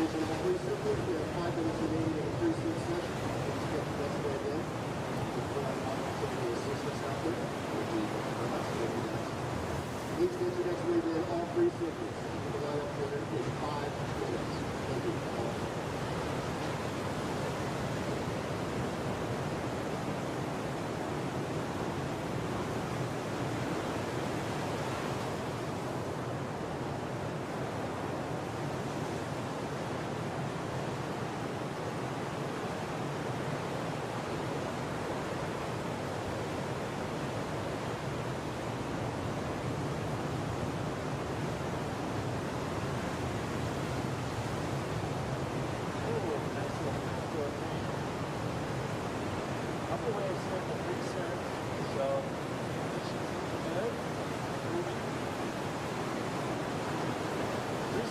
Attention all three surfers, we have 5 minutes remaining in the pre-swim session. Please get the best way in. Before I want to the assistance out there, will be the last 30 minutes. Please get your next wave in, all three surfers. The lineup order is 5 minutes. Thank you.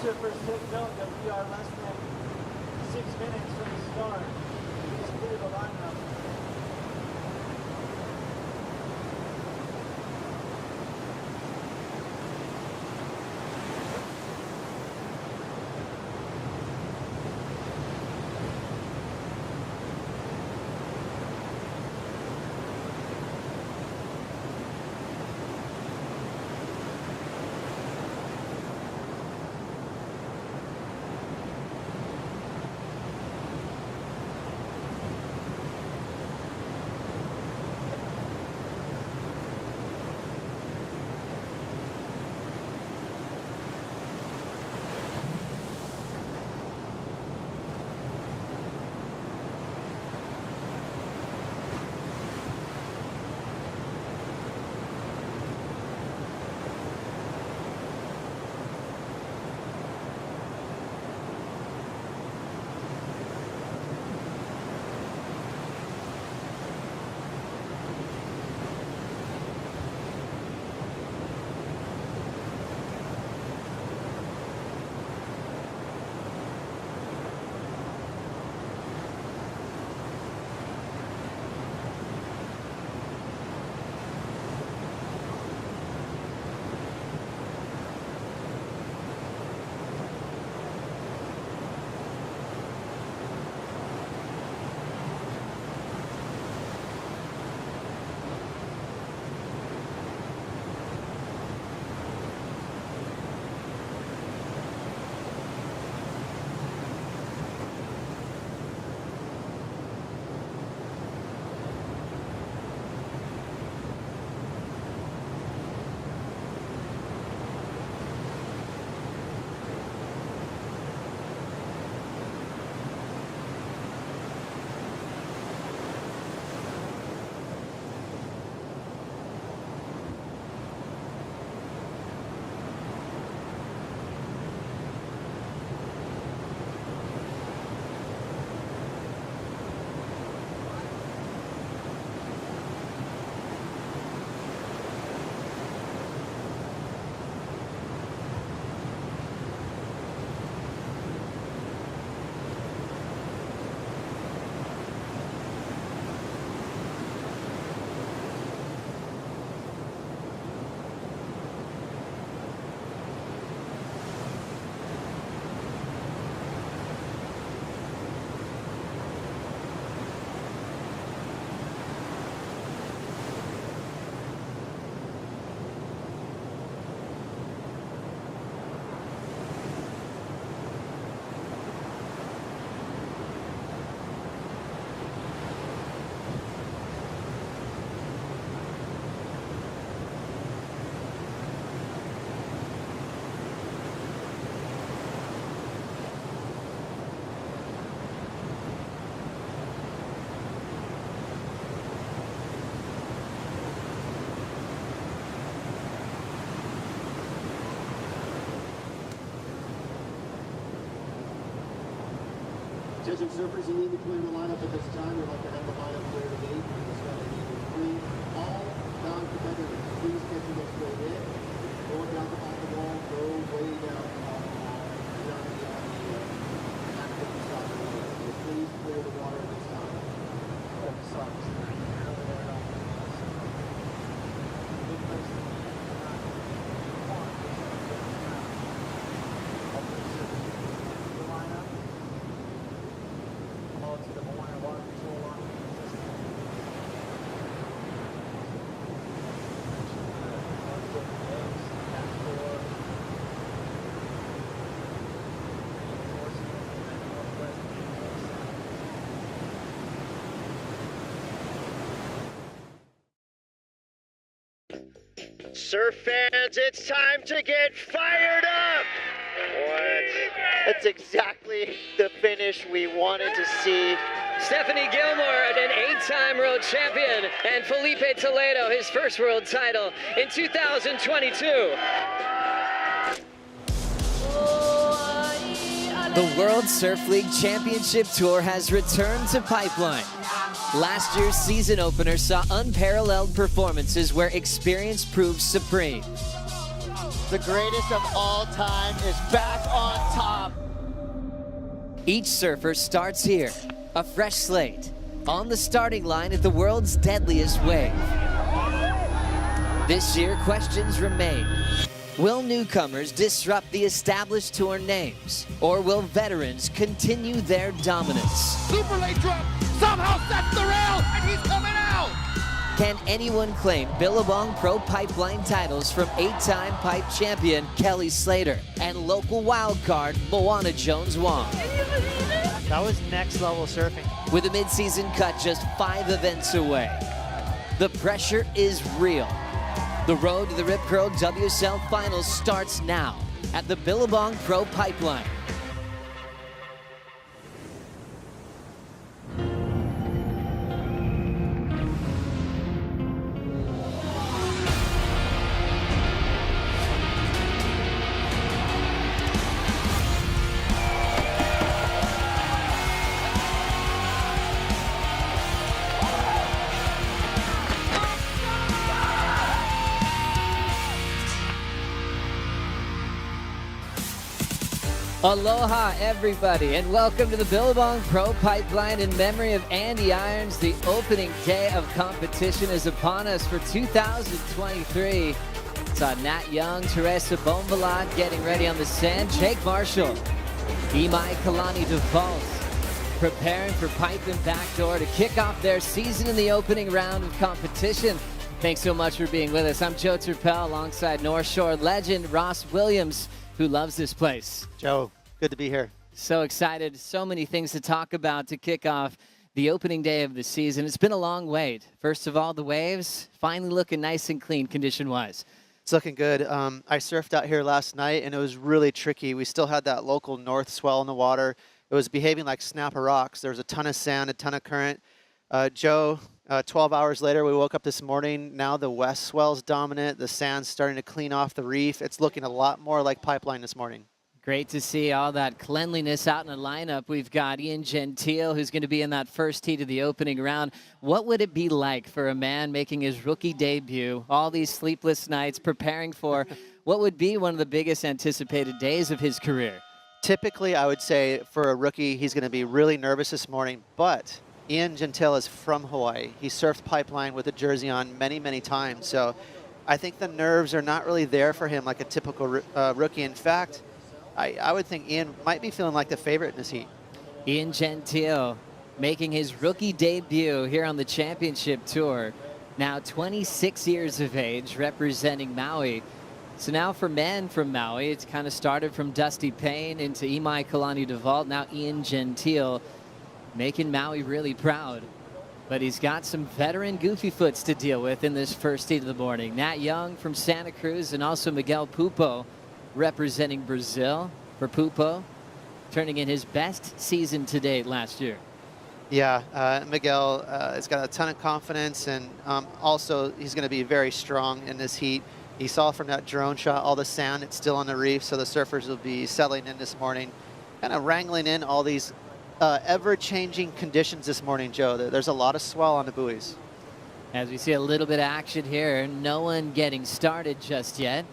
Surfers, take note that we are less than 6 minutes from the start. Please clear the lineup. Attention surfers, you need to clear the lineup at this time. We'd like to have the lineup clear to gate. It's got to be 3. All non-competitors, please get your next wave in. Going down the off the wall, go way down the off the wall. Down the active side of the water. So please clear the water at this time. That sucks. Good place to be. The lineup. Surf fans, it's time to get fired up! What? That's exactly the finish we wanted to see. Stephanie Gilmore, an 8-time world champion, and Felipe Toledo, his first world title in 2022. The World Surf League Championship Tour has returned to Pipeline. Last year's season opener saw unparalleled performances where experience proved supreme. The greatest of all time is back on top. Each surfer starts here, a fresh slate, on the starting line at the world's deadliest wave. This year, questions remain. Will newcomers disrupt the established tour names, or will veterans continue their dominance? Super late drop, somehow sets the rail, and he's coming out! Can anyone claim Billabong Pro Pipeline titles from 8-time pipe champion Kelly Slater and local wildcard Moana Jones-Wong? That was next level surfing. With a mid-season cut just 5 events away, the pressure is real. The road to the Rip Curl WSL Finals starts now at the Billabong Pro Pipeline. Aloha, everybody, and welcome to the Billabong Pro Pipeline in memory of Andy Irons. The opening day of competition is upon us for 2023. Saw Nat Young, Teresa Bonvalade getting ready on the sand. Jake Marshall, Imai Kalani DeVault preparing for pipe and backdoor to kick off their season in the opening round of competition. Thanks so much for being with us. I'm Joe Turpel alongside North Shore legend Ross Williams, who loves this place. Joe, good to be here. So excited. So many things to talk about to kick off the opening day of the season. It's been a long wait. First of all, the waves finally looking nice and clean condition-wise. It's looking good. I surfed out here last night, and it was really tricky. We still had that local north swell in the water. It was behaving like snapper rocks. There was a ton of sand, a ton of current. Joe, 12 hours later, we woke up this morning. Now the west swell's dominant. The sand's starting to clean off the reef. It's looking a lot more like Pipeline this morning. Great to see all that cleanliness out in the lineup. We've got Ian Gentile, who's going to be in that first heat of the opening round. What would it be like for a man making his rookie debut, all these sleepless nights preparing for what would be one of the biggest anticipated days of his career? Typically, I would say for a rookie, he's going to be really nervous this morning, but Ian Gentile is from Hawaii. He surfed Pipeline with a jersey on many, many times. So I think the nerves are not really there for him like a typical rookie. In fact, I would think Ian might be feeling like the favorite in this heat. Ian Gentile making his rookie debut here on the championship tour. Now 26 years of age, representing Maui. So now for men from Maui, it's kind of started from Dusty Payne into Imai Kalani DeVault. Now Ian Gentile making Maui really proud. But he's got some veteran goofy foots to deal with in this first heat of the morning. Nat Young from Santa Cruz and also Miguel Pupo representing Brazil. For Pupo, turning in his best season to date last year. Yeah, Miguel has got a ton of confidence, and also he's going to be very strong in this heat. He saw from that drone shot all the sand. It's still on the reef, so the surfers will be settling in this morning, kind of wrangling in all these ever-changing conditions this morning, Joe. There's a lot of swell on the buoys. As we see a little bit of action here, no one getting started just yet.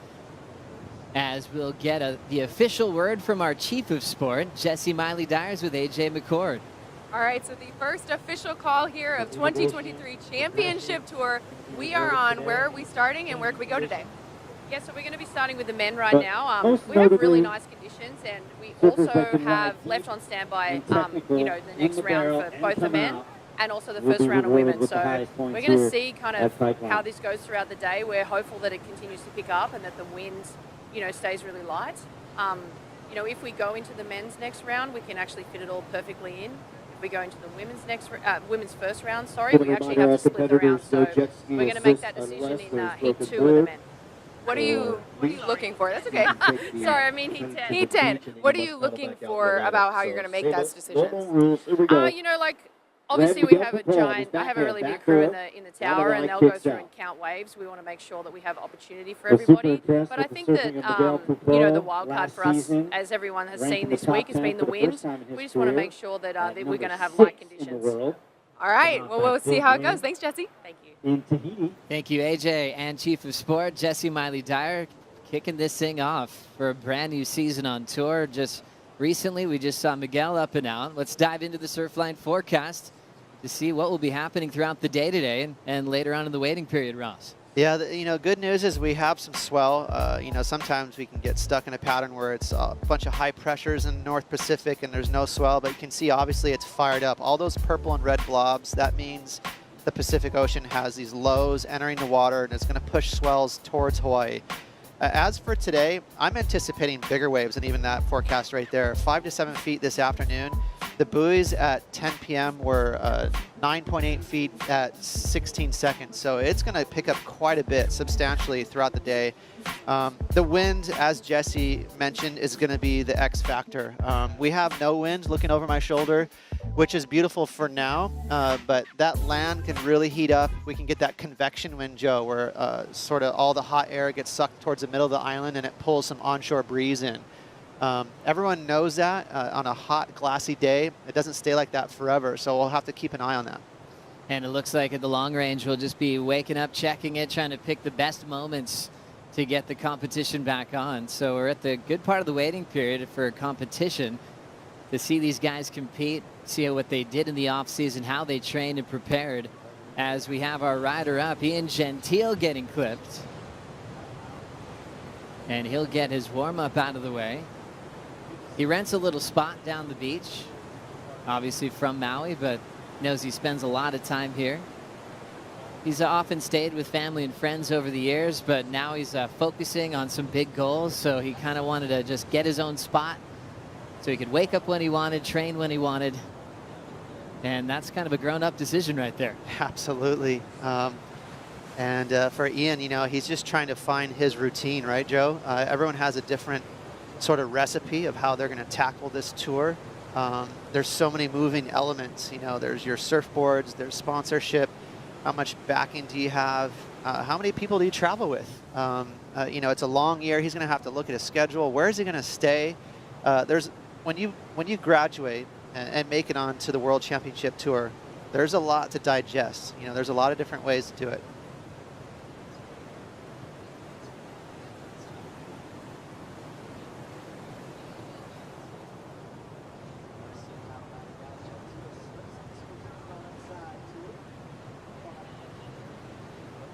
As we'll get the official word from our chief of sport, Jessie Miley-Dyers with AJ McCord. All right, so the first official call here of 2023 Championship Tour. We are on. Where are we starting and where can we go today? Yeah, so we're going to be starting with the men right now. We have really nice conditions, and we also have left on standby, you know, the next round for both the men and also the first round of women. So we're going to see kind of how this goes throughout the day. We're hopeful that it continues to pick up and that the wind, you know, stays really light. You know, if we go into the men's next round, we can actually fit it all perfectly in. If we go into the women's first round, sorry, we actually have to split the round. So we're going to make that decision in heat 2 of the men. What are you looking for? That's okay. Sorry, I mean Heat 10. What are you looking for about how you're going to make those decisions? You know, like obviously we have I have a really big crew in the tower, and they'll go through and count waves. We want to make sure that we have opportunity for everybody. But I think that you know, the wild card for us, as everyone has seen this week, has been the wind. We just want to make sure that that we're going to have light conditions. All right. Well, we'll see how it goes. Thanks, Jesse. Thank you. Thank you, AJ, and Chief of Sport, Jesse Miley-Dyer, kicking this thing off for a brand new season on tour. Just recently, we just saw Miguel up and out. Let's dive into the Surfline forecast to see what will be happening throughout the day today and later on in the waiting period, Ross. Yeah, you know, good news is we have some swell. You know, sometimes we can get stuck in a pattern where it's a bunch of high pressures in the North Pacific and there's no swell, but you can see obviously it's fired up. All those purple and red blobs, that means the Pacific Ocean has these lows entering the water, and it's going to push swells towards Hawaii. As for today, I'm anticipating bigger waves than even that forecast right there. 5 to 7 feet this afternoon. The buoys at 10 p.m. were 9.8 feet at 16 seconds. So it's going to pick up quite a bit substantially throughout the day. The wind, as Jesse mentioned, is going to be the X factor. We have no wind looking over my shoulder, which is beautiful for now, but that land can really heat up. We can get that convection wind, Joe, where sort of all the hot air gets sucked towards the middle of the island and it pulls some onshore breeze in. Everyone knows that on a hot, glassy day, it doesn't stay like that forever, so we'll have to keep an eye on that. And it looks like at the long range, we'll just be waking up, checking it, trying to pick the best moments to get the competition back on. So we're at the good part of the waiting period for competition to see these guys compete, see what they did in the offseason, how they trained and prepared, as we have our rider up, Ian Gentile, getting clipped. And he'll get his warm-up out of the way. He rents a little spot down the beach, obviously from Maui, but knows he spends a lot of time here. He's often stayed with family and friends over the years, but now he's focusing on some big goals, so he kind of wanted to just get his own spot so he could wake up when he wanted, train when he wanted, and that's kind of a grown-up decision right there. Absolutely. And for Ian, you know, he's just trying to find his routine, right, Joe? Everyone has a different sort of recipe of how they're going to tackle this tour. There's so many moving elements. You know, there's your surfboards, there's sponsorship, how much backing do you have, how many people do you travel with? You know, it's a long year. He's going to have to look at his schedule. Where is he going to stay? When you graduate and make it on to the World Championship Tour, there's a lot to digest. You know, there's a lot of different ways to do it.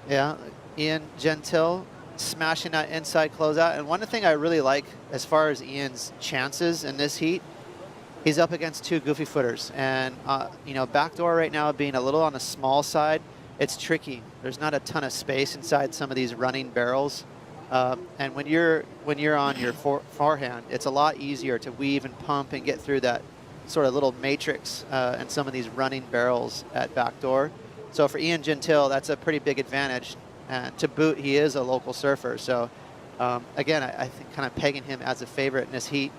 Yeah, Ian Gentile smashing that inside closeout. And one thing I really like as far as Ian's chances in this heat, he's up against two goofy footers. And, you know, backdoor right now being a little on the small side, it's tricky. There's not a ton of space inside some of these running barrels. And when you're on your forehand, it's a lot easier to weave and pump and get through that sort of little matrix and some of these running barrels at backdoor. So for Ian Gentile, that's a pretty big advantage. And to boot, he is a local surfer. So again, I think kind of pegging him as a favorite in this heat.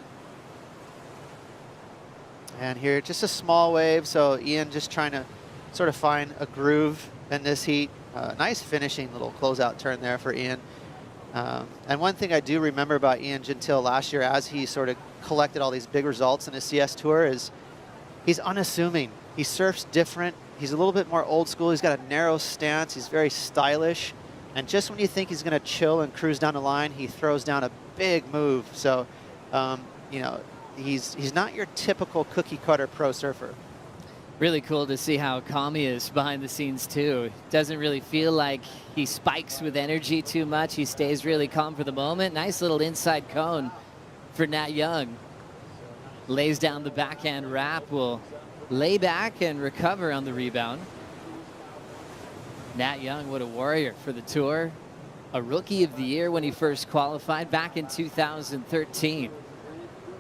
And here, just a small wave. So Ian just trying to sort of find a groove in this heat. Nice finishing little closeout turn there for Ian. And one thing I do remember about Ian Gentile last year, as he sort of collected all these big results in his CS Tour, is he's unassuming. He surfs different. He's a little bit more old school. He's got a narrow stance. He's very stylish. And just when you think he's going to chill and cruise down the line, he throws down a big move. So, you know, he's not your typical cookie cutter pro surfer. Really cool to see how calm he is behind the scenes too. Doesn't really feel like he spikes with energy too much. He stays really calm for the moment. Nice little inside cone for Nat Young. Lays down the backhand wrap. Will lay back and recover on the rebound. Nat Young, what a warrior for the tour. A rookie of the year when he first qualified back in 2013.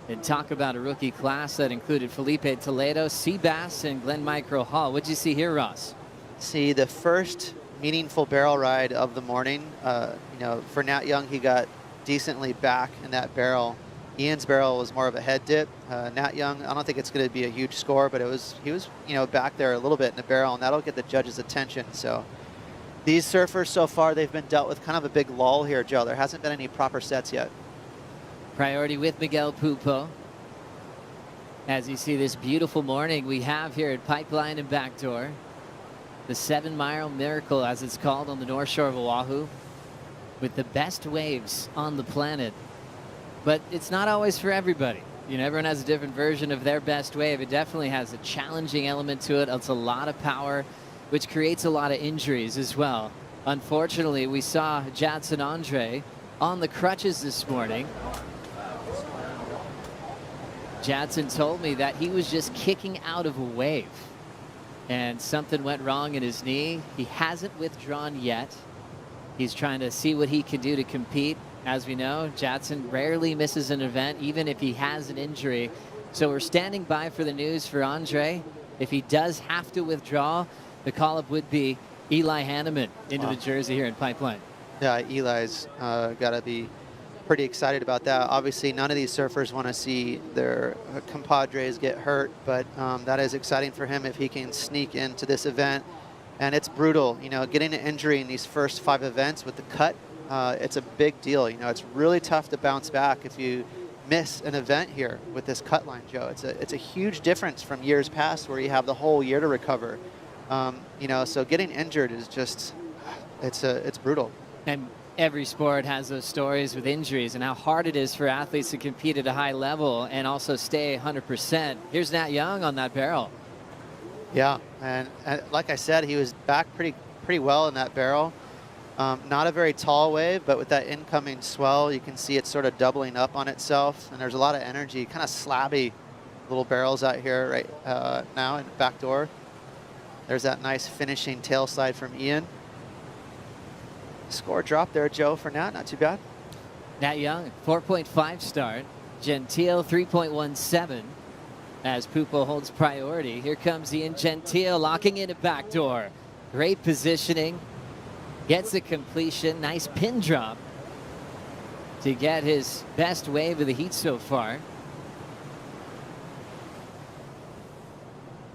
And talk about a rookie class that included Felipe Toledo, Seabass, and Glenn Micro Hall. What'd you see here, Ross? See, the first meaningful barrel ride of the morning. For Nat Young, he got decently back in that barrel. Ian's barrel was more of a head dip. Nat Young, I don't think it's going to be a huge score, but he was back there a little bit in the barrel, and that'll get the judges' attention. So these surfers so far, they've been dealt with kind of a big lull here, Joe. There hasn't been any proper sets yet. Priority with Miguel Pupo. As you see this beautiful morning we have here at Pipeline and Backdoor. The 7 Mile Miracle, as it's called, on the North Shore of Oahu, with the best waves on the planet. But it's not always for everybody. Everyone has a different version of their best wave. It definitely has a challenging element to it. It's a lot of power, which creates a lot of injuries as well. Unfortunately, we saw Jadson Andre on the crutches this morning. Jadson told me that he was just kicking out of a wave and something went wrong in his knee. He hasn't withdrawn yet. He's trying to see what he can do to compete. As we know, Jadson rarely misses an event, even if he has an injury. So we're standing by for the news for Andre. If he does have to withdraw, the call-up would be Eli Hanneman into the jersey here in Pipeline. Yeah, Eli's got to be pretty excited about that. Obviously, none of these surfers want to see their compadres get hurt, but that is exciting for him if he can sneak into this event. And it's brutal, getting an injury in these first 5 events with the cut. It's a big deal. It's really tough to bounce back if you miss an event here with this cut line, Joe. It's a huge difference from years past where you have the whole year to recover. So getting injured is just, it's brutal. And every sport has those stories with injuries and how hard it is for athletes to compete at a high level and also stay 100%. Here's Nat Young on that barrel. Yeah, and like I said, he was back pretty well in that barrel. Not a very tall wave, but with that incoming swell, you can see it sort of doubling up on itself, and there's a lot of energy, kind of slabby little barrels out here right now in the back door. There's that nice finishing tail slide from Ian. Score drop there, Joe, for Nat, not too bad. Nat Young, 4.5 start. Gentile, 3.17. As Pupo holds priority. Here comes Ian Gentile locking in a backdoor. Great positioning. Gets the completion. Nice pin drop to get his best wave of the heat so far.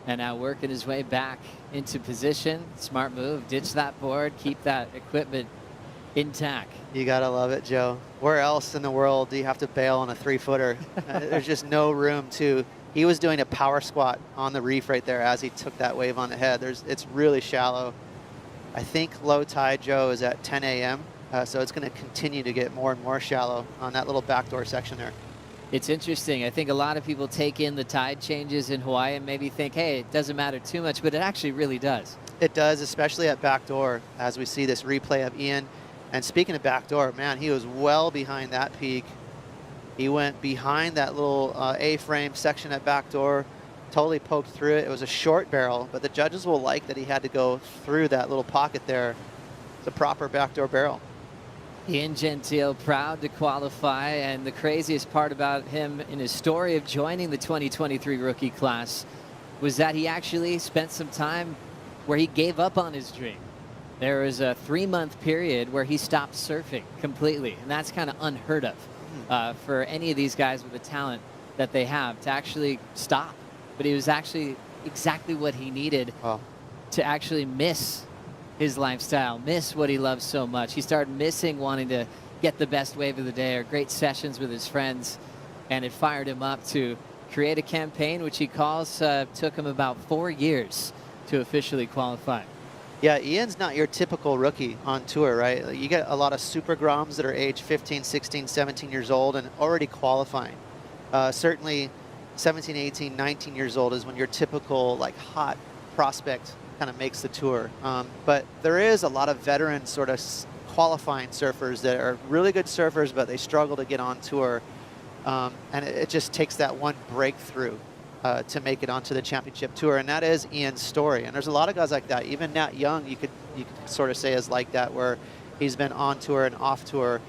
And now working his way back into position. Smart move. Ditch that board. Keep that equipment intact. You gotta love it, Joe. Where else in the world do you have to bail on a 3-footer? There's just no room to. He was doing a power squat on the reef right there as he took that wave on the head. It's really shallow. I think low tide, Joe, is at 10 a.m. So it's going to continue to get more and more shallow on that little backdoor section there. It's interesting. I think a lot of people take in the tide changes in Hawaii and maybe think, hey, it doesn't matter too much, but it actually really does. It does, especially at backdoor, as we see this replay of Ian. And speaking of backdoor, man, he was well behind that peak. He went behind that little A-frame section at backdoor, totally poked through it. It was a short barrel, but the judges will like that he had to go through that little pocket there. It's a proper backdoor barrel. Ian Gentile proud to qualify, and the craziest part about him in his story of joining the 2023 rookie class was that he actually spent some time where he gave up on his dream. There was a 3-month period where he stopped surfing completely, and that's kind of unheard of for any of these guys with the talent that they have to actually stop. But it was actually exactly what he needed to actually miss his lifestyle, miss what he loves so much. He started missing wanting to get the best wave of the day or great sessions with his friends, and it fired him up to create a campaign which he calls took him about 4 years to officially qualify. Yeah, Ian's not your typical rookie on tour, right? You get a lot of super groms that are age 15, 16, 17 years old and already qualifying. Certainly 17, 18, 19 years old is when your typical like hot prospect kind of makes the tour. But there is a lot of veteran sort of qualifying surfers that are really good surfers, but they struggle to get on tour. And it just takes that one breakthrough to make it onto the championship tour, and that is Ian's story. And there's a lot of guys like that. Even Nat Young, you could sort of say is like that, where he's been on tour and off tour.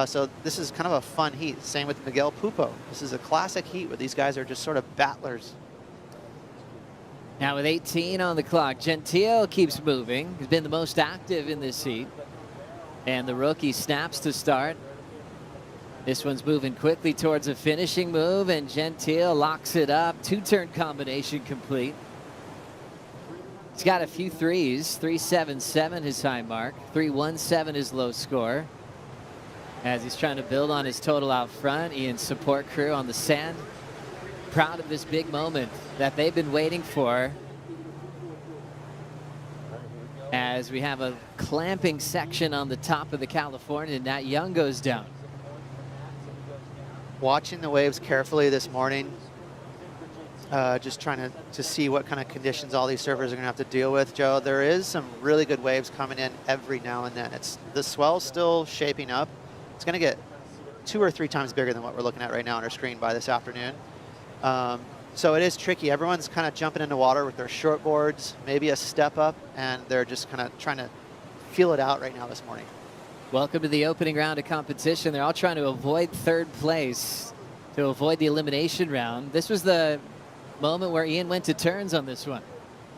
So this is kind of a fun heat. Same with Miguel Pupo. This is a classic heat where these guys are just sort of battlers. Now with 18 on the clock, Gentile keeps moving. He's been the most active in this heat. And the rookie snaps to start. This one's moving quickly towards a finishing move, and Gentile locks it up. 2-turn combination complete. He's got a few threes. 3.77 his high mark. 3.17 his low score. As he's trying to build on his total out front. Ian's support crew on the sand. Proud of this big moment that they've been waiting for. As we have a clamping section on the top of the California, and Nat Young goes down. Watching the waves carefully this morning, just trying to see what kind of conditions all these surfers are going to have to deal with, Joe. There is some really good waves coming in every now and then. The swell's still shaping up. It's going to get 2 or 3 times bigger than what we're looking at right now on our screen by this afternoon. So it is tricky. Everyone's kind of jumping into water with their short boards, maybe a step up, and they're just kind of trying to feel it out right now this morning. Welcome to the opening round of competition. They're all trying to avoid third place, to avoid the elimination round. This was the moment where Ian went to turns on this one.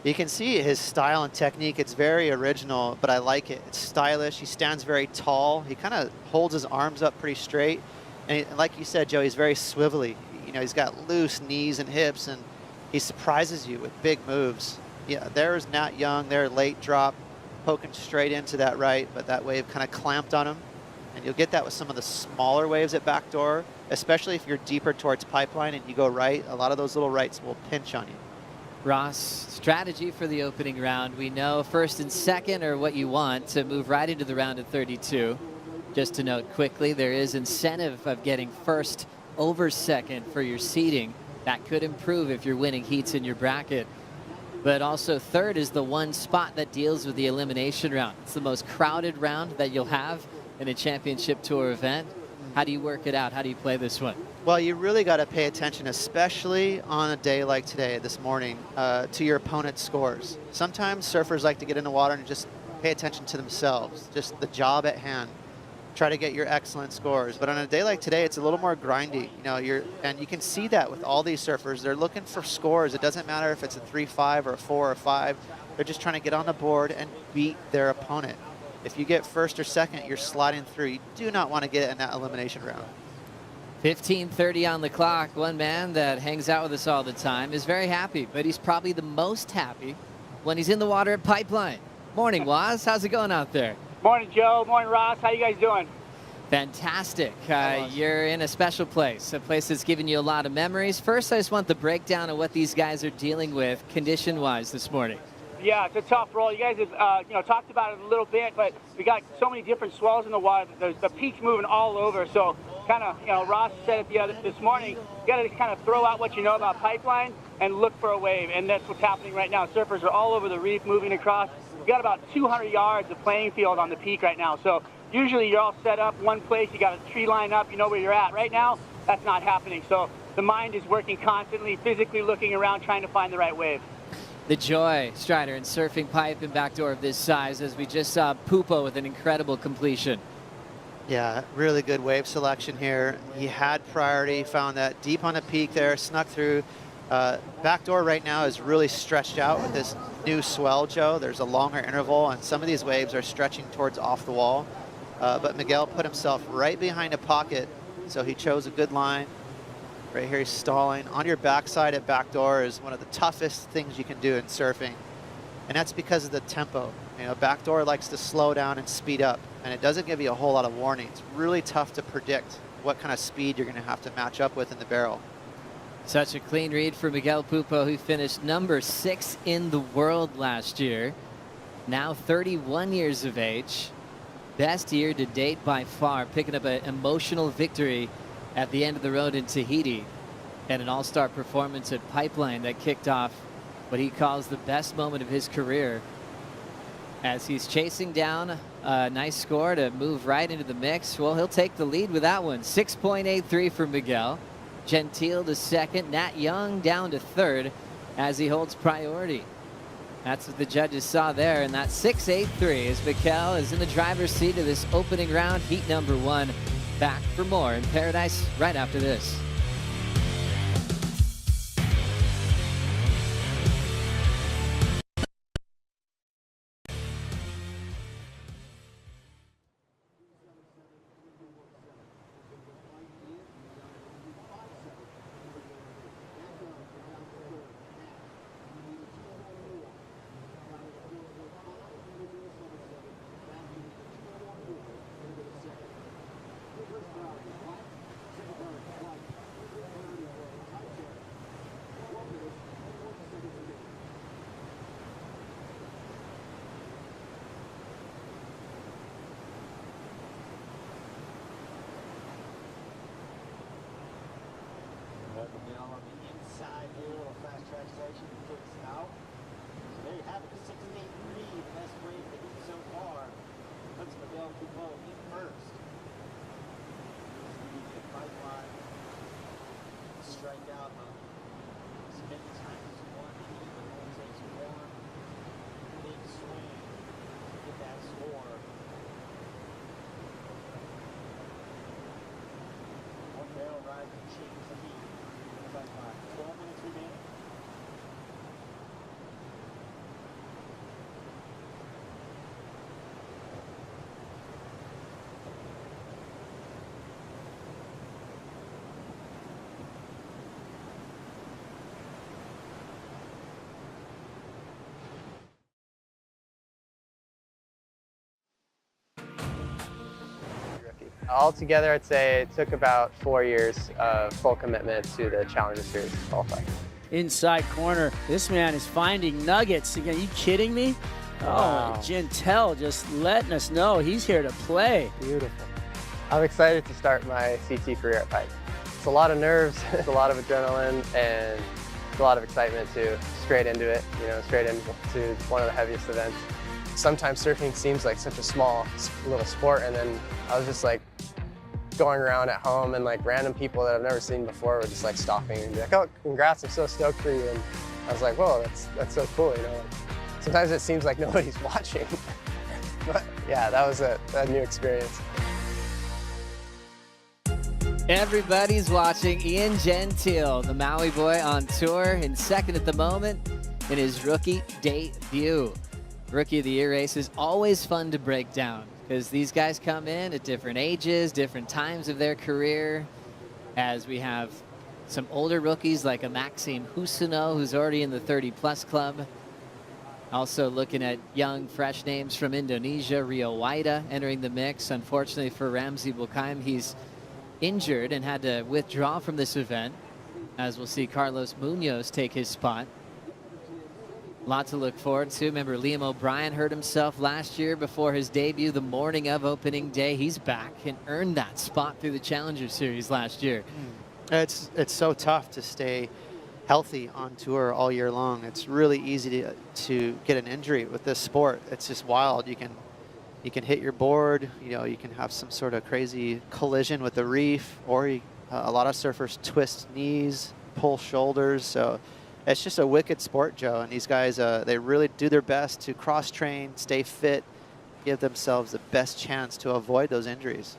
You can see his style and technique. It's very original, but I like it. It's stylish. He stands very tall. He kind of holds his arms up pretty straight. And like you said, Joe, he's very swivelly. You know, he's got loose knees and hips, and he surprises you with big moves. Yeah, there's Nat Young, their late drop, poking straight into that right, but that wave kind of clamped on him. And you'll get that with some of the smaller waves at backdoor, especially if you're deeper towards pipeline and you go right. A lot of those little rights will pinch on you. Ross, strategy for the opening round. We know first and second are what you want to move right into the round of 32. Just to note quickly, there is incentive of getting first over second for your seeding. That could improve if you're winning heats in your bracket. But also third is the one spot that deals with the elimination round. It's the most crowded round that you'll have in a championship tour event. How do you work it out? How do you play this one? Well, you really got to pay attention, especially on a day like today, this morning, to your opponent's scores. Sometimes surfers like to get in the water and just pay attention to themselves, just the job at hand. Try to get your excellent scores. But on a day like today, it's a little more grindy. You know, and you can see that with all these surfers. They're looking for scores. It doesn't matter if it's a 3-5 or a 4 or 5. They're just trying to get on the board and beat their opponent. If you get first or second, you're sliding through. You do not want to get in that elimination round. 15:30 on the clock. One man that hangs out with us all the time is very happy, but he's probably the most happy when he's in the water at Pipeline. Morning, Waz. How's it going out there? Morning, Joe. Morning, Ross. How you guys doing? Fantastic. You're in a special place, a place that's given you a lot of memories. First, I just want the breakdown of what these guys are dealing with condition-wise this morning. Yeah, it's a tough roll. You guys have talked about it a little bit, but we got so many different swells in the water. The peak's moving all over, so kind of, Ross said it this morning, you got to kind of throw out what you know about Pipeline and look for a wave, and that's what's happening right now. Surfers are all over the reef, moving across. We've got about 200 yards of playing field on the peak right now, so usually you're all set up one place, you got a tree line up, you know where you're at. Right now, that's not happening, so the mind is working constantly, physically looking around, trying to find the right wave. The joy, Strider, in surfing pipe and backdoor of this size, as we just saw Pupo with an incredible completion. Yeah, really good wave selection here. He had priority, found that deep on the peak there, snuck through. Backdoor right now is really stretched out with this new swell, Joe. There's a longer interval, and some of these waves are stretching towards off the wall. But Miguel put himself right behind a pocket, so he chose a good line. Right here, he's stalling. On your backside at backdoor is one of the toughest things you can do in surfing, and that's because of the tempo. Backdoor likes to slow down and speed up, and it doesn't give you a whole lot of warning. It's really tough to predict what kind of speed you're going to have to match up with in the barrel. Such a clean read for Miguel Pupo, who finished number 6 in the world last year. Now 31 years of age. Best year to date by far, picking up an emotional victory at the end of the road in Tahiti, and an all-star performance at Pipeline that kicked off what he calls the best moment of his career, as he's chasing down a nice score to move right into the mix. Well, he'll take the lead with that one. 6.83 for Miguel. Gentile to second. Nat Young down to third as he holds priority. That's what the judges saw there, and that 6.83 as Miguel is in the driver's seat of this opening round, heat number 1. Back for more in Paradise right after this. you know, on the inside here, little fast track section to kick us out. So there you have it, 6-8-3, the best wave they get so far. Puts Miguel Coupeau in first. The pipeline, strike out on spin time is 1, even only takes 1 big swing to get that score. One barrel ride can change the heat. 12 minutes remaining. Altogether, I'd say it took about 4 years of full commitment to the Challenger Series to qualify. Inside corner, this man is finding nuggets. Are you kidding me? Wow. Oh, Gentel just letting us know he's here to play. Beautiful. I'm excited to start my CT career at Pipe. It's a lot of nerves, it's a lot of adrenaline, and it's a lot of excitement too. Straight into it, you know, straight into one of the heaviest events. Sometimes surfing seems like such a small little sport, and then I was just like going around at home, and like random people that I've never seen before were just like stopping and be like, "Oh, congrats, I'm so stoked for you." And I was like, "Whoa, that's so cool," you know. Like, sometimes it seems like nobody's watching, but yeah, that was a new experience. Everybody's watching Ian Gentile, the Maui boy on tour, in second at the moment in his rookie debut. Rookie of the Year race is always fun to break down because these guys come in at different ages, different times of their career, as we have some older rookies like a Maxime Husino, who's already in the 30-plus club. Also looking at young, fresh names from Indonesia, Rio Waida entering the mix. Unfortunately for Ramzi Bukaim, he's injured and had to withdraw from this event, as we'll see Carlos Munoz take his spot. A lot to look forward to. Remember, Liam O'Brien hurt himself last year before his debut the morning of opening day. He's back and earned that spot through the Challenger Series last year. It's so tough to stay healthy on tour all year long. It's really easy to get an injury with this sport. It's just wild. You can hit your board, you know, you can have some sort of crazy collision with the reef, or a lot of surfers twist knees, pull shoulders. So it's just a wicked sport, Joe. And these guys, they really do their best to cross-train, stay fit, give themselves the best chance to avoid those injuries.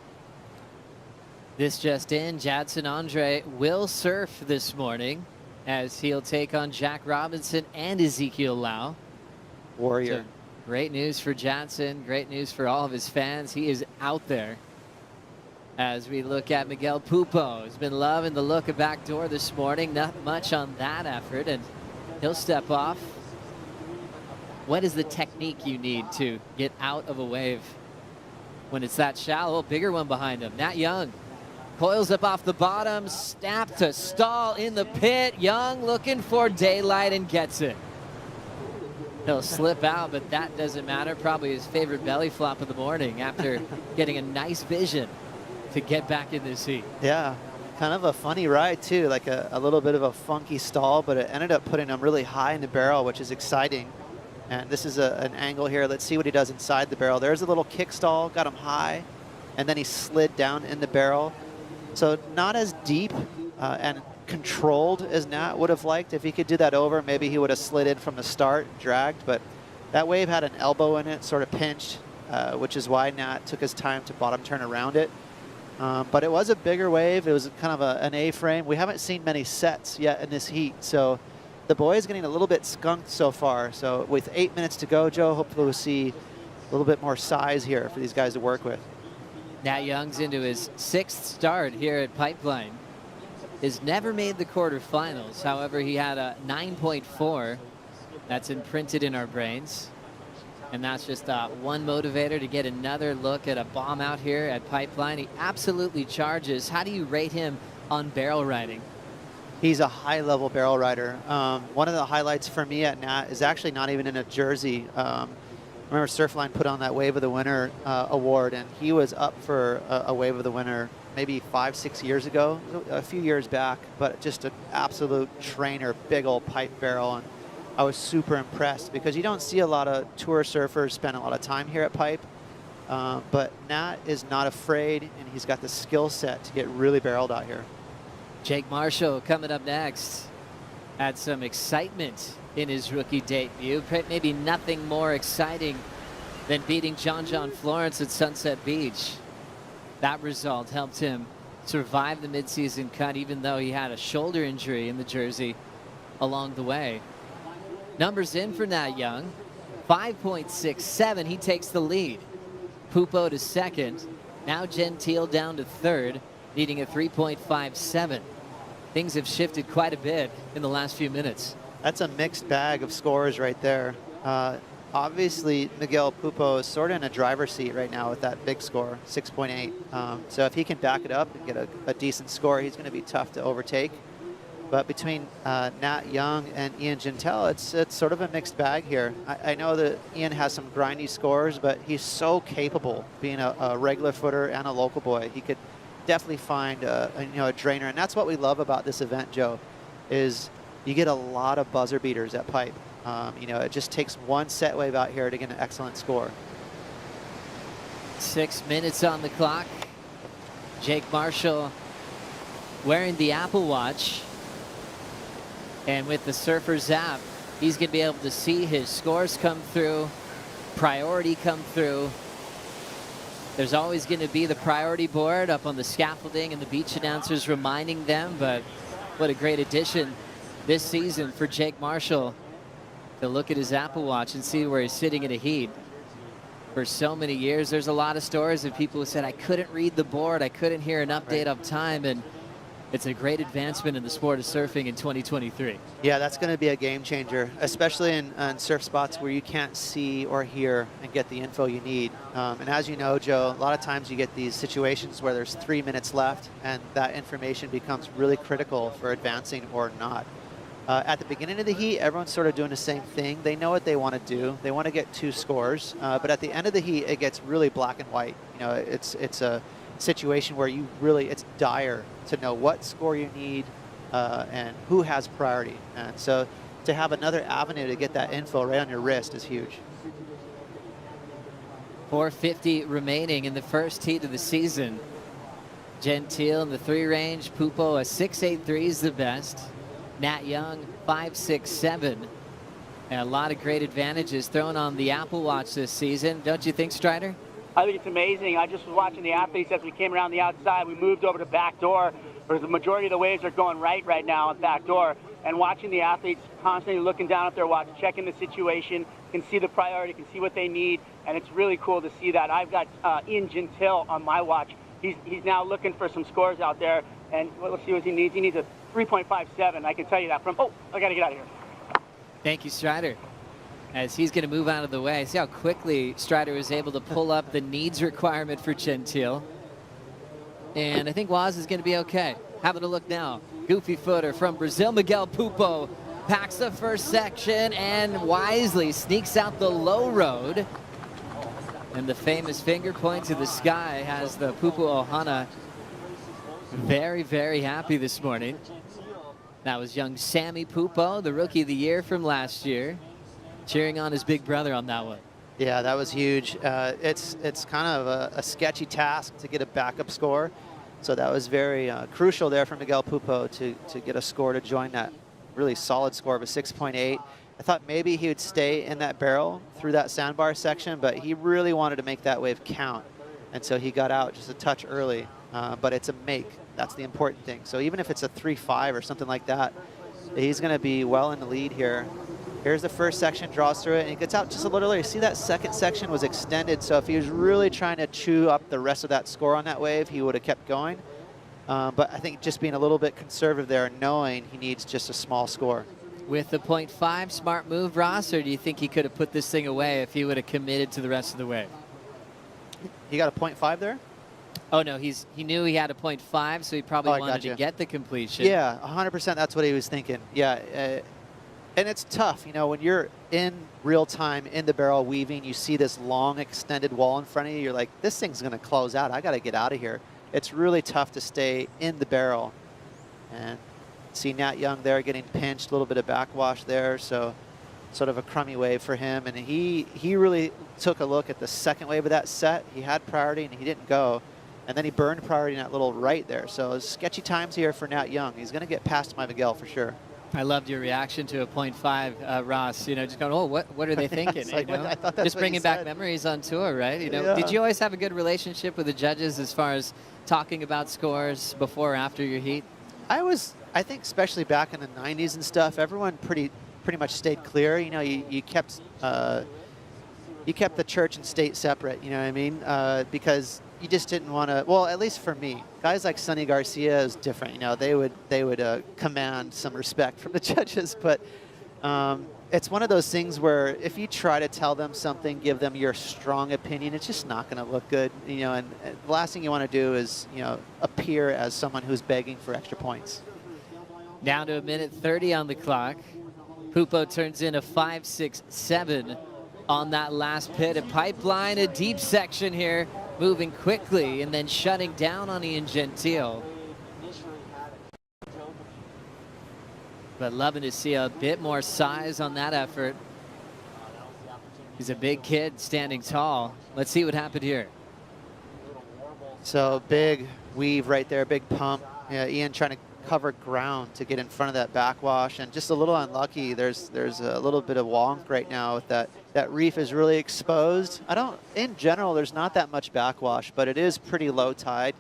This just in, Jadson Andre will surf this morning as he'll take on Jack Robinson and Ezekiel Lau. Warrior. So, great news for Jadson, great news for all of his fans. He is out there. As we look at Miguel Pupo, who's been loving the look of backdoor this morning. Not much on that effort, and he'll step off. What is the technique you need to get out of a wave when it's that shallow? Bigger one behind him. Nat Young coils up off the bottom, snap to stall in the pit. Young looking for daylight and gets it. He'll slip out, but that doesn't matter. Probably his favorite belly flop of the morning after getting a nice vision to get back in this heat. Yeah, kind of a funny ride too, like a little bit of a funky stall, but it ended up putting him really high in the barrel, which is exciting. And this is an angle here. Let's see what he does inside the barrel. There's a little kick stall, got him high, and then he slid down in the barrel. So not as deep and controlled as Nat would have liked. If he could do that over, maybe he would have slid in from the start, dragged, but that wave had an elbow in it, sort of pinched, which is why Nat took his time to bottom turn around it. But it was a bigger wave. It was kind of an A-frame. We haven't seen many sets yet in this heat, so the boys getting a little bit skunked so far. So with 8 minutes to go, Joe, hopefully we'll see a little bit more size here for these guys to work with. Nat Young's into his 6th start here at Pipeline. Has never made the quarterfinals. However, he had a 9.4. That's imprinted in our brains. And that's just one motivator to get another look at a bomb out here at Pipeline. He absolutely charges. How do you rate him on barrel riding? He's a high-level barrel rider. One of the highlights for me at Nat is actually not even in a jersey. Remember Surfline put on that Wave of the Winter award, and he was up for a Wave of the Winter maybe 5-6 years ago, a few years back, but just an absolute trainer, big old pipe barrel. And I was super impressed because you don't see a lot of tour surfers spend a lot of time here at Pipe. But Nat is not afraid, and he's got the skill set to get really barreled out here. Jake Marshall coming up next. Had some excitement in his rookie debut. Maybe nothing more exciting than beating John Florence at Sunset Beach. That result helped him survive the midseason cut, even though he had a shoulder injury in the jersey along the way. Numbers in for Nat Young. 5.67. He takes the lead. Pupo to second. Now Gentile down to third, needing a 3.57. Things have shifted quite a bit in the last few minutes. That's a mixed bag of scores right there. Obviously, Miguel Pupo is sort of in a driver's seat right now with that big score, 6.8. So if he can back it up and get a decent score, he's going to be tough to overtake. But between Nat Young and Ian Gentile, it's sort of a mixed bag here. I know that Ian has some grindy scores, but he's so capable being a regular footer and a local boy. He could definitely find a drainer, and that's what we love about this event, Joe, is you get a lot of buzzer beaters at Pipe. It just takes one set wave out here to get an excellent score. 6 minutes on the clock. Jake Marshall wearing the Apple Watch. And with the Surfer's app, he's going to be able to see his scores come through, priority come through. There's always going to be the priority board up on the scaffolding and the beach announcers reminding them, but what a great addition this season for Jake Marshall to look at his Apple Watch and see where he's sitting in a heat. For so many years, there's a lot of stories of people who said, I couldn't read the board, I couldn't hear an update up time, and it's a great advancement in the sport of surfing in 2023. Yeah, that's going to be a game changer, especially in surf spots where you can't see or hear and get the info you need. And as you know, Joe, a lot of times you get these situations where there's 3 minutes left and that information becomes really critical for advancing or not. At the beginning of the heat, everyone's sort of doing the same thing. They know what they want to do. They want to get 2 scores. But at the end of the heat, it gets really black and white. It's a situation where it's dire to know what score you need and who has priority. And so to have another avenue to get that info right on your wrist is huge. 4:50 remaining in the first heat of the season. Gentile in the 3 range. Pupo a 6.83 is the best. Nat Young 5.67. And a lot of great advantages thrown on the Apple Watch this season. Don't you think, Strider? I think it's amazing. I just was watching the athletes as we came around the outside. We moved over to back door, where the majority of the waves are going right now at back door. And watching the athletes constantly looking down at their watch, checking the situation, can see the priority, can see what they need, and it's really cool to see that. I've got Ian Gentile on my watch. He's now looking for some scores out there, and let's see what he needs. He needs a 3.57. I can tell you that from. Oh, I got to get out of here. Thank you, Strider. As he's going to move out of the way. See how quickly Strider was able to pull up the needs requirement for Gentile. And I think Waz is going to be okay. Having a look now. Goofy footer from Brazil. Miguel Pupo packs the first section and wisely sneaks out the low road. And the famous finger point to the sky has the Pupo Ohana very, very happy this morning. That was young Sammy Pupo, the Rookie of the Year from last year, cheering on his big brother on that one. Yeah, that was huge. It's kind of a sketchy task to get a backup score. So that was very crucial there for Miguel Pupo to get a score to join that really solid score of a 6.8. I thought maybe he would stay in that barrel through that sandbar section, but he really wanted to make that wave count. And so he got out just a touch early, but it's a make. That's the important thing. So even if it's a 3.5 or something like that, he's going to be well in the lead here. Here's the first section, draws through it, and he gets out just a little earlier. See, that second section was extended, so if he was really trying to chew up the rest of that score on that wave, he would have kept going. But I think just being a little bit conservative there and knowing he needs just a small score. With the 0.5, smart move, Ross, or do you think he could have put this thing away if he would have committed to the rest of the wave? He got a 0.5 there? Oh, no, he knew he had a 0.5, so he probably wanted to get the completion. Yeah, 100% that's what he was thinking. Yeah, and it's tough, you know, when you're in real time in the barrel weaving, you see this long extended wall in front of you, you're like, this thing's going to close out. I got to get out of here. it's really tough to stay in the barrel. And see Nat Young there getting pinched, a little bit of backwash there, so sort of a crummy wave for him. And he really took a look at the second wave of that set. He had priority and he didn't go. And then he burned priority in that little right there. So sketchy times here for Nat Young. He's going to get past my Miguel for sure. I loved your reaction to a 0.5, Ross. You know, just going, oh, what are they thinking? Like, you know? I thought that's just what bringing he back said. memories on tour, right? You know, Yeah. did you always have a good relationship with the judges as far as talking about scores before or after your heat? I think especially back in the 90s and stuff, everyone pretty much stayed clear. You know, you kept the church and state separate, you know what I mean? Because you just didn't want to, well, at least for me, guys like Sonny Garcia is different. You know, they would command some respect from the judges, but it's one of those things where if you try to tell them something, give them your strong opinion, it's just not going to look good. You know, and the last thing you want to do is, you know, appear as someone who's begging for extra points. Down to 1:30 on the clock. Pupo turns in a 5.67 on that last pit. A pipeline, a deep section here, moving quickly and then shutting down on Ian Gentile. But loving to see a bit more size on that effort. He's a big kid standing tall. Let's see what happened here. So big weave right there, big pump. Yeah, Ian trying to cover ground to get in front of that backwash, and just a little unlucky. There's a little bit of wonk right now with that. That reef is really exposed. In general, there's not that much backwash, but it is pretty low tide.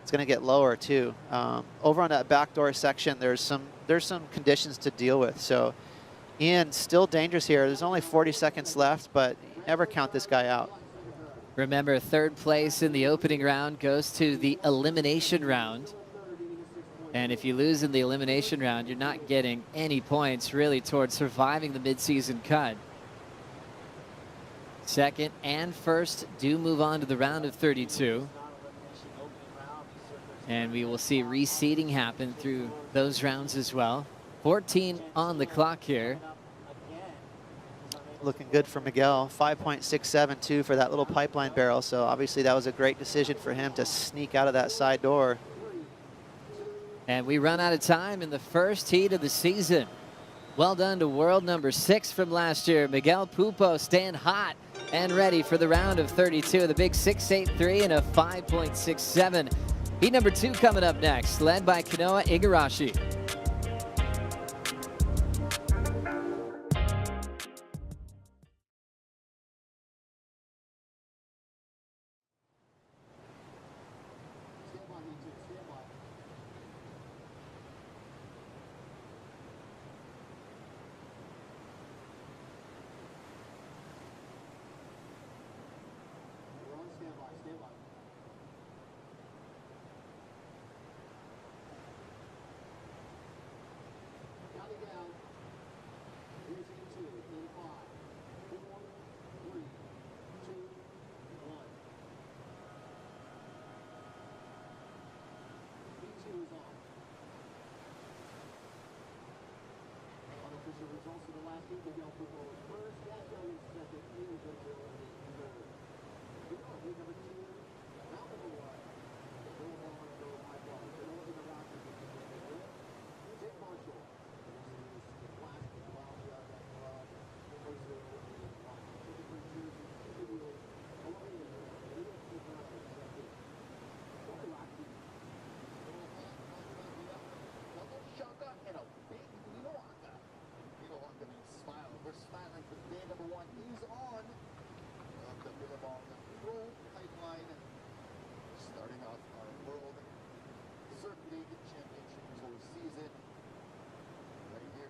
It's going to get lower too. Over on that backdoor section, there's some conditions to deal with. So Ian still dangerous here. There's only 40 seconds left, but never count this guy out. Remember, third place in the opening round goes to the elimination round. And if you lose in the elimination round, you're not getting any points really towards surviving the midseason cut. Second and first do move on to the round of 32. And we will see reseeding happen through those rounds as well. 14 on the clock here. Looking good for Miguel. 5.672 for that little pipeline barrel. So obviously that was a great decision for him to sneak out of that side door. And we run out of time in the first heat of the season. Well done to world number 6 from last year. Miguel Pupo staying hot and ready for the round of 32. The big 6.83 and a 5.67. Heat number 2 coming up next, led by Kanoa Igarashi. We're smiling because day number 1 is on the Billabong pipeline, starting off our World Surf League Championship Tour season right here.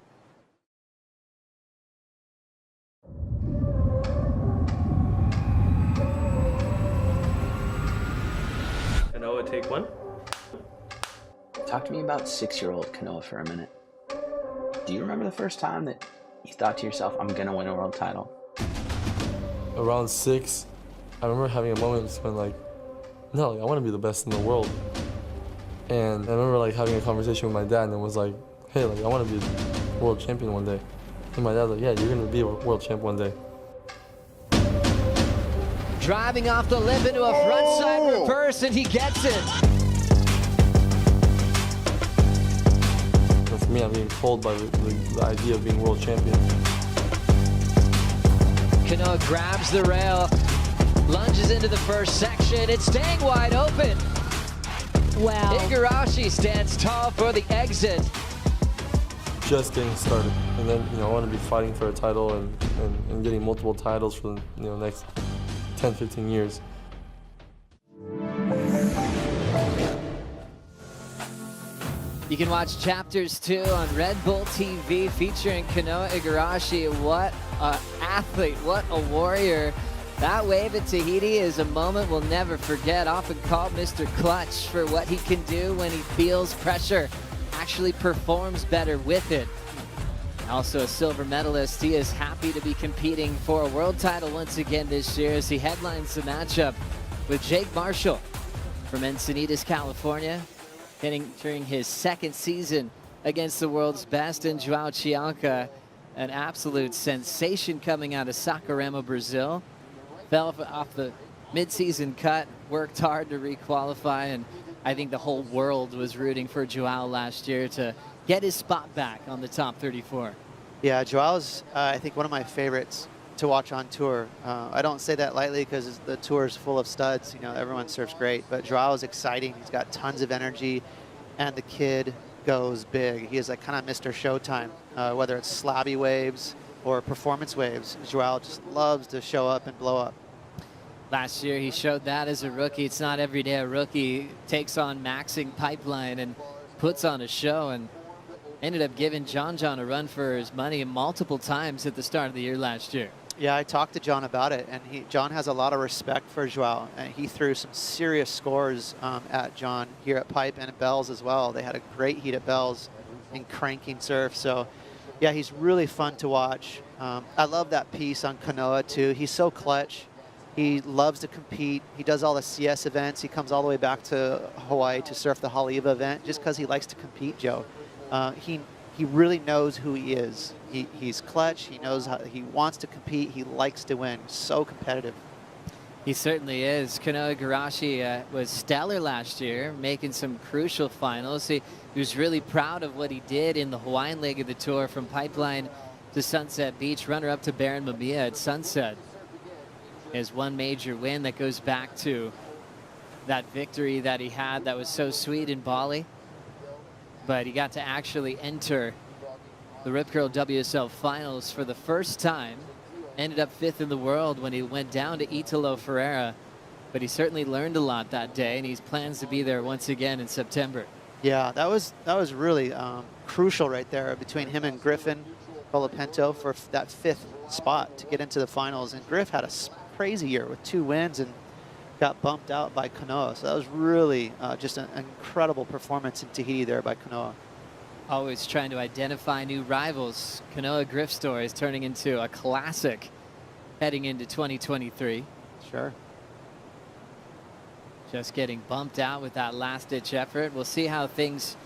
Kanoa, take 1. Talk to me about 6-year-old Kanoa for a minute. Do you remember the first time that you thought to yourself, I'm gonna win a world title? Around 6, I remember having a moment when I want to be the best in the world. And I remember having a conversation with my dad and was like, hey, I want to be a world champion one day. And my dad's like, yeah, you're gonna be a world champ one day. Driving off the lip into a frontside reverse, and he gets it. me, I'm getting pulled by the idea of being world champion. Kanoa grabs the rail, lunges into the first section. It's staying wide open. Wow. Igarashi stands tall for the exit. Just getting started, and then I want to be fighting for a title and getting multiple titles for the next 10-15 years. You can watch Chapters 2 on Red Bull TV featuring Kanoa Igarashi. What an athlete, what a warrior. That wave at Tahiti is a moment we'll never forget, often called Mr. Clutch for what he can do when he feels pressure, actually performs better with it. Also a silver medalist, he is happy to be competing for a world title once again this year as he headlines the matchup with Jake Marshall from Encinitas, California, entering his second season against the world's best, and Joao Chianca, an absolute sensation coming out of Saquarema, Brazil. Fell off the mid-season cut, worked hard to requalify, and I think the whole world was rooting for Joao last year to get his spot back on the top 34. Yeah, Joao's, I think, one of my favorites to watch on tour. I don't say that lightly because the tour is full of studs. Everyone surfs great, but Joao is exciting. He's got tons of energy, and the kid goes big. He is like kind of Mr. Showtime, whether it's slabby waves or performance waves. Joao just loves to show up and blow up. Last year he showed that as a rookie. It's not every day a rookie takes on maxing pipeline and puts on a show, and ended up giving John a run for his money multiple times at the start of the year last year. Yeah, I talked to John about it, and John has a lot of respect for Joao, and he threw some serious scores at John here at Pipe and at Bells as well. They had a great heat at Bells in cranking surf, so yeah, he's really fun to watch. I love that piece on Kanoa too. He's so clutch. He loves to compete. He does all the CS events. He comes all the way back to Hawaii to surf the Haleiwa event just because he likes to compete, Joe. He really knows who he is. He's clutch. He knows how he wants to compete. He likes to win. So competitive. He certainly is. Kanoa Igarashi was stellar last year, making some crucial finals. He was really proud of what he did in the Hawaiian leg of the tour from Pipeline to Sunset Beach, runner-up to Baron Mamiya at Sunset. His one major win that goes back to that victory that he had that was so sweet in Bali. But he got to actually enter the Rip Curl WSL Finals for the first time. Ended up 5th in the world when he went down to Italo Ferreira. But he certainly learned a lot that day, and he plans to be there once again in September. Yeah, that was really crucial right there between him and Griffin Colapinto for that 5th spot to get into the finals. And Griff had a crazy year with 2 wins and got bumped out by Kanoa. So that was really just an incredible performance in Tahiti there by Kanoa. Always trying to identify new rivals. Kanoa Griff story is turning into a classic heading into 2023. Sure. Just getting bumped out with that last-ditch effort. We'll see how things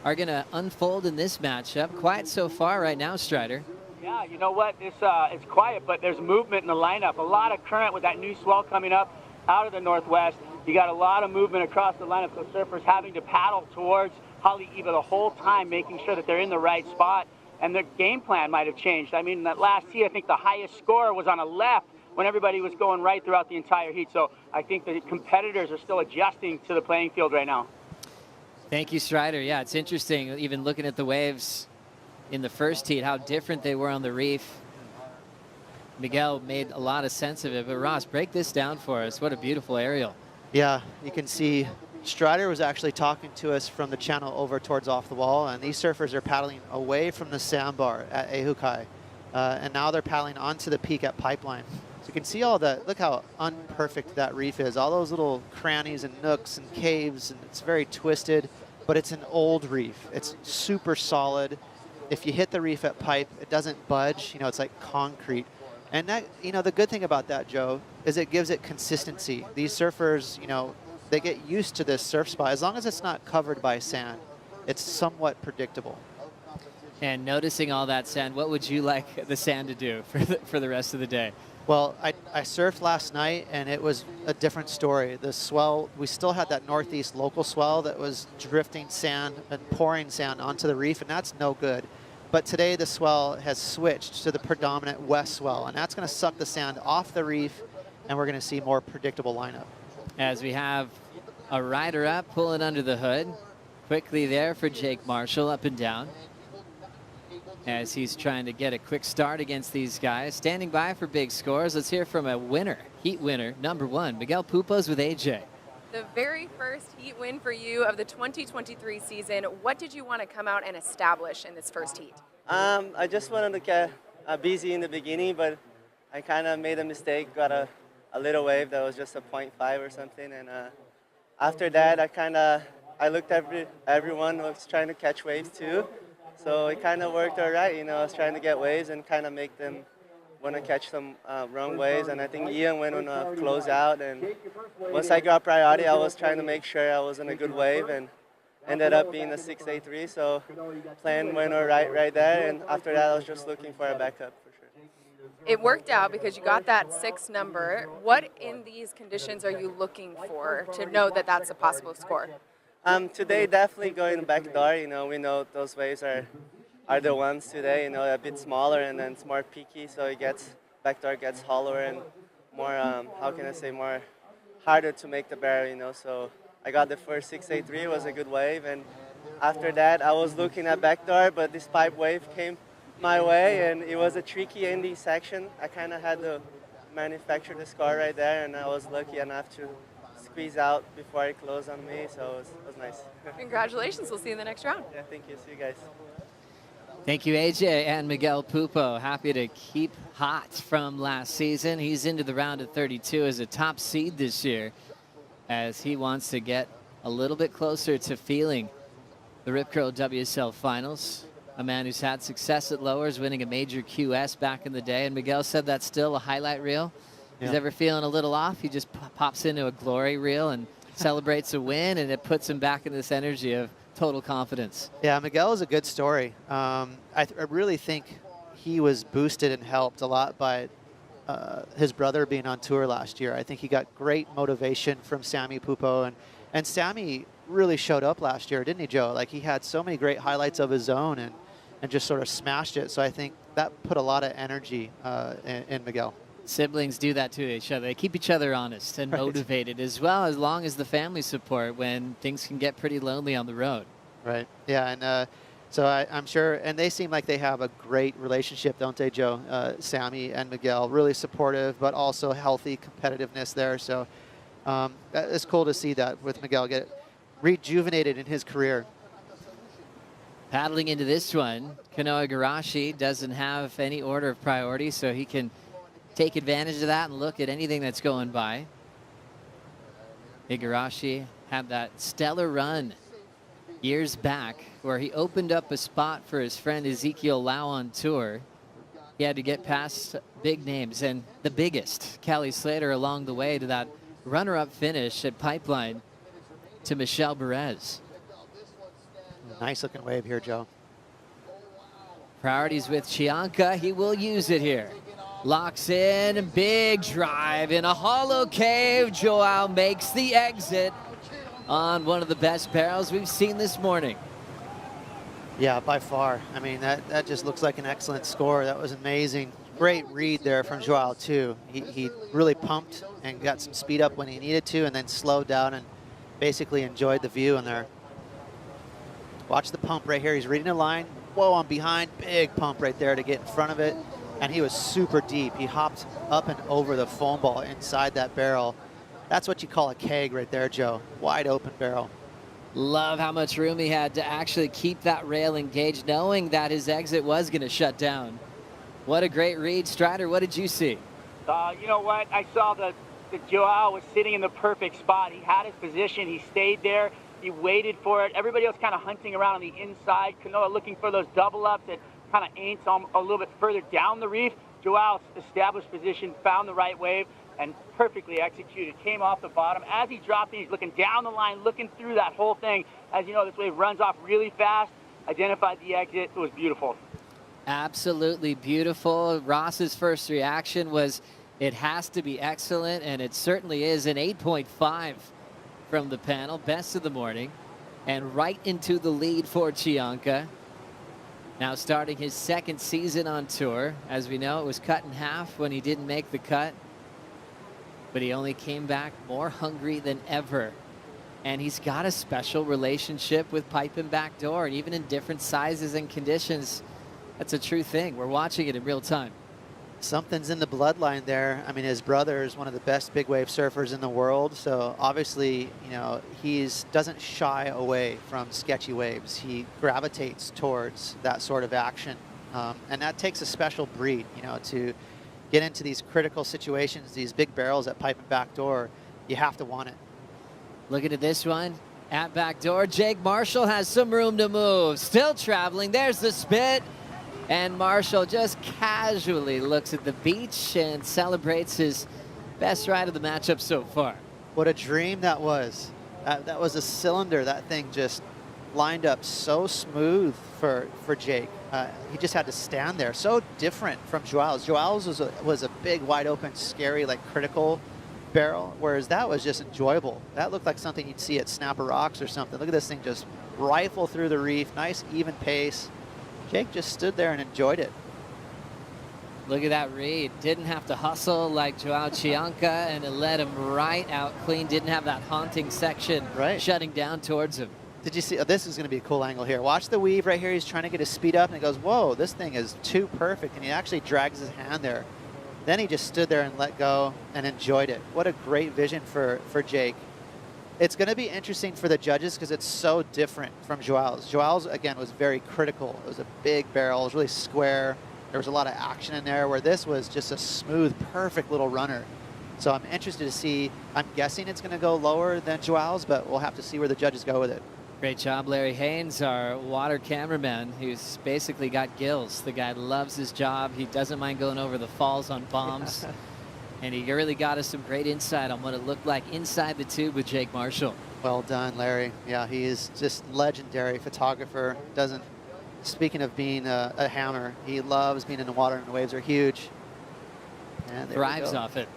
are going to unfold in this matchup. Quiet so far right now, Strider. Yeah, you know what? It's quiet, but there's movement in the lineup. A lot of current with that new swell coming up out of the northwest. You got a lot of movement across the lineup, so surfers having to paddle towards Haleiwa the whole time, making sure that they're in the right spot. And their game plan might have changed. I mean, that last heat, I think the highest score was on a left when everybody was going right throughout the entire heat. So I think the competitors are still adjusting to the playing field right now. Thank you, Strider. Yeah, it's interesting, even looking at the waves in the first heat, how different they were on the reef. Miguel made a lot of sense of it, but Ross, break this down for us. What a beautiful aerial. Yeah, you can see Strider was actually talking to us from the channel over towards off the wall, and these surfers are paddling away from the sandbar at Ehukai, and now they're paddling onto the peak at Pipeline. So you can see all that. Look how unperfect that reef is. All those little crannies and nooks and caves, and it's very twisted, but it's an old reef. It's super solid. If you hit the reef at Pipe, it doesn't budge. It's like concrete. And that, the good thing about that, Joe, is it gives it consistency. These surfers, they get used to this surf spot. As long as it's not covered by sand, it's somewhat predictable. And noticing all that sand, what would you like the sand to do for the rest of the day? Well, I surfed last night, and it was a different story. The swell, we still had that northeast local swell that was drifting sand and pouring sand onto the reef, and that's no good. But today the swell has switched to the predominant west swell, and that's going to suck the sand off the reef, and we're going to see more predictable lineup. As we have a rider up, pulling under the hood. Quickly there for Jake Marshall, up and down, as he's trying to get a quick start against these guys. Standing by for big scores. Let's hear from a winner, heat winner, number 1, Miguel Pupos with AJ. The very first heat win for you of the 2023 season. What did you want to come out and establish in this first heat? I just wanted to get busy in the beginning, but I kind of made a mistake, got a little wave that was just a 0.5 or something, and after that I looked at everyone was trying to catch waves too. So it kind of worked all right, you know. I was trying to get waves and kind of make them want to catch some wrong waves. And I think Ian went on a closeout. And once I got priority, I was trying to make sure I was in a good wave and ended up being a 683. So plan went all right there. And after that, I was just looking for a backup for sure. It worked out because you got that 6 number. What in these conditions are you looking for to know that that's a possible score? Today, definitely going backdoor. You know, we know those waves are the ones today. You know, a bit smaller and then it's more peaky, so it gets backdoor gets hollower and more. How can I say, more harder to make the barrel. You know, so I got the first 683. It was a good wave, and after that, I was looking at backdoor, but this pipe wave came my way, and it was a tricky ending section. I kind of had to manufacture the score right there, and I was lucky enough to squeeze out before it closed on me, so it was nice. Congratulations. We'll see you in the next round. Yeah, thank you. See you guys. Thank you, AJ and Miguel Pupo. Happy to keep hot from last season. He's into the round of 32 as a top seed this year, as he wants to get a little bit closer to feeling the Rip Curl WSL Finals. A man who's had success at lowers, winning a major QS back in the day. And Miguel said that's still a highlight reel. He's ever feeling a little off, he just pops into a glory reel and celebrates a win, and it puts him back in this energy of total confidence. Yeah, Miguel is a good story. I really think he was boosted and helped a lot by his brother being on tour last year. I think he got great motivation from Sammy Pupo, and Sammy really showed up last year, didn't he, Joe? Like, he had so many great highlights of his own and just sort of smashed it. So I think that put a lot of energy in Miguel. Siblings do that to each other. They keep each other honest and motivated, as well, as long as the family support when things can get pretty lonely on the road. Right. Yeah, and so I'm sure, and they seem like they have a great relationship, don't they, Joe? Sammy and Miguel, really supportive, but also healthy competitiveness there. So it's cool to see that with Miguel get rejuvenated in his career. Paddling into this one, Kanoa Igarashi doesn't have any order of priority, so he can take advantage of that and look at anything that's going by. Igarashi had that stellar run years back where he opened up a spot for his friend Ezekiel Lau on tour. He had to get past big names, and the biggest, Kelly Slater, along the way to that runner-up finish at Pipeline to Michelle Perez. Nice looking wave here, Joe. Priorities with Chianca. He will use it here. Locks in, big drive in a hollow cave. Joao makes the exit on one of the best barrels we've seen this morning. Yeah, by far. I mean, that just looks like an excellent score. That was amazing. Great read there from Joao, too. He really pumped and got some speed up when he needed to, and then slowed down and basically enjoyed the view in there. Watch the pump right here. He's reading the line. Whoa, I'm behind. Big pump right there to get in front of it. And he was super deep. He hopped up and over the foam ball inside that barrel. That's what you call a keg right there, Joe. Wide open barrel. Love how much room he had to actually keep that rail engaged, knowing that his exit was going to shut down. What a great read. Strider, what did you see? You know what? I saw that Joao was sitting in the perfect spot. He had his position. He stayed there. He waited for it. Everybody else kind of hunting around on the inside. Kanoa looking for those double ups that kind of ain't a little bit further down the reef. Joao established position, found the right wave, and perfectly executed. Came off the bottom. As he dropped in, he's looking down the line, looking through that whole thing. As you know, this wave runs off really fast. Identified the exit. It was beautiful. Absolutely beautiful. Ross's first reaction was It has to be excellent, and it certainly is. An 8.5 from the panel, best of the morning, and right into the lead for Chianca. Now starting his second season on tour. As we know, it was cut in half when he didn't make the cut, but he only came back more hungry than ever. And he's got a special relationship with pipe and backdoor, and even in different sizes and conditions, that's a true thing. We're watching it in real time. Something's in the bloodline there. I mean, his brother is one of the best big wave surfers in the world. So obviously, you know, doesn't shy away from sketchy waves. He gravitates towards that sort of action. And that takes a special breed, you know, to get into these critical situations, these big barrels at pipe and backdoor. You have to want it. Looking at this one at backdoor, Jake Marshall has some room to move. Still traveling. There's the spit. And Marshall just casually looks at the beach and celebrates his best ride of the matchup so far. What a dream that was. That was a cylinder. That thing just lined up so smooth for Jake. He just had to stand there. So different from Joao's. Joao's was a big, wide open, scary, like critical barrel, whereas that was just enjoyable. That looked like something you'd see at Snapper Rocks or something. Look at this thing just rifle through the reef. Nice, even pace. Jake just stood there and enjoyed it. Look at that read. Didn't have to hustle like Joao Chianca, and it led him right out clean. Didn't have that haunting section shutting down towards him. Did you see? Oh, this is going to be a cool angle here. Watch the weave right here. He's trying to get his speed up, and he goes, whoa, this thing is too perfect. And he actually drags his hand there. Then he just stood there and let go and enjoyed it. What a great vision for Jake. It's going to be interesting for the judges because it's so different from Joao's. Joao's, again, was very critical. It was a big barrel. It was really square. There was a lot of action in there, where this was just a smooth, perfect little runner. So I'm interested to see. I'm guessing it's going to go lower than Joao's, but we'll have to see where the judges go with it. Great job, Larry Haynes, our water cameraman, who's basically got gills. The guy loves his job. He doesn't mind going over the falls on bombs. And he really got us some great insight on what it looked like inside the tube with Jake Marshall. Well done, Larry. Yeah, he is just legendary photographer. Speaking of being a hammer, he loves being in the water, and the waves are huge. And thrives off it.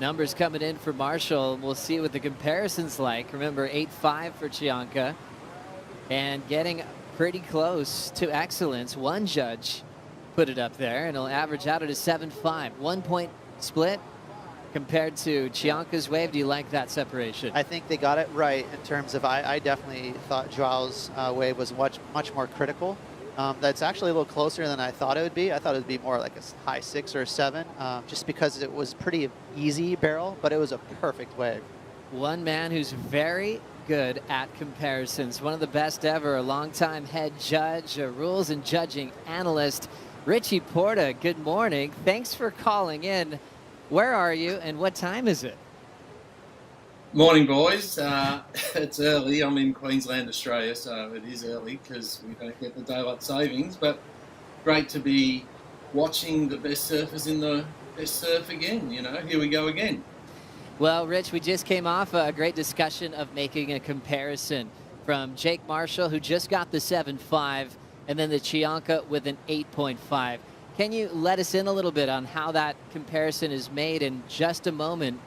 Numbers coming in for Marshall. We'll see what the comparison's like. Remember, 8.5 for Chianca, and getting pretty close to excellence. One judge put it up there, and it'll average out at a 7.5. 1 point split compared to Chianca's wave. Do you like that separation? I think they got it right in terms of, I definitely thought Joao's wave was much more critical. That's actually a little closer than I thought it would be. I thought it would be more like a high 6 or a 7, just because it was pretty easy barrel, but it was a perfect wave. One man who's very good at comparisons, one of the best ever, a longtime head judge, a rules and judging analyst, Richie Porta. Good morning. Thanks for calling in. Where are you and what time is it? Morning, boys. It's early. I'm in Queensland, Australia, so it is early because we don't get the daylight savings. But great to be watching the best surfers in the best surf again. You know, here we go again. Well, Rich, we just came off a great discussion of making a comparison from Jake Marshall, who just got the 7.5, and then the Chianca with an 8.5. Can you let us in a little bit on how that comparison is made in just a moment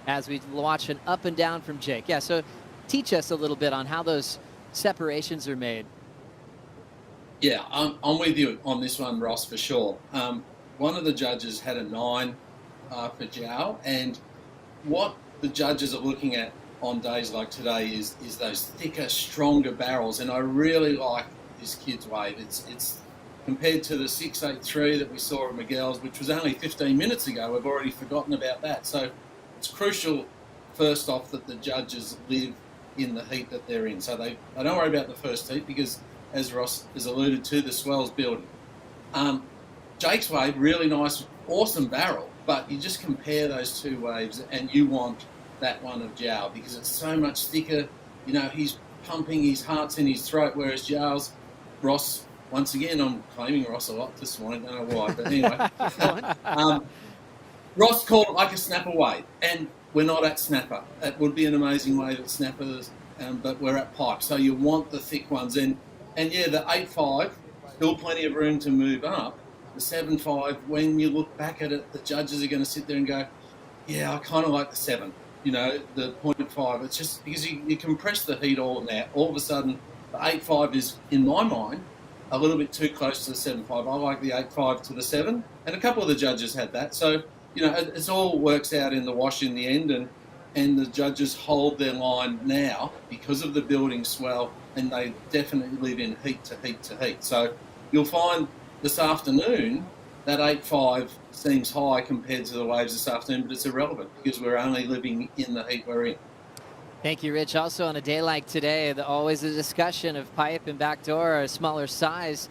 as we watch an up and down from Jake? Yeah, so teach us a little bit on how those separations are made. Yeah, I'm with you on this one, Ross, for sure. One of the judges had a 9 for Joao, and what the judges are looking at on days like today is those thicker, stronger barrels, and I really like this kid's wave. It's compared to the 6.83 that we saw at Miguel's, which was only 15 minutes ago. We've already forgotten about that. So it's crucial, first off, that the judges live in the heat that they're in. So they don't worry about the first heat because, as Ross has alluded to, the swell's building. Jake's wave, really nice, awesome barrel, but you just compare those two waves and you want that one of Joao because it's so much thicker. You know, he's pumping, his heart's in his throat, whereas Joao's, Ross, once again, I'm claiming Ross a lot this morning, don't know why, but anyway. Ross called it like a snapper wave, and we're not at snapper. It would be an amazing wave at snappers, but we're at pipe, so you want the thick ones. And yeah, the 8.5, still plenty of room to move up, the 7.5, when you look back at it, the judges are going to sit there and go, yeah, I kind of like the 7, you know, the 0.5. It's just because you compress the heat all of a sudden, the 8.5 is, in my mind, a little bit too close to the 7.5. I like the 8.5 to the 7, and a couple of the judges had that. So, you know, it all works out in the wash in the end, and the judges hold their line now because of the building swell, and they definitely live in heat to heat to heat. So you'll find this afternoon that 8.5 seems high compared to the waves this afternoon, but it's irrelevant because we're only living in the heat we're in. Thank you, Rich. Also on a day like today, always a discussion of pipe and backdoor or a smaller size.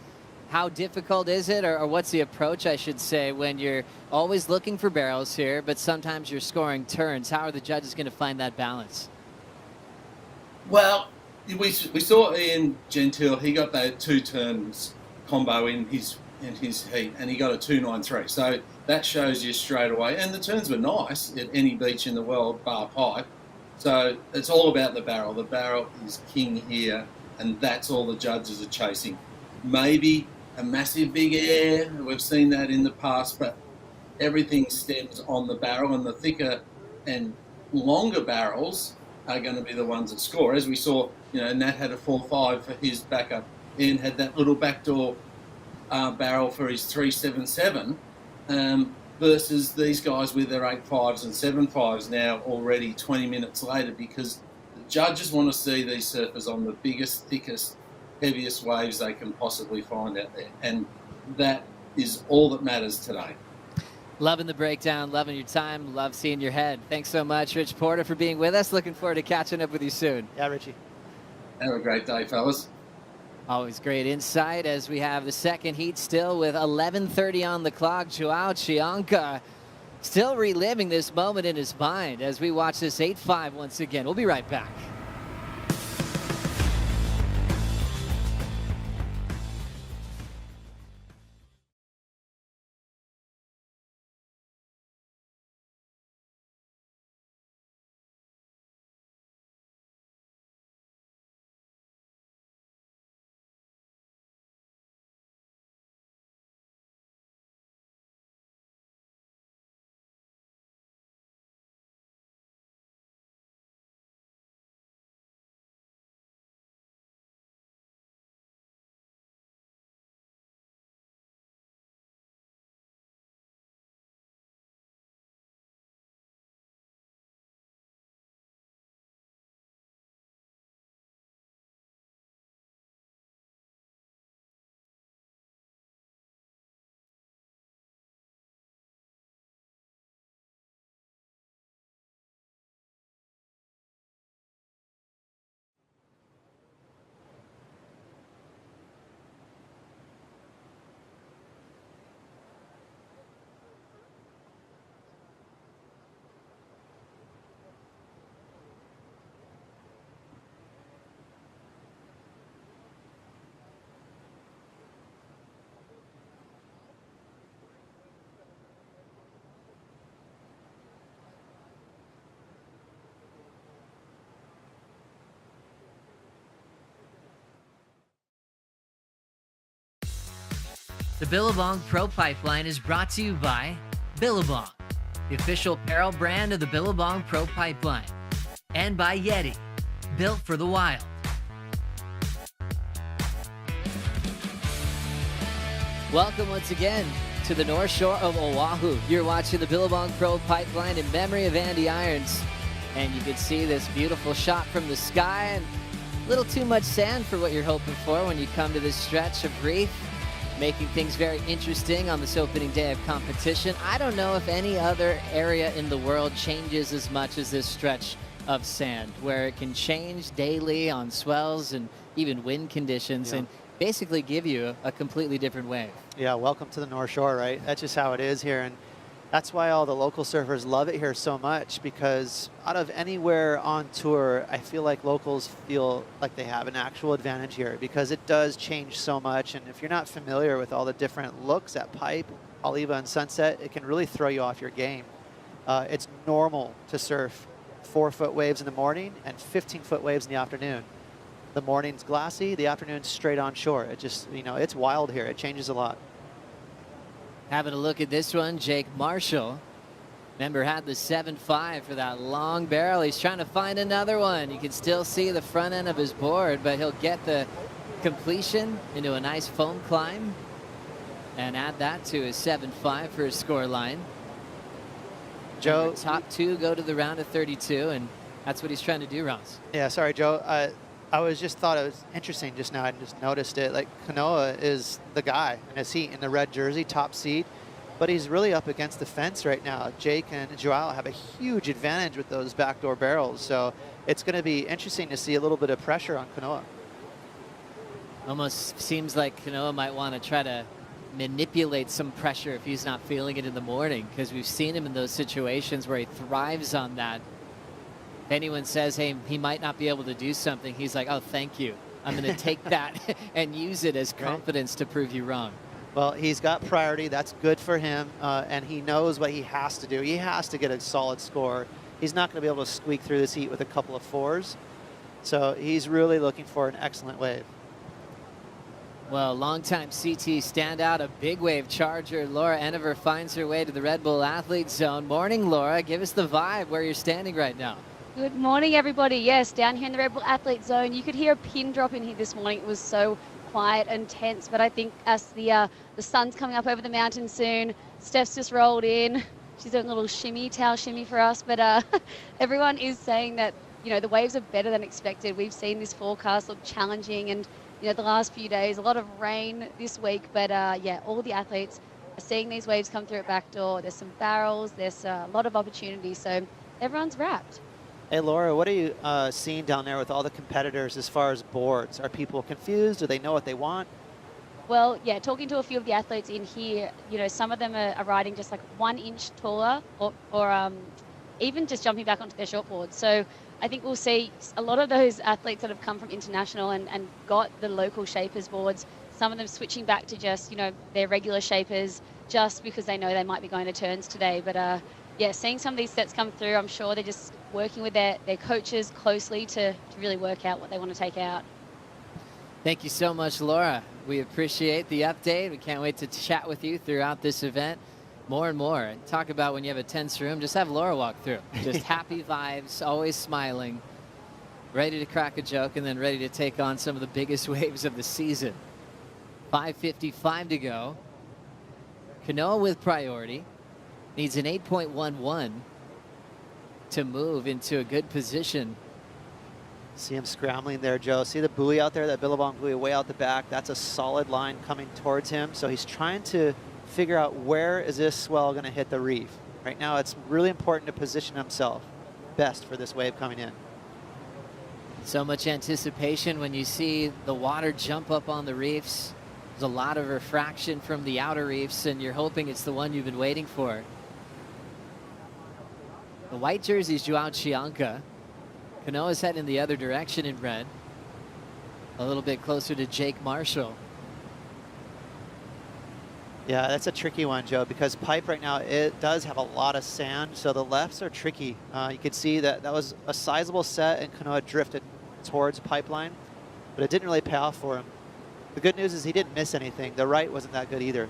How difficult is it, or what's the approach, I should say, when you're always looking for barrels here, but sometimes you're scoring turns? How are the judges going to find that balance? Well, we saw Ian Gentile. He got that 2 turns combo in his heat, and he got a 2.93. So that shows you straight away. And the turns were nice at any beach in the world, bar pipe. So it's all about the barrel. The barrel is king here, and that's all the judges are chasing. Maybe a massive big air. We've seen that in the past, but everything stems on the barrel, and the thicker and longer barrels are going to be the ones that score. As we saw, you know, Nat had a 4.5 for his backup. Ian had that little backdoor barrel for his 3.77, versus these guys with their 8.5s and 7.5s now already 20 minutes later, because the judges want to see these surfers on the biggest, thickest, heaviest waves they can possibly find out there. And that is all that matters today. Loving the breakdown, loving your time, love seeing your head. Thanks so much, Rich Porter, for being with us. Looking forward to catching up with you soon. Yeah, Richie. Have a great day, fellas. Always great insight as we have the second heat still with 11:30 on the clock. Joao Chianca still reliving this moment in his mind as we watch this 8.5 once again. We'll be right back. The Billabong Pro Pipeline is brought to you by Billabong, the official apparel brand of the Billabong Pro Pipeline, and by Yeti, built for the wild. Welcome once again to the North Shore of Oahu. You're watching the Billabong Pro Pipeline in memory of Andy Irons, and you can see this beautiful shot from the sky, and a little too much sand for what you're hoping for when you come to this stretch of reef, making things very interesting on this opening day of competition. I don't know if any other area in the world changes as much as this stretch of sand, where it can change daily on swells and even wind conditions, and basically give you a completely different wave. Yeah, welcome to the North Shore, right? That's just how it is here, and that's why all the local surfers love it here so much, because out of anywhere on tour, I feel like locals feel like they have an actual advantage here, because it does change so much. And if you're not familiar with all the different looks at Pipe, Oliva, and Sunset, it can really throw you off your game. It's normal to surf 4-foot waves in the morning and 15-foot waves in the afternoon. The morning's glassy, the afternoon's straight on shore. It just, you know, it's wild here. It changes a lot. Having a look at this one, Jake Marshall. Remember, had the 7.5 for that long barrel. He's trying to find another one. You can still see the front end of his board, but he'll get the completion into a nice foam climb and add that to his 7.5 for his score line. Joe, top two go to the round of 32, and that's what he's trying to do, Ross. Yeah, sorry, Joe. I just thought it was interesting just now. I just noticed it. Like, Kanoa is the guy in his heat in the red jersey, top seed, but he's really up against the fence right now. Jake and Joao have a huge advantage with those backdoor barrels, so it's going to be interesting to see a little bit of pressure on Kanoa. Almost seems like Kanoa might want to try to manipulate some pressure if he's not feeling it in the morning, because we've seen him in those situations where he thrives on that. If anyone says, hey, he might not be able to do something, he's like, oh, thank you. I'm going to take that and use it as confidence to prove you wrong. Well, he's got priority. That's good for him, and he knows what he has to do. He has to get a solid score. He's not going to be able to squeak through this heat with a couple of 4s. So he's really looking for an excellent wave. Well, longtime CT standout, a big wave charger, Laura Enever finds her way to the Red Bull Athlete Zone. Morning, Laura. Give us the vibe where you're standing right now. Good morning, everybody. Yes, down here in the Red Bull Athlete Zone, you could hear a pin drop in here this morning. It was so quiet and tense, but I think as the sun's coming up over the mountain soon, Steph's just rolled in. She's doing a little shimmy, towel shimmy for us, but everyone is saying that, you know, the waves are better than expected. We've seen this forecast look challenging, and you know, the last few days, a lot of rain this week, but yeah, all the athletes are seeing these waves come through at backdoor. There's some barrels, there's a lot of opportunities, so everyone's wrapped. Hey, Laura, what are you seeing down there with all the competitors as far as boards? Are people confused? Do they know what they want? Well, yeah, talking to a few of the athletes in here, you know, some of them are riding just like 1 inch taller or even just jumping back onto their shortboards. So I think we'll see a lot of those athletes that have come from international and got the local shapers boards, some of them switching back to just, you know, their regular shapers just because they know they might be going to turns today. But yeah, seeing some of these sets come through, I'm sure they're just working with their coaches closely to really work out what they want to take out. Thank you so much, Laura. We appreciate the update. We can't wait to chat with you throughout this event more and more. And talk about when you have a tense room, just have Laura walk through. Just happy vibes, always smiling, ready to crack a joke, and then ready to take on some of the biggest waves of the season. 5:55 to go. Kanoa with priority. Needs an 8.11 to move into a good position. See him scrambling there, Joe. See the buoy out there, that Billabong buoy way out the back? That's a solid line coming towards him. So he's trying to figure out where is this swell going to hit the reef. Right now, it's really important to position himself best for this wave coming in. So much anticipation when you see the water jump up on the reefs. There's a lot of refraction from the outer reefs, and you're hoping it's the one you've been waiting for. The white jersey is Joao Chianca. Kanoa's heading the other direction in red. A little bit closer to Jake Marshall. Yeah, that's a tricky one, Joe, because pipe right now, it does have a lot of sand, so the lefts are tricky. You could see that was a sizable set, and Kanoa drifted towards pipeline, but it didn't really pay off for him. The good news is he didn't miss anything. The right wasn't that good either.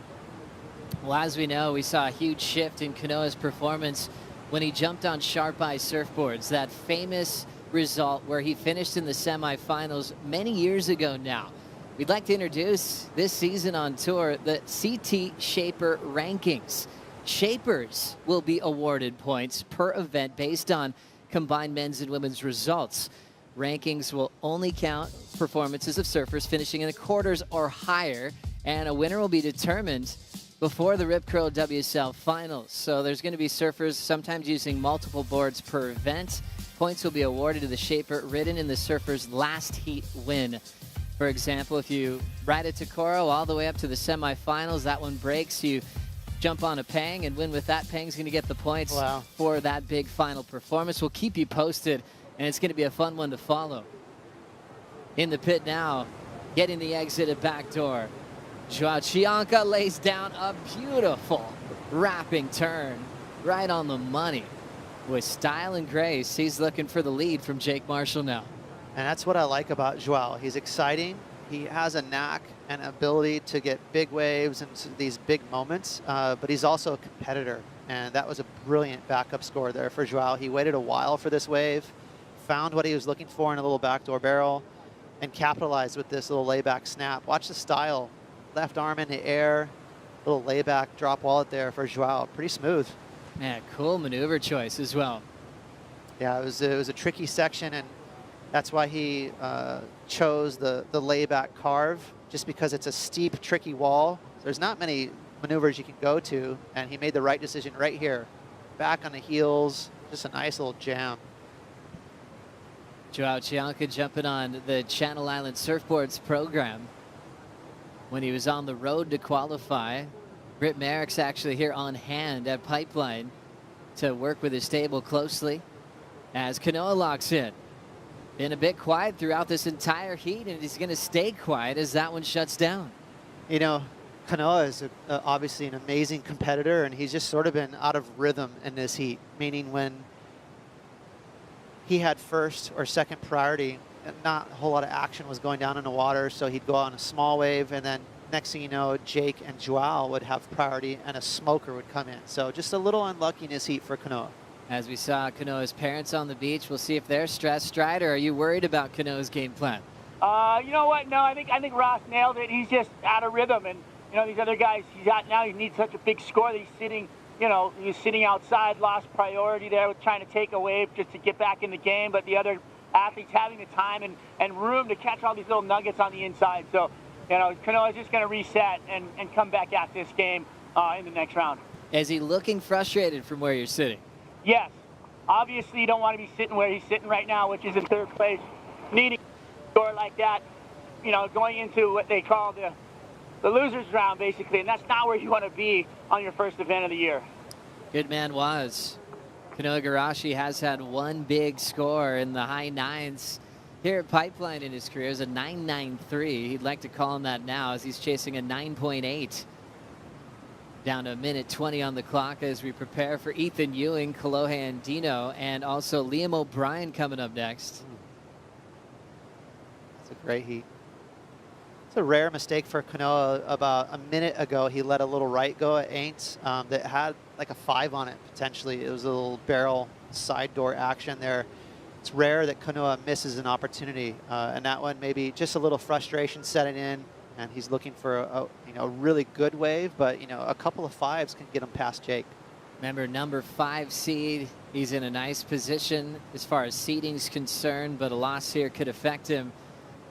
Well, as we know, we saw a huge shift in Kanoa's performance when he jumped on Sharp Eye surfboards. That famous result where he finished in the semifinals many years ago now. We'd like to introduce this season on tour the CT Shaper Rankings. Shapers will be awarded points per event based on combined men's and women's results. Rankings will only count performances of surfers finishing in the quarters or higher, and a winner will be determined before the Rip Curl WSL Finals. So there's going to be surfers sometimes using multiple boards per event. Points will be awarded to the shaper ridden in the surfer's last heat win. For example, if you ride a Tokoro all the way up to the semifinals, that one breaks, you jump on a Pang and win with that. Pang's going to get the points for that big final performance. We'll keep you posted, and it's going to be a fun one to follow. In the pit now, getting the exit at back door. Joao Chianca lays down a beautiful wrapping turn right on the money. With style and grace, he's looking for the lead from Jake Marshall now. And that's what I like about Joao. He's exciting. He has a knack and ability to get big waves and these big moments, but he's also a competitor. And that was a brilliant backup score there for Joao. He waited a while for this wave, found what he was looking for in a little backdoor barrel, and capitalized with this little layback snap. Watch the style. Left arm in the air, little layback drop wallet there for Joao. Pretty smooth. Yeah, cool maneuver choice as well. Yeah, it was a tricky section, and that's why he chose the layback carve, just because it's a steep, tricky wall. There's not many maneuvers you can go to, and he made the right decision right here. Back on the heels, just a nice little jam. Joao Chianca jumping on the Channel Island Surfboards program. When he was on the road to qualify, Britt Merrick's actually here on hand at Pipeline to work with his stable closely as Kanoa locks in. Been a bit quiet throughout this entire heat, and he's going to stay quiet as that one shuts down. You know, Kanoa is obviously an amazing competitor, and he's just sort of been out of rhythm in this heat, meaning when he had first or second priority, not a whole lot of action was going down in the water, so he'd go on a small wave, and then next thing you know, Jake and Joao would have priority, and a smoker would come in. So just a little unlucky in his heat for Kanoa. As we saw Kanoa's parents on the beach, we'll see if they're stressed. Strider, are you worried about Kanoa's game plan? You know what? No, I think Ross nailed it. He's just out of rhythm, and you know these other guys. He needs such a big score that he's sitting. You know, he's sitting outside, lost priority there, with trying to take a wave just to get back in the game. But the other athletes having the time and room to catch all these little nuggets on the inside. So, you know, Kanoa's just going to reset and come back at this game in the next round. Is he looking frustrated from where you're sitting? Yes. Obviously, you don't want to be sitting where he's sitting right now, which is in third place, needing a score like that, you know, going into what they call the loser's round, basically, and that's not where you want to be on your first event of the year. Good man was. Kanoa Igarashi has had one big score in the high nines here at Pipeline in his career. It was a 9.93. He'd like to call him that now as he's chasing a 9.8. Down to a minute 20 on the clock as we prepare for Ethan Ewing, Kolohe Andino, and also Liam O'Brien coming up next. It's a great heat. It's a rare mistake for Kanoa. About a minute ago, he let a little right go at Aints that had like a 5 on it, potentially. It was a little barrel side door action there. It's rare that Kanoa misses an opportunity. And that one, maybe just a little frustration setting in, and he's looking for a really good wave, but a couple of 5s can get him past Jake. Remember, number 5 seed. He's in a nice position as far as seeding's concerned, but a loss here could affect him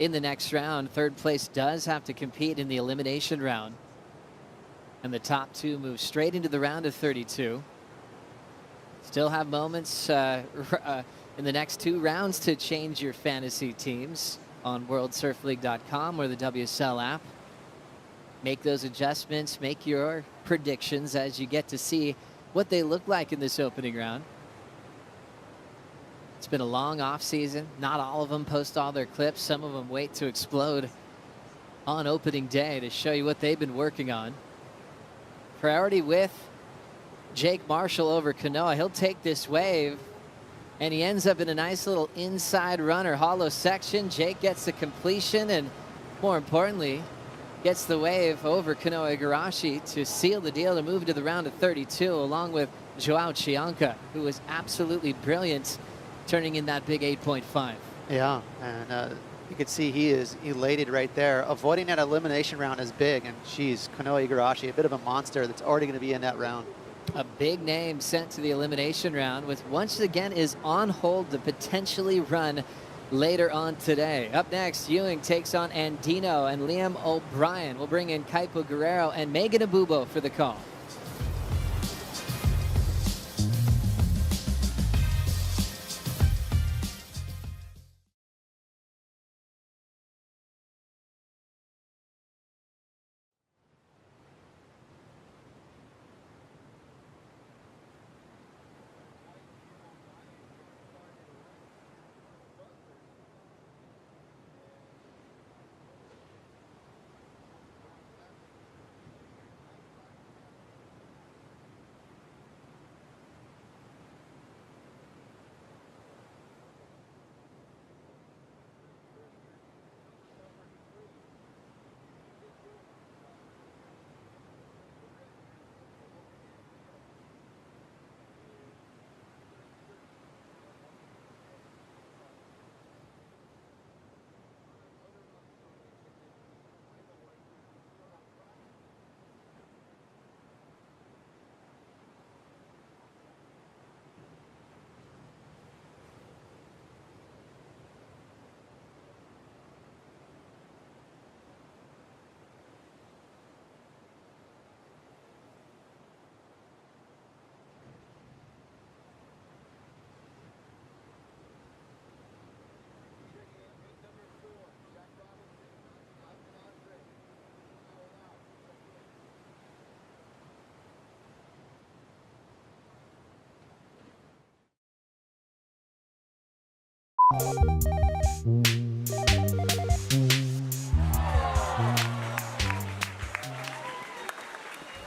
in the next round. Third place does have to compete in the elimination round, and the top 2 move straight into the round of 32. Still have moments in the next 2 rounds to change your fantasy teams on worldsurfleague.com or the WSL app. Make those adjustments, make your predictions as you get to see what they look like in this opening round. It's been a long off season. Not all of them post all their clips. Some of them wait to explode on opening day to show you what they've been working on. Priority with Jake Marshall over Kanoa. He'll take this wave, and he ends up in a nice little inside runner hollow section. Jake gets the completion, and more importantly, gets the wave over Kanoa Igarashi to seal the deal to move to the round of 32, along with Joao Chianca, who was absolutely brilliant, turning in that big 8.5. Yeah, and you can see he is elated right there. Avoiding that elimination round is big, and geez, Kanoa Igarashi, a bit of a monster that's already going to be in that round. A big name sent to the elimination round, which once again is on hold to potentially run later on today. Up next, Ewing takes on Andino and Liam O'Brien. We'll bring in Kaipo Guerrero and Megan Abubo for the call. I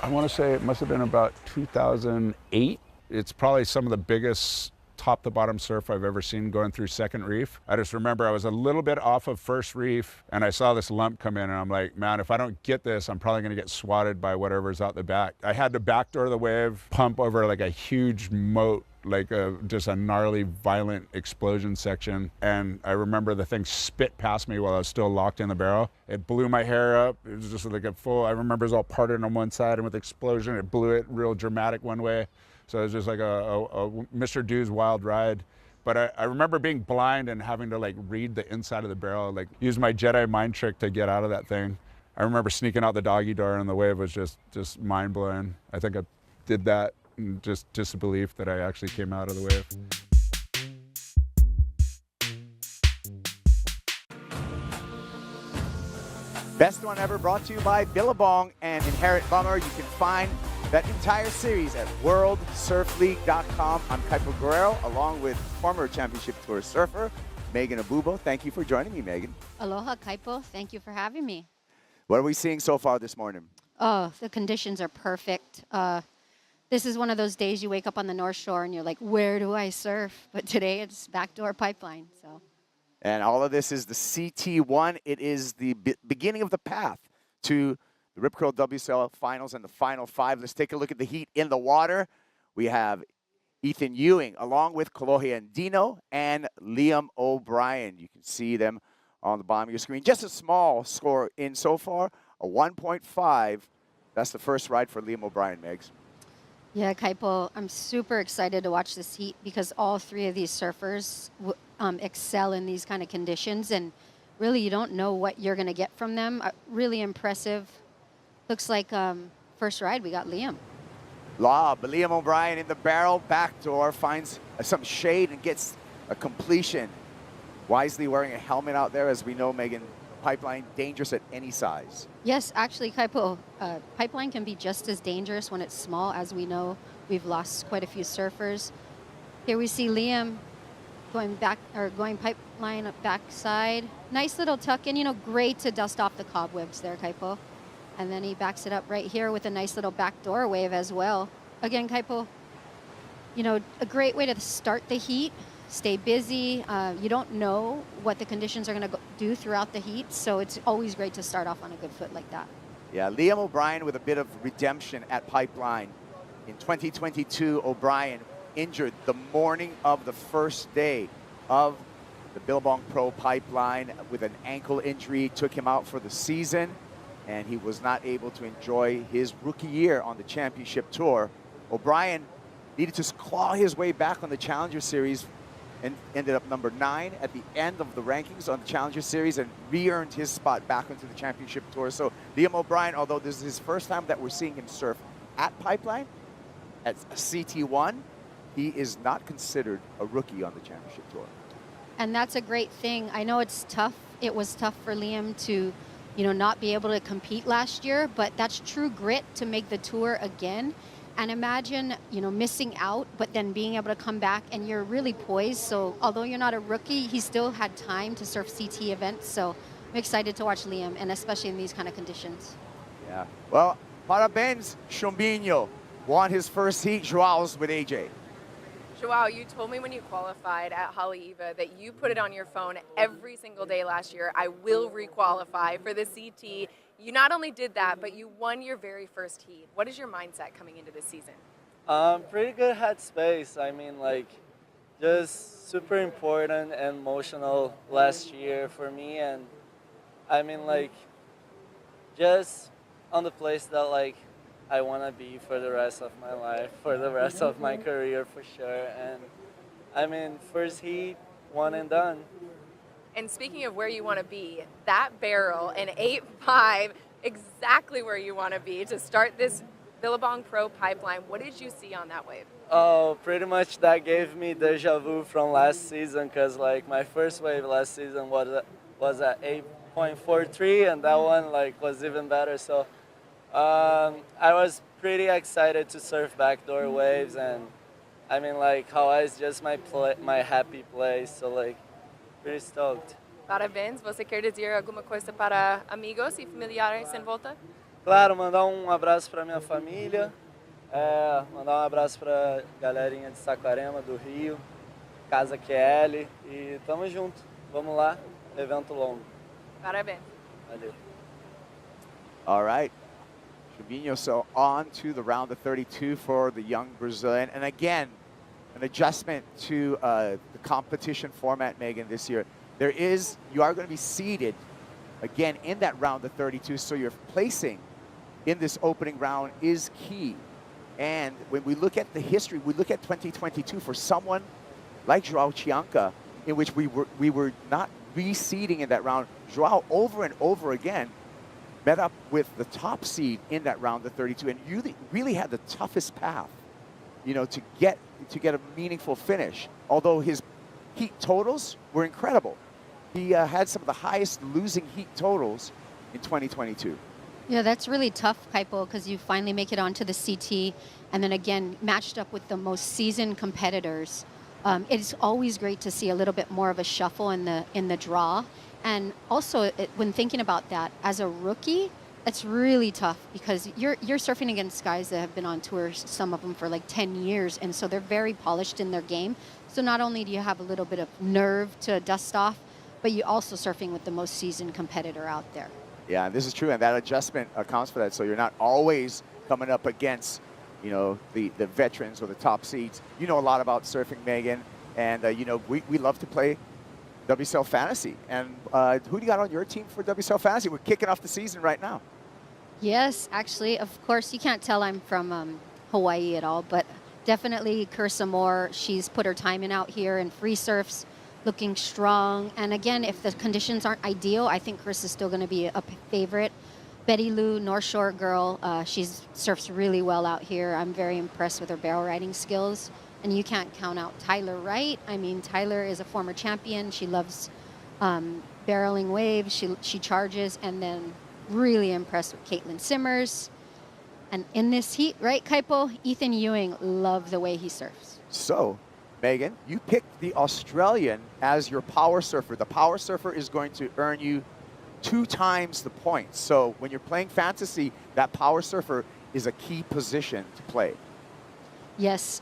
want to say it must have been about 2008. It's probably some of the biggest top to bottom surf I've ever seen going through second reef. I just remember I was a little bit off of first reef and I saw this lump come in and I'm like, man, if I don't get this, I'm probably going to get swatted by whatever's out the back. I had to backdoor the wave, pump over like a huge moat, like just a gnarly, violent explosion section. And I remember the thing spit past me while I was still locked in the barrel. It blew my hair up. It was just like a full, I remember it was all parted on one side and with explosion, it blew it real dramatic one way. So it was just like a Mr. Do's wild ride. But I remember being blind and having to like read the inside of the barrel, like use my Jedi mind trick to get out of that thing. I remember sneaking out the doggy door and the wave was just mind blowing. I think I did that in just disbelief that I actually came out of the wave. Best One Ever brought to you by Billabong and Inherent Bummer. You can find that entire series at worldsurfleague.com. I'm Kaipo Guerrero, along with former Championship Tour surfer Megan Abubo. Thank you for joining me, Megan. Aloha, Kaipo. Thank you for having me. What are we seeing so far this morning? Oh, the conditions are perfect. This is one of those days you wake up on the North Shore and you're like, where do I surf? But today it's backdoor pipeline. So. And all of this is the CT1. It is the beginning of the path to the Rip Curl WSL Finals and the Final Five. Let's take a look at the heat in the water. We have Ethan Ewing along with Kolohe Andino and Liam O'Brien. You can see them on the bottom of your screen. Just a small score in so far, a 1.5. That's the first ride for Liam O'Brien, Megs. Yeah, Kaipo, I'm super excited to watch this heat because all three of these surfers excel in these kind of conditions. And really, you don't know what you're going to get from them. Really impressive. Looks like first ride, we got Liam. Liam O'Brien in the barrel, backdoor, finds some shade and gets a completion. Wisely wearing a helmet out there, as we know, Megan, pipeline dangerous at any size. Yes, actually, Kaipo, pipeline can be just as dangerous when it's small. As we know, we've lost quite a few surfers. Here we see Liam going back, or going pipeline backside. Nice little tuck in, you know, great to dust off the cobwebs there, Kaipo. And then he backs it up right here with a nice little backdoor wave as well. Again, Kaipo, you know, a great way to start the heat. Stay busy. You don't know what the conditions are going to do throughout the heat, so it's always great to start off on a good foot like that. Yeah, Liam O'Brien with a bit of redemption at pipeline. In 2022, O'Brien injured the morning of the first day of the Billabong Pro pipeline with an ankle injury. Took him out for the season, and he was not able to enjoy his rookie year on the championship tour. O'Brien needed to claw his way back on the Challenger Series and ended up number 9 at the end of the rankings on the Challenger Series and re-earned his spot back into the championship tour. So Liam O'Brien, although this is his first time that we're seeing him surf at pipeline, at CT1, he is not considered a rookie on the championship tour. And that's a great thing. I know it's tough. It was tough for Liam to, you know, not be able to compete last year, but that's true grit to make the tour again. And imagine, you know, missing out, but then being able to come back and you're really poised. So although you're not a rookie, he still had time to surf CT events. So I'm excited to watch Liam, and especially in these kind of conditions. Yeah. Well, parabéns, Chumbinho. Won his first heat, Joao's with AJ. Joao, you told me when you qualified at Haleiwa that you put it on your phone every single day last year. I will requalify for the CT. You not only did that, but you won your very first heat. What is your mindset coming into this season? Pretty good headspace. I mean, like, just super important and emotional last year for me. And I mean, like, just on the place that, like, I want to be for the rest of my life, for the rest of my career, for sure. And I mean, first heat, one and done. And speaking of where you want to be, that barrel, an 8.5, exactly where you want to be to start this Billabong Pro pipeline. What did you see on that wave? Oh, pretty much that gave me deja vu from last season, because like my first wave last season was at 8.43, and that one like was even better. So I was pretty excited to surf backdoor waves, and I mean like Hawaii is just my happy place. So like Pretty stoked. Parabéns. Você quer dizer alguma coisa para amigos e familiares em volta? Claro, mandar um abraço para minha família, mandar um abraço para galerinha de Saquarema, do Rio, Casa QL, e tamo junto. Vamos lá, evento longo. Parabéns. Valeu. All right. Trevino, so on to the round of 32 for the young Brazilian. And again, an adjustment to the competition format, Megan, this year. You are going to be seeded again in that round of 32, so your placing in this opening round is key. And when we look at the history, we look at 2022 for someone like Joao Chianca, in which we were not reseeding in that round. Joao over and over again met up with the top seed in that round of 32, and really had the toughest path, you know, to get a meaningful finish. Although his heat totals were incredible, he had some of the highest losing heat totals in 2022. Yeah, that's really tough, Kaipo, because you finally make it onto the CT, and then again matched up with the most seasoned competitors. It's always great to see a little bit more of a shuffle in the draw. And also, when thinking about that, as a rookie, it's really tough because you're surfing against guys that have been on tours, some of them for like 10 years, and so they're very polished in their game. So not only do you have a little bit of nerve to dust off, but you're also surfing with the most seasoned competitor out there. Yeah, this is true, and that adjustment accounts for that. So you're not always coming up against, you know, the veterans or the top seeds. You know a lot about surfing, Megan, and you know we love to play WSL Fantasy. And who do you got on your team for WSL Fantasy? We're kicking off the season right now. Yes, actually, of course, you can't tell I'm from Hawaii at all, but definitely Carissa Moore. She's put her time in out here in free surfs, looking strong. And again, if the conditions aren't ideal, I think Carissa's still going to be a favorite. Betty Lou, North Shore girl, she surfs really well out here. I'm very impressed with her barrel riding skills. And you can't count out Tyler Wright. I mean, Tyler is a former champion. She loves barreling waves. She charges. And then really impressed with Caitlin Simmers. And in this heat, right, Kaipo? Ethan Ewing, love the way he surfs. So, Megan, you picked the Australian as your power surfer. The power surfer is going to earn you 2 times the points. So when you're playing fantasy, that power surfer is a key position to play. Yes,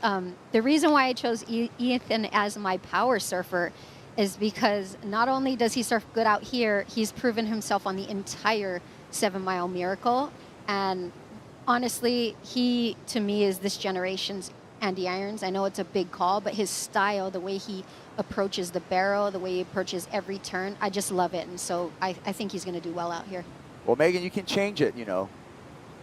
the reason why I chose Ethan as my power surfer is because not only does he surf good out here, he's proven himself on the entire 7 Mile Miracle. And honestly, he, to me, is this generation's Andy Irons. I know it's a big call, but his style, the way he approaches the barrel, the way he approaches every turn, I just love it. And so I think he's going to do well out here. Well, Megan, you can change it, you know.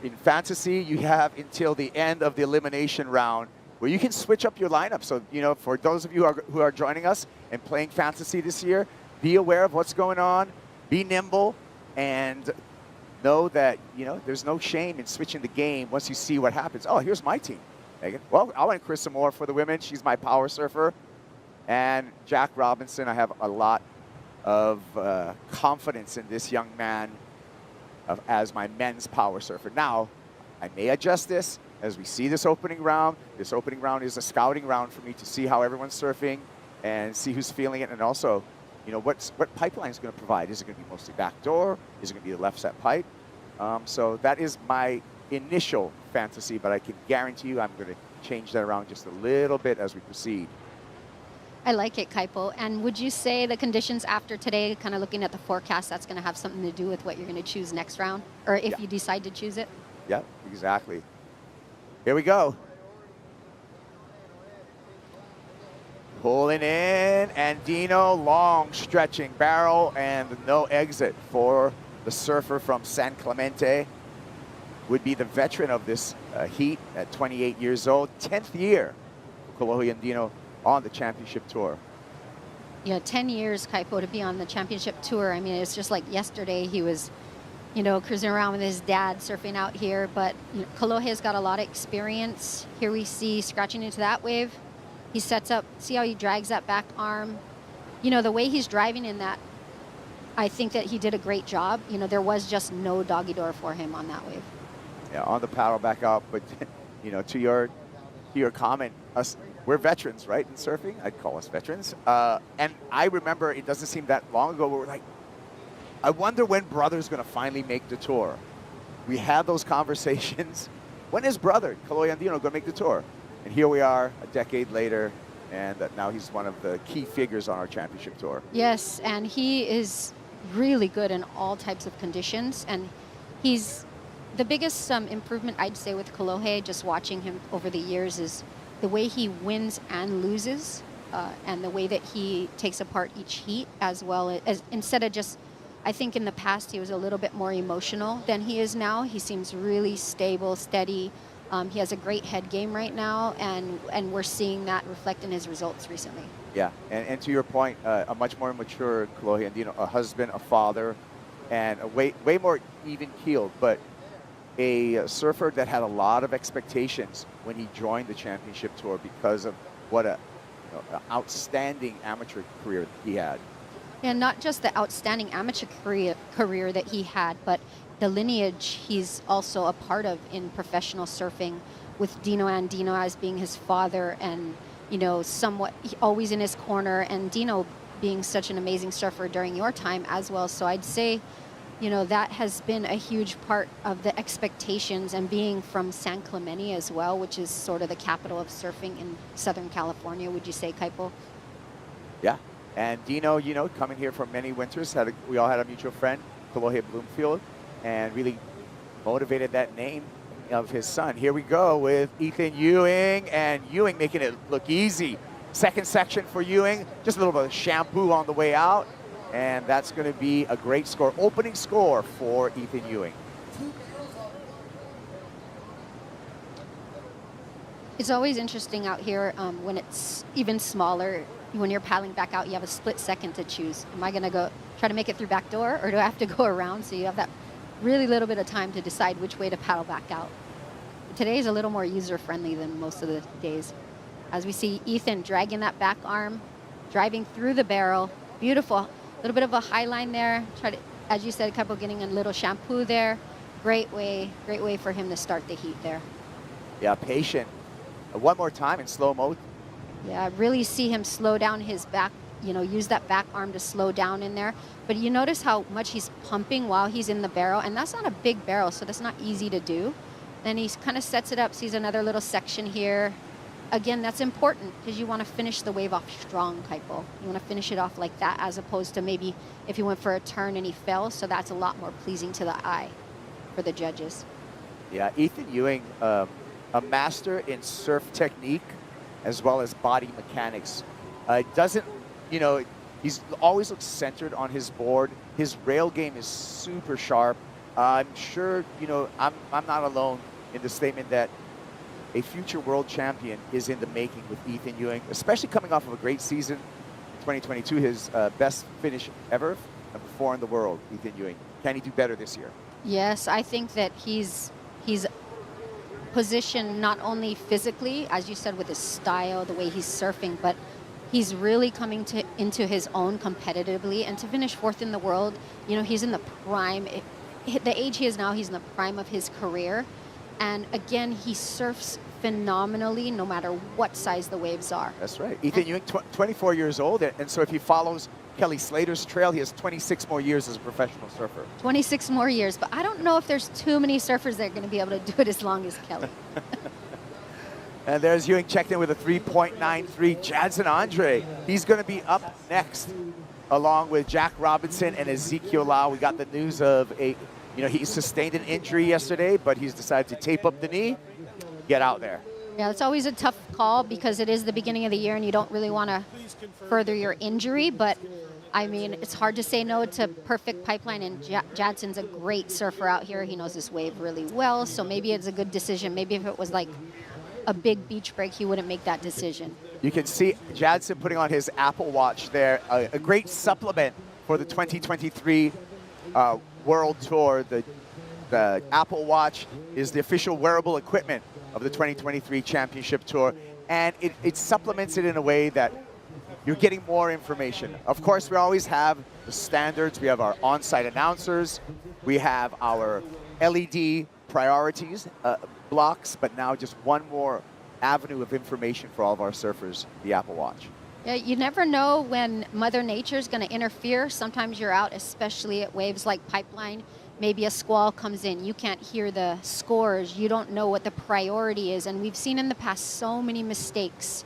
In fantasy, you have until the end of the elimination round where you can switch up your lineup. So, you know, for those of you who are joining us and playing fantasy this year, be aware of what's going on, be nimble, and know that, you know, there's no shame in switching the game once you see what happens. Oh, here's my team, Megan. Well, I went Carissa Moore for the women. She's my power surfer. And Jack Robinson, I have a lot of confidence in this young man as my men's power surfer. Now, I may adjust this as we see this opening round. This opening round is a scouting round for me to see how everyone's surfing and see who's feeling it, and also, you know, what pipeline is going to provide. Is it going to be mostly backdoor? Is it going to be the left set pipe? So that is my initial fantasy, but I can guarantee you I'm going to change that around just a little bit as we proceed. I like it, Kaipo. And would you say the conditions after today, kind of looking at the forecast, that's going to have something to do with what you're going to choose next round? Or if you decide to choose it? Yeah, exactly. Here we go. Pulling in, and Dino long stretching barrel and no exit for the surfer from San Clemente. Would be the veteran of this heat at 28 years old, 10th year for Kolohe Andino on the championship tour. Yeah, 10 years, Kaipo, to be on the championship tour. I mean, it's just like yesterday he was, you know, cruising around with his dad surfing out here. But you know, Kolohe's got a lot of experience. Here we see scratching into that wave. He sets up, see how he drags that back arm. You know, the way he's driving in that, I think that he did a great job. You know, there was just no doggy door for him on that wave. Yeah, on the paddle back up. But, you know, to your comment, us we're veterans, right, in surfing? I'd call us veterans. And I remember it doesn't seem that long ago, we're like, I wonder when brother's going to finally make the tour. We had those conversations. When is brother, Kalohe Andino, going to make the tour? And here we are a decade later, and now he's one of the key figures on our championship tour. Yes, and he is really good in all types of conditions. And he's the biggest improvement, I'd say, with Kalohe, just watching him over the years, is the way he wins and loses, and the way that he takes apart each heat, as well as instead of just, I think in the past he was a little bit more emotional than he is now. He seems really stable, steady. He has a great head game right now, and we're seeing that reflect in his results recently. Yeah, and to your point, a much more mature Kalohe Andino, a husband, a father, and a way more even-keeled, but a surfer that had a lot of expectations when he joined the championship tour because of what an outstanding amateur career he had. And not just the outstanding amateur career that he had, but the lineage he's also a part of in professional surfing, with Dino Andino as being his father, and somewhat always in his corner, and Dino being such an amazing surfer during your time as well. So I'd say, that has been a huge part of the expectations, and being from San Clemente as well, which is sort of the capital of surfing in Southern California, would you say, Kaipo? Yeah, and Dino, coming here for many winters, we all had a mutual friend, Kalohe Bloomfield, and really motivated that name of his son. Here we go with Ethan Ewing, and Ewing making it look easy. Second section for Ewing, just a little bit of shampoo on the way out, and that's going to be a great score, opening score for Ethan Ewing. It's always interesting out here when it's even smaller. When you're paddling back out, you have a split second to choose. Am I going to go try to make it through back door, or do I have to go around? So you have that really little bit of time to decide which way to paddle back out. Today is a little more user-friendly than most of the days. As we see Ethan dragging that back arm, driving through the barrel. Beautiful. A little bit of a high line there. Try to, as you said, a couple getting a little shampoo there. Great way for him to start the heat there. Yeah, patient. One more time in slow-mo. Yeah, really see him slow down his back, use that back arm to slow down in there. But you notice how much he's pumping while he's in the barrel, and that's not a big barrel, so that's not easy to do. Then he kind of sets it up, sees another little section here. Again, that's important because you want to finish the wave off strong, Kaipo. You want to finish it off like that, as opposed to maybe if he went for a turn and he fell, so that's a lot more pleasing to the eye for the judges. Yeah, Ethan Ewing, a master in surf technique as well as body mechanics. Doesn't, he's always looks centered on his board. His rail game is super sharp. I'm sure, I'm not alone in the statement that a future world champion is in the making with Ethan Ewing, especially coming off of a great season in 2022, his best finish ever, number 4 in the world, Ethan Ewing. Can he do better this year? Yes, I think that he's positioned not only physically, as you said, with his style, the way he's surfing, but he's really coming into his own competitively. And to finish 4th in the world, he's in the prime. The age he is now, he's in the prime of his career. And again, he surfs phenomenally no matter what size the waves are. That's right. Ethan Ewing, 24 years old. And so if he follows Kelly Slater's trail, he has 26 more years as a professional surfer. 26 more years, but I don't know if there's too many surfers that are going to be able to do it as long as Kelly. And there's Ewing checked in with a 3.93. Jadson Andre, he's going to be up next, along with Jack Robinson and Ezekiel Lau. We got the news of he sustained an injury yesterday, but he's decided to tape up the knee, get out there. Yeah, it's always a tough call because it is the beginning of the year and you don't really want to further your injury, but I mean, it's hard to say no to perfect pipeline, and Jadson's a great surfer out here. He knows this wave really well, so maybe it's a good decision. Maybe if it was like a big beach break, he wouldn't make that decision. You can see Jadson putting on his Apple Watch there, a great supplement for the 2023 World Tour. The Apple Watch is the official wearable equipment of the 2023 Championship Tour, and it supplements it in a way that you're getting more information. Of course, we always have the standards. We have our on-site announcers. We have our LED priorities blocks, but now just one more avenue of information for all of our surfers, the Apple Watch. Yeah, you never know when Mother Nature's going to interfere. Sometimes you're out, especially at waves like Pipeline. Maybe a squall comes in. You can't hear the scores. You don't know what the priority is. And we've seen in the past so many mistakes.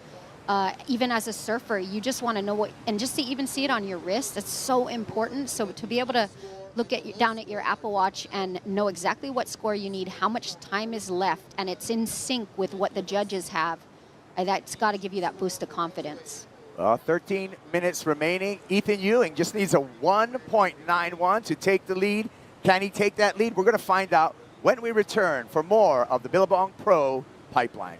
Even as a surfer, you just want to know what, and just to even see it on your wrist, it's so important. So to be able to look down at your Apple Watch and know exactly what score you need, how much time is left, and it's in sync with what the judges have, that's got to give you that boost of confidence. 13 minutes remaining. Ethan Ewing just needs a 1.91 to take the lead. Can he take that lead? We're going to find out when we return for more of the Billabong Pro Pipeline.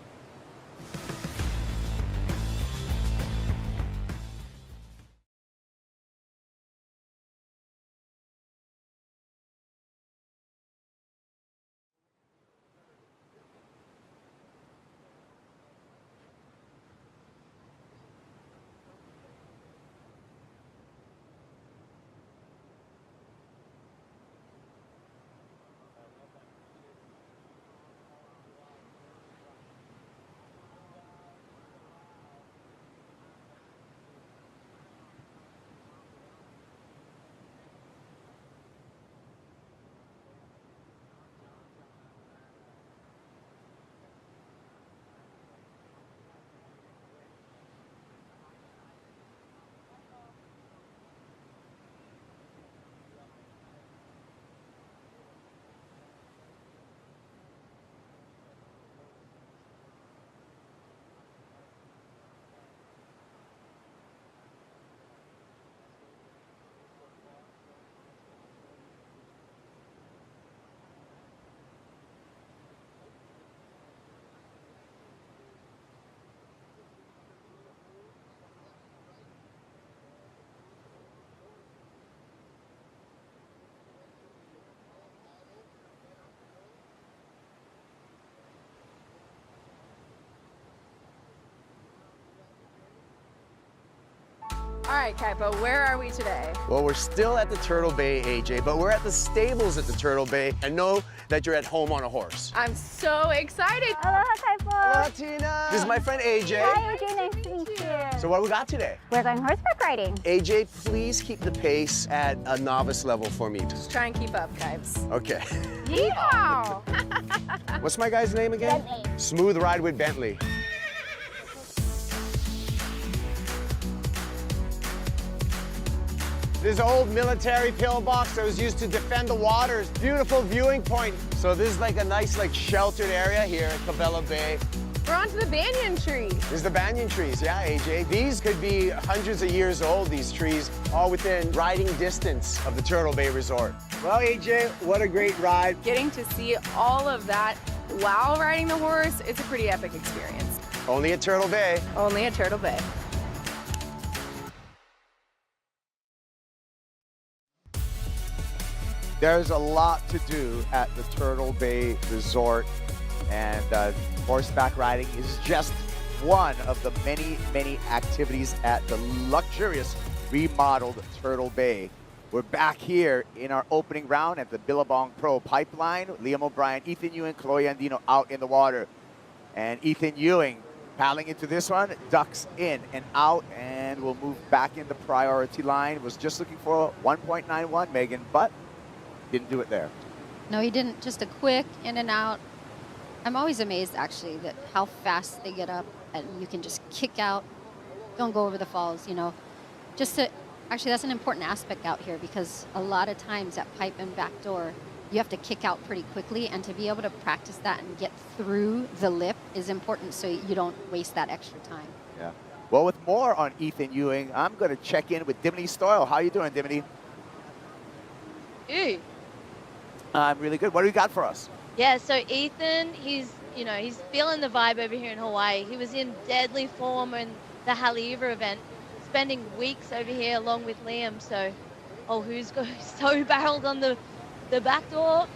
All right, Kaipo, where are we today? Well, we're still at the Turtle Bay, AJ, but we're at the stables at the Turtle Bay. I know that you're at home on a horse. I'm so excited. Aloha, Kaipo. Aloha, Tina. This is my friend AJ. Hi, AJ. Nice to meet you. So what do we got today? We're going horseback riding. AJ, please keep the pace at a novice level for me. Just try and keep up, Kipes. Okay. Yeehaw! What's my guy's name again? Bentley. Smooth Ride with Bentley. This is an old military pillbox that was used to defend the waters. Beautiful viewing point. So this is like a nice sheltered area here at Cabela Bay. We're onto the banyan tree. This is the banyan trees, yeah, AJ. These could be hundreds of years old, these trees, all within riding distance of the Turtle Bay Resort. Well, AJ, what a great ride. Getting to see all of that while riding the horse, it's a pretty epic experience. Only at Turtle Bay. Only at Turtle Bay. There's a lot to do at the Turtle Bay Resort, and horseback riding is just one of the many, many activities at the luxurious remodeled Turtle Bay. We're back here in our opening round at the Billabong Pro Pipeline. Liam O'Brien, Ethan Ewing, Chloe Andino out in the water. And Ethan Ewing paddling into this one, ducks in and out, and will move back in the priority line. Was just looking for 1.91, Megan, but didn't do it there. No, he didn't. Just a quick in and out. I'm always amazed, actually, that how fast they get up and you can just kick out. Don't go over the falls, you know. Just to, actually, that's an important aspect out here because a lot of times at pipe and backdoor, you have to kick out pretty quickly, and to be able to practice that and get through the lip is important so you don't waste that extra time. Yeah. Well, with more on Ethan Ewing, I'm going to check in with Dimity Stoyle. How you doing, Dimity? Hey. I'm really good. What do you got for us? Yeah, so Ethan, he's feeling the vibe over here in Hawaii. He was in deadly form in the Haleiwa event, spending weeks over here along with Liam. So, who's so barreled on the back door?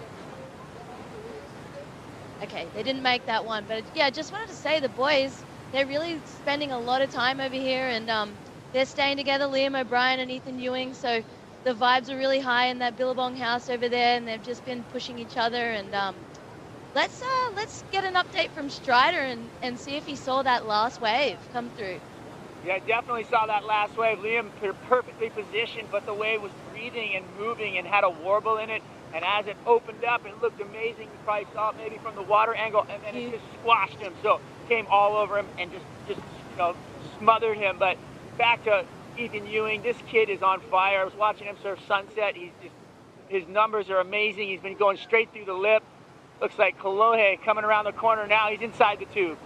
Okay, they didn't make that one, but yeah, just wanted to say the boys, they're really spending a lot of time over here, and they're staying together, Liam O'Brien and Ethan Ewing. So the vibes are really high in that Billabong house over there, and they've just been pushing each other, and Let's get an update from Strider and see if he saw that last wave come through. Yeah, I definitely saw that last wave. Liam perfectly positioned, but the wave was breathing and moving and had a warble in it. And as it opened up, it looked amazing. You probably saw it maybe from the water angle, and then it just squashed him. So came all over him and just smothered him. But back to Ethan Ewing, this kid is on fire. I was watching him surf Sunset. His numbers are amazing. He's been going straight through the lip. Looks like Kolohe coming around the corner now. He's inside the tube.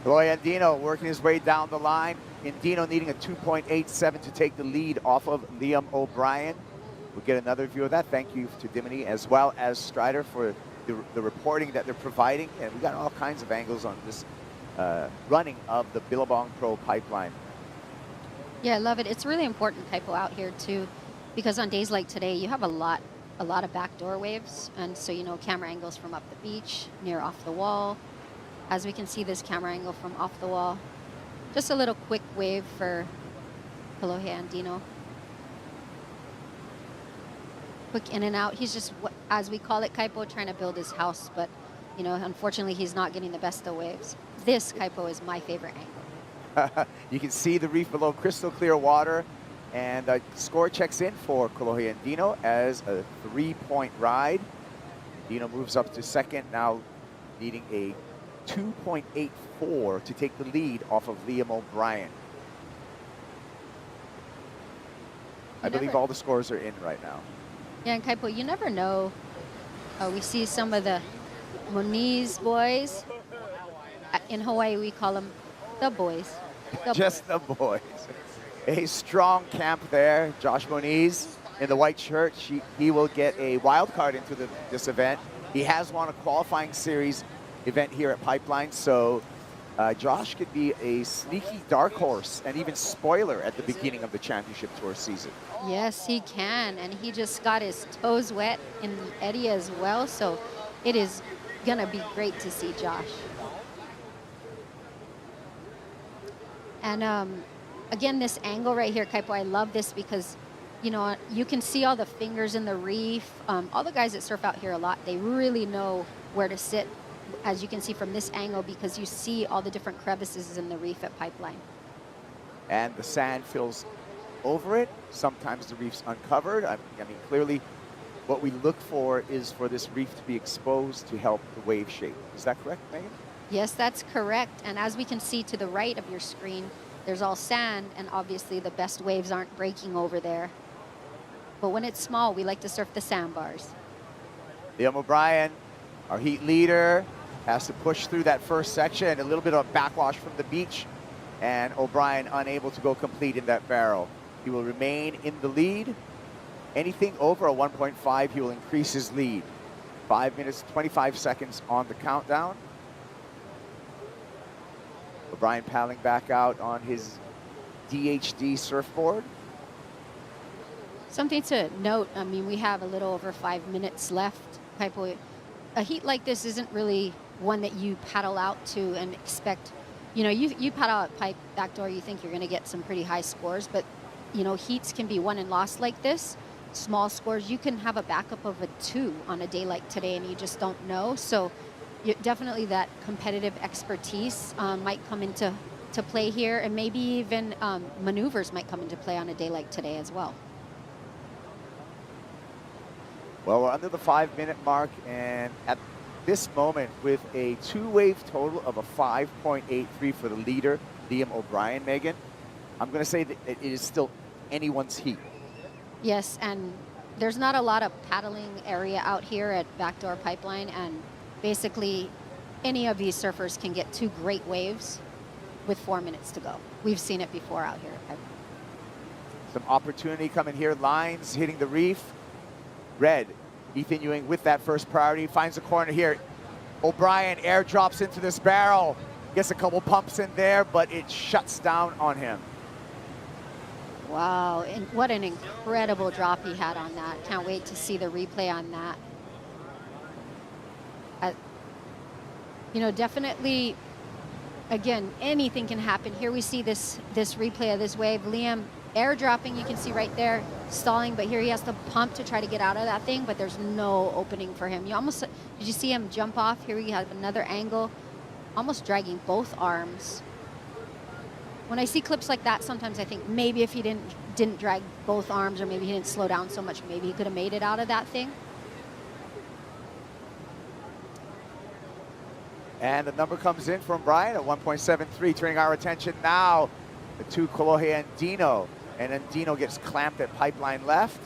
Kolohe Andino working his way down the line. Andino needing a 2.87 to take the lead off of Liam O'Brien. We'll get another view of that. Thank you to Dimity as well as Strider for the reporting that they're providing. And we got all kinds of angles on this running of the Billabong Pro pipeline. Yeah, I love it. It's really important, Kaipo, out here too, because on days like today, you have a lot of backdoor waves. And so, camera angles from up the beach, near off the wall. As we can see this camera angle from off the wall. Just a little quick wave for Kolohe Andino. Quick in and out. He's just, as we call it, Kaipo, trying to build his house. But, unfortunately, he's not getting the best of waves. This, Kaipo, is my favorite angle. You can see the reef below, crystal clear water. And the score checks in for Kolohe Andino as a 3-point ride. Andino moves up to second, now needing a 2.84 to take the lead off of Liam O'Brien. I believe all the scores are in right now. Yeah, and Kaipo, you never know. We see some of the Moniz boys. In Hawaii, we call them the boys. Just the boys. A strong camp there. Josh Moniz in the white shirt. He will get a wild card into this event. He has won a qualifying series event here at Pipeline, so Josh could be a sneaky dark horse and even spoiler at the beginning of the championship tour season. Yes, he can, and he just got his toes wet in the eddy as well, so it is gonna be great to see Josh. And again, this angle right here, Kaipo, I love this because you can see all the fingers in the reef. All the guys that surf out here a lot, they really know where to sit, as you can see from this angle, because you see all the different crevices in the reef at Pipeline. And the sand fills over it. Sometimes the reef's uncovered. I mean, clearly what we look for is for this reef to be exposed to help the wave shape. Is that correct, Megan? Yes, that's correct. And as we can see to the right of your screen, there's all sand, and obviously the best waves aren't breaking over there. But when it's small, we like to surf the sandbars. Liam O'Brien, our heat leader, has to push through that first section. A little bit of backwash from the beach, and O'Brien unable to go complete in that barrel. He will remain in the lead. Anything over a 1.5, he will increase his lead. 5 minutes, 25 seconds on the countdown. O'Brien paddling back out on his DHD surfboard. Something to note, I mean, we have a little over 5 minutes left. A heat like this isn't really one that you paddle out to and expect, you paddle out pipe backdoor, you think you're gonna get some pretty high scores, but heats can be won and lost like this. Small scores, you can have a backup of a 2 on a day like today and you just don't know. So definitely that competitive expertise might come into play here, and maybe even maneuvers might come into play on a day like today as well. Well, we're under the 5-minute mark, and at this moment, with a 2-wave total of a 5.83 for the leader, Liam O'Brien, Megan, I'm going to say that it is still anyone's heat. Yes, and there's not a lot of paddling area out here at Backdoor Pipeline, and basically any of these surfers can get 2 great waves with 4 minutes to go. We've seen it before out here. Some opportunity coming here, lines hitting the reef. Red, Ethan Ewing with that first priority, finds the corner here. O'Brien airdrops into this barrel, gets a couple pumps in there, but it shuts down on him. Wow, and what an incredible drop he had on that. Can't wait to see the replay on that. Definitely, again, anything can happen. Here we see this replay of this wave. Liam airdropping, you can see right there, stalling, but here he has to pump to try to get out of that thing, but there's no opening for him. You almost, did you see him jump off? Here we have another angle, almost dragging both arms. When I see clips like that, sometimes I think maybe if he didn't drag both arms, or maybe he didn't slow down so much, maybe he could have made it out of that thing. And the number comes in from Brian at 1.73, turning our attention now to Kolohe and Dino. And then Dino gets clamped at pipeline left.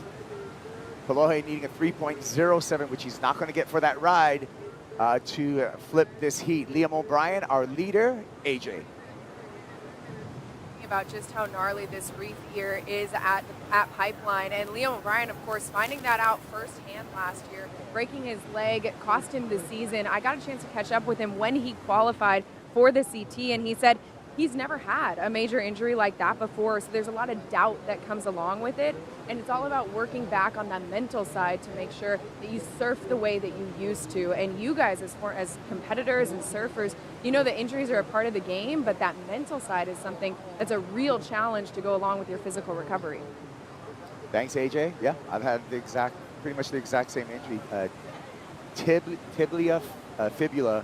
Kolohe needing a 3.07, which he's not going to get for that ride to flip this heat. Liam O'Brien, our leader, AJ. About just how gnarly this reef here is at Pipeline, and Liam O'Brien, of course, finding that out firsthand last year, breaking his leg, cost him the season. I got a chance to catch up with him when he qualified for the CT, and he said he's never had a major injury like that before, so there's a lot of doubt that comes along with it, and it's all about working back on that mental side to make sure that you surf the way that you used to. And you guys, as competitors and surfers, you know that injuries are a part of the game, but that mental side is something that's a real challenge to go along with your physical recovery. Thanks, AJ. Yeah, I've had pretty much the exact same injury. Tibia fibula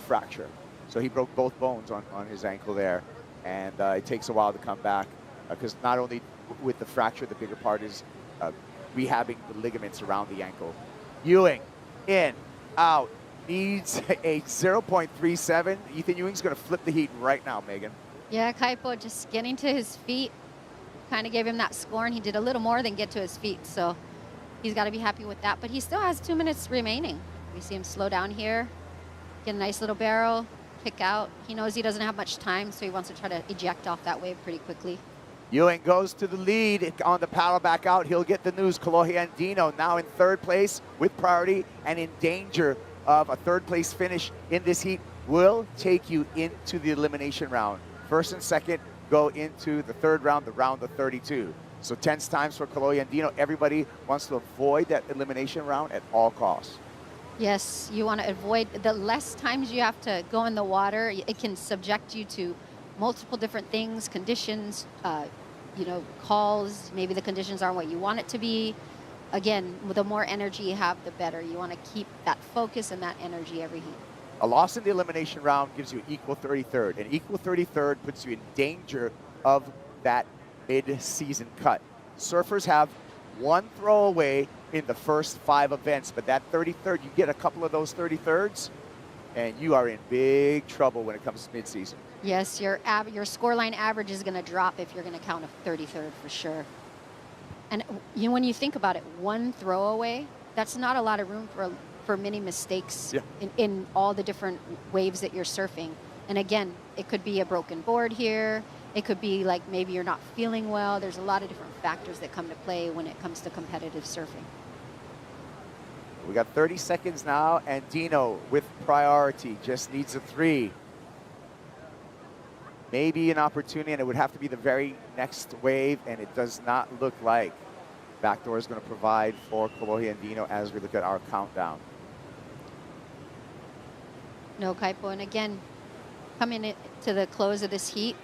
fracture. So he broke both bones on his ankle there, and it takes a while to come back because not only with the fracture, the bigger part is rehabbing the ligaments around the ankle. Ewing, in, out, needs a 0.37. Ethan Ewing's going to flip the heat right now, Megan. Yeah, Kaipo just getting to his feet kind of gave him that score, and he did a little more than get to his feet, so he's got to be happy with that. But he still has 2 minutes remaining. We see him slow down here, get a nice little barrel, kick out. He knows he doesn't have much time, so he wants to try to eject off that wave pretty quickly. Ewing goes to the lead on the paddle back out. He'll get the news. Kolohe Andino now in third place with priority and in danger of a third place finish in this heat will take you into the elimination round. First and second go into the third round, the round of 32. So tense times for Kolohe Andino. Everybody wants to avoid that elimination round at all costs. Yes, you want to avoid, the less times you have to go in the water, it can subject you to multiple different things, conditions, calls, maybe the conditions aren't what you want it to be. Again, the more energy you have, the better. You want to keep that focus and that energy every heat. A loss in the elimination round gives you an equal 33rd. An equal 33rd puts you in danger of that mid-season cut. Surfers have one throwaway in the first 5 events, but that 33rd, you get a couple of those 33rds, and you are in big trouble when it comes to mid-season. Yes, your scoreline average is going to drop if you're going to count a 33rd for sure. And when you think about it, one throwaway, that's not a lot of room for many mistakes in all the different waves that you're surfing. And again, it could be a broken board here. It could be like maybe you're not feeling well. There's a lot of different factors that come to play when it comes to competitive surfing. We got 30 seconds now, and Dino with priority just needs a 3. Maybe an opportunity, and it would have to be the very next wave, and it does not look like Backdoor is going to provide for Kolohe and Dino as we look at our countdown. No, Kaipo, and again, coming to the close of this heat,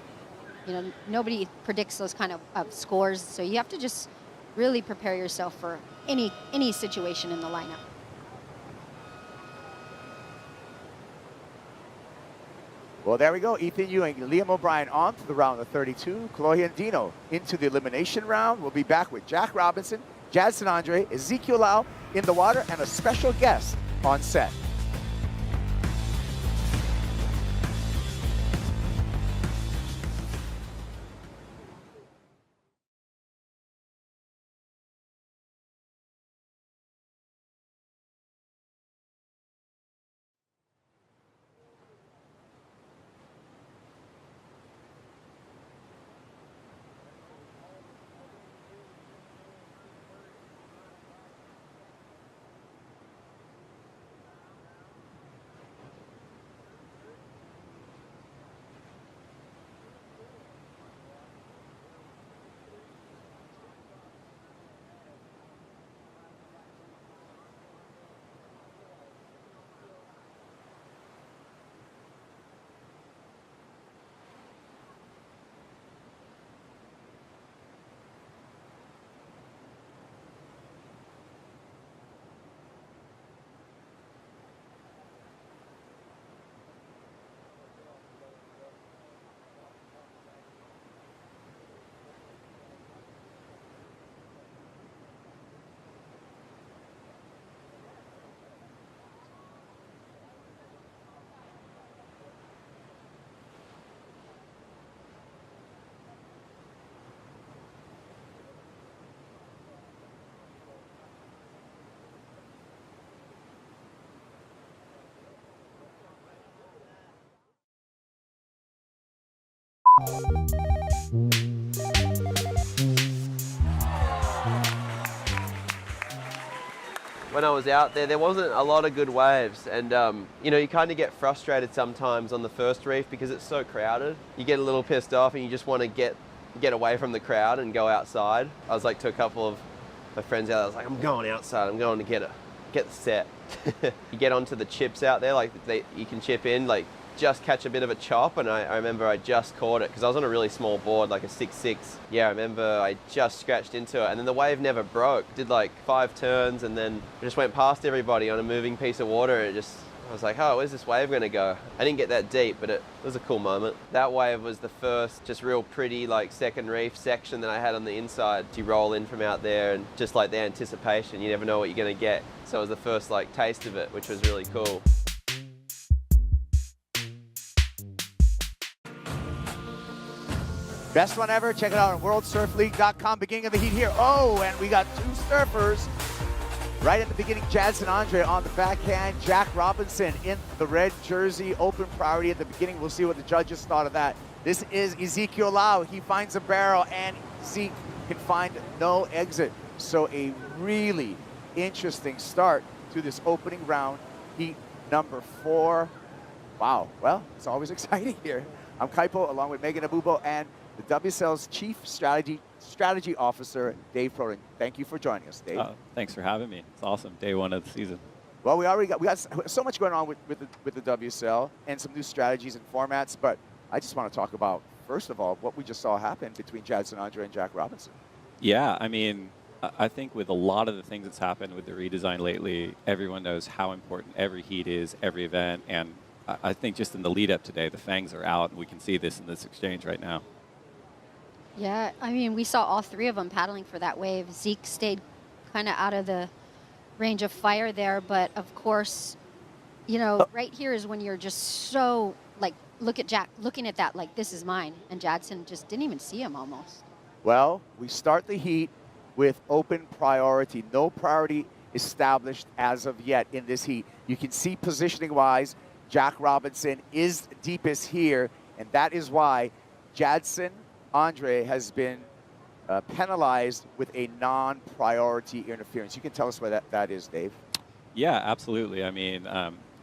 nobody predicts those kind of scores, so you have to just really prepare yourself for any situation in the lineup. Well, there we go. Ethan Ewing, Liam O'Brien on to the round of 32. Kolohe and Dino into the elimination round. We'll be back with Jack Robinson, Jadson Andre, Ezekiel Lau in the water, and a special guest on set. When I was out there wasn't a lot of good waves, and you know, you kind of get frustrated sometimes on the first reef because it's so crowded. You get a little pissed off and you just want to get away from the crowd and go outside. I was like to a couple of my friends out there, I was like, I'm going outside, I'm going to get the set. You get onto the chips out there, like you can chip in, like just catch a bit of a chop, and I remember I just caught it because I was on a really small board, like a 6'6". Yeah, I remember I just scratched into it, and then the wave never broke. Did like 5 turns, and then I just went past everybody on a moving piece of water. I was like, oh, where's this wave gonna go? I didn't get that deep, but it was a cool moment. That wave was the first just real pretty like second reef section that I had on the inside. You roll in from out there, and just like the anticipation, you never know what you're gonna get. So it was the first like taste of it, which was really cool. Best run ever. Check it out on worldsurfleague.com. Beginning of the heat here. Oh, and we got 2 surfers. Right at the beginning, Jadson Andre on the backhand. Jack Robinson in the red jersey. Open priority at the beginning. We'll see what the judges thought of that. This is Ezekiel Lau. He finds a barrel, and Zeke can find no exit. So a really interesting start to this opening round. Heat number 4. Wow. Well, it's always exciting here. I'm Kaipo, along with Megan Abubo and the WSL's Chief Strategy Officer, Dave Proden. Thank you for joining us, Dave. Thanks for having me. It's awesome. Day 1 of the season. Well, we got so much going on with the WSL and some new strategies and formats, but I just want to talk about, first of all, what we just saw happen between Jadson Andre and Jack Robinson. Yeah, I mean, I think with a lot of the things that's happened with the redesign lately, everyone knows how important every heat is, every event, and I think just in the lead up today, the fangs are out, and we can see this in this exchange right now. Yeah, I mean, we saw all 3 of them paddling for that wave. Zeke stayed kind of out of the range of fire there, but of course, you know, right here is when you're just so, like, look at Jack looking at that like, this is mine, and Jadson just didn't even see him almost. Well, we start the heat with open priority. No priority established as of yet in this heat. You can see positioning-wise, Jack Robinson is deepest here, and that is why Jadson Andre has been penalized with a non-priority interference. You can tell us why that is, Dave. Yeah, absolutely. I mean,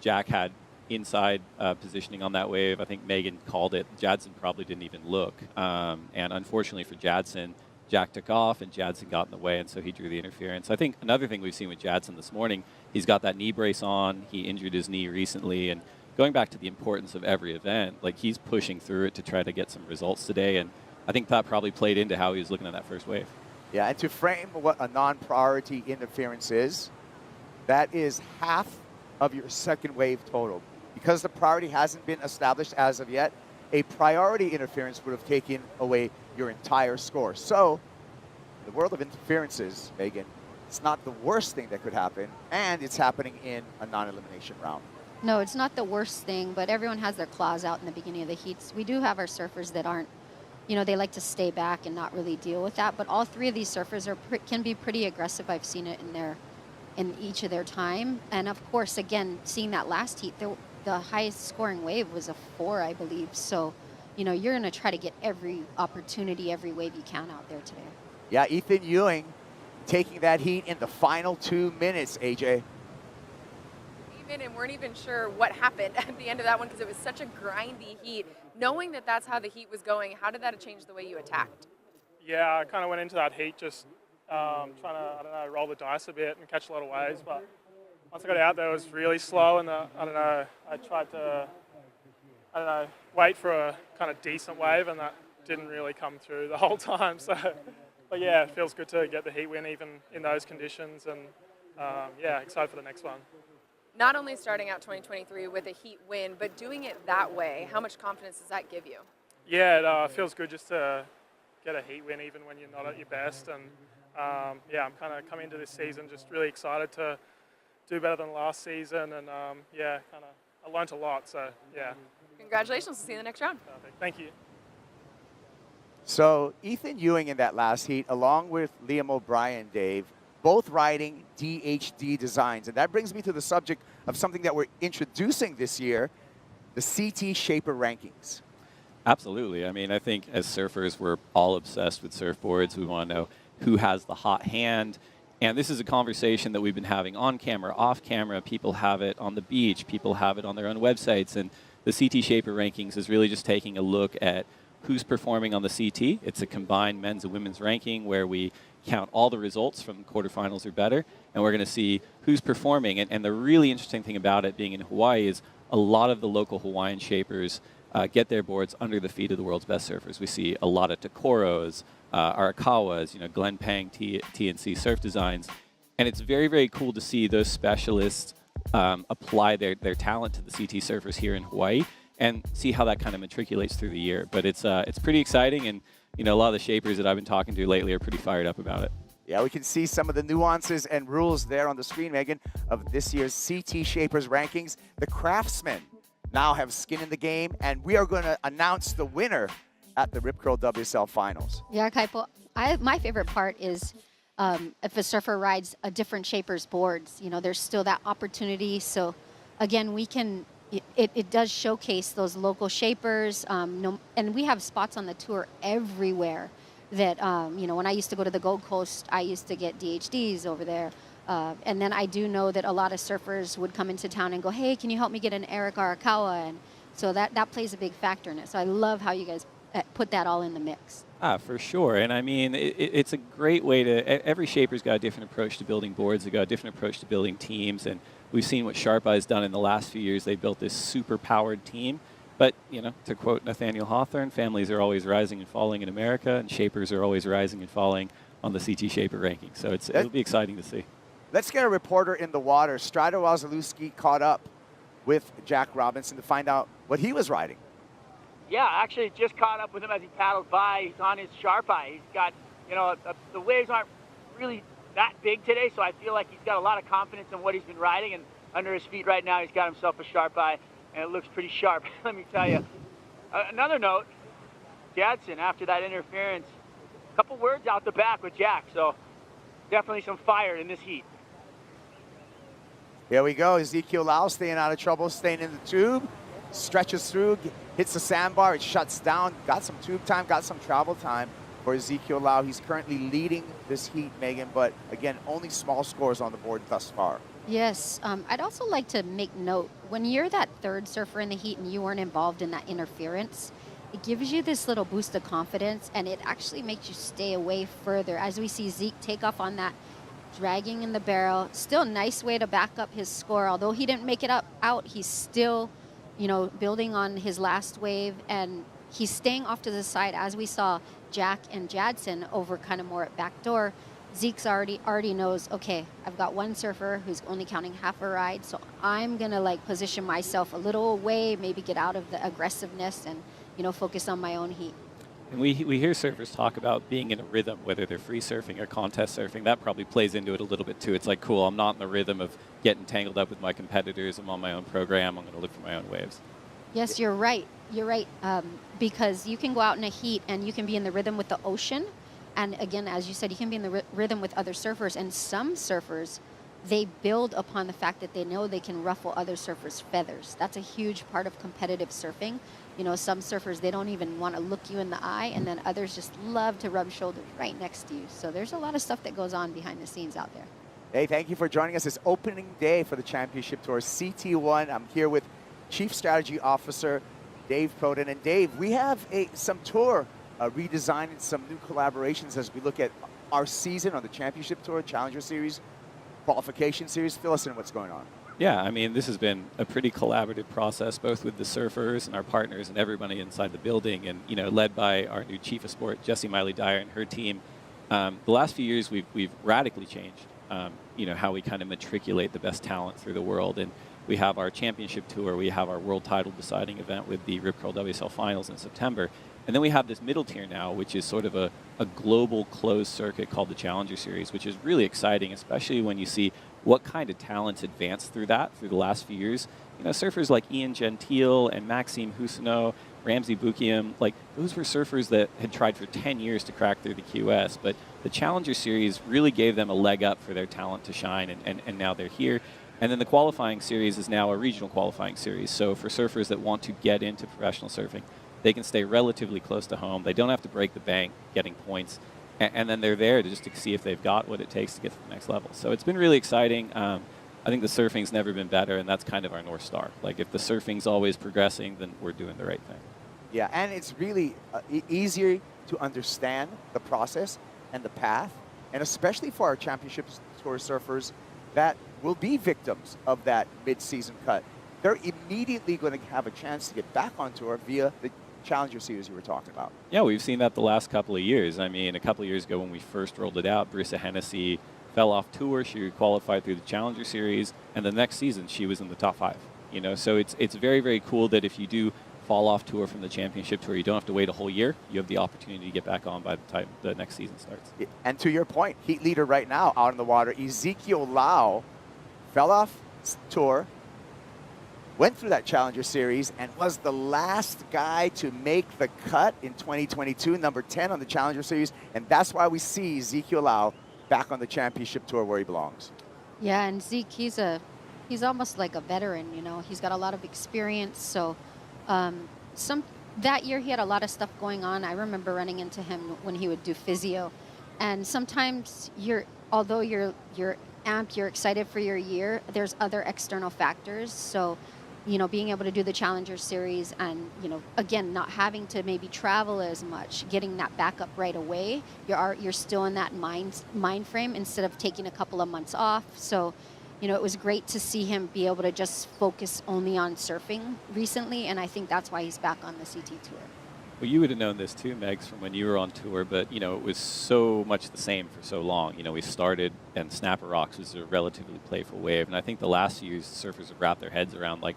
Jack had inside positioning on that wave. I think Megan called it. Jadson probably didn't even look. And unfortunately for Jadson, Jack took off and Jadson got in the way, and so he drew the interference. I think another thing we've seen with Jadson this morning, he's got that knee brace on. He injured his knee recently, and going back to the importance of every event, like he's pushing through it to try to get some results today, and I think that probably played into how he was looking at that first wave. Yeah, and to frame what a non-priority interference is, that is half of your second wave total. Because the priority hasn't been established as of yet, a priority interference would have taken away your entire score. So, in the world of interferences, Megan, it's not the worst thing that could happen, and it's happening in a non-elimination round. No, it's not the worst thing, but everyone has their claws out in the beginning of the heats. We do have our surfers that aren't, you know, they like to stay back and not really deal with that. But all 3 of these surfers can be pretty aggressive. I've seen it in each of their time. And of course, again, seeing that last heat, the highest scoring wave was a 4, I believe. So, you know, you're going to try to get every opportunity, every wave you can out there today. Yeah, Ethan Ewing taking that heat in the final 2 minutes, AJ. And weren't even sure what happened at the end of that one because it was such a grindy heat. Knowing that that's how the heat was going, how did that change the way you attacked? Yeah, I kind of went into that heat just trying to, I don't know, roll the dice a bit and catch a lot of waves. But once I got out there, it was really slow, and I tried to, wait for a kind of decent wave, and that didn't really come through the whole time. So, but yeah, it feels good to get the heat win even in those conditions, and yeah, excited for the next one. Not only starting out 2023 with a heat win, but doing it that way, how much confidence does that give you? Yeah, it feels good just to get a heat win even when you're not at your best. And yeah, I'm kind of coming into this season just really excited to do better than last season. And yeah, I learned a lot, so yeah. Congratulations, we'll see you in the next round. Perfect. Thank you. So Ethan Ewing in that last heat, along with Liam O'Brien, Dave, both riding DHD designs. And that brings me to the subject of something that we're introducing this year, the CT Shaper rankings. Absolutely. I mean, I think as surfers, we're all obsessed with surfboards. We want to know who has the hot hand. And this is a conversation that we've been having on camera, off camera. People have it on the beach. People have it on their own websites. And the CT Shaper Rankings is really just taking a look at who's performing on the CT. It's a combined men's and women's ranking where we count all the results from quarterfinals or better. And we're going to see who's performing. And the really interesting thing about it being in Hawaii is a lot of the local Hawaiian shapers get their boards under the feet of the world's best surfers. We see a lot of Tokoros, Arakawas, Glenn Pang, TNC Surf Designs. And it's very, very cool to see those specialists apply their talent to the CT surfers here in Hawaii and see how that kind of matriculates through the year. But it's pretty exciting, and a lot of the shapers that I've been talking to lately are pretty fired up about it. Yeah, we can see some of the nuances and rules there on the screen, Megan, of this year's CT Shapers rankings. The craftsmen now have skin in the game, and we are going to announce the winner at the Rip Curl WSL Finals. Yeah, Kaipo, my favorite part is if a surfer rides a different shaper's boards, there's still that opportunity. So again, we can, it does showcase those local shapers, and we have spots on the tour everywhere that, when I used to go to the Gold Coast, I used to get DHDs over there. And then I do know that a lot of surfers would come into town and go, hey, can you help me get an Eric Arakawa? And so that plays a big factor in it. So I love how you guys put that all in the mix. For sure. And I mean, it's a great way to, every shaper's got a different approach to building boards. They've got a different approach to building teams. And we've seen what Sharp Eye's done in the last few years. They built this super powered team. But, to quote Nathaniel Hawthorne, families are always rising and falling in America, and shapers are always rising and falling on the CT Shaper ranking. So it'll be exciting to see. Let's get a reporter in the water. Strider Wazalewski caught up with Jack Robinson to find out what he was riding. Yeah, actually just caught up with him as he paddles by. He's on his Sharp Eye. He's got, the waves aren't really that big today, so I feel like he's got a lot of confidence in what he's been riding, and under his feet right now he's got himself a Sharp Eye, and it looks pretty sharp, let me tell you. Another note, Jadson, after that interference, a couple words out the back with Jack, so definitely some fire in this heat. Here we go. Ezekiel Lau staying out of trouble, staying in the tube, stretches through, hits the sandbar, it shuts down, got some tube time, got some travel time for Ezekiel Lau. He's currently leading this heat, Megan, but again, only small scores on the board thus far. Yes, I'd also like to make note, when you're that third surfer in the heat and you weren't involved in that interference, it gives you this little boost of confidence, and it actually makes you stay away further. As we see Zeke take off on that, dragging in the barrel, still a nice way to back up his score. Although he didn't make it out, he's still, building on his last wave, and he's staying off to the side. As we saw Jack and Jadson over kind of more at backdoor, Zeke's already knows, okay, I've got one surfer who's only counting half a ride, so I'm gonna position myself a little away, maybe get out of the aggressiveness and, focus on my own heat. And we hear surfers talk about being in a rhythm, whether they're free surfing or contest surfing. That probably plays into it a little bit too. It's like, cool, I'm not in the rhythm of getting tangled up with my competitors. I'm on my own program. I'm going to look for my own waves. Yes, you're right. You're right. Because you can go out in a heat and you can be in the rhythm with the ocean. And again, as you said, you can be in the rhythm with other surfers. And some surfers, they build upon the fact that they know they can ruffle other surfers' feathers. That's a huge part of competitive surfing. Some surfers, they don't even want to look you in the eye, and then others just love to rub shoulders right next to you. So there's a lot of stuff that goes on behind the scenes out there. Hey, thank you for joining us this opening day for the Championship Tour CT1. I'm here with Chief Strategy Officer Dave Proden. And Dave, we have some tour redesign and some new collaborations as we look at our season on the Championship Tour, Challenger Series, Qualification Series. Fill us in what's going on. Yeah, I mean, this has been a pretty collaborative process, both with the surfers and our partners and everybody inside the building, and led by our new Chief of Sport, Jessie Miley-Dyer, and her team. The last few years, we've radically changed, how we kind of matriculate the best talent through the world. And we have our championship tour, we have our world title deciding event with the Rip Curl WSL Finals in September. And then we have this middle tier now, which is sort of a global closed circuit called the Challenger Series, which is really exciting, especially when you see what kind of talents advanced through the last few years. Surfers like Ian Gentile and Maxime Housineau, Ramsey Bukiam, those were surfers that had tried for 10 years to crack through the QS, but the Challenger Series really gave them a leg up for their talent to shine, and now they're here. And then the qualifying series is now a regional qualifying series, so for surfers that want to get into professional surfing, they can stay relatively close to home. They don't have to break the bank getting points. And then they're there to just to see if they've got what it takes to get to the next level. So it's been really exciting. I think the surfing's never been better, and that's kind of our North Star. Like, if the surfing's always progressing, then we're doing the right thing. Yeah, and it's really easier to understand the process and the path, and especially for our championship tour surfers that will be victims of that mid-season cut. They're immediately going to have a chance to get back on tour via the Challenger Series you were talking about. Yeah, we've seen that the last couple of years. I mean, a couple of years ago when we first rolled it out, Brisa Hennessy fell off tour. She qualified through the Challenger Series, and the next season she was in the top 5. You know, so it's very, very cool that if you do fall off tour from the championship tour, you don't have to wait a whole year. You have the opportunity to get back on by the time the next season starts. And to your point, heat leader right now out in the water, Ezekiel Lau, fell off tour, went through that Challenger Series, and was the last guy to make the cut in 2022, number 10 on the Challenger Series. And that's why we see Ezekiel Lau back on the championship tour where he belongs. Yeah, and Zeke, he's almost like a veteran, you know. He's got a lot of experience. So that year he had a lot of stuff going on. I remember running into him when he would do physio. And sometimes although you're amped, you're excited for your year, there's other external factors. So, you know, being able to do the Challenger Series and, you know, again, not having to maybe travel as much, getting that backup right away, you're still in that mind frame instead of taking a couple of months off. So, you know, it was great to see him be able to just focus only on surfing recently, and I think that's why he's back on the CT Tour. Well, you would have known this too, Megs, from when you were on tour, but, you know, it was so much the same for so long. You know, we started, and Snapper Rocks was a relatively playful wave, and I think the last few years, surfers have wrapped their heads around, like,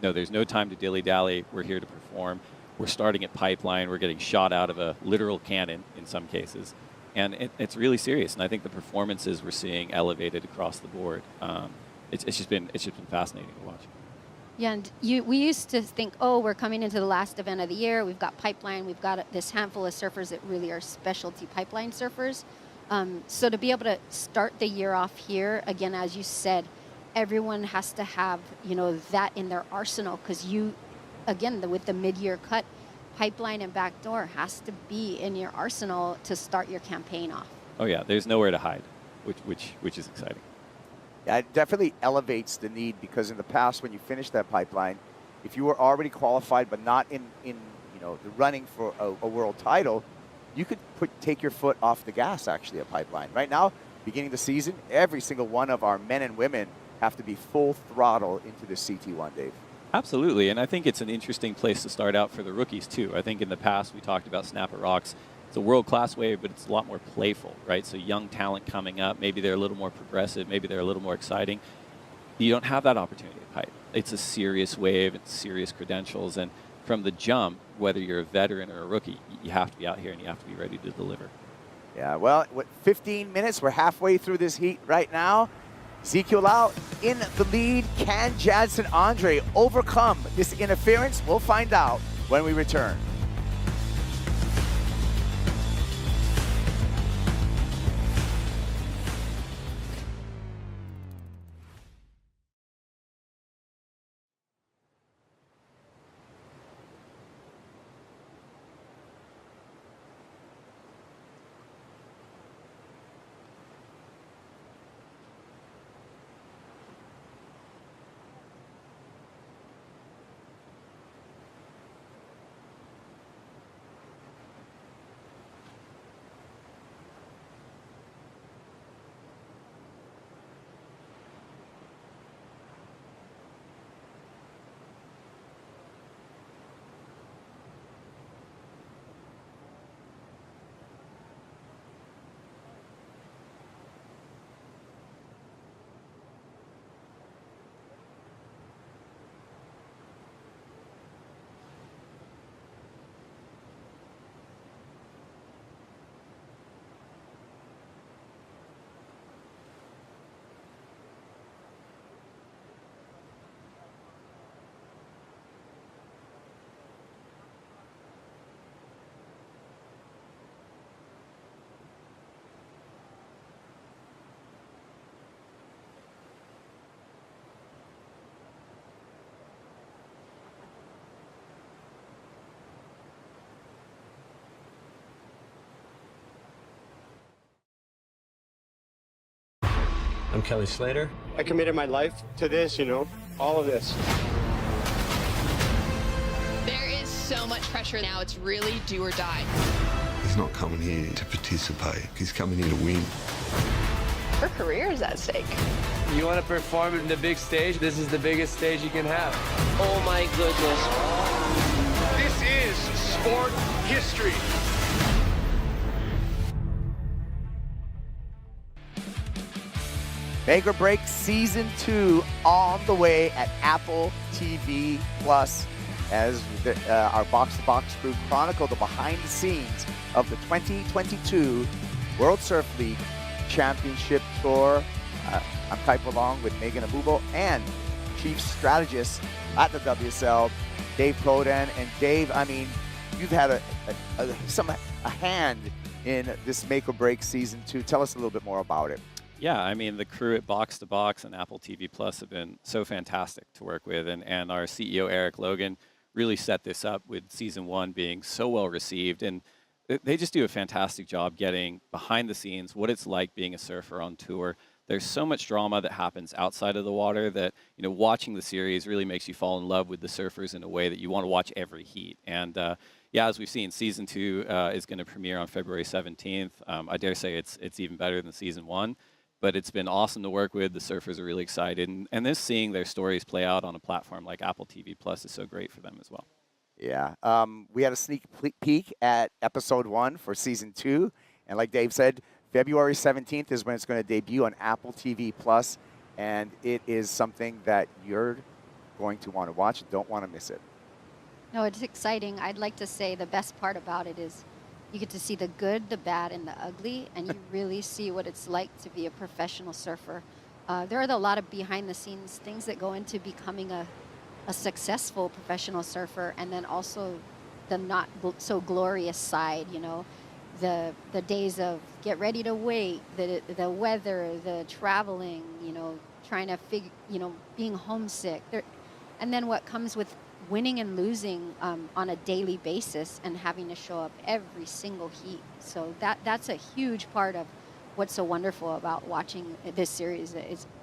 no, there's no time to dilly-dally. We're here to perform. We're starting at pipeline. We're getting shot out of a literal cannon in some cases. And it's really serious, and I think the performances we're seeing elevated across the board. It's just been fascinating to watch. Yeah, and we used to think, oh, we're coming into the last event of the year. We've got pipeline. We've got this handful of surfers that really are specialty pipeline surfers. So to be able to start the year off here, again, as you said, everyone has to have, you know, that in their arsenal, because with the mid-year cut, pipeline and backdoor has to be in your arsenal to start your campaign off. Oh yeah, there's nowhere to hide, which is exciting. Yeah, it definitely elevates the need, because in the past when you finished that pipeline, if you were already qualified but not in you know, the running for a world title, you could take your foot off the gas actually at pipeline. Right now, beginning of the season, every single one of our men and women have to be full throttle into the CT1, Dave. Absolutely, and I think it's an interesting place to start out for the rookies too. I think in the past we talked about Snapper Rocks. It's a world-class wave, but it's a lot more playful, right? So young talent coming up, maybe they're a little more progressive, maybe they're a little more exciting. You don't have that opportunity at pipe. It's a serious wave, it's serious credentials, and from the jump, whether you're a veteran or a rookie, you have to be out here and you have to be ready to deliver. Yeah, well, 15 minutes, we're halfway through this heat right now. Ezekiel Lau in the lead. Can Jadson Andre overcome this interference? We'll find out when we return. I'm Kelly Slater. I committed my life to this, all of this. There is so much pressure now. It's really do or die. He's not coming here to participate. He's coming here to win. Her career is at stake. You want to perform in the big stage? This is the biggest stage you can have. Oh my goodness. This is sport history. Make or Break Season 2 on the way at Apple TV Plus as our Box to Box crew chronicle the behind the scenes of the 2022 World Surf League Championship Tour. I'm Kaipo along with Megan Abubo and Chief Strategist at the WSL, Dave Prodan. And Dave, I mean, you've had a hand in this Make or Break Season 2. Tell us a little bit more about it. Yeah, I mean, the crew at Box to Box and Apple TV Plus have been so fantastic to work with, and our CEO, Eric Logan, really set this up with Season 1 being so well received, and they just do a fantastic job getting behind the scenes, what it's like being a surfer on tour. There's so much drama that happens outside of the water that, watching the series really makes you fall in love with the surfers in a way that you want to watch every heat. And yeah, as we've seen, Season 2 is going to premiere on February 17th. I dare say it's even better than Season 1. But it's been awesome to work with. The surfers are really excited. And just seeing their stories play out on a platform like Apple TV Plus is so great for them as well. Yeah. We had a sneak peek at episode 1 for Season 2. And like Dave said, February 17th is when it's going to debut on Apple TV Plus. And it is something that you're going to want to watch. Don't want to miss it. No, it's exciting. I'd like to say the best part about it is you get to see the good, the bad, and the ugly, and you really see what it's like to be a professional surfer. There are a lot of behind-the-scenes things that go into becoming a successful professional surfer, and then also the not so glorious side, the days of get ready to wait, the weather, the traveling, trying to figure, being homesick. And then what comes with winning and losing on a daily basis and having to show up every single heat. So that's a huge part of what's so wonderful about watching this series.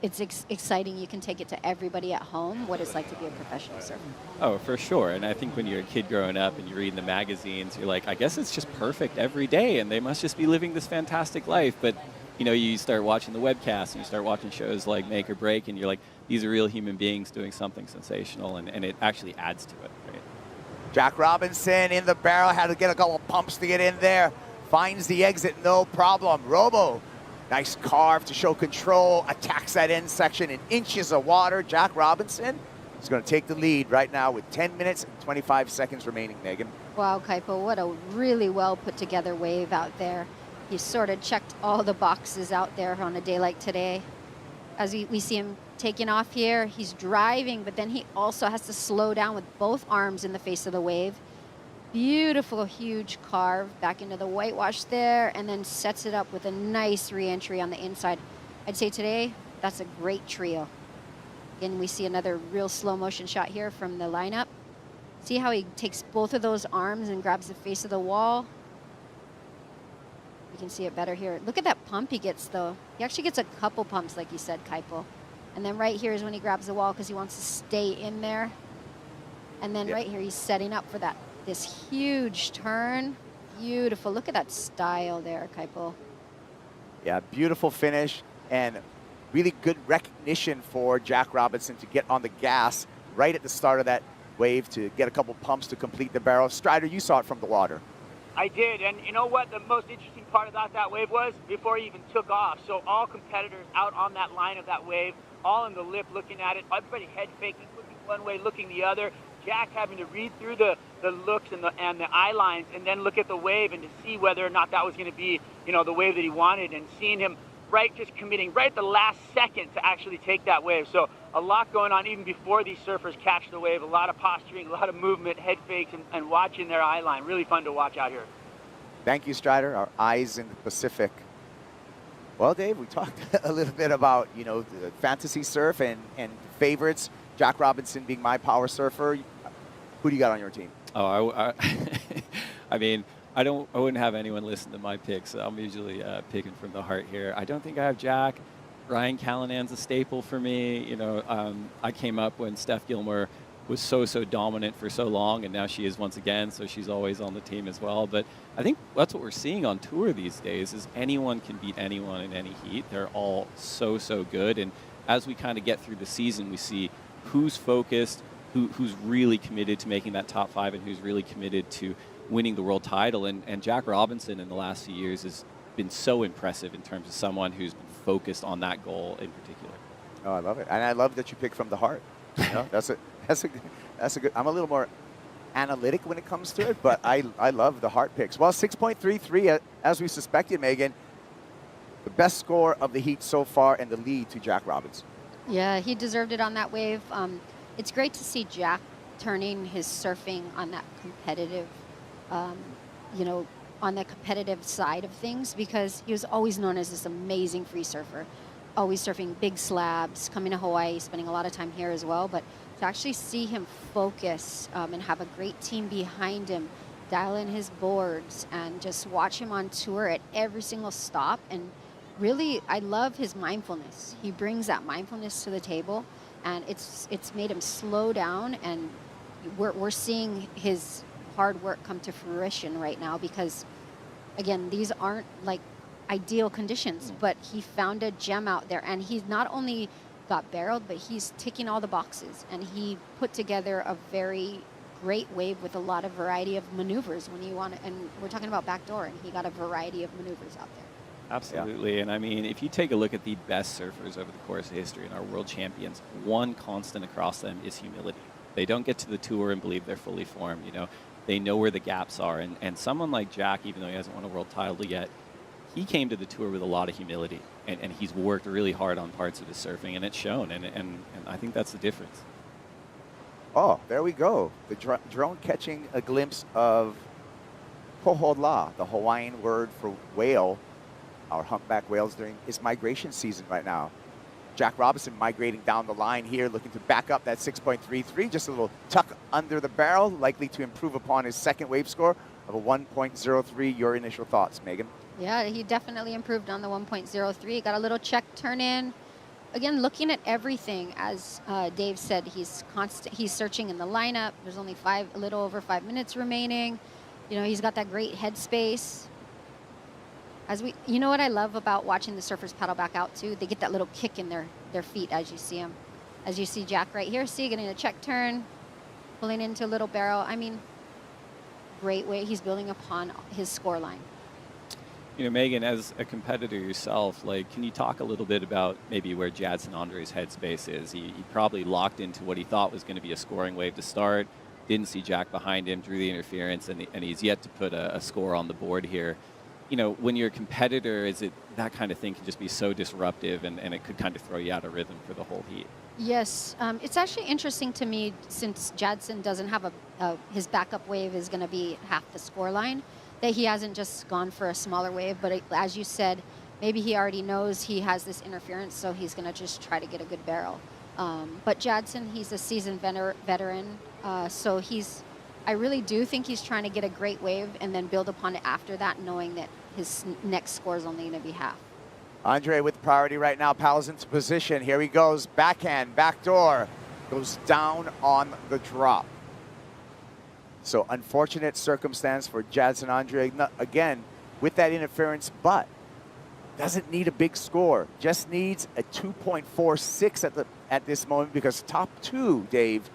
It's exciting. You can take it to everybody at home, what it's like to be a professional surfer. Oh, for sure. And I think when you're a kid growing up and you're reading the magazines, you're like, I guess it's just perfect every day and they must just be living this fantastic life. But you start watching the webcasts and you start watching shows like Make or Break and you're like, these are real human beings doing something sensational, and it actually adds to it. Right? Jack Robinson in the barrel, had to get a couple of pumps to get in there. Finds the exit, no problem. Robo, nice carve to show control, attacks that end section in inches of water. Jack Robinson is going to take the lead right now with 10 minutes and 25 seconds remaining, Megan. Wow, Kaipo, what a really well put together wave out there. He sort of checked all the boxes out there on a day like today. As we see him taking off here, he's driving, but then he also has to slow down with both arms in the face of the wave. Beautiful, huge carve back into the whitewash there, and then sets it up with a nice re-entry on the inside. I'd say today, that's a great trio. Again, we see another real slow motion shot here from the lineup. See how he takes both of those arms and grabs the face of the wall? You can see it better here. Look at that pump he gets, though. He actually gets a couple pumps, like you said, Kaipo. And then right here is when he grabs the wall because he wants to stay in there. And then right here, he's setting up for this huge turn. Beautiful. Look at that style there, Kaipo. Yeah, beautiful finish and really good recognition for Jack Robinson to get on the gas right at the start of that wave to get a couple pumps to complete the barrel. Strider, you saw it from the water. I did, and you know what the most interesting part about that wave was? Before he even took off. So all competitors out on that line of that wave, all in the lip looking at it, everybody head faking, looking one way, looking the other. Jack having to read through the looks and the eye lines and then look at the wave and to see whether or not that was going to be, the wave that he wanted, and seeing him just committing right at the last second to actually take that wave. So a lot going on even before these surfers catch the wave, a lot of posturing, a lot of movement, head fakes, and watching their eye line. Really fun to watch out here. Thank you, Strider. Our eyes in the Pacific. Well, Dave, we talked a little bit about, the fantasy surf and favorites. Jack Robinson being my power surfer. Who do you got on your team? Oh, I mean, I wouldn't have anyone listen to my picks. I'm usually picking from the heart here. I don't think I have Jack. Ryan Callinan's a staple for me. You know, I came up when Steph Gilmore was so dominant for so long, and now she is once again, so she's always on the team as well. But I think that's what we're seeing on tour these days is anyone can beat anyone in any heat. They're all so good, and as we kind of get through the season, we see who's focused, who's really committed to making that top 5, and who's really committed to winning the world title. And Jack Robinson in the last few years has been so impressive in terms of someone who's been focused on that goal in particular. Oh, I love it, and I love that you pick from the heart. You know, that's a good. I'm a little more analytic when it comes to it, but I love the heart picks. Well, 6.33 as we suspected, Megan. The best score of the heat so far and the lead to Jack Robinson. Yeah, he deserved it on that wave. It's great to see Jack turning his surfing on that competitive, you know, on the competitive side of things, because he was always known as this amazing free surfer, always surfing big slabs, coming to Hawaii, spending a lot of time here as well. But to actually see him focus and have a great team behind him, dial in his boards, and just watch him on tour at every single stop. And really, I love his mindfulness. He brings that mindfulness to the table, and it's made him slow down, and we're seeing his hard work come to fruition right now, because again, these aren't like ideal conditions, but he found a gem out there, and he's not only got barreled, but he's ticking all the boxes, and he put together a very great wave with a lot of variety of maneuvers when you want to, and we're talking about backdoor, and he got a variety of maneuvers out there. Absolutely. Yeah. And I mean, if you take a look at the best surfers over the course of history and our world champions, one constant across them is humility. They don't get to the tour and believe they're fully formed. You know, they know where the gaps are. And someone like Jack, even though he hasn't won a world title yet, he came to the tour with a lot of humility, and he's worked really hard on parts of his surfing, and it's shown. And I think that's the difference. Oh, there we go. The drone catching a glimpse of pohola, the Hawaiian word for whale. Our humpback whales during his migration season right now. Jack Robinson migrating down the line here, looking to back up that 6.33, just a little tuck under the barrel, likely to improve upon his second wave score of a 1.03. Your initial thoughts, Megan? Yeah, he definitely improved on the 1.03. Got a little check turn in. Again, looking at everything, as Dave said, he's searching in the lineup. There's only a little over 5 minutes remaining. You know, he's got that great headspace. You know what I love about watching the surfers paddle back out too? They get that little kick in their feet as you see them. As you see Jack right here, getting a check turn, pulling into a little barrel. I mean, great way. He's building upon his score line. You know, Megan, as a competitor yourself, like, can you talk a little bit about maybe where Jadson Andre's headspace is? He probably locked into what he thought was going to be a scoring wave to start, didn't see Jack behind him, drew the interference, and he's yet to put a score on the board here. You know, when you're a competitor, is it that kind of thing can just be so disruptive, and it could kind of throw you out of rhythm for the whole heat? Yes, it's actually interesting to me, since Jadson doesn't have his backup wave is going to be half the score line, that he hasn't just gone for a smaller wave. But as you said, maybe he already knows he has this interference, so he's going to just try to get a good barrel. But Jadson, he's a seasoned veteran, so I really do think he's trying to get a great wave and then build upon it after that, knowing that his next score is only going to be half. Andre with priority right now, paddles into position. Here he goes, backhand, backdoor, goes down on the drop. So unfortunate circumstance for Jadson Andre, again, with that interference, but doesn't need a big score. Just needs a 2.46 at this moment, because top two, Dave,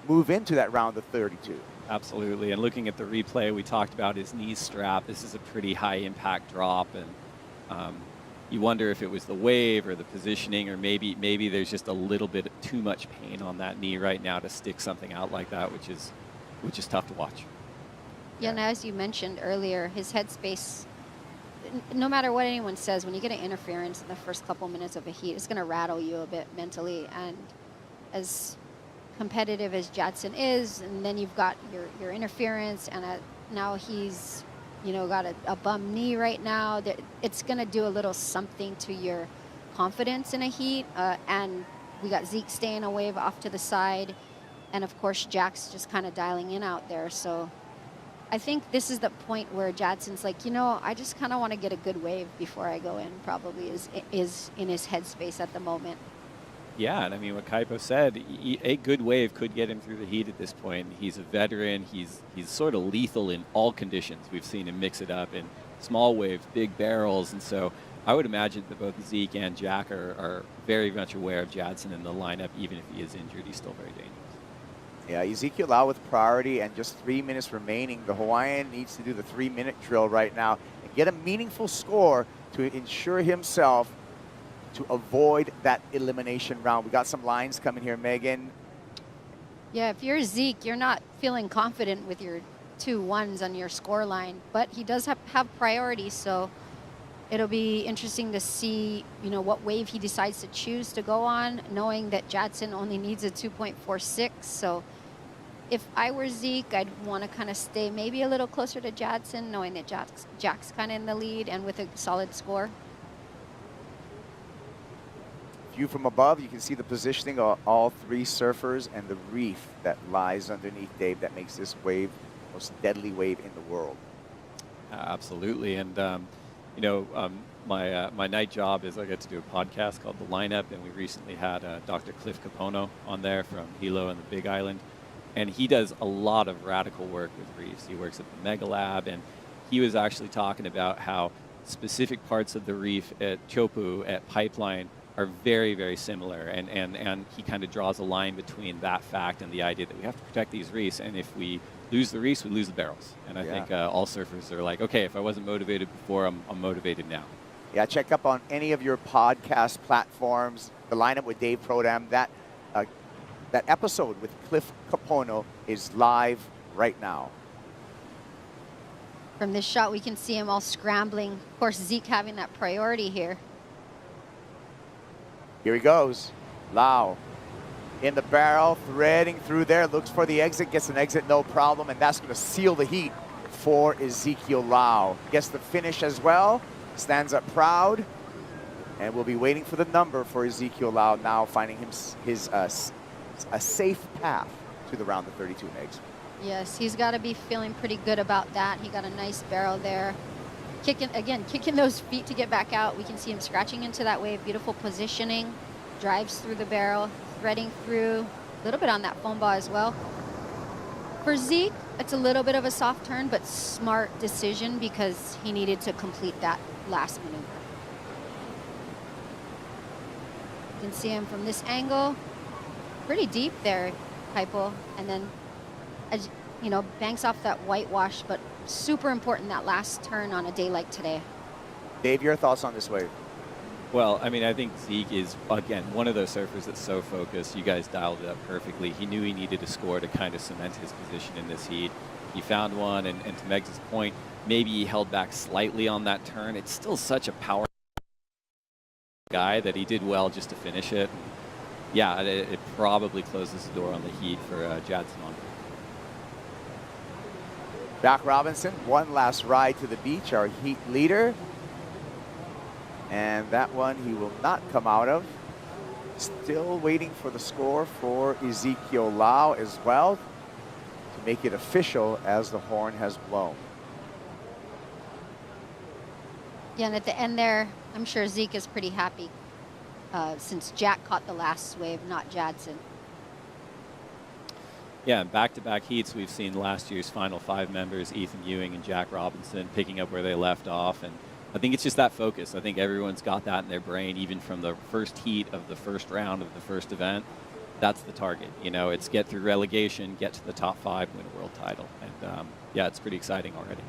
move into that round of 32. Absolutely, and looking at the replay, we talked about his knee strap. This is a pretty high impact drop, and you wonder if it was the wave or the positioning, or maybe there's just a little bit too much pain on that knee right now to stick something out like that, which is tough to watch. Yeah, and as you mentioned earlier, his headspace, no matter what anyone says, when you get an interference in the first couple minutes of a heat, it's going to rattle you a bit mentally. And as competitive as Jadson is, and then you've got your interference, and now he's, you know, got a bum knee right now, that it's going to do a little something to your confidence in a heat. And we got Zeke staying a wave off to the side, and of course Jack's just kind of dialing in out there. So I think this is the point where Jadson's like, you know, I just kind of want to get a good wave before I go in, probably is in his headspace at the moment. Yeah, and I mean, what Kaipo said, a good wave could get him through the heat at this point. He's a veteran. He's sort of lethal in all conditions. We've seen him mix it up in small waves, big barrels, and so I would imagine that both Zeke and Jack are very much aware of Jadson in the lineup. Even if he is injured, he's still very dangerous. Yeah, Ezekiel Lau with priority and just 3 minutes remaining. The Hawaiian needs to do the 3-minute drill right now and get a meaningful score to ensure himself to avoid that elimination round. We got some lines coming here, Megan. Yeah, if you're Zeke, you're not feeling confident with your 2 1s on your score line, but he does have priority, so it'll be interesting to see, you know, what wave he decides to choose to go on, knowing that Jadson only needs a 2.46. So if I were Zeke, I'd want to kind of stay maybe a little closer to Jadson, knowing that Jack's kind of in the lead and with a solid score. View from above, you can see the positioning of all 3 surfers and the reef that lies underneath Dave that makes this wave the most deadly wave in the world. Absolutely, and you know, my night job is I get to do a podcast called The Lineup, and we recently had Dr. Cliff Capono on there from Hilo and the Big Island, and he does a lot of radical work with reefs. He works at the Mega Lab, and he was actually talking about how specific parts of the reef at Chopu, at Pipeline, are very, very similar, and he kind of draws a line between that fact and the idea that we have to protect these reefs, and if we lose the reefs, we lose the barrels. And I think all surfers are like, okay, if I wasn't motivated before, I'm motivated now. Yeah, check up on any of your podcast platforms. The Lineup with Dave Prodam, that episode with Cliff Capono is live right now. From this shot, we can see him all scrambling. Of course, Zeke having that priority here. Here he goes. Lau in the barrel, threading through there, looks for the exit, gets an exit, no problem, and that's going to seal the heat for Ezekiel Lau. Gets the finish as well, stands up proud, and we'll be waiting for the number for Ezekiel Lau now, finding him a safe path to the round of 32 megs. Yes, he's got to be feeling pretty good about that. He got a nice barrel there. Kicking those feet to get back out. We can see him scratching into that wave. Beautiful positioning. Drives through the barrel, threading through. A little bit on that foam bar as well. For Zeke, it's a little bit of a soft turn, but smart decision because he needed to complete that last maneuver. You can see him from this angle. Pretty deep there, Kaipo. And then, as you know, banks off that whitewash, but super important that last turn on a day like today. Dave, your thoughts on this wave? Well, I mean, I think Zeke is, again, one of those surfers that's so focused. You guys dialed it up perfectly. He knew he needed a score to kind of cement his position in this heat. He found one, and to Megs' point, maybe he held back slightly on that turn. It's still such a power guy that he did well just to finish it. Yeah, it probably closes the door on the heat for Jadson on. Jack Robinson, one last ride to the beach, our heat leader. And that one he will not come out of. Still waiting for the score for Ezekiel Lau as well to make it official as the horn has blown. Yeah, and at the end there, I'm sure Zeke is pretty happy since Jack caught the last wave, not Jadson. Yeah, and back-to-back heats, we've seen last year's Final 5 members, Ethan Ewing and Jack Robinson, picking up where they left off. And I think it's just that focus. I think everyone's got that in their brain, even from the first heat of the first round of the first event. That's the target. You know, it's get through relegation, get to the top 5, win a world title. And yeah, it's pretty exciting already.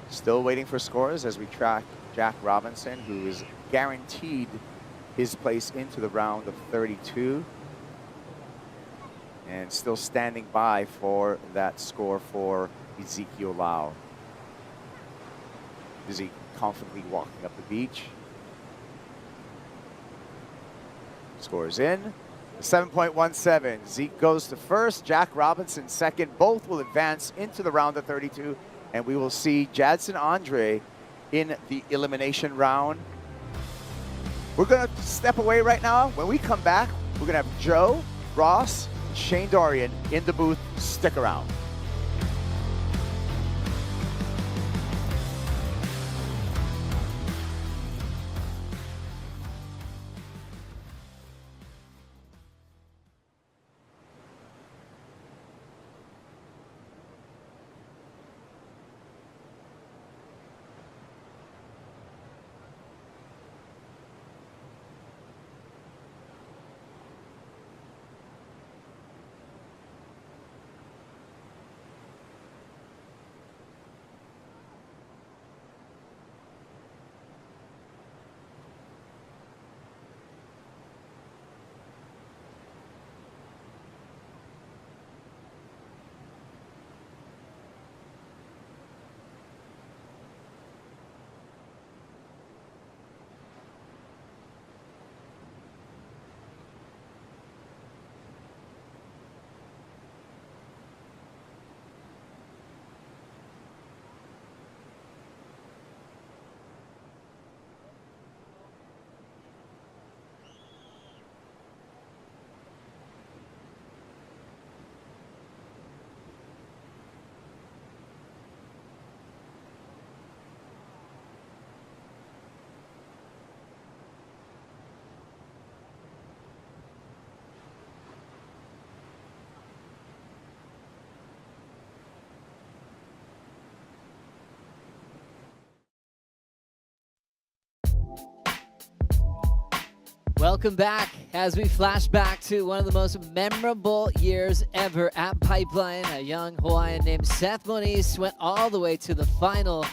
Still waiting for scores as we track Jack Robinson, who is guaranteed his place into the round of 32. And still standing by for that score for Ezekiel Lau. Is he confidently walking up the beach? Scores in. 7.17. Zeke goes to first, Jack Robinson second. Both will advance into the round of 32, and we will see Jadson Andre in the elimination round. We're going to step away right now. When we come back, we're going to have Joe, Ross, Shane Dorian in the booth. Stick around. Welcome back as we flash back to one of the most memorable years ever at Pipeline. A young Hawaiian named Seth Moniz went all the way to the final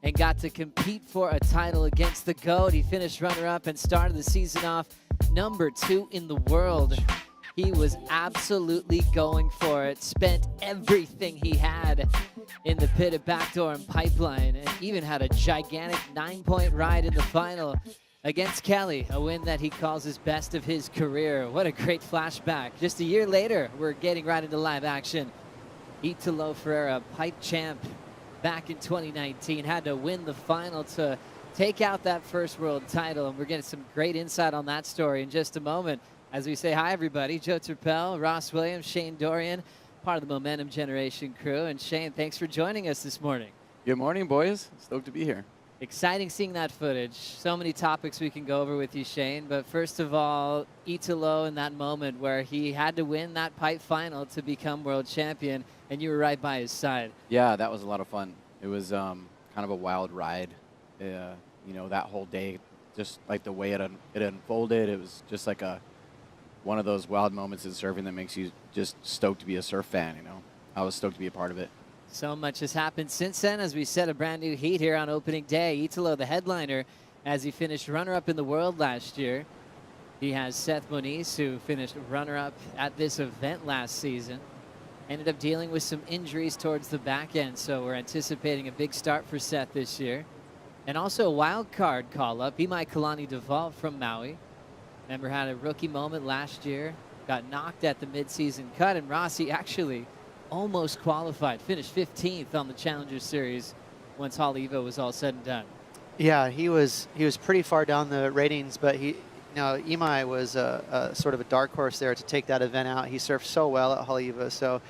and got to compete for a title against the GOAT. He finished runner-up and started the season off #2 in the world. He was absolutely going for it, spent everything he had in the pit at Backdoor and Pipeline, and even had a gigantic 9-point ride in the final against Kelly, a win that he calls his best of his career. What a great flashback. Just a year later, we're getting right into live action. Italo Ferreira, pipe champ back in 2019, had to win the final to take out that first world title, and we're getting some great insight on that story in just a moment. As we say hi, everybody, Joe Turpel, Ross Williams, Shane Dorian, part of the Momentum Generation crew. And Shane, thanks for joining us this morning. Good morning, boys. Stoked to be here. Exciting seeing that footage. So many topics we can go over with you, Shane. But first of all, Italo in that moment where he had to win that pipe final to become world champion, and you were right by his side. Yeah, that was a lot of fun. It was kind of a wild ride. You know, that whole day, just like the way it unfolded, it was just like one of those wild moments in surfing that makes you just stoked to be a surf fan, you know. I was stoked to be a part of it. So much has happened since then as we set a brand new heat here on opening day. Italo, the headliner, as he finished runner-up in the world last year. He has Seth Moniz, who finished runner-up at this event last season. Ended up dealing with some injuries towards the back end, so we're anticipating a big start for Seth this year. And also a wild card call-up, Imai Kalani Duval from Maui. Remember, had a rookie moment last year, got knocked at the midseason cut, and Rossi actually almost qualified, finished 15th on the Challenger Series once Haleiwa was all said and done. Yeah, he was pretty far down the ratings, but Imai was a sort of a dark horse there to take that event out. He surfed so well at Haleiwa, so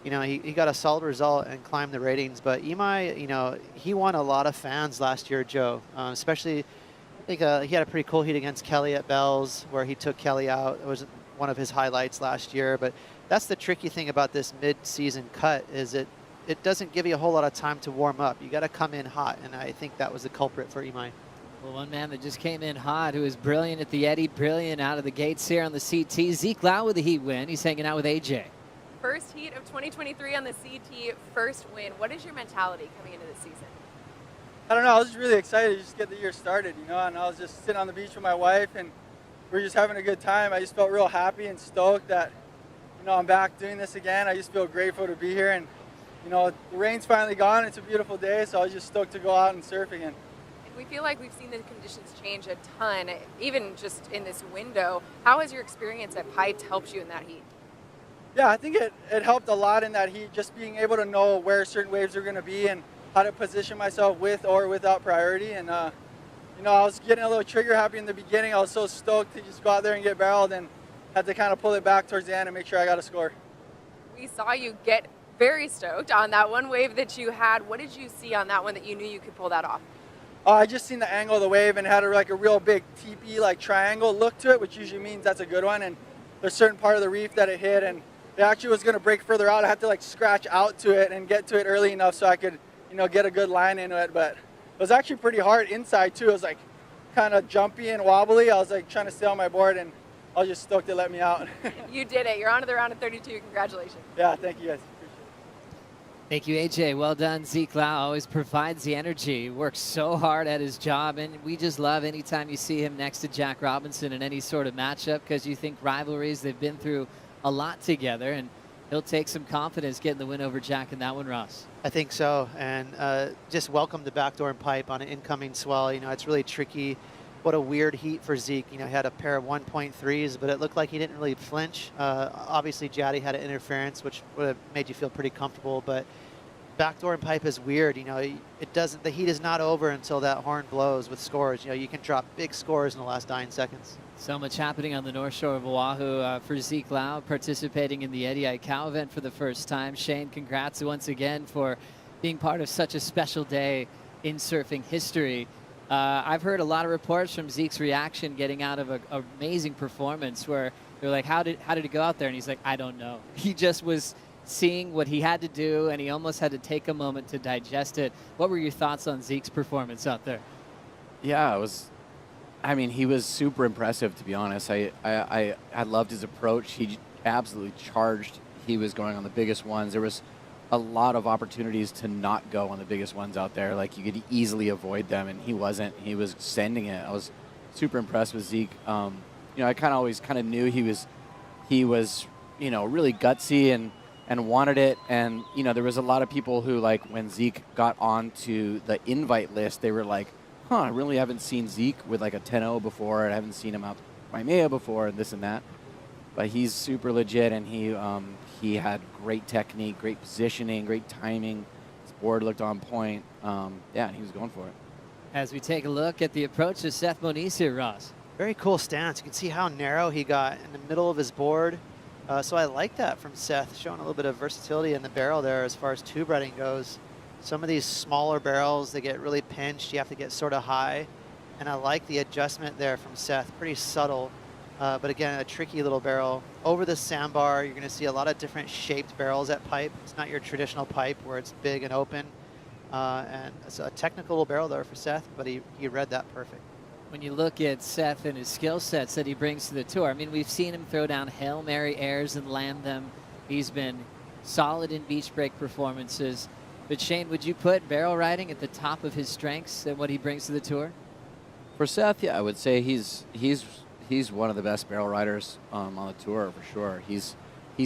he got a solid result and climbed the ratings. But Imai, he won a lot of fans last year, Joe, especially. I think he had a pretty cool heat against Kelly at Bells where he took Kelly out. It was one of his highlights last year. But that's the tricky thing about this mid-season cut is it doesn't give you a whole lot of time to warm up. You got to come in hot, and I think that was the culprit for Imai. Well, one man that just came in hot, who was brilliant at the Eddie, brilliant out of the gates here on the CT. Zeke Lau with the heat win. He's hanging out with AJ. First heat of 2023 on the CT, first win. What is your mentality coming into this season? I don't know, I was just really excited to just get the year started, and I was just sitting on the beach with my wife, and we were just having a good time. I just felt real happy and stoked that, I'm back doing this again. I just feel grateful to be here, and, the rain's finally gone. It's a beautiful day, so I was just stoked to go out and surf again. We feel like we've seen the conditions change a ton, even just in this window. How has your experience at Pipe helped you in that heat? Yeah, I think it helped a lot in that heat, just being able to know where certain waves are going to be and how to position myself with or without priority. And, I was getting a little trigger happy in the beginning. I was so stoked to just go out there and get barreled and had to kind of pull it back towards the end and make sure I got a score. We saw you get very stoked on that one wave that you had. What did you see on that one that you knew you could pull that off? I just seen the angle of the wave and had a real big teepee triangle look to it, which usually means that's a good one. And there's a certain part of the reef that it hit, and it actually was going to break further out. I had to scratch out to it and get to it early enough so I could get a good line into it. But it was actually pretty hard inside too. It was kind of jumpy and wobbly. I was trying to stay on my board, and I was just stoked it let me out. You did it. You're on to the round of 32. Congratulations. Yeah, thank you guys. Thank you, AJ. Well done. Zeke Lau always provides the energy, works so hard at his job, and we just love anytime you see him next to Jack Robinson in any sort of matchup because you think rivalries, they've been through a lot together, and he'll take some confidence getting the win over Jack in that one, Ross. I think so, and just welcome the Backdoor and Pipe on an incoming swell. It's really tricky. What a weird heat for Zeke. He had a pair of 1.3s, but it looked like he didn't really flinch. Obviously, Jaddy had an interference, which would have made you feel pretty comfortable, but Backdoor and Pipe is weird. The heat is not over until that horn blows with scores. You can drop big scores in the last 9 seconds. So much happening on the North Shore of Oahu for Zeke Lau, participating in the Eddie Aikau event for the first time. Shane, congrats once again for being part of such a special day in surfing history. I've heard a lot of reports from Zeke's reaction getting out of an amazing performance where they're like, how did it go out there? And he's like, I don't know. He just was seeing what he had to do, and he almost had to take a moment to digest it. What were your thoughts on Zeke's performance out there? Yeah, it was I mean, he was super impressive, to be honest. I loved his approach. He absolutely charged. He was going on the biggest ones. There was a lot of opportunities to not go on the biggest ones out there. Like, you could easily avoid them, and he wasn't. He was sending it. I was super impressed with Zeke. I always knew he was, really gutsy and wanted it. And, there was a lot of people who, like, when Zeke got onto the invite list, they were like, I really haven't seen Zeke with like a 10-0 before. I haven't seen him out Waimea before and this and that. But he's super legit, and he had great technique, great positioning, great timing. His board looked on point. And he was going for it. As we take a look at the approach of Seth Moniz here, Ross. Very cool stance. You can see how narrow he got in the middle of his board. So I like that from Seth, showing a little bit of versatility in the barrel there as far as tube riding goes. Some of these smaller barrels, they get really pinched. You have to get sort of high. And I like the adjustment there from Seth. Pretty subtle, but again, a tricky little barrel. Over the sandbar, you're going to see a lot of different shaped barrels at pipe. It's not your traditional pipe where it's big and open. And it's a technical little barrel there for Seth, but he read that perfect. When you look at Seth and his skill sets that he brings to the tour, I mean, we've seen him throw down Hail Mary airs and land them. He's been solid in beach break performances. But Shane, would you put barrel riding at the top of his strengths and what he brings to the tour? For Seth, yeah, I would say he's one of the best barrel riders on the tour for sure. He's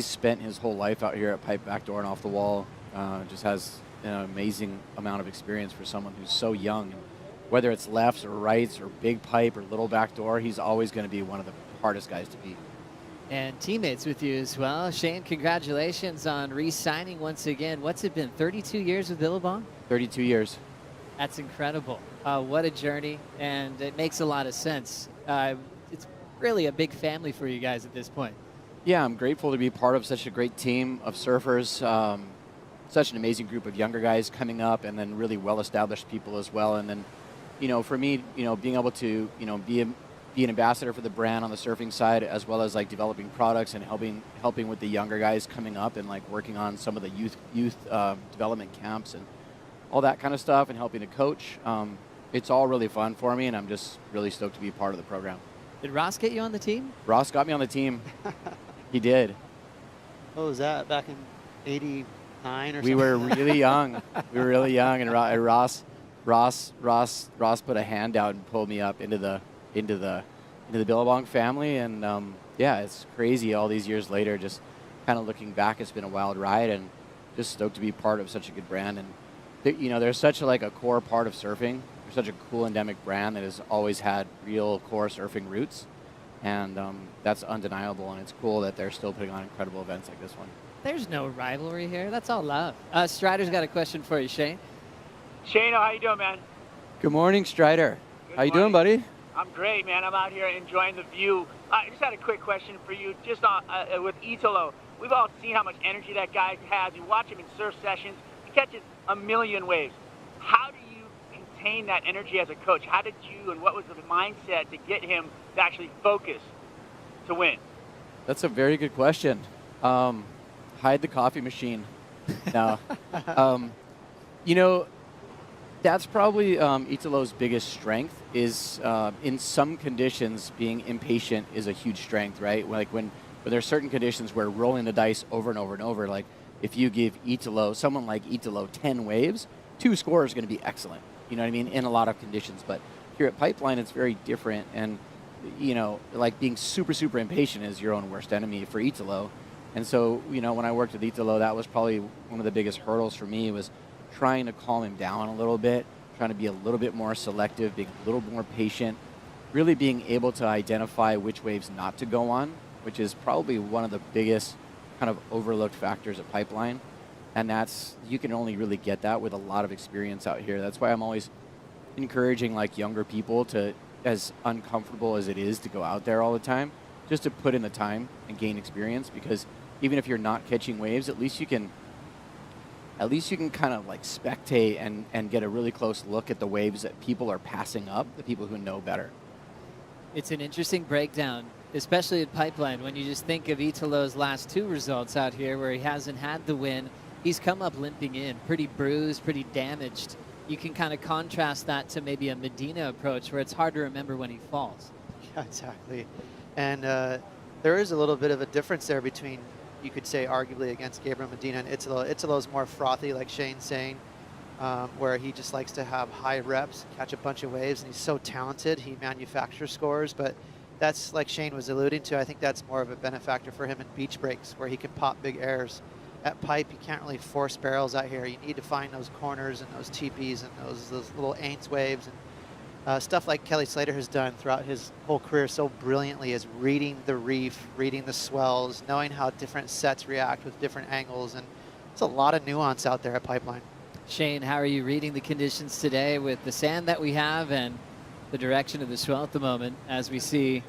spent his whole life out here at pipe, backdoor, and off the wall. Just has an amazing amount of experience for someone who's so young. And whether it's lefts or rights or big pipe or little backdoor, he's always going to be one of the hardest guys to beat. And teammates with you as well. Shane, congratulations on re-signing once again. What's it been, 32 years with Billabong? 32 years. That's incredible. What a journey, and it makes a lot of sense. It's really a big family for you guys at this point. Yeah, I'm grateful to be part of such a great team of surfers, such an amazing group of younger guys coming up, and then really well-established people as well. And then, for me, being able to, be an ambassador for the brand on the surfing side, as well as like developing products and helping with the younger guys coming up and like working on some of the youth development camps and all that kind of stuff, and helping to coach. It's all really fun for me, and I'm just really stoked to be part of the program. Did Ross get you on the team? Ross got me on the team. He did. What was that, back in 89 or something? We were really young. And Ross put a hand out and pulled me up into the Billabong family, and it's crazy all these years later. Just kind of looking back, it's been a wild ride, and just stoked to be part of such a good brand. And there's such a core part of surfing. There's such a cool endemic brand that has always had real core surfing roots, and that's undeniable. And it's cool that they're still putting on incredible events like this one. There's no rivalry here. That's all love. Strider's got a question for you, Shane. Shane, how you doing, man? Good morning, Strider. How you doing, buddy? I'm great, man. I'm out here enjoying the view. I just had a quick question for you, just on with Italo. We've all seen how much energy that guy has. You watch him in surf sessions. He catches a million waves. How do you contain that energy as a coach? How did you, and what was the mindset to get him to actually focus to win? That's a very good question. Hide the coffee machine. No. That's probably Italo's biggest strength is in some conditions, being impatient is a huge strength, right? Like when there's certain conditions where rolling the dice over and over and over, like if you give someone like Italo 10 waves, 2 scores are going to be excellent. You know what I mean? In a lot of conditions. But here at Pipeline, it's very different. And, like being super, super impatient is your own worst enemy for Italo. And so, when I worked with Italo, that was probably one of the biggest hurdles for me, was trying to calm him down a little bit, trying to be a little bit more selective, being a little more patient, really being able to identify which waves not to go on, which is probably one of the biggest kind of overlooked factors at Pipeline. And you can only really get that with a lot of experience out here. That's why I'm always encouraging like younger people to, as uncomfortable as it is to go out there all the time, just to put in the time and gain experience, because even if you're not catching waves, at least you can kind of like spectate and get a really close look at the waves that people are passing up, the people who know better. It's an interesting breakdown, especially at Pipeline, when you just think of Italo's last 2 results out here where he hasn't had the win. He's come up limping in, pretty bruised, pretty damaged. you can kind of contrast that to maybe a Medina approach where it's hard to remember when he falls. Yeah, exactly. And there is a little bit of a difference there between, you could say, arguably against Gabriel Medina and Italo. Italo's more frothy, like Shane's saying, where he just likes to have high reps, catch a bunch of waves, and he's so talented. He manufactures scores, but that's, like Shane was alluding to, I think that's more of a benefactor for him in beach breaks, where he can pop big airs. At pipe, you can't really force barrels out here. You need to find those corners and those teepees and those little Aints waves. And stuff like Kelly Slater has done throughout his whole career so brilliantly is reading the reef, reading the swells, knowing how different sets react with different angles. And there's a lot of nuance out there at Pipeline. Shane, how are you reading the conditions today with the sand that we have and the direction of the swell at the moment as we see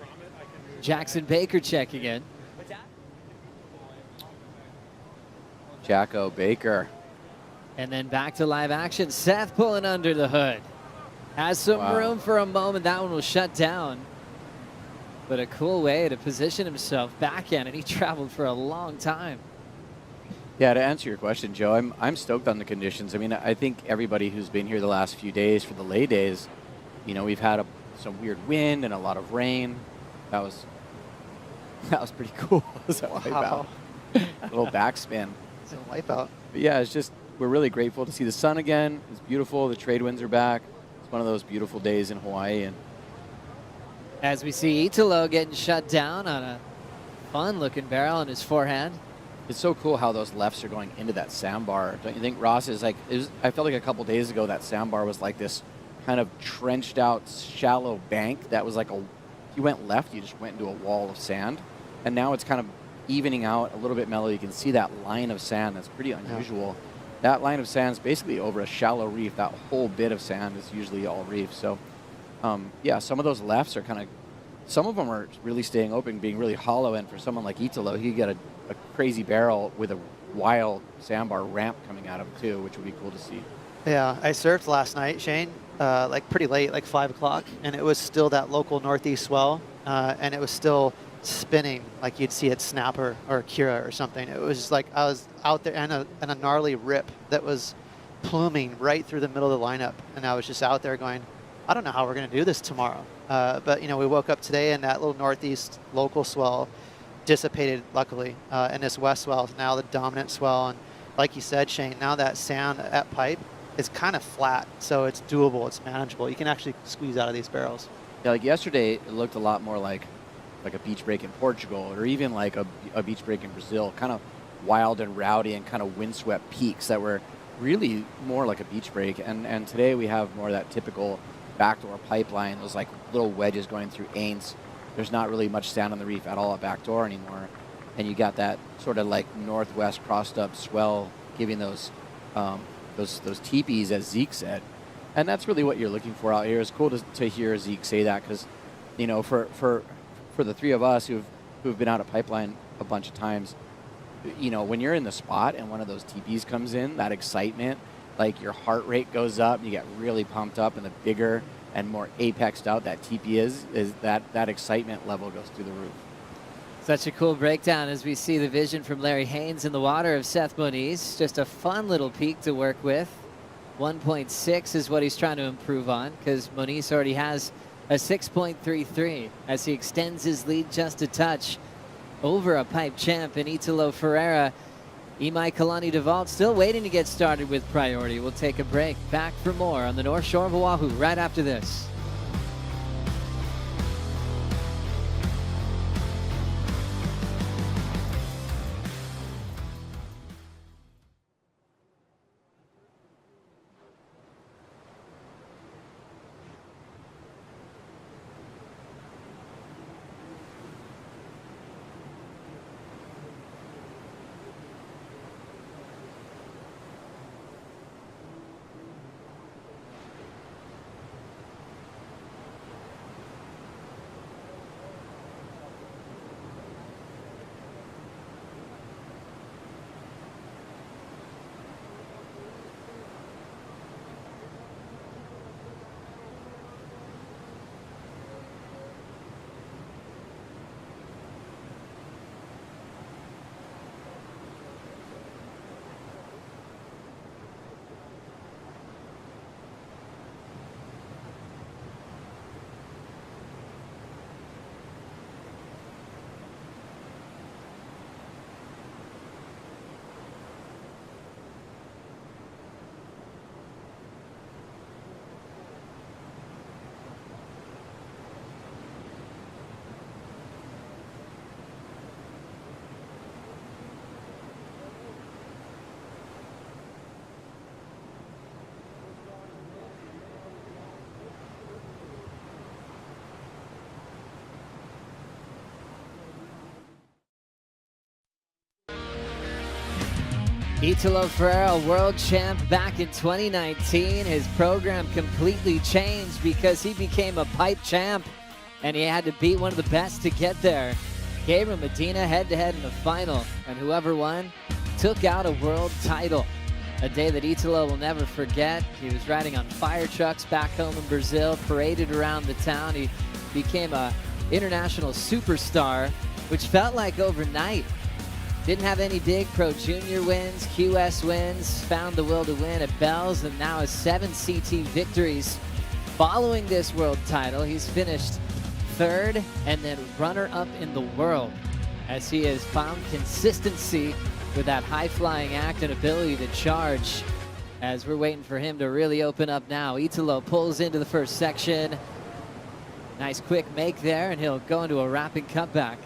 Jackson Baker checking in? Jacko Baker. And then back to live action. Seth pulling under the hood. Has some room for a moment. That one will shut down. But a cool way to position himself backhand, and he traveled for a long time. Yeah, to answer your question, Joe, I'm stoked on the conditions. I mean, I think everybody who's been here the last few days for the lay days, you know, we've had some weird wind and a lot of rain. That was pretty cool. Wow. A little backspin. It's a wipeout. But yeah, it's just, we're really grateful to see the sun again. It's beautiful. The trade winds are back. It's one of those beautiful days in Hawaii. And as we see Italo getting shut down on a fun-looking barrel on his forehand. It's so cool how those lefts are going into that sandbar. Don't you think, Ross? Is like, I felt like a couple days ago that sandbar was like this kind of trenched out, shallow bank that was like if you went left, you just went into a wall of sand. And now it's kind of evening out a little bit mellow. You can see that line of sand that's pretty unusual. Yeah. That line of sand is basically over a shallow reef. That whole bit of sand is usually all reef. So, yeah, some of those lefts are kind of, some of them are really staying open, being really hollow. And for someone like Italo, he could get a crazy barrel with a wild sandbar ramp coming out of him too, which would be cool to see. Yeah, I surfed last night, Shane, like pretty late, like 5 o'clock, and it was still that local northeast swell, and it was still spinning like you'd see at Snapper or Kira or something. It was like I was out there and a gnarly rip that was pluming right through the middle of the lineup, and I was just out there going, I don't know how we're going to do this tomorrow. But, you know, we woke up today and that little northeast local swell dissipated, luckily, and this west swell is now the dominant swell. And like you said, Shane, now that sand at pipe is kind of flat, so it's doable, it's manageable. You can actually squeeze out of these barrels. Yeah, like yesterday, it looked a lot more like a beach break in Portugal, or even like a beach break in Brazil, kind of wild and rowdy and kind of windswept peaks that were really more like a beach break. And today we have more of that typical backdoor pipeline, those like little wedges going through Aints. There's not really much sand on the reef at all at backdoor anymore. And you got that sort of like northwest crossed up swell giving those teepees, as Zeke said. And that's really what you're looking for out here. It's cool to hear Zeke say that, because, you know, for the three of us who've been out at Pipeline a bunch of times, you know, when you're in the spot and one of those teepees comes in, that excitement, like your heart rate goes up, you get really pumped up, and the bigger and more apexed out that teepee is that excitement level goes through the roof. Such a cool breakdown as we see the vision from Larry Haynes in the water of Seth Moniz. Just a fun little peak to work with. 1.6 is what he's trying to improve on, because Moniz already has a 6.33 as he extends his lead just a touch over a pipe champ in Italo Ferreira. Imai Kalani DeVault still waiting to get started with priority. We'll take a break. Back for more on the North Shore of Oahu right after this. Italo Ferreira, world champ back in 2019. His program completely changed because he became a pipe champ, and he had to beat one of the best to get there. Gabriel Medina head-to-head in the final, and whoever won took out a world title. A day that Italo will never forget. He was riding on fire trucks back home in Brazil, paraded around the town. He became a international superstar, which felt like overnight. Didn't have any big Pro Junior wins, QS wins, found the will to win at Bells, and now has 7 CT victories. Following this world title, he's finished 3rd and then runner-up in the world, as he has found consistency with that high-flying act and ability to charge, as we're waiting for him to really open up now. Italo pulls into the first section. Nice quick make there, and he'll go into a wrapping cutback.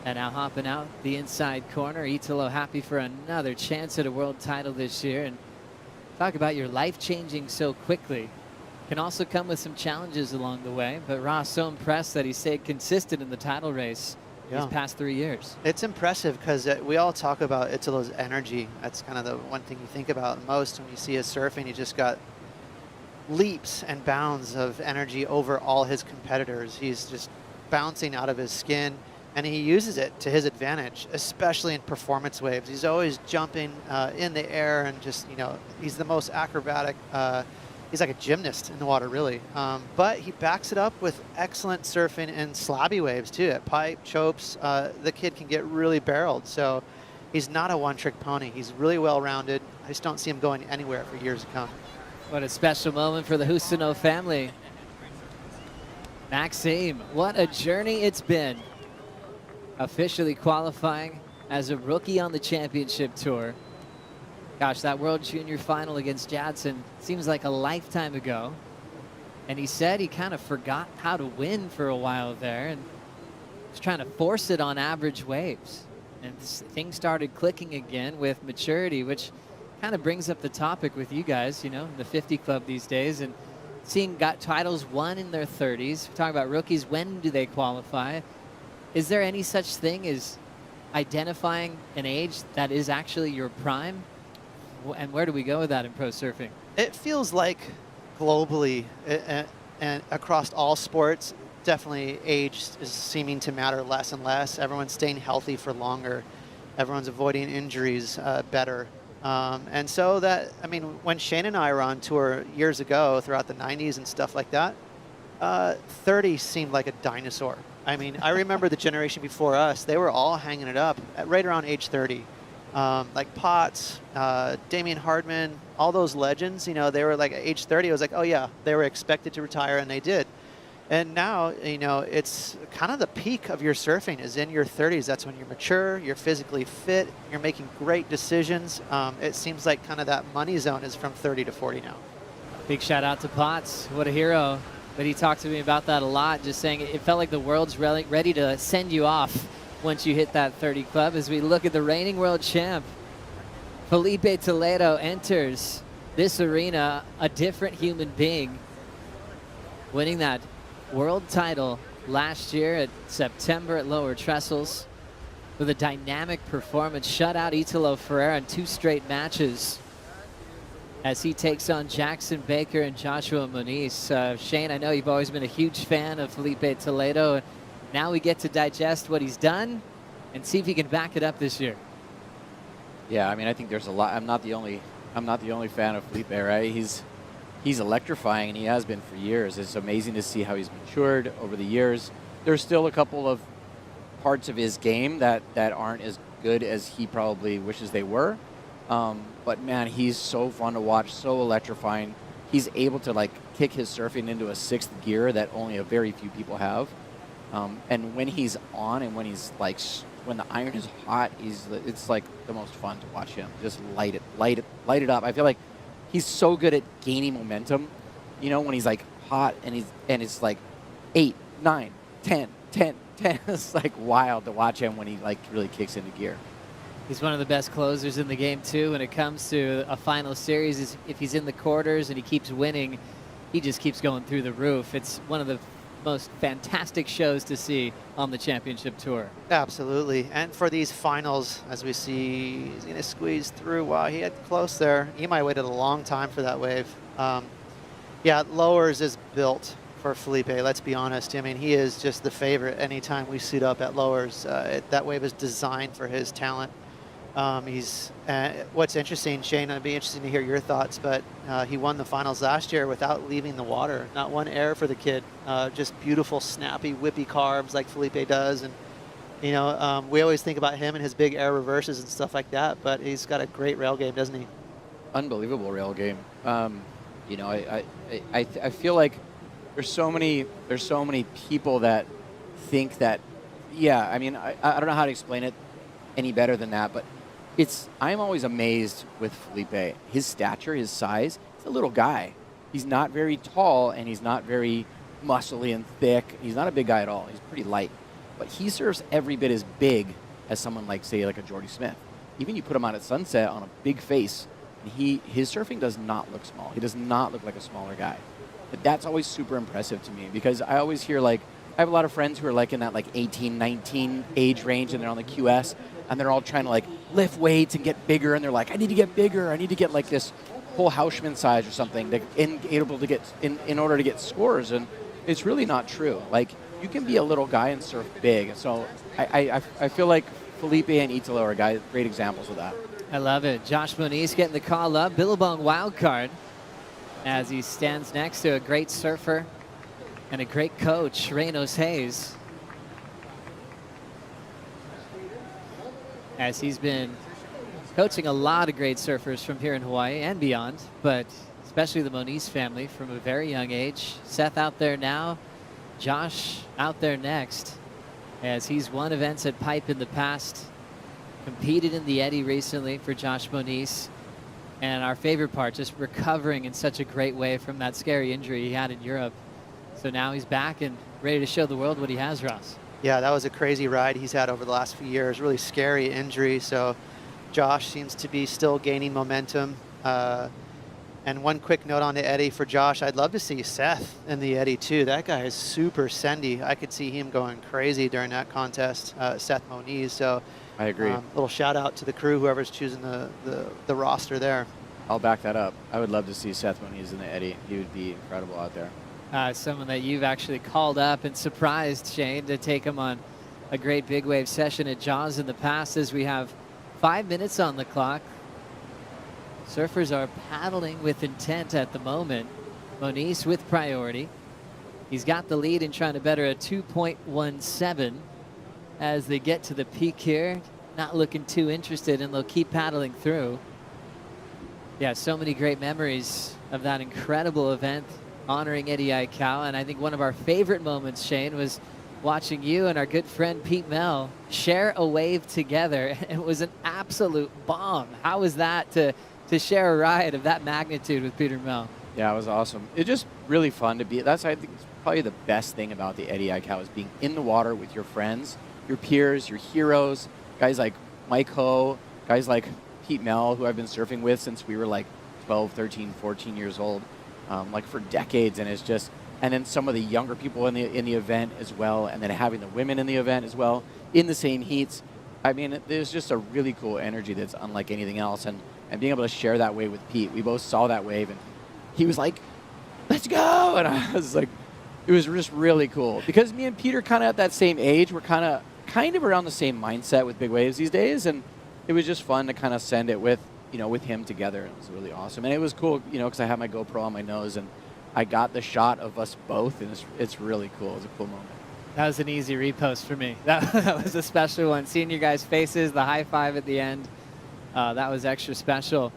And now hopping out the inside corner, Italo happy for another chance at a world title this year. And talk about your life changing so quickly. Can also come with some challenges along the way, but Ross so impressed that he stayed consistent in the title race these past 3 years. It's impressive because we all talk about Italo's energy. That's kind of the one thing you think about most when you see his surfing. He just got leaps and bounds of energy over all his competitors. He's just bouncing out of his skin, and he uses it to his advantage, especially in performance waves. He's always jumping in the air, and just, you know, he's the most acrobatic. He's like a gymnast in the water, really. But he backs it up with excellent surfing and slabby waves, too. At pipe, chopes, the kid can get really barreled. So he's not a one-trick pony. He's really well-rounded. I just don't see him going anywhere for years to come. What a special moment for the Husino family. Maxime, what a journey it's been. Officially qualifying as a rookie on the championship tour. Gosh, that World Junior final against Jadson seems like a lifetime ago. And he said he kind of forgot how to win for a while there and was trying to force it on average waves. And things started clicking again with maturity, which kind of brings up the topic with you guys, you know, in the 50 club these days, and seeing got titles won in their 30s. We're talking about rookies, when do they qualify? Is there any such thing as identifying an age that is actually your prime? And where do we go with that in pro surfing? It feels like globally and across all sports, definitely age is seeming to matter less and less. Everyone's staying healthy for longer. Everyone's avoiding injuries better. And so that, I mean, when Shane and I were on tour years ago throughout the 90s and stuff like that, 30 seemed like a dinosaur. I mean, I remember the generation before us, they were all hanging it up at right around age 30. Like Potts, Damian Hardman, all those legends, you know, they were like at age 30, it was like, oh yeah, they were expected to retire, and they did. And now, you know, it's kind of the peak of your surfing is in your 30s. That's when you're mature, you're physically fit, you're making great decisions. It seems like kind of that money zone is from 30 to 40 now. Big shout out to Potts. What a hero. But he talked to me about that a lot, just saying it felt like the world's ready to send you off once you hit that 30 club. As we look at the reigning world champ, Felipe Toledo enters this arena a different human being, winning that world title last year at September at Lower Trestles with a dynamic performance. Shut out Italo Ferreira in 2 straight matches as he takes on Jackson Baker and Joshua Moniz. Shane, I know you've always been a huge fan of Felipe Toledo. Now we get to digest what he's done and see if he can back it up this year. Yeah, I mean, I think there's a lot. I'm not the only fan of Felipe, right? He's electrifying, and he has been for years. It's amazing to see how he's matured over the years. There's still a couple of parts of his game that aren't as good as he probably wishes they were. But man, he's so fun to watch, so electrifying. He's able to like kick his surfing into a 6th gear that only a very few people have. And when he's on and when he's like, when the iron is hot, it's like the most fun to watch him. Just light it up. I feel like he's so good at gaining momentum. You know, when he's like hot and it's like 8, 9, 10. It's like wild to watch him when he like really kicks into gear. He's one of the best closers in the game too when it comes to a final series. If he's in the quarters and he keeps winning, he just keeps going through the roof. It's one of the most fantastic shows to see on the championship tour. Absolutely. And for these finals, as we see, he's going to squeeze through. Wow, he had close there. He might have waited a long time for that wave. Yeah, lowers is built for Felipe, let's be honest. I mean, he is just the favorite anytime we suit up at lowers. That wave is designed for his talent. What's interesting, Shane, it'd be interesting to hear your thoughts, but he won the finals last year without leaving the water. Not one error for the kid. Just beautiful, snappy, whippy carbs like Felipe does. And, you know, we always think about him and his big air reverses and stuff like that, but he's got a great rail game, doesn't he? Unbelievable rail game. You know, I feel like there's so many people that think that, yeah, I mean, I don't know how to explain it any better than that, but I'm always amazed with Felipe. His stature, his size, he's a little guy. He's not very tall, and he's not very muscly and thick. He's not a big guy at all. He's pretty light. But he serves every bit as big as someone like, say, like a Jordy Smith. Even you put him out at Sunset on a big face, and his surfing does not look small. He does not look like a smaller guy. But that's always super impressive to me, because I always hear, like, I have a lot of friends who are like in that like 18, 19 age range, and they're on the QS, and they're all trying to like lift weights and get bigger, and they're like, I need to get bigger. I need to get like this whole Hausman size or something in order to get scores. And it's really not true. Like, you can be a little guy and surf big. So I feel like Felipe and Italo are great examples of that. I love it. Josh Moniz getting the call up. Billabong wild card as he stands next to a great surfer and a great coach, Reynos Hayes. As he's been coaching a lot of great surfers from here in Hawaii and beyond, but especially the Moniz family from a very young age. Seth out there now, Josh out there next, as he's won events at Pipe in the past, competed in the Eddy recently for Josh Moniz. And our favorite part, just recovering in such a great way from that scary injury he had in Europe. So now he's back and ready to show the world what he has, Ross. Yeah, that was a crazy ride he's had over the last few years. Really scary injury. So Josh seems to be still gaining momentum. And one quick note on the Eddy for Josh, I'd love to see Seth in the Eddy too. That guy is super sendy. I could see him going crazy during that contest, Seth Moniz. So I agree. Little shout out to the crew, whoever's choosing the roster there. I'll back that up. I would love to see Seth Moniz in the Eddy. He would be incredible out there. Someone that you've actually called up and surprised, Shane, to take him on a great big wave session at Jaws in the past, as we have 5 minutes on the clock. Surfers are paddling with intent at the moment. Moniz with priority. He's got the lead and trying to better a 2.17 as they get to the peak here. Not looking too interested, and they'll keep paddling through. Yeah, so many great memories of that incredible event honoring Eddie Aikau. And I think one of our favorite moments, Shane, was watching you and our good friend Pete Mel share a wave together. It was an absolute bomb. How was that to share a ride of that magnitude with Peter Mel? Yeah, it was awesome. It's just really fun to be. That's, I think, probably the best thing about the Eddie Aikau, is being in the water with your friends, your peers, your heroes, guys like Mike Ho, guys like Pete Mel, who I've been surfing with since we were like 12, 13, 14 years old, like for decades. And it's just, and then some of the younger people in the event as well, and then having the women in the event as well in the same heats. I mean, there's just a really cool energy that's unlike anything else. And being able to share that wave with Pete, we both saw that wave, and he was like, let's go. And I was like, it was just really cool, because me and Pete are kind of at that same age. We're kind of around the same mindset with big waves these days. And it was just fun to kind of send it with him together. It was really awesome. And it was cool, because I had my GoPro on my nose, and I got the shot of us both, and it's really cool. It was a cool moment. That was an easy repost for me. That was a special one. Seeing your guys' faces, the high five at the end. That was extra special.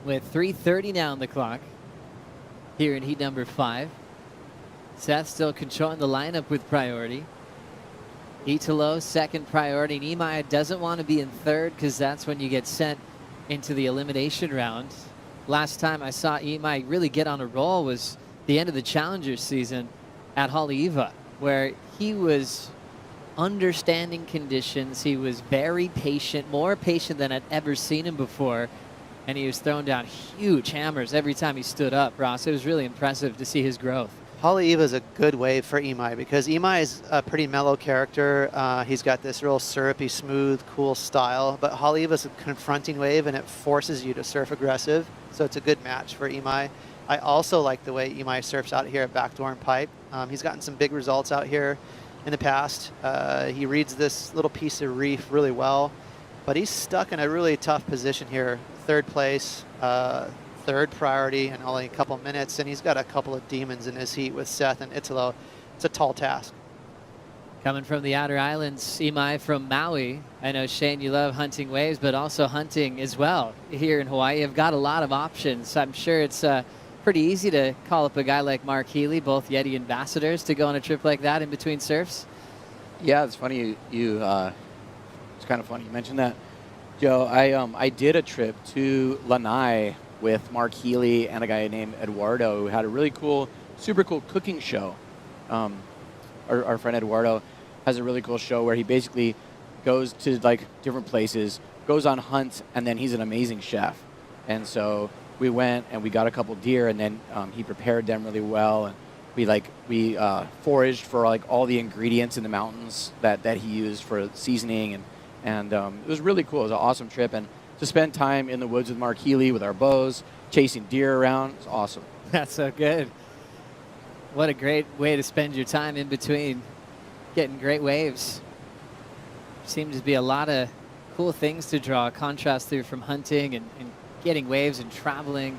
With 3:30 now on the clock here in heat number 5. Seth still controlling the lineup with priority. Italo, second priority. Niemeyer doesn't want to be in third, because that's when you get sent into the elimination round. Last time I saw Niemeyer really get on a roll was the end of the Challenger season at Haleiwa, where he was understanding conditions. He was very patient, more patient than I'd ever seen him before. And he was throwing down huge hammers every time he stood up, Ross. It was really impressive to see his growth. Haleiwa is a good wave for Imai because Imai is a pretty mellow character. He's got this real syrupy, smooth, cool style, but Haleiwa is a confronting wave and it forces you to surf aggressive, so it's a good match for Imai. I also like the way Imai surfs out here at Backdoor and Pipe. He's gotten some big results out here in the past. He reads this little piece of reef really well, but he's stuck in a really tough position here. Third place, third priority in only a couple minutes, and he's got a couple of demons in his heat with Seth and Italo. It's a tall task. Coming from the outer islands, Imai from Maui. I know, Shane, you love hunting waves, but also hunting as well here in Hawaii. You've got a lot of options. I'm sure it's pretty easy to call up a guy like Mark Healy, both Yeti ambassadors, to go on a trip like that in between surfs. Yeah, it's funny it's kind of funny you mentioned that, Joe. I did a trip to Lanai with Mark Healy and a guy named Eduardo who had a really cool, super cool cooking show. Our friend Eduardo has a really cool show where he basically goes to like different places, goes on hunts, and then he's an amazing chef. And so we went and we got a couple deer, and then he prepared them really well, and we foraged for like all the ingredients in the mountains that he used for seasoning, and it was really cool. It was an awesome trip, and to spend time in the woods with Mark Healy with our bows, chasing deer around, it's awesome. That's so good. What a great way to spend your time in between getting great waves. Seems to be a lot of cool things to draw a contrast through from hunting and getting waves and traveling.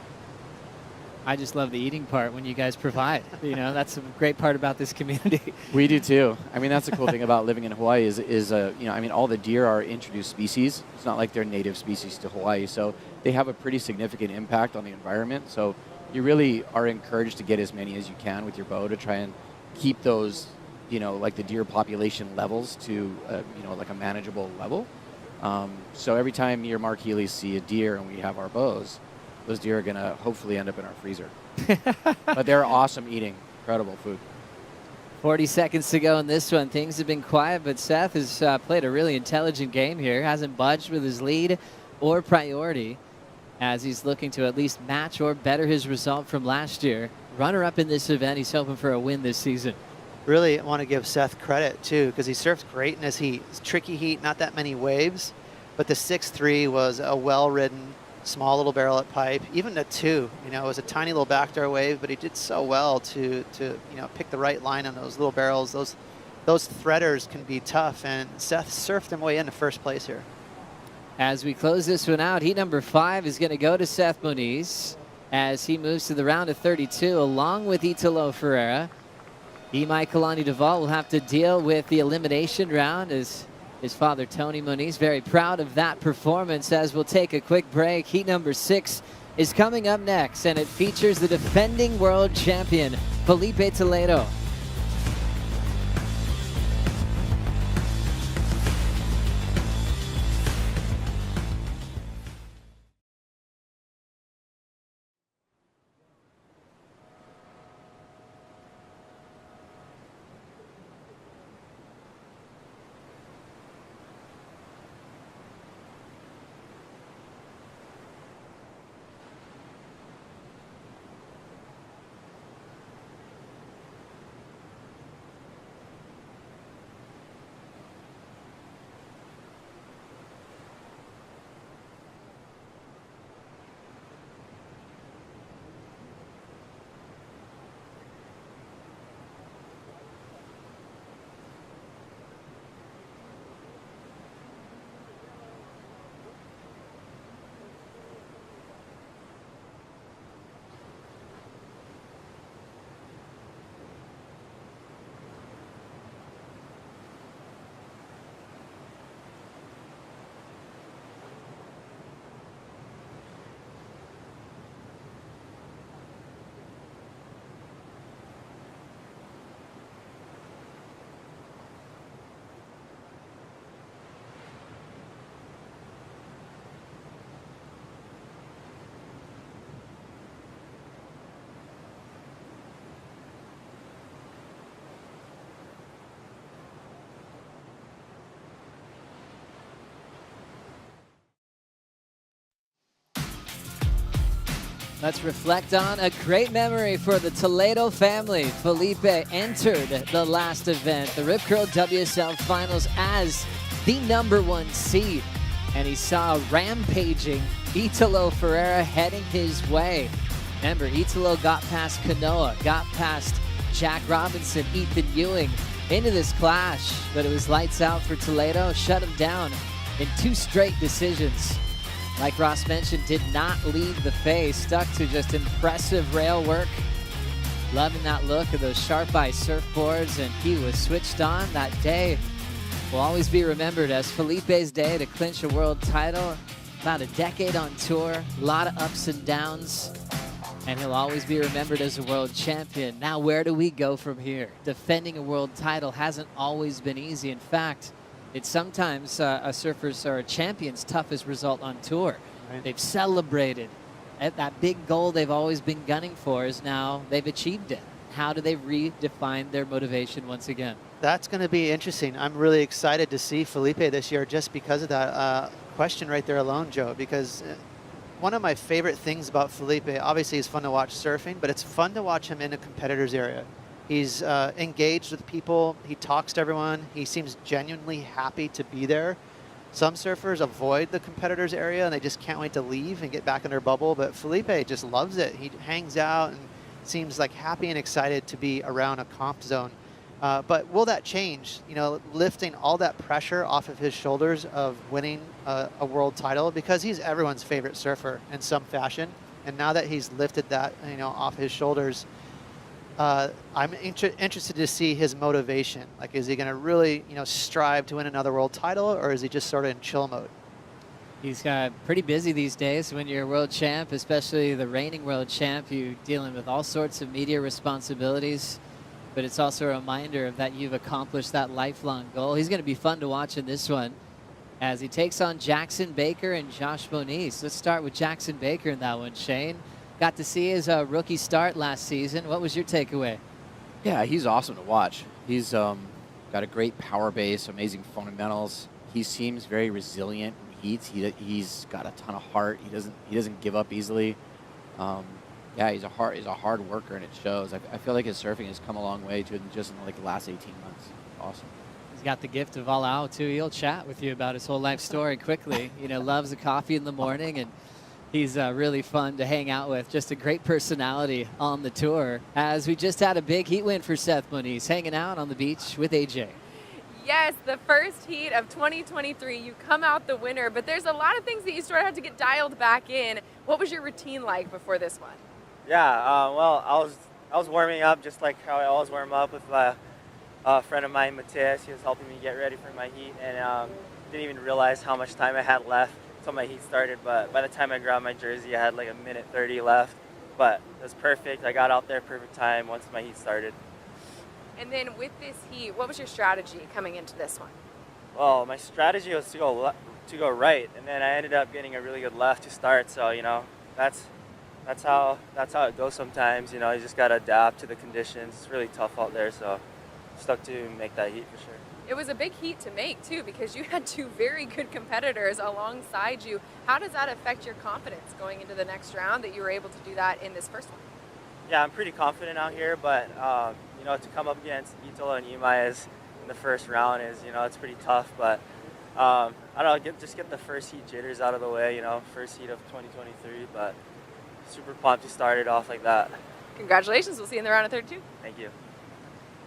I just love the eating part when you guys provide. You know, that's a great part about this community. We do too. I mean, that's the cool thing about living in Hawaii is you know, I mean, all the deer are introduced species. It's not like they're native species to Hawaii, so they have a pretty significant impact on the environment. So you really are encouraged to get as many as you can with your bow to try and keep those, you know, like the deer population levels to, you know, like a manageable level. So every time me or Mark Healy see a deer and we have our bows, those deer are going to hopefully end up in our freezer. But they're awesome eating. Incredible food. 40 seconds to go in this one. Things have been quiet, but Seth has played a really intelligent game here. Hasn't budged with his lead or priority as he's looking to at least match or better his result from last year. Runner-up in this event. He's hoping for a win this season. Really want to give Seth credit, too, because he surfed great in his heat. It's tricky heat, not that many waves, but the 6'3" was a well-ridden, small little barrel at pipe. Even the 2, you know, it was a tiny little backdoor wave, but he did so well to you know, pick the right line on those little barrels. Those threaders can be tough, and Seth surfed him way into first place here. As we close this one out, heat number 5 is going to go to Seth Moniz as he moves to the round of 32 along with Italo Ferreira. Imai Kalani Duvall will have to deal with the elimination round as his father, Tony Moniz, very proud of that performance. As we'll take a quick break. Heat number 6 is coming up next, and it features the defending world champion, Felipe Toledo. Let's reflect on a great memory for the Toledo family. Felipe entered the last event, the Rip Curl WSL Finals, as the #1 seed. And he saw rampaging Italo Ferreira heading his way. Remember, Italo got past Kanoa, got past Jack Robinson, Ethan Ewing into this clash, but it was lights out for Toledo, shut him down in 2 straight decisions. Like Ross mentioned, did not lead the face, stuck to just impressive rail work. Loving that look of those sharp eye surfboards, and he was switched on. That day will always be remembered as Felipe's day to clinch a world title. About a decade on tour, a lot of ups and downs, and he'll always be remembered as a world champion. Now, where do we go from here? Defending a world title hasn't always been easy. In fact, it's sometimes a surfer's or a champion's toughest result on tour. Right. They've celebrated. That big goal they've always been gunning for is now they've achieved it. How do they redefine their motivation once again? That's going to be interesting. I'm really excited to see Felipe this year just because of that question right there alone, Joe, because one of my favorite things about Felipe, obviously he's fun to watch surfing, but it's fun to watch him in a competitor's area. He's engaged with people. He talks to everyone. He seems genuinely happy to be there. Some surfers avoid the competitors area and they just can't wait to leave and get back in their bubble. But Felipe just loves it. He hangs out and seems like happy and excited to be around a comp zone. But will that change? You know, lifting all that pressure off of his shoulders of winning a world title, because he's everyone's favorite surfer in some fashion. And now that he's lifted that, you know, off his shoulders, I'm interested to see his motivation. Like, is he going to really, you know, strive to win another world title, or is he just sort of in chill mode? He's pretty busy these days. When you're a world champ, especially the reigning world champ, you're dealing with all sorts of media responsibilities. But it's also a reminder of that you've accomplished that lifelong goal. He's going to be fun to watch in this one as he takes on Jackson Baker and Josh Moniz. Let's start with Jackson Baker in that one, Shane. Got to see his rookie start last season. What was your takeaway? Yeah, he's awesome to watch. He's got a great power base, amazing fundamentals. He seems very resilient in heats. He's got a ton of heart. He doesn't give up easily. Yeah, he's a hard worker, and it shows. I feel like his surfing has come a long way to just in like the last 18 months. Awesome. He's got the gift of all out too. He'll chat with you about his whole life story quickly. You know, loves a coffee in the morning, and he's really fun to hang out with. Just a great personality on the tour. As we just had a big heat win for Seth Moniz, hanging out on the beach with AJ. Yes, the first heat of 2023, you come out the winner, but there's a lot of things that you sort of have to get dialed back in. What was your routine like before this one? Yeah, well, I was warming up just like how I always warm up with a friend of mine, Mateus. He was helping me get ready for my heat, and didn't even realize how much time I had left until my heat started. But by the time I grabbed my jersey, I had like 1:30 left. But it was perfect. I got out there perfect time once my heat started. And then with this heat, what was your strategy coming into this one? Well, my strategy was to go right, and then I ended up getting a really good left to start. So you know, that's how it goes sometimes. You know, you just gotta adapt to the conditions. It's really tough out there, so stuck to make that heat for sure. It was a big heat to make too, because you had 2 very good competitors alongside you. How does that affect your confidence going into the next round that you were able to do that in this first one? Yeah, I'm pretty confident out here, but you know, to come up against Italo and Imai in the first round is, you know, it's pretty tough. But I don't know, just get the first heat jitters out of the way. You know, first heat of 2023, but super pumped to start it off like that. Congratulations. We'll see you in the round of 32. Thank you.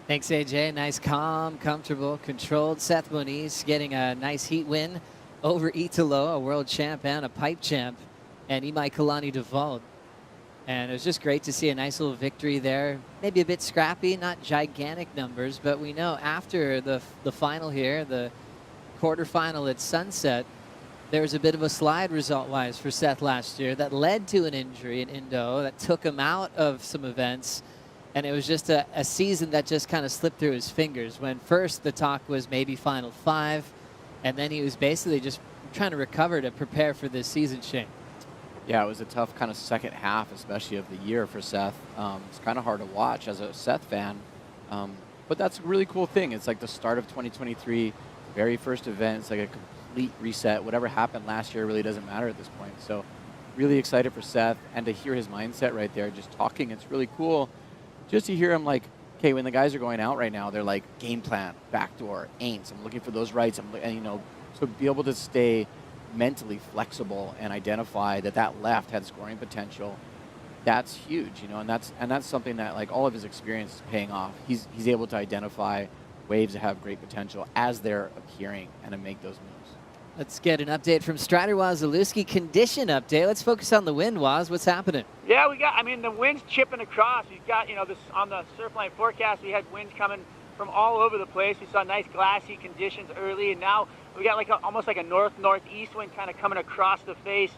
Thanks, AJ. Nice, calm, comfortable, controlled Seth Moniz getting a nice heat win over Italo, a world champ and a pipe champ, and Imai Kalani-Duvall. And it was just great to see a nice little victory there. Maybe a bit scrappy, not gigantic numbers, but we know after the final here, the quarterfinal at Sunset, there was a bit of a slide result-wise for Seth last year that led to an injury in Indo that took him out of some events. And it was just a season that just kind of slipped through his fingers, when first the talk was maybe Final 5, and then he was basically just trying to recover to prepare for this season, Shane. Yeah, it was a tough kind of second half, especially of the year for Seth. It's kind of hard to watch as a Seth fan, but that's a really cool thing. It's like the start of 2023, very first event. It's like a complete reset. Whatever happened last year really doesn't matter at this point. So really excited for Seth, and to hear his mindset right there, just talking, it's really cool. Just to hear him like, okay, when the guys are going out right now, they're like, game plan, backdoor, ain'ts. I'm looking for those rights. And, you know, to be able to stay mentally flexible and identify that left had scoring potential, that's huge, you know, and that's something that, like, all of his experience is paying off. He's able to identify waves that have great potential as they're appearing and to make those moves. Let's get an update from Strider Wazalewski. Condition update. Let's focus on the wind, Waz. What's happening? Yeah, the wind's chipping across. We've got, this on the Surfline forecast, we had winds coming from all over the place. We saw nice glassy conditions early, and now we got almost like a north-northeast wind kind of coming across the face,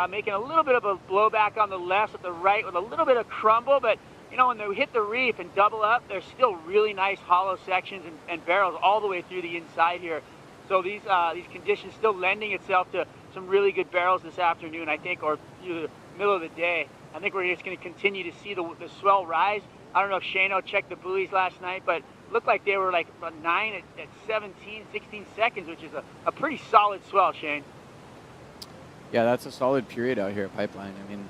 making a little bit of a blowback on the left with the right with a little bit of crumble. But, when they hit the reef and double up, there's still really nice hollow sections and barrels all the way through the inside here. So these conditions still lending itself to some really good barrels this afternoon, I think, or through the middle of the day. I think we're just going to continue to see the swell rise. I don't know if Shano checked the buoys last night, but it looked like they were like about 9 at 17, 16 seconds, which is a pretty solid swell, Shane. Yeah, that's a solid period out here at Pipeline. I mean,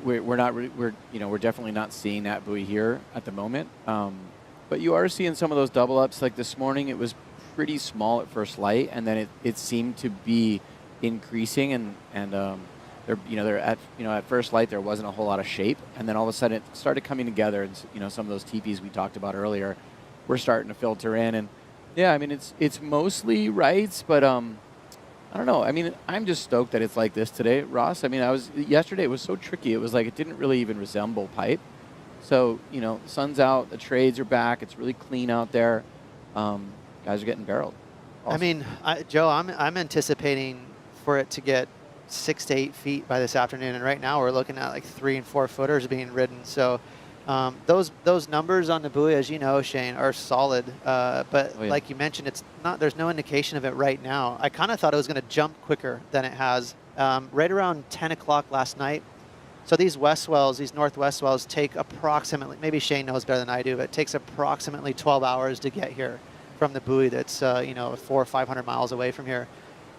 we're definitely not seeing that buoy here at the moment. But you are seeing some of those double ups. Like this morning, it was pretty small at first light, and then it seemed to be increasing, and they're at first light there wasn't a whole lot of shape, and then all of a sudden it started coming together, and some of those teepees we talked about earlier were starting to filter in, and yeah, I mean it's mostly rights, but I don't know. I mean, I'm just stoked that it's like this today, Ross. I mean, yesterday it was so tricky. It was like it didn't really even resemble pipe. So, sun's out, the trades are back. It's really clean out there. Guys are getting barreled. Awesome. I mean, Joe, I'm anticipating for it to get 6 to 8 feet by this afternoon, and right now we're looking at like 3 and 4 footers being ridden. So those numbers on the buoy, as you know, Shane, are solid. But like you mentioned, there's no indication of it right now. I kind of thought it was going to jump quicker than it has. Right around 10 o'clock last night. So these west swells, these northwest swells, take approximately, maybe Shane knows better than I do, but it takes approximately 12 hours to get here from the buoy that's 400 or 500 miles away from here.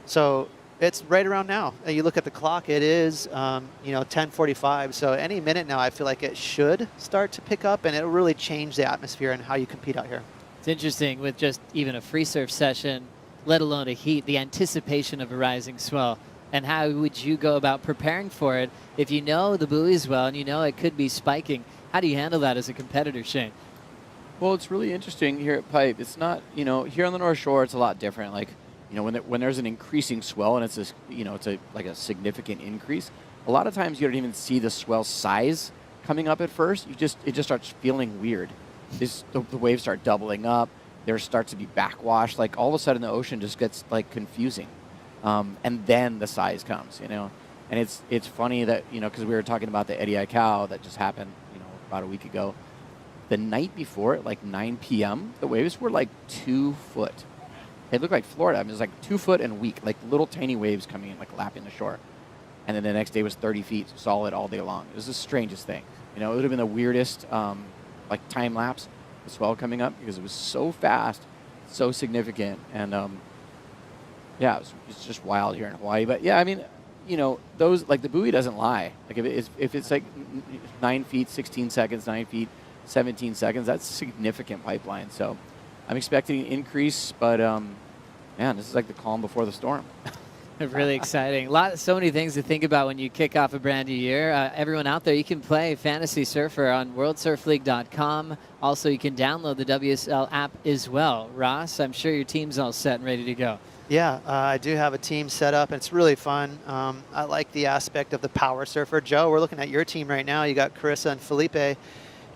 So it's right around now. You look at the clock, it is 10:45. So any minute now, I feel like it should start to pick up, and it'll really change the atmosphere and how you compete out here. It's interesting with just even a free surf session, let alone a heat, the anticipation of a rising swell. And how would you go about preparing for it if you know the buoys well and you know it could be spiking? How do you handle that as a competitor, Shane? Well, it's really interesting here at Pipe. It's not, here on the North Shore, it's a lot different. Like, when there's an increasing swell and it's a significant increase, a lot of times you don't even see the swell size coming up at first. It just starts feeling weird. The waves start doubling up. There starts to be backwash. Like all of a sudden the ocean just gets like confusing. And then the size comes, and it's funny that, because we were talking about the Eddie Aikau that just happened, about a week ago. The night before at like 9 p.m., the waves were like 2 foot. They looked like Florida. I mean, it was like 2 foot and weak, like little tiny waves coming in, like lapping the shore. And then the next day was 30 feet solid all day long. It was the strangest thing. It would have been the weirdest, like time lapse, the swell coming up, because it was so fast, so significant, and yeah, it's just wild here in Hawaii. But yeah, I mean, those, like the buoy doesn't lie. Like if it's like 9 feet, 16 seconds, 9 feet, 17 seconds, that's significant pipeline. So I'm expecting an increase, but man, this is like the calm before the storm. Really exciting. So many things to think about when you kick off a brand new year. Everyone out there, you can play Fantasy Surfer on WorldSurfLeague.com. Also, you can download the WSL app as well. Ross, I'm sure your team's all set and ready to go. Yeah, I do have a team set up, and it's really fun. I like the aspect of the power surfer. Joe, we're looking at your team right now. You got Carissa and Felipe.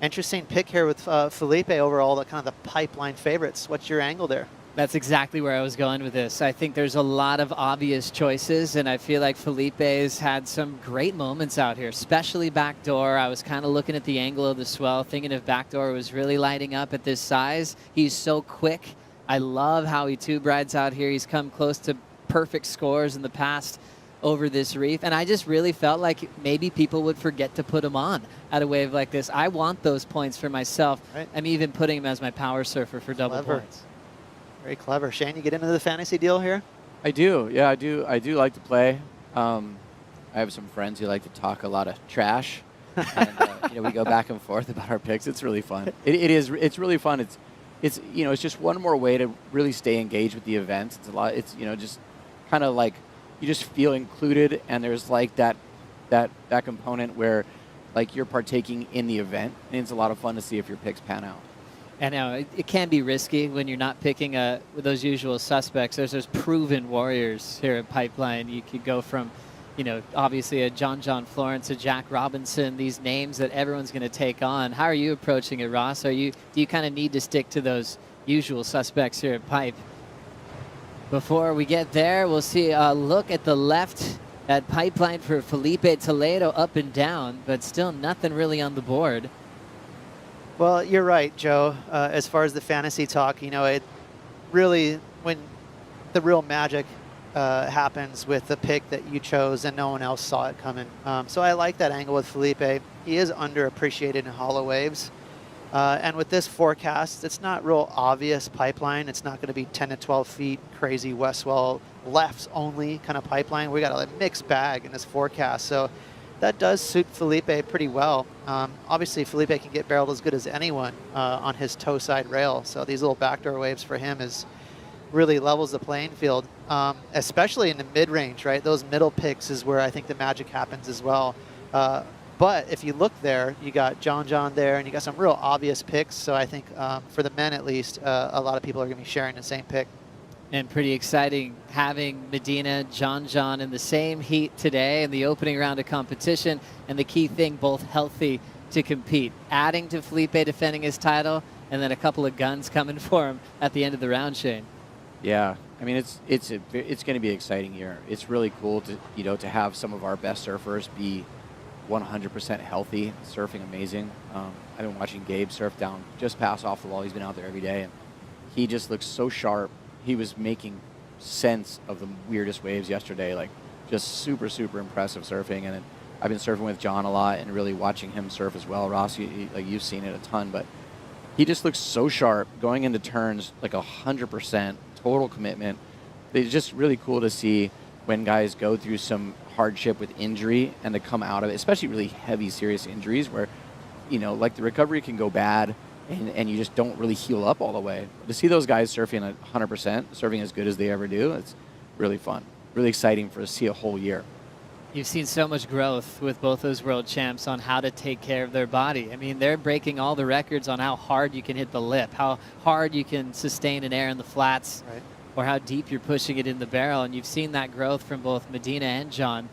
Interesting pick here with Felipe overall, the kind of the pipeline favorites. What's your angle there? That's exactly where I was going with this. I think there's a lot of obvious choices, and I feel like Felipe's had some great moments out here, especially backdoor. I was kind of looking at the angle of the swell, thinking if backdoor was really lighting up at this size. He's so quick. I love how he tube rides out here. He's come close to perfect scores in the past over this reef, and I just really felt like maybe people would forget to put him on at a wave like this. I want those points for myself. Right. I'm even putting him as my power surfer for double points. Very clever. Shane, you get into the fantasy deal here? I do. Yeah, I do like to play. I have some friends who like to talk a lot of trash. And, we go back and forth about our picks. It's really fun. It's really fun. It's just one more way to really stay engaged with the event. It's a lot. It's, just kind of like you just feel included, and there's like that component where like you're partaking in the event, and it's a lot of fun to see if your picks pan out. I know it can be risky when you're not picking with those usual suspects. There's those proven warriors here at Pipeline. You could go from, obviously a John Florence, a Jack Robinson, these names that everyone's going to take on. How are you approaching it, Ross? Do you kind of need to stick to those usual suspects here at Pipe? Before we get there, we'll see a look at the left at Pipeline for Felipe Toledo, up and down, but still nothing really on the board. Well, you're right, Joe. As far as the fantasy talk, it really, when the real magic happens with the pick that you chose and no one else saw it coming. So I like that angle with Felipe. He is underappreciated in hollow waves. And with this forecast, it's not real obvious pipeline. It's not going to be 10 to 12 feet, crazy Westwell lefts only kind of pipeline. We got a mixed bag in this forecast. So that does suit Felipe pretty well. Obviously, Felipe can get barreled as good as anyone on his toe side rail. So these little backdoor waves for him really levels the playing field, especially in the mid-range, right? Those middle picks is where I think the magic happens as well. But if you look there, you got John there, and you got some real obvious picks. So I think for the men at least, a lot of people are going to be sharing the same pick. And pretty exciting having Medina, John in the same heat today in the opening round of competition. And the key thing, both healthy to compete. Adding to Felipe defending his title, and then a couple of guns coming for him at the end of the round, Shane. Yeah, I mean, it's going to be an exciting year. It's really cool to to have some of our best surfers be 100% healthy, surfing amazing. I've been watching Gabe surf down just past off the wall. He's been out there every day, and he just looks so sharp. He was making sense of the weirdest waves yesterday, like just super, super impressive surfing. And I've been surfing with John a lot and really watching him surf as well. Ross, you've seen it a ton, but he just looks so sharp going into turns, like 100% total commitment. It's just really cool to see when guys go through some hardship with injury and to come out of it, especially really heavy, serious injuries where, like the recovery can go bad and you just don't really heal up all the way. To see those guys surfing at 100%, surfing as good as they ever do, it's really fun. Really exciting to see a whole year. You've seen so much growth with both those world champs on how to take care of their body. I mean, they're breaking all the records on how hard you can hit the lip, how hard you can sustain an air in the flats, right, or how deep you're pushing it in the barrel. And you've seen that growth from both Medina and John.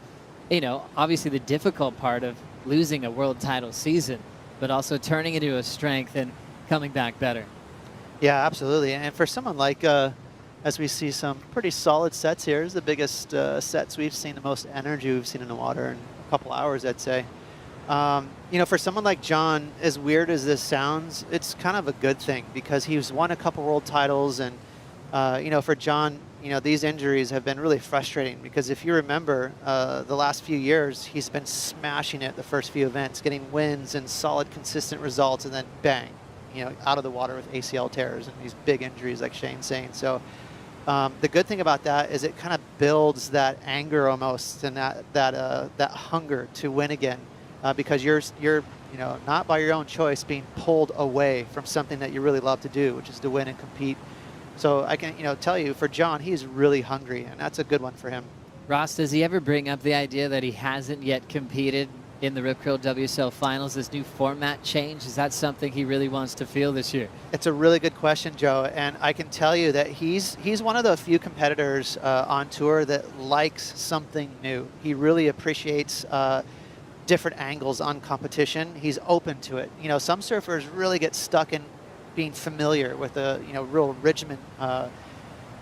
Obviously the difficult part of losing a world title season, but also turning it into a strength and coming back better. Yeah, absolutely. And for someone like, as we see some pretty solid sets here, is the biggest sets we've seen, the most energy we've seen in the water in a couple hours, I'd say. For someone like John, as weird as this sounds, it's kind of a good thing because he's won a couple world titles. And, for John, these injuries have been really frustrating because if you remember the last few years, he's been smashing it the first few events, getting wins and solid, consistent results, and then bang, out of the water with ACL tears and these big injuries like Shane's saying. So the good thing about that is it kind of builds that anger almost and that hunger to win again because you're not by your own choice being pulled away from something that you really love to do, which is to win and compete. So I can tell you for John, he's really hungry, and that's a good one for him. Ross, does he ever bring up the idea that he hasn't yet competed in the Rip Curl WSL Finals, this new format change? Is that something he really wants to feel this year? It's a really good question, Joe, and I can tell you that he's one of the few competitors on tour that likes something new. He really appreciates different angles on competition. He's open to it. Some surfers really get stuck in being familiar with the real regiment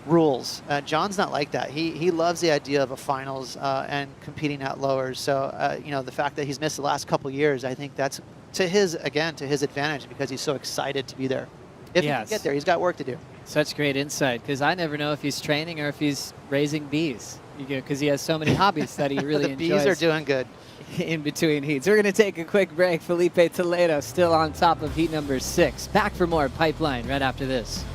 rules. John's not like that. He loves the idea of a finals and competing at lowers. So the fact that he's missed the last couple years, I think that's to his advantage because he's so excited to be there. If he can get there, he's got work to do. Such great insight because I never know if he's training or if he's raising bees because he has so many hobbies that he really the enjoys. Bees are doing good. In between heats. We're going to take a quick break. Felipe Toledo still on top of heat number 6. Back for more Pipeline right after this.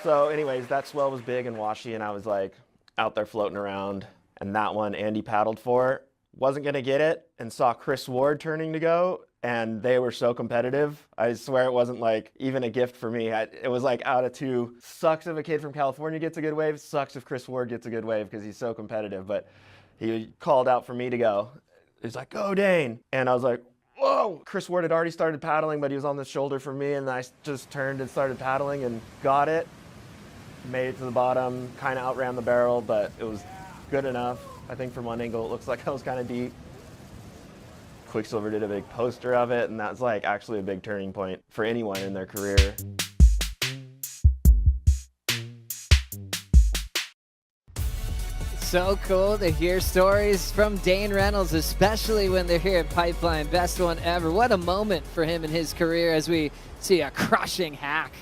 So anyways, that swell was big and washy, and I was like out there floating around. And that one Andy paddled for, wasn't going to get it, and saw Chris Ward turning to go, and they were so competitive. I swear it wasn't like even a gift for me. It was like out of two. Sucks if a kid from California gets a good wave. Sucks if Chris Ward gets a good wave because he's so competitive. But he called out for me to go. He's like, "Go, Dane." And I was like, whoa. Chris Ward had already started paddling, but he was on the shoulder for me, and I just turned and started paddling and got it. Made it to the bottom, kind of outran the barrel, but it was good enough. I think from one angle it looks like I was kind of deep. Quicksilver did a big poster of it, and that's like actually a big turning point for anyone in their career. So cool to hear stories from Dane Reynolds, especially when they're here at Pipeline. Best one ever. What a moment for him in his career as we see a crushing hack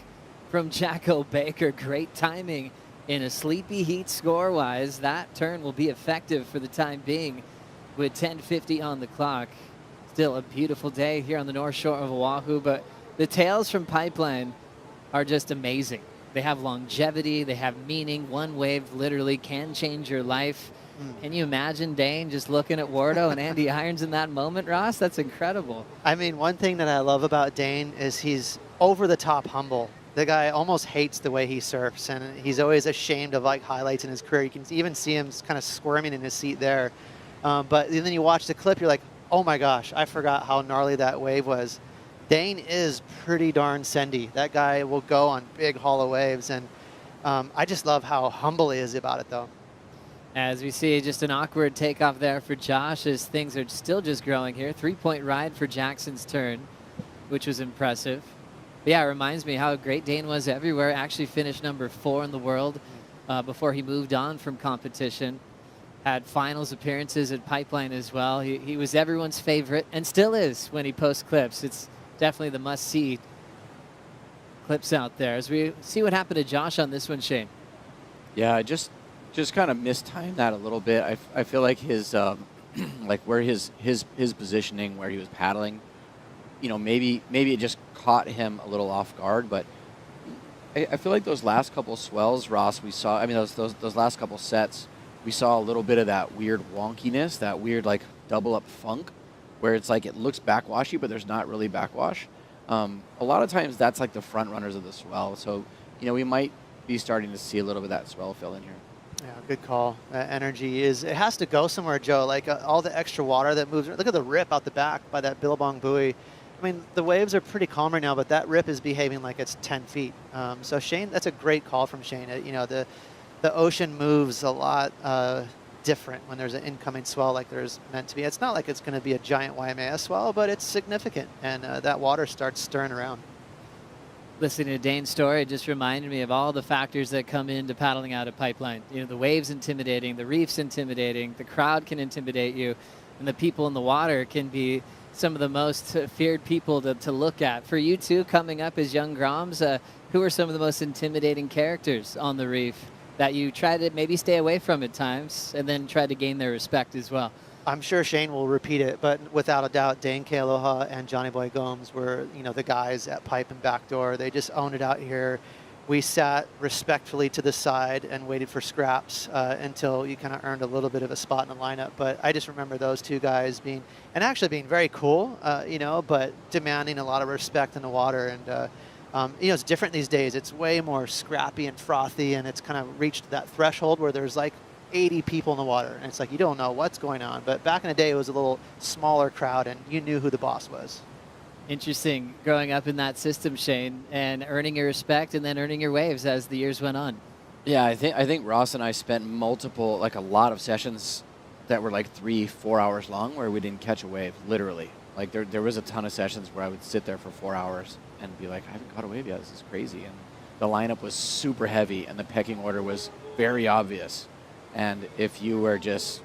from Jacko Baker. Great timing in a sleepy heat score-wise. That turn will be effective for the time being with 10:50 on the clock. Still a beautiful day here on the North Shore of Oahu, but the tales from Pipeline are just amazing. They have longevity, they have meaning. One wave literally can change your life. Can you imagine Dane just looking at Wardo and Andy Irons in that moment, Ross? That's incredible. I mean, one thing that I love about Dane is he's over the top humble. The guy almost hates the way he surfs, and he's always ashamed of like highlights in his career. You can even see him kind of squirming in his seat there. But then you watch the clip, you're like, oh my gosh, I forgot how gnarly that wave was. Dane is pretty darn sendy. That guy will go on big hollow waves, and I just love how humble he is about it, though. As we see just an awkward takeoff there for Josh as things are still just growing here. 3-point ride for Jackson's turn, which was impressive. But yeah, it reminds me how great Dane was everywhere. Actually finished number 4 in the world before he moved on from competition. Had finals appearances at Pipeline as well. He was everyone's favorite and still is when he posts clips. It's definitely the must-see clips out there. As we see what happened to Josh on this one, Shane. Yeah, I just kind of mistimed that a little bit. I feel like his like where his positioning, where he was paddling, you know, maybe it just caught him a little off guard. But I feel like those last couple swells, Ross, we saw. I mean, those last couple sets, we saw a little bit of that weird wonkiness, that weird like double up funk, where it's like it looks backwashy, but there's not really backwash. A lot of times that's like the front runners of the swell. So, you know, we might be starting to see a little bit of that swell fill in here. Yeah, good call. Energy it has to go somewhere, Joe. Like all the extra water that moves. Look at the rip out the back by that Billabong buoy. I mean, the waves are pretty calm right now, but that rip is behaving like it's 10 feet. So Shane, that's a great call from Shane. You know, the ocean moves a lot different when there's an incoming swell like there's meant to be. It's not like it's going to be a giant Waimea swell, but it's significant, and that water starts stirring around. Listening to Dane's story, it just reminded me of all the factors that come into paddling out of Pipeline. You know, the waves intimidating, the reefs intimidating, the crowd can intimidate you, and the people in the water can be some of the most feared people to look at. For you two coming up as young Groms, who are some of the most intimidating characters on the reef that you try to maybe stay away from at times and then try to gain their respect as well? I'm sure Shane will repeat it, but without a doubt, Dane Kealoha and Johnny Boy Gomes were, you know, the guys at Pipe and Backdoor. They just owned it out here. We sat respectfully to the side and waited for scraps until you kind of earned a little bit of a spot in the lineup. But I just remember those two guys being very cool, you know, but demanding a lot of respect in the water. And you know, it's different these days. It's way more scrappy and frothy, and it's kind of reached that threshold where there's like 80 people in the water, and it's like you don't know what's going on. But back in the day, it was a little smaller crowd, and you knew who the boss was. Interesting growing up in that system, Shane, and earning your respect and then earning your waves as the years went on. Yeah, I think Ross and I spent a lot of sessions that were like 3-4 hours long where we didn't catch a wave, literally. Like there was a ton of sessions where I would sit there for 4 hours and be like, I haven't caught a wave yet, this is crazy. And the lineup was super heavy and the pecking order was very obvious. And if you were just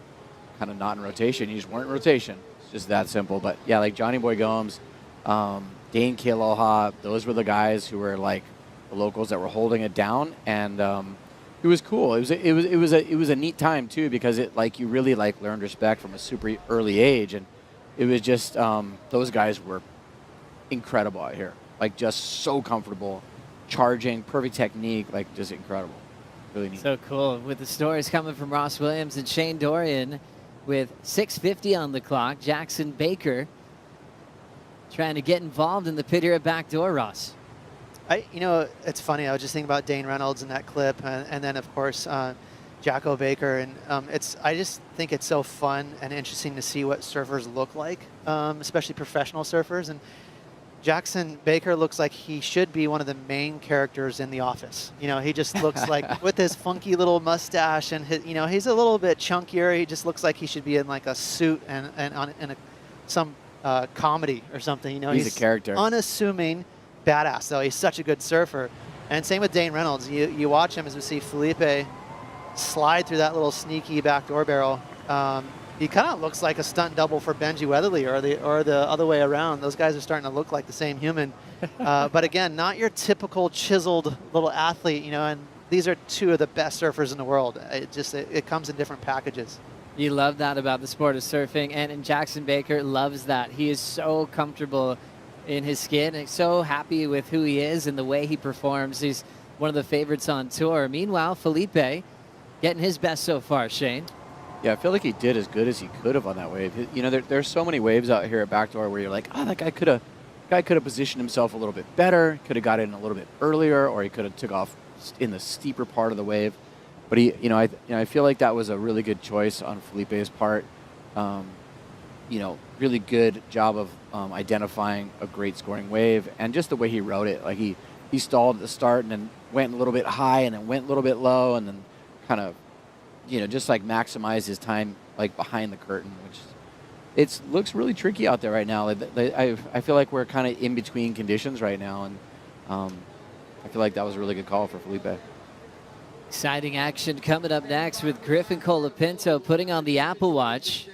kind of not in rotation, you just weren't in rotation. It's just that simple. But yeah, like Johnny Boy Gomes, Dane Kealoha, those were the guys who were like the locals that were holding it down. And It was cool. It was a neat time too, because you really learned respect from a super early age, and it was just those guys were incredible out here. Like, just so comfortable, charging, perfect technique, just incredible. Really neat. So cool. With the stories coming from Ross Williams and Shane Dorian with 6:50 on the clock. Jackson Baker trying to get involved in the pit here at Backdoor, Ross. It's funny. I was just thinking about Dane Reynolds in that clip, and then of course Jacko Baker, and I just think it's so fun and interesting to see what surfers look like, especially professional surfers. And Jackson Baker looks like he should be one of the main characters in The Office. He just looks like, with his funky little mustache, and he's a little bit chunkier. He just looks like he should be in like a suit and some comedy or something. He's a character. Unassuming badass, though. He's such a good surfer. And same with Dane Reynolds. You watch him as we see Felipe slide through that little sneaky backdoor barrel. He kind of looks like a stunt double for Benji Weatherly, or the other way around. Those guys are starting to look like the same human. But again, not your typical chiseled little athlete, and these are two of the best surfers in the world. It comes in different packages. You love that about the sport of surfing, and Jackson Baker loves that. He is so comfortable in his skin and so happy with who he is and the way he performs. He's one of the favorites on tour. Meanwhile, Felipe getting his best so far, Shane. Yeah, I feel like he did as good as he could have on that wave. There's so many waves out here at Backdoor where you're like, oh, that guy could have positioned himself a little bit better, could have got in a little bit earlier, or he could have took off in the steeper part of the wave. But I feel like that was a really good choice on Felipe's part. Really good job of identifying a great scoring wave, and just the way he rode it. Like he stalled at the start and then went a little bit high and then went a little bit low, and then kind of just maximize his time behind the curtain, which looks really tricky out there right now. I feel like we're kind of in between conditions right now, and I feel like that was a really good call for Felipe. Exciting action coming up next with Griffin Colapinto putting on the Apple Watch.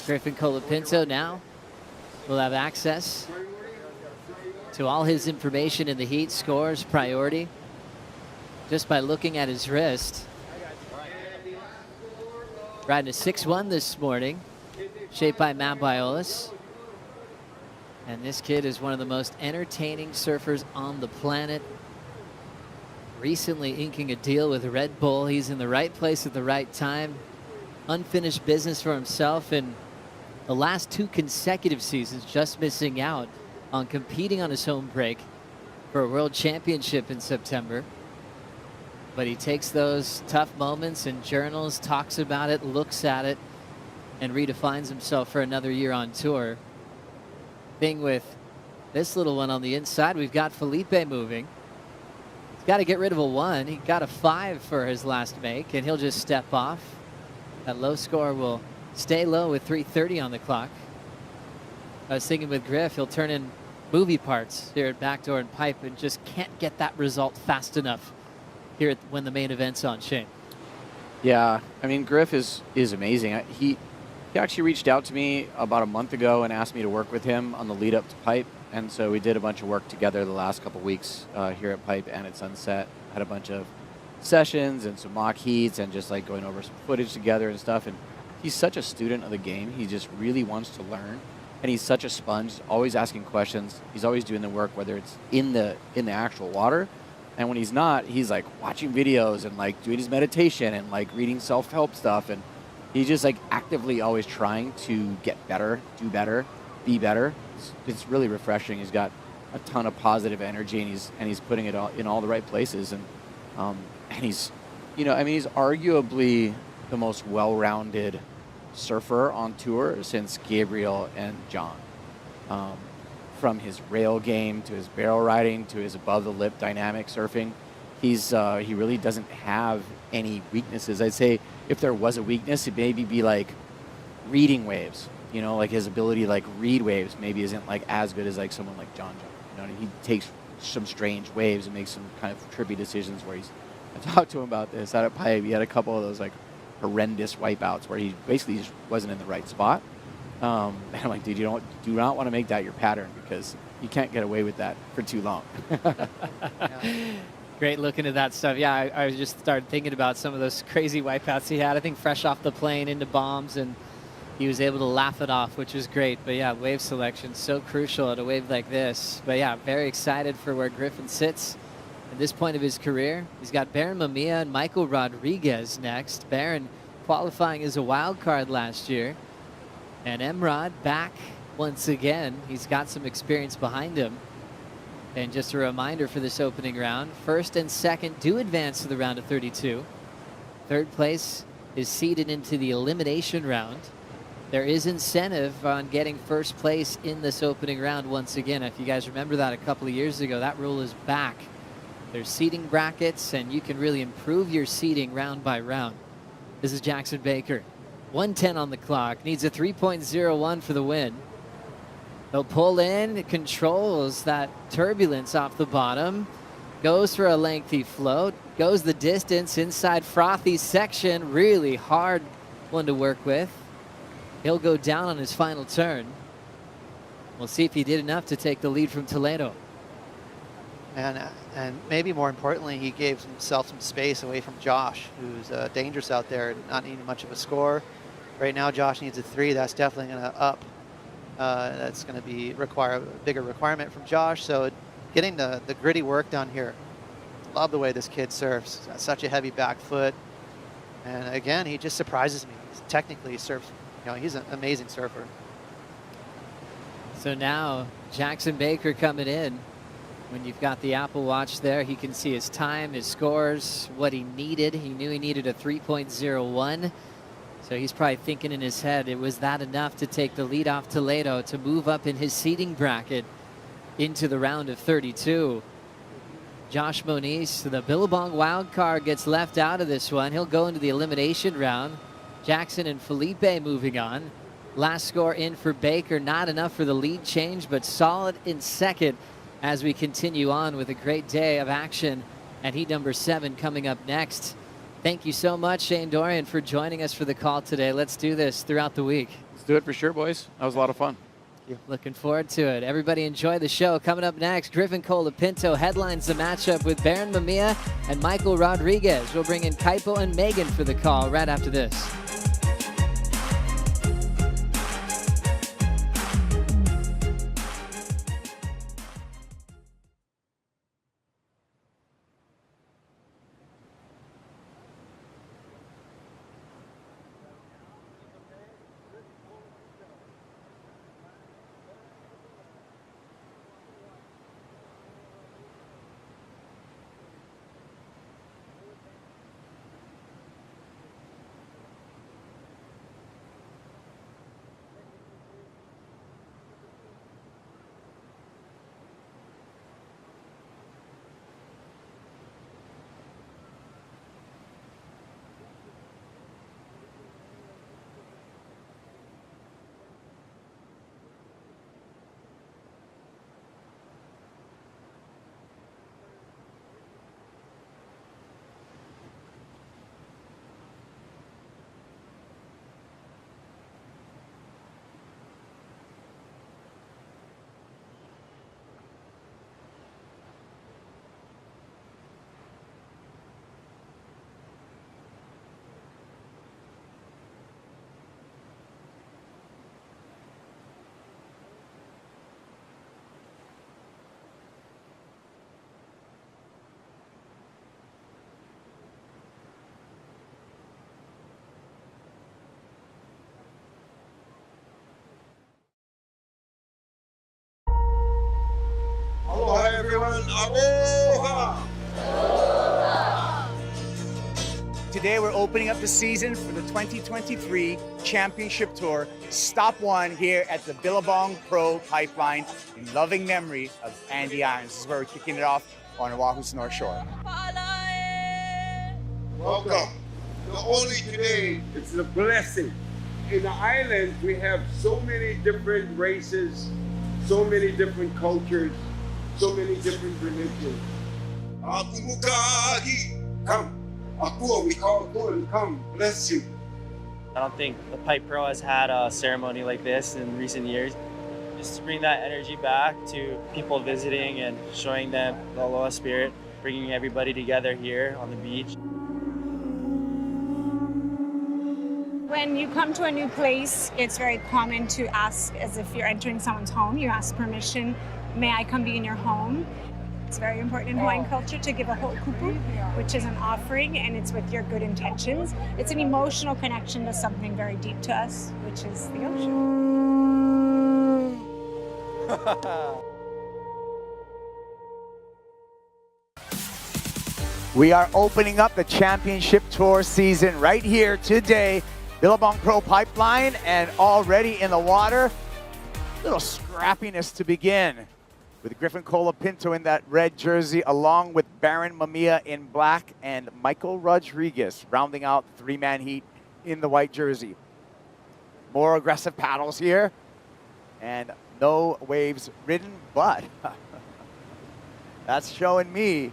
Griffin Colapinto now will have access to all his information in the heat, scores, priority, just by looking at his wrist. Riding a 6-1 this morning, shaped by Matt Biolis. And this kid is one of the most entertaining surfers on the planet. Recently inking a deal with Red Bull. He's in the right place at the right time. Unfinished business for himself, and the last 2 consecutive seasons just missing out on competing on his home break for a world championship in September. But he takes those tough moments and journals, talks about it, looks at it, and redefines himself for another year on tour. Thing with this little one on the inside, we've got Felipe moving. He's got to get rid of a 1. He got a 5 for his last make, and he'll just step off. That low score will stay low with 3:30 on the clock. I was thinking with Griff, he'll turn in movie parts here at Backdoor and Pipe, and just can't get that result fast enough here when the main event's on, Shane. Yeah, I mean, Griff is amazing. He actually reached out to me about a month ago and asked me to work with him on the lead up to Pipe, and so we did a bunch of work together the last couple weeks here at Pipe and at Sunset. Had a bunch of sessions and some mock heats and just going over some footage together and stuff. And he's such a student of the game. He just really wants to learn, and he's such a sponge, always asking questions. He's always doing the work, whether it's in the actual water, and when he's not, he's watching videos and doing his meditation and reading self-help stuff, and he's just actively always trying to get better, do better, be better. It's really refreshing. He's got a ton of positive energy, and he's putting it all in all the right places, and he's he's arguably the most well-rounded surfer on tour since Gabriel and John. From his rail game to his barrel riding to his above-the-lip dynamic surfing, he really doesn't have any weaknesses. I'd say if there was a weakness, it maybe be reading waves. His ability to read waves maybe isn't as good as someone like John. He takes some strange waves and makes some kind of trippy decisions where I talked to him about this out at Pipe. He had a couple of those horrendous wipeouts where he basically just wasn't in the right spot. And I'm like, dude, do not want to make that your pattern because you can't get away with that for too long. Great looking at that stuff. Yeah, I just started thinking about some of those crazy wipeouts he had. I think fresh off the plane into bombs, and he was able to laugh it off, which was great. But yeah, wave selection, so crucial at a wave like this. But yeah, very excited for where Griffin sits at this point of his career. He's got Baron Mamiya and Michael Rodriguez next. Baron qualifying as a wild card last year. And Emrod back once again. He's got some experience behind him. And just a reminder for this opening round, first and second do advance to the round of 32. Third place is seeded into the elimination round. There is incentive on getting first place in this opening round once again. If you guys remember that a couple of years ago, that rule is back. There's seeding brackets, and you can really improve your seeding round by round. This is Jackson Baker. 1:10 on the clock, needs a 3.01 for the win. He'll pull in, controls that turbulence off the bottom, goes for a lengthy float, goes the distance inside frothy section, really hard one to work with. He'll go down on his final turn. We'll see if he did enough to take the lead from Toledo. And maybe more importantly, he gave himself some space away from Josh, who's dangerous out there, not needing much of a score. Right now, Josh needs a 3. That's definitely going to up. That's going to be a bigger requirement from Josh. So getting the gritty work done here. Love the way this kid surfs. He's got such a heavy back foot. And again, he just surprises me. Technically, he surfs. He's an amazing surfer. So now Jackson Baker coming in. When you've got the Apple Watch there, he can see his time, his scores, what he needed. He knew he needed a 3.01. So he's probably thinking in his head, it was that enough to take the lead off Toledo to move up in his seeding bracket into the round of 32. Josh Moniz, the Billabong wild card, gets left out of this one. He'll go into the elimination round. Jackson and Felipe moving on. Last score in for Baker, not enough for the lead change, but solid in second as we continue on with a great day of action at heat number 7 coming up next. Thank you so much, Shane Dorian, for joining us for the call today. Let's do this throughout the week. Let's do it for sure, boys. That was a lot of fun. Looking forward to it. Everybody enjoy the show. Coming up next, Griffin Colapinto headlines the matchup with Baron Mamiya and Michael Rodriguez. We'll bring in Kaipo and Megan for the call right after this. Aloha, everyone. Aloha! Today we're opening up the season for the 2023 Championship Tour, Stop 1 here at the Billabong Pro Pipeline in loving memory of Andy Irons. This is where we're kicking it off on Oahu's North Shore. Welcome. Not only today, it's a blessing. In the island, we have so many different races, so many different cultures, so many different religions. Come. Akua, we call Akua to come bless you. I don't think the Pipe Pro has had a ceremony like this in recent years. Just to bring that energy back to people visiting and showing them the Aloha spirit, bringing everybody together here on the beach. When you come to a new place, it's very common to ask, as if you're entering someone's home, you ask permission, may I come be in your home? It's very important in Hawaiian culture to give a ho'okupu, which is an offering, and it's with your good intentions. It's an emotional connection to something very deep to us, which is the ocean. We are opening up the championship tour season right here today. Billabong Pro Pipeline, and already in the water. Little scrappiness to begin with Griffin Colapinto in that red jersey, along with Baron Mamiya in black and Michael Rodriguez rounding out the three-man heat in the white jersey. More aggressive paddles here, and no waves ridden, but that's showing me,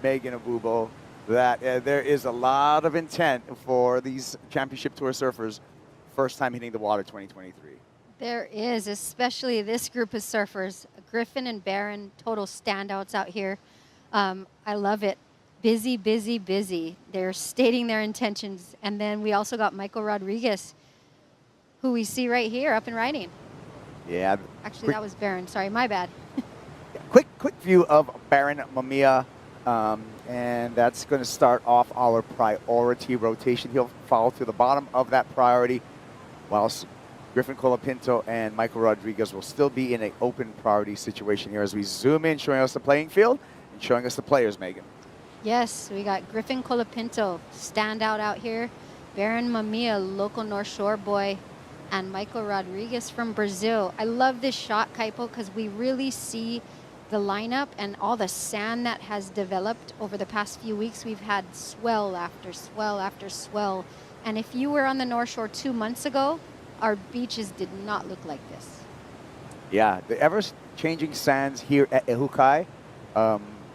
Megan Abubo, that there is a lot of intent for these championship tour surfers, first time hitting the water 2023. There is, especially this group of surfers. Griffin and Baron, total standouts out here. I love it. Busy, busy, busy. They're stating their intentions. And then we also got Michael Rodriguez, who we see right here up and riding. Yeah. Actually, that was Baron. Sorry, my bad. Quick view of Baron Mamiya. And that's going to start off our priority rotation. He'll follow to the bottom of that priority, whilst Griffin Colapinto and Michael Rodriguez will still be in an open priority situation here as we zoom in, showing us the playing field and showing us the players, Megan. Yes, we got Griffin Colapinto, standout out here. Baron Mamiya, local North Shore boy, and Michael Rodriguez from Brazil. I love this shot, Kaipo, because we really see the lineup and all the sand that has developed over the past few weeks. We've had swell after swell after swell. And if you were on the North Shore 2 months ago, our beaches did not look like this. Yeah, the ever-changing sands here at Ehukai,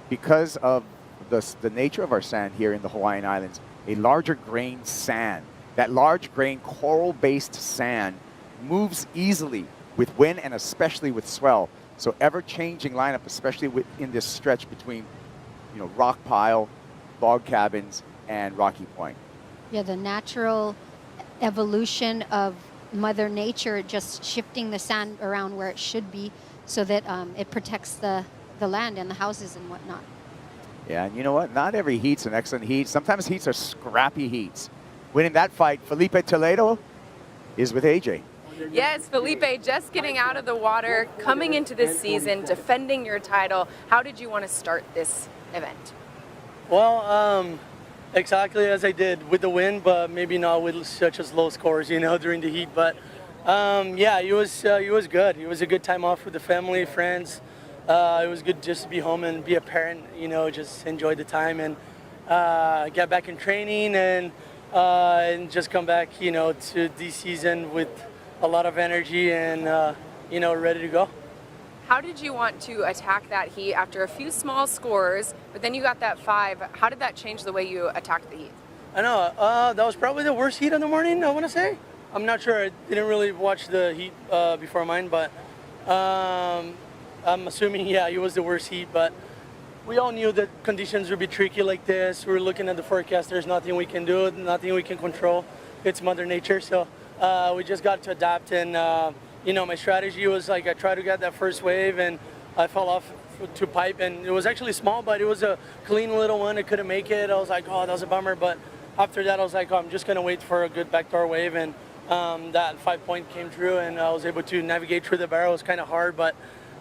because of the nature of our sand here in the Hawaiian Islands, a larger grain sand. That large grain coral-based sand moves easily with wind and especially with swell. So ever-changing lineup, especially in this stretch between, rock pile, log cabins, and Rocky Point. Yeah, the natural evolution of Mother Nature just shifting the sand around where it should be so that it protects the land and the houses and whatnot. Yeah, and you know what? Not every heat's an excellent heat. Sometimes heats are scrappy heats. Winning that fight, Felipe Toledo is with AJ. Yes, Felipe, just getting out of the water, coming into this season, defending your title. How did you want to start this event? Well, exactly as I did with the win, but maybe not with such as low scores, during the heat. But yeah, it was good. It was a good time off with the family, friends. It was good just to be home and be a parent, just enjoy the time and get back in training and just come back, to this season with a lot of energy and, ready to go. How did you want to attack that heat after a few small scores, but then you got that 5? How did that change the way you attacked the heat? I know, that was probably the worst heat of the morning, I want to say. I'm not sure, I didn't really watch the heat before mine, but I'm assuming, yeah, it was the worst heat, but we all knew that conditions would be tricky like this. We were looking at the forecast, there's nothing we can do, nothing we can control. It's Mother Nature, so we just got to adapt and my strategy was like I tried to get that first wave and I fell off to pipe and it was actually small, but it was a clean little one. I couldn't make it. I was like, oh, that was a bummer. But after that, I was like, oh, I'm just going to wait for a good backdoor wave. And that 5-point came true and I was able to navigate through the barrel. It was kind of hard, but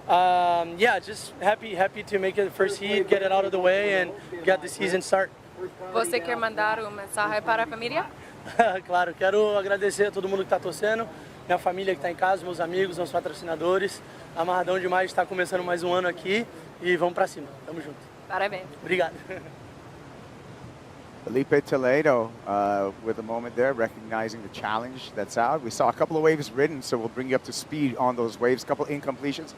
yeah, just happy to make it the first heat, get it out of the way and get the season start. Você quer mandar mensagem para a família? Claro, quero agradecer a todo mundo que está torcendo. Minha família que está em casa, meus amigos, meus patrocinadores. Amarradão demais de estar começando mais um ano aqui e vamos para cima. Tamo junto. Parabéns. Obrigado. Felipe Toledo with a moment there, recognizing the challenge that's out. We saw a couple of waves ridden, so we'll bring you up to speed on those waves. A couple incompletions.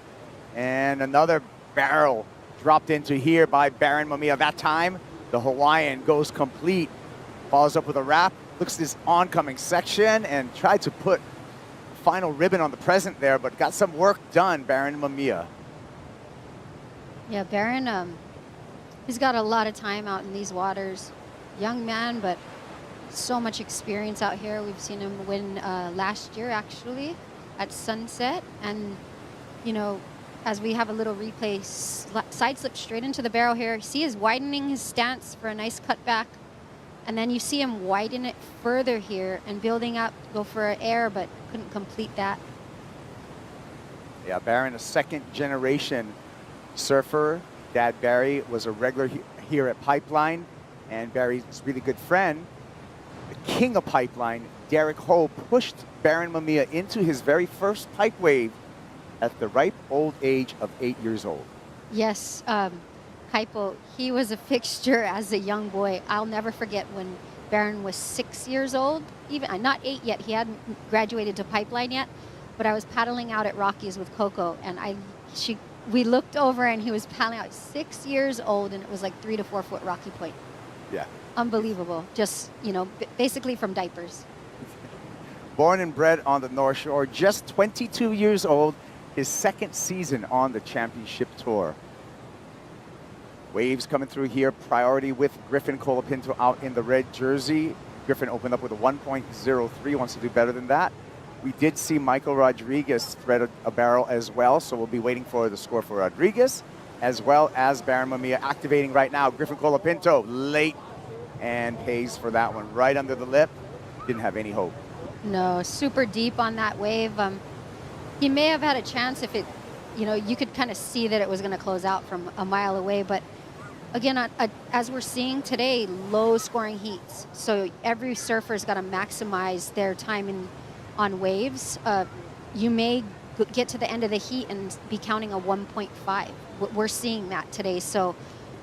And another barrel dropped into here by Baron Mamiya. That time, the Hawaiian goes complete Follows up with a wrap, looks at this oncoming section and tried to put final ribbon on the present there, but got some work done, Baron Mamiya. Yeah, Baron, he's got a lot of time out in these waters. Young man, but so much experience out here. We've seen him win last year, actually, at Sunset. And, you know, as we have a little replay, side slip straight into the barrel here. See, he's widening his stance for a nice cutback. And then you see him widen it further here and building up, go for an air, but couldn't complete that. Yeah, Baron, a second-generation surfer. Dad Barry was a regular here at Pipeline, and Barry's really good friend, the king of Pipeline, Derek Ho, pushed Baron Mamiya into his very first pipe wave at the ripe old age of 8 years old. Yes, Kaipo, he was a fixture as a young boy. I'll never forget when Baron was 6 years old, even not 8 yet. He hadn't graduated to Pipeline yet, but I was paddling out at Rockies with Coco, and we looked over and he was paddling out 6 years old, and it was like 3 to 4 foot Rocky Point. Yeah. Unbelievable. Just, you know, basically from diapers. Born and bred on the North Shore, just 22 years old, his second season on the championship tour. Waves coming through here, priority with Griffin Colapinto out in the red jersey. Griffin opened up with a 1.03, wants to do better than that. We did see Michael Rodriguez thread a barrel as well, so we'll be waiting for the score for Rodriguez, as well as Baron Mamiya activating right now. Griffin Colapinto late and pays for that one. Right under the lip, didn't have any hope. No, super deep on that wave. He may have had a chance if it, you know, you could kind of see that it was going to close out from a mile away, but again, as we're seeing today, low scoring heats. So every surfer's got to maximize their time on waves. You may get to the end of the heat and be counting a 1.5. We're seeing that today. So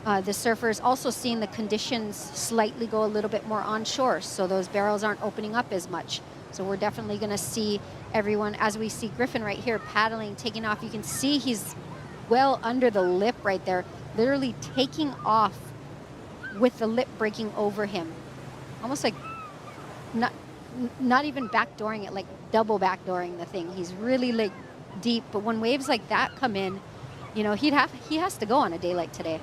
the surfers also seeing the conditions slightly go a little bit more onshore. So those barrels aren't opening up as much. So we're definitely going to see everyone, as we see Griffin right here paddling, taking off. You can see he's well under the lip right there, literally taking off with the lip breaking over him. Almost like not even backdooring it, like double backdooring the thing. He's really like deep, but when waves like that come in, you know, he has to go on a day like today.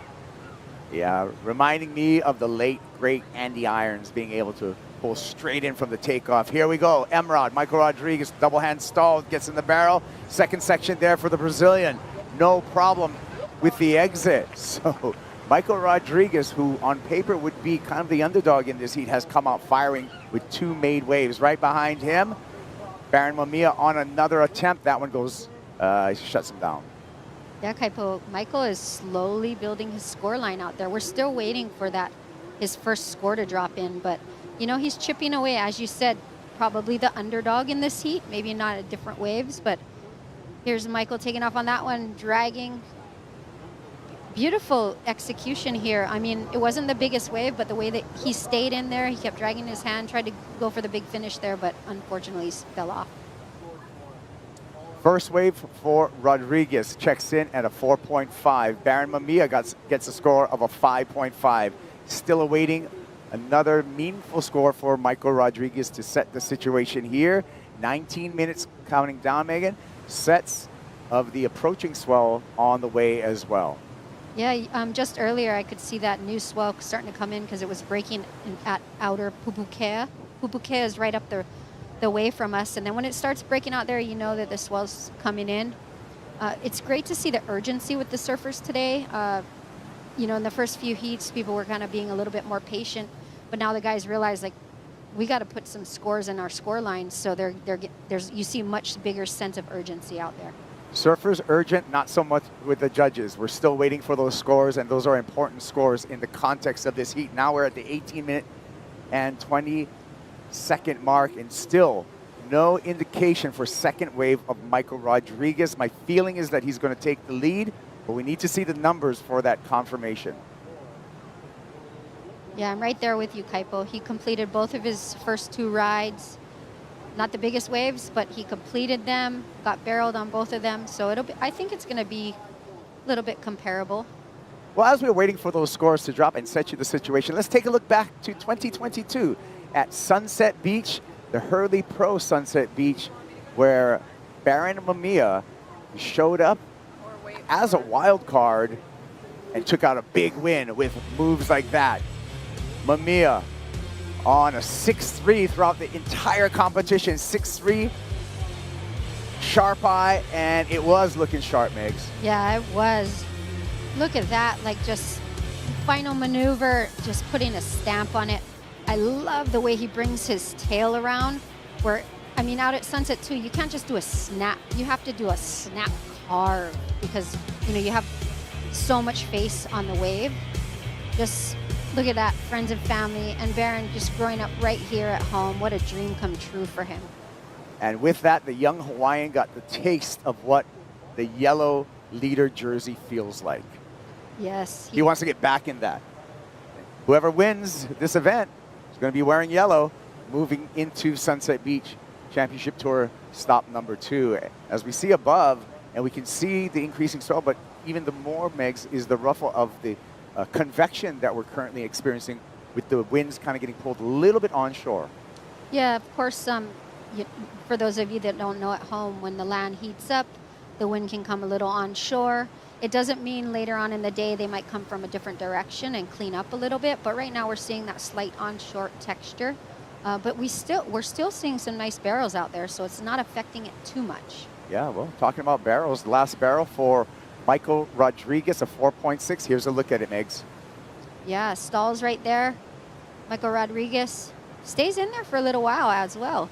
Yeah, reminding me of the late, great Andy Irons being able to pull straight in from the takeoff. Here we go, Emrod, Michael Rodriguez, double hand stall, gets in the barrel. Second section there for the Brazilian. No problem with the exit. So Michael Rodriguez, who on paper would be kind of the underdog in this heat, has come out firing with 2 made waves. Right behind him, Baron Mamiya on another attempt. That one goes, shuts him down. Yeah, Kaipo, Michael is slowly building his score line out there. We're still waiting for his first score to drop in, but you know, he's chipping away, as you said, probably the underdog in this heat, maybe not at different waves, but here's Michael taking off on that one, dragging. Beautiful execution here. I mean, it wasn't the biggest wave, but the way that he stayed in there, he kept dragging his hand, tried to go for the big finish there, but unfortunately he fell off. First wave for Rodriguez checks in at a 4.5. Baron Mamiya gets a score of a 5.5. Still awaiting another meaningful score for Michael Rodriguez to set the situation here. 19 minutes counting down, Megan. Sets of the approaching swell on the way as well. Yeah, just earlier I could see that new swell starting to come in because it was breaking at outer Pupukea. Pupukea is right up the way from us, and then when it starts breaking out there, you know that the swell's coming in. It's great to see the urgency with the surfers today. You know, in the first few heats, people were kind of being a little bit more patient, but now the guys realize, like, we got to put some scores in our score lines, so you see much bigger sense of urgency out there. Surfers urgent, not so much with the judges. We're still waiting for those scores, and those are important scores in the context of this heat. Now we're at the 18-minute and 20-second mark, and still no indication for second wave of Michael Rodriguez. My feeling is that he's going to take the lead, but we need to see the numbers for that confirmation. Yeah, I'm right there with you, Kaipo. He completed both of his first 2 rides. Not the biggest waves, but he completed them, got barreled on both of them. So I think it's going to be a little bit comparable. Well, as we're waiting for those scores to drop and set you the situation, let's take a look back to 2022 at Sunset Beach, the Hurley Pro Sunset Beach, where Baron Mamiya showed up as a wild card and took out a big win with moves like that. Mamiya on a 6-3 throughout the entire competition, 6-3. Sharp eye, and it was looking sharp, Megs. Yeah, it was. Look at that, like just final maneuver, just putting a stamp on it. I love the way he brings his tail around, where, I mean, out at Sunset too, you can't just do a snap. You have to do a snap carve because, you know, you have so much face on the wave. Just look at that, friends and family, and Baron just growing up right here at home. What a dream come true for him. And with that, the young Hawaiian got the taste of what the yellow leader jersey feels like. Yes. He wants to get back in that. Whoever wins this event is going to be wearing yellow, moving into Sunset Beach Championship Tour stop number 2. As we see above, and we can see the increasing swell, but even the more, Megs, is the ruffle of the convection that we're currently experiencing with the winds kind of getting pulled a little bit onshore. Yeah, of course, for those of you that don't know at home, when the land heats up, the wind can come a little onshore. It doesn't mean later on in the day they might come from a different direction and clean up a little bit, but right now we're seeing that slight onshore texture. But we're still seeing some nice barrels out there, so it's not affecting it too much. Yeah, well, talking about barrels, the last barrel for Michael Rodriguez, a 4.6. Here's a look at it, Megs. Yeah, stalls right there. Michael Rodriguez stays in there for a little while as well.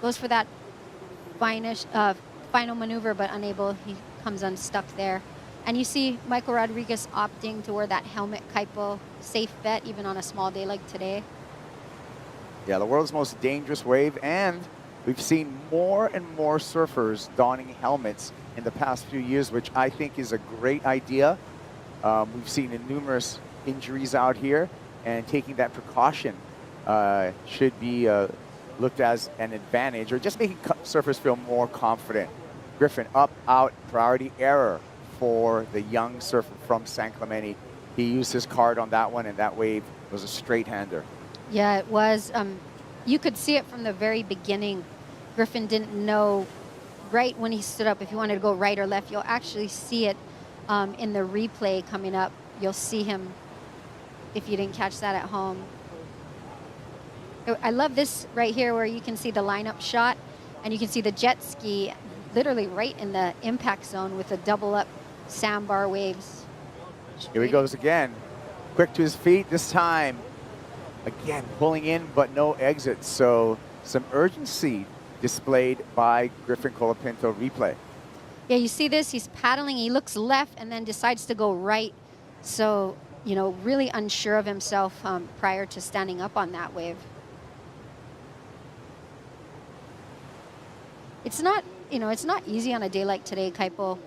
Goes for that final maneuver, but unable. He comes unstuck there. And you see Michael Rodriguez opting to wear that helmet kaipo, safe bet, even on a small day like today. Yeah, the world's most dangerous wave, and we've seen more and more surfers donning helmets in the past few years, which I think is a great idea. We've seen numerous injuries out here, and taking that precaution should be looked as an advantage, or just making surfers feel more confident. Griffin, up, out, priority error for the young surfer from San Clemente. He used his card on that one, and that wave was a straight-hander. Yeah, it was. You could see it from the very beginning. Griffin didn't know right when he stood up if he wanted to go right or left. You'll actually see it in the replay coming up. You'll see him if you didn't catch that at home. I love this right here where you can see the lineup shot and you can see the jet ski literally right in the impact zone with the double up sandbar waves. Here he goes again. Quick to his feet this time. Again, pulling in, but no exit. So some urgency displayed by Griffin Colapinto replay. Yeah, you see this? He's paddling. He looks left and then decides to go right. So, you know, really unsure of himself prior to standing up on that wave. It's not, you know, it's not easy on a day like today, Kaipo.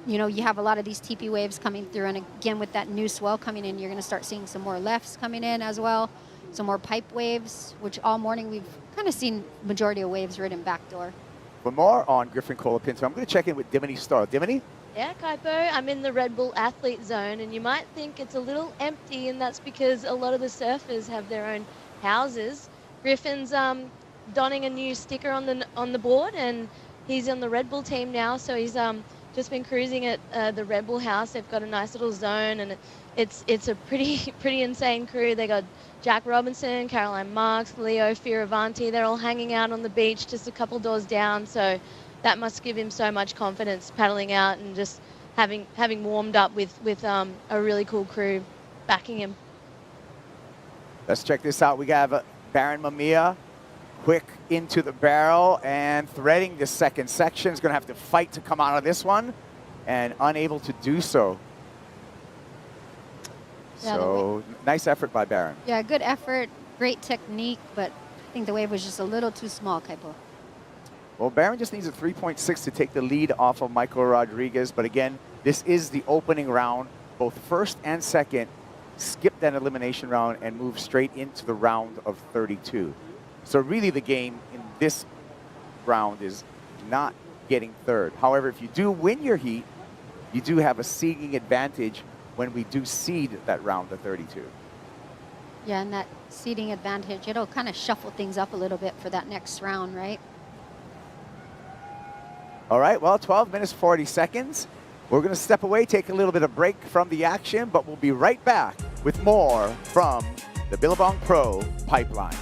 You know, you have a lot of these TP waves coming through, and again, with that new swell coming in, you're going to start seeing some more lefts coming in as well, some more pipe waves, which all morning we've kind of seen majority of waves ridden backdoor. For more on Griffin Colapinto, I'm going to check in with Dimity Starr. Dimity? Yeah, Kaipo, I'm in the Red Bull athlete zone, and you might think it's a little empty, and that's because a lot of the surfers have their own houses. Griffin's donning a new sticker on the board, and he's on the Red Bull team now, so he's just been cruising at the Red Bull house. They've got a nice little zone, and it's a pretty insane crew. They got Jack Robinson, Caroline Marks, Leo Fioravanti. They're all hanging out on the beach just a couple doors down, so that must give him so much confidence paddling out and just having warmed up with a really cool crew backing him. Let's check this out. We have Baron Mamiya quick into the barrel and threading the second section. Is going to have to fight to come out of this one and unable to do so. Yeah, so nice effort by Baron. Yeah, good effort, great technique, but I think the wave was just a little too small, Kaipo. Well, Baron just needs a 3.6 to take the lead off of Michael Rodriguez. But again, this is the opening round. Both first and second skip that elimination round and move straight into the round of 32. So really the game in this round is not getting third. However, if you do win your heat, you do have a seeding advantage when we do seed that round of 32. Yeah, and that seeding advantage, it'll kind of shuffle things up a little bit for that next round, right? All right, well, 12 minutes, 40 seconds. We're going to step away, take a little bit of break from the action, but we'll be right back with more from the Billabong Pro Pipeline.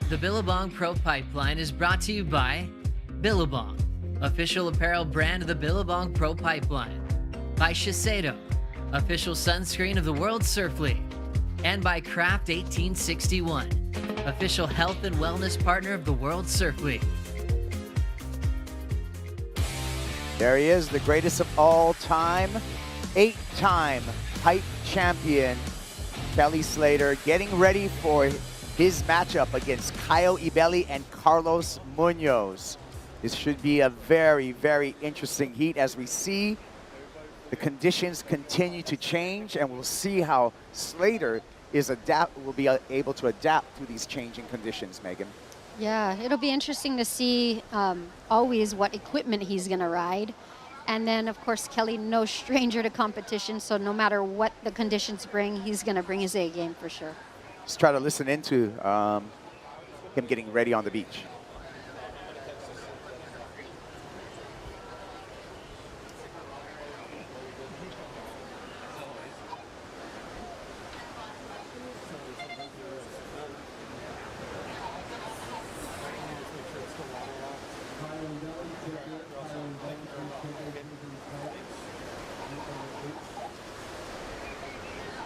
The Billabong Pro Pipeline is brought to you by Billabong, official apparel brand of the Billabong Pro Pipeline, by Shiseido, official sunscreen of the World Surf League, and by Craft 1861, official health and wellness partner of the World Surf League. There he is, the greatest of all time, 8-time pipe champion, Kelly Slater, getting ready for his matchup against Kyle Ibelli and Carlos Munoz. This should be a very, very interesting heat as we see the conditions continue to change, and we'll see how Slater will be able to adapt to these changing conditions, Megan. Yeah, it'll be interesting to see always what equipment he's going to ride. And then, of course, Kelly, no stranger to competition, so no matter what the conditions bring, he's going to bring his A game for sure. Let's try to listen into him getting ready on the beach.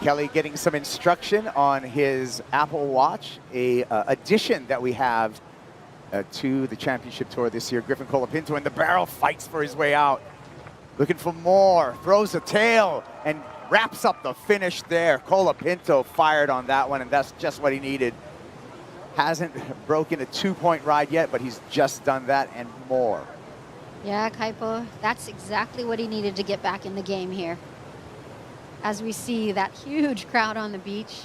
Kelly getting some instruction on his Apple Watch, a addition that we have to the championship tour this year. Griffin Colapinto in the barrel, fights for his way out. Looking for more, throws a tail and wraps up the finish there. Colapinto fired on that one, and that's just what he needed. Hasn't broken a 2-point ride yet, but he's just done that and more. Yeah, Kaipo, that's exactly what he needed to get back in the game here. As we see that huge crowd on the beach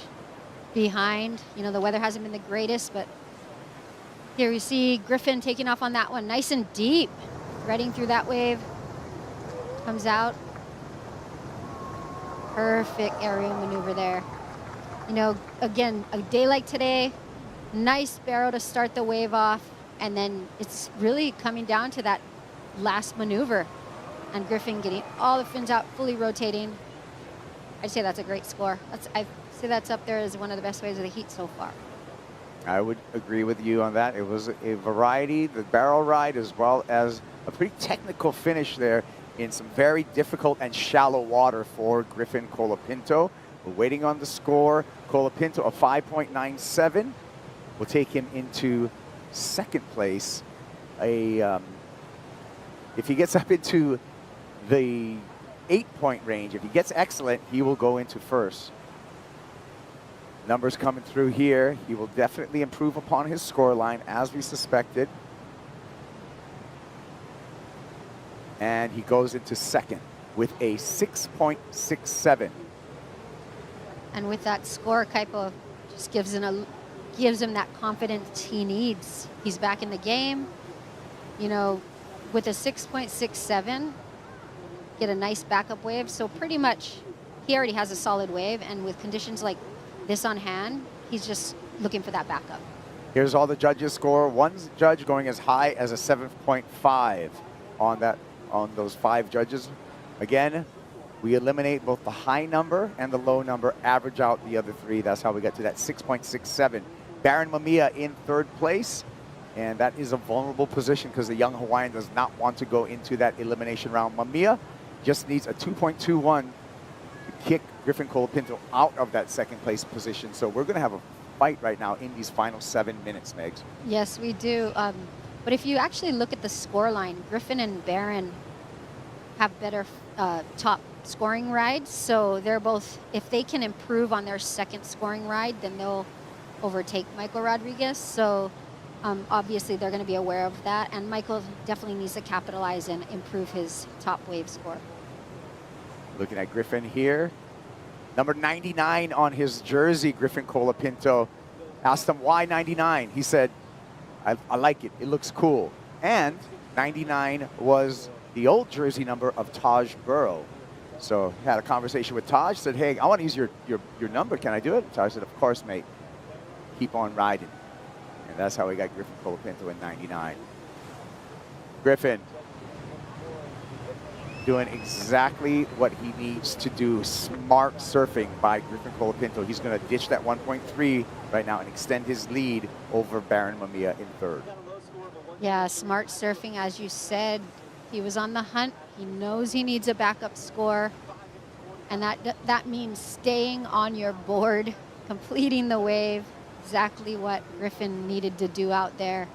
behind. You know, the weather hasn't been the greatest, but here we see Griffin taking off on that one. Nice and deep, threading through that wave. Comes out. Perfect aerial maneuver there. You know, again, a day like today, nice barrel to start the wave off, and then it's really coming down to that last maneuver. And Griffin getting all the fins out, fully rotating. I'd say that's a great score. I'd say that's up there as one of the best ways of the heat so far. I would agree with you on that. It was a variety, the barrel ride, as well as a pretty technical finish there in some very difficult and shallow water for Griffin Colapinto. We're waiting on the score. Colapinto, a 5.97, will take him into second place. If he gets up into the 8-point range, if he gets excellent, he will go into first. Numbers coming through here. He will definitely improve upon his scoreline as we suspected. And he goes into second with a 6.67. And with that score, Kaipo just gives him that confidence he needs. He's back in the game. You know, with a 6.67, get a nice backup wave. So pretty much he already has a solid wave, and with conditions like this on hand, he's just looking for that backup. Here's all the judges' score. One judge going as high as a 7.5 on those 5 judges. Again, we eliminate both the high number and the low number, average out the other 3. That's how we get to that 6.67. Baron Mamiya in 3rd place. And that is a vulnerable position because the young Hawaiian does not want to go into that elimination round. Mamiya just needs a 2.21 to kick Griffin Colapinto out of that 2nd place position. So we're going to have a fight right now in these final 7 minutes, Megs. Yes, we do. But if you actually look at the score line, Griffin and Baron have better top scoring rides. So they're both, if they can improve on their 2nd scoring ride, then they'll overtake Michael Rodriguez. So obviously they're going to be aware of that. And Michael definitely needs to capitalize and improve his top wave score. Looking at Griffin here. Number 99 on his jersey, Griffin Colapinto. Asked him why 99. He said, I like it. It looks cool. And 99 was the old jersey number of Taj Burrow. So had a conversation with Taj, said, hey, I want to use your number. Can I do it? Taj said, of course, mate. Keep on riding. And that's how we got Griffin Colapinto in 99. Griffin doing exactly what he needs to do. Smart surfing by Griffin Colapinto. He's going to ditch that 1.3 right now and extend his lead over Baron Mamiya in 3rd. Yeah, smart surfing, as you said. He was on the hunt. He knows he needs a backup score. And that means staying on your board, completing the wave. Exactly what Griffin needed to do out there.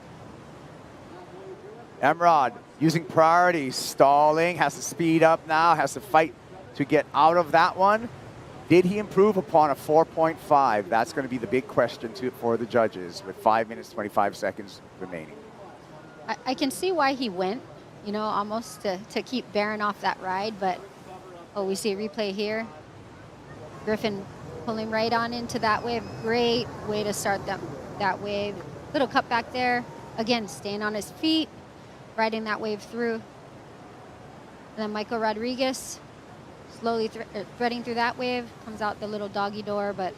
Emrod using priority, stalling, has to speed up now, has to fight to get out of that one. Did he improve upon a 4.5? That's going to be the big question for the judges with 5 minutes, 25 seconds remaining. I can see why he went, you know, almost to keep Baron off that ride, but we see a replay here. Griffin pulling right on into that wave. Great way to start that wave. Little cut back there. Again, staying on his feet, riding that wave through. And then Michael Rodriguez slowly threading through that wave. Comes out the little doggy door, but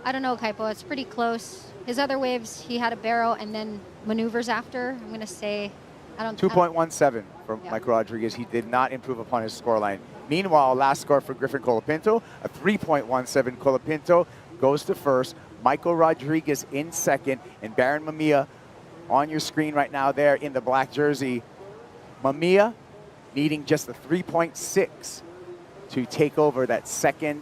I don't know, Kaipo. It's pretty close. His other waves, he had a barrel and then maneuvers after. I'm going to say, 2.17 for Michael Rodriguez. He did not improve upon his scoreline. Meanwhile, last score for Griffin Colapinto, a 3.17. Colapinto goes to 1st. Michael Rodriguez in 2nd. And Baron Mamiya on your screen right now there in the black jersey. Mamiya needing just a 3.6 to take over that 2nd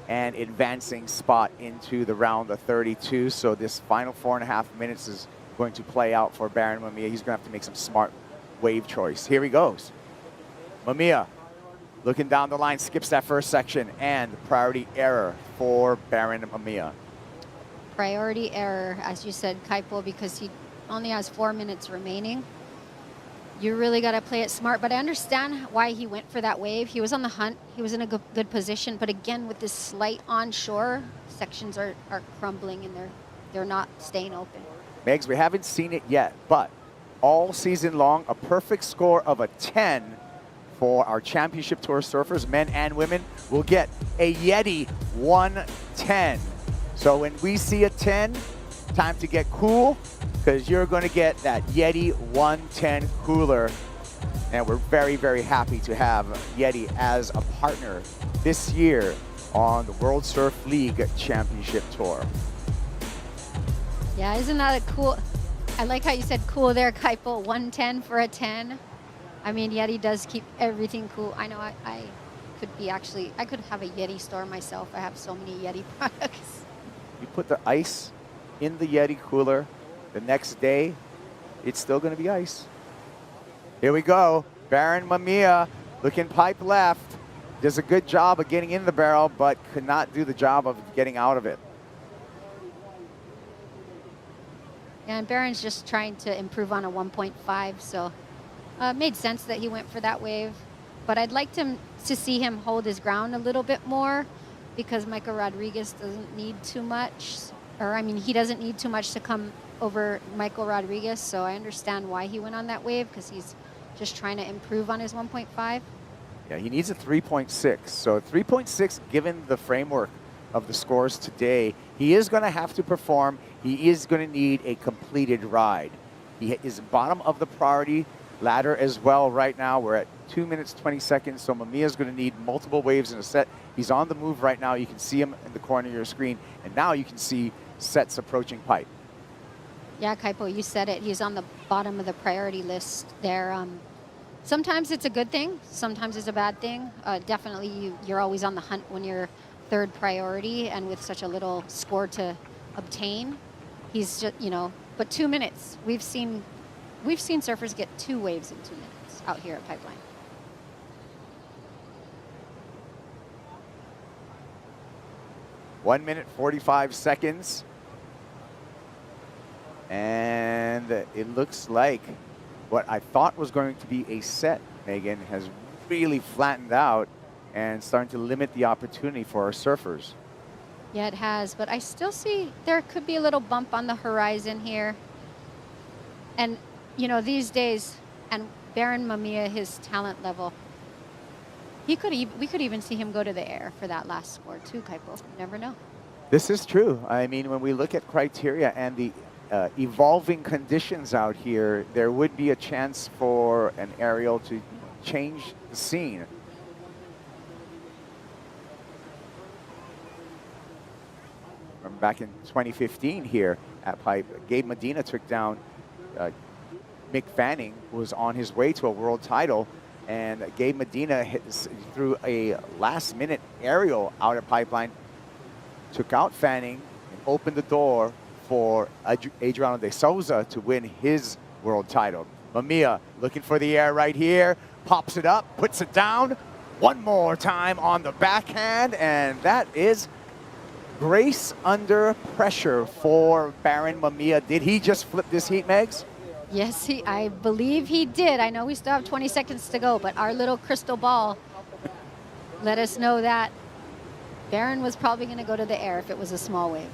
and advancing spot into the round of 32. So this final 4.5 minutes is going to play out for Baron Mamiya. He's going to have to make some smart wave choice. Here he goes. Mamiya looking down the line, skips that first section, and priority error for Baron Mamiya. Priority error, as you said, Kaipo, because he only has 4 minutes remaining. You really got to play it smart, but I understand why he went for that wave. He was on the hunt. He was in a good position, but again, with this slight onshore, sections are crumbling and they're not staying open. Megs, we haven't seen it yet, but all season long, a perfect score of a 10 for our Championship Tour surfers, men and women, will get a Yeti 110. So when we see a 10, time to get cool, because you're going to get that Yeti 110 cooler. And we're very, very happy to have Yeti as a partner this year on the World Surf League Championship Tour. Yeah, isn't that a cool? I like how you said cool there, Kaipo. 110 for a 10. I mean, Yeti does keep everything cool. I know I could have a Yeti store myself. I have so many Yeti products. You put the ice in the Yeti cooler, the next day, it's still going to be ice. Here we go. Baron Mamiya looking pipe left. Does a good job of getting in the barrel, but could not do the job of getting out of it. And Barron's just trying to improve on a 1.5, so it made sense that he went for that wave. But I'd like to see him hold his ground a little bit more, because Michael Rodriguez doesn't need too much. Or, I mean, he doesn't need too much to come over Michael Rodriguez, so I understand why he went on that wave, because he's just trying to improve on his 1.5. Yeah, he needs a 3.6. So 3.6, given the framework of the scores today, he is going to have to perform. He is going to need a completed ride. He is bottom of the priority ladder as well right now. We're at 2 minutes, 20 seconds, so Mamiya's going to need multiple waves in a set. He's on the move right now. You can see him in the corner of your screen, and now you can see sets approaching pipe. Yeah, Kaipo, you said it. He's on the bottom of the priority list there. Sometimes it's a good thing. Sometimes it's a bad thing. Definitely, you're always on the hunt when you're third priority, and with such a little score to obtain. He's just, you know, but 2 minutes. We've seen surfers get 2 waves in 2 minutes out here at Pipeline. One minute, 45 seconds. And it looks like what I thought was going to be a set, Megan, has really flattened out and starting to limit the opportunity for our surfers. Yeah, it has, but I still see there could be a little bump on the horizon here. And, you know, these days, and Baron Mamiya, his talent level, we could even see him go to the air for that last score too, Kaipo. You never know. This is true. I mean, when we look at criteria and the evolving conditions out here, there would be a chance for an aerial to change the scene. Remember back in 2015 here at Pipe, Gabe Medina took down Mick Fanning, who was on his way to a world title, and Gabe Medina threw a last-minute aerial out at Pipeline, took out Fanning, and opened the door for Adriano de Souza to win his world title. Mamiya looking for the air right here, pops it up, puts it down, one more time on the backhand, and that is grace under pressure for Baron Mamiya. Did he just flip this heat, Megs? Yes, I believe he did. I know we still have 20 seconds to go, but our little crystal ball let us know that Baron was probably going to go to the air if it was a small wave.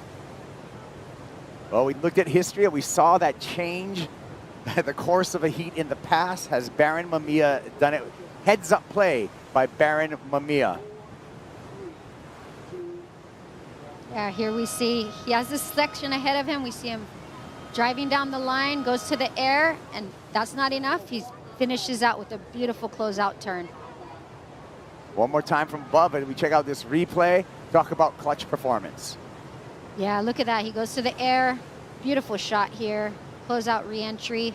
Well, we looked at history and we saw that change. The course of a heat in the past. Has Baron Mamiya done it? Heads up play by Baron Mamiya. Yeah, here we see he has this section ahead of him. We see him driving down the line, goes to the air, and that's not enough. He finishes out with a beautiful closeout turn. One more time from above, and we check out this replay. Talk about clutch performance. Yeah, look at that. He goes to the air. Beautiful shot here. Closeout re-entry.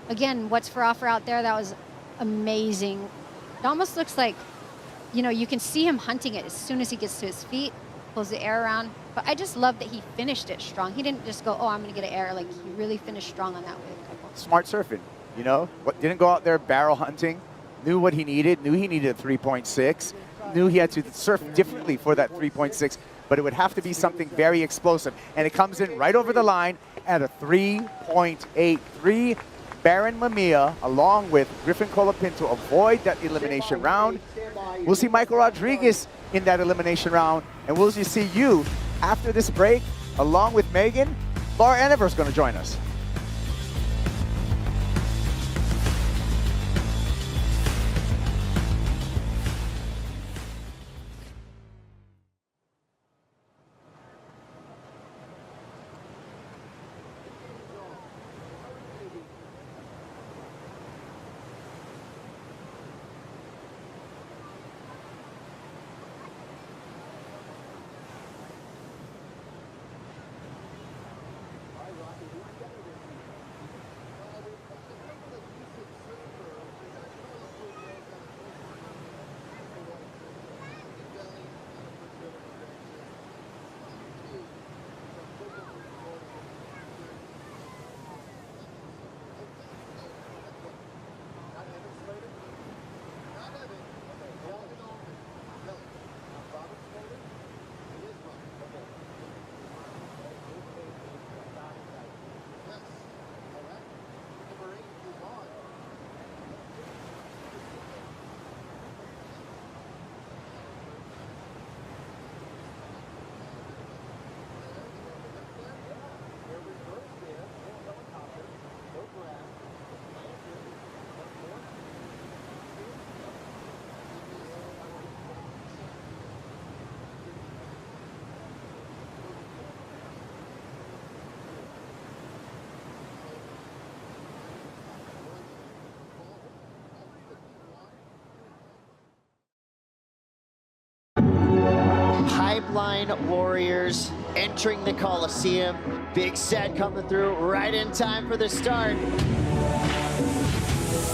Again, what's for offer out there? That was amazing. It almost looks like, you know, you can see him hunting it as soon as he gets to his feet, pulls the air around. But I just love that he finished it strong. He didn't just go, oh, I'm going to get an air. Like, he really finished strong on that wave. Smart surfing, you know? Didn't go out there barrel hunting. Knew what he needed. Knew he needed a 3.6. Knew he had to surf differently for that 3.6. But it would have to be something very explosive. And it comes in right over the line at a 3.83. Baron Mamiya, along with Griffin Colapinto, avoid that elimination round. We'll see Michael Rodriguez in that elimination round. And we'll just see you after this break, along with Megan. Laura Enever is going to join us. Pipeline Warriors entering the Coliseum. Big set coming through right in time for the start.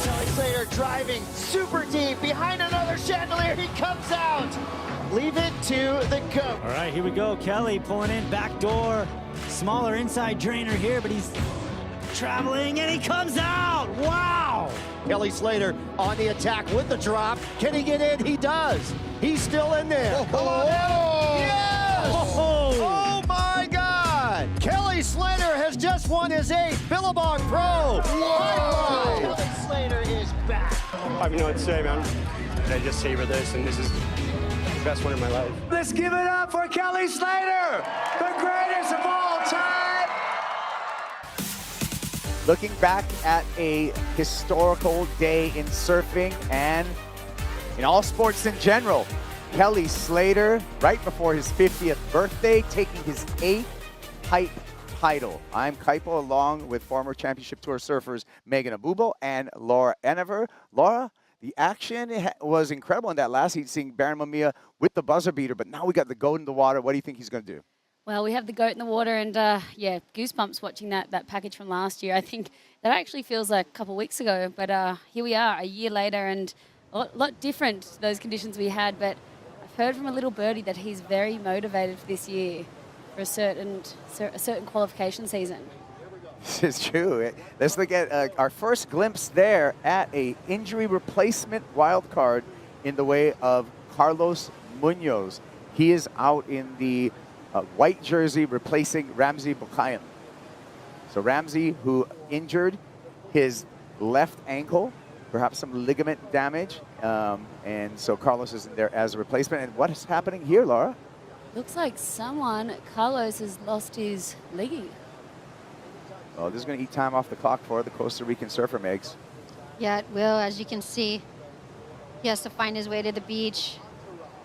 Kelly Slater driving super deep behind another chandelier. He comes out. Leave it to the GOAT. All right, here we go. Kelly pulling in back door. Smaller inside drainer here, but he's traveling and he comes out. Wow. Kelly Slater on the attack with the drop. Can he get in? He does. He's still in there. Oh, Come on in. Yes! Oh. Oh my God! Kelly Slater has just won his 8th Billabong Pro. Whoa! Kelly Slater is back. I mean, no, it's say, man. I just savor this, and this is the best one in my life. Let's give it up for Kelly Slater, the greatest of all time. Looking back at a historical day in surfing and in all sports in general, Kelly Slater, right before his 50th birthday, taking his 8th pipe title. I'm Kaipo, along with former Championship Tour surfers Megan Abubo and Laura Enever. Laura, the action was incredible in that last heat, seeing Baron Mamiya with the buzzer beater, but now we got the goat in the water. What do you think he's going to do? Well, we have the goat in the water, and yeah, goosebumps watching that package from last year. I think that actually feels like a couple of weeks ago, but here we are a year later, and a lot different, those conditions we had, but I've heard from a little birdie that he's very motivated for this year for a certain qualification season. This is true. Let's look at our first glimpse there at a injury replacement wild card in the way of Carlos Munoz. He is out in the white jersey replacing Ramsey Bukayan. So Ramsey, who injured his left ankle, perhaps some ligament damage, and so Carlos is in there as a replacement. And what is happening here, Laura? Looks like Carlos has lost his leggy. Well, this is going to eat time off the clock for the Costa Rican surfer, Megs. Yeah, it will. As you can see, he has to find his way to the beach,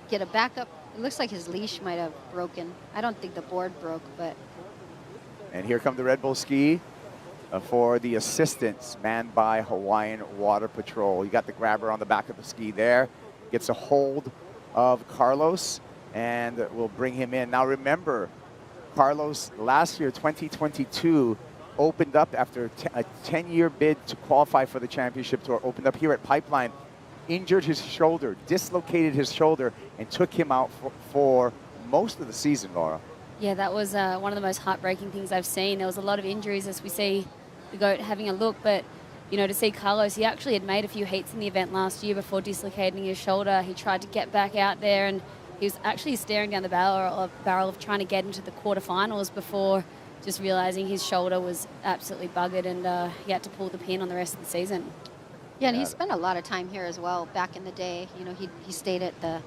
get a backup. It looks like his leash might have broken. I don't think the board broke, but... And here come the Red Bull ski for the assistants manned by Hawaiian Water Patrol. You got the grabber on the back of the ski there. Gets a hold of Carlos and will bring him in. Now remember, Carlos last year, 2022, opened up after a 10-year bid to qualify for the championship tour, opened up here at Pipeline, injured his shoulder, dislocated his shoulder, and took him out for most of the season, Laura. Yeah, that was one of the most heartbreaking things I've seen. There was a lot of injuries as we see the GOAT having a look, but you know, to see Carlos, he actually had made a few heats in the event last year before dislocating his shoulder. He tried to get back out there, and he was actually staring down the barrel of trying to get into the quarterfinals before just realizing his shoulder was absolutely buggered, and he had to pull the pin on the rest of the season. Yeah, and he spent a lot of time here as well back in the day. You know, he stayed at the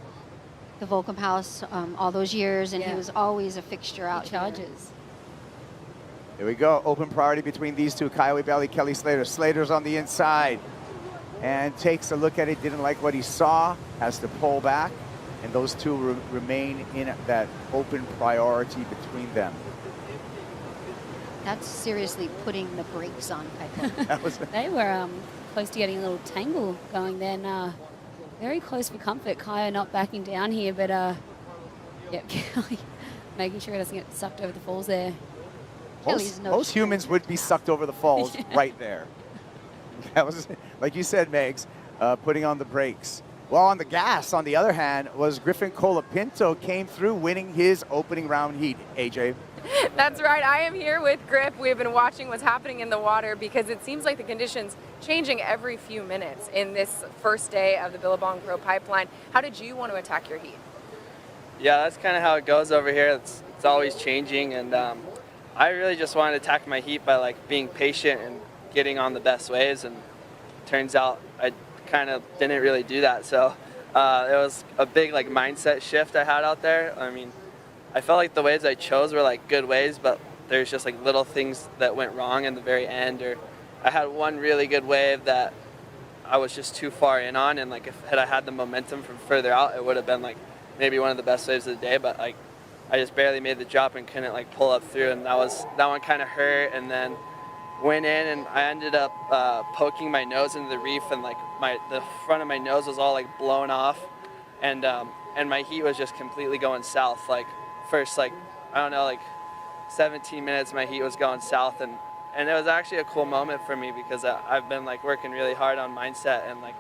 Volcom House all those years, and he was always a fixture out here. Here we go, open priority between these two, Kiowa Belly, Kelly Slater. Slater's on the inside and takes a look at it, didn't like what he saw, has to pull back, and those two remain in that open priority between them. That's seriously putting the brakes on Pipeline. They were close to getting a little tangle going then. Very close for comfort. Kaya not backing down here, but yep, Kelly making sure it doesn't get sucked over the falls there. Most humans would be sucked over the falls right there. That was, like you said, Megs, putting on the brakes. Well, on the gas, on the other hand, was Griffin Colapinto, came through winning his opening round heat. AJ. That's right. I am here with Grip. We've been watching what's happening in the water because it seems like the conditions changing every few minutes in this first day of the Billabong Pro Pipeline. How did you want to attack your heat? Yeah, that's kind of how it goes over here. It's always changing, and I really just wanted to attack my heat by like being patient and getting on the best waves, and turns out I kind of didn't really do that. So it was a big like mindset shift I had out there. I mean, I felt like the waves I chose were like good waves, but there's just like little things that went wrong in the very end. Or I had one really good wave that I was just too far in on, and like if I had the momentum from further out, it would have been like maybe one of the best waves of the day. But like I just barely made the drop and couldn't like pull up through, and that one kind of hurt. And then went in, and I ended up poking my nose into the reef, and like the front of my nose was all like blown off. and my heat was just completely going south. Like first, like I don't know, like 17 minutes, my heat was going south, and it was actually a cool moment for me because I've been like working really hard on mindset, and like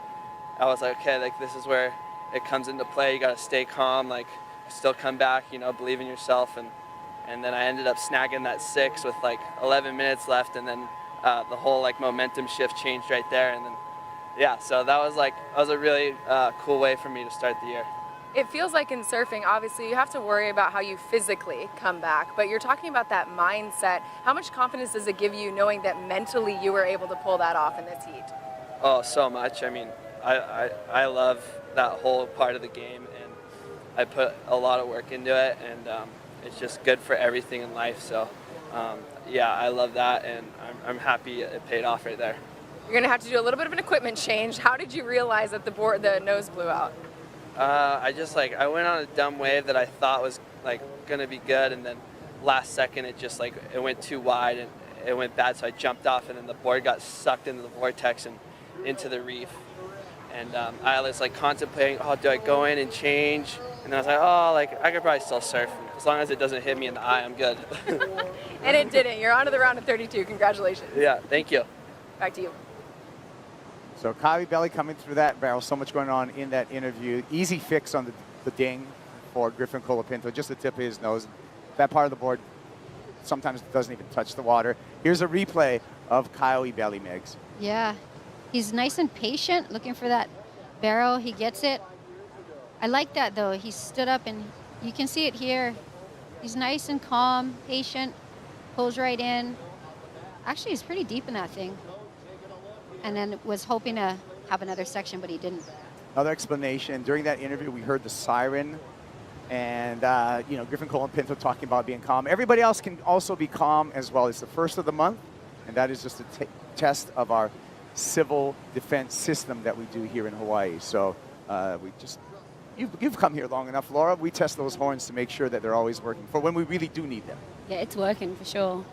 I was like, okay, like this is where it comes into play. You got to stay calm, like still come back, you know, believe in yourself, and then I ended up snagging that 6 with like 11 minutes left, and then the whole like momentum shift changed right there, and then yeah, so that was a really cool way for me to start the year. It feels like in surfing, obviously, you have to worry about how you physically come back, but you're talking about that mindset. How much confidence does it give you knowing that mentally you were able to pull that off in this heat? Oh, so much. I mean, I love that whole part of the game, and I put a lot of work into it, and it's just good for everything in life. So, yeah, I love that, and I'm happy it paid off right there. You're going to have to do a little bit of an equipment change. How did you realize that the nose blew out? I went on a dumb wave that I thought was like gonna be good, and then last second it went too wide and it went bad, so I jumped off, and then the board got sucked into the vortex and into the reef. And I was like contemplating, oh, do I go in and change? And then I was like, oh, like I could probably still surf. As long as it doesn't hit me in the eye, I'm good. And it didn't. You're on to the round of 32. Congratulations. Yeah, thank you. Back to you. So Coyote Belly coming through that barrel, so much going on in that interview. Easy fix on the ding for Griffin Colapinto, just the tip of his nose. That part of the board sometimes doesn't even touch the water. Here's a replay of Coyote Belly, Megs. Yeah, he's nice and patient, looking for that barrel. He gets it. I like that, though. He stood up, and you can see it here. He's nice and calm, patient, pulls right in. Actually, he's pretty deep in that thing. And then was hoping to have another section, but he didn't. Another explanation. During that interview, we heard the siren, and Griffin Colapinto talking about being calm. Everybody else can also be calm as well. It's the first of the month, and that is just a test of our civil defense system that we do here in Hawaii. So you've come here long enough, Laura. We test those horns to make sure that they're always working for when we really do need them. Yeah, it's working for sure.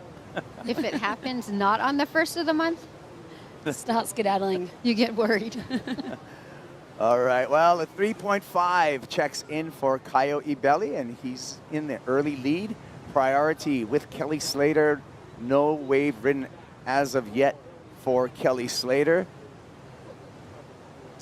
If it happens not on the first of the month, start skedaddling. You get worried. All right, well, a 3.5 checks in for Coyote Belly, and he's in the early lead. Priority with Kelly Slater. No wave ridden as of yet for Kelly Slater.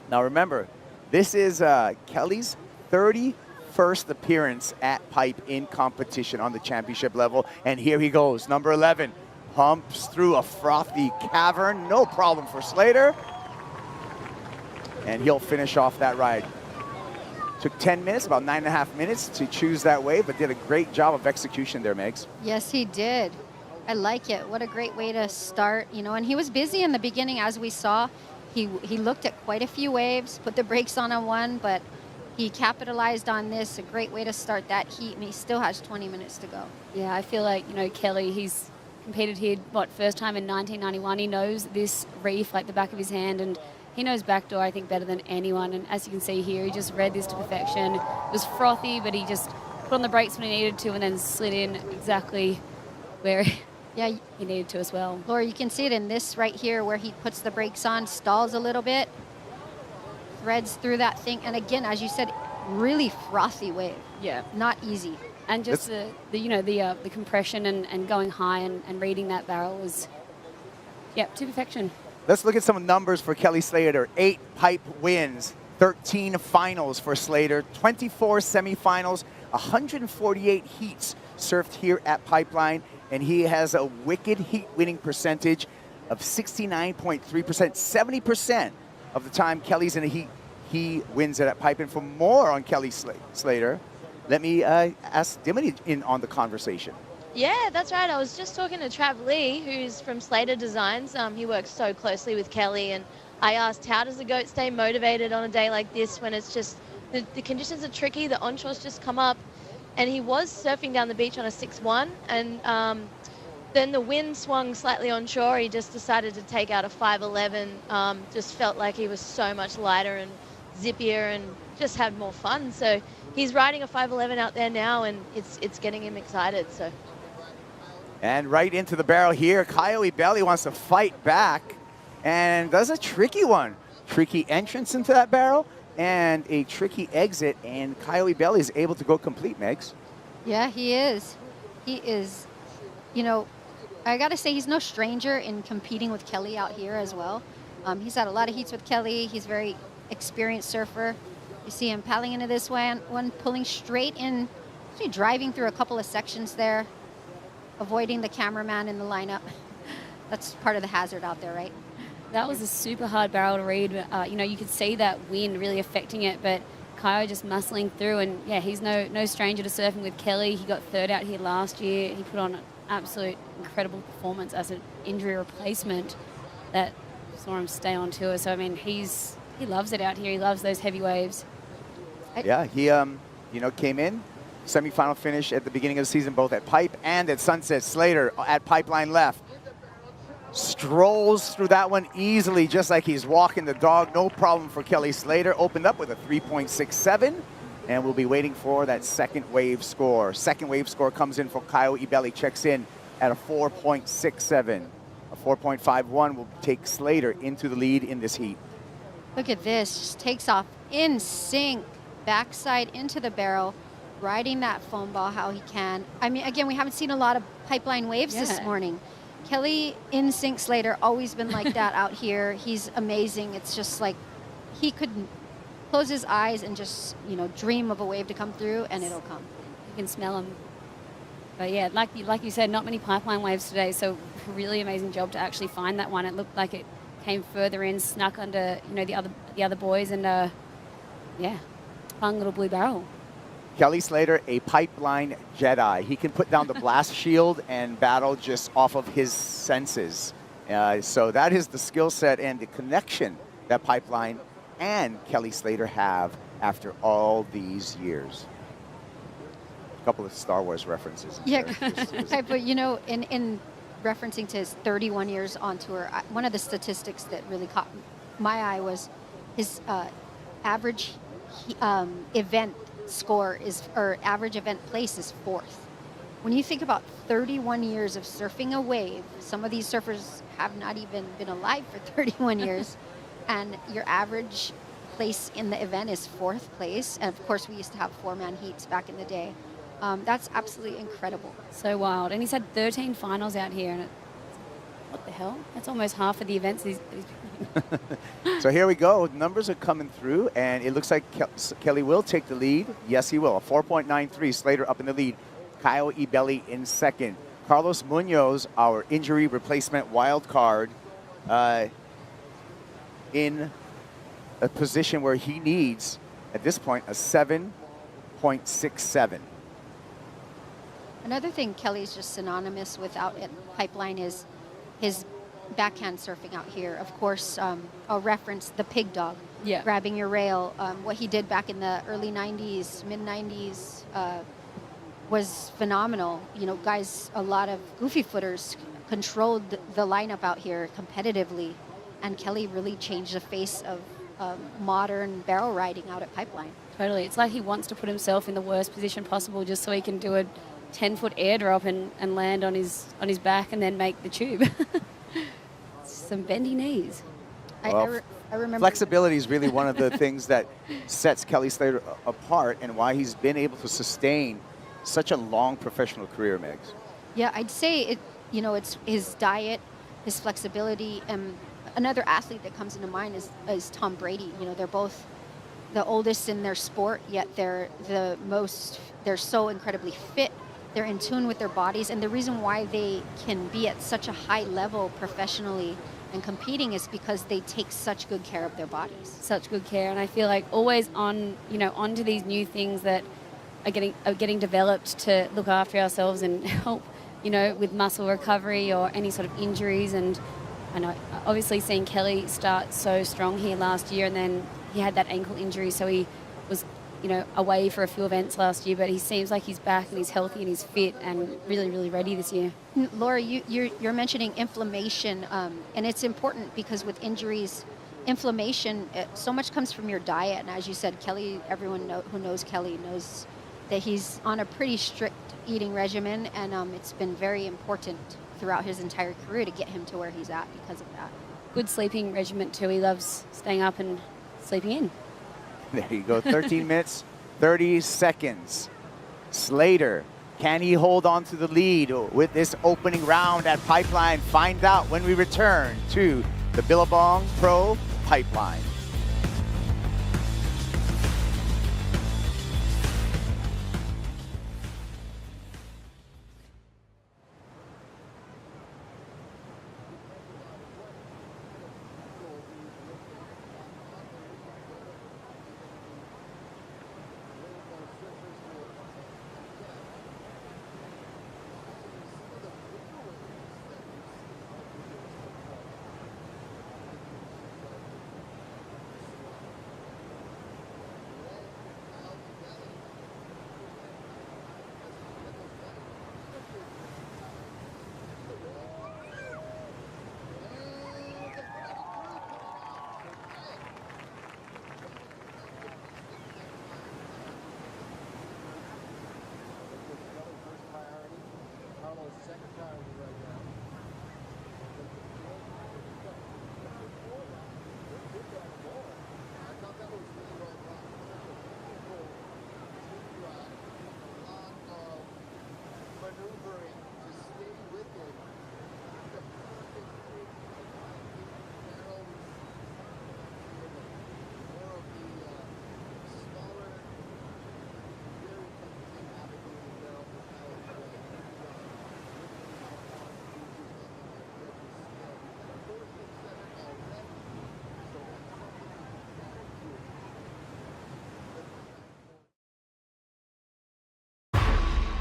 Now remember, this is Kelly's 31st appearance at pipe in competition on the championship level, and here he goes, number 11. Pumps through a frothy cavern, no problem for Slater. And he'll finish off that ride. Took 10 minutes, about 9.5 minutes to choose that wave, but did a great job of execution there, Megs. Yes, he did. I like it. What a great way to start, and he was busy in the beginning, as we saw. He looked at quite a few waves, put the brakes on one, but he capitalized on this. A great way to start that heat, and he still has 20 minutes to go. Yeah, I feel like, Kelly, he's competed here, first time in 1991. He knows this reef like the back of his hand, and he knows backdoor, I think, better than anyone. And as you can see here, he just read this to perfection. It was frothy, but he just put on the brakes when he needed to and then slid in exactly where he needed to as well. Laura, you can see it in this right here where he puts the brakes on, stalls a little bit, threads through that thing. And again, as you said, really frothy wave. Yeah. Not easy. And just the compression and going high and reading that barrel was, to perfection. Let's look at some numbers for Kelly Slater. 8 pipe wins, 13 finals for Slater, 24 semifinals, 148 heats surfed here at Pipeline, and he has a wicked heat winning percentage of 69.3%. 70% of the time Kelly's in a heat, he wins it at Pipe. And for more on Kelly Slater, let me ask Dimity in on the conversation. Yeah, that's right. I was just talking to Trav Lee, who's from Slater Designs. He works so closely with Kelly, and I asked, how does the goat stay motivated on a day like this when it's just, the conditions are tricky, the onshores just come up, and he was surfing down the beach on a 6-1, and then the wind swung slightly onshore. He just decided to take out a 511, just felt like he was so much lighter and zippier and just had more fun. So he's riding a 511 out there now, and it's getting him excited. So. And right into the barrel here, Coyote Belly wants to fight back and does a tricky one. Tricky entrance into that barrel. and a tricky exit, and Kyle Ebeli is able to go complete, Megs. Yeah, he is. He is, you know, I got to say he's no stranger in competing with Kelly out here as well. He's had a lot of heats with Kelly. He's a very experienced surfer. You see him paddling into this one, pulling straight in, actually driving through a couple of sections there, avoiding the cameraman in the lineup. That's part of the hazard out there, right? That was a super hard barrel to read. You know, you could see that wind really affecting it, but Kyle just muscling through, and yeah, he's no stranger to surfing with Kelly. He got third out here last year. He put on an absolute incredible performance as an injury replacement that saw him stay on tour. So I mean, he loves it out here. He loves those heavy waves. Yeah, he you know, came in semifinal finish at the beginning of the season, both at Pipe and at Sunset. Slater at Pipeline left. Strolls through that one easily, just like he's walking the dog. No problem for Kelly Slater. Opened up with a 3.67, and we'll be waiting for that second wave score. Second wave score comes in for Kyle Ebeli, checks in at a 4.67. A 4.51 will take Slater into the lead in this heat. Look at this, just takes off in sync, backside into the barrel, riding that foam ball how he can. I mean, again, we haven't seen a lot of Pipeline waves this morning. Kelly in sync Slater, always been like that out here. He's amazing. It's just like he could close his eyes and just, you know, dream of a wave to come through, and it'll come. You can smell them. But yeah, like you said, not many Pipeline waves today, so really amazing job to actually find that one. It looked like it came further in, snuck under, you know, the other boys, and yeah, fun little blue barrel. Kelly Slater, a Pipeline Jedi. He can put down the blast shield and battle just off of his senses. So that is the skill set and the connection that Pipeline and Kelly Slater have after all these years. A couple of Star Wars references. Yeah, but you know, in referencing to his 31 years on tour, one of the statistics that really caught my eye was his average event score is, or average event place is 4th. When you think about 31 years of surfing a wave, some of these surfers have not even been alive for 31 years, and your average place in the event is 4th place. And of course, we used to have 4-man heats back in the day. That's absolutely incredible. So wild. And he's had 13 finals out here, and what the hell? That's almost half of the events he's So here we go. Numbers are coming through, and it looks like Kelly will take the lead. Yes, he will. A 4.93. Slater up in the lead. Kyle Ebeli in second. Carlos Munoz, our injury replacement wild card, in a position where he needs, at this point, a 7.67. Another thing Kelly's just synonymous with out at Pipeline is his backhand surfing out here. Of course, I'll reference the pig dog, grabbing your rail. What he did back in the early 90s, mid 90s was phenomenal. You know, guys, a lot of goofy footers controlled the lineup out here competitively, and Kelly really changed the face of modern barrel riding out at Pipeline. Totally. It's like he wants to put himself in the worst position possible just so he can do a 10-foot airdrop and land on his back and then make the tube. Some bendy knees. Well, I remember flexibility is really one of the things that sets Kelly Slater apart, and why he's been able to sustain such a long professional career, Megs. Yeah, I'd say it. You know, it's his diet, his flexibility, and another athlete that comes into mind is Tom Brady. You know, they're both the oldest in their sport, yet they're so incredibly fit. They're in tune with their bodies, and the reason why they can be at such a high level professionally and competing is because they take such good care of their bodies. Such good care, and I feel like always onto these new things that are getting developed to look after ourselves and help, you know, with muscle recovery or any sort of injuries. And I know, obviously, seeing Kelly start so strong here last year, and then he had that ankle injury, so he was, you know, away for a few events last year, but he seems like he's back and he's healthy and he's fit and really, really ready this year. Laura, you're mentioning inflammation, and it's important because with injuries, inflammation, so much comes from your diet. And as you said, Kelly, everyone who knows Kelly knows that he's on a pretty strict eating regimen, and it's been very important throughout his entire career to get him to where he's at because of that. Good sleeping regimen too. He loves staying up and sleeping in. There you go, 13 minutes, 30 seconds. Slater, can he hold on to the lead with this opening round at Pipeline? Find out when we return to the Billabong Pro Pipeline.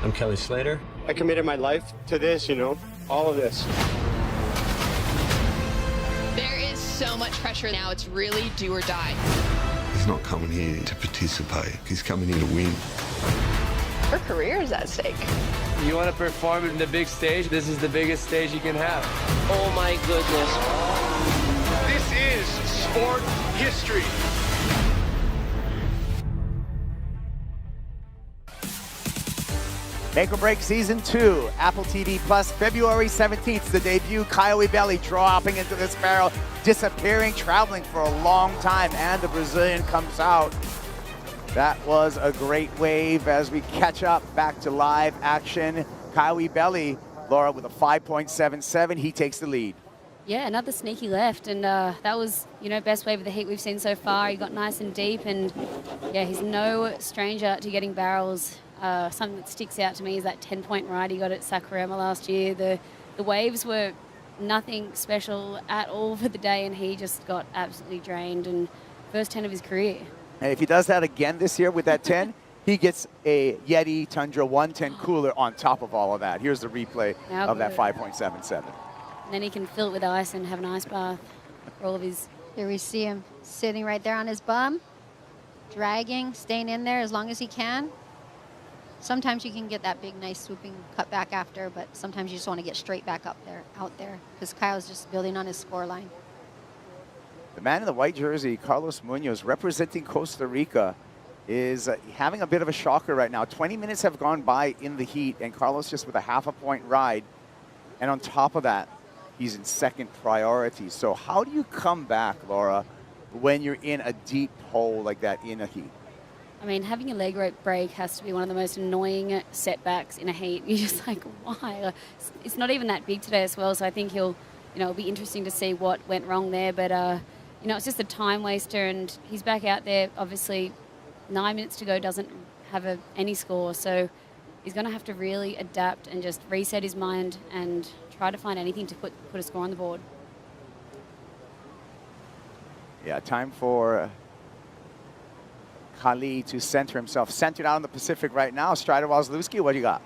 I'm Kelly Slater. I committed my life to this, all of this. There is so much pressure now. It's really do or die. He's not coming here to participate. He's coming here to win. Her career is at stake. You want to perform in the big stage? This is the biggest stage you can have. Oh my goodness. This is sport history. Make or Break Season 2, Apple TV Plus, February 17th, the debut. Kyle Belly dropping into this barrel, disappearing, traveling for a long time, and the Brazilian comes out. That was a great wave as we catch up back to live action. Kyle Belly, Laura, with a 5.77, he takes the lead. Yeah, another sneaky left, and that was, best wave of the heat we've seen so far. He got nice and deep, and yeah, he's no stranger to getting barrels. Something that sticks out to me is that 10-point ride he got at Sakurama last year. The waves were nothing special at all for the day, and he just got absolutely drained, and first 10 of his career. And if he does that again this year with that 10, he gets a Yeti Tundra 110 cooler on top of all of that. Here's the replay of that 5.77. And then he can fill it with ice and have an ice bath for all of his... Here we see him sitting right there on his bum, dragging, staying in there as long as he can. Sometimes you can get that big, nice swooping cut back after, but sometimes you just want to get straight back out there, because Kyle's just building on his score line. The man in the white jersey, Carlos Munoz, representing Costa Rica, is having a bit of a shocker right now. 20 minutes have gone by in the heat, and Carlos just with a half-a-point ride. And on top of that, he's in second priority. So how do you come back, Laura, when you're in a deep hole like that in a heat? I mean, having a leg rope break has to be one of the most annoying setbacks in a heat. You're just like, why? It's not even that big today as well, so I think it'll be interesting to see what went wrong there. But, it's just a time waster, and he's back out there. Obviously, 9 minutes to go doesn't have any score, so he's going to have to really adapt and just reset his mind and try to find anything to put a score on the board. Yeah, time for Kali to center himself. Centered out in the Pacific right now. Strider Wozlewski, what do you got?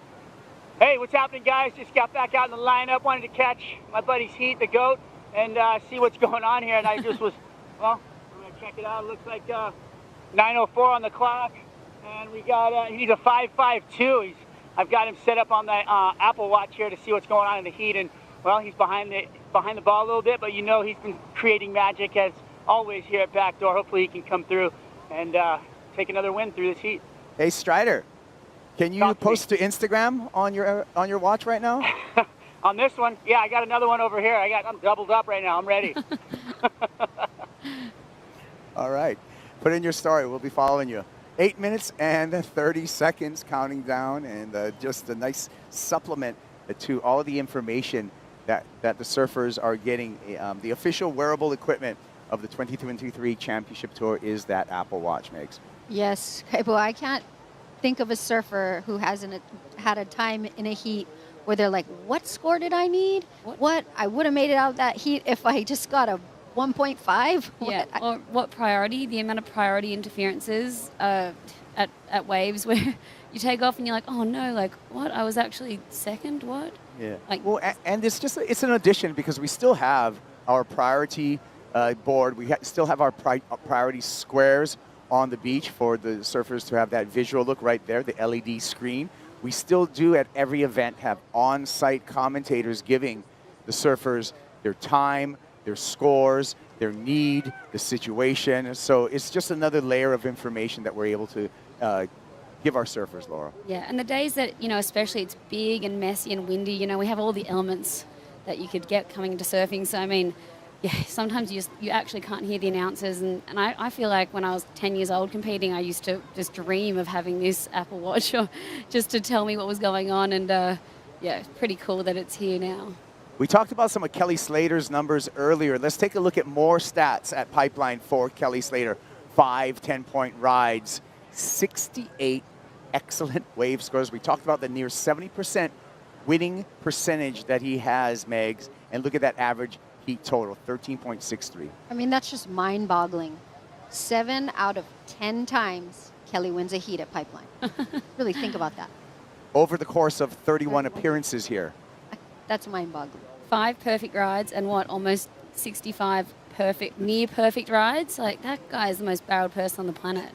Hey, what's happening, guys? Just got back out in the lineup. Wanted to catch my buddy's heat, the GOAT, and see what's going on here. And I just was, well, I'm going to check it out. It looks like 9:04 on the clock. And we got, he's a 5.52. I've got him set up on the Apple Watch here to see what's going on in the heat. And, well, he's behind the ball a little bit, but he's been creating magic as always here at Backdoor. Hopefully he can come through and take another win through this heat. Hey, Strider, can you post to Instagram on your watch right now? On this one? Yeah, I got another one over here. I'm doubled up right now. I'm ready. All right. Put in your story. We'll be following you. 8 minutes and 30 seconds counting down, and just a nice supplement to all the information that the surfers are getting. The official wearable equipment of the 2023 Championship Tour is that Apple Watch, Megs. Yes, well, I can't think of a surfer who hasn't had a time in a heat where they're like, what score did I need? What? I would have made it out of that heat if I just got a 1.5. Yeah, or what priority, the amount of priority interferences at waves where you take off and you're like, oh no, like what? I was actually second, what? Yeah. Like, well, and it's an addition because we still have our priority board. We still have our priority squares on the beach for the surfers to have that visual look right there, the LED screen. We still do at every event have on-site commentators giving the surfers their time, their scores, their need, the situation. So it's just another layer of information that we're able to give our surfers, Laura. yeah, and the days that, especially it's big and messy and windy, we have all the elements that you could get coming into surfing. So, I mean, yeah, sometimes you actually can't hear the announcers. And I feel like when I was 10 years old competing, I used to just dream of having this Apple Watch just to tell me what was going on. And, yeah, it's pretty cool that it's here now. We talked about some of Kelly Slater's numbers earlier. Let's take a look at more stats at Pipeline for Kelly Slater. 5 10-point rides, 68 excellent wave scores. We talked about the near 70% winning percentage that he has, Megs. And look at that average heat total, 13.63. I mean, that's just mind-boggling. 7 out of 10 times Kelly wins a heat at Pipeline. Really think about that. Over the course of 31 appearances here. That's mind-boggling. 5 perfect rides and almost 65 near perfect rides. Like, that guy is the most barreled person on the planet.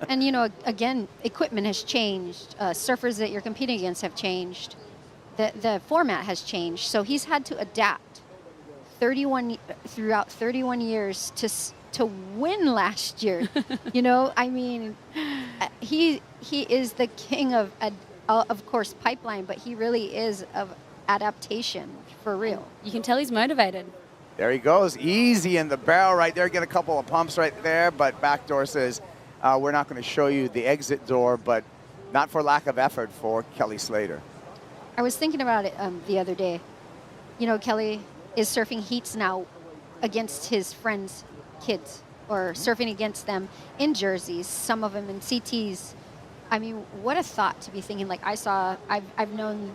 And, again, equipment has changed. Surfers that you're competing against have changed. The format has changed. So he's had to adapt throughout 31 years to win last year. I mean, he is the king of course, Pipeline, but he really is of adaptation for real. You can tell he's motivated. There he goes, easy in the barrel right there. Get a couple of pumps right there, but backdoor says, we're not going to show you the exit door, but not for lack of effort for Kelly Slater. I was thinking about it the other day. Kelly is surfing heats now against his friends' kids, or surfing against them in jerseys, some of them in CTs. I mean, what a thought to be thinking, like, I've known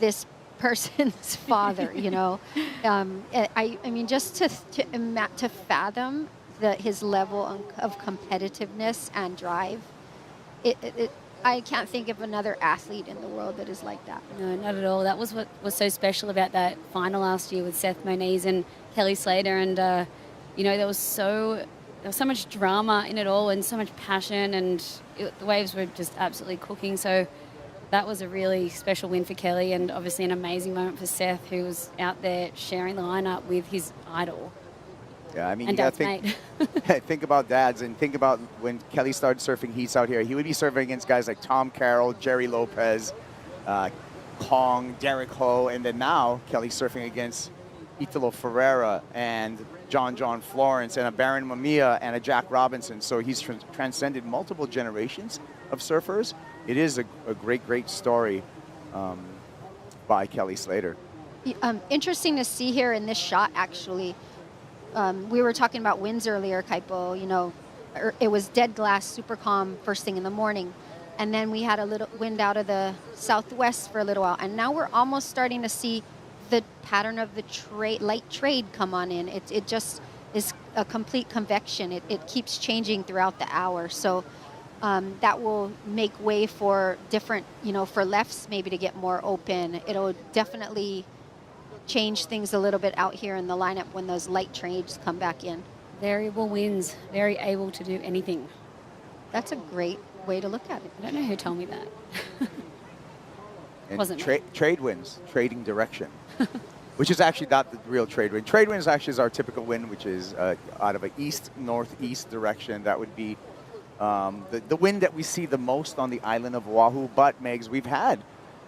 this person's father, I mean, just to fathom his level of competitiveness and drive, I can't think of another athlete in the world that is like that. No, not at all. That was what was so special about that final last year with Seth Moniz and Kelly Slater. And, there was so much drama in it all and so much passion, and the waves were just absolutely cooking. So that was a really special win for Kelly, and obviously an amazing moment for Seth, who was out there sharing the lineup with his idol. Yeah, I mean, and you gotta think about dads, and think about when Kelly started surfing heats out here. He would be surfing against guys like Tom Carroll, Jerry Lopez, Kong, Derek Ho, and then now Kelly's surfing against Italo Ferreira and John Florence and a Baron Mamiya and a Jack Robinson. So he's transcended multiple generations of surfers. It is a great story by Kelly Slater. Interesting to see here in this shot, actually. We were talking about winds earlier, Kaipo. It was dead glass, super calm first thing in the morning. And then we had a little wind out of the southwest for a little while. And now we're almost starting to see the pattern of the light trade come on in. It just is a complete convection. It keeps changing throughout the hour. So that will make way for different, for lefts maybe to get more open. It'll definitely change things a little bit out here in the lineup when those light trades come back in. Variable wins, very able to do anything. That's a great way to look at it. I don't know who told me that. And trade wins, trading direction, which is actually not the real trade wind. Trade wind is actually our typical wind, which is out of an east-northeast direction. That would be the wind that we see the most on the island of Oahu. But, Megs, we've had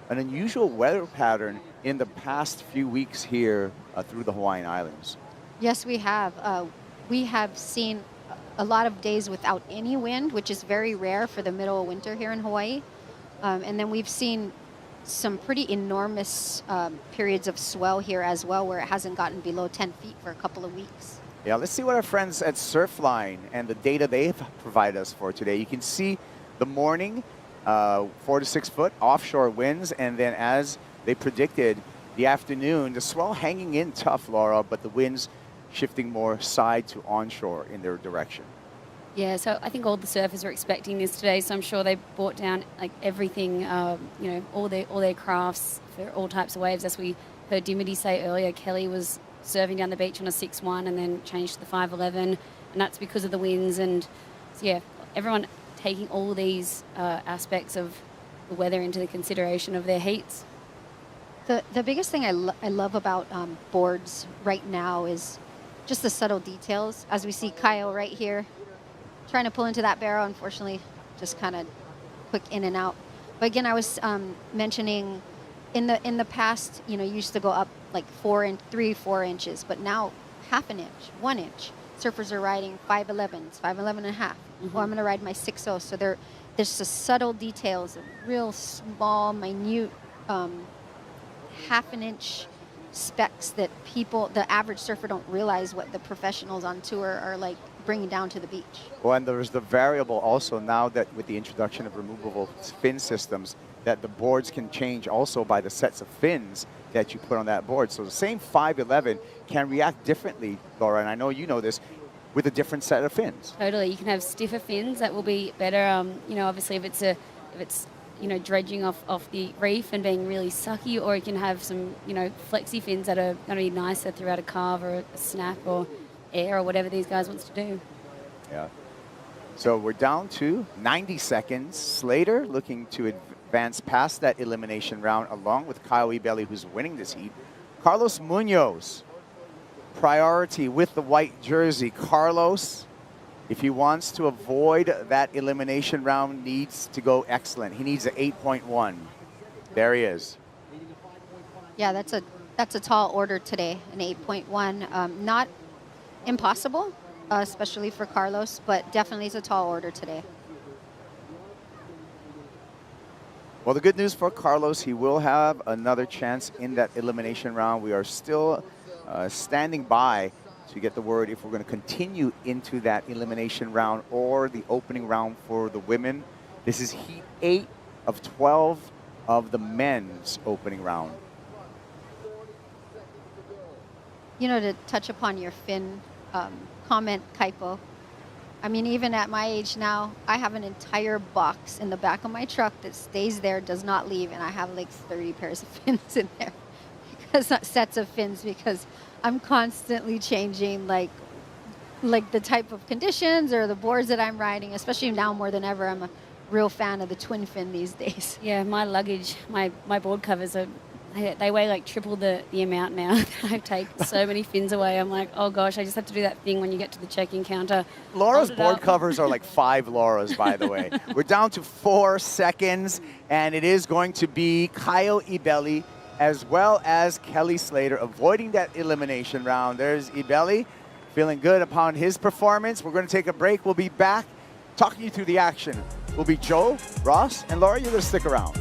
an unusual weather pattern in the past few weeks here through the Hawaiian Islands. Yes, we have. We have seen a lot of days without any wind, which is very rare for the middle of winter here in Hawaii. And then we've seen some pretty enormous periods of swell here as well, where it hasn't gotten below 10 feet for a couple of weeks. Yeah, let's see what our friends at Surfline and the data they've provided us for today. You can see the morning, 4 to 6 foot offshore winds, and then as they predicted, the afternoon, the swell hanging in tough, Laura, but the winds shifting more side to onshore in their direction. Yeah, so I think all the surfers are expecting this today, so I'm sure they brought down like everything, you know, all their crafts for all types of waves. As we heard Dimity say earlier, Kelly was surfing down the beach on a 6'1" and then changed to the 5'11", and that's because of the winds. And so, yeah, everyone taking all these aspects of the weather into the consideration of their heats. The biggest thing I love about boards right now is just the subtle details. As we see Kyle right here, trying to pull into that barrel, unfortunately, just kind of quick in and out. But again, I was mentioning in the past, you know, you used to go up like 4 inches, but now half an inch, 1 inch. Surfers are riding 5'11s, 5'11 and a half. Or I'm going to ride my 6'0. So there's the subtle details of real small, minute, half an inch specs that the average surfer don't realize what the professionals on tour are like bringing down to the beach. Well, and there's the variable also now that with the introduction of removable fin systems, that the boards can change also by the sets of fins that you put on that board. So the same 5'11 can react differently, Laura, and I know you know this, with a different set of fins. Totally, you can have stiffer fins that will be better. You know, obviously if it's you know, dredging off the reef and being really sucky, or you can have some, you know, flexi fins that are going to be nicer throughout a carve or a snap or air or whatever these guys wants to do. Yeah. So we're down to 90 seconds. Slater looking to advance past that elimination round along with Kyle Ebeli, who's winning this heat. Carlos Munoz, priority with the white jersey. Carlos, if he wants to avoid that elimination round, needs to go excellent. He needs an 8.1. There he is. Yeah, that's a tall order today, an 8.1. Not impossible, especially for Carlos, but definitely is a tall order today. Well, the good news for Carlos, he will have another chance in that elimination round. We are still standing by to get the word if we're going to continue into that elimination round or the opening round for the women. This is heat 8 of 12 of the men's opening round. You know, to touch upon your fin comment, Kaipo, I mean, even at my age now, I have an entire box in the back of my truck that stays there, does not leave, and I have like 30 pairs of fins in there. Because not sets of fins, because I'm constantly changing like the type of conditions or the boards that I'm riding, especially now more than ever. I'm a real fan of the twin fin these days. Yeah, my luggage, my board covers they weigh like triple the amount now. I take so many fins away. I'm like, oh gosh, I just have to do that thing when you get to the check-in counter. Laura's board covers are like 5 Lauras, by the way. We're down to 4 seconds, and it is going to be Kyle Ebeli as well as Kelly Slater avoiding that elimination round. There's Ebeli feeling good upon his performance. We're going to take a break. We'll be back talking you through the action. We'll be Joe, Ross, and Laura. You're going to stick around.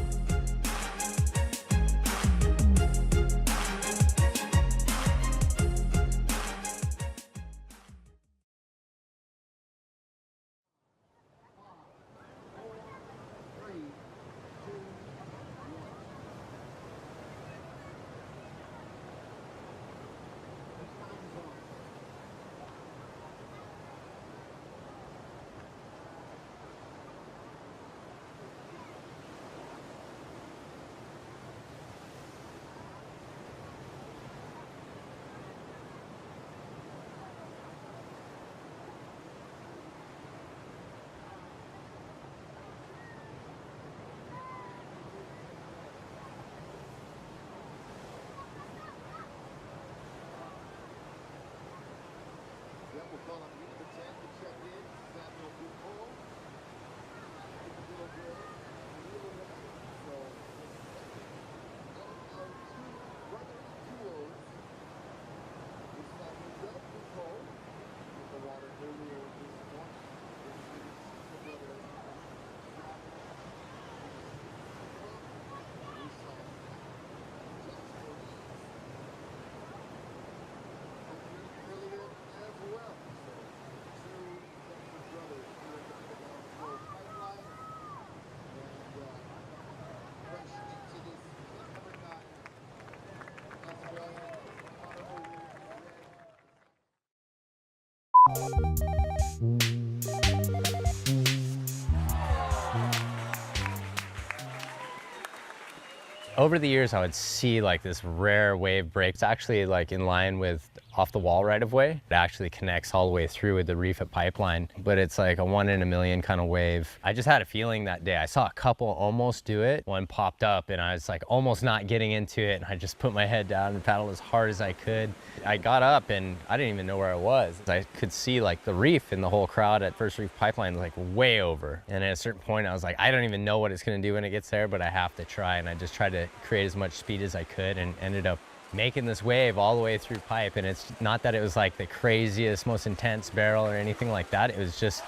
Over the years, I would see like this rare wave break. It's actually like in line with off the wall right of way. It actually connects all the way through with the reef at Pipeline, but it's like a 1 in a million kind of wave. I just had a feeling that day. I saw a couple almost do it. One popped up and I was like almost not getting into it, and I just put my head down and paddled as hard as I could. I got up and I didn't even know where I was. I could see like the reef and the whole crowd at First Reef Pipeline like way over. And at a certain point I was like, I don't even know what it's gonna do when it gets there, but I have to try. And I just tried to create as much speed as I could and ended up making this wave all the way through pipe. And it's not that it was like the craziest, most intense barrel or anything like that. It was just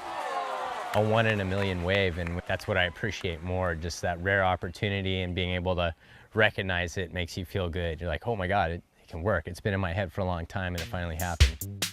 a 1 in a million wave. And that's what I appreciate more, just that rare opportunity, and being able to recognize it makes you feel good. You're like, oh my God, it can work. It's been in my head for a long time and it finally happened.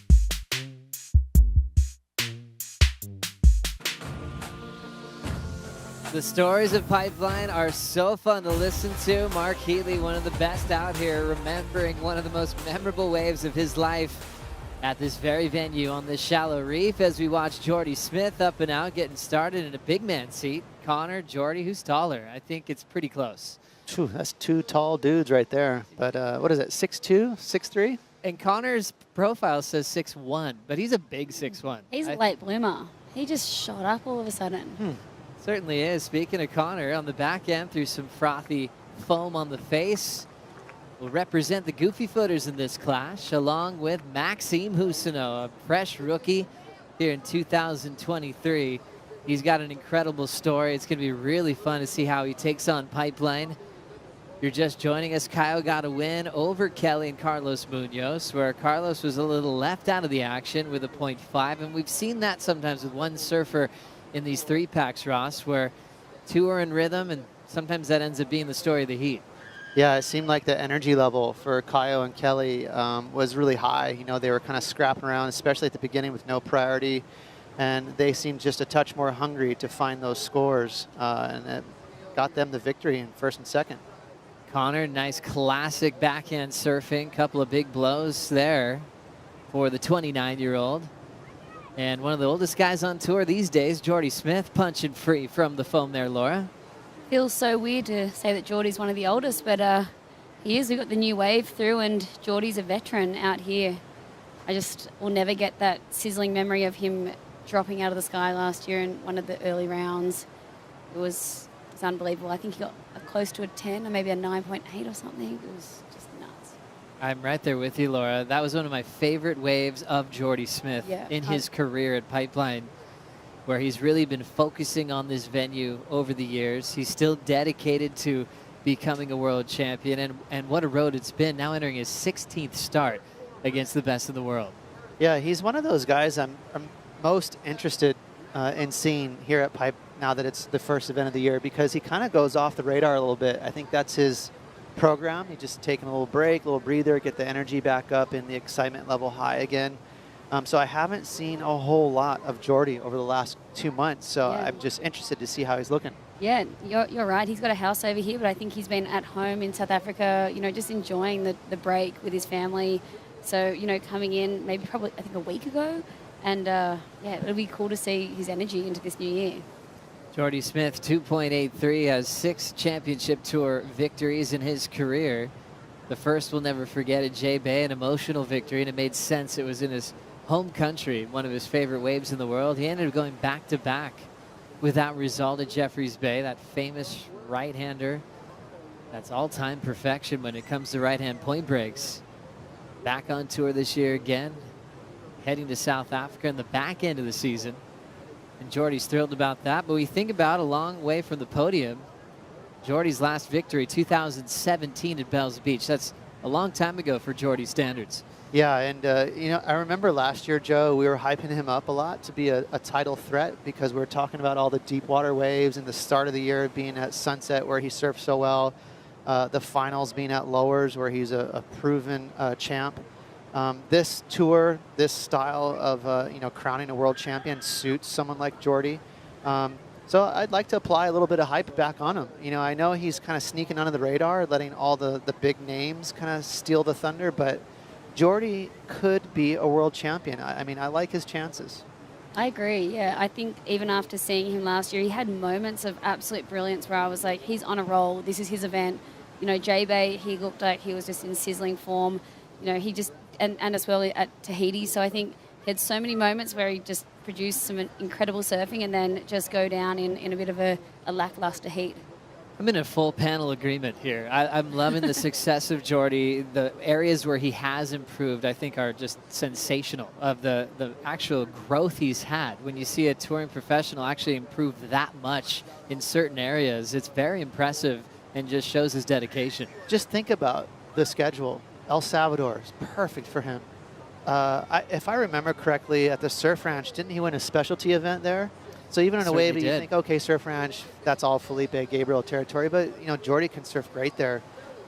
The stories of Pipeline are so fun to listen to. Mark Heatley, one of the best out here, remembering one of the most memorable waves of his life at this very venue on this shallow reef, as we watch Jordy Smith up and out, getting started in a big man seat. Connor, Jordy, who's taller? I think it's pretty close. Phew, that's two tall dudes right there. But what is it, 6'2", 6'3"? And Connor's profile says 6'1", but he's a big 6'1". He's a late bloomer. He just shot up all of a sudden. Certainly is. Speaking of Connor, on the back end through some frothy foam on the face, will represent the Goofy Footers in this clash, along with Maxime Husino, a fresh rookie here in 2023. He's got an incredible story. It's going to be really fun to see how he takes on Pipeline. If you're just joining us, Kyle got a win over Kelly and Carlos Munoz, where Carlos was a little left out of the action with a 0.5, and we've seen that sometimes with one surfer in these 3-packs, Ross, where two are in rhythm, and sometimes that ends up being the story of the heat. Yeah, it seemed like the energy level for Kyle and Kelly was really high. You know, they were kind of scrapping around, especially at the beginning with no priority, and they seemed just a touch more hungry to find those scores, and it got them the victory in first and second. Connor, nice classic backhand surfing, couple of big blows there for the 29-year-old. And one of the oldest guys on tour these days, Jordy Smith, punching free from the foam there, Laura. Feels so weird to say that Jordy's one of the oldest, but he is. We've got the new wave through, and Jordy's a veteran out here. I just will never get that sizzling memory of him dropping out of the sky last year in one of the early rounds. It was unbelievable. I think he got close to a 10 or maybe a 9.8 or something. It was just nuts. I'm right there with you, Laura. That was one of my favorite waves of Jordy Smith in his career at Pipeline, where he's really been focusing on this venue over the years. He's still dedicated to becoming a world champion, and what a road it's been, now entering his 16th start against the best in the world. Yeah, he's one of those guys I'm most interested in seeing here at Pipe now that it's the first event of the year, because he kind of goes off the radar a little bit. I think that's his program. He's just taking a little break, a little breather, get the energy back up and the excitement level high again. So I haven't seen a whole lot of Jordy over the last 2 months, so I'm just interested to see how he's looking. Yeah, you're right. He's got a house over here, but I think he's been at home in South Africa, you know, just enjoying the break with his family. So, you know, coming in maybe probably, I think, a week ago. And, yeah, it'll be cool to see his energy into this new year. Jordy Smith, 2.83, has 6 championship tour victories in his career. The first we'll never forget at J Bay, an emotional victory, and it made sense. It was in his home country, one of his favorite waves in the world. He ended up going back-to-back with that result at Jeffreys Bay, that famous right-hander. That's all-time perfection when it comes to right-hand point breaks. Back on tour this year again, heading to South Africa in the back end of the season. And Jordy's thrilled about that, but we think about a long way from the podium. Jordy's last victory, 2017 at Bells Beach. That's a long time ago for Jordy standards. Yeah, and you know, I remember last year, Joe, we were hyping him up a lot to be a title threat, because we were talking about all the deep water waves and the start of the year being at Sunset where he surfed so well, the finals being at Lowers where he's a proven champ. This tour, this style of you know, crowning a world champion suits someone like Jordy. So I'd like to apply a little bit of hype back on him. You know, I know he's kind of sneaking under the radar, letting all the big names kind of steal the thunder, but Jordy could be a world champion. I mean, I like his chances. I agree, yeah. I think even after seeing him last year, he had moments of absolute brilliance where I was like, he's on a roll. This is his event. You know, J-Bay, he looked like he was just in sizzling form. You know, he just, and as well at Tahiti. So I think he had so many moments where he just produced some incredible surfing and then just go down in a bit of a lackluster heat. I'm in a full panel agreement here. I'm loving the success of Jordy. The areas where he has improved, I think, are just sensational of the actual growth he's had. When you see a touring professional actually improve that much in certain areas, it's very impressive and just shows his dedication. Just think about the schedule. El Salvador is perfect for him. If I remember correctly, at the Surf Ranch, didn't he win a specialty event there? So even in a wave, you think, okay, Surf Ranch, that's all Felipe Gabriel territory. But, you know, Jordy can surf great there.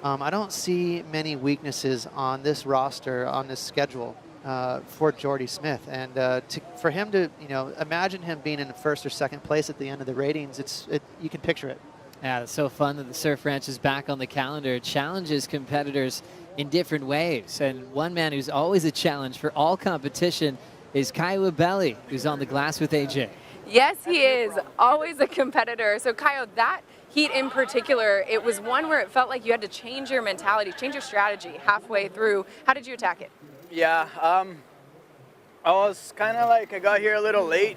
I don't see many weaknesses on this roster, on this schedule for Jordy Smith. And for him to, you know, imagine him being in first or second place at the end of the ratings, you can picture it. Yeah, it's so fun that the Surf Ranch is back on the calendar. It challenges competitors in different ways. And one man who's always a challenge for all competition is Caio Belli, who's on the glass with AJ. Yes, he is. Always a competitor. So, Caio, that heat in particular, it was one where it felt like you had to change your mentality, change your strategy halfway through. How did you attack it? Yeah, I was kind of like, I got here a little late.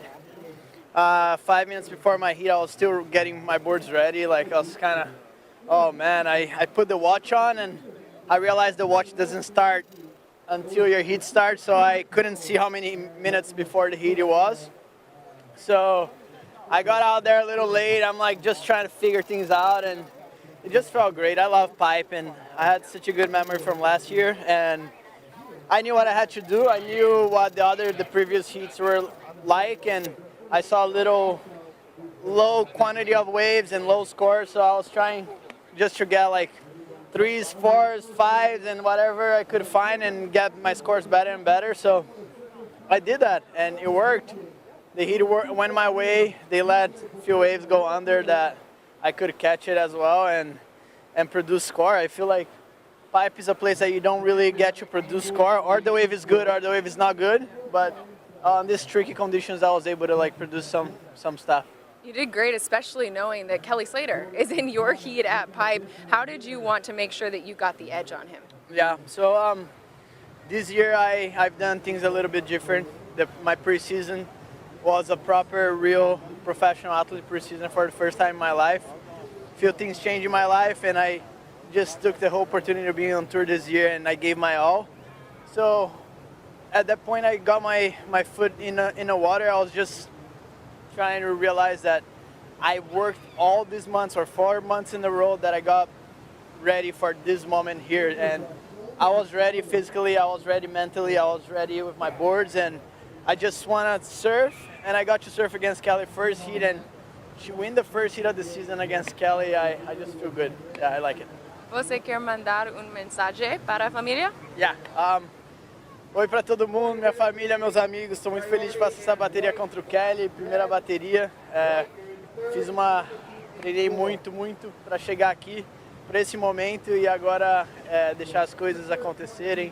5 minutes before my heat, I was still getting my boards ready. Like, I was kind of, oh man, I put the watch on and I realized the watch doesn't start until your heat starts, so I couldn't see how many minutes before the heat it was. So I got out there a little late. I'm like just trying to figure things out, and it just felt great. I love pipe, and I had such a good memory from last year, and I knew what I had to do. I knew what the previous heats were like, and I saw a little low quantity of waves and low scores, so I was trying just to get like 3s, 4s, 5s, and whatever I could find and get my scores better and better. So I did that, and it worked. The heat went my way. They let a few waves go under that I could catch it as well and produce score. I feel like pipe is a place that you don't really get to produce score, or the wave is good or the wave is not good. But on these tricky conditions, I was able to like produce some stuff. You did great, especially knowing that Kelly Slater is in your heat at pipe. How did you want to make sure that you got the edge on him? Yeah, so this year I've done things a little bit different. My preseason was a proper, real professional athlete preseason for the first time in my life. A few things changed in my life, and I just took the whole opportunity of being on tour this year, and I gave my all. So at that point, I got my foot in the water. I was just trying to realize that I worked all these months, or 4 months in a row, that I got ready for this moment here. And I was ready physically, I was ready mentally, I was ready with my boards, and I just want to surf. And I got to surf against Kelly first heat, and she win the first heat of the season against Kelly. I just feel good. Yeah, I like it. Você quer mandar mensagem para a família? Yeah. Oi para todo mundo, minha família, meus amigos. Estou muito feliz de passar essa bateria contra o Kelly, primeira bateria. Treinei muito para chegar aqui, para esse momento, e agora deixar as coisas acontecerem,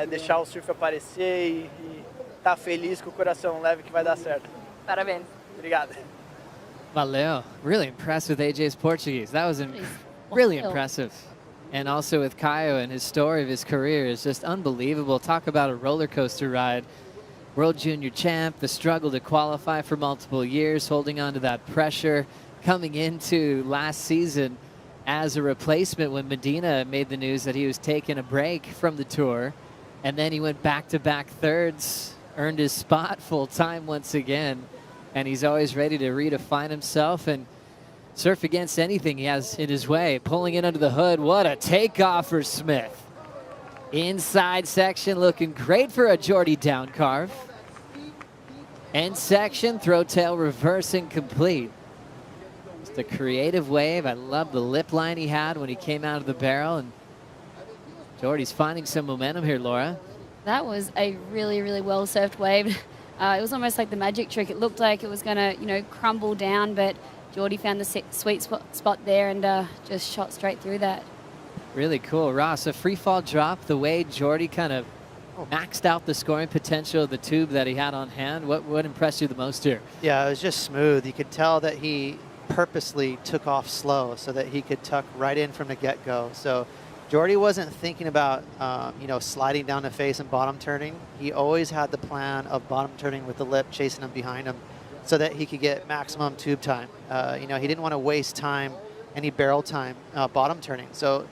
deixar o surf aparecer e tá feliz, com o coração leve, que vai dar certo. Parabéns. Obrigado. Valeu. Really impressed with AJ's Portuguese. That was really impressive. And also with Caio and his story of his career is just unbelievable. Talk about a roller coaster ride. World Junior champ, the struggle to qualify for multiple years, holding on to that pressure, coming into last season as a replacement when Medina made the news that he was taking a break from the tour. And then he went back-to-back thirds, earned his spot full time once again. And he's always ready to redefine himself and surf against anything he has in his way. Pulling in under the hood. What a takeoff for Smith. Inside section looking great for a Jordy down carve. End section, throw tail reversing complete. Just a creative wave. I love the lip line he had when he came out of the barrel. And Jordy's finding some momentum here, Laura. That was a really, really well surfed wave. It was almost like the magic trick. It looked like it was going to, crumble down, but Jordy found the sweet spot there and just shot straight through that. Really cool. Ross, a free fall drop, the way Jordy kind of maxed out the scoring potential of the tube that he had on hand. What impressed you the most here? Yeah, it was just smooth. You could tell that he purposely took off slow so that he could tuck right in from the get-go. So Jordy wasn't thinking about, sliding down the face and bottom turning. He always had the plan of bottom turning with the lip, chasing him behind him so that he could get maximum tube time. He didn't want to waste time, any barrel time, bottom turning. So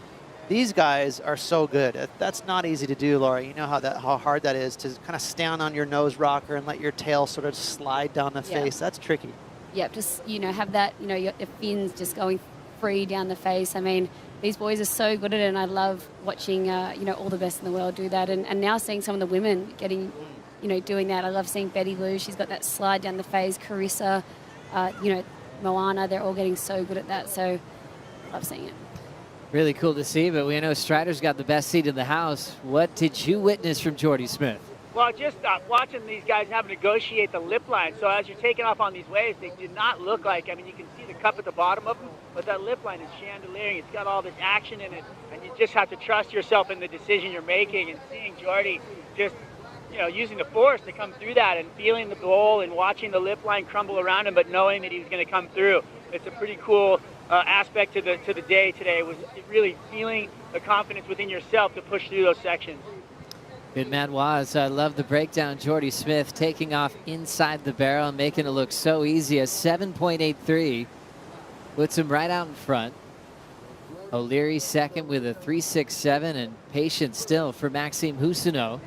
these guys are so good. That's not easy to do, Laura. You know how hard that is to kind of stand on your nose rocker and let your tail sort of slide down the face. That's tricky. Yep, just, have that, your fins just going free down the face. I mean, these boys are so good at it, and I love watching, all the best in the world do that. And now seeing some of the women getting, doing that. I love seeing Betty Lou. She's got that slide down the face. Carissa, Moana, they're all getting so good at that. So I love seeing it. Really cool to see, but we know Strider's got the best seat in the house. What did you witness from Jordy Smith? Well, just watching these guys have to negotiate the lip line. So as you're taking off on these waves, they do not look like, you can see the cup at the bottom of them, but that lip line is chandeliering. It's got all this action in it, and you just have to trust yourself in the decision you're making. And seeing Jordy just, using the force to come through that and feeling the bowl and watching the lip line crumble around him, but knowing that he was going to come through. It's a pretty cool aspect to the day today, was really feeling the confidence within yourself to push through those sections. Good man, Waz. I love the breakdown. Jordy Smith taking off inside the barrel and making it look so easy. A 7.83 puts him right out in front. O'Leary second with a 3.67, and patient still for Maxime Housineau.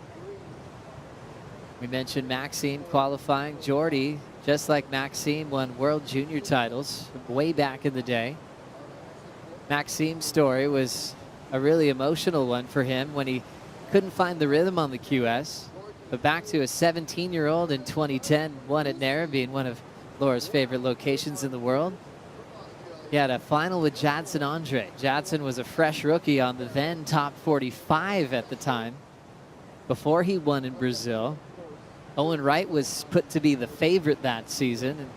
We mentioned Maxime qualifying. Jordy, just like Maxime, won World Junior titles way back in the day. Maxime's story was a really emotional one for him when he couldn't find the rhythm on the QS, but back to a 17-year-old in 2010, won at Narrabeen, one of Laura's favorite locations in the world. He had a final with Jadson Andre. Jadson was a fresh rookie on the then top 45 at the time before he won in Brazil. Owen Wright was put to be the favorite that season, and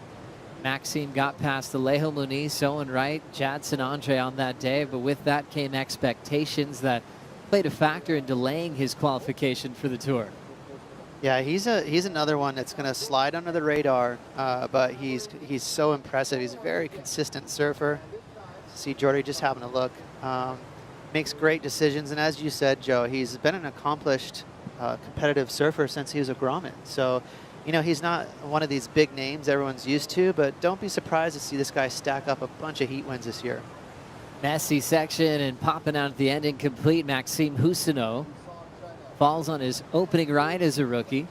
Maxime got past Alejo Muniz, Owen Wright, Jadson Andre on that day, but with that came expectations that played a factor in delaying his qualification for the tour. Yeah, he's another one that's going to slide under the radar, but he's so impressive. He's a very consistent surfer. See Jordy just having a look. Makes great decisions, and as you said, Joe, he's been an accomplished competitive surfer since he was a grommet. So, he's not one of these big names everyone's used to, but don't be surprised to see this guy stack up a bunch of heat wins this year. Messy section and popping out at the end incomplete. Maxime Housineau falls on his opening ride as a rookie,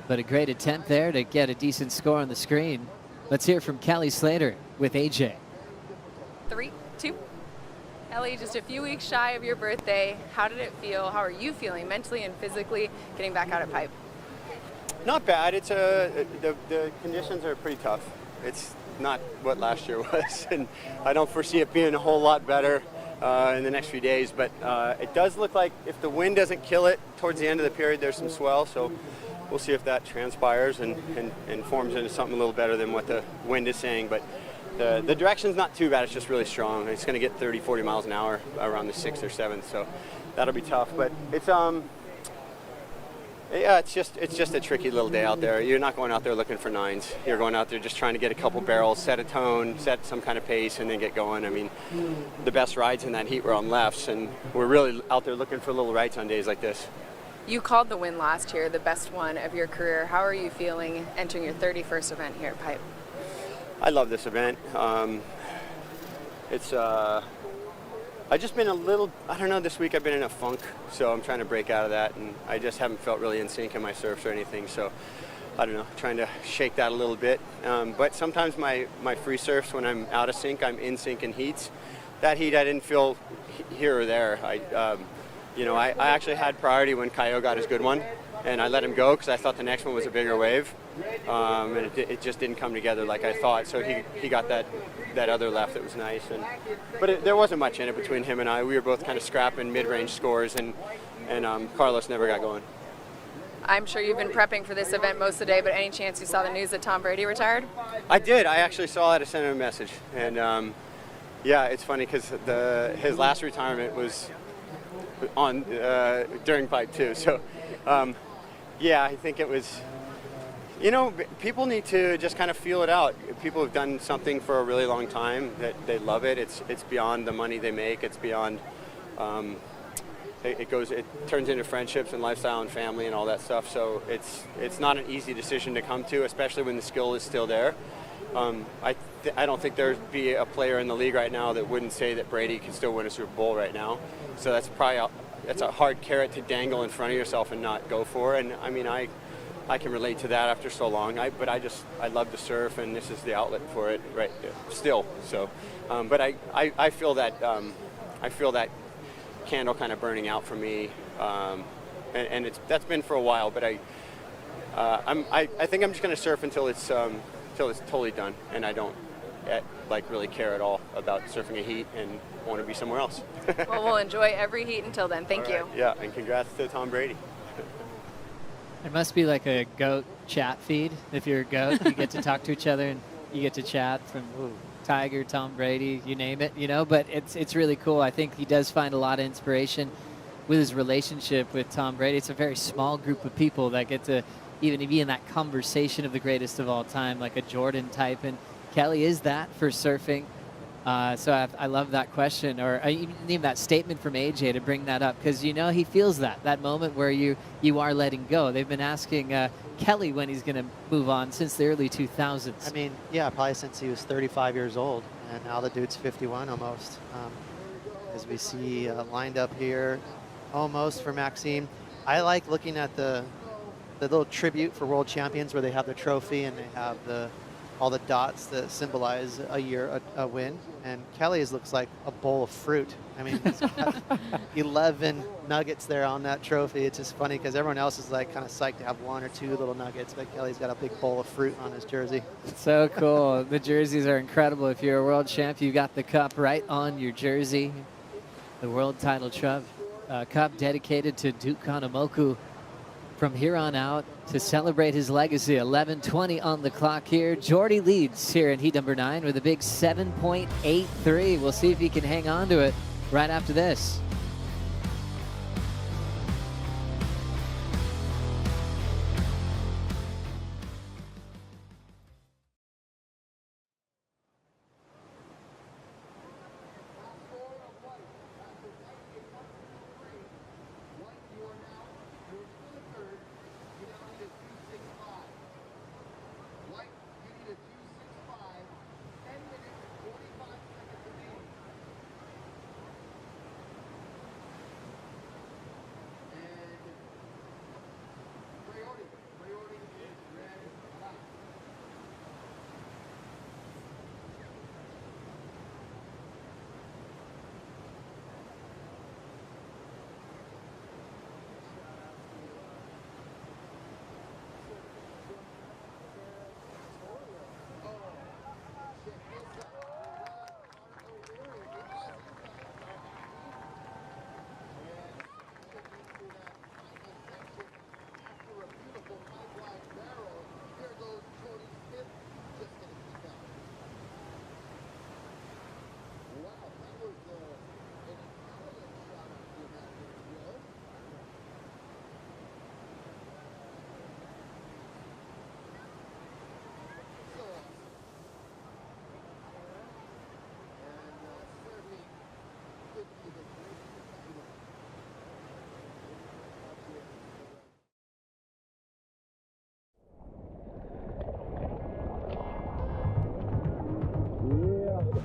but a great attempt there to get a decent score on the screen. Let's hear from Kelly Slater with AJ. 3, 2. Ellie, just a few weeks shy of your birthday. How did it feel? How are you feeling mentally and physically getting back out at Pipe? Not bad. It's the conditions are pretty tough. It's not what last year was, and I don't foresee it being a whole lot better in the next few days, but it does look like if the wind doesn't kill it towards the end of the period, there's some swell, so we'll see if that transpires and forms into something a little better than what the wind is saying. But the direction's not too bad. It's just really strong. It's going to get 30-40 miles an hour around the 6th or 7th, so that'll be tough. But it's yeah, it's just a tricky little day out there. You're not going out there looking for nines. You're going out there just trying to get a couple barrels, set a tone, set some kind of pace, and then get going. I mean, the best rides in that heat were on lefts, and we're really out there looking for little rights on days like this. You called the win last year the best one of your career. How are you feeling entering your 31st event here at Pipe? I love this event. I've just been a little, I don't know, this week I've been in a funk, so I'm trying to break out of that, and I just haven't felt really in sync in my surfs or anything, so I don't know, trying to shake that a little bit. But sometimes my free surfs, when I'm out of sync, I'm in sync in heats. That heat I didn't feel here or there. I actually had priority when Kaio got his good one, and I let him go because I thought the next one was a bigger wave, and it just didn't come together like I thought, so he got that other left that was nice, but there wasn't much in it between him and I. We were both kind of scrapping mid-range scores, and Carlos never got going. I'm sure you've been prepping for this event most of the day, but any chance you saw the news that Tom Brady retired? I did. I actually saw it. I sent him a message, and yeah, it's funny because his last retirement was on during pipe too. So, yeah, I think it was. You know, people need to just kind of feel it out. People have done something for a really long time that they love it. It's beyond the money they make. It's beyond. It turns into friendships and lifestyle and family and all that stuff. So it's not an easy decision to come to, especially when the skill is still there. I don't think there'd be a player in the league right now that wouldn't say that Brady can still win a Super Bowl right now. So that's probably that's a hard carrot to dangle in front of yourself and not go for. And I mean, I can relate to that after so long. But I love to surf, and this is the outlet for it right still. So, but I feel that candle kind of burning out for me, and that's been for a while. But I think I'm just going to surf until it's totally done, and I don't really care at all about surfing a heat and want to be somewhere else. Well, we'll enjoy every heat until then. Thank you. Yeah, and congrats to Tom Brady. There must be like a goat chat feed. If you're a goat, you get to talk to each other and you get to chat from Tiger, Tom Brady, you name it, you know. But it's really cool. I think he does find a lot of inspiration with his relationship with Tom Brady. It's a very small group of people that get to even be in that conversation of the greatest of all time, like a Jordan type. And Kelly is that for surfing. So I love that question, or even that statement from AJ to bring that up, because, you know, he feels that moment where you are letting go. They've been asking Kelly when he's going to move on since the early 2000s. I mean, yeah, probably since he was 35 years old, and now the dude's 51 almost. As we see lined up here, almost for Maxime. I like looking at the little tribute for world champions where they have the trophy and they have all the dots that symbolize a win. And Kelly's looks like a bowl of fruit. I mean, he's got 11 nuggets there on that trophy. It's just funny because everyone else is like kind of psyched to have one or two little nuggets, but Kelly's got a big bowl of fruit on his jersey. So cool. The jerseys are incredible. If you're a world champ, you got the cup right on your jersey. The world title cup dedicated to Duke Kahanamoku. From here on out to celebrate his legacy. 11:20 on the clock here. Jordy leads here in heat number 9 with a big 7.83. We'll see if he can hang on to it right after this.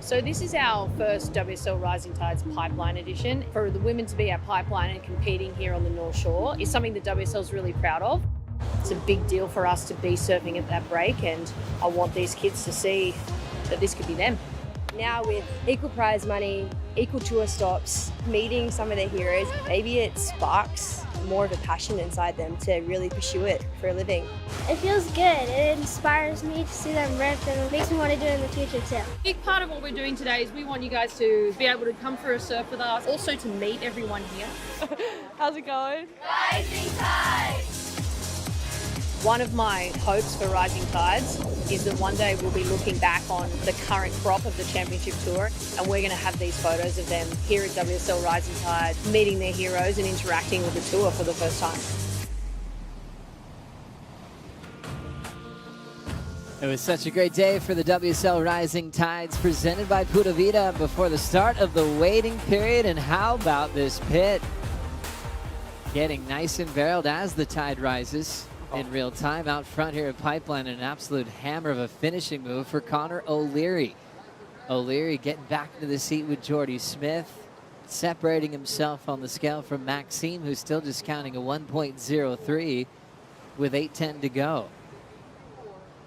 So this is our first WSL Rising Tides Pipeline edition. For the women to be our pipeline and competing here on the North Shore is something that WSL is really proud of. It's a big deal for us to be surfing at that break, and I want these kids to see that this could be them. Now with equal prize money, equal tour stops, meeting some of their heroes, maybe it sparks more of a passion inside them to really pursue it for a living. It feels good. It inspires me to see them rip, and it makes me want to do it in the future too. A big part of what we're doing today is we want you guys to be able to come for a surf with us, also to meet everyone here. How's it going? Rising Tides! One of my hopes for Rising Tides is that one day we'll be looking back on the current crop of the Championship Tour, and we're going to have these photos of them here at WSL Rising Tide, meeting their heroes and interacting with the tour for the first time. It was such a great day for the WSL Rising Tides presented by Pura Vida before the start of the waiting period. And how about this pit? Getting nice and barreled as the tide rises in real time out front here at Pipeline. An absolute hammer of a finishing move for Connor O'Leary. O'Leary getting back into the seat with Jordy Smith, separating himself on the scale from Maxime, who's still just counting a 1.03 with 8:10 to go.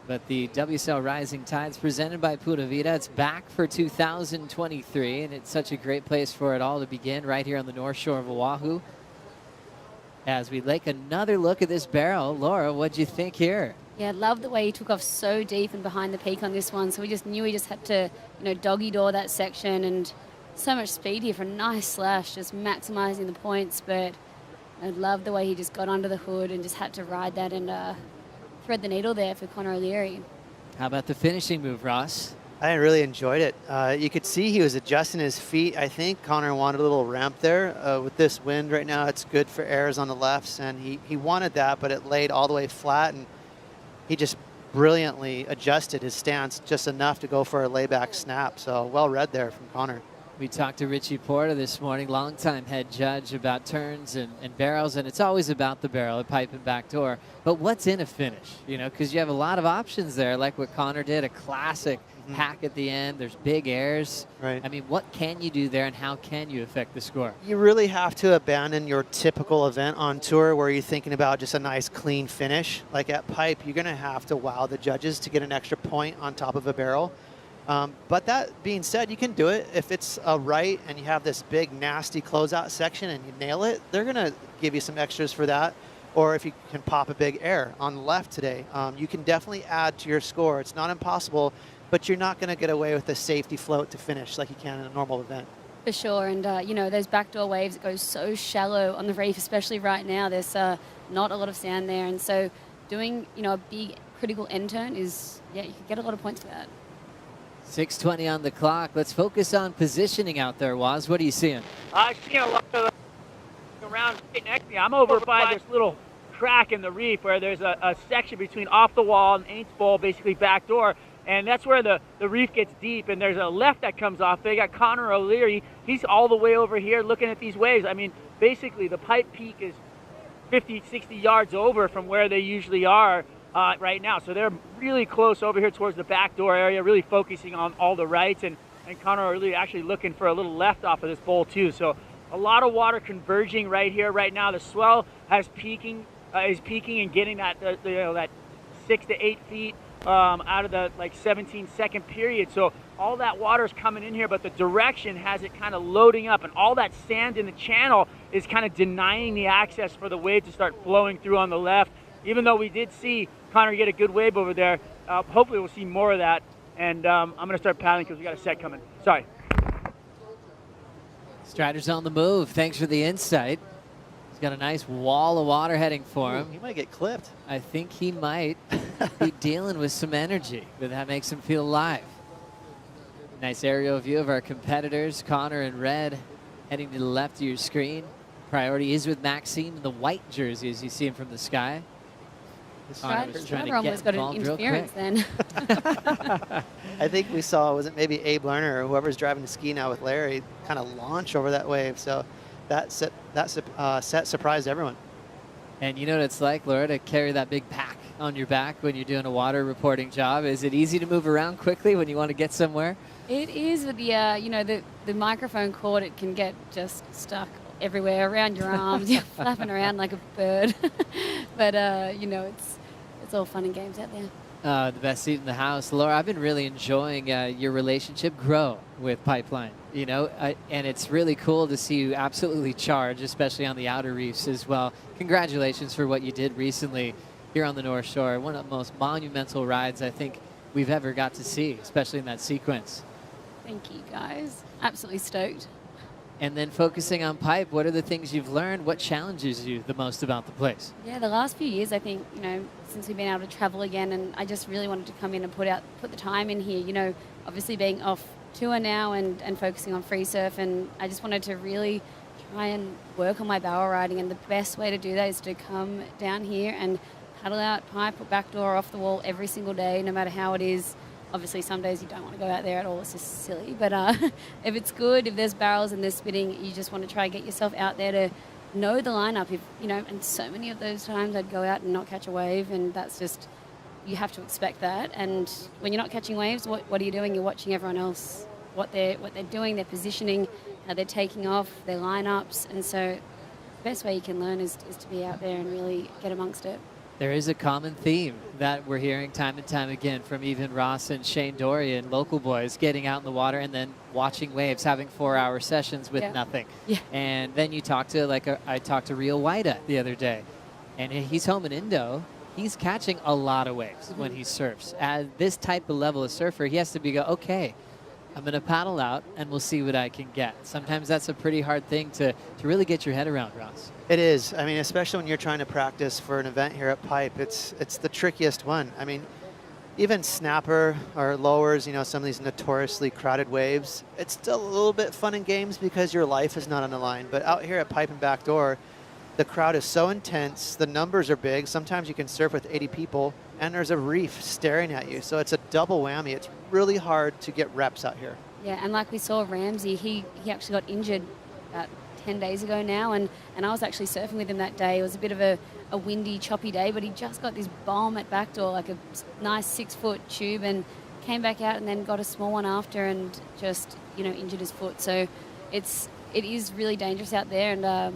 But the WSL Rising Tides presented by Pura Vida, it's back for 2023, and it's such a great place for it all to begin right here on the North Shore of Oahu. As we take another look at this barrel, Laura, what'd you think here? Yeah, I love the way he took off so deep and behind the peak on this one. So we just knew he just had to, doggy door that section, and so much speed here for a nice slash, just maximizing the points. But I love the way he just got under the hood and just had to ride that and thread the needle there for Connor O'Leary. How about the finishing move, Ross? I really enjoyed it. You could see he was adjusting his feet. I think Connor wanted a little ramp there. With this wind right now, it's good for airs on the lefts, and he wanted that, but it laid all the way flat, and he just brilliantly adjusted his stance just enough to go for a layback snap. So well read there from Connor. We talked to Richie Porta this morning, longtime head judge, about turns and barrels, and it's always about the barrel, a pipe and back door. But what's in a finish? Because you have a lot of options there, like what Connor did, a classic hack at the end. There's big airs. Right. I mean, what can you do there, and how can you affect the score? You really have to abandon your typical event on tour where you're thinking about just a nice clean finish. Like at pipe, you're going to have to wow the judges to get an extra point on top of a barrel. But that being said, you can do it. If it's a right and you have this big, nasty closeout section and you nail it, they're going to give you some extras for that. Or if you can pop a big air on the left today, you can definitely add to your score. It's not impossible, but you're not going to get away with a safety float to finish like you can in a normal event. For sure, and those backdoor waves, it goes so shallow on the reef, especially right now. There's not a lot of sand there, and so doing a big critical end turn is, you could get a lot of points for that. 6:20 on the clock. Let's focus on positioning out there, Waz. What are you seeing? I see a lot of around right next to me. I'm over by this little crack in the reef where there's a section between off the wall and Aints Bowl, basically backdoor, and that's where the reef gets deep, and there's a left that comes off. They got Connor O'Leary. He's all the way over here looking at these waves. I mean, basically the pipe peak is 50, 60 yards over from where they usually are right now. So they're really close over here towards the backdoor area, really focusing on all the rights, and Connor O'Leary actually looking for a little left off of this bowl too. So a lot of water converging right here right now. The swell is peaking and getting that that 6 to 8 feet out of the 17-second period. So all that water is coming in here, but the direction has it kind of loading up, and all that sand in the channel is kind of denying the access for the wave to start flowing through on the left. Even though we did see Connor get a good wave over there, hopefully we'll see more of that. And I'm going to start paddling because we got a set coming. Sorry. Strider's on the move. Thanks for the insight. He's got a nice wall of water heading for him. He might get clipped. I think he might be dealing with some energy, but that makes him feel alive. Nice aerial view of our competitors, Connor in red, heading to the left of your screen. Priority is with Maxime in the white jersey as you see him from the sky. Strider almost got an interference then. I think we saw, was it maybe Abe Lerner or whoever's driving the ski now with Larry, kind of launch over that wave. So that set surprised everyone. And you know what it's like, Laura, to carry that big pack on your back when you're doing a water reporting job? Is it easy to move around quickly when you want to get somewhere? It is with the the microphone cord. It can get just stuck everywhere around your arms. You're flapping around like a bird. But it's all fun and games out there. The best seat in the house. Laura, I've been really enjoying your relationship grow with Pipeline, and it's really cool to see you absolutely charge, especially on the outer reefs as well. Congratulations for what you did recently here on the North Shore. One of the most monumental rides I think we've ever got to see, especially in that sequence. Thank you, guys. Absolutely stoked. And then focusing on pipe, what are the things you've learned? What challenges you the most about the place? Yeah, the last few years, I think, since we've been able to travel again, and I just really wanted to come in and put the time in here, obviously being off tour now and focusing on free surf, and I just wanted to really try and work on my barrel riding, and the best way to do that is to come down here and paddle out pipe or backdoor off the wall every single day, no matter how it is. Obviously, some days you don't want to go out there at all. It's just silly. But if it's good, if there's barrels and there's spitting, you just want to try and get yourself out there to know the lineup. And so many of those times I'd go out and not catch a wave, and that's just, you have to expect that. And when you're not catching waves, what are you doing? You're watching everyone else, what they're doing, their positioning, how they're taking off, their lineups. And so the best way you can learn is to be out there and really get amongst it. There is a common theme that we're hearing time and time again from even Ross and Shane Dorian, local boys, getting out in the water and then watching waves, having 4-hour sessions with nothing. Yeah. And then you talk to, I talked to Rio Waida the other day, and he's home in Indo. He's catching a lot of waves when he surfs. At this type of level of surfer, he has to go, okay, I'm going to paddle out and we'll see what I can get. Sometimes that's a pretty hard thing to really get your head around, Ross. It is. I mean, especially when you're trying to practice for an event here at Pipe, it's the trickiest one. I mean, even snapper or lowers, some of these notoriously crowded waves, it's still a little bit fun and games because your life is not on the line. But out here at Pipe and Backdoor, the crowd is so intense, the numbers are big. Sometimes you can surf with 80 people, and there's a reef staring at you. So it's a double whammy. It's really hard to get reps out here. Yeah, and like we saw Ramsey, he actually got injured about 10 days ago now, and I was actually surfing with him that day. It was a bit of a windy, choppy day, but he just got this bomb at backdoor, like a nice 6-foot tube, and came back out and then got a small one after and just, injured his foot. So it is really dangerous out there, and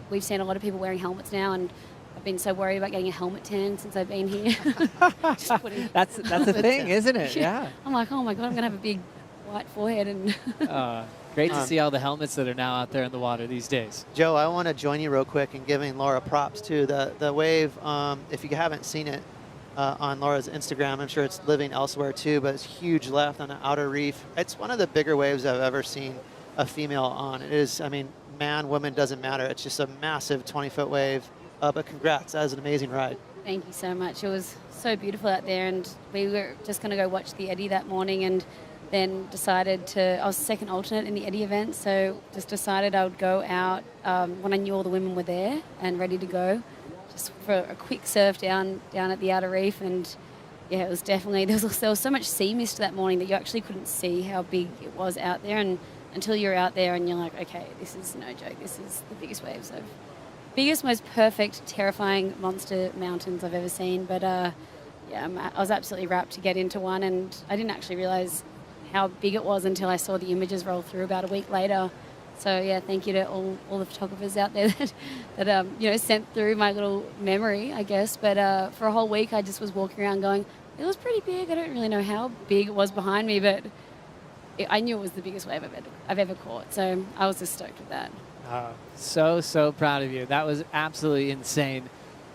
we've seen a lot of people wearing helmets now, and I've been so worried about getting a helmet tan since I've been here. That's a thing, isn't it? Yeah. I'm like, oh my God, I'm going to have a big white forehead. And great to see all the helmets that are now out there in the water these days. Joe, I want to join you real quick in giving Laura props too. The wave, if you haven't seen it on Laura's Instagram, I'm sure it's living elsewhere too, but it's huge left on the outer reef. It's one of the bigger waves I've ever seen a female on. It is, man, woman, doesn't matter. It's just a massive 20-foot wave. But congrats, that was an amazing ride. Thank you so much. It was so beautiful out there, and we were just going to go watch the Eddy that morning, and then decided I was second alternate in the Eddy event, so just decided I would go out when I knew all the women were there and ready to go, just for a quick surf down at the outer reef. And yeah, it was definitely, there was so much sea mist that morning that you actually couldn't see how big it was out there, and until you're out there and you're like, okay, this is no joke, this is the biggest waves biggest, most perfect, terrifying monster mountains I've ever seen. But yeah, I was absolutely rapt to get into one, and I didn't actually realize how big it was until I saw the images roll through about a week later. So yeah, thank you to all the photographers out there that sent through my little memory, I guess. But for a whole week, I just was walking around going, it was pretty big. I don't really know how big it was behind me, but I knew it was the biggest wave I've ever caught. So I was just stoked with that. So proud of you. That was absolutely insane.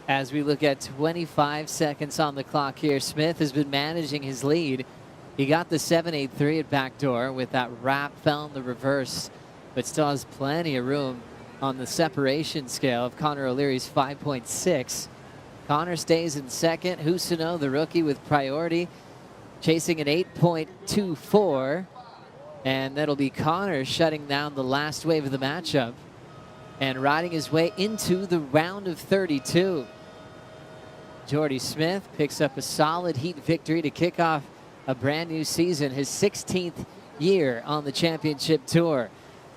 As we look at 25 seconds on the clock here, Smith has been managing his lead. He got the 7.83 at backdoor with that wrap, fell in the reverse, but still has plenty of room on the separation scale of Connor O'Leary's 5.6. Connor stays in second. Husino, the rookie, with priority, chasing an 8.24. And that'll be Connor shutting down the last wave of the matchup and riding his way into the round of 32. Jordy Smith picks up a solid heat victory to kick off a brand new season, his 16th year on the championship tour.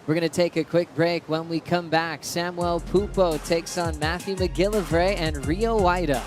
We're going to take a quick break. When we come back, Samuel Pupo takes on Matthew McGillivray and Rio Waida.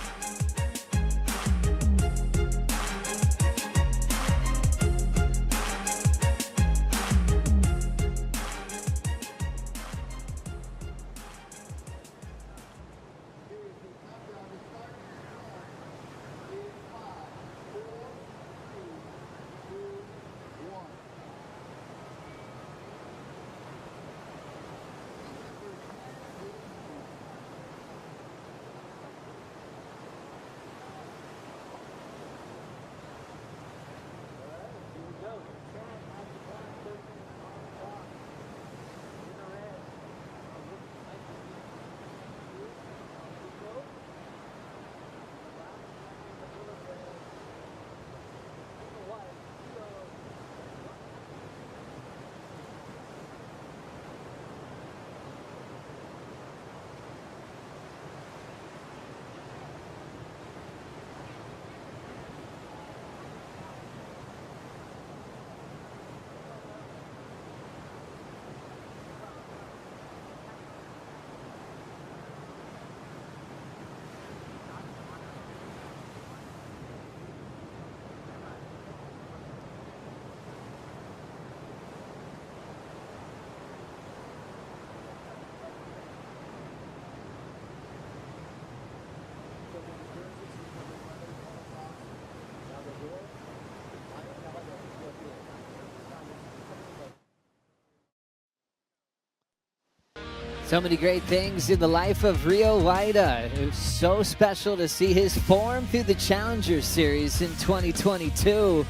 So many great things in the life of Rio Waida. It was so special to see his form through the Challenger Series in 2022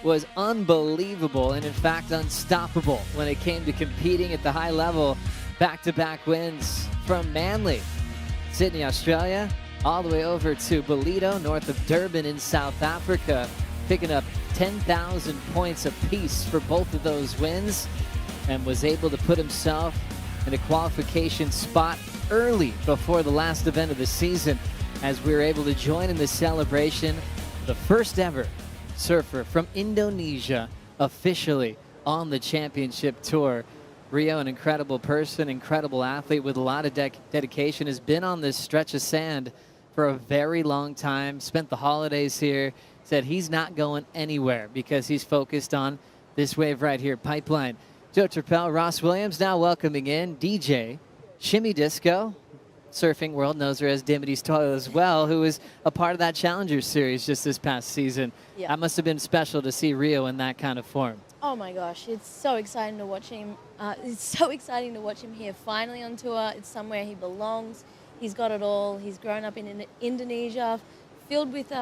was unbelievable and in fact unstoppable when it came to competing at the high level. Back-to-back wins from Manly, Sydney, Australia, all the way over to Ballito, north of Durban in South Africa, picking up 10,000 points apiece for both of those wins, and was able to put himself in a qualification spot early before the last event of the season, as we were able to join in the celebration. The first ever surfer from Indonesia officially on the championship tour. Rio, an incredible person, incredible athlete with a lot of dedication, has been on this stretch of sand for a very long time, spent the holidays here, said he's not going anywhere because he's focused on this wave right here, Pipeline. Joe Turpel, Ross Williams now welcoming in DJ Shimmy Disco. Surfing world knows her as Dimity's Toil as well, who was a part of that Challenger Series just this past season. Yeah. That must have been special to see Rio in that kind of form. Oh my gosh, it's so exciting to watch him. It's so exciting to watch him here finally on tour. It's somewhere he belongs. He's got it all. He's grown up in Indonesia, filled with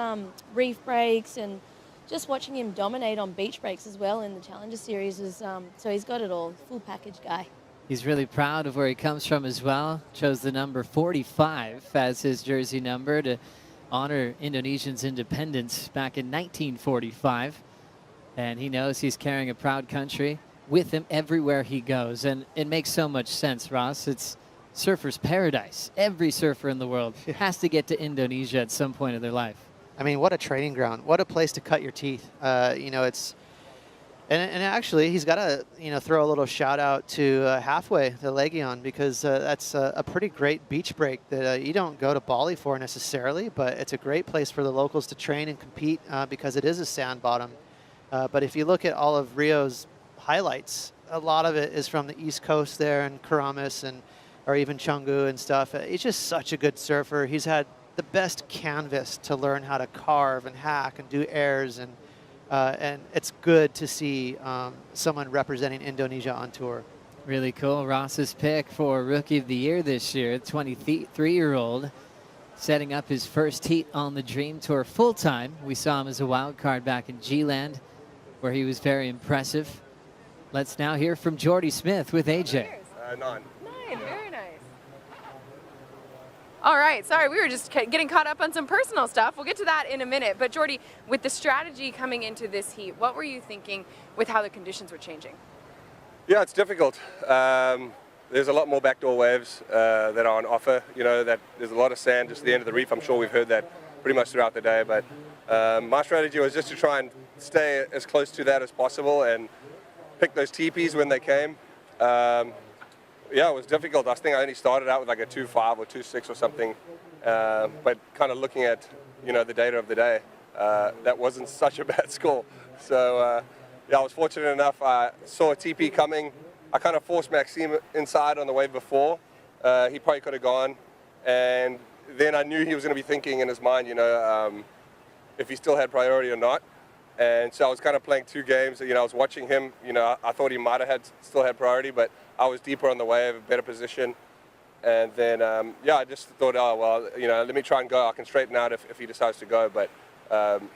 reef breaks, and just watching him dominate on beach breaks as well in the Challenger Series is so he's got it all. Full package guy. He's really proud of where he comes from as well. Chose the number 45 as his jersey number to honor Indonesians' independence back in 1945. And he knows he's carrying a proud country with him everywhere he goes. And it makes so much sense, Ross. It's surfer's paradise. Every surfer in the world has to get to Indonesia at some point in their life. I mean, what a training ground. What a place to cut your teeth. You know, it's... And actually, he's got to, you know, throw a little shout out to Halfway, the Legion, because that's a pretty great beach break that you don't go to Bali for necessarily, but it's a great place for the locals to train and compete because it is a sand bottom. But if you look at all of Rio's highlights, a lot of it is from the East Coast there in Karamis and or even Canggu and stuff. He's just such a good surfer. He's had the best canvas to learn how to carve and hack and do airs, and it's good to see someone representing Indonesia on tour. Really cool. Ross's pick for Rookie of the Year this year, 23-year-old, setting up his first heat on the Dream Tour full-time. We saw him as a wild card back in G-Land, where he was very impressive. Let's now hear from Jordy Smith with AJ. 9. 9, very nice. All right, sorry, we were just getting caught up on some personal stuff. We'll get to that in a minute. But Jordy, with the strategy coming into this heat, what were you thinking with how the conditions were changing? Yeah, it's difficult. There's a lot more backdoor waves that are on offer. You know, that there's a lot of sand just at the end of the reef. I'm sure we've heard that pretty much throughout the day. But my strategy was just to try and stay as close to that as possible and pick those teepees when they came. Yeah, it was difficult. I think I only started out with like a 2.5 or 2.6 or something. But kind of looking at, you know, the data of the day, that wasn't such a bad score. So yeah, I was fortunate enough. I saw a TP coming. I kind of forced Maxime inside on the wave before. He probably could have gone. And then I knew he was going to be thinking in his mind, you know, if he still had priority or not. And so I was kind of playing two games. You know, I was watching him. You know, I thought he might have still had priority, but I was deeper on the wave, a better position. And then, yeah, I just thought, oh, well, you know, let me try and go. I can straighten out if he decides to go. But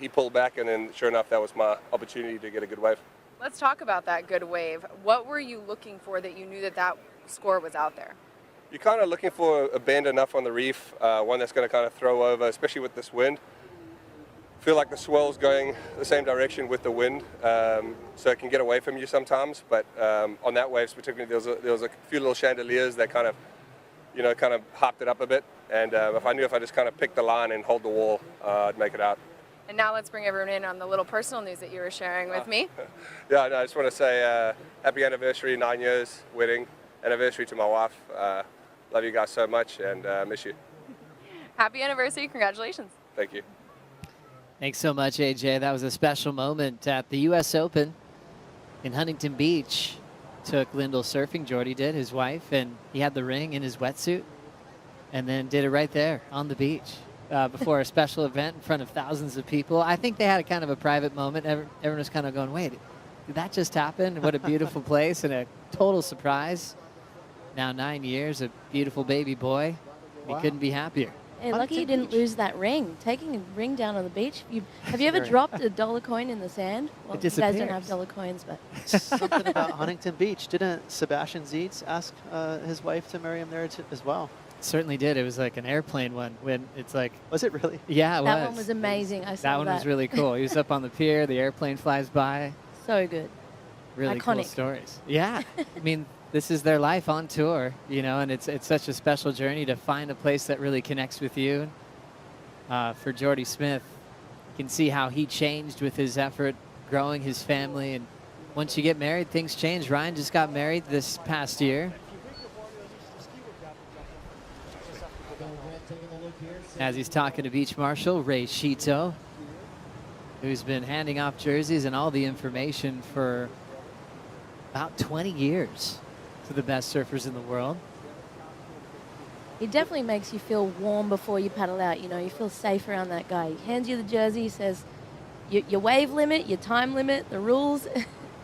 he pulled back, and then sure enough, that was my opportunity to get a good wave. Let's talk about that good wave. What were you looking for that you knew that score was out there? You're kind of looking for a bend enough on the reef, one that's going to kind of throw over, especially with this wind. Feel like the swell's going the same direction with the wind, so it can get away from you sometimes. But on that wave particularly, there was a few little chandeliers that kind of, you know, kind of hopped it up a bit. And if I knew if I just kind of picked the line and hold the wall, I'd make it out. And now let's bring everyone in on the little personal news that you were sharing with me. Yeah, no, I just want to say happy anniversary, 9 years wedding anniversary to my wife. Love you guys so much and miss you. Happy anniversary, congratulations. Thank you. Thanks so much, AJ. That was a special moment at the U.S. Open in Huntington Beach. Took Lyndall surfing, Jordy did, his wife, and he had the ring in his wetsuit, and then did it right there on the beach before a special event in front of thousands of people. I think they had a kind of a private moment. Everyone was kind of going, wait, did that just happen? What a beautiful place and a total surprise. now 9 years, a beautiful baby boy. He couldn't be happier. Hey, lucky you didn't lose that ring. Taking a ring down on the beach. Have you ever dropped a dollar coin in the sand? Well, you guys don't have dollar coins, but. Something about Huntington Beach. Didn't Sebastian Zietz ask his wife to marry him there as well? Certainly did. It was like an airplane one when it's like. Was it really? Yeah, it was. That one was amazing. I saw that one was really cool. He was up on the pier. The airplane flies by. So good. Really Iconic. Cool stories. Yeah. I mean, this is their life on tour, and it's such a special journey to find a place that really connects with you. For Jordy Smith, you can see how he changed with his effort, growing his family. And once you get married, things change. Ryan just got married this past year. As he's talking to beach marshal Ray Shito, who's been handing off jerseys and all the information for about 20 years to the best surfers in the world. He definitely makes you feel warm before you paddle out. You feel safe around that guy. He hands you the jersey, says your wave limit, your time limit, the rules.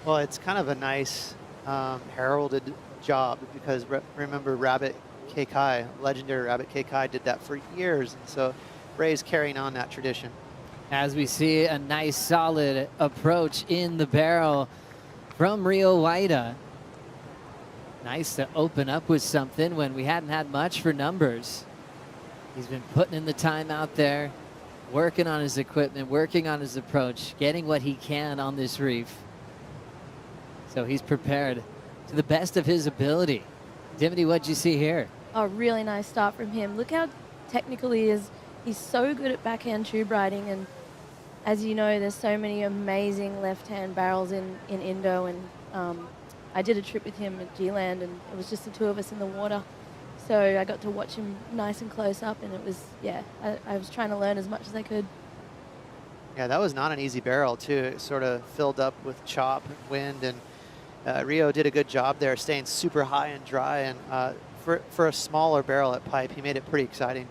Well, it's kind of a nice heralded job because remember Rabbit Kekai, legendary Rabbit Kekai did that for years. And so Ray's carrying on that tradition. As we see a nice solid approach in the barrel from Rio Waida. Nice to open up with something when we hadn't had much for numbers. He's been putting in the time out there, working on his equipment, working on his approach, getting what he can on this reef. So he's prepared to the best of his ability. Dimity, what'd you see here? A really nice start from him. Look how technical he is. He's so good at backhand tube riding, and as you know, there's so many amazing left-hand barrels in Indo, and I did a trip with him at G-Land, and it was just the two of us in the water. So I got to watch him nice and close up, and it was, I was trying to learn as much as I could. Yeah, that was not an easy barrel, too. It sort of filled up with chop, wind, and Rio did a good job there, staying super high and dry. And for a smaller barrel at pipe, he made it pretty exciting.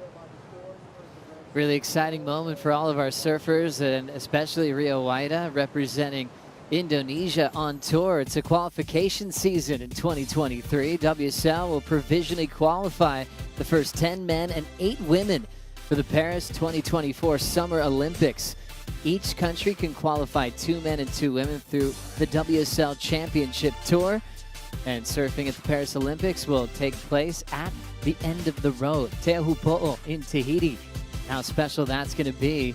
Really exciting moment for all of our surfers, and especially Rio Waida representing Indonesia on tour. It's a qualification season in 2023. WSL will provisionally qualify the first 10 men and 8 women for the Paris 2024 Summer Olympics. Each country can qualify 2 men and 2 women through the WSL Championship Tour. And surfing at the Paris Olympics will take place at the end of the road, Te Hupo'o in Tahiti. How special that's going to be.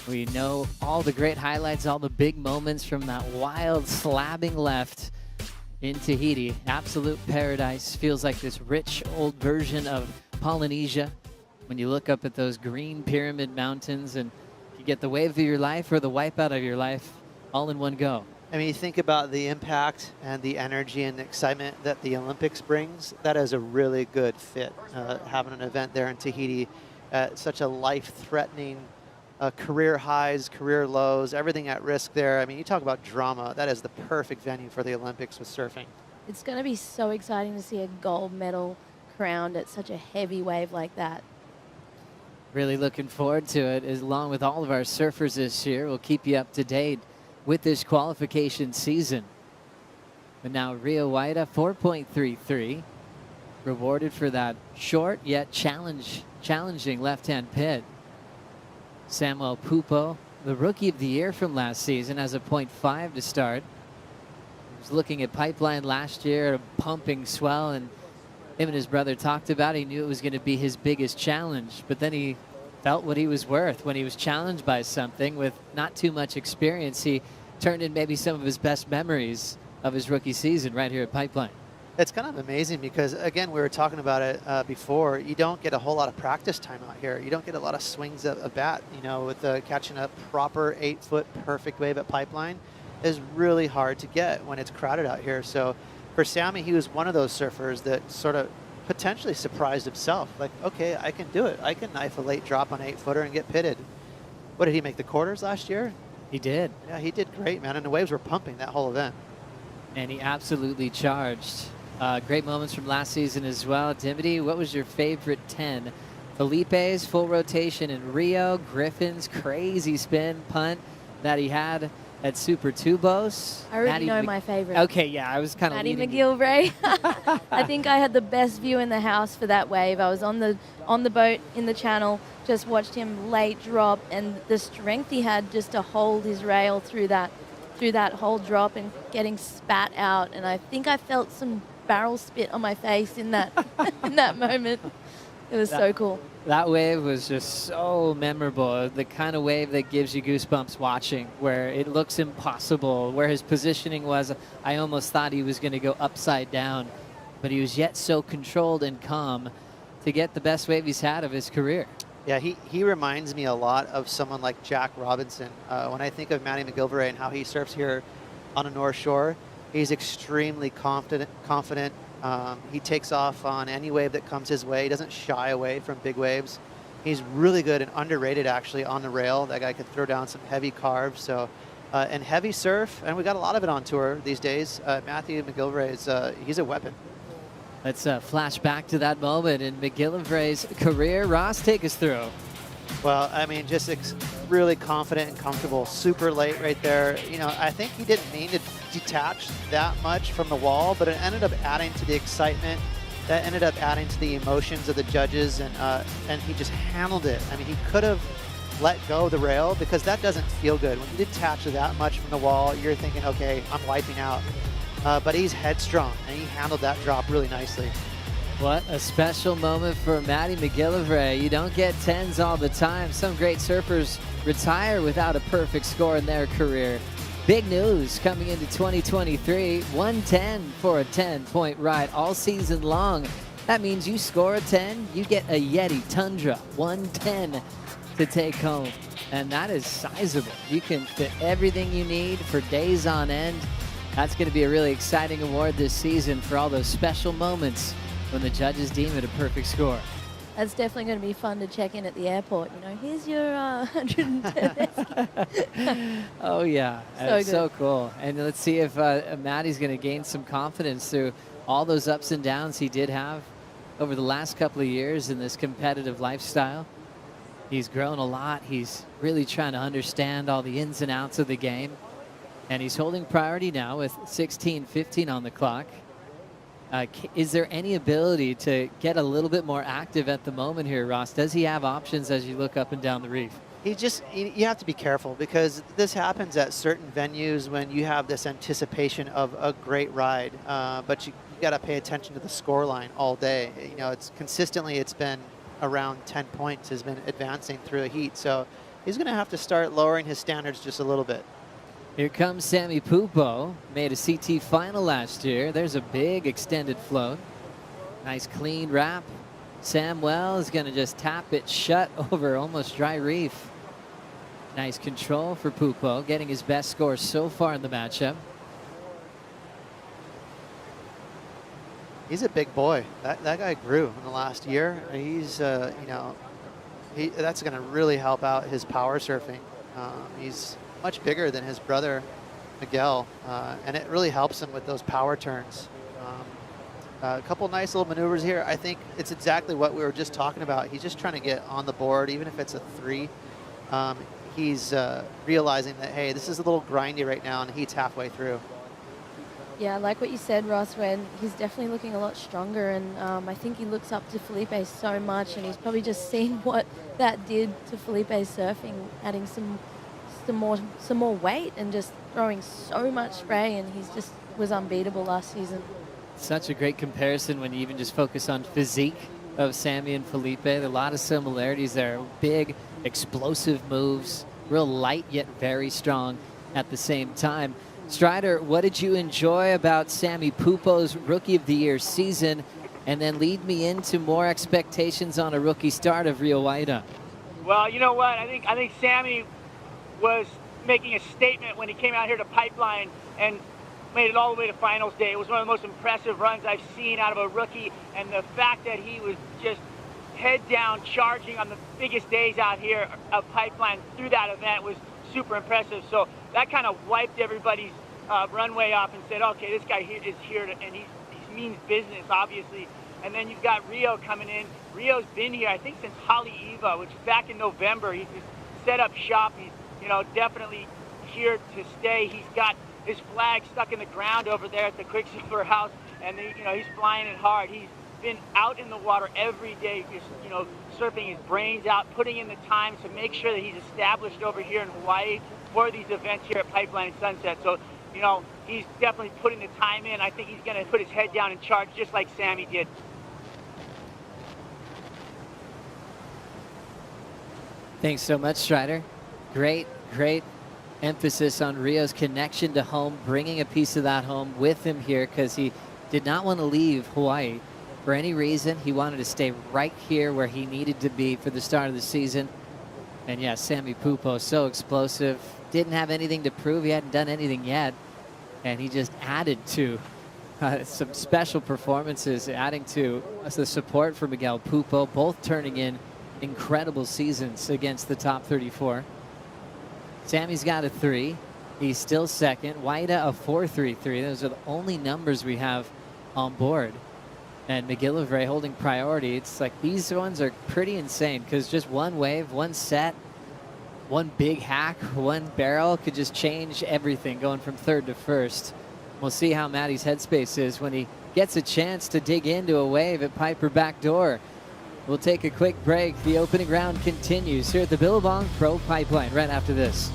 We know all the great highlights, all the big moments from that wild slabbing left in Tahiti. Absolute paradise. Feels like this rich old version of Polynesia. When you look up at those green pyramid mountains and you get the wave of your life or the wipeout of your life all in one go. I mean, you think about the impact and the energy and the excitement that the Olympics brings. That is a really good fit, having an event there in Tahiti at such a life-threatening career highs, career lows, everything at risk there. I mean, you talk about drama. That is the perfect venue for the Olympics with surfing. It's going to be so exciting to see a gold medal crowned at such a heavy wave like that. Really looking forward to it, along with all of our surfers this year. We'll keep you up to date with this qualification season. But now Rio Waida, 4.33, rewarded for that short yet challenging left-hand pit. Samuel Pupo, the Rookie of the Year from last season, has a 0.5 to start. He was looking at Pipeline last year, a pumping swell, and him and his brother talked about it. He knew it was going to be his biggest challenge, but then he felt what he was worth when he was challenged by something with not too much experience. He turned in maybe some of his best memories of his rookie season right here at Pipeline. It's kind of amazing because, again, we were talking about it before. You don't get a whole lot of practice time out here. You don't get a lot of swings at a bat, with catching a proper 8-foot perfect wave at Pipeline is really hard to get when it's crowded out here. So for Sammy, he was one of those surfers that sort of potentially surprised himself. Like, okay, I can do it. I can knife a late drop on 8-footer and get pitted. What, did he make the quarters last year? He did. Yeah, he did great, man. And the waves were pumping that whole event. And he absolutely charged. Great moments from last season as well. Dimity, what was your favorite 10? Felipe's full rotation in Rio, Griffin's crazy spin punt that he had at Super Tubos. I already know my favorite. Okay, yeah, I was kind of Maddie leading you. McGillivray. I think I had the best view in the house for that wave. I was on the boat in the channel, just watched him late drop, and the strength he had just to hold his rail through that whole drop and getting spat out. And I think I felt some barrel spit on my face in that in that moment. It was so cool. That wave was just so memorable. The kind of wave that gives you goosebumps watching, where it looks impossible, where his positioning was, I almost thought he was going to go upside down, but he was yet so controlled and calm to get the best wave he's had of his career. Yeah, he reminds me a lot of someone like Jack Robinson. When I think of Maddie McGillivray and how he surfs here on the North Shore, he's extremely confident. He takes off on any wave that comes his way. He doesn't shy away from big waves. He's really good and underrated, actually, on the rail. That guy could throw down some heavy carves. So, and heavy surf, and we got a lot of it on tour these days. Matthew McGillivray he's a weapon. Let's flash back to that moment in McGillivray's career. Ross, take us through. Well, I mean, just really confident and comfortable. Super late right there. You know, I think he didn't mean to detach that much from the wall, but it ended up adding to the excitement. That ended up adding to the emotions of the judges, and he just handled it. I mean, he could have let go of the rail, because that doesn't feel good. When you detach that much from the wall, you're thinking, okay, I'm wiping out. But he's headstrong, and he handled that drop really nicely. What a special moment for Maddie McGillivray. You don't get 10s all the time. Some great surfers retire without a perfect score in their career. Big news coming into 2023, 110 for a 10-point ride all season long. That means you score a 10, you get a Yeti Tundra 110 to take home. And that is sizable. You can fit everything you need for days on end. That's going to be a really exciting award this season for all those special moments when the judges deem it a perfect score. That's definitely going to be fun to check in at the airport. You know, here's your 110. Oh, yeah. So It's so cool. And let's see if Maddie's going to gain some confidence through all those ups and downs he did have over the last couple of years in this competitive lifestyle. He's grown a lot. He's really trying to understand all the ins and outs of the game. And he's holding priority now with 16:15 on the clock. Is there any ability to get a little bit more active at the moment here, Ross? Does he have options as you look up and down the reef? You have to be careful, because this happens at certain venues when you have this anticipation of a great ride, but you got to pay attention to the score line all day. You know, it's been around 10 points, has been advancing through a heat. So he's going to have to start lowering his standards just a little bit. Here comes Sammy Pupo, made a CT final last year. There's a big extended float. Nice clean wrap. Sam Well is going to just tap it shut over almost dry reef. Nice control for Pupo, getting his best score so far in the matchup. He's a big boy. That guy grew in the last year. He's, that's going to really help out his power surfing. He's much bigger than his brother Miguel, and it really helps him with those power turns. A couple nice little maneuvers here. I think it's exactly what we were just talking about. He's just trying to get on the board, even if it's a 3. He's realizing that, hey, this is a little grindy right now, and the heat's halfway through. Yeah, like what you said, Ross, when he's definitely looking a lot stronger, and I think he looks up to Felipe so much, and he's probably just seen what that did to Felipe's surfing, adding some more weight and just throwing so much spray, and he's just was unbeatable last season. Such a great comparison when you even just focus on physique of Sammy and Felipe. A lot of similarities there. Big, explosive moves, real light yet very strong at the same time. Strider, what did you enjoy about Sammy Pupo's Rookie of the Year season? And then lead me into more expectations on a rookie start of Rio Waida. Well, you know what? I think Sammy was making a statement when he came out here to Pipeline and made it all the way to finals day. It was one of the most impressive runs I've seen out of a rookie, and the fact that he was just head down charging on the biggest days out here of Pipeline through that event was super impressive. So that kind of wiped everybody's runway off and said, okay, this guy is here and he means business, obviously. And then you've got Rio coming in. Rio's been here, I think, since Haleiwa, which is back in November. He's just set up shop. He's, definitely here to stay. He's got his flag stuck in the ground over there at the Quicksilver House, and he's flying it hard. He's been out in the water every day, just surfing his brains out, putting in the time to make sure that he's established over here in Hawaii for these events here at Pipeline and Sunset. So, he's definitely putting the time in. I think he's going to put his head down and charge just like Sammy did. Thanks so much, Strider. Great emphasis on Rio's connection to home, bringing a piece of that home with him here because he did not want to leave Hawaii for any reason. He wanted to stay right here where he needed to be for the start of the season. And yeah, Sammy Pupo, so explosive. Didn't have anything to prove. He hadn't done anything yet. And he just added to some special performances, adding to the support for Miguel Pupo, both turning in incredible seasons against the top 34. Sammy's got a 3. He's still second. Waida a 4.33. Those are the only numbers we have on board. And McGillivray holding priority. It's like these ones are pretty insane because just one wave, one set, one big hack, one barrel could just change everything going from third to first. We'll see how Matty's headspace is when he gets a chance to dig into a wave at Piper Backdoor. We'll take a quick break. The opening round continues here at the Billabong Pro Pipeline right after this.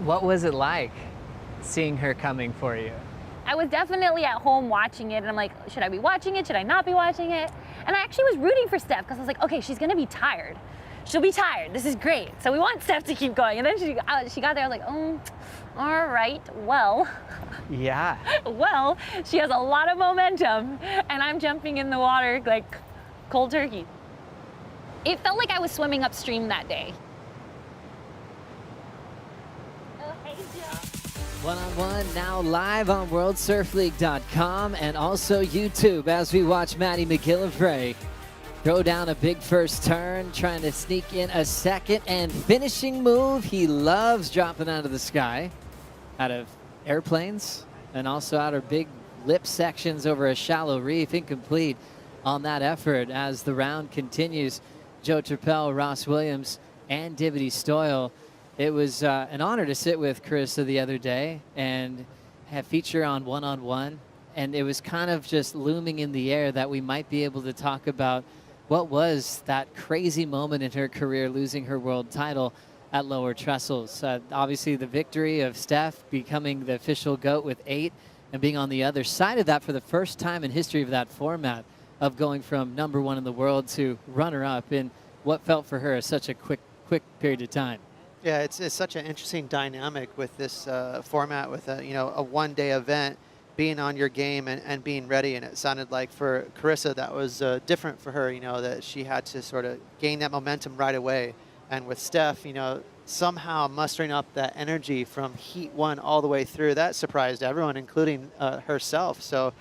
What was it like seeing her coming for you? I was definitely at home watching it, and I'm like, should I be watching it? Should I not be watching it? And I actually was rooting for Steph because I was like, okay, she's gonna be tired. She'll be tired. This is great. So we want Steph to keep going. And then she got there. I was like, all right, well. Yeah. Well, she has a lot of momentum, and I'm jumping in the water like cold turkey. It felt like I was swimming upstream that day. One-on-one now live on WorldSurfLeague.com and also YouTube as we watch Matty McGillivray throw down a big first turn, trying to sneak in a second and finishing move. He loves dropping out of the sky, out of airplanes, and also out of big lip sections over a shallow reef. Incomplete on that effort as the round continues. Joe Turpel, Ross Williams, and Divity Stoyle. It was an honor to sit with Carissa the other day and have feature on one-on-one. And it was kind of just looming in the air that we might be able to talk about what was that crazy moment in her career, losing her world title at Lower Trestles. Obviously, the victory of Steph becoming the official GOAT with 8 and being on the other side of that for the first time in history of that format, of going from #1 in the world to runner-up in what felt for her such a quick period of time. Yeah, it's such an interesting dynamic with this format, with a one-day event, being on your game and being ready. And it sounded like for Carissa that was different for her, that she had to sort of gain that momentum right away. And with Steph, somehow mustering up that energy from heat 1 all the way through, that surprised everyone, including herself. So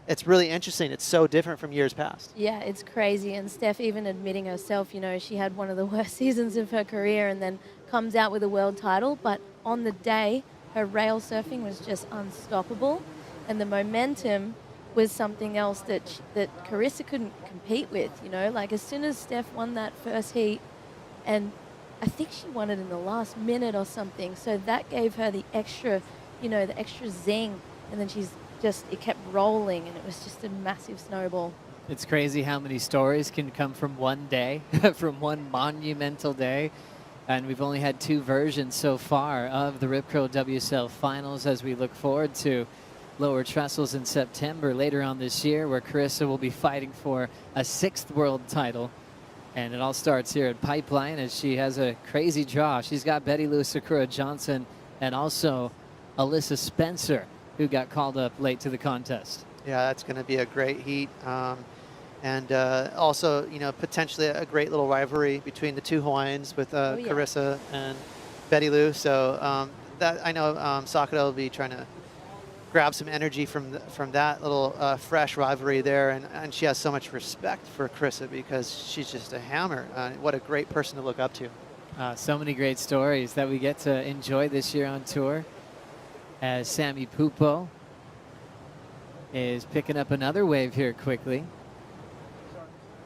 it's really interesting. It's so different from years past. Yeah, it's crazy. And Steph even admitting herself, you know, she had one of the worst seasons of her career and then comes out with a world title. But on the day, her rail surfing was just unstoppable. And the momentum was something else that Carissa couldn't compete with, you know. Like, as soon as Steph won that first heat, and I think she won it in the last minute or something, so that gave her the extra, you know, the extra zing. And then it kept rolling, and it was just a massive snowball. It's crazy how many stories can come from one day, from one monumental day. And we've only had 2 versions so far of the Rip Curl WSL Finals, as we look forward to lower trestles in September later on this year, where Carissa will be fighting for a 6th world title. And it all starts here at Pipeline as she has a crazy draw. She's got Betty Lou Sakura Johnson and also Alyssa Spencer, who got called up late to the contest. Yeah, that's going to be a great heat. And also, you know, potentially a great little rivalry between the 2 Hawaiians with Carissa and Betty Lou. So that I know Sakura will be trying to grab some energy from that little fresh rivalry there. And she has so much respect for Carissa because she's just a hammer. What a great person to look up to. So many great stories that we get to enjoy this year on tour, as Sammy Pupo is picking up another wave here quickly.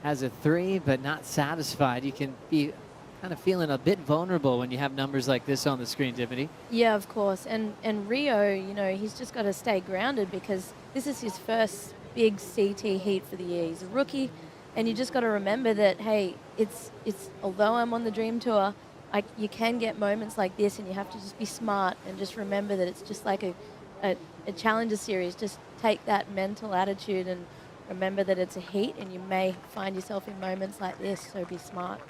Has a 3, but not satisfied. You can be kind of feeling a bit vulnerable when you have numbers like this on the screen, Tiffany. Yeah, of course. And Rio, you know, he's just got to stay grounded because this is his first big CT heat for the year. He's a rookie, and you just got to remember that, hey, it's although I'm on the Dream Tour, you can get moments like this, and you have to just be smart and just remember that it's just like a Challenger Series. Just take that mental attitude and remember that it's a heat, and you may find yourself in moments like this, so be smart.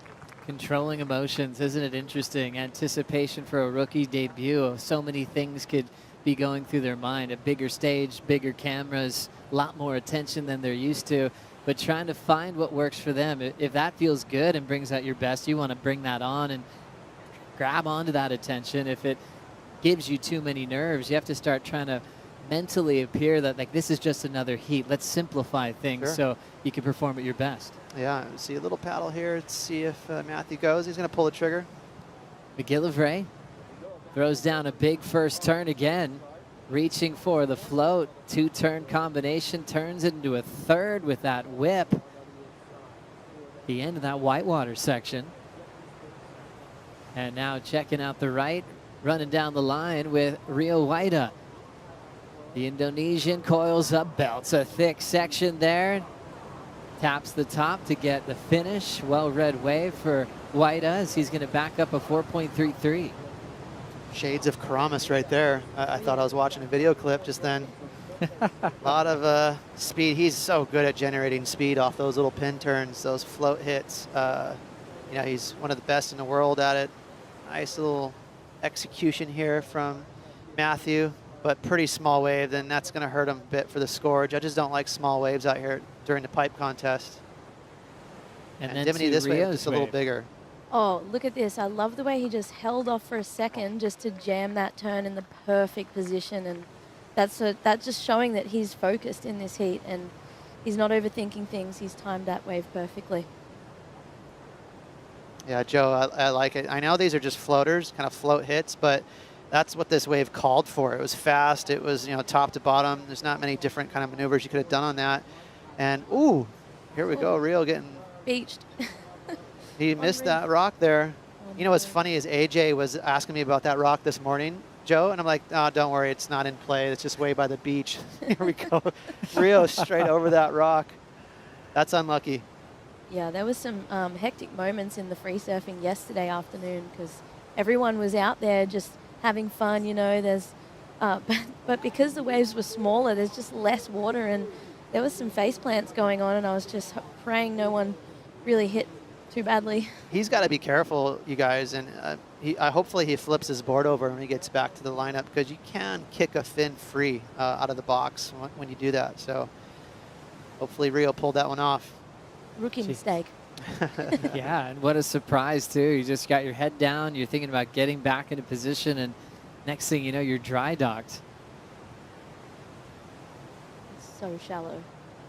Controlling emotions, isn't it interesting? Anticipation for a rookie debut. So many things could be going through their mind. A bigger stage, bigger cameras, a lot more attention than they're used to, but trying to find what works for them. If that feels good and brings out your best, you want to bring that on and grab onto that attention. If it gives you too many nerves, you have to start trying to mentally appear that, like, this is just another heat. Let's simplify things so you can perform at your best. Yeah, see a little paddle here to see if Matthew goes. He's going to pull the trigger. McGillivray throws down a big first turn again, reaching for the float. 2-turn combination, turns it into a 3rd with that whip. The end of that whitewater section. And now checking out the right, running down the line with Rio Waida. The Indonesian coils up, belts a thick section there. Taps the top to get the finish. Well-read wave for Waida as he's going to back up a 4.33. Shades of Karamas right there. I thought I was watching a video clip just then. A lot of speed. He's so good at generating speed off those little pin turns, those float hits. You know, he's one of the best in the world at it. Nice little execution here from Matthew, but pretty small wave, then that's going to hurt him a bit for the score. Judges don't like small waves out here during the pipe contest. And Dimity this way is just a little bigger. Oh, look at this. I love the way he just held off for a second just to jam that turn in the perfect position. And that's just showing that he's focused in this heat and he's not overthinking things. He's timed that wave perfectly. Yeah, Joe, I like it. I know these are just floaters, kind of float hits, but that's what this wave called for. It was fast. It was, you know, top to bottom. There's not many different kind of maneuvers you could have done on that. And, ooh, here we go. Rio getting beached. He missed that rock there. You know what's funny is AJ was asking me about that rock this morning, Joe, and I'm like, oh, don't worry, it's not in play. It's just way by the beach. Here we go. Rio straight over that rock. That's unlucky. Yeah, there was some hectic moments in the free surfing yesterday afternoon because everyone was out there just having fun, you know. There's, but because the waves were smaller, there's just less water, and there was some face plants going on, and I was just praying no one really hit too badly. He's got to be careful, you guys, and hopefully he flips his board over when he gets back to the lineup, because you can kick a fin free out of the box when you do that. So hopefully Rio pulled that one off. Rookie mistake. Yeah, and what a surprise, too. You just got your head down. You're thinking about getting back into position, and next thing you know, you're dry docked. so shallow.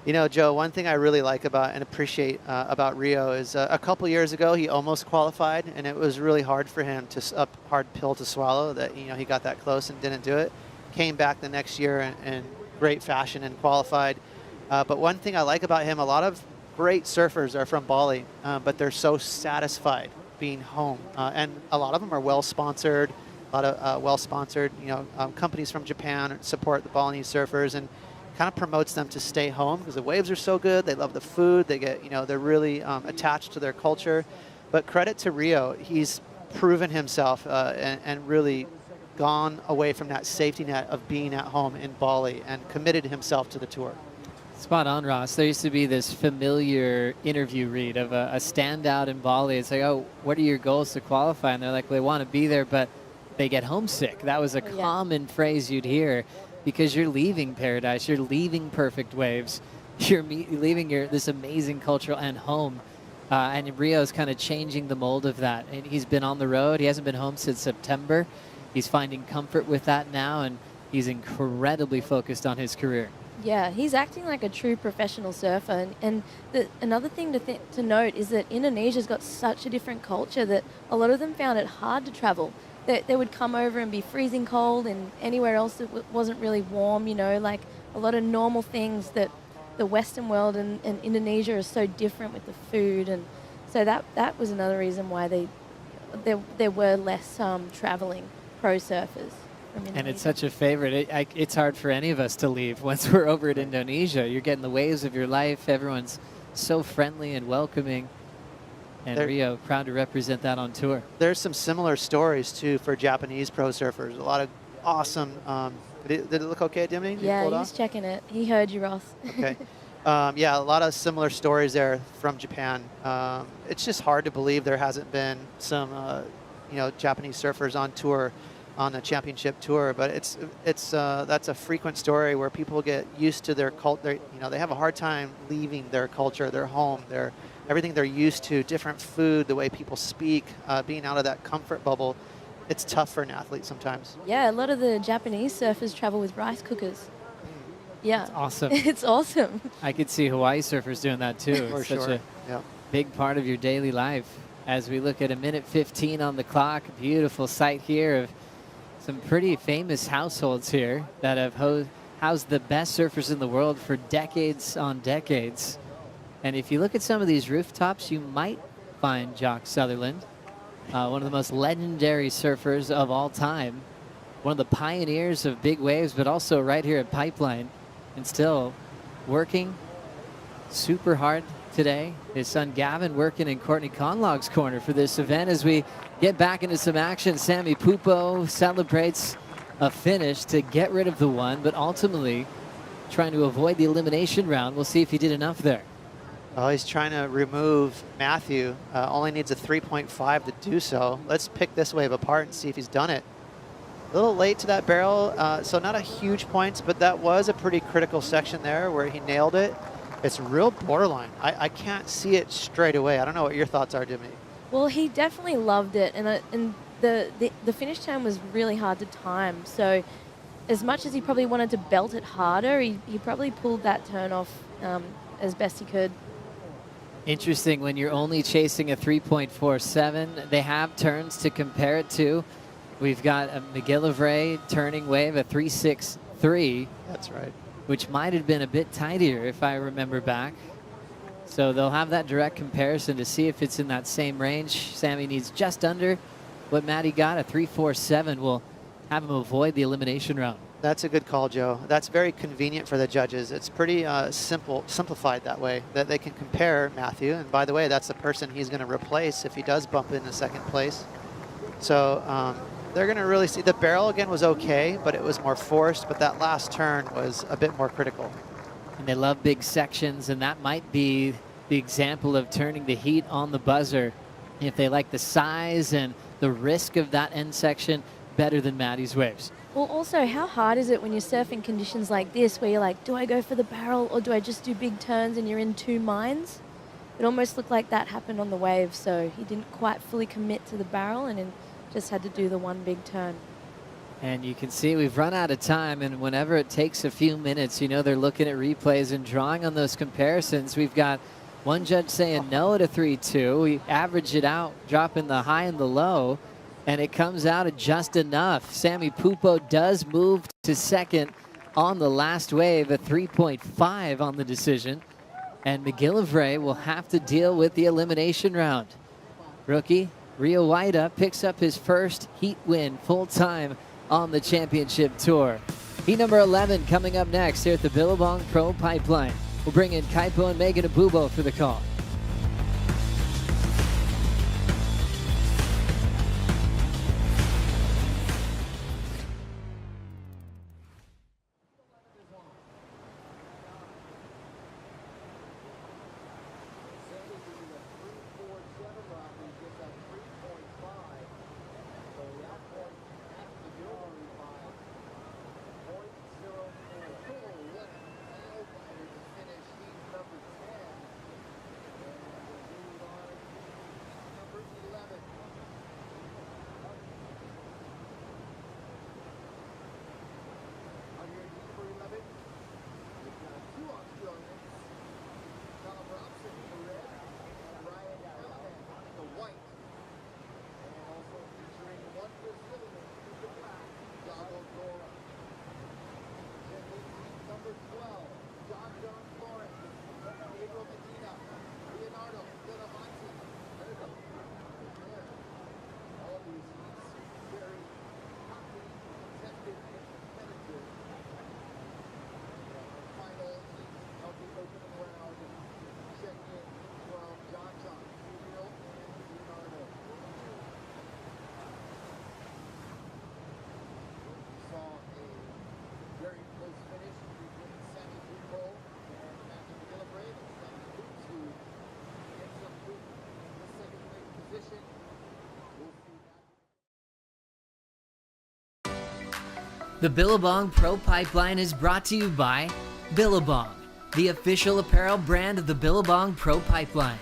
You know, Joe, one thing I really like about and appreciate about Rio is a couple years ago he almost qualified, and it was really hard for him to hard pill to swallow that he got that close and didn't do it. Came back the next year in great fashion and qualified. But one thing I like about him, a lot of great surfers are from Bali, but they're so satisfied being home, and a lot of them are well sponsored. A lot of well-sponsored, companies from Japan support the Balinese surfers and kind of promotes them to stay home because the waves are so good. They love the food. They get, they're really attached to their culture. But credit to Rio, he's proven himself and really gone away from that safety net of being at home in Bali and committed himself to the tour. Spot on, Ross. There used to be this familiar interview read of a standout in Bali. It's like, oh, what are your goals to qualify? And they're like, well, they want to be there, but they get homesick. That was a common phrase you'd hear because you're leaving paradise. You're leaving perfect waves. You're leaving this amazing cultural and home. And Rio's kind of changing the mold of that. And he's been on the road. He hasn't been home since September. He's finding comfort with that now, and he's incredibly focused on his career. Yeah, he's acting like a true professional surfer. And another thing to note is that Indonesia's got such a different culture that a lot of them found it hard to travel. They would come over and be freezing cold, and anywhere else that wasn't really warm, like a lot of normal things that the Western world and Indonesia is so different with the food. And so that was another reason why there were less traveling pro surfers. And it's such a favorite. It's hard for any of us to leave once we're over at Indonesia. You're getting the waves of your life. Everyone's so friendly and welcoming. And Rio, proud to represent that on tour. There's some similar stories, too, for Japanese pro surfers. A lot of awesome... did it look okay, Dimity? Yeah, he's checking it. He heard you, Ross. Okay. Yeah, a lot of similar stories there from Japan. It's just hard to believe there hasn't been some, Japanese surfers on tour on the championship tour, but that's a frequent story where people get used to their culture. They have a hard time leaving their culture, their home, everything they're used to, different food, the way people speak, being out of that comfort bubble. It's tough for an athlete sometimes. Yeah, a lot of the Japanese surfers travel with rice cookers. Yeah. That's awesome. It's awesome. I could see Hawaii surfers doing that too. For it's sure. such a big part of your daily life. As we look at a minute 15 on the clock, a beautiful sight here of some pretty famous households here that have housed the best surfers in the world for decades on decades. And if you look at some of these rooftops, you might find Jock Sutherland, one of the most legendary surfers of all time, one of the pioneers of big waves, but also right here at Pipeline, and still working super hard today. His son Gavin working in Courtney Conlog's corner for this event. As we get back into some action, Sammy Pupo celebrates a finish to get rid of the one, but ultimately trying to avoid the elimination round. We'll see if he did enough there. Well, he's trying to remove Matthew. Only needs a 3.5 to do so. Let's pick this wave apart and see if he's done it. A little late to that barrel, so not a huge points, but that was a pretty critical section there where he nailed it. It's real borderline. I can't see it straight away. I don't know what your thoughts are, Jimmy. Well, he definitely loved it, and the finish time was really hard to time. So as much as he probably wanted to belt it harder, he probably pulled that turn off as best he could. Interesting, when you're only chasing a 3.47, they have turns to compare it to. We've got a McGillivray turning wave, a 3.63. That's right. Which might have been a bit tighter if I remember back. So they'll have that direct comparison to see if it's in that same range. Sammy needs just under what Matty got, a 3.47. Will have him avoid the elimination round. That's a good call, Joe. That's very convenient for the judges. It's pretty simplified that way, that they can compare Matthew. And by the way, that's the person he's going to replace if he does bump into second place. So they're going to really see. The barrel, again, was okay, but it was more forced. But that last turn was a bit more critical. And they love big sections, and that might be the example of turning the heat on the buzzer if they like the size and the risk of that end section better than Matty's waves. Well, also, how hard is it when you're surfing conditions like this where you're like, do I go for the barrel or do I just do big turns, and you're in two minds? It almost looked like that happened on the wave, so he didn't quite fully commit to the barrel and then just had to do the one big turn. And you can see we've run out of time, and whenever it takes a few minutes, you know they're looking at replays and drawing on those comparisons. We've got one judge saying no at a 3-2. We average it out, dropping the high and the low, and it comes out at just enough. Sammy Pupo does move to second on the last wave, a 3.5 on the decision. And McGillivray will have to deal with the elimination round. Rookie Rio Waida picks up his first heat win full-time on the championship tour. Heat number 11 coming up next here at the Billabong Pro Pipeline. We'll bring in Kaipo and Megan Abubo for the call. The Billabong Pro Pipeline is brought to you by Billabong, the official apparel brand of the Billabong Pro Pipeline.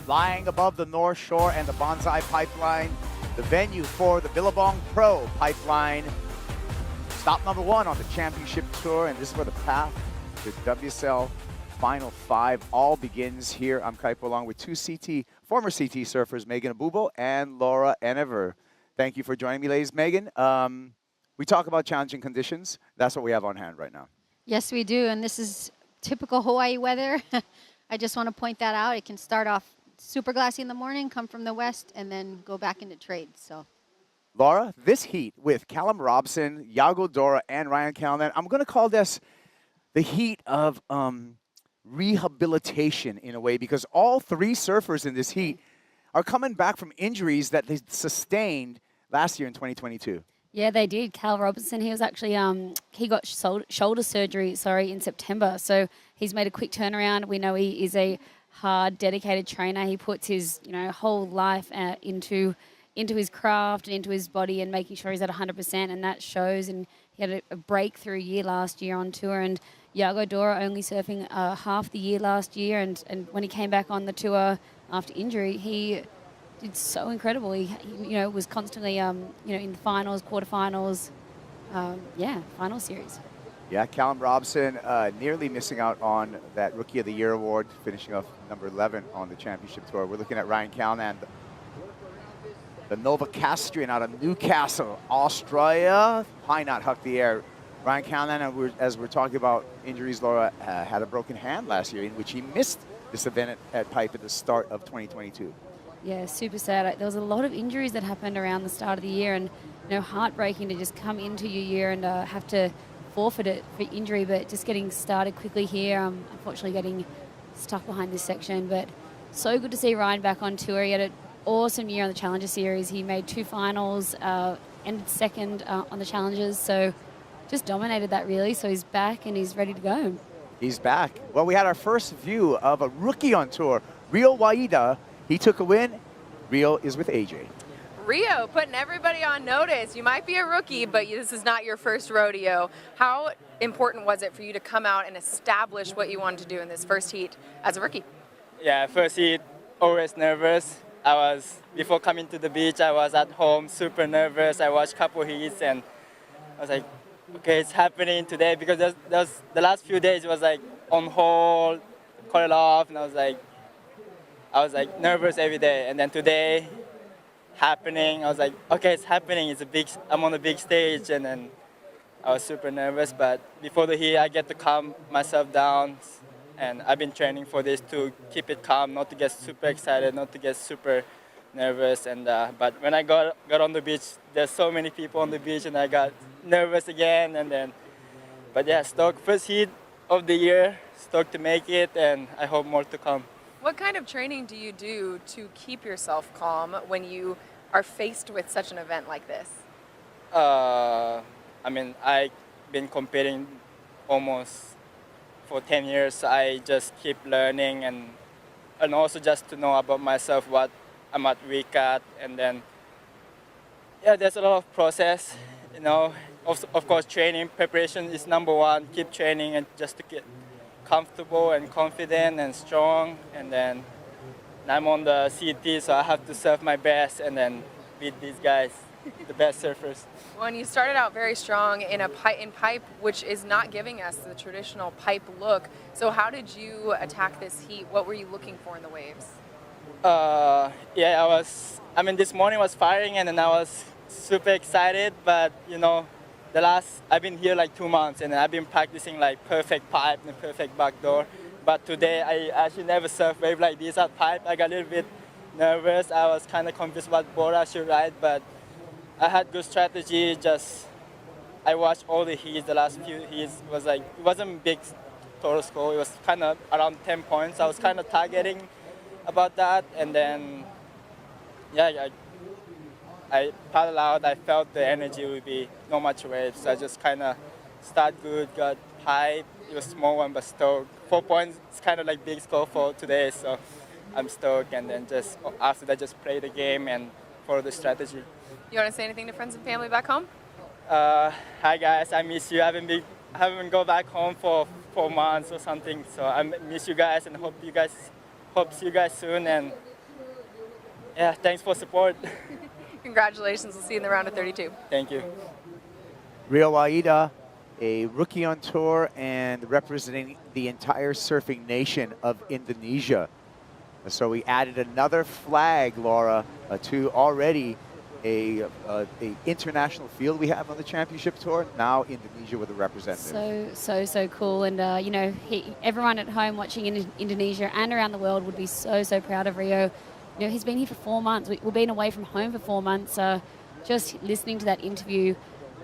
Flying above the North Shore and the Bonsai Pipeline, the venue for the Billabong Pro Pipeline. Stop number 1 on the championship tour, and this is where the path to WSL Final 5 all begins here. I'm Kaipo along with two former CT surfers, Megan Abubo and Laura Enever. Thank you for joining me, ladies. Megan, we talk about challenging conditions. That's what we have on hand right now. Yes, we do, and this is typical Hawaii weather. I just want to point that out. It can start off super glassy in the morning, come from the west, and then go back into trade. So, Laura, this heat with Callum Robson, Iago Dora, and Ryan Callanan, I'm going to call this the heat of rehabilitation in a way, because all three surfers in this heat are coming back from injuries that they sustained last year in 2022. Yeah, they did. Cal Robinson, he was actually, he got shoulder surgery, in September. So he's made a quick turnaround. We know he is a hard, dedicated trainer. He puts his, whole life into his craft and into his body and making sure he's at 100%, and that shows. And he had a breakthrough year last year on tour, and Iago Dora only surfing half the year last year, and when he came back on the tour after injury, he did so incredible. He was constantly, in the finals, quarterfinals, final series. Yeah, Callum Robson nearly missing out on that Rookie of the Year award, finishing off number 11 on the championship tour. We're looking at Ryan Callanan, the Nova Castrian out of Newcastle, Australia. High knot huck the air. Ryan Callanan, as we're talking about injuries, Laura, had a broken hand last year in which he missed this event at Pipe at the start of 2022. Yeah, super sad. There was a lot of injuries that happened around the start of the year, and heartbreaking to just come into your year and have to forfeit it for injury, but just getting started quickly here. Unfortunately getting stuck behind this section, but so good to see Ryan back on tour. He had an awesome year on the Challenger Series. He made 2 finals, ended second on the Challengers, so just dominated that really. So he's back and he's ready to go. He's back. Well, we had our first view of a rookie on tour, Rio Waida. He took a win. Rio is with AJ. Rio putting everybody on notice. You might be a rookie, but this is not your first rodeo. How important was it for you to come out and establish what you wanted to do in this first heat as a rookie? Yeah, first heat, always nervous. before coming to the beach, I was at home super nervous. I watched a couple heats and I was like, okay, it's happening today, because there's the last few days it was like on hold, call it off, and I was like nervous every day. And then today, happening, I was like, okay, it's happening. I'm on a big stage, and then I was super nervous. But before the heat, I get to calm myself down, and I've been training for this to keep it calm, not to get super excited, not to get super nervous. And but when I got on the beach, there's so many people on the beach, and I got nervous again. And then, but yeah, stoked. First heat of the year, stoked to make it, and I hope more to come. What kind of training do you do to keep yourself calm when you are faced with such an event like this? I mean, I've been competing almost for 10 years. So I just keep learning and also just to know about myself, what I'm weak at. And then, yeah, there's a lot of process, you know. Of course, training, preparation is number one. Keep training and just to get comfortable and confident and strong. And then I'm on the CT, so I have to surf my best and then beat these guys, the best surfers. Well, and you started out very strong in pipe, which is not giving us the traditional pipe look. So how did you attack this heat? What were you looking for in the waves? Yeah, this morning was firing, and then I was super excited, but you know, I've been here like 2 months, and I've been practicing like perfect pipe and perfect backdoor. But today I actually never surfed wave like this at pipe. I got a little bit nervous. I was kind of confused what board I should ride, but I had good strategy. I watched all the heats. The last few heats it wasn't big total score. It was kind of around 10 points. I was kind of targeting about that, and then yeah, I paddled out. I felt the energy would be not much waves. So I just kind of start good, got pipe. It was a small one, but stoked. 4 points is kind of like big score for today, so I'm stoked. And then just after that, just play the game and follow the strategy. You want to say anything to friends and family back home? Hi guys, I miss you. I haven't go back home for 4 months or something, so I miss you guys and hope see you guys soon. And yeah, thanks for support. Congratulations. We'll see you in the round of 32. Thank you. Rio Waida, a rookie on tour and representing the entire surfing nation of Indonesia. So we added another flag, Laura, to already a international field we have on the championship tour. Now Indonesia with a representative. So cool. And, you know, everyone at home watching in Indonesia and around the world would be so proud of Rio. You know, he's been here for 4 months. We've been away from home for 4 months. Just listening to that interview,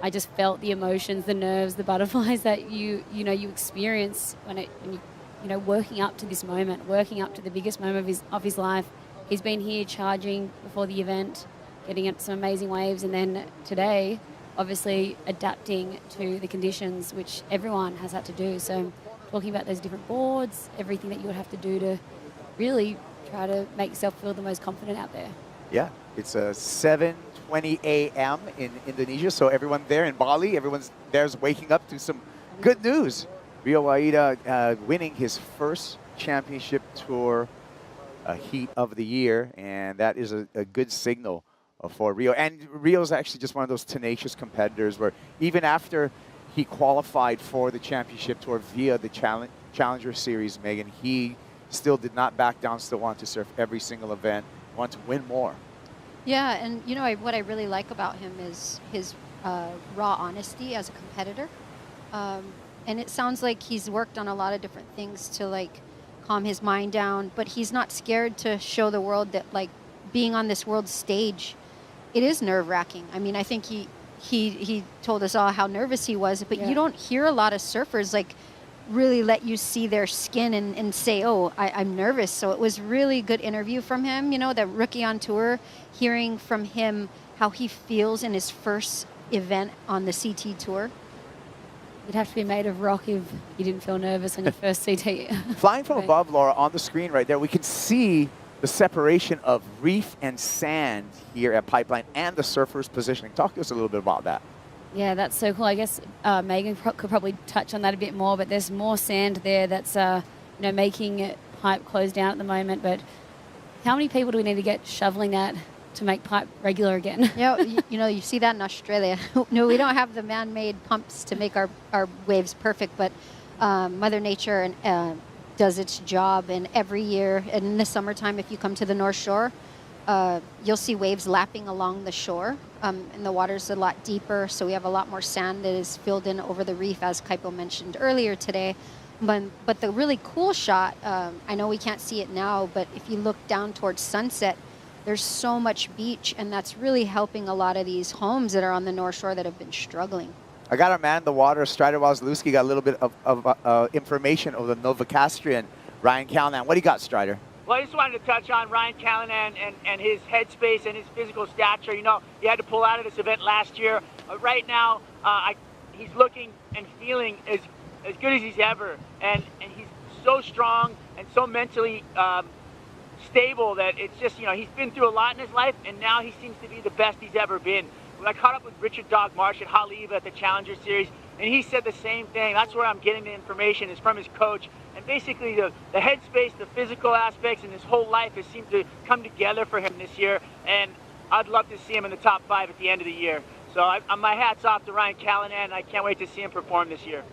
I just felt the emotions, the nerves, the butterflies that you experience when you know, working up to this moment, working up to the biggest moment of his life. He's been here charging before the event, getting up some amazing waves, and then today, obviously adapting to the conditions, which everyone has had to do. So talking about those different boards, everything that you would have to do to really try to make yourself feel the most confident out there. Yeah, it's 7:20 a.m. in Indonesia, so everyone there in Bali, everyone's there's waking up to some good news. Rio Waida winning his first championship tour heat of the year, and that is a good signal for Rio. And Rio's actually just one of those tenacious competitors where even after he qualified for the championship tour via the Challenger Series, Megan, he still did not back down, still wanted to surf every single event, wanted to win more. Yeah, and you know, what I really like about him is his raw honesty as a competitor. And it sounds like he's worked on a lot of different things to like calm his mind down, but he's not scared to show the world that like being on this world stage, it is nerve-wracking. I mean, I think he told us all how nervous he was, but you don't hear a lot of surfers like really let you see their skin and say, oh, I'm nervous. So it was really good interview from him, you know, the rookie on tour, hearing from him how he feels in his first event on the CT tour. You'd have to be made of rock if you didn't feel nervous on your first CT. Flying from above, Laura, on the screen right there, we can see the separation of reef and sand here at Pipeline and the surfers' positioning. Talk to us a little bit about that. Yeah, that's so cool. I guess Megan could probably touch on that a bit more, but there's more sand there that's you know, making Pipe close down at the moment. But how many people do we need to get shoveling that to make pipe regular again? Yeah, you know, you see that in Australia. No, we don't have the man-made pumps to make our waves perfect, but Mother Nature does its job. And every year, and in the summertime, if you come to the North Shore, you'll see waves lapping along the shore. And the water's a lot deeper, so we have a lot more sand that is filled in over the reef, as Kaipo mentioned earlier today. But the really cool shot, I know we can't see it now, but if you look down towards sunset, there's so much beach, and that's really helping a lot of these homes that are on the North Shore that have been struggling. I got our man in the water, Strider Wozlewski, got a little bit of information of the Novocastrian, Ryan Callanan. What do you got, Strider? Well, I just wanted to touch on Ryan Callanan and his headspace and his physical stature. You know, he had to pull out of this event last year. Right now, he's looking and feeling as good as he's ever. And he's so strong and so mentally stable that it's just, you know, he's been through a lot in his life, and now he seems to be the best he's ever been. When I caught up with Richard Dog Marsh at Haleiwa at the Challenger Series, and he said the same thing. That's where I'm getting the information, is from his coach. And basically the headspace, the physical aspects, and his whole life has seemed to come together for him this year. And I'd love to see him in the top 5 at the end of the year. So my hat's off to Ryan Callanan, and I can't wait to see him perform this year.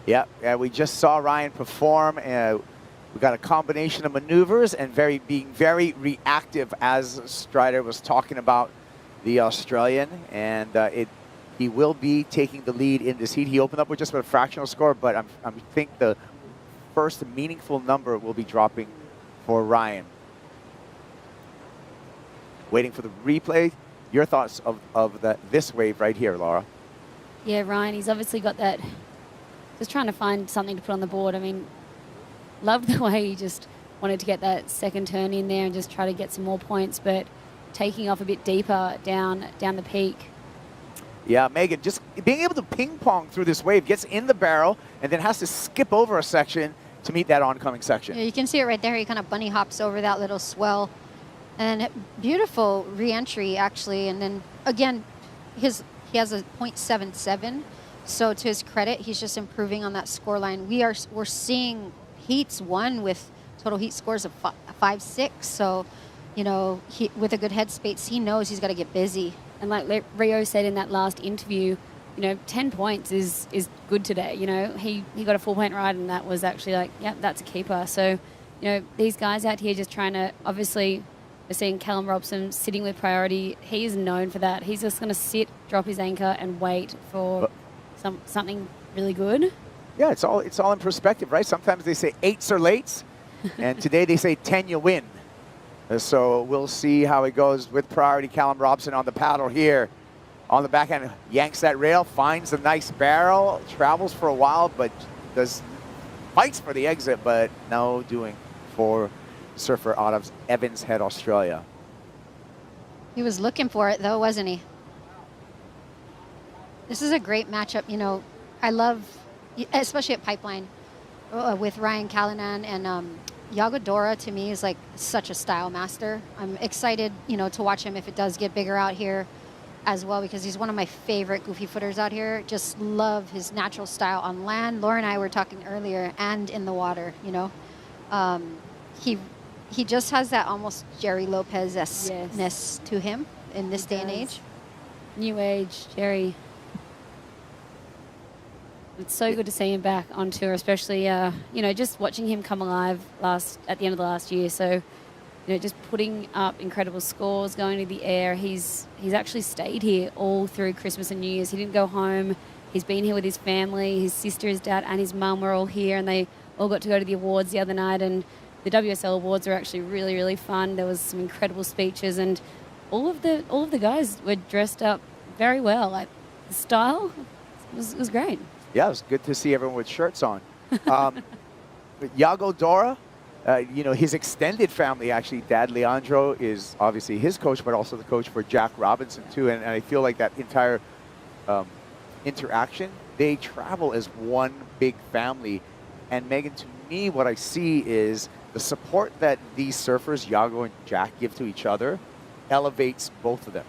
Yeah, we just saw Ryan perform. We got a combination of maneuvers and being very reactive, as Strider was talking about the Australian. And he will be taking the lead in this heat. He opened up with just a fractional score, but I think the first meaningful number will be dropping for Ryan. Waiting for the replay. Your thoughts of this wave right here, Laura? Yeah, Ryan, he's obviously got that, just trying to find something to put on the board. I mean, loved the way he just wanted to get that second turn in there and just try to get some more points, but taking off a bit deeper down the peak. Yeah, Megan, just being able to ping pong through this wave, gets in the barrel and then has to skip over a section to meet that oncoming section. Yeah, you can see it right there. He kind of bunny hops over that little swell. And beautiful re-entry, actually. And then, again, he has a .77. So to his credit, he's just improving on that score line. We're seeing heats won with total heat scores of 5.6. So, you know, with a good headspace, he knows he's got to get busy. And like Rio said in that last interview, you know, 10 points is good today. You know, he got a 4-point ride, and that was actually like, yep, that's a keeper. So, you know, these guys out here just trying to, obviously, we're seeing Callum Robson sitting with priority. He is known for that. He's just going to sit, drop his anchor, and wait for something really good. Yeah, it's all in perspective, right? Sometimes they say 8s or lates, and today they say 10 you win. So we'll see how it goes with priority. Callum Robson on the paddle here. On the backhand, yanks that rail, finds a nice barrel, travels for a while, but fights for the exit, but no doing for surfer out of Evans Head, Australia. He was looking for it, though, wasn't he? This is a great matchup. You know, I love, especially at Pipeline, with Ryan Callanan and Iago Dora. To me, is like such a style master. I'm excited, you know, to watch him if it does get bigger out here as well, because he's one of my favorite goofy footers out here. Just love his natural style on land. Laura and I were talking earlier, and in the water, you know. He just has that almost Jerry Lopez-esque-ness to him in this day and age. New age, Jerry. It's so good to see him back on tour, especially, you know, just watching him come alive at the end of the last year. So, you know, just putting up incredible scores, going to the air. He's actually stayed here all through Christmas and New Year's. He didn't go home. He's been here with his family. His sister, his dad, and his mum were all here, and they all got to go to the awards the other night. And the WSL awards are actually really, really fun. There was some incredible speeches, and all of the guys were dressed up very well. Like, the style was great. Yeah, it was good to see everyone with shirts on. Iago Dora, you know, his extended family, actually, Dad Leandro is obviously his coach, but also the coach for Jack Robinson, too. And I feel like that entire interaction, they travel as one big family. And Megan, to me, what I see is the support that these surfers, Iago and Jack, give to each other elevates both of them.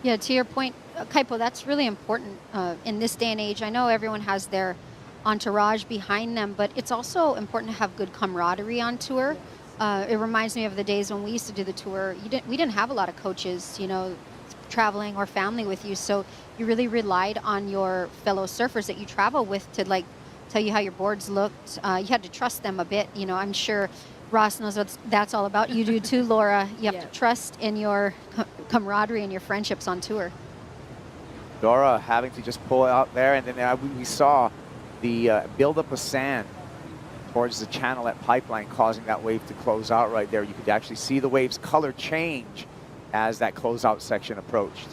Yeah, to your point, Kaipo, that's really important in this day and age. I know everyone has their entourage behind them, but it's also important to have good camaraderie on tour. It reminds me of the days when we used to do the tour. We didn't have a lot of coaches, you know, traveling or family with you, so you really relied on your fellow surfers that you travel with to like tell you how your boards looked. You had to trust them a bit. You know, I'm sure Ross knows what that's all about. You do too, Laura. You have to trust in your camaraderie and your friendships on tour. Dora having to just pull out there, and then we saw the buildup of sand towards the channel at Pipeline, causing that wave to close out right there. You could actually see the wave's color change as that closeout section approached.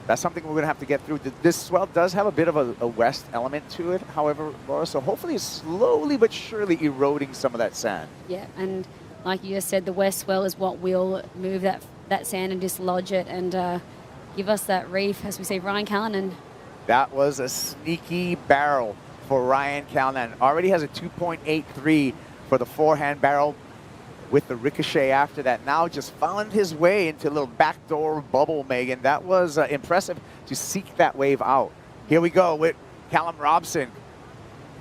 That's something we're going to have to get through. This swell does have a bit of a west element to it, however, Laura, so hopefully it's slowly but surely eroding some of that sand. Yeah, and like you just said, the west swell is what will move that sand and dislodge it and give us that reef, as we see Ryan Callanan. That was a sneaky barrel for Ryan Callanan. Already has a 2.83 for the forehand barrel with the ricochet after that. Now just found his way into a little backdoor bubble, Megan. That was impressive to seek that wave out. Here we go with Callum Robson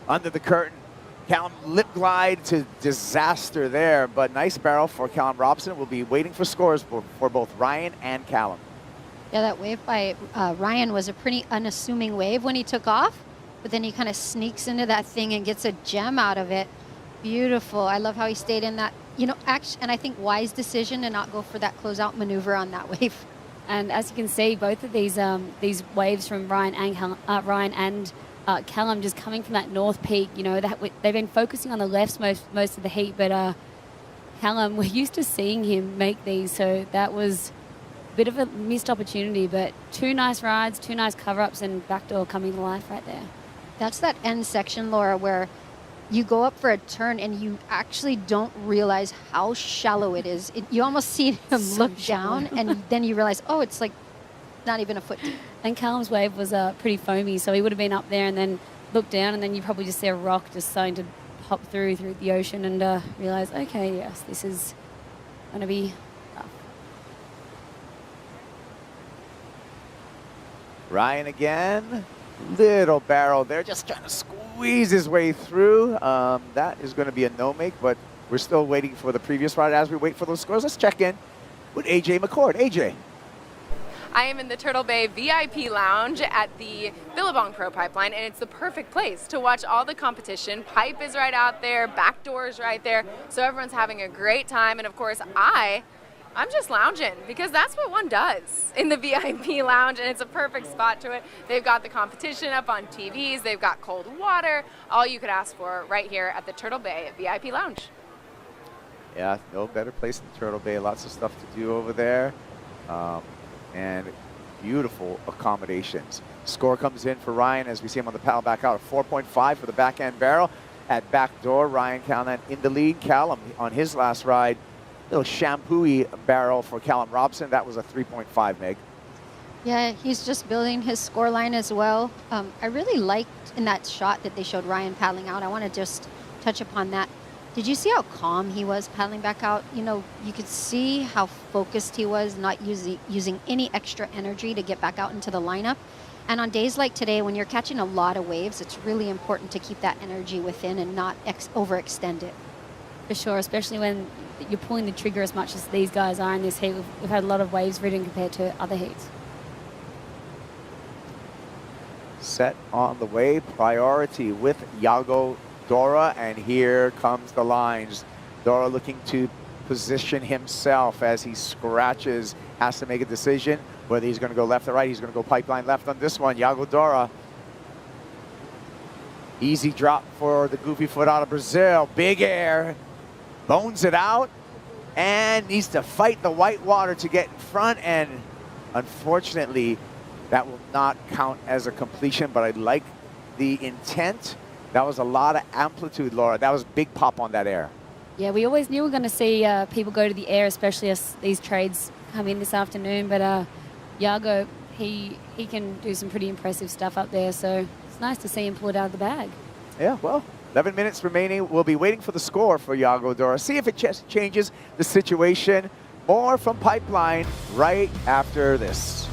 under the curtain. Callum lip glide to disaster there, but nice barrel for Callum Robson. We'll be waiting for scores for both Ryan and Callum. Yeah, that wave by Ryan was a pretty unassuming wave when he took off, but then he kind of sneaks into that thing and gets a gem out of it. Beautiful. I love how he stayed in that, you know, and I think wise decision to not go for that closeout maneuver on that wave. And as you can see, both of these waves from Ryan and Callum just coming from that north peak, you know, they've been focusing on the lefts most of the heat, but Callum, we're used to seeing him make these, so that was a bit of a missed opportunity, but two nice rides, two nice cover-ups, and backdoor coming to life right there. That's that end section, Laura, where you go up for a turn and you actually don't realize how shallow it is. You almost see him look down, and then you realize, oh, it's like not even a foot deep. And Callum's wave was pretty foamy, so he would have been up there and then looked down, and then you probably just see a rock just starting to hop through the ocean and realize, okay, yes, this is going to be tough. Ryan again. Little barrel there, just trying to squeeze his way through. That is going to be a no-make, but we're still waiting for the previous ride. As we wait for those scores, let's check in with AJ McCord. AJ. I am in the Turtle Bay VIP lounge at the Billabong Pro Pipeline, and it's the perfect place to watch all the competition. Pipe is right out there, backdoor is right there, so everyone's having a great time. And of course, I'm just lounging because that's what one does in the VIP lounge, and it's a perfect spot to it. They've got the competition up on TVs. They've got cold water, all you could ask for right here at the Turtle Bay VIP lounge. Yeah, no better place than Turtle Bay. Lots of stuff to do over there, and beautiful accommodations. Score comes in for Ryan as we see him on the paddle back out. 4.5 for the backhand barrel. At backdoor, Ryan Callanan in the lead. Callum on his last ride. Little shampoo-y barrel for Callum Robson. That was a 3.5, Meg. Yeah, he's just building his score line as well. I really liked in that shot that they showed Ryan paddling out. I want to just touch upon that. Did you see how calm he was paddling back out? You know, you could see how focused he was, not using any extra energy to get back out into the lineup. And on days like today, when you're catching a lot of waves, it's really important to keep that energy within and not overextend it. For sure, especially when you're pulling the trigger as much as these guys are in this heat. We've had a lot of waves ridden compared to other heats. Set on the way, priority with Yago Dora, and here comes the lines. Dora looking to position himself as he scratches, has to make a decision whether he's going to go left or right. He's going to go pipeline left on this one. Yago Dora. Easy drop for the goofy foot out of Brazil. Big air. Bones it out and needs to fight the white water to get in front, and unfortunately that will not count as a completion, but I like the intent. That was a lot of amplitude, Laura. That was big pop on that air. Yeah, we always knew we were going to see people go to the air, especially as these trades come in this afternoon, but Yago, he can do some pretty impressive stuff up there, so it's nice to see him pull it out of the bag. Yeah, well, 11 minutes remaining. We'll be waiting for the score for Yago Dora. See if it just changes the situation. More from Pipeline right after this.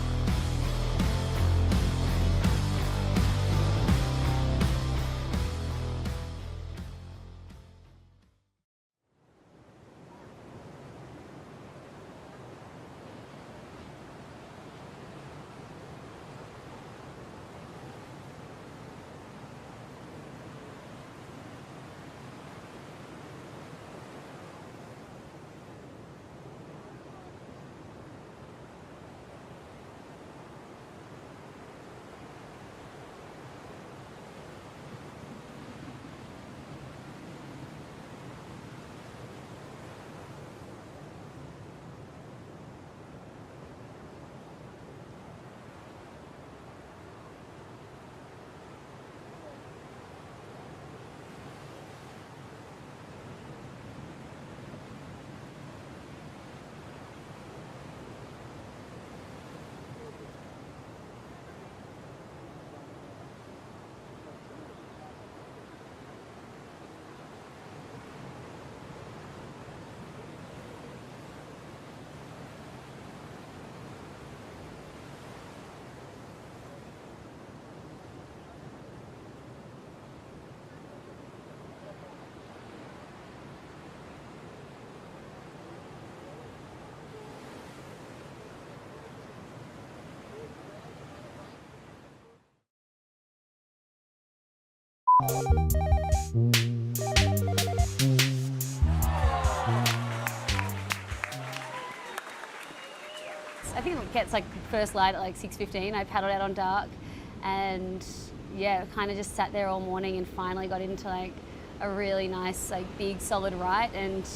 I think it gets like first light at like 6:15. I paddled out on dark and yeah, kind of just sat there all morning and finally got into like a really nice, like big solid right and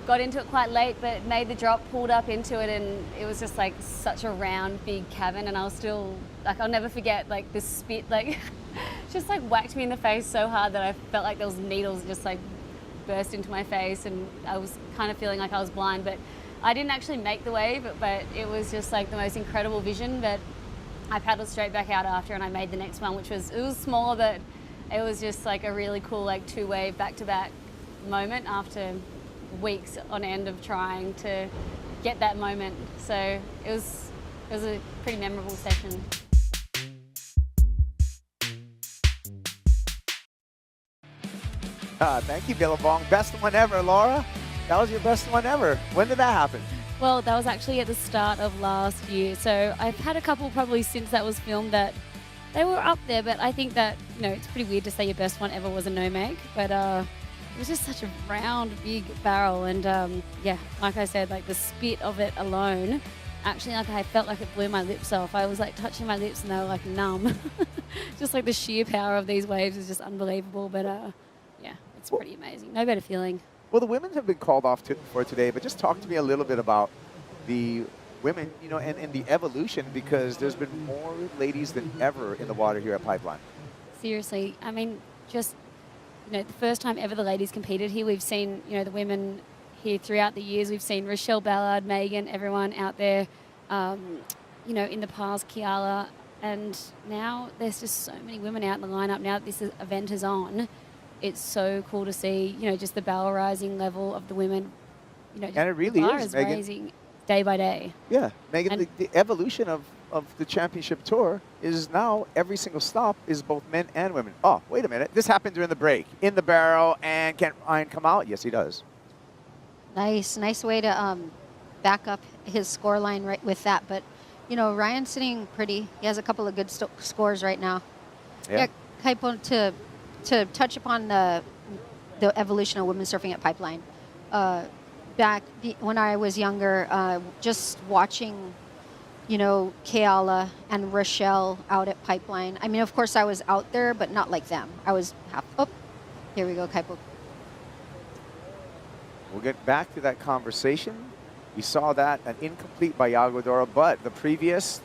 got into it quite late, but made the drop, pulled up into it, and it was just like such a round, big cabin. And I was still like, I'll never forget like the spit, like just like whacked me in the face so hard that I felt like there was needles just like burst into my face, and I was kind of feeling like I was blind, but I didn't actually make the wave, but it was just like the most incredible vision. But I paddled straight back out after, and I made the next one, which was, it was smaller, but it was just like a really cool like 2-wave back-to-back moment after weeks on end of trying to get that moment. So it was a pretty memorable session. Thank you, Billabong. Best one ever, Laura. That was your best one ever. When did that happen? Well, that was actually at the start of last year. So I've had a couple probably since that was filmed that they were up there, but I think that, you know, it's pretty weird to say your best one ever was a no-make, but it was just such a round, big barrel. And yeah, like I said, like the spit of it alone, actually like I felt like it blew my lips off. I was like touching my lips and they were like numb. Just like the sheer power of these waves is just unbelievable. But yeah, it's pretty amazing. No better feeling. Well, the women have been called off for today, but just talk to me a little bit about the women, you know, and the evolution, because there's been more ladies than ever in the water here at Pipeline. Seriously, I mean, just, you know, the first time ever the ladies competed here, we've seen, you know, the women here throughout the years. We've seen Rochelle Ballard, Megan, everyone out there, you know, in the past, Kiala, and now there's just so many women out in the lineup now that this event is on. It's so cool to see, you know, just the barrel rising level of the women. You know, And it really is, Megan. Rising day by day. Yeah, Megan, the evolution of the championship tour is now every single stop is both men and women. Oh, wait a minute. This happened during the break. In the barrel, and can Ryan come out? Yes, he does. Nice way to back up his score line right with that. But, you know, Ryan's sitting pretty. He has a couple of good scores right now. Yeah. Kaipo, to touch upon the evolution of women surfing at Pipeline. When I was younger, just watching, you know, Keala and Rochelle out at Pipeline. I mean, of course, I was out there, but not like them. I was here we go, Kaipo. We'll get back to that conversation. We saw that, an incomplete by Iago Dora, but the previous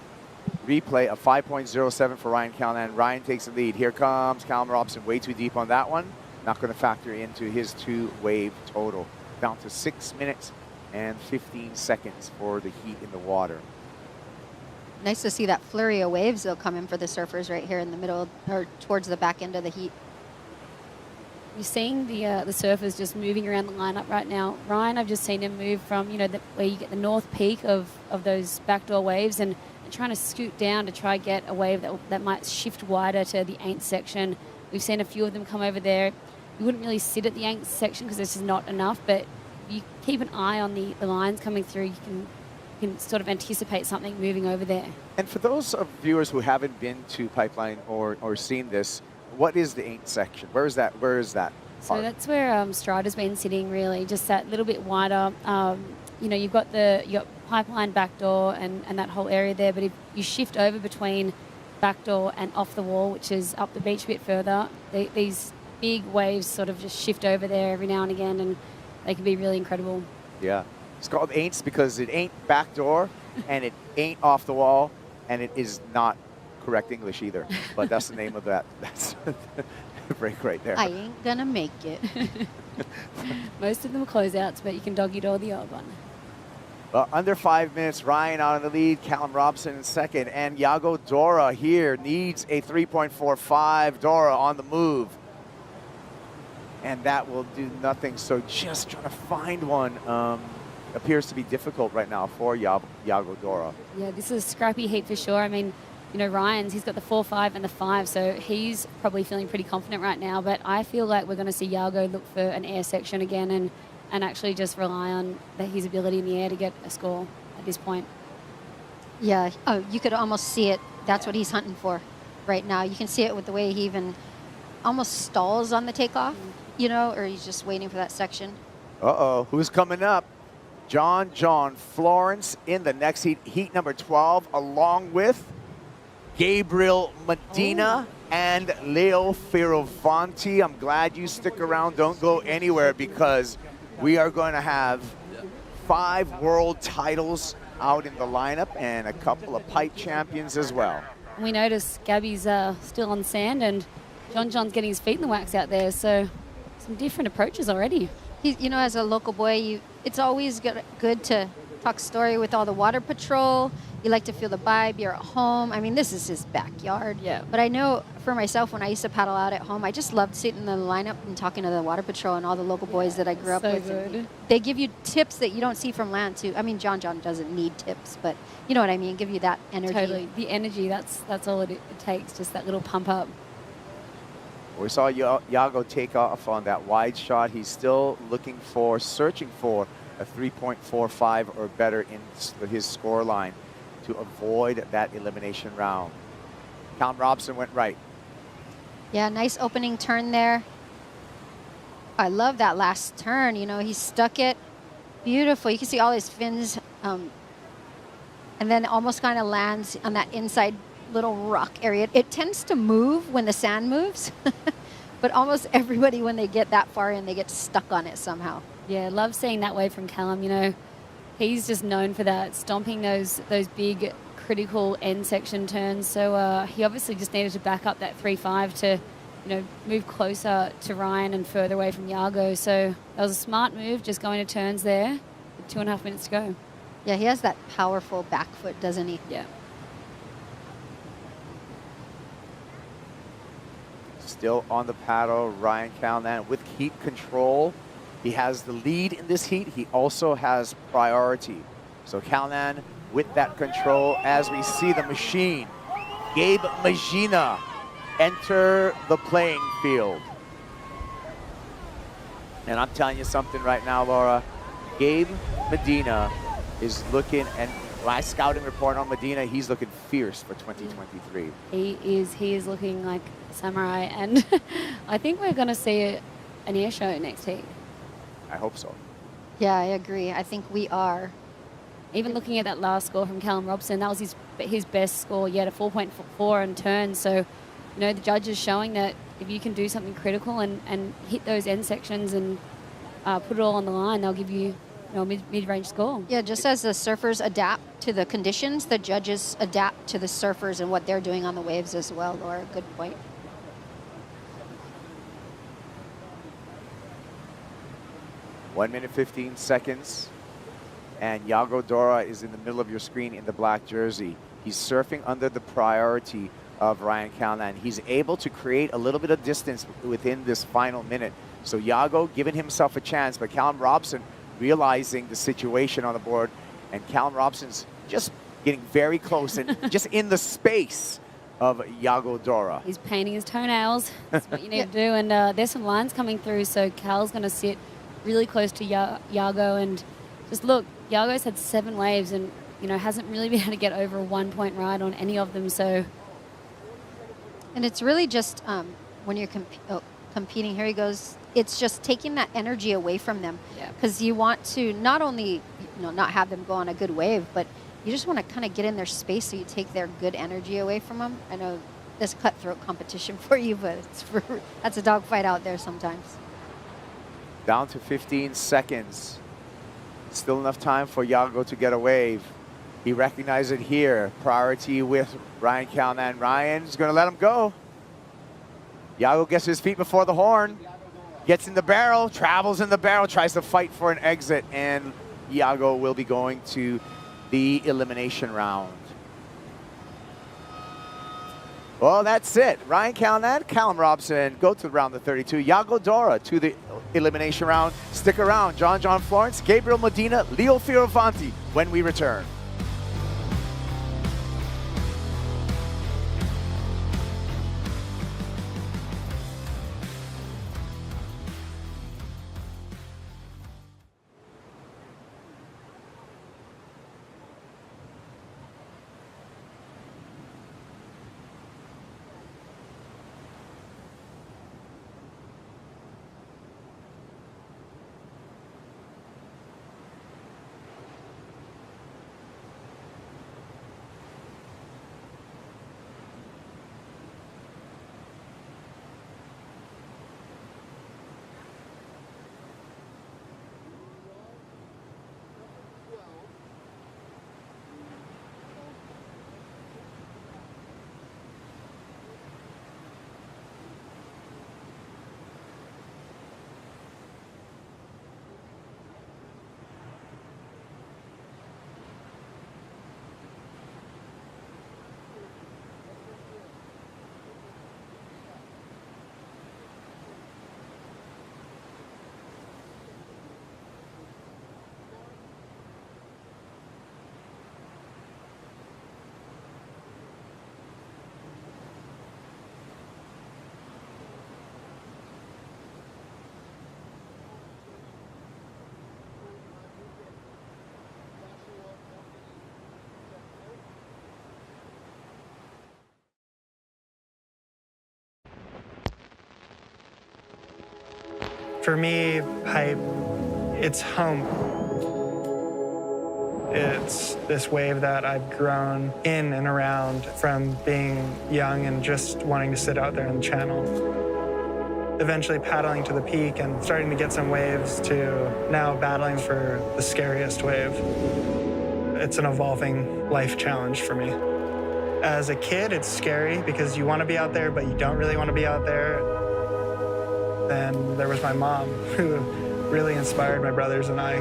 replay of 5.07 for Ryan Callahan. Ryan takes the lead. Here comes Callum Robson, way too deep on that one. Not going to factor into his 2-wave total. Down to 6 minutes and 15 seconds for the heat in the water. Nice to see that flurry of waves though come in for the surfers right here in the middle, or towards the back end of the heat. You're seeing the surfers just moving around the lineup right now. Ryan, I've just seen him move from, you know, where you get the north peak of those backdoor waves and trying to scoot down to try get a wave that might shift wider to the 8th section. We've seen a few of them come over there. You wouldn't really sit at the 8th section because this is not enough, but if you keep an eye on the lines coming through, you can sort of anticipate something moving over there. And for those of viewers who haven't been to Pipeline or seen this, what is the 8th section? Where is that So part? that's where Strider's been sitting, really, just that little bit wider. You know, you've got Pipeline backdoor and that whole area there, but if you shift over between backdoor and off the wall, which is up the beach a bit further, these big waves sort of just shift over there every now and again, and they can be really incredible. Yeah. It's called 8s because it ain't backdoor and it ain't off the wall, and it is not correct English either. But that's the name of that. That's the break right there. I ain't gonna make it. Most of them are closeouts, but you can doggy door the odd one. Well, under 5 minutes, Ryan out in the lead, Callum Robson in second, and Iago Dora here needs a 3.45. Dora on the move. And that will do nothing, so just trying to find one appears to be difficult right now for Iago Dora. Yeah, this is a scrappy heat for sure. I mean, you know, he's got the 4.5 and the 5, so he's probably feeling pretty confident right now, but I feel like we're going to see Iago look for an air section again and actually just rely on his ability in the air to get a score at this point. Yeah, you could almost see it. That's what he's hunting for right now. You can see it with the way he even almost stalls on the takeoff, you know, or he's just waiting for that section. Uh-oh, who's coming up? John Florence in the next heat, heat number 12, along with Gabriel Medina and Leo Fioravanti. I'm glad you stick around. Don't go anywhere because we are going to have 5 world titles out in the lineup and a couple of pipe champions as well. We noticed Gabby's still on sand and John's getting his feet in the wax out there, so some different approaches already. He, you know, as a local boy, it's always good to talk story with all the water patrol. You like to feel the vibe. You're at home. I mean, this is his backyard. Yeah. But I know for myself, when I used to paddle out at home, I just loved sitting in the lineup and talking to the water patrol and all the local boys that I grew up with. Good. They give you tips that you don't see from land too. I mean, John doesn't need tips, but you know what I mean. Give you that energy. Totally. The energy. That's all it takes. Just that little pump up. We saw Yago take off on that wide shot. He's still searching for a 3.45 or better in his score line to avoid that elimination round. Callum Robson went right. Yeah, nice opening turn there. I love that last turn. You know, he stuck it. Beautiful. You can see all his fins. And then almost kind of lands on that inside little rock area. It tends to move when the sand moves. But almost everybody, when they get that far in, they get stuck on it somehow. Yeah, love seeing that wave from Callum. You know, he's just known for that, stomping those big critical end section turns. So he obviously just needed to back up that 3.5 to, you know, move closer to Ryan and further away from Yago. So that was a smart move, just going to turns there with 2.5 minutes to go. Yeah, he has that powerful back foot, doesn't he? Yeah. Still on the paddle, Ryan Callanan with heat control. He has the lead in this heat. He also has priority. So Callanan with that control as we see the machine. Gabe Medina enter the playing field. And I'm telling you something right now, Laura. Gabe Medina is looking, and my scouting report on Medina, he's looking fierce for 2023. He is looking like a samurai, and I think we're going to see an air show next heat. I hope so. Yeah, I agree. I think we are. Even looking at that last score from Callum Robson, that was his best score yet, a 4.4 on turn. So, you know, the judges showing that if you can do something critical and hit those end sections and put it all on the line, they'll give you, a mid-range score. Yeah, just as the surfers adapt to the conditions, the judges adapt to the surfers and what they're doing on the waves as well, Laura. Good point. One minute, 15 seconds. And Yago Dora is in the middle of your screen in the black jersey. He's surfing under the priority of Ryan Callanan. He's able to create a little bit of distance within this final minute. So Yago giving himself a chance, but Callum Robson realizing the situation on the board, and Callum Robson's just getting very close and just in the space of Yago Dora. He's painting his toenails. That's what you need to do. And there's some lines coming through, so Cal's going to sit really close to Yago. And just look, Yago's had 7 waves and, hasn't really been able to get over a 1-point ride on any of them. So, and it's really just when you're competing, here he goes, it's just taking that energy away from them. Because you want to not only, not have them go on a good wave, but you just want to kind of get in their space so you take their good energy away from them. I know this cutthroat competition for you, but that's a dogfight out there sometimes. Down to 15 seconds. Still enough time for Yago to get a wave. He recognized it here. Priority with Ryan Callanan. Ryan's going to let him go. Yago gets his feet before the horn. Gets in the barrel, travels in the barrel, tries to fight for an exit, and Yago will be going to the elimination round. Well, that's it. Ryan Callanan, Callum Robson go to round of 32. Yago Dora to the elimination round. Stick around. John Florence, Gabriel Medina, Leo Fioravanti when we return. For me, pipe, it's home. It's this wave that I've grown in and around from being young and just wanting to sit out there in the channel. Eventually paddling to the peak and starting to get some waves to now battling for the scariest wave. It's an evolving life challenge for me. As a kid, it's scary because you want to be out there, but you don't really want to be out there. Then there was my mom who really inspired my brothers and I.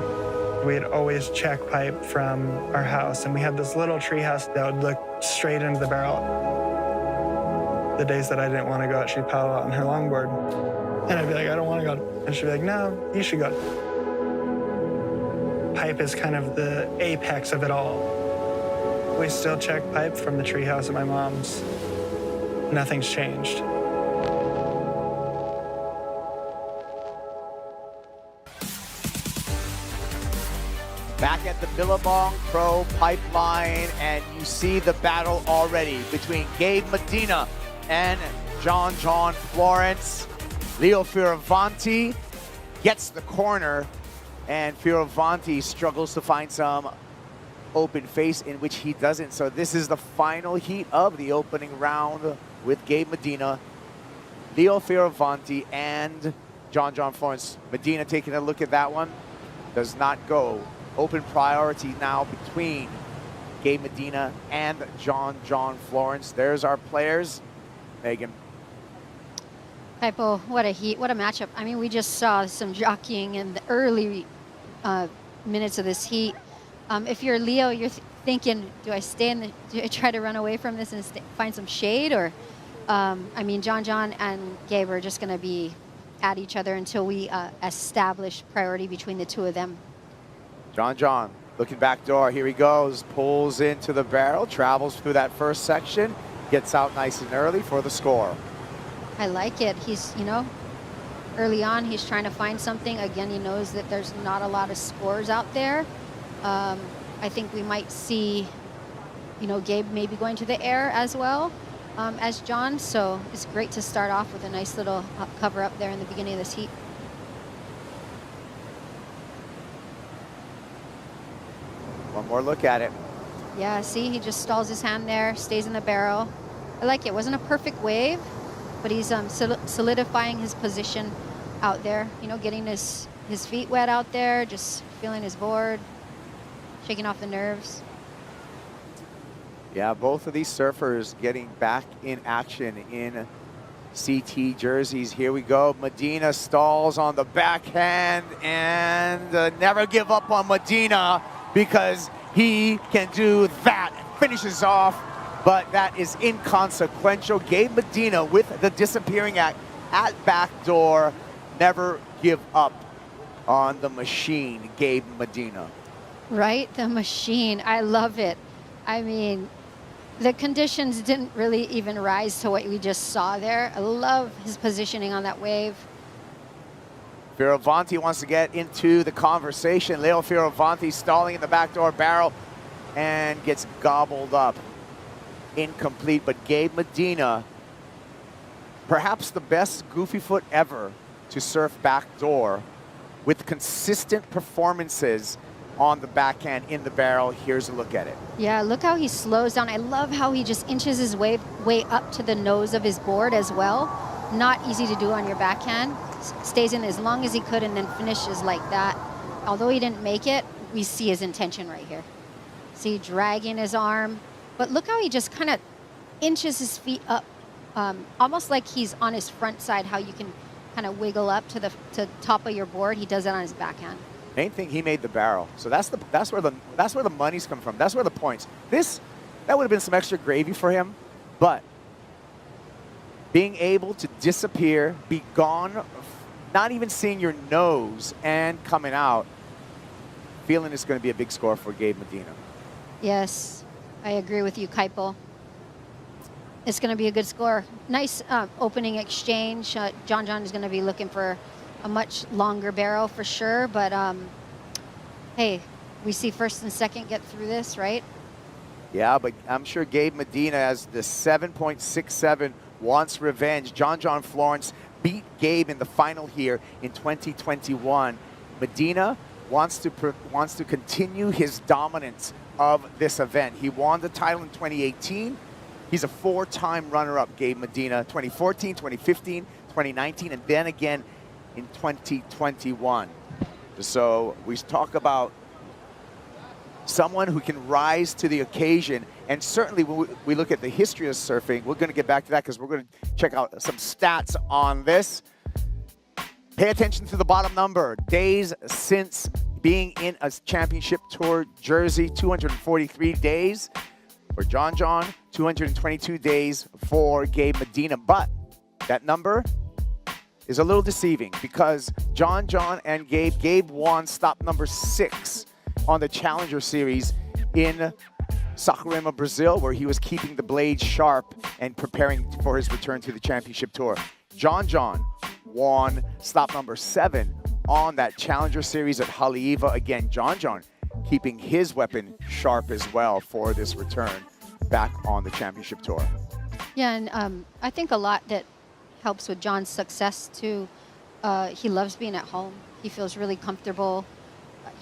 We'd always check pipe from our house, and we had this little tree house that would look straight into the barrel. The days that I didn't want to go out, she'd paddle out on her longboard. And I'd be like, I don't want to go. And she'd be like, no, you should go. Pipe is kind of the apex of it all. We still check pipe from the tree house at my mom's. Nothing's changed. Back at the Billabong Pro Pipeline, and you see the battle already between Gabe Medina and John Florence. Leo Fioravanti gets the corner, and Fioravanti struggles to find some open face, in which he doesn't. So this is the final heat of the opening round with Gabe Medina, Leo Fioravanti, and John Florence. Medina taking a look at that one, does not go. Open priority now between Gabe Medina and John Florence. There's our players. Megan. Kaipo, what a heat, what a matchup. I mean, we just saw some jockeying in the early minutes of this heat. If you're Leo, you're thinking, do I try to run away from this and find some shade? Or, I mean, John and Gabe are just going to be at each other until we establish priority between the two of them. John, looking back door, here he goes, pulls into the barrel, travels through that first section, gets out nice and early for the score. I like it. He's, early on, he's trying to find something. Again, he knows that there's not a lot of scores out there. I think we might see, Gabe maybe going to the air as well as John. So it's great to start off with a nice little cover up there in the beginning of this heat. One more look at it. Yeah, see, he just stalls his hand there, stays in the barrel. I like it. It wasn't a perfect wave, but he's solidifying his position out there, getting his feet wet out there, just feeling his board, shaking off the nerves. Yeah, both of these surfers getting back in action in CT jerseys. Here we go. Medina stalls on the backhand, and never give up on Medina, because he can do that. Finishes off, but that is inconsequential. Gabe Medina with the disappearing act at backdoor. Never give up on the machine, Gabe Medina. Right, the machine. I love it. I mean, the conditions didn't really even rise to what we just saw there. I love his positioning on that wave. Fioravanti wants to get into the conversation. Leo Fioravanti stalling in the backdoor barrel and gets gobbled up. Incomplete, but Gabe Medina, perhaps the best goofy foot ever to surf backdoor, with consistent performances on the backhand in the barrel. Here's a look at it. Yeah, look how he slows down. I love how he just inches his way up to the nose of his board as well. Not easy to do on your backhand. Stays in as long as he could and then finishes like that. Although he didn't make it, we see his intention right here. See, dragging his arm. But look how he just kind of inches his feet up, almost like he's on his front side, how you can kind of wiggle up to the top of your board. He does that on his backhand. Main thing, he made the barrel. So that's where the money's come from. That's where the points. That would have been some extra gravy for him, but being able to disappear, be gone, not even seeing your nose and coming out, feeling it's going to be a big score for Gabe Medina. Yes, I agree with you, Kaipo. It's going to be a good score. Nice opening exchange. John is going to be looking for a much longer barrel for sure, but hey, we see first and second get through this, right? Yeah, but I'm sure Gabe Medina, as the 7.67, wants revenge. John Florence beat Gabe in the final here in 2021. Medina wants to continue his dominance of this event. He won the title in 2018. He's a 4-time runner-up, Gabe Medina, 2014, 2015, 2019, and then again in 2021. So we talk about someone who can rise to the occasion. And certainly when we look at the history of surfing, we're going to get back to that because we're going to check out some stats on this. Pay attention to the bottom number. Days since being in a championship tour jersey, 243 days for John, 222 days for Gabe Medina. But that number is a little deceiving because John and Gabe won stop number 6 on the Challenger Series in Saquarema, Brazil, where he was keeping the blades sharp and preparing for his return to the championship tour. John won stop number 7 on that Challenger Series at Haleiwa. Again, John keeping his weapon sharp as well for this return back on the championship tour. Yeah, and I think a lot that helps with John's success too, he loves being at home. He feels really comfortable.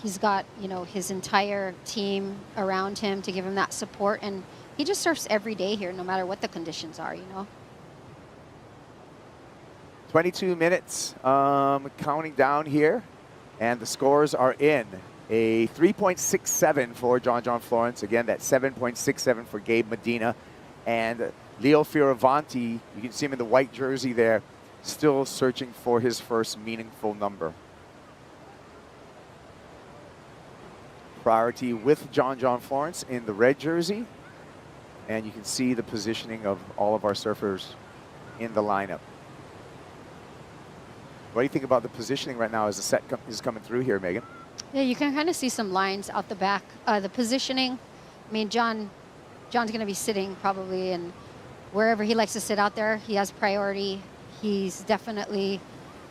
He's got, you know, his entire team around him to give him that support, and he just surfs every day here, no matter what the conditions are, you know. 22 minutes counting down here, and the scores are in. A 3.67 for John Florence. Again, that 7.67 for Gabe Medina. And Leo Fioravanti, you can see him in the white jersey there, still searching for his first meaningful number. Priority with John Florence in the red jersey. And you can see the positioning of all of our surfers in the lineup. What do you think about the positioning right now as the set is coming through here, Megan? Yeah, you can kind of see some lines out the back. The positioning, I mean, John's going to be sitting probably, and wherever he likes to sit out there, he has priority. He's definitely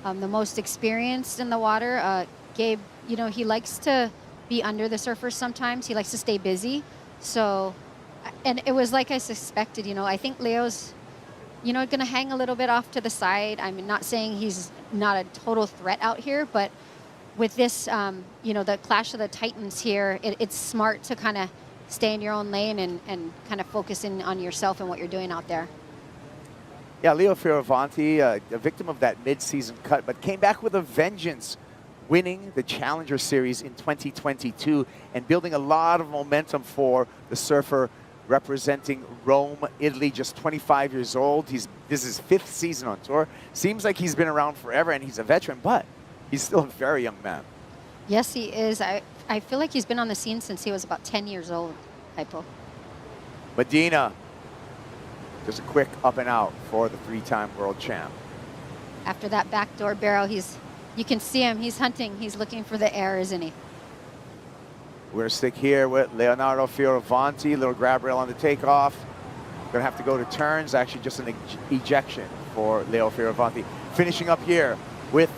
the most experienced in the water. Gabe, you know, he likes to be under the surfers sometimes. He likes to stay busy. So, and it was like I suspected, you know, I think Leo's, you know, going to hang a little bit off to the side. I'm not saying he's not a total threat out here, but with this, you know, the clash of the titans here, it's smart to kind of stay in your own lane and kind of focus in on yourself and what you're doing out there. Yeah, Leo Fioravanti, a victim of that mid-season cut, but came back with a vengeance, winning the Challenger Series in 2022 and building a lot of momentum for the surfer representing Rome, Italy, just 25 years old. This is his 5th season on tour. Seems like he's been around forever and he's a veteran, but he's still a very young man. Yes, he is. I feel like he's been on the scene since he was about 10 years old, Hypo. Medina, just a quick up and out for the 3-time world champ. After that backdoor barrel, you can see him, he's hunting, he's looking for the air, isn't he? We're gonna stick here with Leonardo Fioravanti, little grab rail on the takeoff. Gonna have to go to turns, actually just an ejection for Leo Fioravanti. Finishing up here with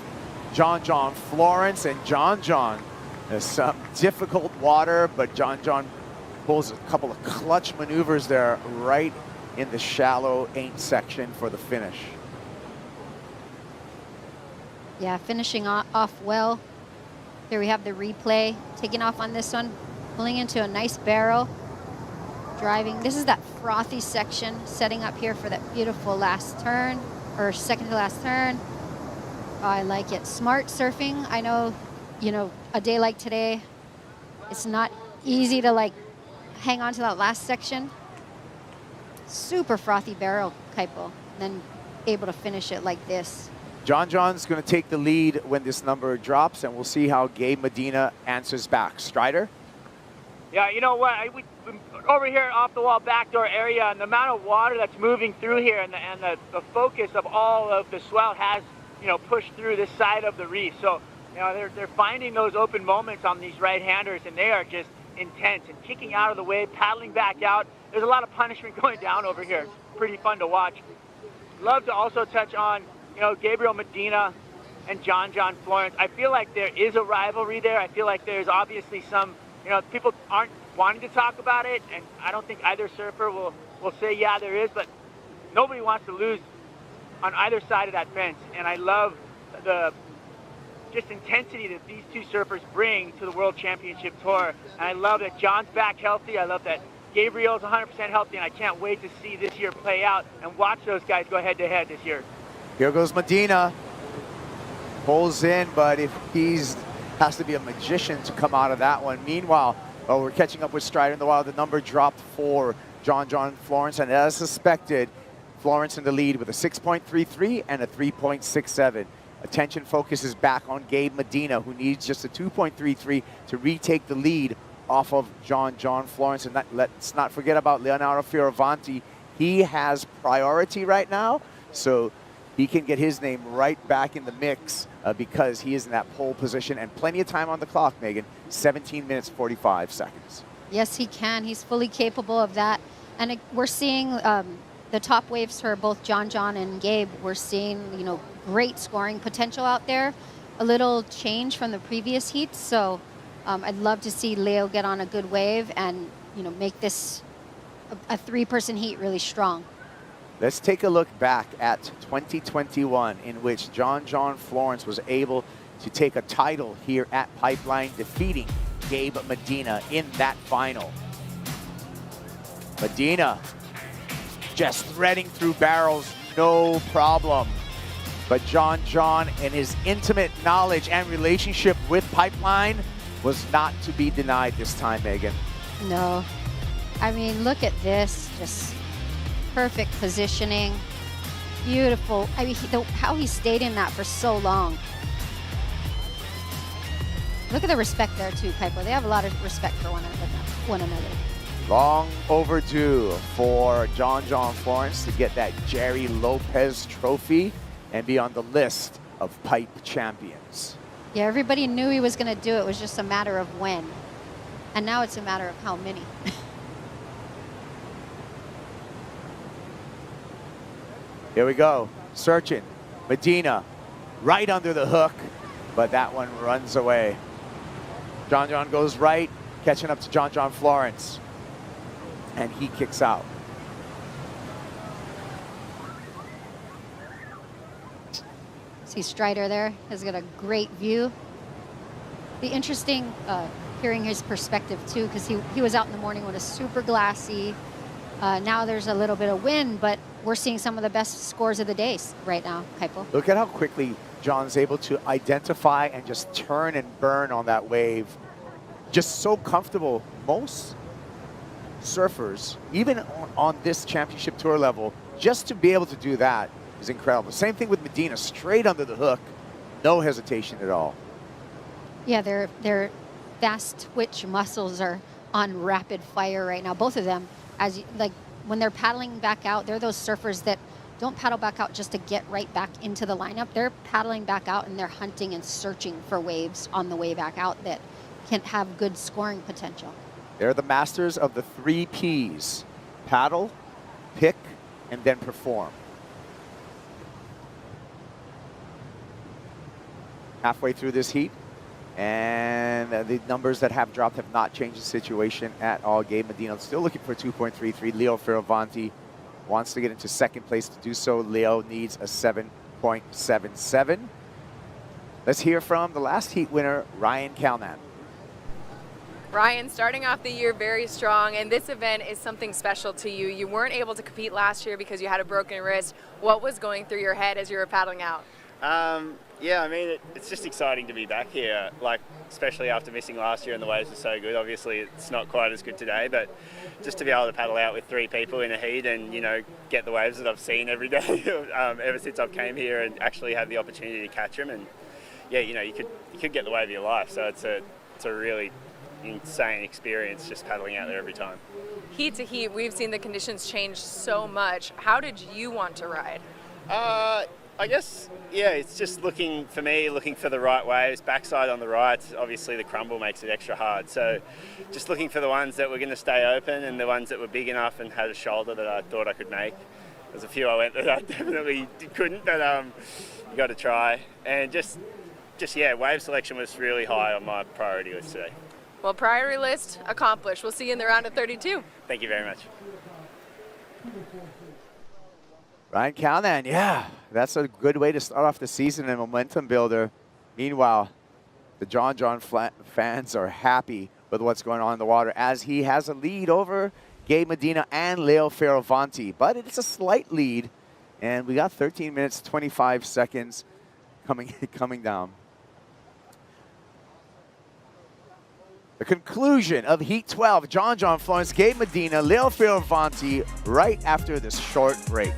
John Florence, and John has some difficult water, but John pulls a couple of clutch maneuvers there right in the shallow 8 section for the finish. Yeah, finishing off well. Here we have the replay, taking off on this one, pulling into a nice barrel, driving. This is that frothy section, setting up here for that beautiful last turn, or second to last turn. Oh, I like it. Smart surfing. I know, you know, a day like today, it's not easy to like hang on to that last section. Super frothy barrel, Kaipo, then able to finish it like this. John's going to take the lead when this number drops, and we'll see how Gabe Medina answers back. Strider? Yeah, you know what? Over here off the wall backdoor area, and the amount of water that's moving through here, and the focus of all of the swell has, you know, pushed through this side of the reef. So, you know, they're finding those open moments on these right-handers, and they are just intense and kicking out of the wave, paddling back out. There's a lot of punishment going down over here. It's pretty fun to watch. Love to also touch on, you know, Gabriel Medina and John Florence. I feel like there is a rivalry there. I feel like there's obviously some, you know, people aren't wanting to talk about it, and I don't think either surfer will say, yeah, there is, but nobody wants to lose on either side of that fence. And I love the just intensity that these two surfers bring to the World Championship Tour. And I love that John's back healthy. I love that Gabriel's 100% healthy, and I can't wait to see this year play out and watch those guys go head-to-head this year. Here goes Medina. Pulls in, but if has to be a magician to come out of that one. Meanwhile, we're catching up with Strider in the Wild. The number dropped for John Florence, and as suspected, Florence in the lead with a 6.33 and a 3.67. Attention focus is back on Gabe Medina, who needs just a 2.33 to retake the lead off of John Florence. And let's not forget about Leonardo Fioravanti. He has priority right now, so he can get his name right back in the mix because he is in that pole position and plenty of time on the clock, Megan. 17 minutes, 45 seconds. Yes, he can. He's fully capable of that. And we're seeing the top waves for both John and Gabe. We're seeing, you know, great scoring potential out there. A little change from the previous heats. So I'd love to see Leo get on a good wave and, you know, make this a three-person heat really strong. Let's take a look back at 2021, in which John Florence was able to take a title here at Pipeline, defeating Gabe Medina in that final. Medina just threading through barrels, no problem. But John and his intimate knowledge and relationship with Pipeline was not to be denied this time, Megan. No. I mean, look at this. Just perfect positioning. Beautiful. I mean, how he stayed in that for so long. Look at the respect there, too, Kaipo. They have a lot of respect for one another. Long overdue for John Florence to get that Jerry Lopez trophy and be on the list of pipe champions. Yeah, everybody knew he was going to do it. It was just a matter of when. And now it's a matter of how many. Here we go. Searching. Medina right under the hook, but that one runs away. John goes right, catching up to John Florence. And he kicks out. See Strider there has got a great view. Be interesting hearing his perspective too, because he was out in the morning when it's super glassy. Now there's a little bit of wind, but we're seeing some of the best scores of the day right now, Kaipo. Look at how quickly John's able to identify and just turn and burn on that wave. Just so comfortable. Most surfers, even on this championship tour level, just to be able to do that is incredible. Same thing with Medina, straight under the hook, no hesitation at all. Yeah, their fast twitch muscles are on rapid fire right now, both of them. Like when they're paddling back out, they're those surfers that don't paddle back out just to get right back into the lineup. They're paddling back out and they're hunting and searching for waves on the way back out that can have good scoring potential. They're the masters of the 3 Ps. Paddle, pick, and then perform. Halfway through this heat, and the numbers that have dropped have not changed the situation at all. Gabe Medina still looking for 2.33. Leo Fioravanti wants to get into second place. To do so, Leo needs a 7.77. Let's hear from the last heat winner, Ryan Kalnan. Ryan, starting off the year very strong, and this event is something special to you. You weren't able to compete last year because you had a broken wrist. What was going through your head as you were paddling out? Yeah, I mean, it's just exciting to be back here, like, especially after missing last year and the waves were so good. Obviously, it's not quite as good today, but just to be able to paddle out with 3 people in a heat and, you know, get the waves that I've seen every day ever since I've came here and actually have the opportunity to catch them. And, yeah, you know, you could get the wave of your life. So it's a really insane experience just paddling out there every time. Heat to heat, we've seen the conditions change so much. How did you want to ride? I guess, yeah, it's just looking for the right waves, backside on the right. Obviously the crumble makes it extra hard. So just looking for the ones that were going to stay open and the ones that were big enough and had a shoulder that I thought I could make. There's a few I went that I definitely couldn't, but you got to try. And just yeah, wave selection was really high on my priority list today. Well, priority list accomplished. We'll see you in the round of 32. Thank you very much. Ryan Callahan, yeah, that's a good way to start off the season and momentum builder. Meanwhile, the John fans are happy with what's going on in the water as he has a lead over Gabe Medina and Leo Fioravanti. But it's a slight lead, and we got 13 minutes, 25 seconds coming down. The conclusion of Heat 12, John Florence, Gabe Medina, Leo Fioravanti, right after this short break.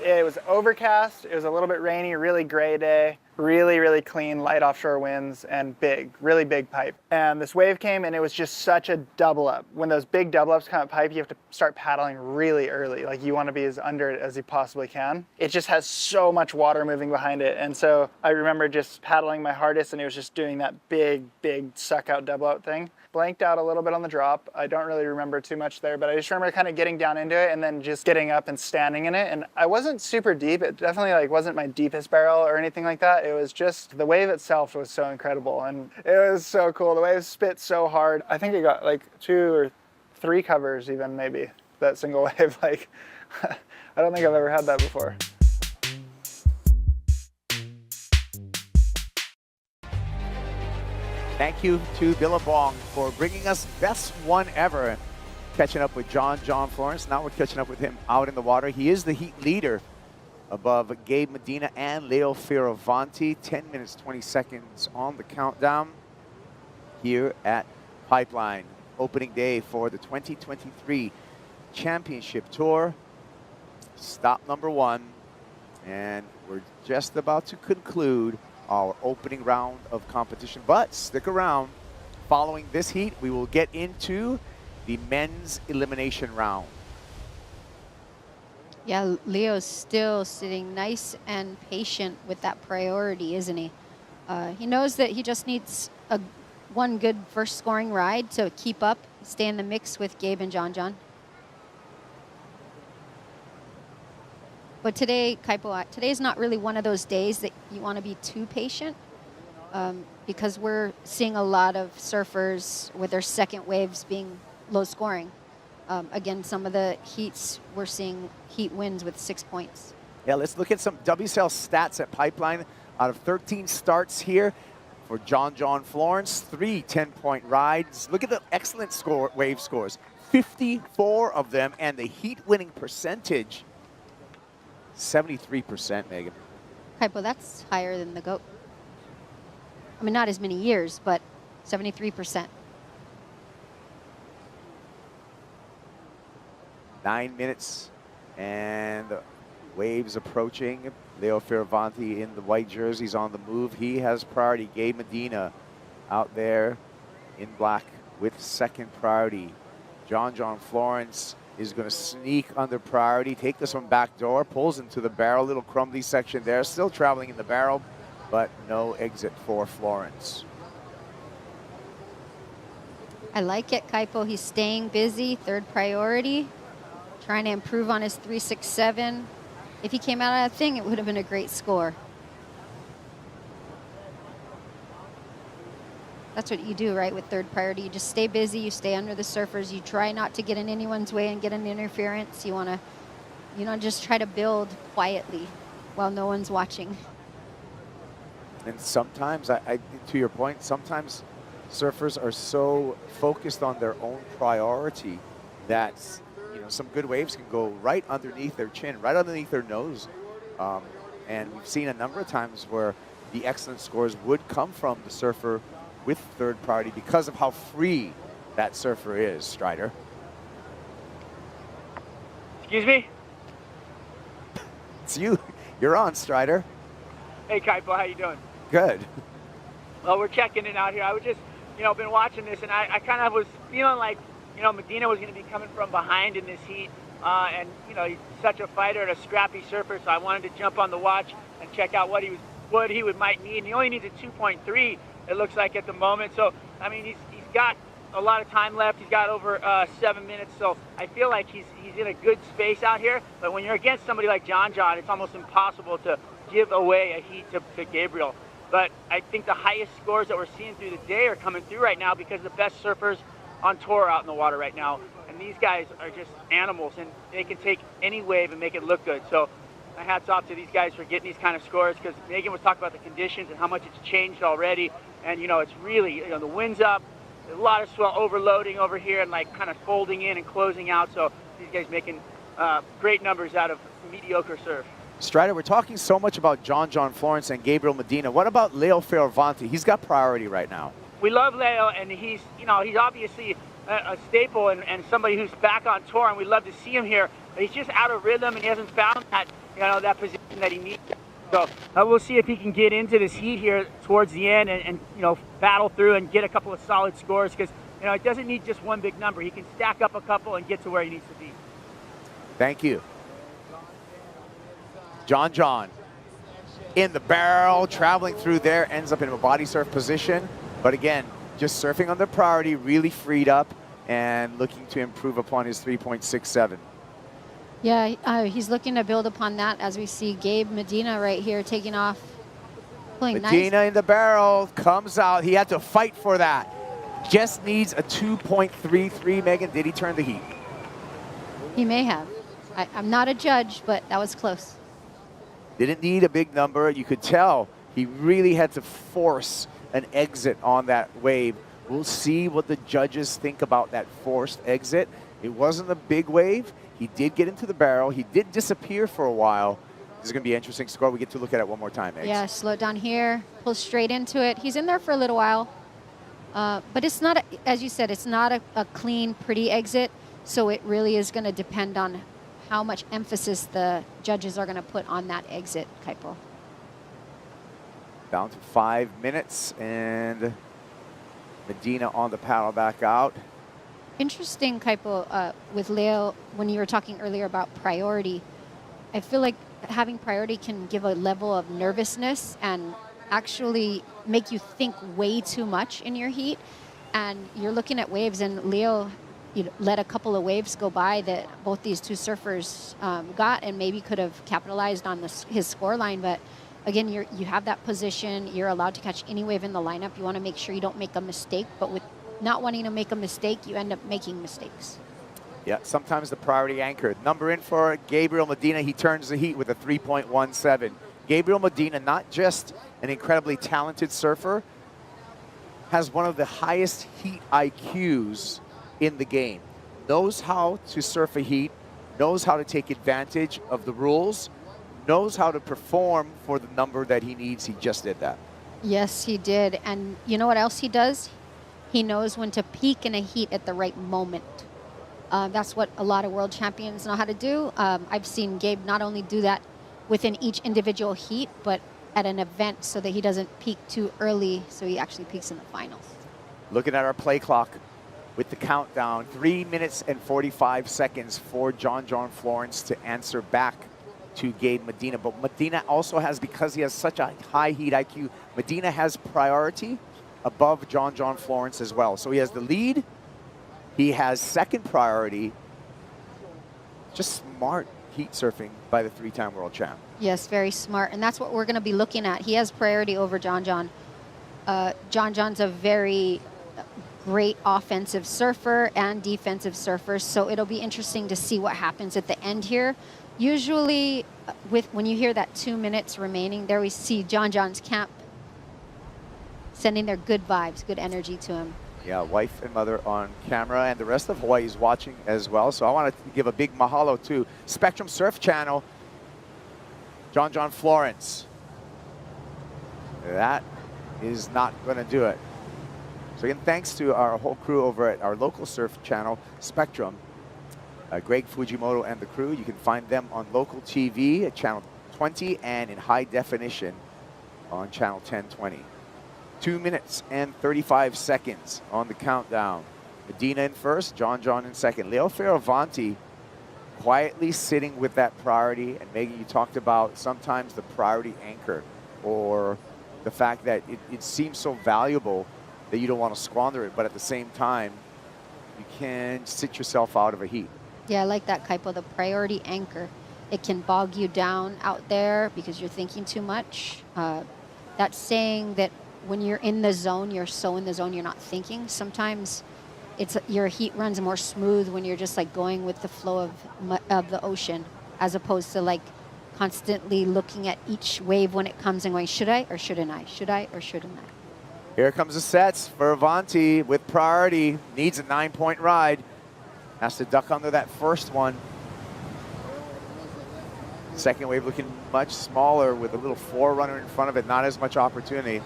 It was overcast, it was a little bit rainy, really gray day, really clean, light offshore winds, and really big pipe. And this wave came and it was just such a double up. When those big double ups come at pipe, you have to start paddling really early. Like you want to be as under it as you possibly can. It just has so much water moving behind it. And so I remember just paddling my hardest and it was just doing that big suck out double out thing. Blanked out a little bit on the drop. I don't really remember too much there, but I just remember kind of getting down into it and then just getting up and standing in it. And I wasn't super deep. It definitely like wasn't my deepest barrel or anything like that. It was just the wave itself was so incredible and it was so cool. The wave spit so hard. I think it got like 2 or 3 covers even maybe, that single wave. Like, I don't think I've ever had that before. Thank you to Billabong for bringing us best one ever. Catching up with John Florence. Now we're catching up with him out in the water. He is the heat leader above Gabe Medina and Leo Fioravanti. 10 minutes, 20 seconds on the countdown here at Pipeline. Opening day for the 2023 Championship Tour. Stop number 1. And we're just about to conclude our opening round of competition. But stick around. Following this heat, we will get into the men's elimination round. Yeah, Leo's still sitting nice and patient with that priority, isn't he? He knows that he just needs one good first scoring ride to keep up, stay in the mix with Gabe and John. But today, Kaipo, today's not really one of those days that you want to be too patient because we're seeing a lot of surfers with their second waves being low scoring. Again, some of the heats, we're seeing heat wins with 6 points. Yeah, let's look at some WSL stats at Pipeline. Out of 13 starts here for John Florence, 3 10-point rides. Look at the excellent wave scores, 54 of them, and the heat winning percentage, 73%, Megan. Kaipo, that's higher than the GOAT. I mean, not as many years, but 73%. 9 minutes, and waves approaching. Leo Fioravanti in the white jerseys on the move. He has priority. Gabe Medina out there in black with second priority. John Florence is going to sneak under priority, take this one back door, pulls into the barrel, little crumbly section there, still traveling in the barrel, but no exit for Florence. I like it, Kaipo. He's staying busy, third priority, trying to improve on his 3.67. If he came out of that thing, it would have been a great score. That's what you do, right, with third priority. You just stay busy, you stay under the surfers, you try not to get in anyone's way and get an interference. You want to, just try to build quietly while no one's watching. And sometimes, to your point, sometimes surfers are so focused on their own priority that some good waves can go right underneath their chin, right underneath their nose. And we've seen a number of times where the excellent scores would come from the surfer with third priority because of how free that surfer is, Strider. Excuse me? It's you. You're on, Strider. Hey, Kaipo, how you doing? Good. Well, we're checking it out here. I was just, been watching this, and I kind of was feeling like, Medina was going to be coming from behind in this heat. And, he's such a fighter and a scrappy surfer, so I wanted to jump on the watch and check out what he might need. And he only needs a 2.3, it looks like, at the moment. So, I mean, he's got a lot of time left. He's got over 7 minutes, so I feel like he's in a good space out here. But when you're against somebody like John, it's almost impossible to give away a heat to Gabriel. But I think the highest scores that we're seeing through the day are coming through right now because the best surfers on tour are out in the water right now. And these guys are just animals, and they can take any wave and make it look good. So my hat's off to these guys for getting these kind of scores, because Megan was talking about the conditions and how much it's changed already. And, it's really, the wind's up, a lot of swell overloading over here and kind of folding in and closing out. So these guys making great numbers out of mediocre surf. Strider, we're talking so much about John Florence and Gabriel Medina. What about Leo Fioravanti? He's got priority right now. We love Leo, and he's obviously a staple and somebody who's back on tour, and we love to see him here. But he's just out of rhythm, and he hasn't found that position that he needs. So we'll see if he can get into this heat here towards the end and battle through and get a couple of solid scores, because it doesn't need just one big number. He can stack up a couple and get to where he needs to be. Thank you. John in the barrel, traveling through there, ends up in a body surf position. But again, just surfing under priority, really freed up and looking to improve upon his 3.67. Yeah, he's looking to build upon that, as we see Gabe Medina right here taking off. Medina nice. In the barrel, comes out. He had to fight for that. Just needs a 2.33, Megan. Did he turn the heat? He may have. I'm not a judge, but that was close. Didn't need a big number. You could tell he really had to force an exit on that wave. We'll see what the judges think about that forced exit. It wasn't a big wave. He did get into the barrel. He did disappear for a while. This is going to be an interesting score. We get to look at it one more time, Eggs. Yeah, slow it down here. Pull straight into it. He's in there for a little while. But it's not, as you said, it's not a clean, pretty exit. So it really is going to depend on how much emphasis the judges are going to put on that exit, Kaipo. Down to 5 minutes, and Medina on the paddle back out. Interesting, Kaipo, with Leo, when you were talking earlier about priority. I feel like having priority can give a level of nervousness and actually make you think way too much in your heat. And you're looking at waves, and Leo let a couple of waves go by that both these two surfers got, and maybe could have capitalized on his score line. But again, you have that position. You're allowed to catch any wave in the lineup. You want to make sure you don't make a mistake. But with not wanting to make a mistake, you end up making mistakes. Yeah, sometimes the priority anchor. Number in for Gabriel Medina. He turns the heat with a 3.17. Gabriel Medina, not just an incredibly talented surfer, has one of the highest heat IQs in the game. Knows how to surf a heat, knows how to take advantage of the rules, knows how to perform for the number that he needs. He just did that. Yes, he did. And you know what else he does? He knows when to peak in a heat at the right moment. That's what a lot of world champions know how to do. I've seen Gabe not only do that within each individual heat, but at an event, so that he doesn't peak too early, so he actually peaks in the finals. Looking at our play clock, with the countdown. 3 minutes and 45 seconds for John Florence to answer back to Gabe Medina. But Medina also has, because he has such a high heat IQ, Medina has priority above John Florence as well. So he has the lead. He has second priority. Just smart heat surfing by the 3-time world champ. Yes, very smart. And that's what we're going to be looking at. He has priority over John. John's a very great offensive surfer and defensive surfer. So it'll be interesting to see what happens at the end here. Usually, when you hear that 2 minutes remaining, there we see John's camp sending their good vibes, good energy to him. Yeah, wife and mother on camera, and the rest of Hawaii is watching as well. So I want to give a big mahalo to Spectrum Surf Channel, John Florence. That is not going to do it. So again, thanks to our whole crew over at our local surf channel, Spectrum, Greg Fujimoto and the crew. You can find them on local TV at channel 20 and in high definition on channel 1020. 2 minutes and 35 seconds on the countdown. Medina in first, John in second. Leo Fioravanti quietly sitting with that priority. And Megan, you talked about sometimes the priority anchor, or the fact that it seems so valuable that you don't want to squander it, but at the same time, you can sit yourself out of a heat. Yeah, I like that, Kaipo, the priority anchor. It can bog you down out there because you're thinking too much. That's saying that when you're in the zone, you're so in the zone, you're not thinking. Sometimes your heat runs more smooth when you're just like going with the flow of the ocean, as opposed to like constantly looking at each wave when it comes and going, should I or shouldn't I? Should I or shouldn't I? Here comes the sets for Avanti with priority. Needs a 9-point ride. Has to duck under that first one. Second wave looking much smaller with a little forerunner in front of it. Not as much opportunity.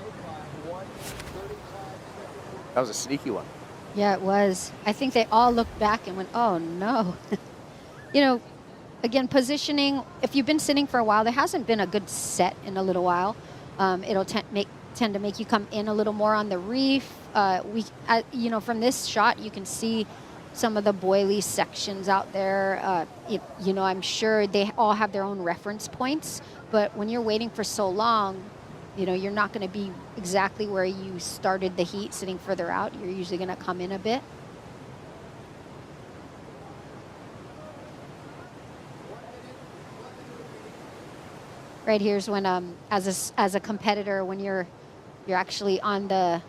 That was a sneaky one. Yeah, it was. I think they all looked back and went, oh no. You know, again, positioning, if you've been sitting for a while, there hasn't been a good set in a little while. It'll tend to make you come in a little more on the reef. You know, from this shot, you can see some of the boily sections out there. You know, I'm sure they all have their own reference points, but when you're waiting for so long, you know, you're not going to be exactly where you started the heat sitting further out. You're usually going to come in a bit. Right here's when, as a competitor, when you're actually on the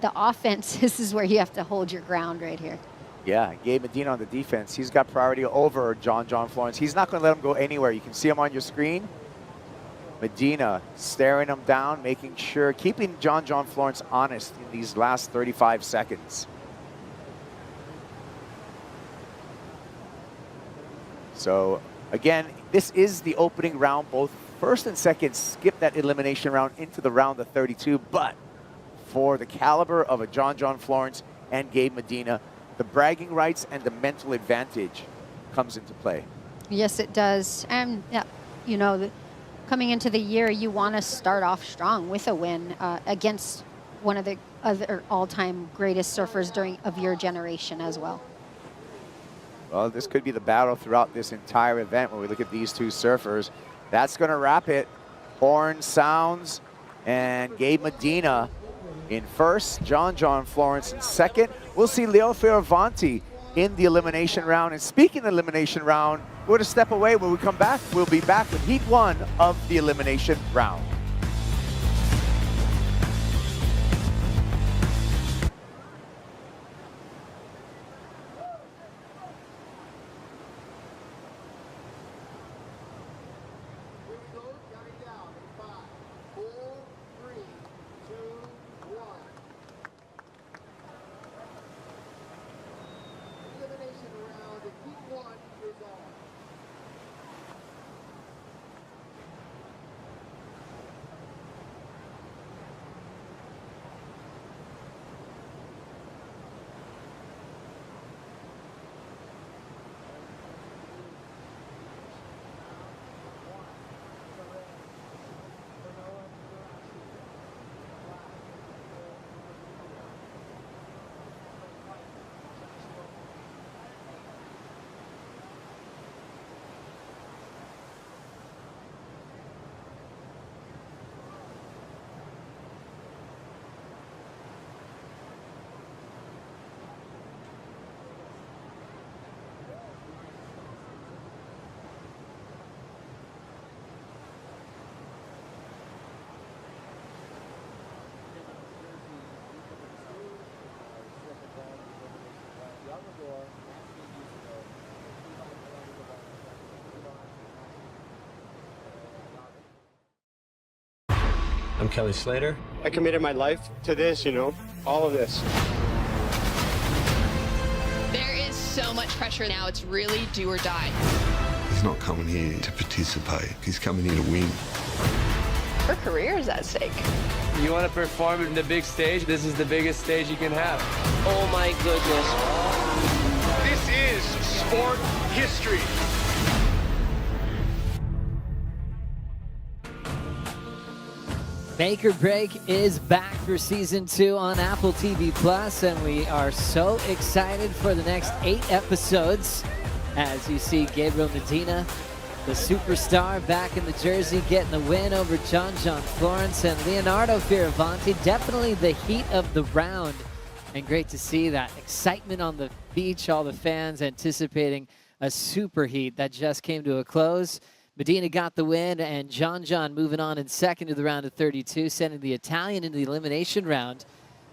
offense, this is where you have to hold your ground right here. Yeah, Gabe Medina on the defense. He's got priority over John Florence. He's not going to let him go anywhere. You can see him on your screen. Medina staring him down, making sure, keeping John Florence honest in these last 35 seconds. So, again, this is the opening round. Both first and second skip that elimination round into the round of 32. But for the caliber of a John Florence and Gabe Medina, the bragging rights and the mental advantage comes into play. Yes, it does. And, you know, coming into the year, you want to start off strong with a win against one of the other all-time greatest surfers of your generation as well. Well, this could be the battle throughout this entire event when we look at these two surfers. That's going to wrap it. Horn sounds, and Gabe Medina in first, John Florence in second. We'll see Leo Fioravanti in the elimination round. And speaking of elimination round, we're going to step away. When we come back, we'll be back with Heat 1 of the elimination round. I'm Kelly Slater. I committed my life to this, all of this. There is so much pressure now. It's really do or die. He's not coming here to participate. He's coming here to win. Her career is at stake. You want to perform in the big stage? This is the biggest stage you can have. Oh my goodness. This is sport history. Make or Break is back for season 2 on Apple TV Plus, and we are so excited for the next 8 episodes as you see Gabriel Medina, the superstar, back in the jersey, getting the win over John Florence and Leonardo Fioravanti. Definitely the heat of the round, and great to see that excitement on the beach, all the fans anticipating a super heat that just came to a close. Medina got the win, and John moving on in second to the round of 32, sending the Italian into the elimination round.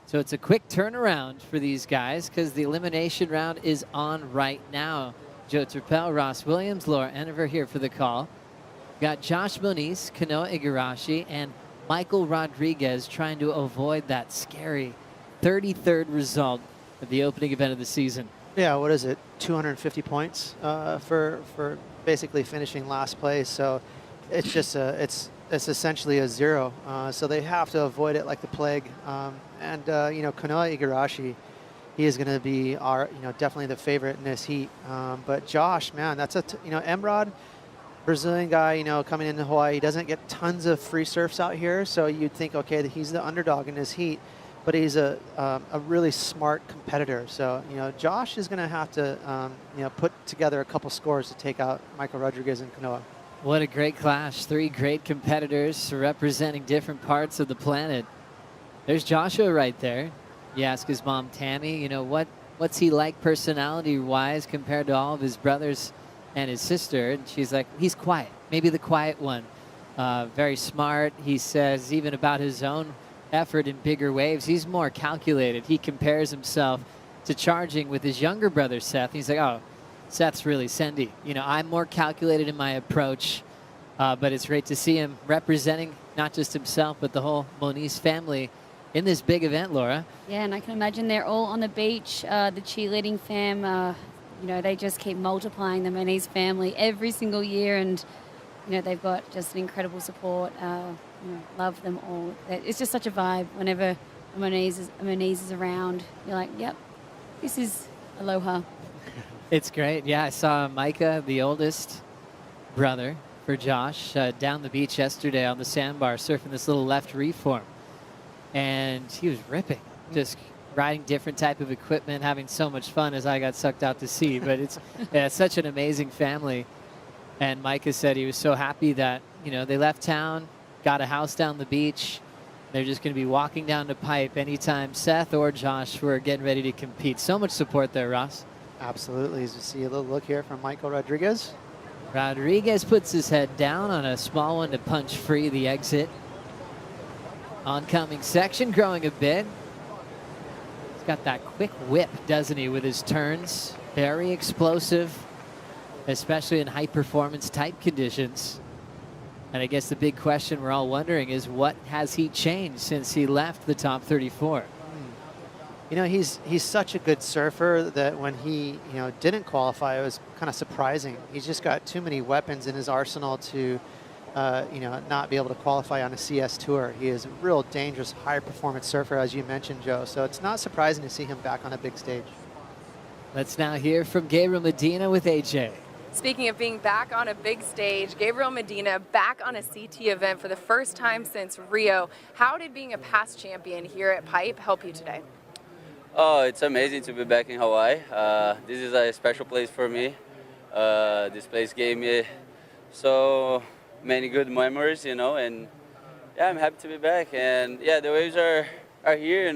So it's a quick turnaround for these guys because the elimination round is on right now. Joe Turpel, Ross Williams, Laura Enever here for the call. Got Josh Moniz, Kanoa Igarashi, and Michael Rodriguez trying to avoid that scary 33rd result of the opening event of the season. Yeah, what is it? 250 points for basically finishing last place. So it's just it's essentially a 0. So they have to avoid it like the plague. Kanoa Igarashi, he is going to be our definitely the favorite in this heat. But Josh, man, that's Emrod, Brazilian guy, coming into Hawaii. He doesn't get tons of free surfs out here, so you'd think, okay, that he's the underdog in this heat. But he's a really smart competitor. So, Josh is going to have to, put together a couple scores to take out Michael Rodriguez and Kanoa. What a great clash. 3 great competitors representing different parts of the planet. There's Joshua right there. You ask his mom, Tammy, what's he like personality-wise compared to all of his brothers and his sister? And she's like, he's quiet, maybe the quiet one. Very smart. He says even about his own effort in bigger waves, he's more calculated. He compares himself to charging with his younger brother, Seth. He's like, oh, Seth's really sendy. I'm more calculated in my approach, but it's great to see him representing not just himself, but the whole Moniz family in this big event, Laura. Yeah, and I can imagine they're all on the beach. The cheerleading fam, they just keep multiplying the Moniz family every single year, and they've got just an incredible support. Love them all. It's just such a vibe whenever a Moniz is around. You're like, yep, this is aloha. It's great. Yeah, I saw Micah, the oldest brother for Josh, down the beach yesterday on the sandbar surfing this little left reef form. And he was ripping, just riding different type of equipment, having so much fun as I got sucked out to sea. But it's such an amazing family. And Micah said he was so happy that, they left town, got a house down the beach. They're just going to be walking down the pipe anytime Seth or Josh were getting ready to compete. So much support there, Ross. Absolutely. As you see a little look here from Michael Rodriguez. Rodriguez puts his head down on a small one to punch free the exit. Oncoming section growing a bit. He's got that quick whip, doesn't he, with his turns. Very explosive, especially in high performance type conditions. And I guess the big question we're all wondering is, what has he changed since he left the top 34? He's such a good surfer that when he didn't qualify, it was kind of surprising. He's just got too many weapons in his arsenal to not be able to qualify on a CS tour. He is a real dangerous, high performance surfer, as you mentioned, Joe. So it's not surprising to see him back on a big stage. Let's now hear from Gabriel Medina with AJ. Speaking of being back on a big stage, Gabriel Medina back on a CT event for the first time since Rio. How did being a past champion here at Pipe help you today? Oh, it's amazing to be back in Hawaii. This is a special place for me. This place gave me so many good memories, and yeah, I'm happy to be back. And yeah, the waves are here,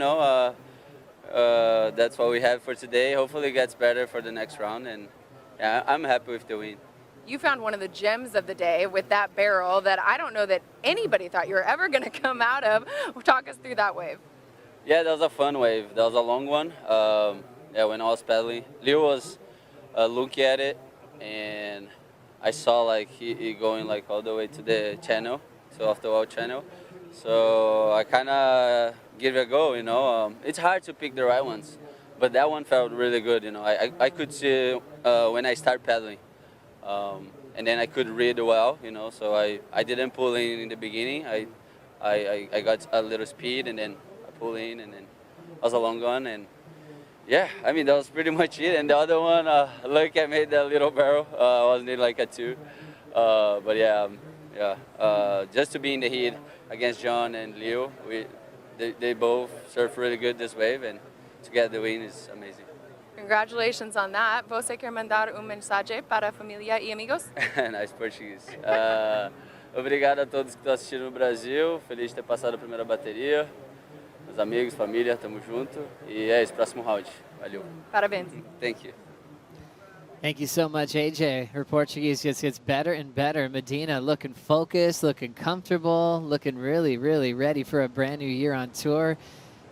that's what we have for today. Hopefully it gets better for the next round, and yeah, I'm happy with the win. You found one of the gems of the day with that barrel that I don't know that anybody thought you were ever going to come out of. Talk us through that wave. Yeah, that was a fun wave. That was a long one. yeah, when I was paddling, Leo was looking at it, and I saw like he going like all the way to the channel, so off the wall channel. So I kind of give it a go, you know. It's hard to pick the right ones, but that one felt really good, you know. I could see when I start paddling, and then I could read well, you know. So I didn't pull in the beginning. I got a little speed, and then I pull in, and then I was a long gun, and yeah, I mean that was pretty much it. And the other one, look, I made that little barrel. I was near like a 2, but yeah, just to be in the heat against John and Leo, they both surf really good this wave, and to get the win is amazing. Congratulations on that. Você quer mandar mensagem para a família e amigos? Nice português. Obrigado a todos que estão assistindo no Brasil. Feliz de ter passado a primeira bateria. Meus amigos, família, tamo junto. E é esse próximo round. Valeu. Parabéns. Thank you. Thank you so much, AJ. Her Portuguese just gets better and better. Medina looking focused, looking comfortable, looking really, really ready for a brand new year on tour.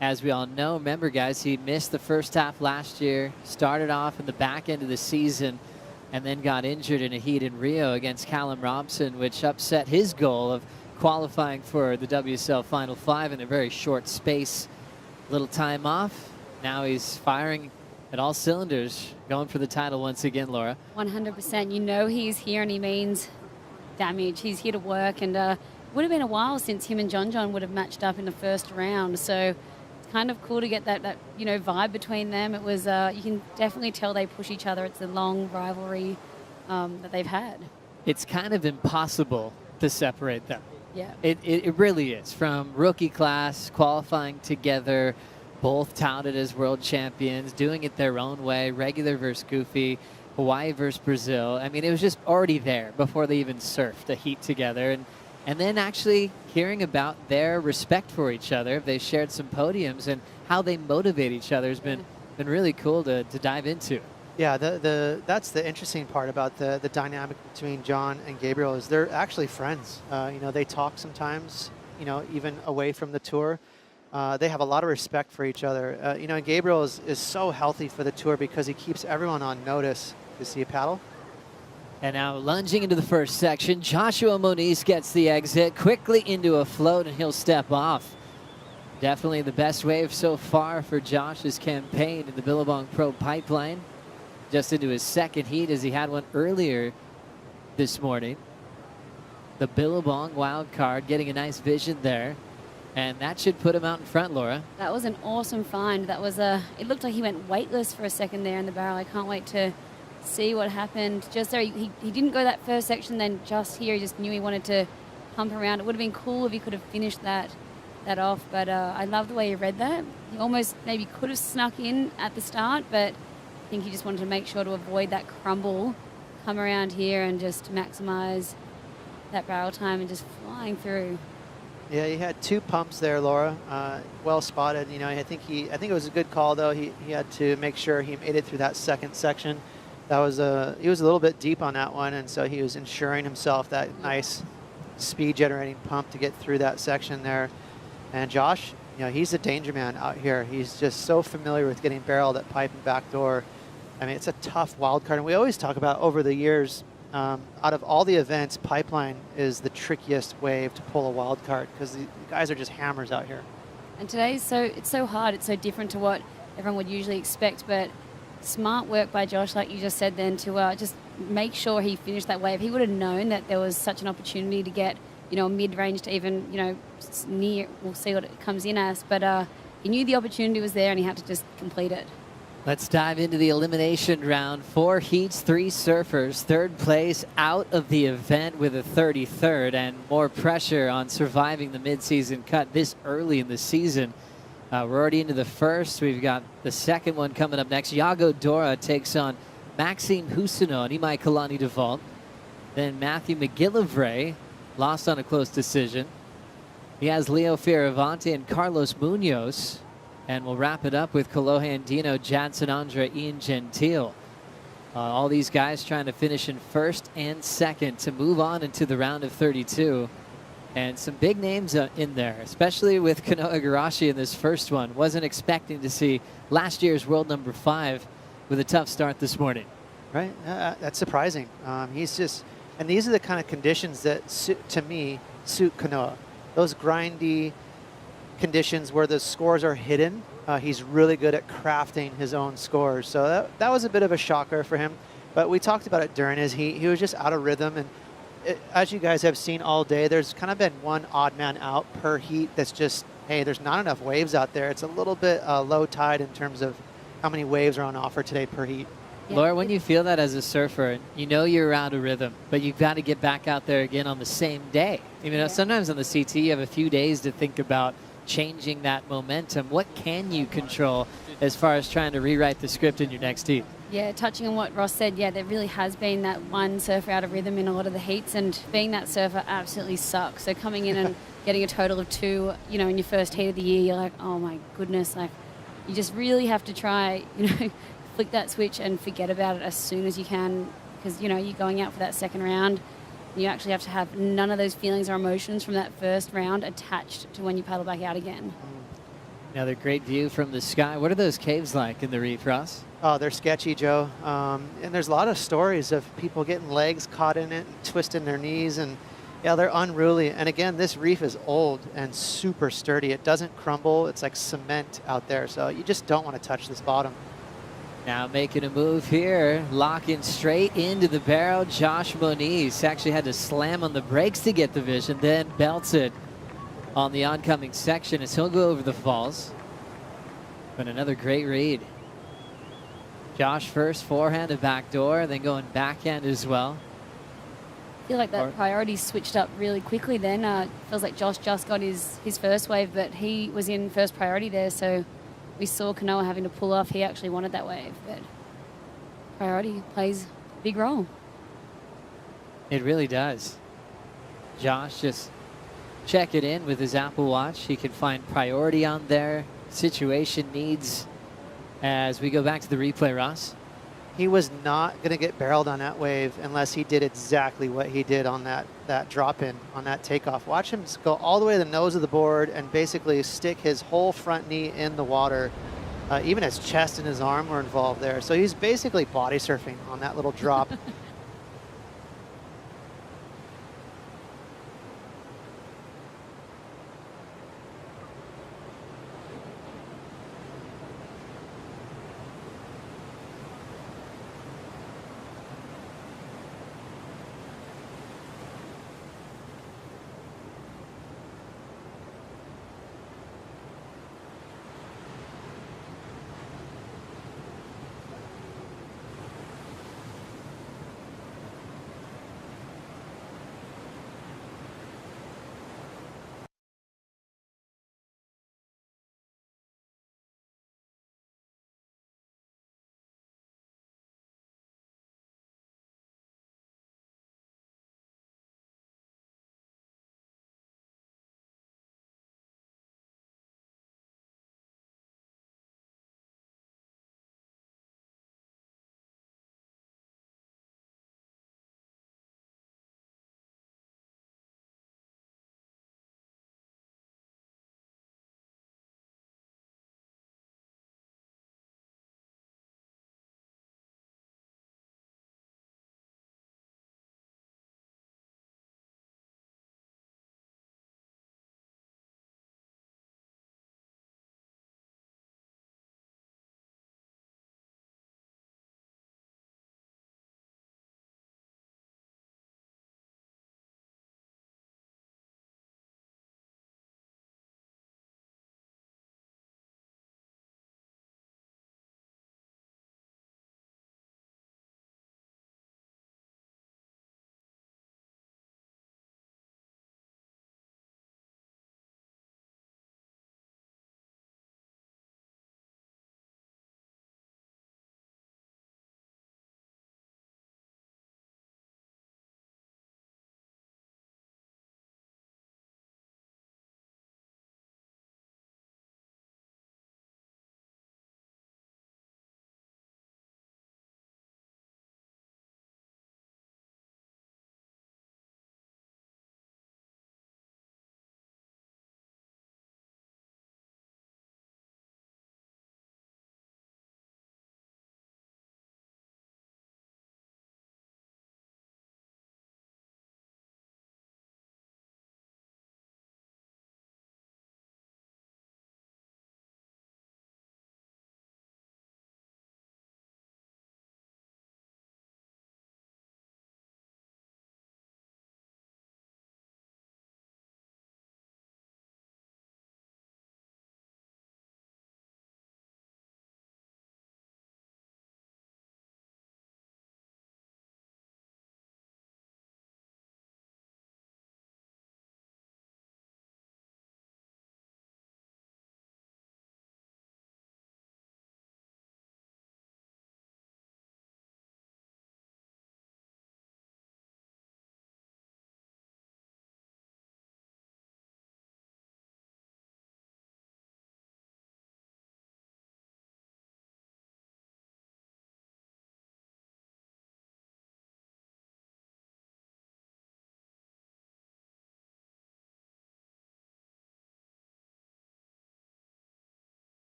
As we all know, remember guys, he missed the first half last year, started off in the back end of the season, and then got injured in a heat in Rio against Callum Robson, which upset his goal of qualifying for the WSL Final 5 in a very short space. Little time off. Now he's firing at all cylinders, going for the title once again, Laura. 100%. You know he's here and he means damage. He's here to work, and it would have been a while since him and John would have matched up in the first round. So it's kind of cool to get that you know, vibe between them. It was you can definitely tell they push each other. It's a long rivalry that they've had. It's kind of impossible to separate them. Yeah. It really is. From rookie class, qualifying together, both touted as world champions, doing it their own way, regular versus goofy, Hawaii versus Brazil. I mean, it was just already there before they even surfed a heat together. And then actually hearing about their respect for each other. They shared some podiums, and how they motivate each other has been really cool to dive into. Yeah, that's the interesting part about the dynamic between John and Gabriel is they're actually friends. You know, they talk sometimes, you know, even away from the tour. They have a lot of respect for each other. You know, Gabriel is so healthy for the tour because he keeps everyone on notice. You see a paddle? And now lunging into the first section, Joshua Moniz gets the exit quickly into a float, and he'll step off. Definitely the best wave so far for Josh's campaign in the Billabong Pro Pipeline. Just into his second heat, as he had one earlier this morning. The Billabong wild card getting a nice vision there. And that should put him out in front, Laura. That was an awesome find. That was it looked like he went weightless for a second there in the barrel. I can't wait to see what happened. Just there, he didn't go that first section, then just here, he just knew he wanted to pump around. It would have been cool if he could have finished that off, but I love the way he read that. He almost maybe could have snuck in at the start, but I think he just wanted to make sure to avoid that crumble, come around here and just maximize that barrel time and just flying through. Yeah, he had 2 pumps there, Laura. Well spotted. You know, I think it was a good call though. He had to make sure he made it through that second section. That was he was a little bit deep on that one, and so he was ensuring himself that nice speed generating pump to get through that section there. And Josh, you know, he's a danger man out here. He's just so familiar with getting barreled at pipe and backdoor. I mean, it's a tough wild card, and we always talk about over the years. Out of all the events, Pipeline is the trickiest wave to pull a wild card because the guys are just hammers out here. And today it's so hard. It's so different to what everyone would usually expect. But smart work by Josh, like you just said, then to just make sure he finished that wave. He would have known that there was such an opportunity to get, you know, mid-range to even, you know, near. We'll see what it comes in as. But he knew the opportunity was there, and he had to just complete it. Let's dive into the elimination round. 4 heats, 3 surfers. Third place out of the event with a 33rd, and more pressure on surviving the mid-season cut this early in the season. We're already into the first. We've got the second one coming up next. Iago Dora takes on Maxime Husino and Imai Kalani DeVault. Then Matthew McGillivray lost on a close decision. He has Leo Fioravanti and Carlos Munoz. And we'll wrap it up with Kolohe Andino, Jadson Andre, Ian Gentile. All these guys trying to finish in first and second to move on into the round of 32. And some big names in there, especially with Kanoa Igarashi in this first one. Wasn't expecting to see last year's world number 5 with a tough start this morning. Right, that's surprising. He's just, and these are the kind of conditions that, to me, suit Kanoa. Those grindy conditions where the scores are hidden. He's really good at crafting his own scores. So that was a bit of a shocker for him. But we talked about it during his heat. He was just out of rhythm. And as you guys have seen all day, there's kind of been one odd man out per heat that's just, hey, there's not enough waves out there. It's a little bit low tide in terms of how many waves are on offer today per heat. Yeah. Laura, when you feel that as a surfer, you know you're out of rhythm, but you've got to get back out there again on the same day. You know, sometimes on the CT, you have a few days to think about changing that momentum. What can you control as far as trying to rewrite the script in your next heat? Yeah, touching on what Ross said, yeah, there really has been that one surfer out of rhythm in a lot of the heats, and being that surfer absolutely sucks. So coming in and getting a total of 2, you know, in your first heat of the year, you're like, oh my goodness, like you just really have to try, you know, flick that switch and forget about it as soon as you can, because, you know, you're going out for that second round. You actually have to have none of those feelings or emotions from that first round attached to when you paddle back out again. Another great view from the sky. What are those caves like in the reef, Ross? Oh, they're sketchy, Joe. And there's a lot of stories of people getting legs caught in it, and twisting their knees, and yeah, they're unruly. And again, this reef is old and super sturdy. It doesn't crumble. It's like cement out there, so you just don't want to touch this bottom. Now making a move here, locking straight into the barrel. Josh Moniz actually had to slam on the brakes to get the vision, then belts it on the oncoming section as he'll go over the falls. But another great read. Josh first forehand to backdoor, then going backhand as well. I feel like that priority switched up really quickly then. Feels like Josh just got his first wave, but he was in first priority there, so we saw Kanoa having to pull off. He actually wanted that wave, but priority plays a big role. It really does. Josh just check it in with his Apple Watch. He can find priority on there. Situation needs as we go back to the replay, Ross. He was not going to get barreled on that wave unless he did exactly what he did on that drop in, on that takeoff. Watch him go all the way to the nose of the board and basically stick his whole front knee in the water. Even his chest and his arm were involved there. So he's basically body surfing on that little drop.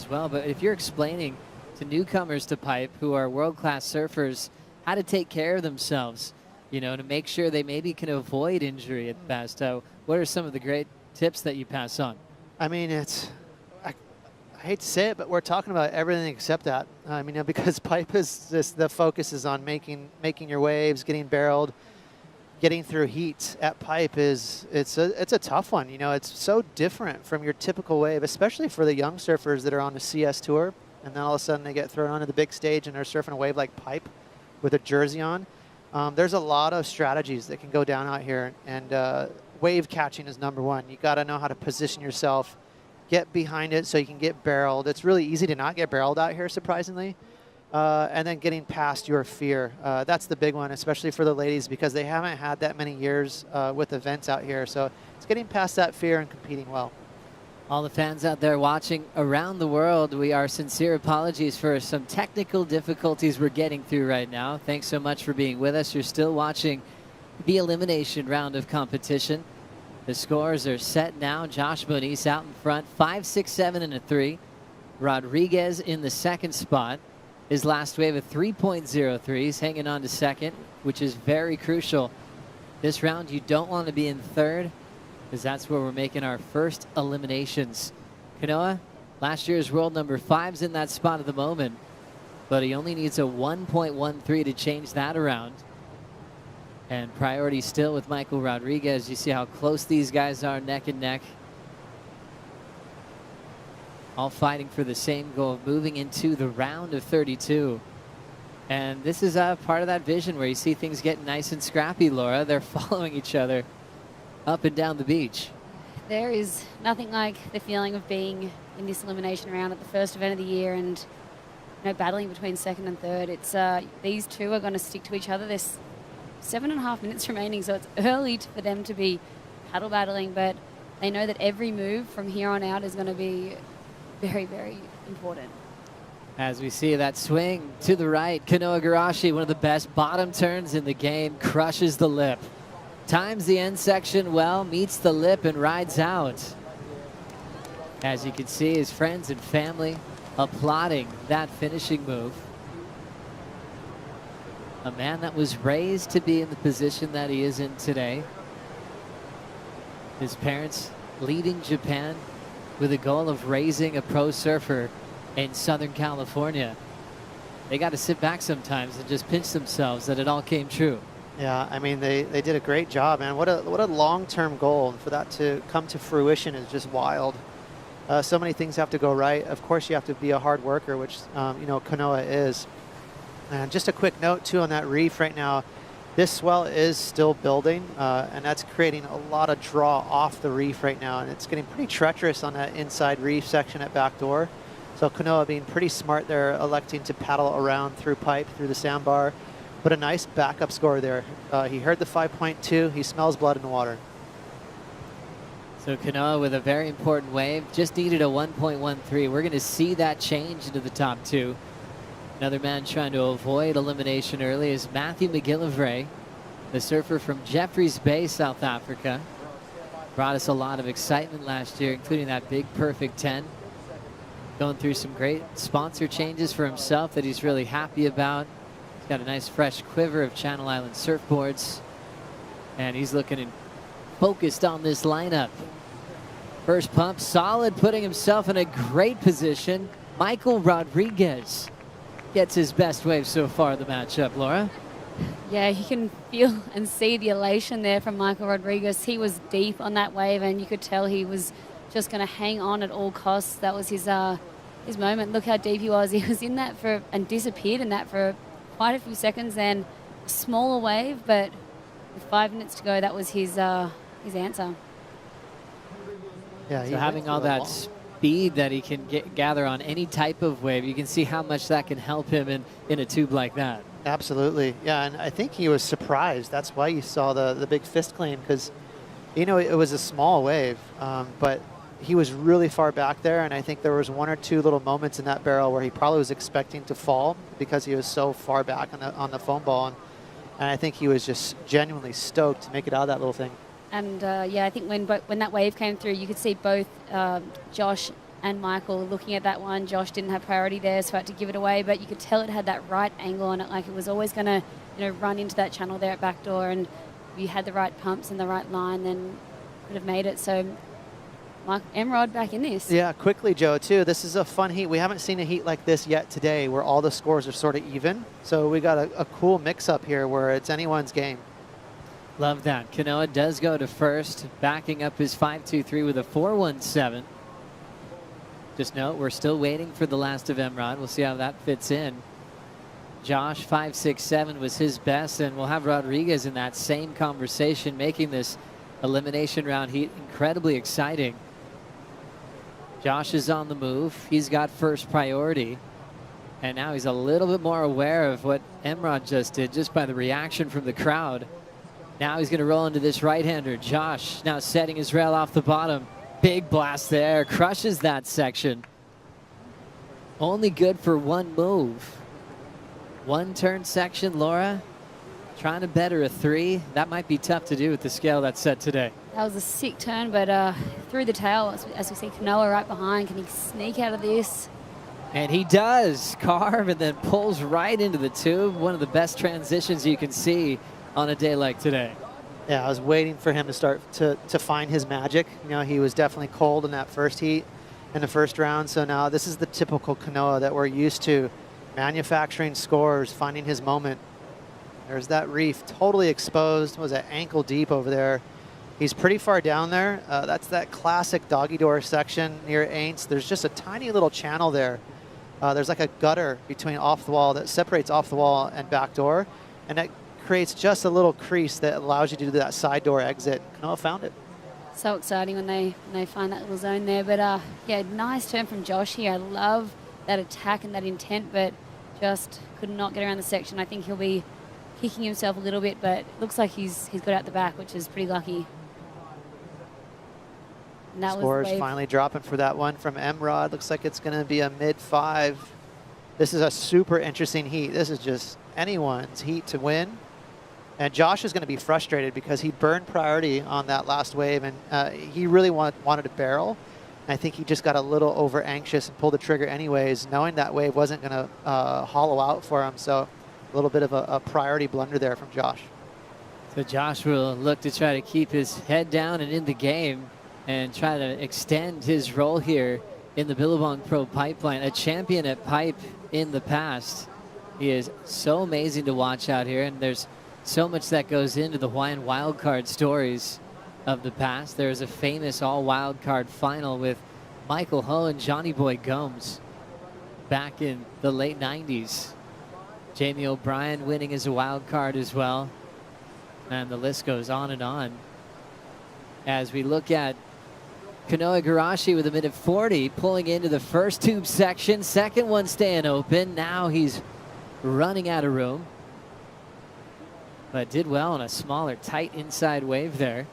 as well. But if you're explaining to newcomers to pipe who are world-class surfers how to take care of themselves, you know, to make sure they maybe can avoid injury at best, what are some of the great tips that you pass on? I mean, I hate to say it, but we're talking about everything except that. I mean, because pipe is just, the focus is on making your waves, getting barreled, getting through heat at pipe it's a tough one. You know, it's so different from your typical wave, especially for the young surfers that are on the CS tour, and then all of a sudden they get thrown onto the big stage and they're surfing a wave like pipe with a jersey on. There's a lot of strategies that can go down out here, and wave catching is number one. You got to know how to position yourself, get behind it so you can get barreled. It's really easy to not get barreled out here, surprisingly. And then getting past your fear. That's the big one, especially for the ladies, because they haven't had that many years with events out here. So it's getting past that fear and competing well. All the fans out there watching around the world, our sincere apologies for some technical difficulties we're getting through right now. Thanks so much for being with us. You're still watching the elimination round of competition. The scores are set now. Josh Moniz out in front, 5, 6, 7, and a 3. Rodriguez in the second spot. His last wave of 3.03. He's hanging on to second, which is very crucial. This round, you don't want to be in third, because that's where we're making our first eliminations. Kanoa, last year's world number 5's in that spot at the moment, but he only needs a 1.13 to change that around. And priority still with Michael Rodriguez. You see how close these guys are, neck and neck. All fighting for the same goal of moving into the round of 32. And this is part of that vision where you see things getting nice and scrappy, Laura. They're following each other up and down the beach. There is nothing like the feeling of being in this elimination round at the first event of the year and battling between second and third. It's these two are going to stick to each other. There's 7.5 minutes remaining, so it's early for them to be paddle battling, but they know that every move from here on out is going to be very, very important. As we see that swing to the right, Kanoa Garashi, one of the best bottom turns in the game, crushes the lip. Times the end section well, meets the lip and rides out. As you can see, his friends and family applauding that finishing move. A man that was raised to be in the position that he is in today. His parents leading Japan with a goal of raising a pro surfer in Southern California. They got to sit back sometimes and just pinch themselves that it all came true. Yeah, I mean, they did a great job, man. What a long-term goal, and for that to come to fruition is just wild. So many things have to go right. Of course, you have to be a hard worker, which, Kanoa is. And just a quick note, too, on that reef right now. This swell is still building, and that's creating a lot of draw off the reef right now. And it's getting pretty treacherous on that inside reef section at backdoor. So Kanoa being pretty smart there, electing to paddle around through pipe, through the sandbar. But a nice backup score there. He heard the 5.2. He smells blood in the water. So Kanoa with a very important wave. Just needed a 1.13. We're going to see that change into the top two. Another man trying to avoid elimination early is Matthew McGillivray, the surfer from Jeffreys Bay, South Africa. Brought us a lot of excitement last year, including that big perfect 10. Going through some great sponsor changes for himself that he's really happy about. He's got a nice fresh quiver of Channel Island surfboards. And he's looking focused on this lineup. First pump, solid, putting himself in a great position. Michael Rodriguez gets his best wave so far of the matchup, Laura. Yeah, you can feel and see the elation there from Michael Rodriguez. He was deep on that wave, and you could tell he was just going to hang on at all costs. That was his moment. Look how deep he was. He was in that and disappeared in that for quite a few seconds. Then a smaller wave, but with 5 minutes to go, that was his answer. Yeah, so having all that speed that he can gather on any type of wave, you can see how much that can help him in a tube like that. Absolutely. Yeah, and I think he was surprised. That's why you saw the big fist claim, because, it was a small wave, but he was really far back there, and I think there was one or two little moments in that barrel where he probably was expecting to fall because he was so far back on the foam ball, and I think he was just genuinely stoked to make it out of that little thing. And I think when that wave came through, you could see both Josh and Michael looking at that one. Josh didn't have priority there, so had to give it away, but you could tell it had that right angle on it, like it was always going to, run into that channel there at backdoor, and if you had the right pumps and the right line, then could have made it. So Emrod back in this. Yeah, quickly, Joe, too. This is a fun heat. We haven't seen a heat like this yet today where all the scores are sort of even. So we got a cool mix-up here where it's anyone's game. Love that. Kanoa does go to first, backing up his 5-2-3 with a 4-1-7. Just note, we're still waiting for the last of Emrod. We'll see how that fits in. Josh, 5-6-7 was his best, and we'll have Rodriguez in that same conversation, making this elimination round heat incredibly exciting. Josh is on the move. He's got first priority. And now he's a little bit more aware of what Emrod just did, just by the reaction from the crowd. Now he's going to roll into this right-hander. Josh now setting his rail off the bottom. Big blast there. Crushes that section. Only good for one move. One turn section, Laura. Trying to better a 3. That might be tough to do with the scale that's set today. That was a sick turn, but through the tail, as we see Kanoa right behind. Can he sneak out of this? And he does. Carve and then pulls right into the tube. One of the best transitions you can see on a day like today. Yeah, I was waiting for him to start to find his magic. He was definitely cold in that first heat in the first round. So now this is the typical Kanoa that we're used to. Manufacturing scores, finding his moment. There's that reef totally exposed. Was it ankle deep over there? He's pretty far down there. That's that classic doggy door section near Aints. There's just a tiny little channel there. There's like a gutter between off the wall that separates off the wall and back door. And that creates just a little crease that allows you to do that side door exit. Kanoa found it. So exciting when they find that little zone there. But yeah, nice turn from Josh here. I love that attack and that intent, but just could not get around the section. I think he'll be kicking himself a little bit, but it looks like he's got out the back, which is pretty lucky. And that Scores finally dropping for that one from Emrod. Looks like it's going to be a mid-5. This is a super interesting heat. This is just anyone's heat to win. And Josh is going to be frustrated because he burned priority on that last wave, and he really wanted to barrel. And I think he just got a little over anxious and pulled the trigger anyways, knowing that wave wasn't going to hollow out for him. So a little bit of a priority blunder there from Josh. So Josh will look to try to keep his head down and in the game and try to extend his role here in the Billabong Pro Pipeline. A champion at pipe in the past. He is so amazing to watch out here, and there's so much that goes into the Hawaiian wildcard stories of the past. There's a famous all wildcard final with Michael Ho and Johnny Boy Gomes back in the late 90s. Jamie O'Brien winning as a wild card as well. And the list goes on and on. As we look at Kanoa Igarashi with a minute 40 pulling into the first tube section. Second one staying open. Now he's running out of room. But did well on a smaller, tight inside wave there.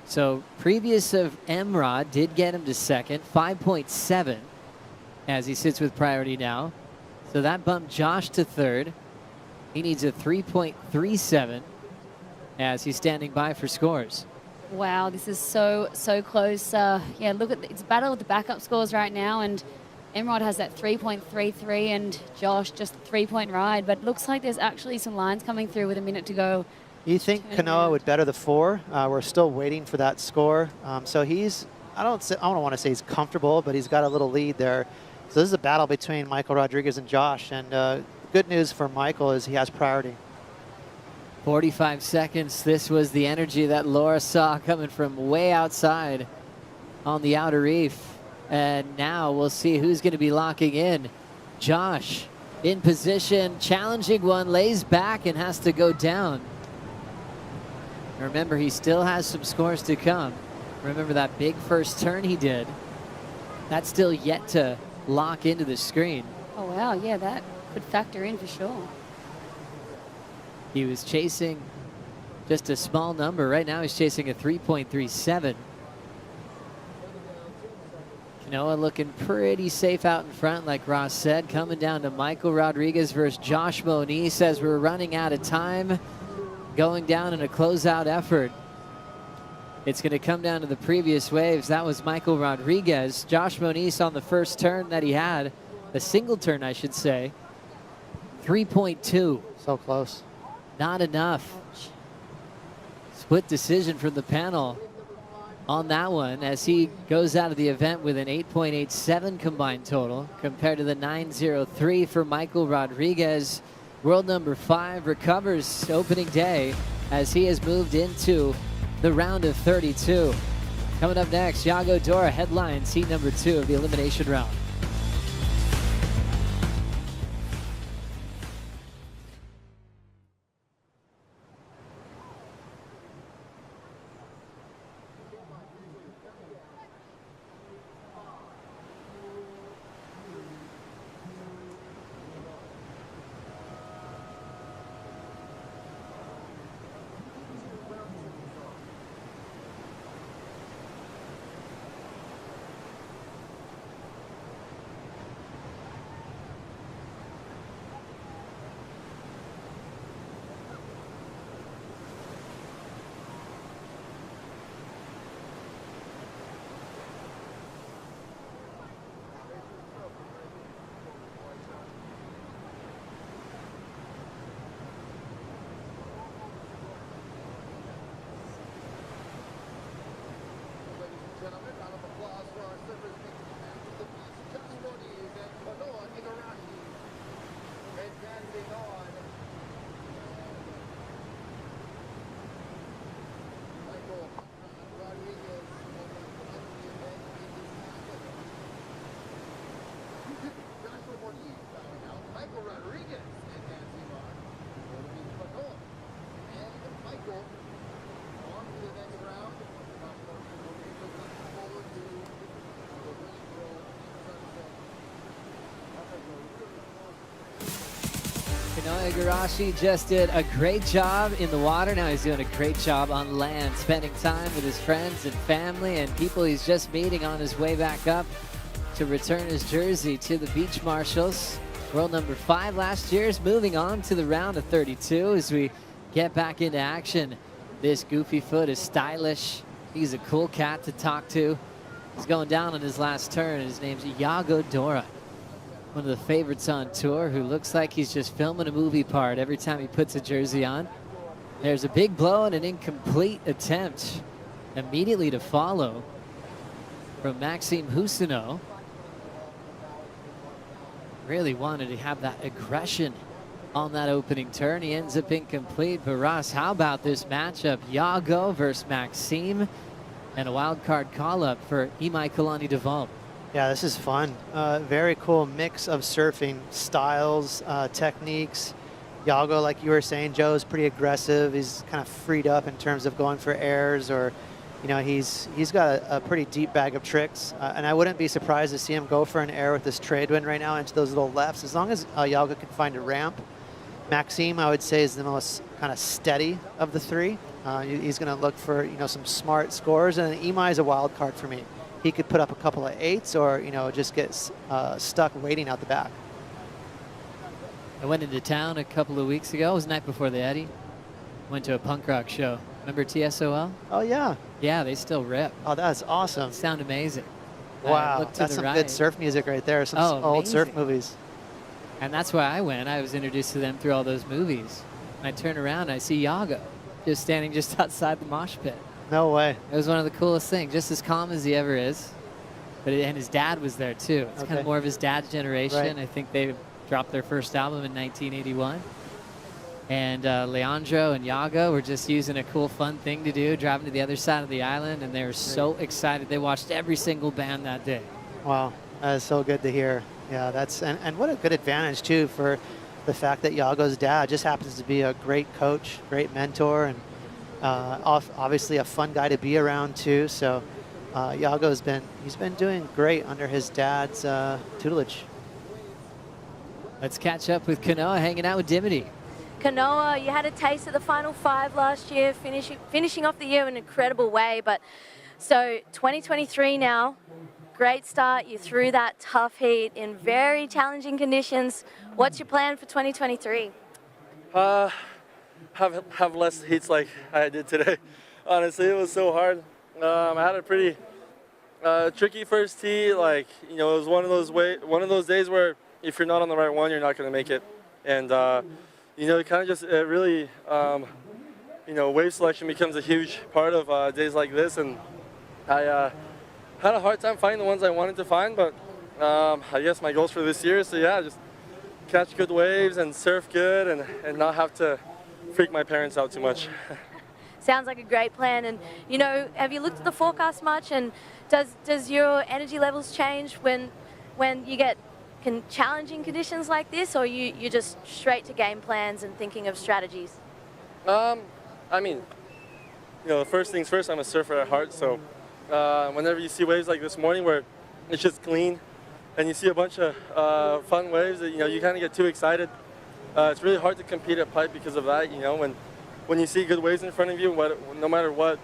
So previous of Emrod did get him to second. 5.7 as he sits with priority now. So that bumped Josh to third. He needs a 3.37 as he's standing by for scores. Wow, this is so close. Yeah, look at it's a battle with the backup scores right now, and Emrod has that 3.33 and Josh just a 3-point ride, but looks like there's actually some lines coming through with a minute to go. You think Kanoa would better the 4? We're still waiting for that score. So he's, I don't want to say he's comfortable, but he's got a little lead there. So this is a battle between Michael Rodriguez and Josh, and good news for Michael is he has priority. 45 seconds. This was the energy that Laura saw coming from way outside on the outer reef. And now we'll see who's going to be locking in. Josh in position, challenging one, lays back and has to go down. Remember, he still has some scores to come. Remember that big first turn he did. That's still yet to lock into the screen. Oh, wow. Yeah, that could factor in for sure. He was chasing just a small number. Right now he's chasing a 3.37. Kanoa looking pretty safe out in front, like Ross said. Coming down to Michael Rodriguez versus Josh Moniz as we're running out of time. Going down in a closeout effort. It's going to come down to the previous waves. That was Michael Rodriguez. Josh Moniz on the first turn that he had, a single turn, I should say. 3.2. So close. Not enough. Split decision from the panel on that one as he goes out of the event with an 8.87 combined total compared to the 9.03 for Michael Rodriguez. World number 5 recovers opening day as he has moved into the round of 32. Coming up next, Yago Dora headlines heat number 2 of the elimination round. Kanoa Igarashi just did a great job in the water. Now he's doing a great job on land, spending time with his friends and family and people he's just meeting on his way back up to return his jersey to the Beach Marshals. World number 5 last year is moving on to the round of 32 as we get back into action. This goofy foot is stylish. He's a cool cat to talk to. He's going down on his last turn. His name's Yago Dora. One of the favorites on tour who looks like he's just filming a movie part every time he puts a jersey on. There's a big blow and an incomplete attempt immediately to follow from Maxime Housineau. Really wanted to have that aggression on that opening turn. He ends up incomplete. But Ross, how about this matchup? Yago versus Maxime and a wild card call-up for Imai Kalani Deval. Yeah, this is fun. Very cool mix of surfing styles, techniques. Yago, like you were saying, Joe, is pretty aggressive. He's kind of freed up in terms of going for airs, or, you know, he's got a pretty deep bag of tricks. And I wouldn't be surprised to see him go for an air with this trade wind right now into those little lefts. As long as Yago can find a ramp. Maxime, I would say, is the most kind of steady of the three. He's going to look for, you know, some smart scores, and Imai is a wild card for me. He could put up a couple of 8s or, you know, just get stuck waiting out the back. I went into town a couple of weeks ago. It was the night before the Eddie. Went to a punk rock show. Remember TSOL? Oh, yeah. Yeah, they still rip. Oh, that's awesome. Sound amazing. Wow, that's some good surf music right there. Some old surf movies. And that's why I went. I was introduced to them through all those movies. And I turn around and I see Yago just standing just outside the mosh pit. No way. It was one of the coolest things, just as calm as he ever is. And his dad was there too. It's kind of more of his dad's generation. Right. I think they dropped their first album in 1981. And Leandro and Yago were just using a cool, fun thing to do, driving to the other side of the island, and they were so excited. They watched every single band that day. Wow, that is so good to hear. Yeah, that's and what a good advantage too for the fact that Yago's dad just happens to be a great coach, great mentor, and obviously a fun guy to be around too. So Yago's been doing great under his dad's tutelage. Let's catch up with Kanoa hanging out with Dimity. Kanoa, you had a taste of the Final 5 last year, finishing off the year in an incredible way. But so 2023 now, great start. You threw that tough heat in very challenging conditions. What's your plan for 2023? Have less heats like I did today. Honestly, it was so hard. I had a pretty tricky first tee. Like, you know, it was one of those days where if you're not on the right one, you're not going to make it. And you know, it kind of just really, you know, wave selection becomes a huge part of days like this. And I had a hard time finding the ones I wanted to find, but I guess my goals for this year is to, yeah, just catch good waves and surf good and not have to freak my parents out too much. Sounds like a great plan. And, you know, have you looked at the forecast much? And does your energy levels change when you get challenging conditions like this, or you're just straight to game plans and thinking of strategies? I mean, you know, first things first, I'm a surfer at heart, so whenever you see waves like this morning where it's just clean and you see a bunch of fun waves that, you know, you kind of get too excited. It's really hard to compete at pipe because of that, you know, when you see good waves in front of you, no matter what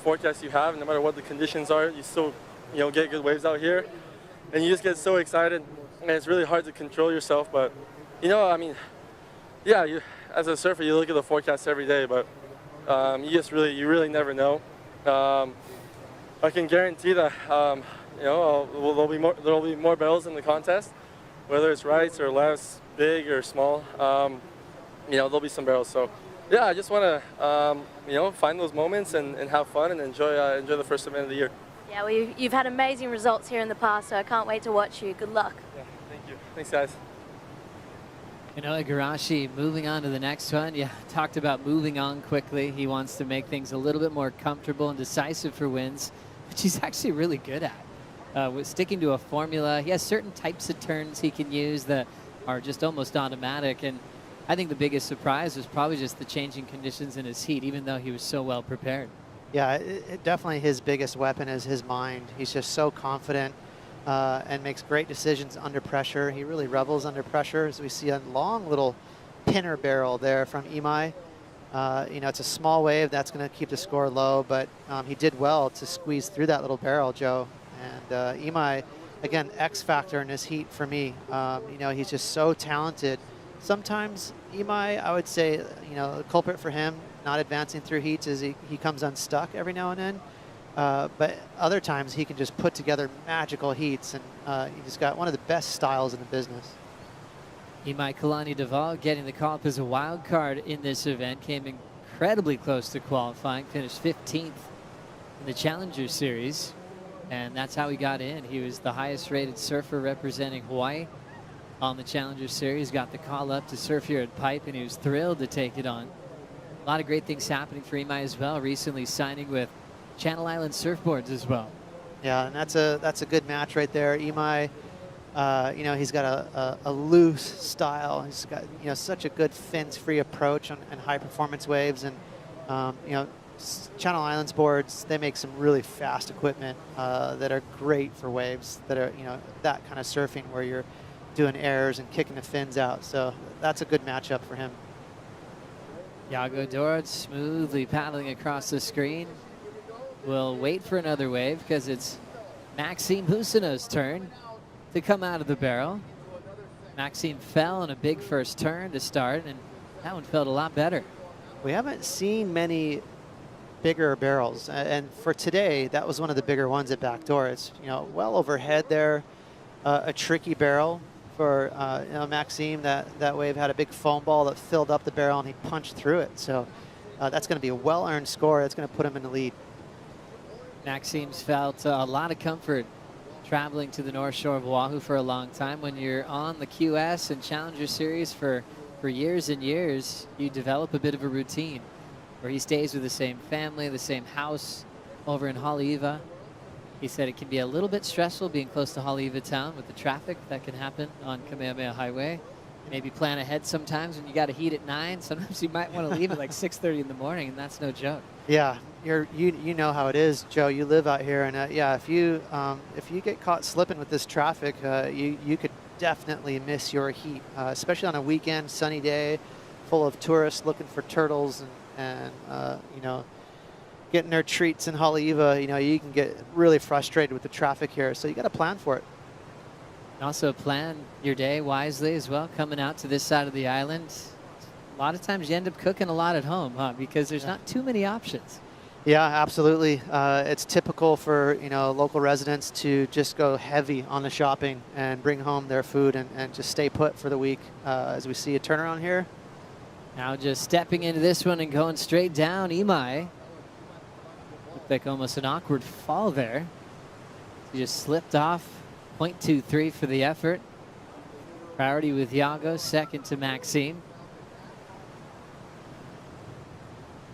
forecast you have, no matter what the conditions are, you still, you know, get good waves out here. And you just get so excited, and it's really hard to control yourself. But, you know, I mean, yeah, as a surfer, you look at the forecast every day, but you really never know. I can guarantee that, you know, there'll be more barrels in the contest, whether it's rights or lefts, big or small. You know, there'll be some barrels. So, yeah, I just want to, you know, find those moments and have fun and enjoy the first event of the year. Yeah, well, you've had amazing results here in the past, so I can't wait to watch you. Good luck. Yeah, thank you. Thanks, guys. You know, Igarashi moving on to the next one. Yeah, talked about moving on quickly. He wants to make things a little bit more comfortable and decisive for wins, which he's actually really good at. With sticking to a formula, he has certain types of turns he can use that are just almost automatic. And I think the biggest surprise was probably just the changing conditions in his heat, even though he was so well prepared. Yeah, definitely his biggest weapon is his mind. He's just so confident and makes great decisions under pressure. He really revels under pressure, as we see a long little pinner barrel there from Imai. You know, it's a small wave. That's going to keep the score low, but he did well to squeeze through that little barrel, Joe. And Imai, again, X factor in his heat for me. You know, he's just so talented. Sometimes Imai, I would say, you know, the culprit for him not advancing through heats is he comes unstuck every now and then. But other times he can just put together magical heats, and he just got one of the best styles in the business. Imai Kalani Deval getting the call up as a wild card in this event, came incredibly close to qualifying, finished 15th in the Challenger Series, and that's how he got in. He was the highest rated surfer representing Hawaii on the Challenger Series, got the call up to surf here at Pipe, and he was thrilled to take it on. A lot of great things happening for Imai as well, recently signing with Channel Island Surfboards as well. Yeah, and that's a good match right there. Imai, you know, he's got a loose style. He's got, you know, such a good fins-free approach on high performance waves, and you know, Channel Islands boards, they make some really fast equipment that are great for waves that are, you know, that kind of surfing where you're doing airs and kicking the fins out. So that's a good matchup for him. Yago Dorad smoothly paddling across the screen. We'll wait for another wave because it's Maxime Husino's turn to come out of the barrel. Maxime fell on a big first turn to start, and that one felt a lot better. We haven't seen many bigger barrels, and for today, that was one of the bigger ones at backdoor. It's, you know, well overhead there, a tricky barrel for you know, Maxime. That wave had a big foam ball that filled up the barrel, and he punched through it. So that's going to be a well-earned score. That's going to put him in the lead. Maxime's felt a lot of comfort traveling to the North Shore of Oahu for a long time. When you're on the QS and Challenger Series for years and years, you develop a bit of a routine where he stays with the same family, the same house over in Haleiwa. He said it can be a little bit stressful being close to Haleiwa town with the traffic that can happen on Kamehameha Highway. Maybe plan ahead sometimes when you got a heat at 9. Sometimes you might want to leave at like 6:30 in the morning, and that's no joke. Yeah, you know how it is, Joe. You live out here, and yeah, if you get caught slipping with this traffic, you could definitely miss your heat, especially on a weekend, sunny day, full of tourists looking for turtles and you know, getting their treats in Haleiwa. You know, you can get really frustrated with the traffic here, so you got to plan for it. Also plan your day wisely as well, coming out to this side of the island. A lot of times you end up cooking a lot at home, huh? Because there's not too many options. Yeah, absolutely. It's typical for local residents to just go heavy on the shopping and bring home their food and just stay put for the week. As we see a turnaround here. Now just stepping into this one and going straight down, Imai. Looked like almost an awkward fall there. He just slipped off. 0.23 for the effort. Priority with Iago, second to Maxime.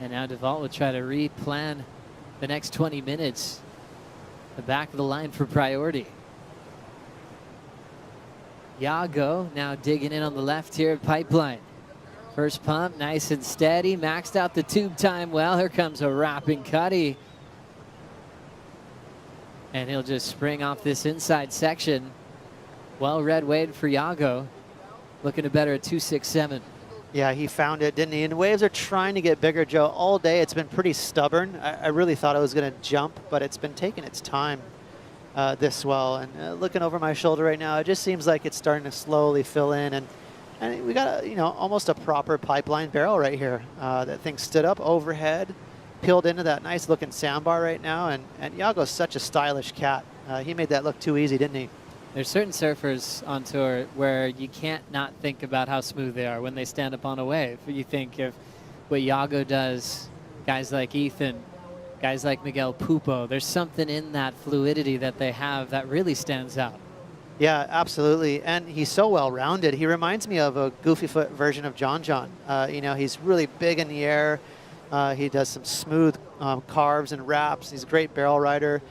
And now DeVault will try to replan the next 20 minutes. The back of the line for priority. Iago now digging in on the left here at Pipeline. First pump, nice and steady. Maxed out the tube time well. Here comes a wrapping cutty. And he'll just spring off this inside section. Well-read wave for Iago. Looking to better at 2.67. Yeah, he found it, didn't he? And the waves are trying to get bigger, Joe. All day it's been pretty stubborn. I really thought it was going to jump, but it's been taking its time, this swell. And looking over my shoulder right now, it just seems like it's starting to slowly fill in. And we got almost a proper pipeline barrel right here. That thing stood up overhead, peeled into that nice looking sandbar right now. And Iago's such a stylish cat. He made that look too easy, didn't he? There's certain surfers on tour where you can't not think about how smooth they are when they stand up on a wave. You think of what Iago does, guys like Ethan, guys like Miguel Pupo. There's something in that fluidity that they have that really stands out. Yeah, absolutely. And he's so well-rounded. He reminds me of a goofy foot version of John John. He's really big in the air. He does some smooth carves and wraps. He's a great barrel rider.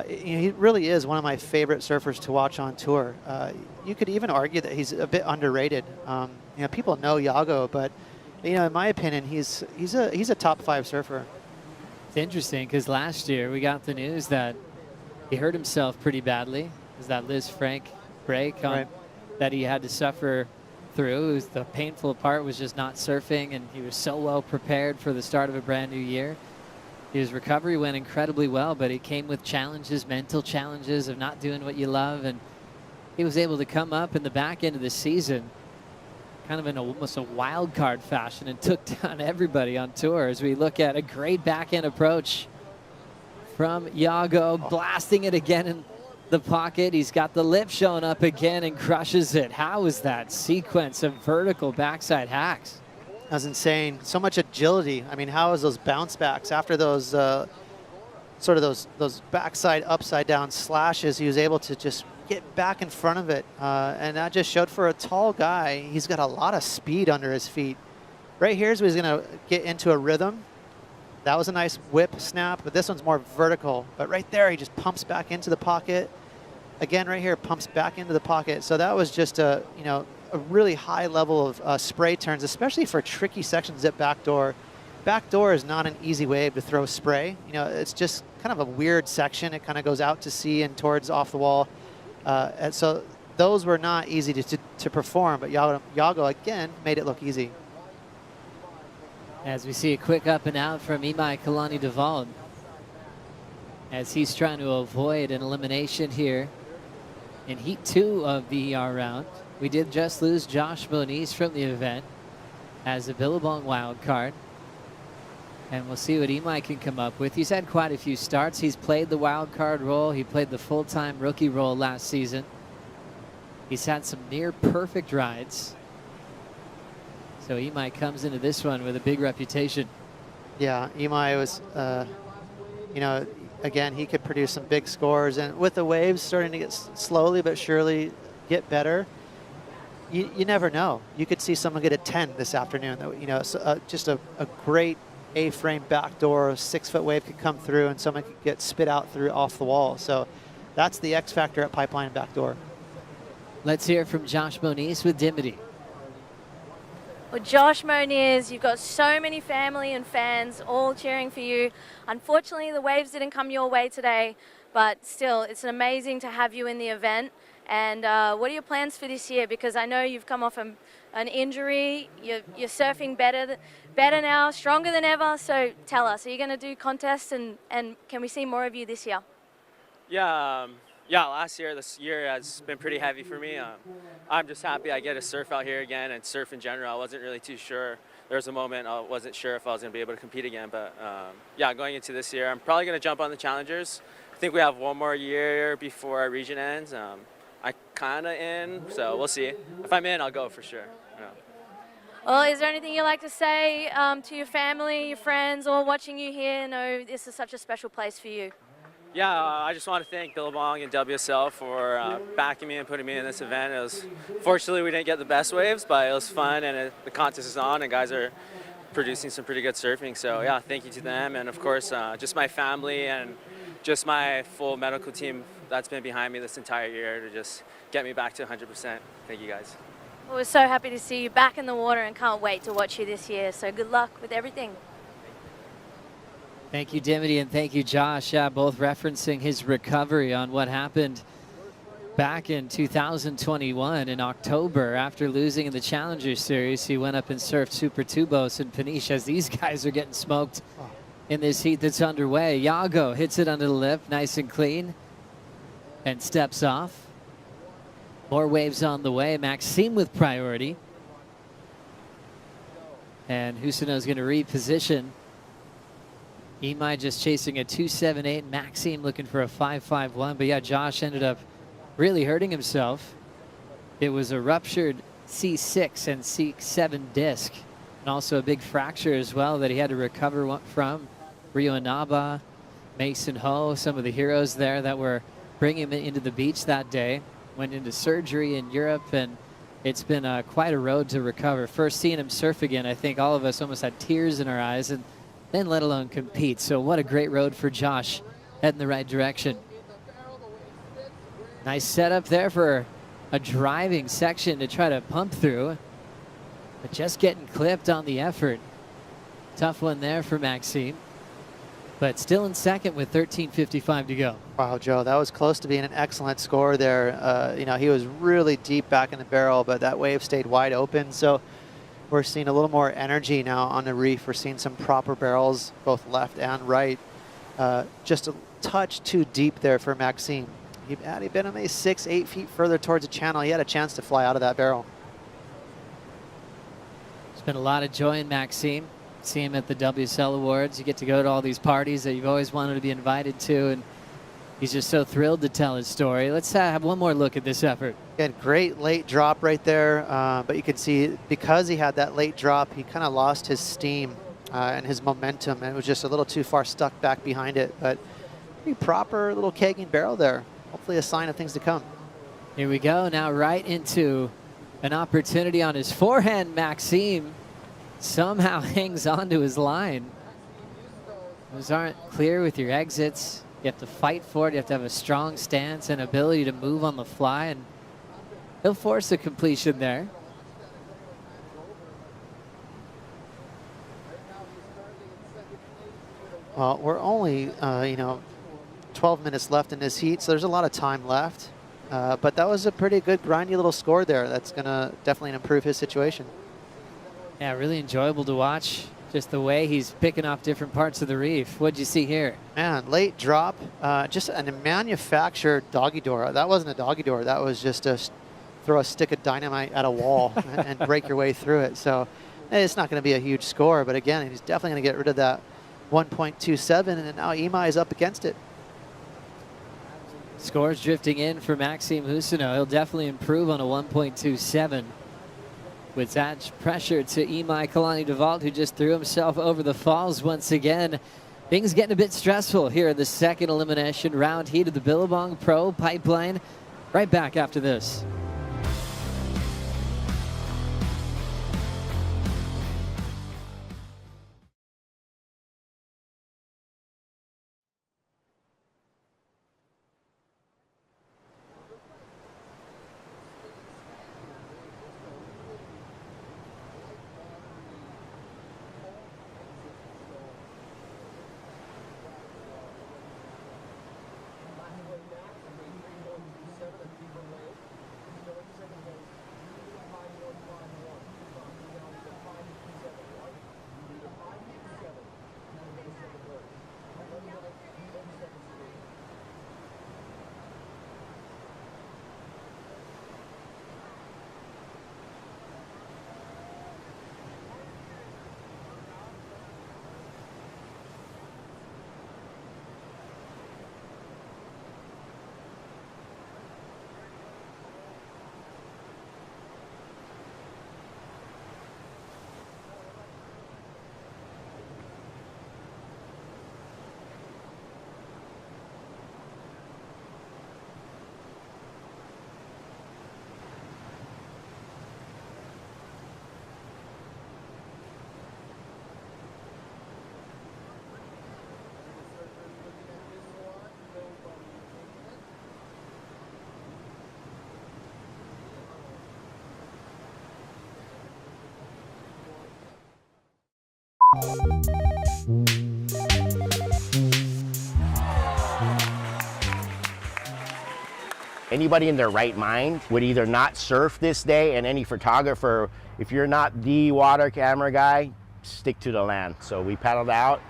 He really is one of my favorite surfers to watch on tour. You could even argue that he's a bit underrated. People know Iago, but in my opinion, he's a top 5 surfer. It's interesting because last year we got the news that he hurt himself pretty badly. Is that Liz Frank break that he had to suffer through? The painful part was just not surfing, and he was so well prepared for the start of a brand new year. His recovery went incredibly well, but it came with challenges, mental challenges of not doing what you love. And he was able to come up in the back end of the season kind of in almost a wild card fashion and took down everybody on tour. As we look at a great back end approach from Iago, blasting it again in the pocket. He's got the lip showing up again and crushes it. How is that sequence of vertical backside hacks? That was insane. So much agility. I mean, how is those bounce backs after those those backside upside down slashes? He was able to just get back in front of it, and that just showed for a tall guy. He's got a lot of speed under his feet. Right here is where he's going to get into a rhythm. That was a nice whip snap, but this one's more vertical. But right there, he just pumps back into the pocket. Again, right here, pumps back into the pocket. So that was just a really high level of spray turns, especially for tricky sections at backdoor. Backdoor is not an easy wave to throw spray. It's just kind of a weird section. It kind of goes out to sea and towards off the wall. And so those were not easy to perform, but Iago again made it look easy. As we see a quick up and out from Imai Kalani DeVault, as he's trying to avoid an elimination here in Heat 2 of the ER round. We did just lose Josh Moniz from the event as a Billabong wild card. And we'll see what Imai can come up with. He's had quite a few starts. He's played the wild card role. He played the full-time rookie role last season. He's had some near perfect rides. So Imai comes into this one with a big reputation. Yeah, Imai was, again, he could produce some big scores. And with the waves starting to get slowly but surely get better, you never know. You could see someone get a 10 this afternoon. Just a great A-frame backdoor, 6-foot wave could come through and someone could get spit out through off the wall. So that's the X factor at pipeline and backdoor. Let's hear from Josh Moniz with Dimity. Well, Josh Moniz, you've got so many family and fans all cheering for you. Unfortunately, the waves didn't come your way today, but still, it's amazing to have you in the event. And what are your plans for this year? Because I know you've come off an injury. You're surfing better now, stronger than ever. So tell us, are you going to do contests, and can we see more of you this year? This year has been pretty heavy for me. I'm just happy I get to surf out here again and surf in general. I wasn't really too sure there was a moment I wasn't sure if I was going to be able to compete again. But yeah, going into this year, I'm probably going to jump on the challengers. I think we have one more year before our region ends. I kind of in, so we'll see. If I'm in, I'll go for sure. Yeah. Well, is there anything you'd like to say to your family, your friends, or watching you here? Know this is such a special place for you. Yeah, I just want to thank Billabong and WSL for backing me and putting me in this event. Fortunately, we didn't get the best waves, but it was fun, and the contest is on, and guys are producing some pretty good surfing. So yeah, thank you to them, and of course, just my family and just my full medical team that's been behind me this entire year to just get me back to 100%. Thank you guys. Well, we're so happy to see you back in the water and can't wait to watch you this year. So good luck with everything. Thank you, Dimity, and thank you, Josh. Yeah, both referencing his recovery on what happened back in 2021 in October after losing in the Challenger Series. He went up and surfed Super Tubos and Paniche as these guys are getting smoked in this heat that's underway. Iago hits it under the lip, nice and clean, and steps off. More waves on the way. Maxime with priority. And Husino's going to reposition. Imai just chasing a 2.78. Maxime looking for a 5.51. But yeah, Josh ended up really hurting himself. It was a ruptured C6 and C7 disc, and also a big fracture as well that he had to recover from. Rio Inaba, Mason Ho, some of the heroes there that were bringing him into the beach that day, went into surgery in Europe, and it's been quite a road to recover. First seeing him surf again, I think all of us almost had tears in our eyes, and then let alone compete. So what a great road for Josh, heading the right direction. Nice setup there for a driving section to try to pump through, but just getting clipped on the effort. Tough one there for Maxime, but still in second with 13:55 to go. Wow, Joe, that was close to being an excellent score there. You know, he was really deep back in the barrel, but that wave stayed wide open. So we're seeing a little more energy now on the reef. We're seeing some proper barrels, both left and right. Just a touch too deep there for Maxime. Had he been maybe 6-8 feet further towards the channel, he had a chance to fly out of that barrel. There's been a lot of joy in Maxime. See him at the WSL Awards. You get to go to all these parties that you've always wanted to be invited to, and he's just so thrilled to tell his story. Let's have one more look at this effort. Again, great late drop right there, but you can see because he had that late drop, he kind of lost his steam and his momentum, and it was just a little too far stuck back behind it. But pretty proper little kegging barrel there. Hopefully a sign of things to come. Here we go, now right into an opportunity on his forehand. Maxime somehow hangs onto his line. Those aren't clear with your exits. You have to fight for it. You have to have a strong stance and ability to move on the fly, and he'll force a completion there. Well, we're only, 12 minutes left in this heat, so there's a lot of time left. But that was a pretty good grindy little score there. That's going to definitely improve his situation. Yeah, really enjoyable to watch. Just the way he's picking off different parts of the reef. What'd you see here? Man, late drop, just a manufactured doggy door. That wasn't a doggy door. That was just a throw a stick of dynamite at a wall and break your way through it. So it's not going to be a huge score, but again, he's definitely going to get rid of that 1.27, and now Imai is up against it. Scores drifting in for Maxime Husino. He'll definitely improve on a 1.27. With that pressure to Imai Kalani-Devalt, who just threw himself over the falls once again. Things getting a bit stressful here in the second elimination round heat of the Billabong Pro Pipeline. Right back after this. Anybody in their right mind would either not surf this day, and any photographer, if you're not the water camera guy, stick to the land. So we paddled out,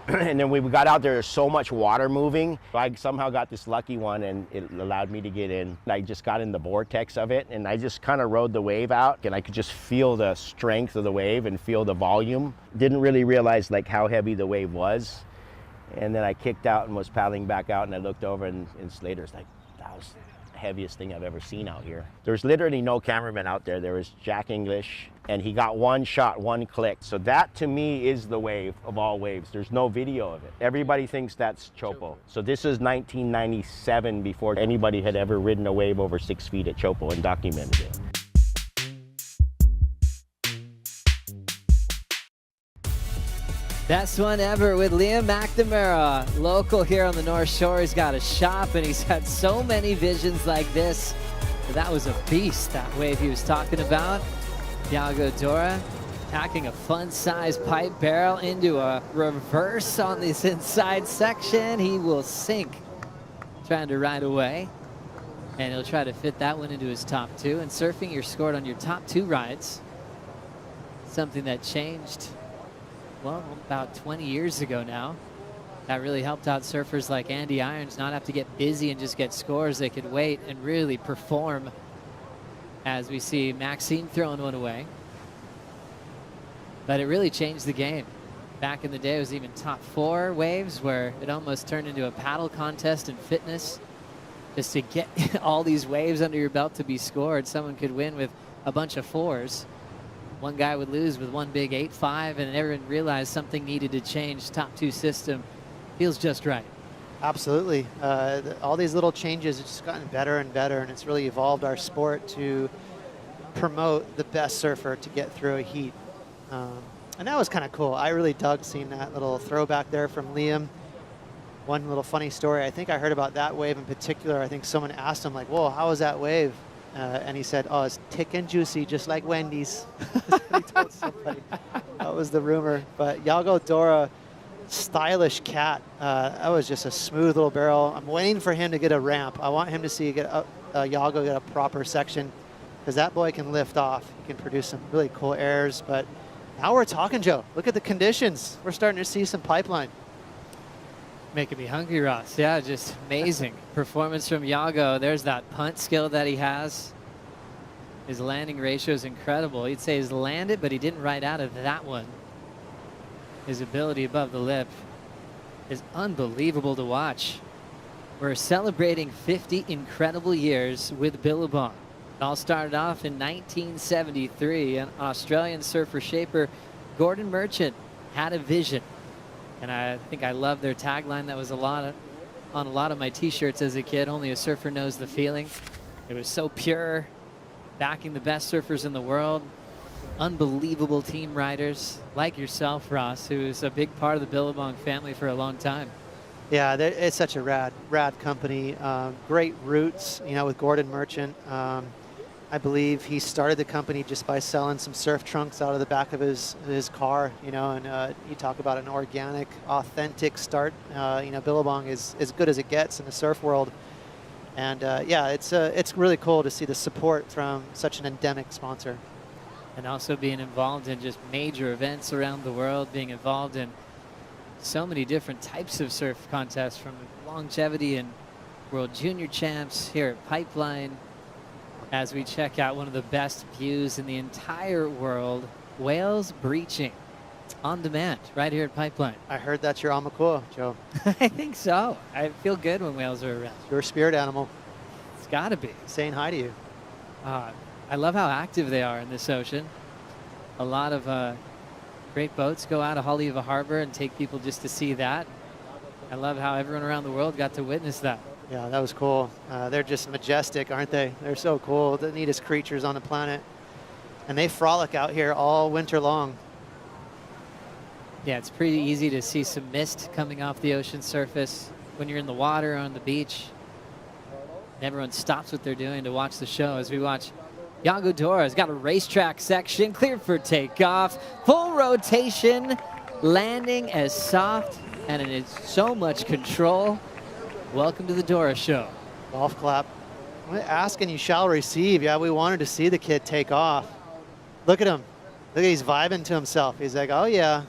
and then we got out there, there's so much water moving. I somehow got this lucky one, and it allowed me to get in. I just got in the vortex of it, and I just kind of rode the wave out, and I could just feel the strength of the wave and feel the volume. Didn't really realize like how heavy the wave was. And then I kicked out and was paddling back out, and I looked over, and Slater's like, that was heaviest thing I've ever seen out here. There's literally no cameraman out there. There was Jack English, and he got one shot, one click. So that to me is the wave of all waves. There's no video of it. Everybody thinks that's Chopo. So this is 1997, before anybody had ever ridden a wave over 6 feet at Chopo and documented it. Best one ever with Liam McNamara, local here on the North Shore. He's got a shop, and he's had so many visions like this. But that was a beast, that wave he was talking about. Thiago Dora attacking a fun-sized pipe barrel into a reverse on this inside section. He will sink, trying to ride away. And he'll try to fit that one into his top two. And surfing, you're scored on your top two rides. Something that changed, well, about 20 years ago now. That really helped out surfers like Andy Irons not have to get busy and just get scores. They could wait and really perform, as we see Maxime throwing one away. But it really changed the game. Back in the day, it was even top 4 waves where it almost turned into a paddle contest in fitness. Just to get all these waves under your belt to be scored, someone could win with a bunch of 4s. One guy would lose with one big 8-5, and everyone realized something needed to change. Top 2 system feels just right. Absolutely. All these little changes have just gotten better and better, and it's really evolved our sport to promote the best surfer to get through a heat. And that was kind of cool. I really dug seeing that little throwback there from Liam. One little funny story, I think I heard about that wave in particular. I think someone asked him, like, whoa, how was that wave? And he said, oh, it's thick and juicy, just like Wendy's. He told somebody. That was the rumor. But Thiago Dora, stylish cat. That was just a smooth little barrel. I'm waiting for him to get a ramp. I want him to see Thiago get a proper section, because that boy can lift off. He can produce some really cool airs. But now we're talking, Joe. Look at the conditions. We're starting to see some pipeline. Making me hungry, Ross. Yeah, just amazing performance from Thiago. There's that punt skill that he has. His landing ratio is incredible. He'd say he's landed, but he didn't ride out of that one. His ability above the lip is unbelievable to watch. We're celebrating 50 incredible years with Billabong. It all started off in 1973. An Australian surfer shaper, Gordon Merchant, had a vision. And I think I love their tagline. That was on a lot of my t-shirts as a kid. Only a surfer knows the feeling. It was so pure, backing the best surfers in the world. Unbelievable team riders like yourself, Ross, who's a big part of the Billabong family for a long time. Yeah, it's such a rad company. Great roots, with Gordon Merchant. I believe he started the company just by selling some surf trunks out of the back of his car, and you talk about an organic, authentic start. Billabong is as good as it gets in the surf world. And yeah, it's really cool to see the support from such an endemic sponsor. And also being involved in just major events around the world, being involved in so many different types of surf contests, from longevity and World Junior Champs here at Pipeline, as we check out one of the best views in the entire world, whales breaching on demand right here at Pipeline. I heard that's your Amakua, Joe. I think so. I feel good when whales are around. Your spirit animal. It's got to be. Saying hi to you. I love how active they are in this ocean. A lot of great boats go out of Haleiwa Harbor and take people just to see that. I love how everyone around the world got to witness that. Yeah, that was cool. They're just majestic, aren't they? They're so cool. The neatest creatures on the planet. And they frolic out here all winter long. Yeah, it's pretty easy to see some mist coming off the ocean surface when you're in the water or on the beach. And everyone stops what they're doing to watch the show as we watch Thiago Dora's got a racetrack section cleared for takeoff. Full rotation landing as soft and in so much control. Welcome to the Dora Show. Golf clap. Ask and you shall receive. Yeah, we wanted to see the kid take off. Look at him. Look at he's vibing to himself. He's like, oh yeah.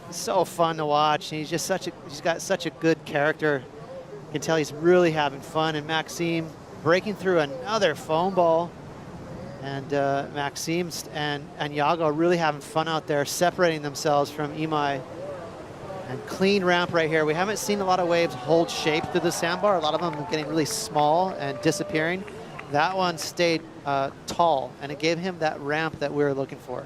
It's so fun to watch. And he's got such a good character. You can tell he's really having fun. And Maxime breaking through another foam ball. And Maxime and Yago really having fun out there, separating themselves from Imai. And clean ramp right here. We haven't seen a lot of waves hold shape through the sandbar. A lot of them are getting really small and disappearing. That one stayed tall, and it gave him that ramp that we were looking for.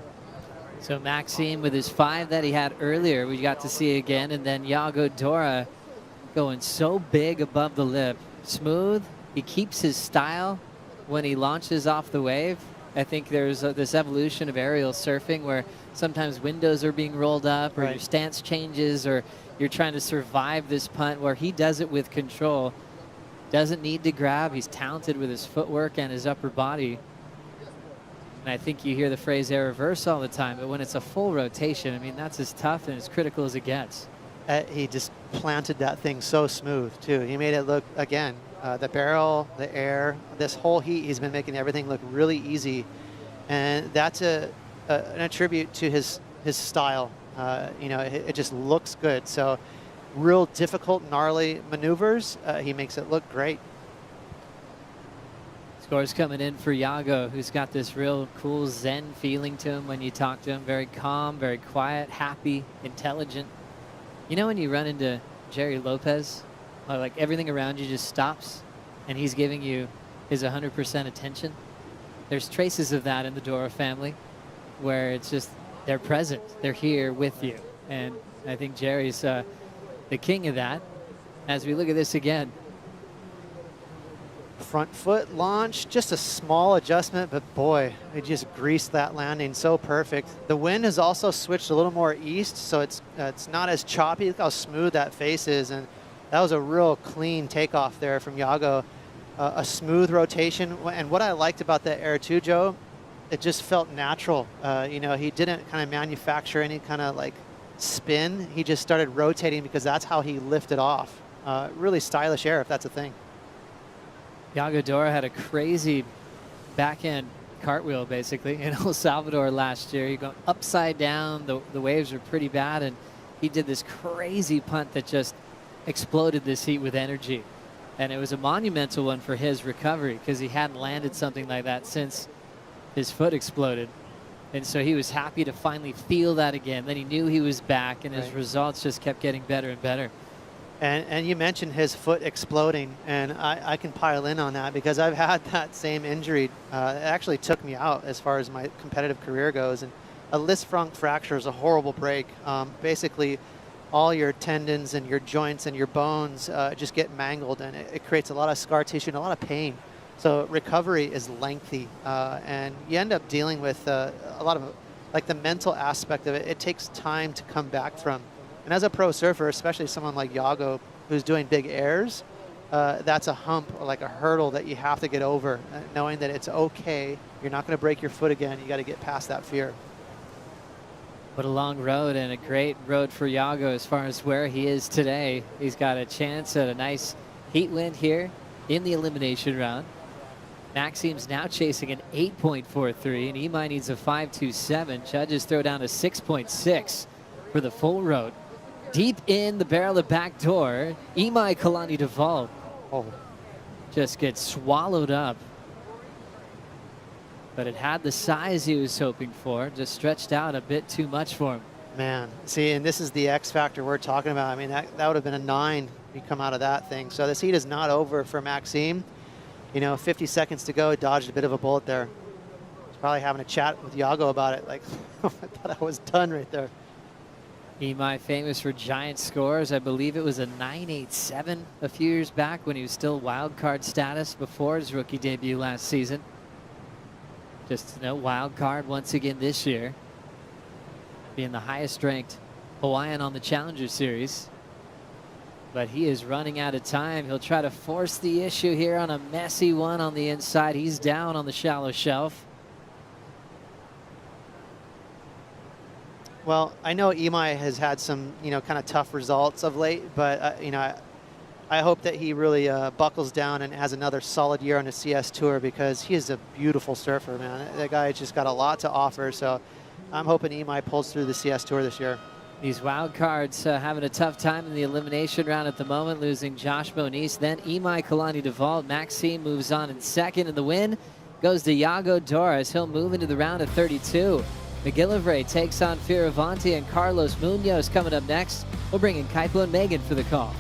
So Maxime with his 5 that he had earlier, we got to see again, and then Yago Dora going so big above the lip. Smooth, he keeps his style when he launches off the wave. I think there's this evolution of aerial surfing where sometimes windows are being rolled up, or your stance changes, or you're trying to survive this punt, where he does it with control. Doesn't need to grab. He's talented with his footwork and his upper body. And I think you hear the phrase air reverse all the time, but when it's a full rotation, I mean, that's as tough and as critical as it gets. He just planted that thing so smooth, too. He made it look, again, the barrel, the air, this whole heat, he's been making everything look really easy. And that's an attribute to his style. You know, it just looks good. So real difficult, gnarly maneuvers, he makes it look great. Scores coming in for Yago, who's got this real cool zen feeling to him when you talk to him. Very calm, very quiet, happy, intelligent. You know when you run into Jerry Lopez, like everything around you just stops and he's giving you his 100% attention? There's traces of that in the Dora family, where it's just, they're present, they're here with you. And I think Jerry's the king of that. As we look at this again. Front foot launch, just a small adjustment, but boy, he just greased that landing so perfect. The wind has also switched a little more east, so it's not as choppy. Look how smooth that face is, and that was a real clean takeoff there from Yago. A smooth rotation, and what I liked about that air too, Joe, it just felt natural. You know, he didn't kind of manufacture any kind of like spin. He just started rotating because that's how he lifted off. Really stylish air, if that's a thing. Yago Dora had a crazy backhand cartwheel basically in El Salvador last year. He got upside down, the waves were pretty bad, and he did this crazy punt that just exploded this heat with energy. And it was a monumental one for his recovery because he hadn't landed something like that since his foot exploded. And so he was happy to finally feel that again. Then he knew he was back, and his results just kept getting better and better. And you mentioned his foot exploding, and I can pile in on that because I've had that same injury. It actually took me out as far as my competitive career goes. And a Lisfranc fracture is a horrible break. Basically, all your tendons and your joints and your bones just get mangled, and it creates a lot of scar tissue and a lot of pain. So recovery is lengthy, and you end up dealing with a lot of, like the mental aspect of it. It takes time to come back from. And as a pro surfer, especially someone like Yago, who's doing big airs, that's a hump or like a hurdle that you have to get over, knowing that it's okay. You're not going to break your foot again. You got to get past that fear. What a long road, and a great road for Yago as far as where he is today. He's got a chance at a nice heat win here in the elimination round. Maxime's now chasing an 8.43, and Imai needs a 5.27. Judges throw down a 6.6 for the full road. Deep in the barrel of back door, Imai Kalani Duval just gets swallowed up. But it had the size he was hoping for, just stretched out a bit too much for him. Man, see, and this is the X factor we're talking about. I mean, that would have been a 9 if you come out of that thing. So this heat is not over for Maxime. You know, 50 seconds to go, dodged a bit of a bullet there. He's probably having a chat with Yago about it, like, I thought I was done right there. Imai famous for giant scores. I believe it was a 9.87 a few years back when he was still wild card status before his rookie debut last season. Just wild card once again this year, being the highest ranked Hawaiian on the Challenger Series. But he is running out of time. He'll try to force the issue here on a messy one on the inside. He's down on the shallow shelf. Well, I know Imai has had some, kind of tough results of late, but, I hope that he really buckles down and has another solid year on the CS Tour, because he is a beautiful surfer, man. That guy has just got a lot to offer, so I'm hoping Imai pulls through the CS Tour this year. These wild cards having a tough time in the elimination round at the moment, losing Josh Moniz, then Imai Kalani Duvall. Maxime moves on in second, and the win goes to Iago Doris. He'll move into the round of 32. McGillivray takes on Fioravanti, and Carlos Munoz coming up next. We'll bring in Kaipo and Megan for the call.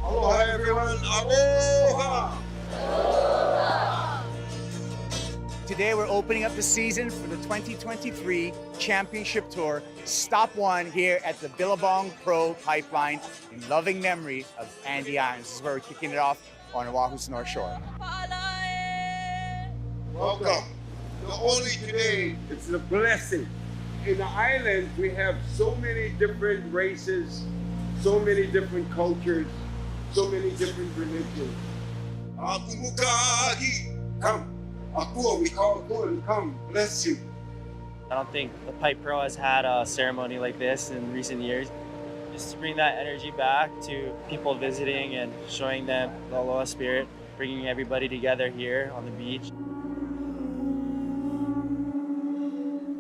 Aloha, everyone. Aloha! Today we're opening up the season for the 2023 Championship Tour, stop one here at the Billabong Pro Pipeline in loving memory of Andy Irons. This is where we're kicking it off on Oahu's North Shore. Welcome. Not only today, it's a blessing. In the island, we have so many different races, so many different cultures, so many different religions. Come. We call good. Come. Bless you. I don't think the Pipe Pro has had a ceremony like this in recent years. Just to bring that energy back to people visiting and showing them the Aloha spirit, bringing everybody together here on the beach.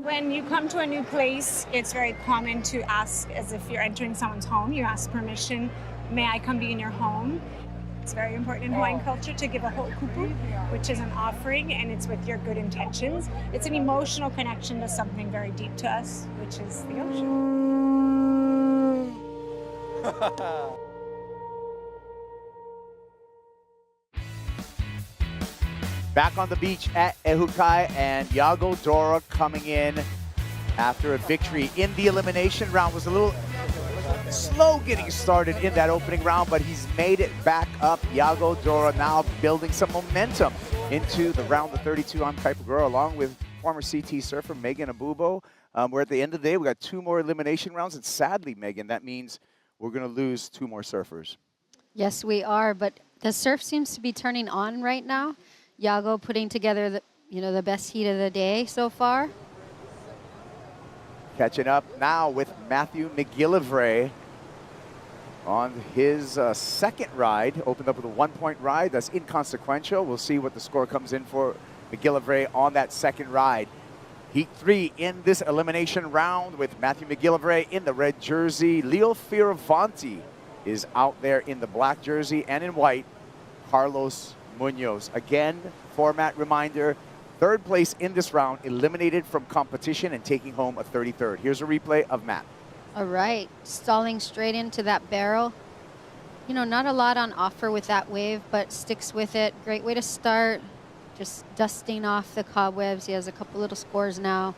When you come to a new place, it's very common to ask, as if you're entering someone's home, you ask permission, may I come be in your home? It's very important in Hawaiian culture to give a ho'okupu, which is an offering, and it's with your good intentions. It's an emotional connection to something very deep to us, which is the ocean. Back on the beach at Ehukai, and Iago Dora coming in after a victory in the elimination round. Was a little slow getting started in that opening round, but he's made it back up. Iago Dora now building some momentum into the round of 32. I'm Kaipo Gura, along with former CT surfer Megan Abubo. We're at the end of the day. We got 2 more elimination rounds, and sadly, Megan, that means we're going to lose 2 more surfers. Yes, we are, but the surf seems to be turning on right now. Iago putting together the best heat of the day so far. Catching up now with Matthew McGillivray on his second ride. Opened up with a 1-point ride. That's inconsequential. We'll see what the score comes in for McGillivray on that second ride. Heat 3 in this elimination round with Matthew McGillivray in the red jersey. Leo Fioravanti is out there in the black jersey, and in white, Carlos Munoz. Again, format reminder, 3rd place in this round, eliminated from competition and taking home a 33rd. Here's a replay of Matt. All right, stalling straight into that barrel. Not a lot on offer with that wave, but sticks with it. Great way to start. Just dusting off the cobwebs. He has a couple little scores now.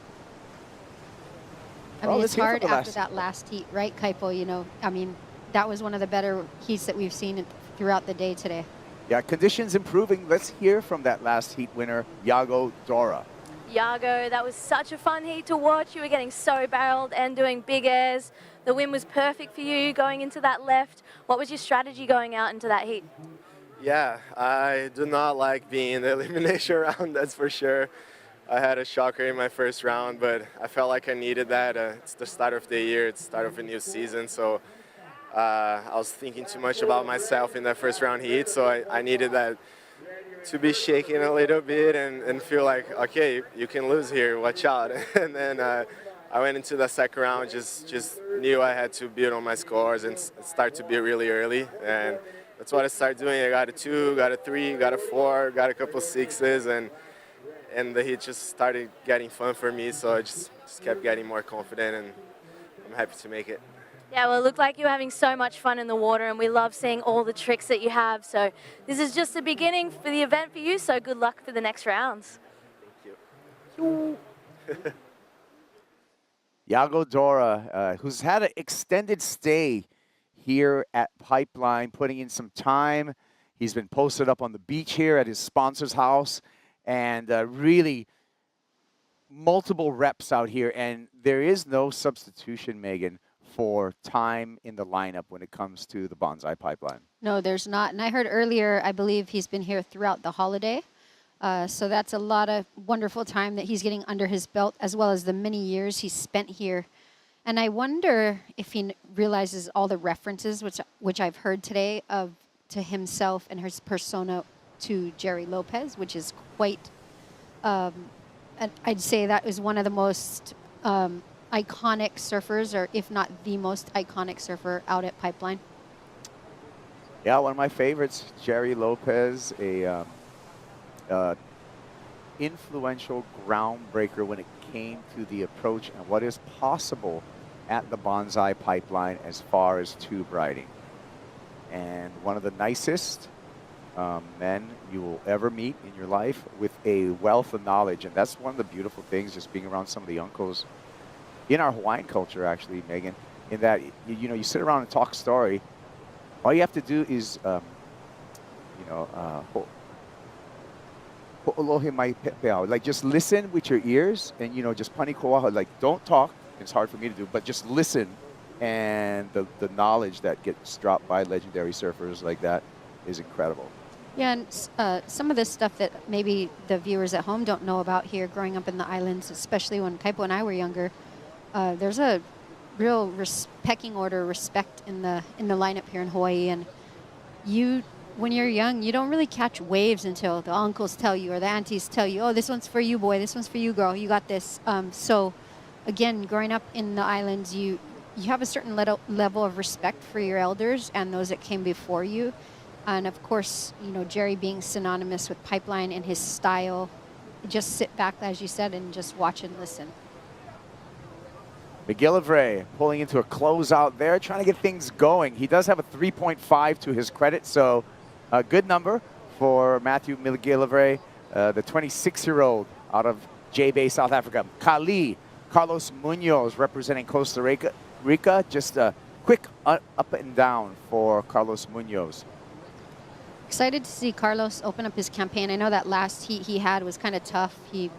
I mean, it's hard after that last heat, right, Kaipo? I mean, that was one of the better heats that we've seen throughout the day today. Yeah, conditions improving. Let's hear from that last heat winner, Yago Dora. Yago, that was such a fun heat to watch. You were getting so barreled and doing big airs. The wind was perfect for you going into that left. What was your strategy going out into that heat? Yeah, I do not like being in the elimination round, that's for sure. I had a shocker in my first round, but I felt like I needed that. It's the start of the year, it's the start of a new season, so I was thinking too much about myself in that first round heat, so I needed that to be shaking a little bit and feel like, okay, you can lose here, watch out. And then I went into the second round, just knew I had to build on my scores and start to build really early. And that's what I started doing. I got a 2, got a 3, got a 4, got a couple 6s, and the heat just started getting fun for me, so I just kept getting more confident, and I'm happy to make it. Yeah, well, it looked like you were having so much fun in the water, and we love seeing all the tricks that you have. So this is just the beginning for the event for you, so good luck for the next rounds. Thank you. Yago Dora, who's had an extended stay here at Pipeline, putting in some time. He's been posted up on the beach here at his sponsor's house, and really multiple reps out here. And there is no substitution, Megan, for time in the lineup when it comes to the Bonsai Pipeline. No, there's not. And I heard earlier, I believe he's been here throughout the holiday. So that's a lot of wonderful time that he's getting under his belt, as well as the many years he's spent here. And I wonder if he realizes all the references, which I've heard today, to himself and his persona to Jerry Lopez, which is quite, I'd say that is one of the most iconic surfers, or if not the most iconic surfer out at Pipeline. Yeah, one of my favorites, Jerry Lopez, a influential groundbreaker when it came to the approach and what is possible at the Bonsai Pipeline as far as tube riding. And one of the nicest men you will ever meet in your life, with a wealth of knowledge. And that's one of the beautiful things, just being around some of the uncles in our Hawaiian culture, actually, Megan, in that, you know, you sit around and talk story. All you have to do is, like, just listen with your ears, and, you know, just panikoa, like, don't talk. It's hard for me to do, but just listen. And the knowledge that gets dropped by legendary surfers like that is incredible. Yeah, and some of this stuff that maybe the viewers at home don't know about here, growing up in the islands, especially when Kaipo and I were younger, there's a real pecking order, respect in the lineup here in Hawaii. And when you're young, you don't really catch waves until the uncles tell you or the aunties tell you, oh, this one's for you, boy, this one's for you, girl, you got this. So again, growing up in the islands, you have a certain level of respect for your elders and those that came before you. And of course, you know, Jerry being synonymous with Pipeline and his style, just sit back, as you said, and just watch and listen. McGillivray pulling into a closeout there, trying to get things going. He does have a 3.5 to his credit, so a good number for Matthew McGillivray, the 26-year-old out of J-Bay, South Africa. Carlos Munoz representing Costa Rica. Just a quick up and down for Carlos Munoz. Excited to see Carlos open up his campaign. I know that last heat he had was kind of tough. He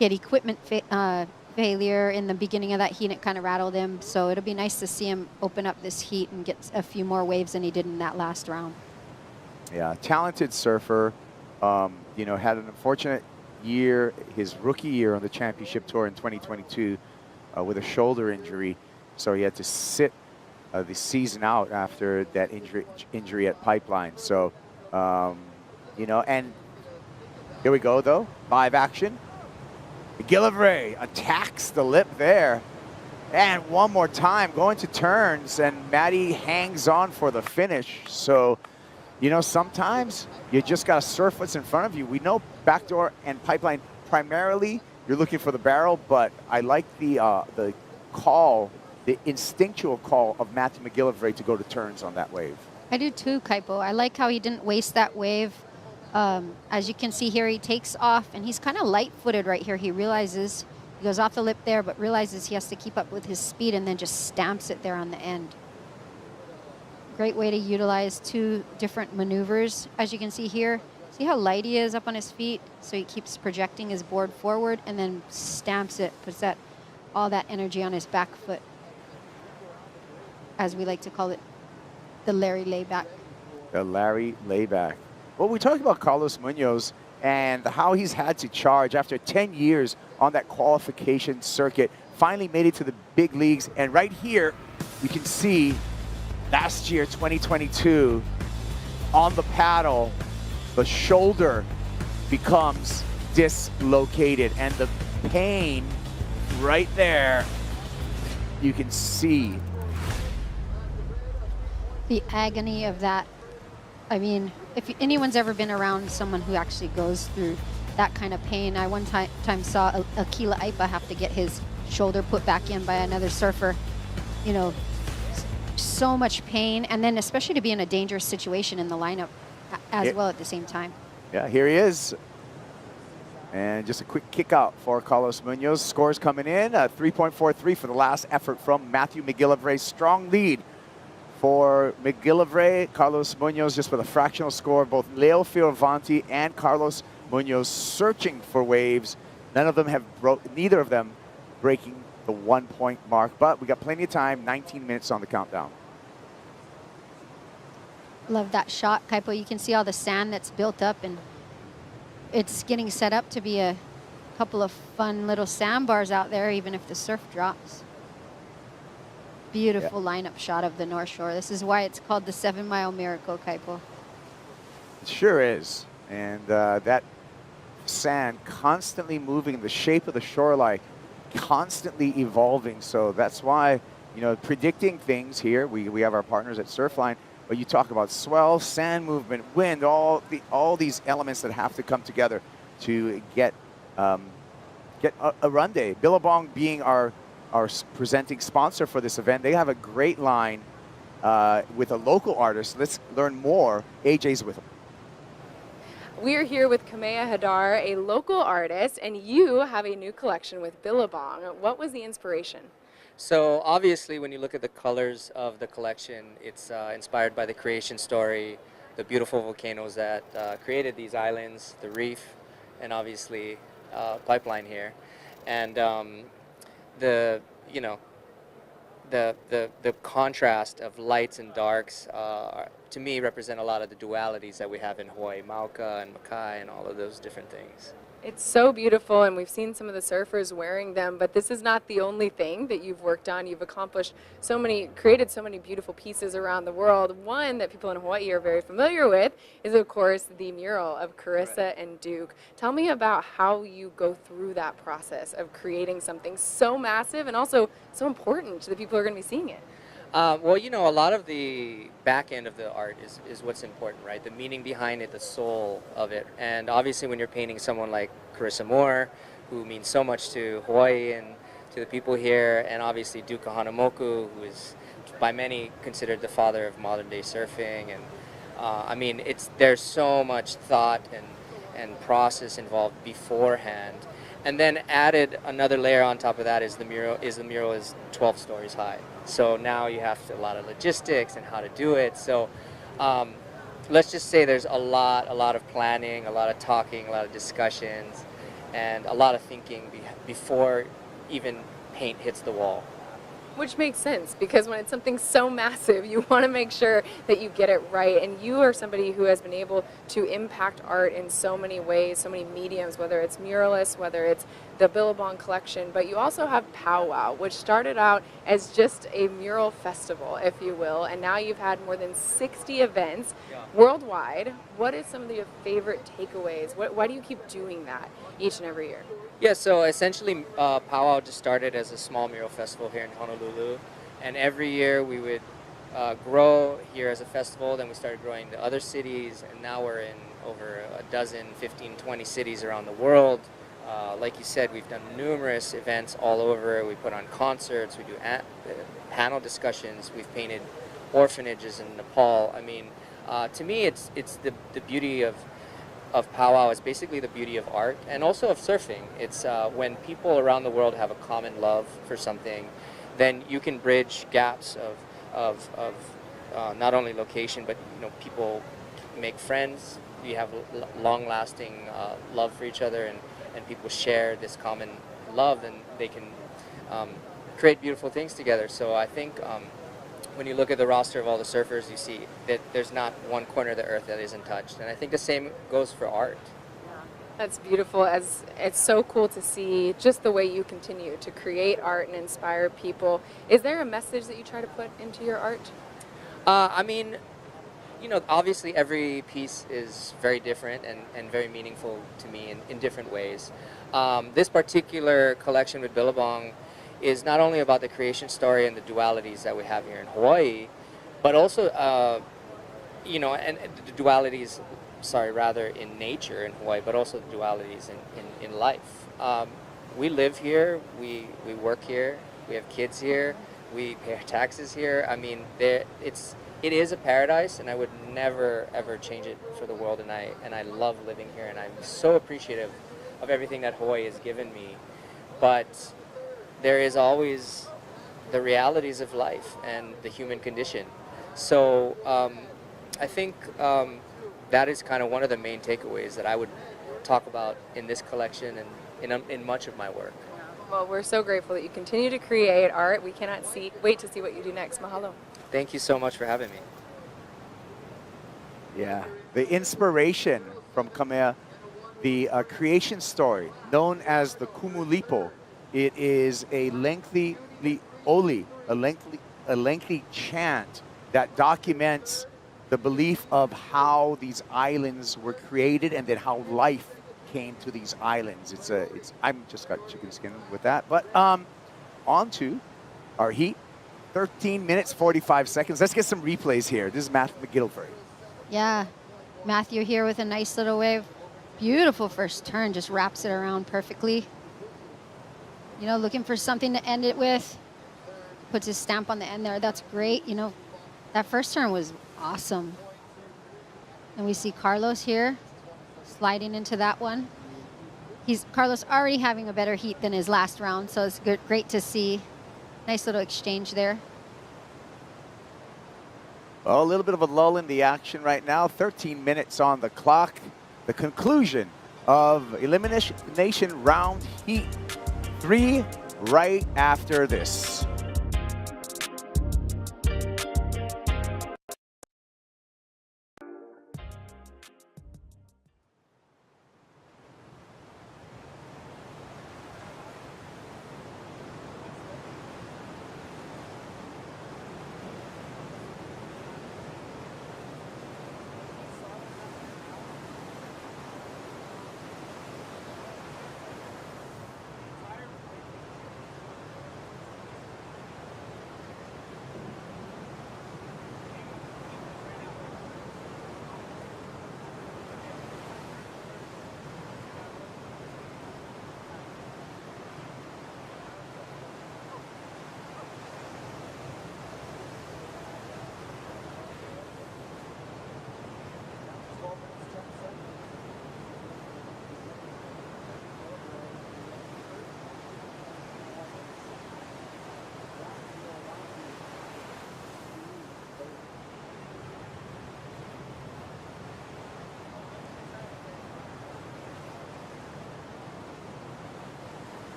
had equipment failure in the beginning of that heat, and it kind of rattled him. So it'll be nice to see him open up this heat and get a few more waves than he did in that last round. Yeah, talented surfer. You know, had an unfortunate year, his rookie year on the championship tour in 2022 with a shoulder injury. So he had to sit the season out after that injury at Pipeline. So, you know, and here we go, though. Live action. McGillivray attacks the lip there. And one more time, going to turns, and Matty hangs on for the finish. So, you know, sometimes you just got to surf what's in front of you. We know backdoor and Pipeline, primarily, you're looking for the barrel, but I like the call, the instinctual call of Matthew McGillivray to go to turns on that wave. I do too, Kaipo. I like how he didn't waste that wave. As you can see here, he takes off, and he's kind of light-footed right here. He realizes, he goes off the lip there, but realizes he has to keep up with his speed, and then just stamps it there on the end. Great way to utilize 2 different maneuvers. As you can see here, see how light he is up on his feet? So he keeps projecting his board forward and then stamps it, puts all that energy on his back foot, as we like to call it, the Larry layback. The Larry layback. Well, we talked about Carlos Munoz and how he's had to charge after 10 years on that qualification circuit. Finally made it to the big leagues. And right here, you can see last year, 2022, on the paddle, the shoulder becomes dislocated. And the pain right there, you can see. The agony of that. I mean, if anyone's ever been around someone who actually goes through that kind of pain, I one time saw Akila Aipa have to get his shoulder put back in by another surfer. You know, so much pain, and then especially to be in a dangerous situation in the lineup as well at the same time. Yeah, here he is. And just a quick kick out for Carlos Munoz. Scores coming in, 3.43 for the last effort from Matthew McGillivray. Strong lead for McGillivray. Carlos Munoz just with a fractional score. Both Leo Fioravanti and Carlos Munoz searching for waves. Neither of them breaking the 1 point mark, but we got plenty of time, 19 minutes on the countdown. Love that shot, Kaipo. You can see all the sand that's built up, and it's getting set up to be a couple of fun little sandbars out there, even if the surf drops. Beautiful lineup shot of the North Shore. This is why it's called the 7 Mile Miracle, Kaipo. It sure is. And that sand constantly moving, the shape of the shoreline constantly evolving. So that's why, you know, predicting things here, we have our partners at Surfline, but you talk about swell, sand movement, wind, all these elements that have to come together to get a run day. Billabong being our presenting sponsor for this event, they have a great line with a local artist. Let's learn more. AJ's with them. We're here with Kamea Hadar, a local artist, and you have a new collection with Billabong. What was the inspiration? So obviously when you look at the colors of the collection, it's inspired by the creation story, the beautiful volcanoes that created these islands, the reef, and obviously Pipeline here. And the contrast of lights and darks to me represent a lot of the dualities that we have in Hawaii, Mauka and Makai and all of those different things. It's so beautiful, and we've seen some of the surfers wearing them, but this is not the only thing that you've worked on. You've accomplished created so many beautiful pieces around the world. One that people in Hawaii are very familiar with is, of course, the mural of Carissa and Duke. Tell me about how you go through that process of creating something so massive and also so important to the people who are going to be seeing it. Well, you know, a lot of the back end of the art is what's important, right? The meaning behind it, the soul of it. And obviously when you're painting someone like Carissa Moore, who means so much to Hawaii and to the people here, and obviously Duke Kahanamoku, who is by many considered the father of modern day surfing. And I mean, there's so much thought and process involved beforehand. And then added another layer on top of that is the mural is 12 stories high. So now you have a lot of logistics and how to do it. So let's just say there's a lot of planning, a lot of talking, a lot of discussions, and a lot of thinking before even paint hits the wall. Which makes sense, because when it's something so massive, you want to make sure that you get it right. And you are somebody who has been able to impact art in so many ways, so many mediums, whether it's muralists, whether it's the Billabong collection, but you also have Powwow, which started out as just a mural festival, if you will, and now you've had more than 60 events worldwide. What is some of your favorite takeaways? Why do you keep doing that each and every year? Yeah, so essentially Powwow just started as a small mural festival here in Honolulu, and every year we would grow here as a festival, then we started growing to other cities, and now we're in over a dozen, 15, 20 cities around the world. Like you said, we've done numerous events all over. We put on concerts, we do panel discussions, we've painted orphanages in Nepal. I mean, to me it's the beauty of Powwow is basically the beauty of art and also of surfing. It's when people around the world have a common love for something, then you can bridge gaps of not only location, but people make friends. You have long-lasting love for each other, and people share this common love, and they can create beautiful things together. So I think when you look at the roster of all the surfers, you see that there's not one corner of the earth that isn't touched. And I think the same goes for art. That's beautiful. As it's so cool to see just the way you continue to create art and inspire people. Is there a message that you try to put into your art? I mean, obviously every piece is very different and very meaningful to me in different ways. This particular collection with Billabong is not only about the creation story and the dualities that we have here in Hawaii, but also, and the dualities, in nature in Hawaii, but also the dualities in life. We live here, we work here, we have kids here, we pay our taxes here. I mean, it is a paradise, and I would never ever change it for the world. And I love living here, and I'm so appreciative of everything that Hawaii has given me. But there is always the realities of life and the human condition. So I think that is kind of one of the main takeaways that I would talk about in this collection and in much of my work. Well, we're so grateful that you continue to create art. We cannot wait to see what you do next. Mahalo. Thank you so much for having me. Yeah, the inspiration from Kamea, the creation story known as the Kumulipo. It is a lengthy chant that documents the belief of how these islands were created and then how life came to these islands. I'm just got chicken skin with that. But on to our heat. 13 minutes, 45 seconds. Let's get some replays here. This is Matthew McGillivray. Yeah, Matthew here with a nice little wave. Beautiful first turn, just wraps it around perfectly. Looking for something to end it with. Puts his stamp on the end there. That's great. That first turn was awesome. And we see Carlos here sliding into that one. Carlos already having a better heat than his last round, so it's great to see. Nice little exchange there. Well, a little bit of a lull in the action right now. 13 minutes on the clock. The conclusion of elimination round heat 3 right after this.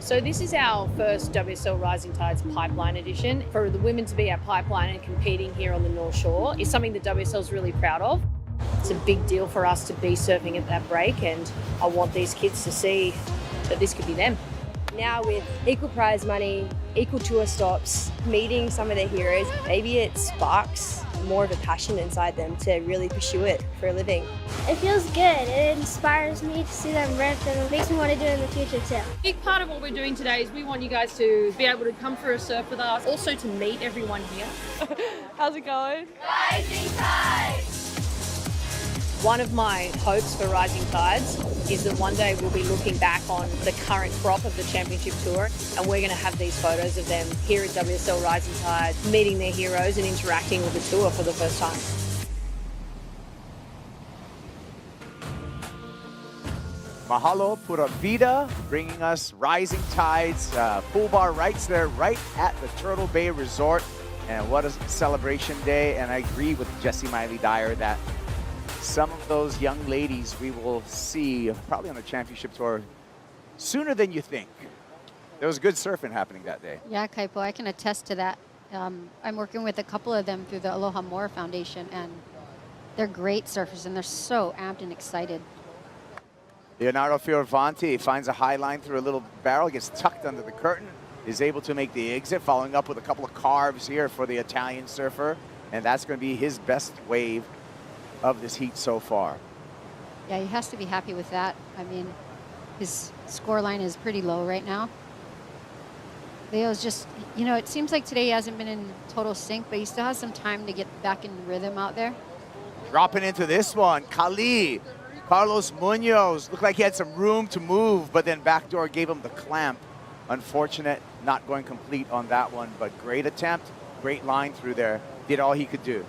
So this is our first WSL Rising Tides Pipeline edition. For the women to be our pipeline and competing here on the North Shore is something that WSL is really proud of. It's a big deal for us to be surfing at that break, and I want these kids to see that this could be them. Now with equal prize money, equal tour stops, meeting some of their heroes, maybe it sparks more of a passion inside them to really pursue it for a living. It feels good. It inspires me to see them rip, and it makes me want to do it in the future too. A big part of what we're doing today is we want you guys to be able to come for a surf with us, also to meet everyone here. How's it going? Rising Tides! One of my hopes for Rising Tides is that one day we'll be looking back on the current crop of the Championship Tour, and we're going to have these photos of them here at WSL Rising Tides, meeting their heroes and interacting with the tour for the first time. Mahalo Pura Vida, bringing us Rising Tides, pool bar rights there, right at the Turtle Bay Resort. And what a celebration day. And I agree with Jessie Miley Dyer that some of those young ladies we will see probably on the Championship Tour sooner than you think. There was good surfing happening that day. Yeah, Kaipo, I can attest to that. I'm working with a couple of them through the Aloha Moore Foundation, and they're great surfers, and they're so amped and excited. Leonardo Fioravanti finds a high line through a little barrel, gets tucked under the curtain, is able to make the exit, following up with a couple of carves here for the Italian surfer, and that's going to be his best wave of this heat so far. Yeah, he has to be happy with that. I mean, his score line is pretty low right now. Leo's just, you know, it seems like today he hasn't been in total sync, but he still has some time to get back in rhythm out there. Dropping into this one, Kali. Carlos Munoz looked like he had some room to move, but then backdoor gave him the clamp. Unfortunate, not going complete on that one, but great attempt, great line through there. Did all he could do.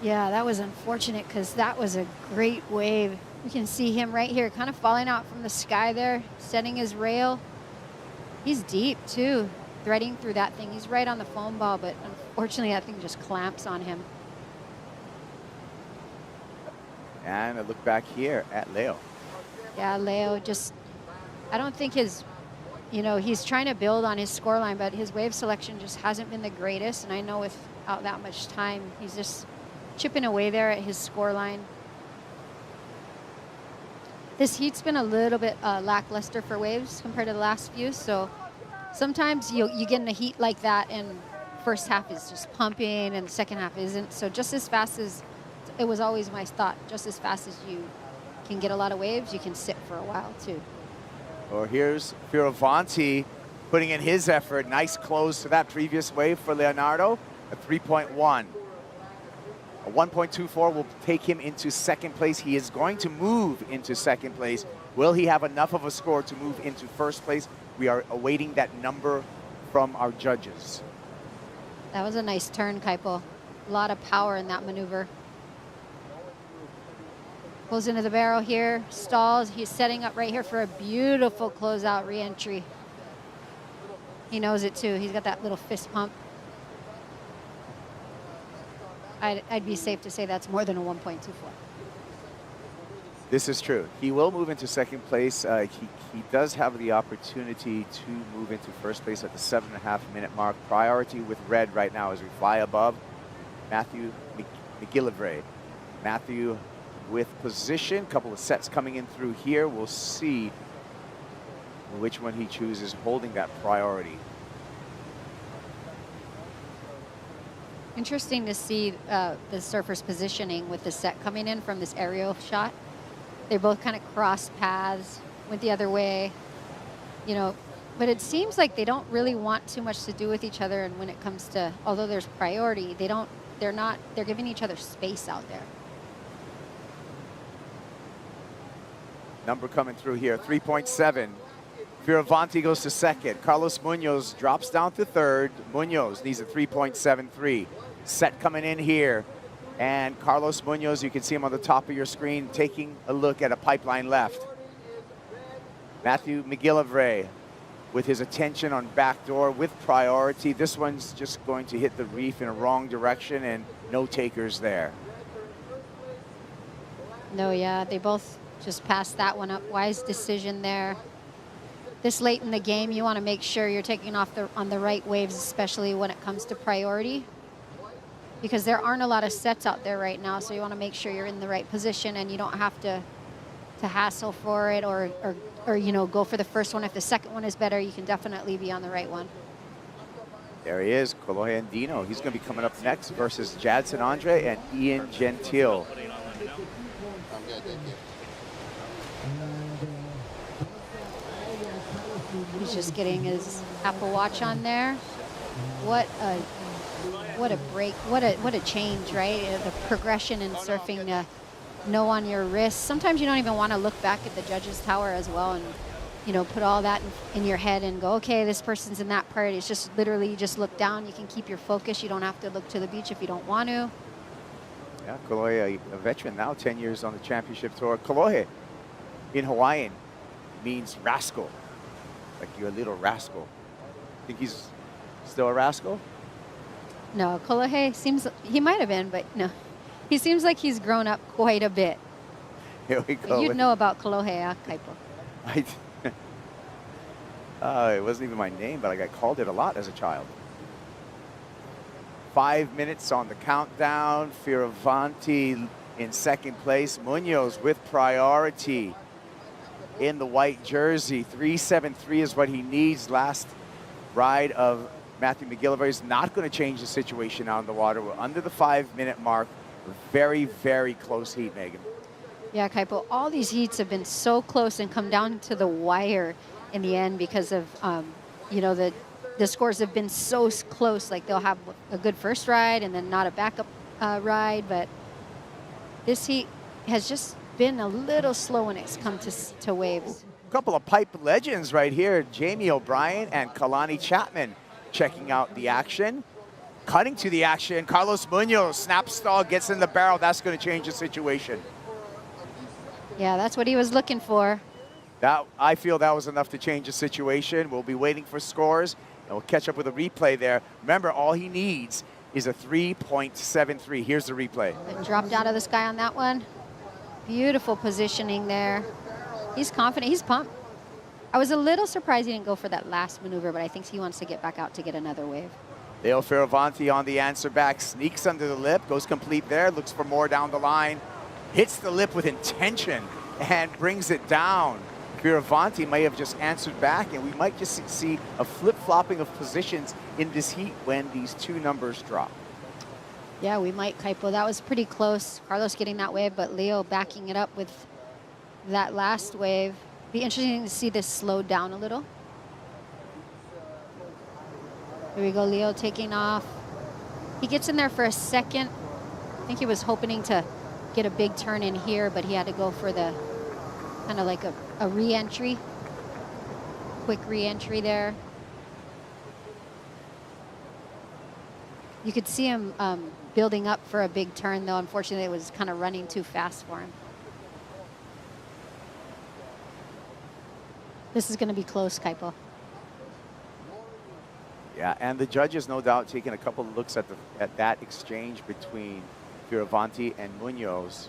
Yeah, that was unfortunate because that was a great wave. You can see him right here kind of falling out from the sky there, setting his rail. He's deep too, threading through that thing. He's right on the foam ball, but unfortunately that thing just clamps on him. And a look back here at Leo. Yeah, Leo just, I don't think his, you know, he's trying to build on his score line, but his wave selection just hasn't been the greatest. And I know without that much time, he's just chipping away there at his score line. This heat's been a little bit lackluster for waves compared to the last few. So sometimes you get in a heat like that and first half is just pumping and the second half isn't. So just as fast as, it was always my thought, just as fast as you can get a lot of waves, you can sit for a while too. Or here's Fioravanti putting in his effort. Nice close to that previous wave for Leonardo, a 3.1. A 1.24 will take him into second place. He is going to move into second place. Will he have enough of a score to move into first place? We are awaiting that number from our judges. That was a nice turn, Kaipo. A lot of power in that maneuver. Pulls into the barrel here, stalls. He's setting up right here for a beautiful closeout re-entry. He knows it too. He's got that little fist pump. I'd be safe to say that's more than a 1.24. This is true. He will move into second place. He does have the opportunity to move into first place at the 7.5-minute mark. Priority with red right now as we fly above Matthew McGillivray. Matthew with position, couple of sets coming in through here. We'll see which one he chooses holding that priority. Interesting to see the surfers positioning with the set coming in from this aerial shot. They both kind of crossed paths, went the other way, you know, but it seems like they don't really want too much to do with each other. And when it comes to, although there's priority, they're giving each other space out there. Number coming through here, 3.7. Fioravanti goes to second. Carlos Munoz drops down to third. Munoz needs a 3.73. Set coming in here. And Carlos Munoz, you can see him on the top of your screen, taking a look at a pipeline left. Matthew McGillivray with his attention on backdoor with priority. This one's just going to hit the reef in a wrong direction and no takers there. No, yeah, they both just passed that one up. Wise decision there. This late in the game, you want to make sure you're taking off on the right waves, especially when it comes to priority, because there aren't a lot of sets out there right now. So you want to make sure you're in the right position and you don't have to hassle for it or you know, go for the first one. If the second one is better, you can definitely be on the right one. There he is, Kolohe Andino. He's going to be coming up next versus Jadson Andre and Ian Gentile. He's just getting his Apple Watch on there. What a break! What a change, right? The progression in surfing. know on your wrist. Sometimes you don't even want to look back at the judges' tower as well and, you know, put all that in your head and go, okay, this person's in that part. It's just literally you just look down. You can keep your focus. You don't have to look to the beach if you don't want to. Yeah, Kolohe, a veteran now, 10 years on the championship tour. Kolohe in Hawaiian means rascal, like you're a little rascal. Think he's still a rascal? No, Kolohe seems, he might have been, but no. He seems like he's grown up quite a bit. Here we go. You'd know about Kolohe, Kaipo. It wasn't even my name, but I got called it a lot as a child. 5 minutes on the countdown. Fioravanti in second place. Munoz with priority in the white jersey. 3.73 is what he needs. Last ride of Matthew McGillivray is not going to change the situation out in the water. We're under the 5-minute mark. Very, very close heat, Megan. Yeah, Kaipo, all these heats have been so close and come down to the wire in the end because of, you know, the scores have been so close. Like they'll have a good first ride and then not a backup ride. But this heat has just been a little slow when it's come to waves. A couple of pipe legends right here. Jamie O'Brien and Kalani Chapman checking out the action. Cutting to the action, Carlos Munoz, snap stall, gets in the barrel. That's going to change the situation. Yeah, that's what he was looking for. I feel that was enough to change the situation. We'll be waiting for scores, and we'll catch up with a replay there. Remember, all he needs is a 3.73. Here's the replay. And dropped out of the sky on that one. Beautiful positioning there. He's confident. He's pumped. I was a little surprised he didn't go for that last maneuver, but I think he wants to get back out to get another wave. Leo Fioravanti on the answer back, sneaks under the lip, goes complete there, looks for more down the line, hits the lip with intention and brings it down. Fioravanti may have just answered back, and we might just see a flip-flopping of positions in this heat when these two numbers drop. Yeah, we might, Kaipo. That was pretty close. Carlos getting that wave, but Leo backing it up with that last wave. Be interesting to see this slow down a little. Here we go, Leo taking off. He gets in there for a second. I think he was hoping to get a big turn in here, but he had to go for the kind of like a re-entry. Quick re-entry there. You could see him building up for a big turn, though. Unfortunately, it was kind of running too fast for him. This is going to be close, Kaipo. Yeah, and the judges, no doubt, taking a couple of looks at that exchange between Fioravanti and Munoz.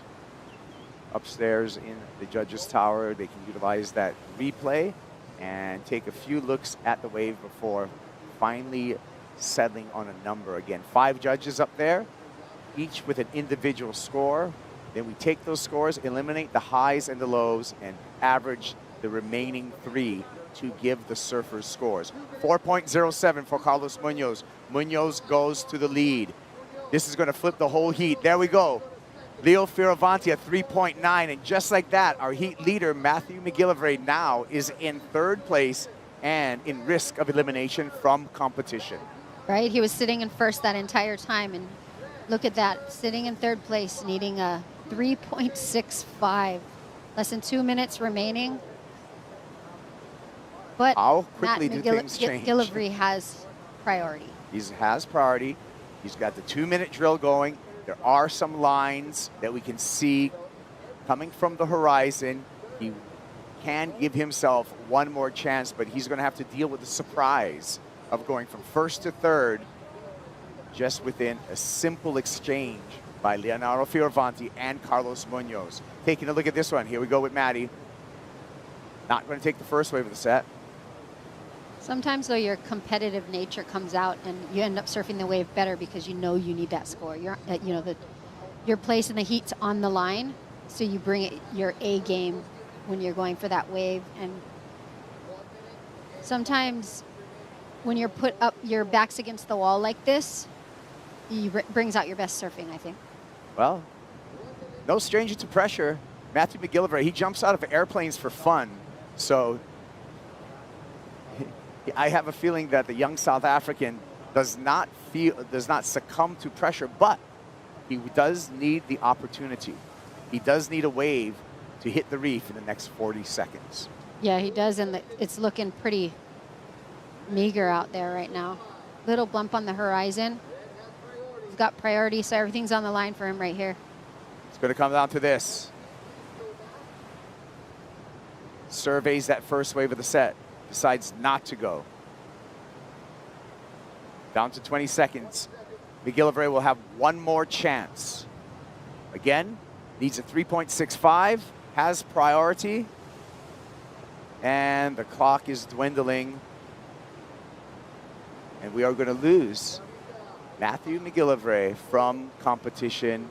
Upstairs in the judges' tower, they can utilize that replay and take a few looks at the wave before finally settling on a number. Again, 5 judges up there, each with an individual score. Then we take those scores, eliminate the highs and the lows, and average the remaining 3 to give the surfers scores. 4.07 for Carlos Munoz. Munoz goes to the lead. This is going to flip the whole heat. There we go. Leo Fioravanti at 3.9, and just like that, our heat leader, Matthew McGillivray, now is in 3rd place and in risk of elimination from competition. Right, he was sitting in first that entire time, and look at that, sitting in 3rd place, needing a 3.65. Less than 2 minutes remaining. But how quickly do things change? McGillivray has priority. He has priority. He's got the 2-minute drill going. There are some lines that we can see coming from the horizon. He can give himself one more chance, but he's going to have to deal with the surprise of going from 1st to 3rd just within a simple exchange by Leonardo Fioravanti and Carlos Munoz. Taking a look at this one. Here we go with Maddie. Not going to take the first wave of the set. Sometimes, though, your competitive nature comes out and you end up surfing the wave better because you know you need that score. You're, you know, your place in the heat's on the line, so you bring it, your A game when you're going for that wave. And sometimes when you're put up, your back's against the wall like this, it brings out your best surfing, I think. Well, no stranger to pressure. Matthew McGillivray, he jumps out of airplanes for fun, so I have a feeling that the young South African does not succumb to pressure, but he does need the opportunity. he does need a wave to hit the reef in the next 40 seconds. Yeah, he does, and it's looking pretty meager out there right now. Little bump on the horizon. He's got priority, so everything's on the line for him right here. It's going to come down to this. Surveys that first wave of the set, decides not to go. Down to 20 seconds. McGillivray will have one more chance. Again, needs a 3.65, has priority, and the clock is dwindling. And we are going to lose Matthew McGillivray from competition,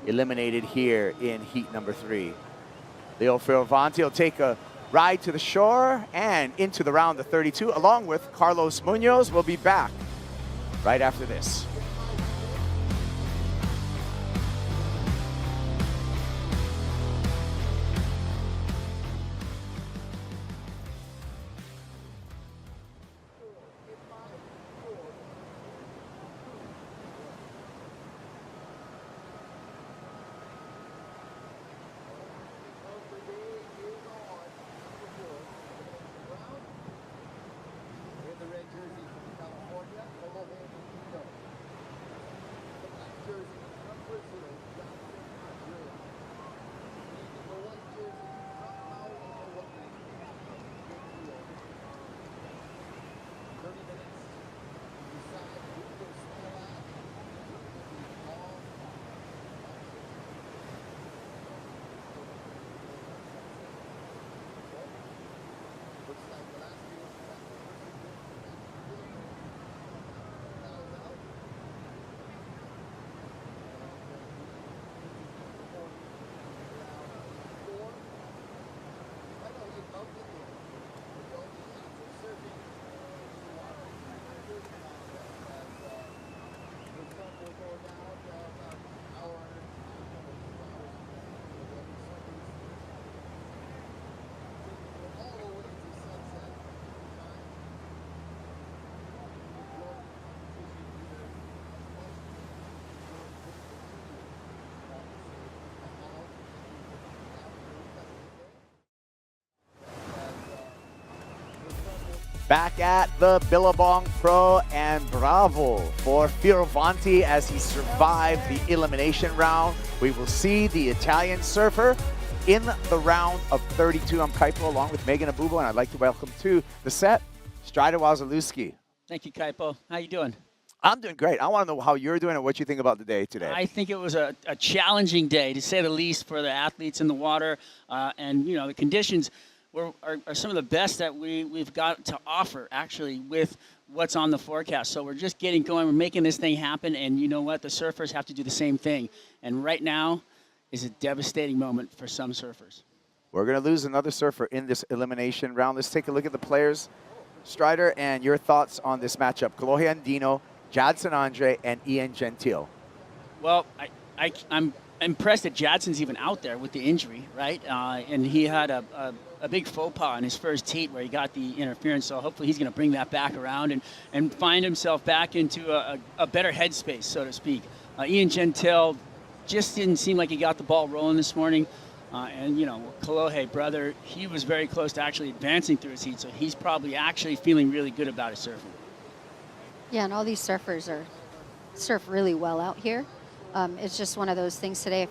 eliminated here in heat number 3. Leo Fioravanti will take a ride to the shore and into the round of 32, along with Carlos Munoz. Will be back right after this. Back at the Billabong Pro, and bravo for Fioravanti as he survived the elimination round. We will see the Italian surfer in the round of 32. I'm Kaipo along with Megan Abubo, and I'd like to welcome to the set Strider Wazalewski. Thank you, Kaipo. How you doing? I'm doing great. I want to know how you're doing and what you think about the day today. I think it was a challenging day, to say the least, for the athletes in the water. And, you know, the conditions are some of the best that we've got to offer, actually, with what's on the forecast. So we're just getting going. We're making this thing happen. And you know what? The surfers have to do the same thing. And right now is a devastating moment for some surfers. We're going to lose another surfer in this elimination round. Let's take a look at the players. Strider, and your thoughts on this matchup. Kolohe Andino, Jadson Andre, and Ian Gentile. Well, I'm impressed that Jadson's even out there with the injury, right? And he had a big faux pas in his first heat where he got the interference, so hopefully he's going to bring that back around and find himself back into a better headspace, so to speak. Ian Gentile just didn't seem like he got the ball rolling this morning. And, you know, Kolohe, brother, he was very close to actually advancing through his heat, so he's probably actually feeling really good about his surfing. Yeah, and all these surfers surf really well out here. It's just one of those things today.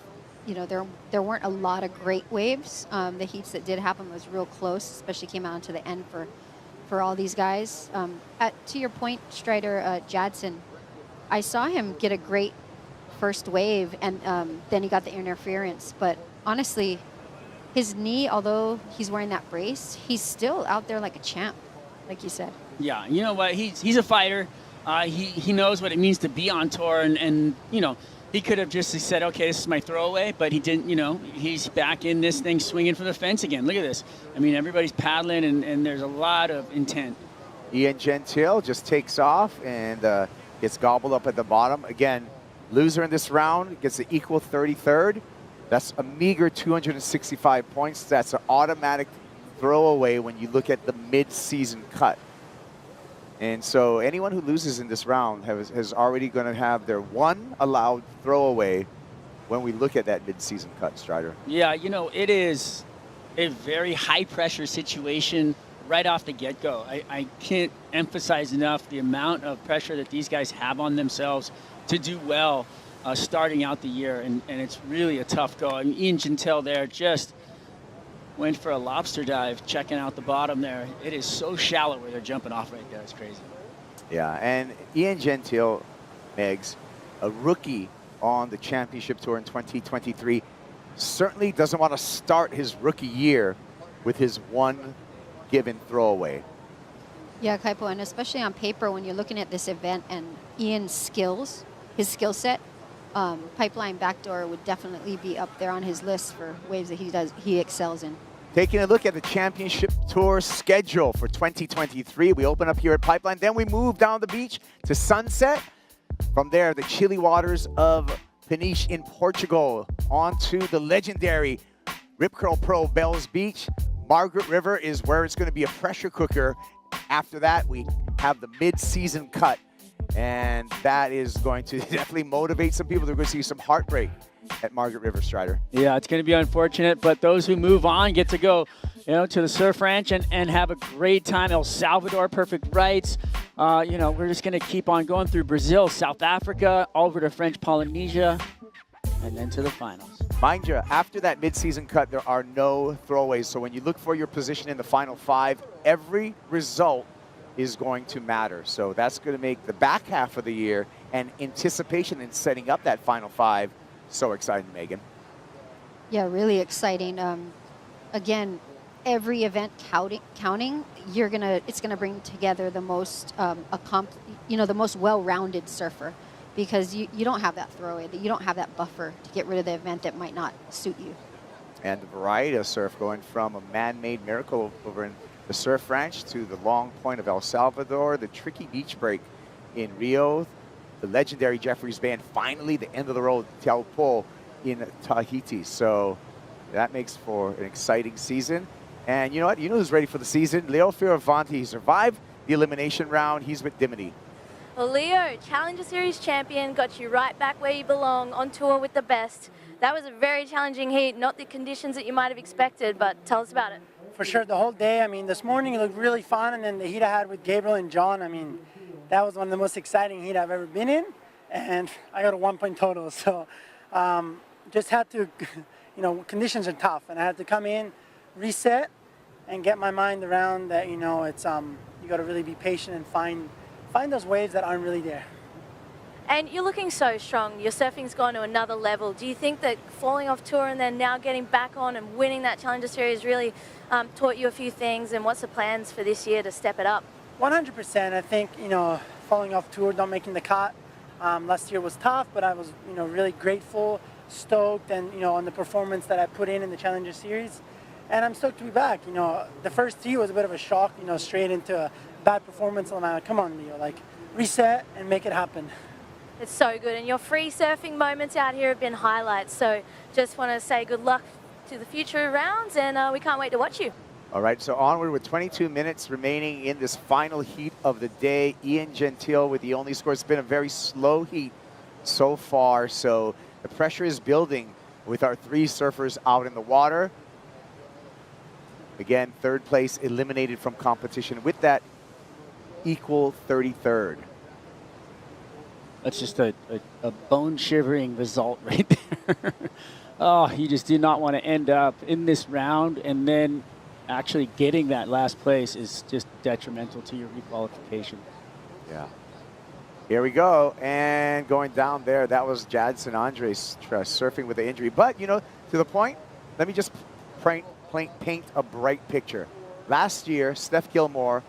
You know, there weren't a lot of great waves. The heats that did happen was real close, especially came out to the end for all these guys. To your point, Strider, Jadson, I saw him get a great first wave, and then he got the interference. But honestly, his knee, although he's wearing that brace, he's still out there like a champ, like you said. Yeah, you know what? He's a fighter. He knows what it means to be on tour, and you know, he could have just said, okay, this is my throwaway, but he didn't. You know, he's back in this thing swinging for the fence again. Look at this. I mean, everybody's paddling, and there's a lot of intent. Ian Gentile just takes off and gets gobbled up at the bottom. Again, loser in this round gets the equal 33rd. That's a meager 265 points. That's an automatic throwaway when you look at the mid-season cut. And so anyone who loses in this round is already going to have their one allowed throwaway when we look at that mid-season cut, Strider? Yeah, you know, it is a very high-pressure situation right off the get-go. I can't emphasize enough the amount of pressure that these guys have on themselves to do well starting out the year, and it's really a tough go. I mean, Ian Gentile there just went for a lobster dive, checking out the bottom there. It is so shallow where they're jumping off right there. It's crazy. Yeah, and Ian Gentile, Megs, a rookie on the championship tour in 2023, certainly doesn't want to start his rookie year with his one given throwaway. Yeah, Kaipo, and especially on paper when you're looking at this event and Ian's skills, his skill set, pipeline backdoor would definitely be up there on his list for waves that he excels in. Taking a look at the championship tour schedule for 2023, we open up here at Pipeline, then we move down the beach to Sunset. From there, the chilly waters of Peniche in Portugal, onto the legendary Rip Curl Pro Bells Beach. Margaret River is where it's going to be a pressure cooker. After that, we have the mid-season cut, and that is going to definitely motivate some people. They're going to see some heartbreak at Margaret River, Strider. Yeah, it's going to be unfortunate, but those who move on get to go, you know, to the Surf Ranch and have a great time. El Salvador, perfect rights. You know, we're just going to keep on going through Brazil, South Africa, over to French Polynesia, and then to the finals. Mind you, after that mid-season cut, there are no throwaways. So when you look for your position in the final five, every result is going to matter. So that's going to make the back half of the year and anticipation in setting up that final five so exciting, Megan. Yeah, really exciting. Again, every event counting, it's gonna bring together the most the most well-rounded surfer, because you don't have that throwaway, you don't have that buffer to get rid of the event that might not suit you. And the variety of surf going from a man-made miracle over in the Surf Ranch to the long point of El Salvador, the tricky beach break in Rio, the legendary Jeffries Band, finally the end of the road, Taupo in Tahiti. So that makes for an exciting season. And you know what? You know who's ready for the season? Leo Fioravanti. He survived the elimination round. He's with Dimity. Well, Leo, Challenger Series champion, got you right back where you belong, on tour with the best. That was a very challenging heat, not the conditions that you might have expected, but tell us about it. For sure, the whole day. I mean, this morning it looked really fun, and then the heat I had with Gabriel and John, I mean, that was one of the most exciting heat I've ever been in, and I got a 1-point total. So just had to, you know, conditions are tough, and I had to come in, reset, and get my mind around that, you know, it's you got to really be patient and find those waves that aren't really there. And you're looking so strong. Your surfing's gone to another level. Do you think that falling off tour and then now getting back on and winning that Challenger Series really taught you a few things, and what's the plans for this year to step it up? 100%. I think, you know, falling off tour, not making the cut, last year was tough, but I was, you know, really grateful, stoked, and, you know, on the performance that I put in the Challenger Series. And I'm stoked to be back. You know, the first tee was a bit of a shock, you know, straight into a bad performance. I'm like, come on, Leo, like, reset and make it happen. It's so good, and your free surfing moments out here have been highlights. So just want to say good luck to the future rounds, and we can't wait to watch you. All right, so onward with 22 minutes remaining in this final heat of the day. Ian Gentile with the only score. It's been a very slow heat so far, so the pressure is building with our three surfers out in the water. Again, third place eliminated from competition with that equal 33rd. That's just a bone-shivering result right there. Oh, you just do not want to end up in this round, and then actually getting that last place is just detrimental to your requalification. Yeah. Here we go, and going down there, that was Jadson Andres surfing with the injury. But, you know, to the point, let me just paint a bright picture. Last year, Steph Gilmore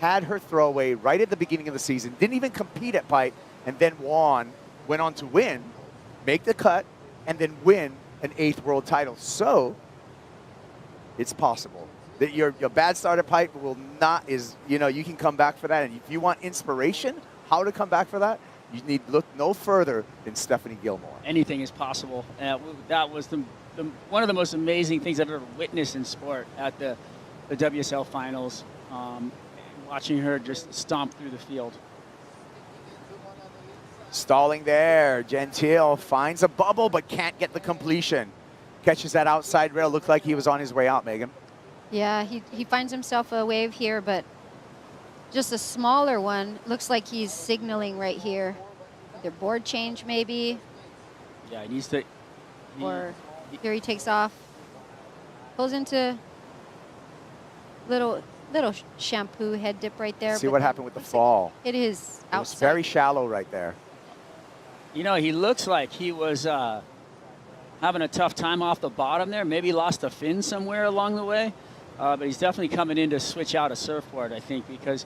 had her throwaway right at the beginning of the season, didn't even compete at Pipe, and then went on to win, make the cut, and then win an 8th world title. So it's possible that your bad start at Pipe will not you can come back for that. And if you want inspiration, how to come back for that, you need to look no further than Stephanie Gilmore. Anything is possible. That was one of the most amazing things I've ever witnessed in sport at the WSL Finals. Watching her just stomp through the field. Stalling there. Gentile finds a bubble but can't get the completion. Catches that outside rail. Looked like he was on his way out, Megan. Yeah, he finds himself a wave here, but just a smaller one. Looks like he's signaling right here. Either board change maybe, Yeah, he needs to. or here he takes off. Pulls into little shampoo head dip right there. See but what happened with the fall. it is It was outside. very shallow right there. You know, he looks like he was having a tough time off the bottom there. Maybe lost a fin somewhere along the way. But he's definitely coming in to switch out a surfboard, I think, because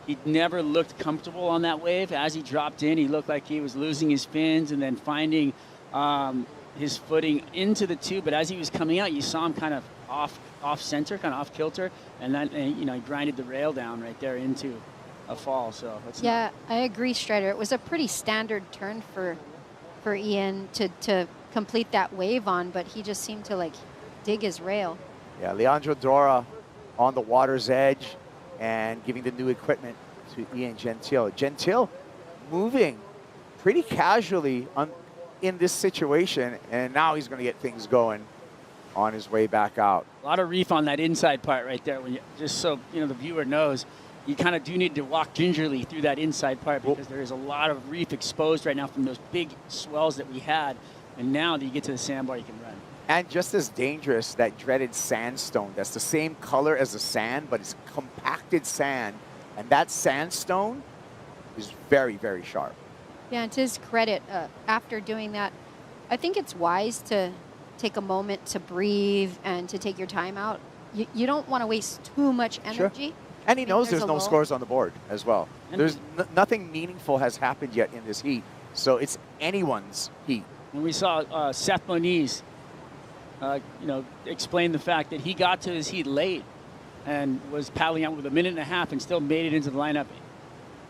he never looked comfortable on that wave. As he dropped in, he looked like he was losing his fins and then finding his footing into the tube. But as he was coming out, you saw him kind of off center, kind of off kilter, and then you know, he grinded the rail down right there into a fall. So Yeah, I agree, Strider. It was a pretty standard turn for Ian to complete that wave on, but he just seemed to like dig his rail. Yeah, Leandro Dora on the water's edge and giving the new equipment to Ian Gentile. Gentile moving pretty casually in this situation, and now he's going to get things going on his way back out. a lot of reef on that inside part right there. When you, just so you know, the viewer knows, you kind of do need to walk gingerly through that inside part because there is a lot of reef exposed right now from those big swells that we had. And now that you get to the sandbar, you can run. And just as dangerous, that dreaded sandstone. That's the same color as the sand, but it's compacted sand. And that sandstone is very, very sharp. Yeah, and to his credit, after doing that, I think it's wise to take a moment to breathe and to take your time out. You don't want to waste too much energy. Sure. And he knows there's a no lull. scores on the board as well. There's nothing meaningful has happened yet in this heat. So it's anyone's heat. And we saw Seth Moniz, explain the fact that he got to his heat late and was paddling out with a minute and a half and still made it into the lineup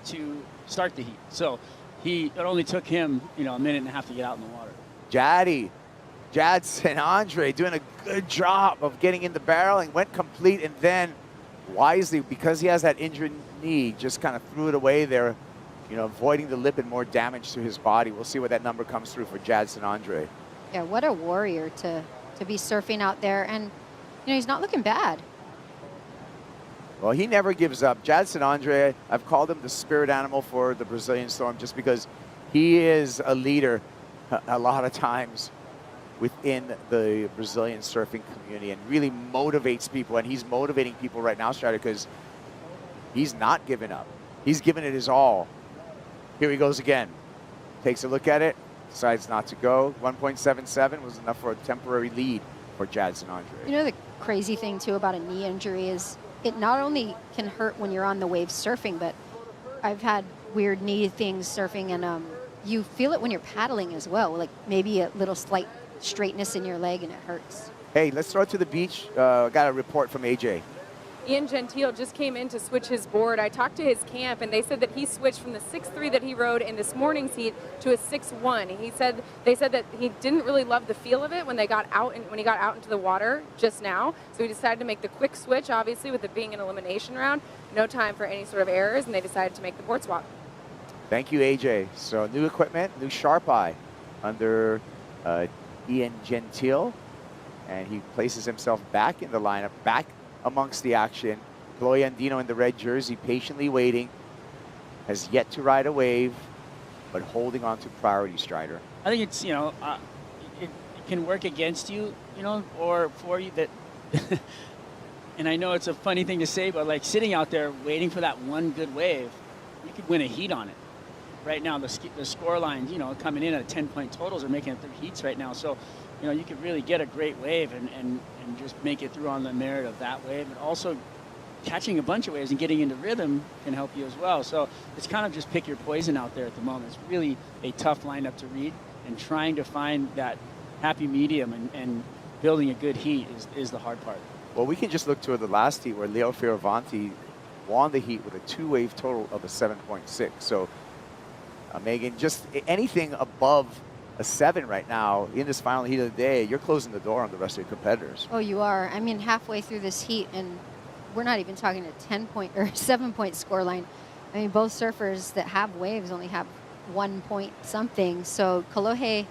to start the heat. So it only took him, a minute and a half to get out in the water. Jad St. Andre doing a good job of getting in the barrel and went complete, and then wisely, because he has that injured knee, just kind of threw it away there, avoiding the lip and more damage to his body. We'll see what that number comes through for Jad St. Andre. Yeah, what a warrior to be surfing out there. And, he's not looking bad. Well, he never gives up. Jad St. Andre, I've called him the spirit animal for the Brazilian Storm just because he is a leader a lot of times within the Brazilian surfing community and really motivates people. And he's motivating people right now, Strider, because he's not giving up. He's giving it his all. Here he goes again. Takes a look at it, decides not to go. 1.77 was enough for a temporary lead for Jad St. Andre. The crazy thing, too, about a knee injury is it not only can hurt when you're on the waves surfing, but I've had weird knee things surfing, and you feel it when you're paddling as well, like maybe a little slight straightness in your leg, and it hurts. Hey, let's throw it to the beach. Got a report from AJ. Ian Gentile just came in to switch his board. I talked to his camp, and they said that he switched from the 6.3 that he rode in this morning's heat to a 6.1. They said that he didn't really love the feel of it when he got out into the water just now. So he decided to make the quick switch. Obviously, with it being an elimination round, no time for any sort of errors, and they decided to make the board swap. Thank you, AJ. So new equipment, new Sharp Eye under Ian Gentile, and he places himself back in the lineup, back amongst the action. Chloe Andino in the red jersey, patiently waiting, has yet to ride a wave, but holding on to priority, Strider. I think it's, it can work against you, or for you that, and I know it's a funny thing to say, but like sitting out there waiting for that one good wave, you could win a heat on it. Right now, the score lines, coming in at 10-point totals are making it 3 heats right now. So, you could really get a great wave and just make it through on the merit of that wave. And also catching a bunch of waves and getting into rhythm can help you as well. So it's kind of just pick your poison out there at the moment. It's really a tough lineup to read, and trying to find that happy medium and building a good heat is the hard part. Well, we can just look to the last heat where Leo Fioravanti won the heat with a 2-wave total of a 7.6. So, Megan, just anything above a 7 right now in this final heat of the day, you're closing the door on the rest of your competitors. Oh, you are. I mean, halfway through this heat, and we're not even talking a 10-point or 7-point score line. I mean, both surfers that have waves only have 1 point something. So Kolohe,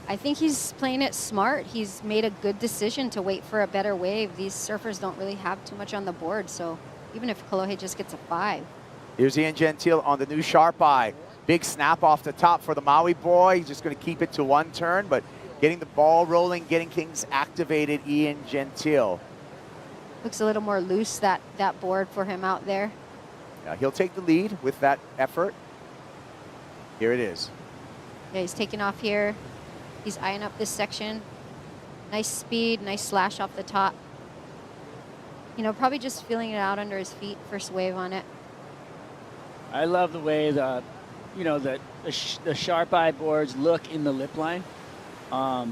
I think he's playing it smart. He's made a good decision to wait for a better wave. These surfers don't really have too much on the board, so even if Kolohe just gets a 5. Here's Ian Gentile on the new Sharp Eye. Big snap off the top for the Maui boy. He's just going to keep it to 1 turn, but getting the ball rolling, getting things activated, Ian Gentile. Looks a little more loose, that board for him out there. Yeah, he'll take the lead with that effort. Here it is. Yeah, he's taking off here. He's eyeing up this section. Nice speed, nice slash off the top. You know, probably just feeling it out under his feet, first wave on it. I love the way the Sharp Eye boards look in the lip line. I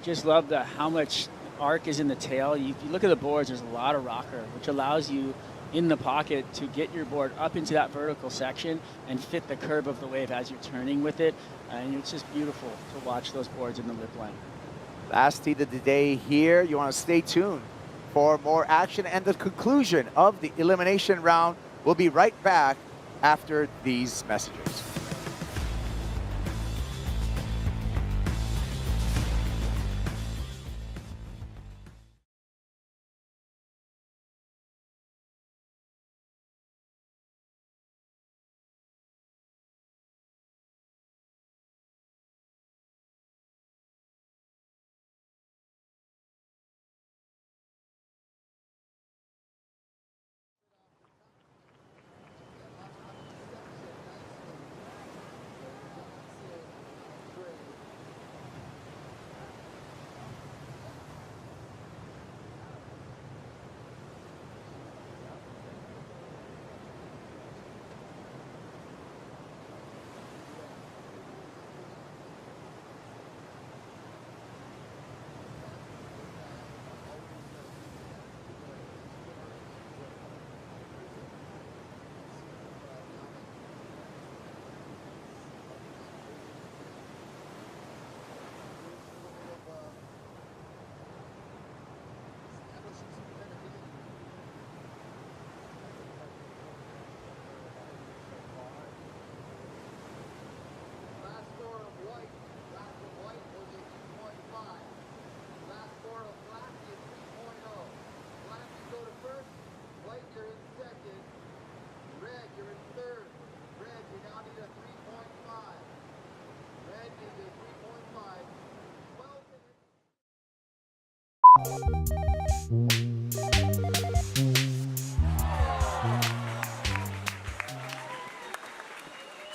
just love how much arc is in the tail. If you look at the boards, there's a lot of rocker, which allows you in the pocket to get your board up into that vertical section and fit the curve of the wave as you're turning with it. And it's just beautiful to watch those boards in the lip line. Last heat of the day here. You want to stay tuned for more action and the conclusion of the elimination round. We'll be right back after these messages.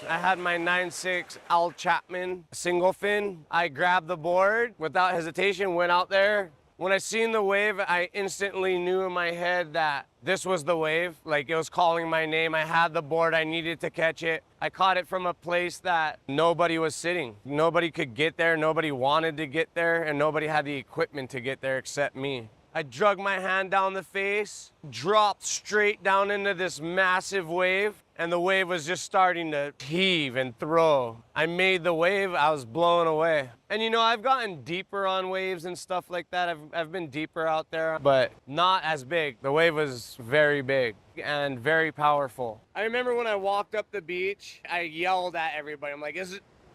I had my 9.6 Al Chapman single fin. I grabbed the board without hesitation, went out there. When I seen the wave, I instantly knew in my head that this was the wave. Like, it was calling my name. I had the board, I needed to catch it. I caught it from a place that nobody was sitting. Nobody could get there, nobody wanted to get there, and nobody had the equipment to get there except me. I drug my hand down the face, dropped straight down into this massive wave, and the wave was just starting to heave and throw. I made the wave, I was blown away. And you know, I've gotten deeper on waves and stuff like that. I've been deeper out there, but not as big. The wave was very big and very powerful. I remember when I walked up the beach, I yelled at everybody. I'm like,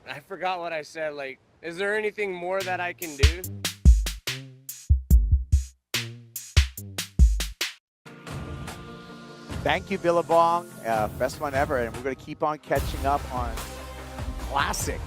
I forgot what I said. Like, is there anything more that I can do? Thank you, Billabong. Best one ever, and we're going to keep on catching up on classic,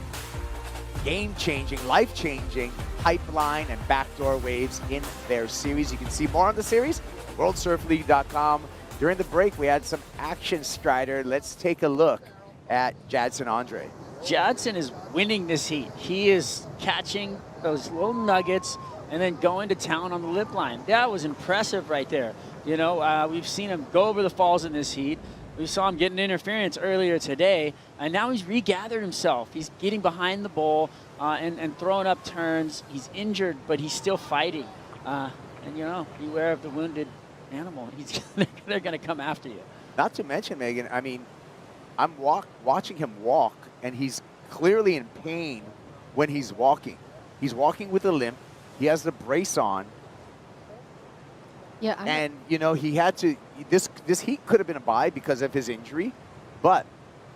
game-changing, life-changing pipeline and backdoor waves in their series. You can see more on the series, worldsurfleague.com. During the break, we had some action, Strider. Let's take a look at Jadson Andre. Jadson is winning this heat. He is catching those little nuggets and then going to town on the lip line. That was impressive right there. You know, we've seen him go over the falls in this heat. We saw him getting interference earlier today, and now he's regathered himself. He's getting behind the bowl and throwing up turns. He's injured, but he's still fighting. And, you know, beware of the wounded animal. They're going to come after you. Not to mention, Megan, I mean, I'm watching him walk, and he's clearly in pain when he's walking. He's walking with a limp. He has the brace on. Yeah, and, you know, he had to, this heat could have been a bye because of his injury, but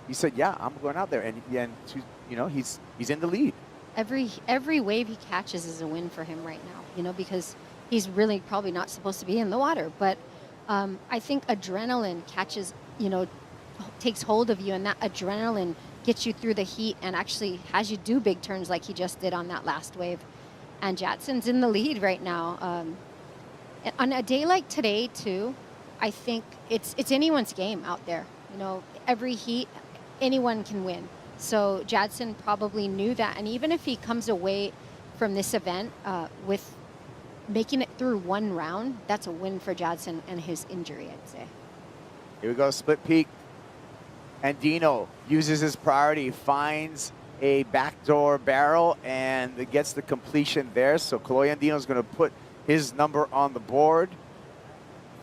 he said, yeah, I'm going out there. And you know, he's in the lead. Every wave he catches is a win for him right now, you know, because he's really probably not supposed to be in the water. But I think adrenaline catches, you know, takes hold of you, and that adrenaline gets you through the heat and actually has you do big turns like he just did on that last wave. And Jadson's in the lead right now. On a day like today, too, I think it's anyone's game out there. You know, every heat, anyone can win. So Jadson probably knew that. And even if he comes away from this event with making it through one round, that's a win for Jadson and his injury, I'd say. Here we go, split peak. Andino uses his priority, finds a backdoor barrel, and gets the completion there. So Kaloy Andino is going to put his number on the board.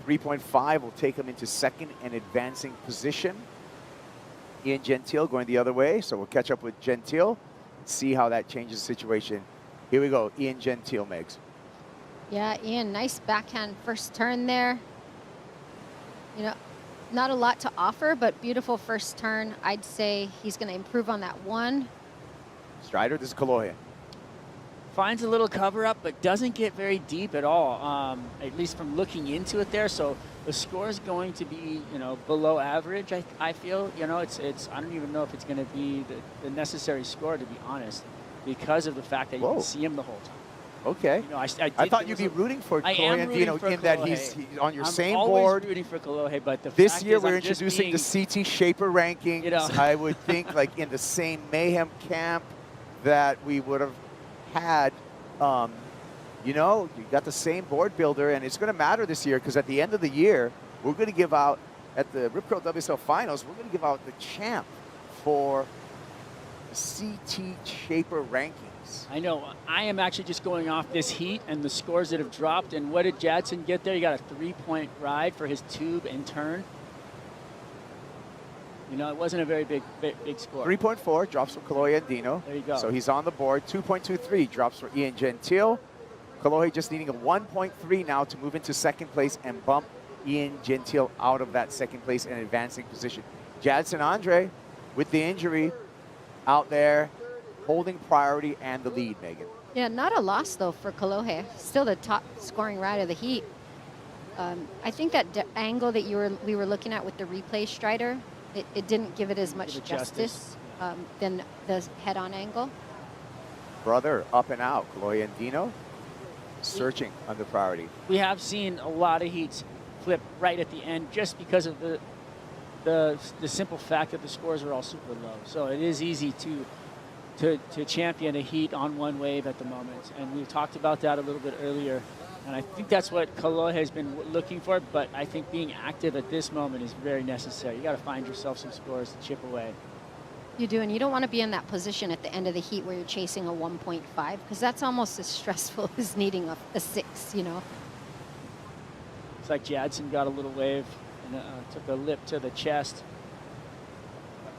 3.5 will take him into second and advancing position. Ian Gentile going the other way, so we'll catch up with Gentile and see how that changes the situation. Here we go, Ian Gentile, Megs. Yeah, Ian, nice backhand first turn there. You know, not a lot to offer, but beautiful first turn. I'd say he's going to improve on that one. Strider, this is Kaloy. Finds a little cover up, but doesn't get very deep at all, at least from looking into it there. So the score is going to be, you know, below average, I feel. You know, it's I don't even know if it's going to be the necessary score, to be honest, because of the fact that you can see him the whole time. Okay. You know, I thought you'd be rooting for Kaloy Andino in that he's on your same I'm board. always rooting for Kaloy, but this year we're introducing the CT Shaper rankings. You know. I would think like in the same Mayhem camp that we would have had, you know, you got the same board builder, and it's going to matter this year because at the end of the year, we're going to give out, at the Rip Curl WSL Finals, we're going to give out the champ for the CT Shaper rankings. I know. I am actually just going off this heat and the scores that have dropped. And what did Jadson get there? He got a 3-point ride for his tube and turn. You know, it wasn't a very big score. 3.4 drops from Kaloy Andino. There you go. So he's on the board. 2.23 drops for Ian Gentile. Kaloy just needing a 1.3 now to move into second place and bump Ian Gentile out of that second place and advancing position. Jadson Andre, with the injury, out there holding priority and the lead, Megan. Yeah, not a loss, though, for Kalohe. Still the top scoring ride of the heat. I think that angle that we were looking at with the replay Strider, it didn't give it as much justice than the head-on angle. Brother up and out. Kaloy Andino searching under priority. We have seen a lot of heats flip right at the end just because of the simple fact that the scores are all super low. So it is easy to champion a heat on one wave at the moment. And we talked about that a little bit earlier. And I think that's what Kaloy has been looking for, but I think being active at this moment is very necessary. You got to find yourself some scores to chip away. You do, and you don't want to be in that position at the end of the heat where you're chasing a 1.5, because that's almost as stressful as needing a 6, you know. It's like Jadson got a little wave and took a lip to the chest.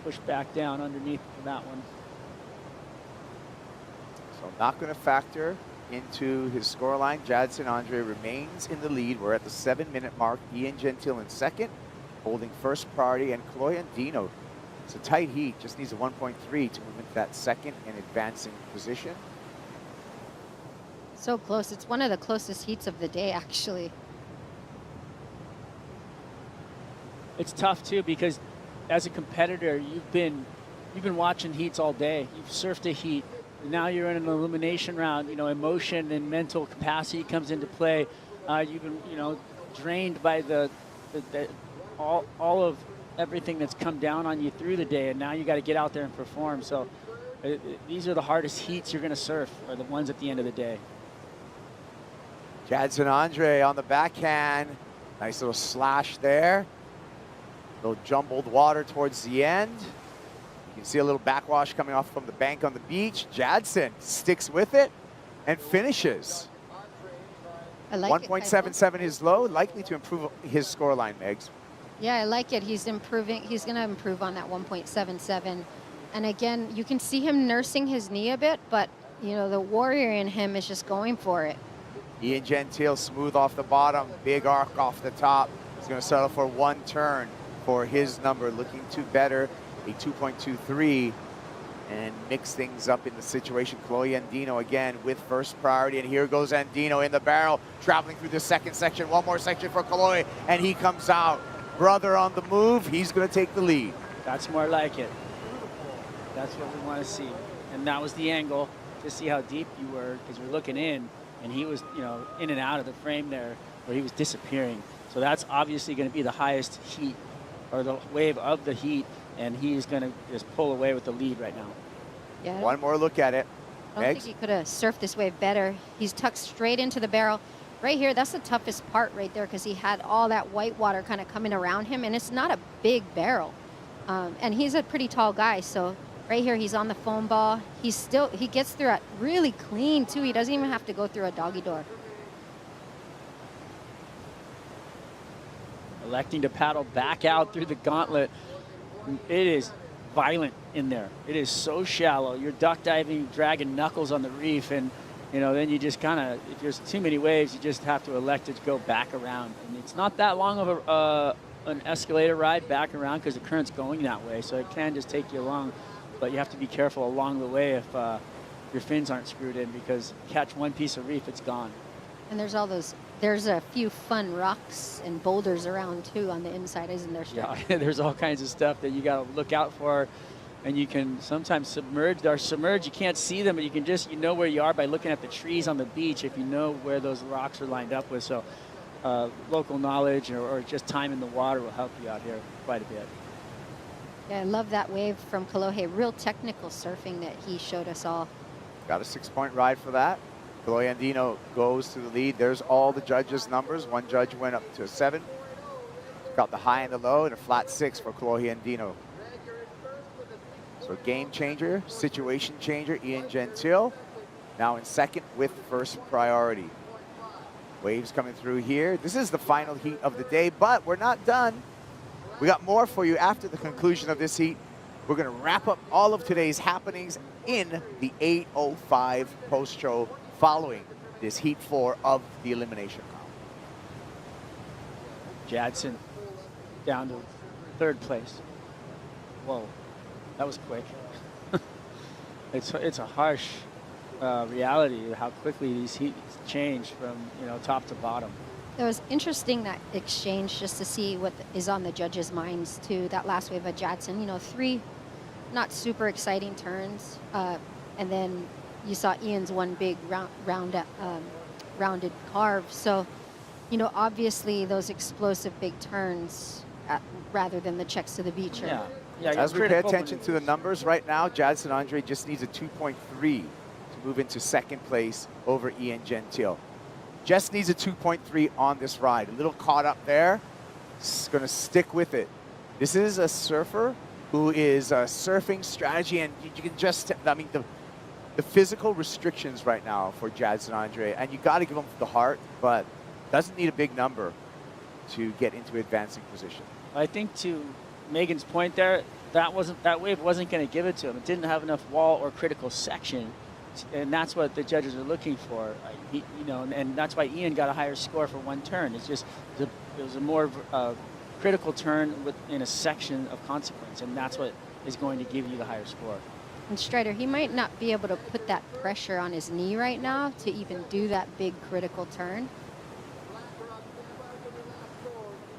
Pushed back down underneath for that one. So not going to factor into his scoreline. Jadson Andre remains in the lead. We're at the 7-minute mark. Ian Gentile in second, holding first priority, and Kaloy Andino. It's a tight heat, just needs a 1.3 to move into that second and advancing position. So close. It's one of the closest heats of the day, actually. It's tough too because as a competitor, you've been watching heats all day. You've surfed a heat. Now you're in an elimination round. You know, emotion and mental capacity comes into play. You've been, you know, drained by all of everything that's come down on you through the day, and now you got to get out there and perform. So these are the hardest heats you're going to surf, are the ones at the end of the day. Jadson Andre on the backhand. Nice little slash there. Little jumbled water towards the end. You can see a little backwash coming off from the bank on the beach. Jadson sticks with it and finishes. I like 1.77 is low, likely to improve his scoreline, Megs. Yeah, I like it. He's improving. He's going to improve on that 1.77. And again, you can see him nursing his knee a bit, but, you know, the warrior in him is just going for it. Ian Gentile smooth off the bottom, big arc off the top. He's going to settle for one turn for his number, looking to better a 2.23 and mix things up in the situation. Chloe Andino again with first priority, and here goes Andino in the barrel, traveling through the second section. One more section for Chloe, and he comes out. Brother on the move, he's going to take the lead. That's more like it. That's what we want to see. And that was the angle to see how deep you were, because you're looking in, and he was, you know, in and out of the frame there where he was disappearing. So that's obviously going to be the highest heat, or the wave of the heat, and he's going to just pull away with the lead right now. Yeah. One more look at it. I don't think he could have surfed this wave better. He's tucked straight into the barrel. Right here, that's the toughest part right there, because he had all that white water kind of coming around him, and it's not a big barrel. And he's a pretty tall guy, so right here he's on the foam ball. He gets through it really clean too. He doesn't even have to go through a doggy door. Electing to paddle back out through the gauntlet. It is violent in there. It is so shallow. You're duck diving, dragging knuckles on the reef, and you know, then you just kind of, if there's too many waves, you just have to elect to go back around. And it's not that long of an escalator ride back around, because the current's going that way, so it can just take you along. But you have to be careful along the way if your fins aren't screwed in, because you catch one piece of reef, it's gone. And there's all those, there's a few fun rocks and boulders around too on the inside, isn't there? Yeah, there's all kinds of stuff that you got to look out for. And you can sometimes submerge, you can't see them, but you can just, you know where you are by looking at the trees on the beach if you know where those rocks are lined up with. So local knowledge or just time in the water will help you out here quite a bit. Yeah, I love that wave from Kolohe. Real technical surfing that he showed us all. Got a 6-point ride for that. Chloe Andino goes to the lead. There's all the judges' numbers. One judge went up to a 7. Got the high and the low, and a flat 6 for Chloe Andino. So game changer, situation changer, Ian Gentile now in second with first priority. Waves coming through here. This is the final heat of the day, but we're not done. We got more for you after the conclusion of this heat. We're going to wrap up all of today's happenings in the 8:05 post-show following this heat 4 of the elimination round. Jadson down to third place. Whoa. That was quick. It's a harsh reality of how quickly these heats change from, you know, top to bottom. It was interesting, that exchange, just to see what is on the judges' minds too. That last wave of Jadson, you know, 3 not super exciting turns, and then you saw Ian's one big rounded carve. So, you know, obviously those explosive big turns rather than the checks to the beach. As we pay attention to the numbers right now, Jadson Andre just needs a 2.3 to move into second place over Ian Gentile. Just needs a 2.3 on this ride. A little caught up there. It's going to stick with it. This is a surfer who is a surfing strategy, and you can just, I mean, the physical restrictions right now for Jadson Andre, and you got to give him the heart, but doesn't need a big number to get into advancing position. I think to Megan's point there, that wave wasn't going to give it to him. It didn't have enough wall or critical section, and that's what the judges are looking for. You know, and that's why Ian got a higher score for one turn. It's just it was a more critical turn in a section of consequence, and that's what is going to give you the higher score. And Strider, he might not be able to put that pressure on his knee right now to even do that big critical turn.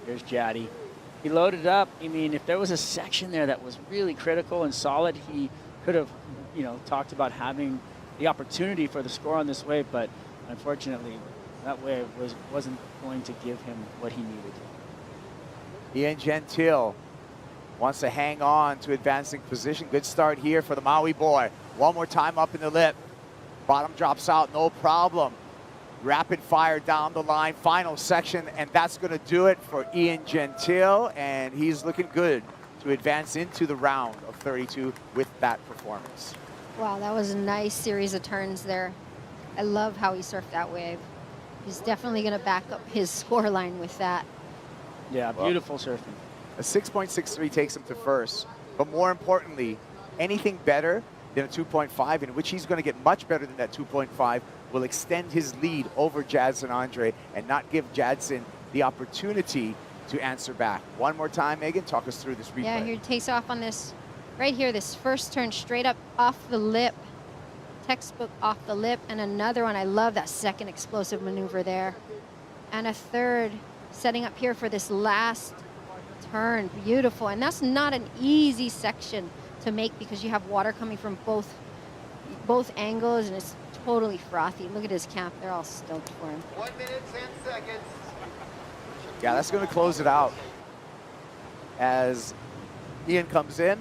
Here's Jaddy. He loaded up. I mean, if there was a section there that was really critical and solid, he could have, you know, talked about having the opportunity for the score on this wave, but unfortunately, that wave wasn't going to give him what he needed. Ian Gentile wants to hang on to advancing position. Good start here for the Maui boy. One more time up in the lip. Bottom drops out, no problem. Rapid fire down the line, final section, and that's going to do it for Ian Gentile, and he's looking good to advance into the round of 32 with that performance. Wow, that was a nice series of turns there. I love how he surfed that wave. He's definitely going to back up his score line with that. Yeah, beautiful surfing. A 6.63 takes him to first, but more importantly, anything better than a 2.5, in which he's going to get much better than that 2.5, will extend his lead over Jadson Andre and not give Jadson the opportunity to answer back. One more time, Megan, talk us through this replay. Yeah, here takes off on this Right here, this first turn straight up off the lip, textbook off the lip, and another one. I love that second explosive maneuver there. And a third setting up here for this last turn. Beautiful. And that's not an easy section to make because you have water coming from both angles, and it's totally frothy. Look at his camp. They're all stoked for him. 1 minute, 10 seconds. Yeah, that's going to close it out as Ian comes in.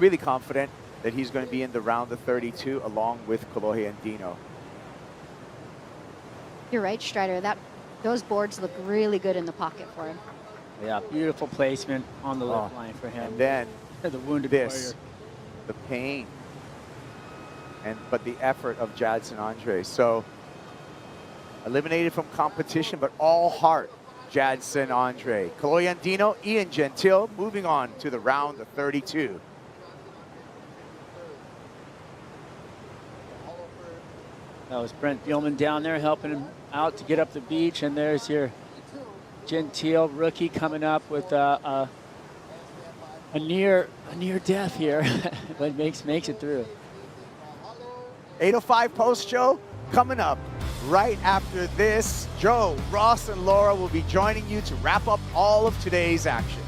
Really confident that he's going to be in the round of 32 along with Kolohe and Dino. You're right, Strider. Those boards look really good in the pocket for him. Yeah, beautiful placement on the lip line for him. And then the wounded this, warrior. the pain, but the effort of Jadson Andre. So eliminated from competition, but all heart, Jadson Andre. Kolohe Andino, Ian Gentile, moving on to the round of 32. That was Brent Gilman down there helping him out to get up the beach, and there's your Gentile rookie coming up with a near death here, but makes it through. 8:05 post, Joe, coming up right after this. Joe, Ross, and Laura will be joining you to wrap up all of today's action.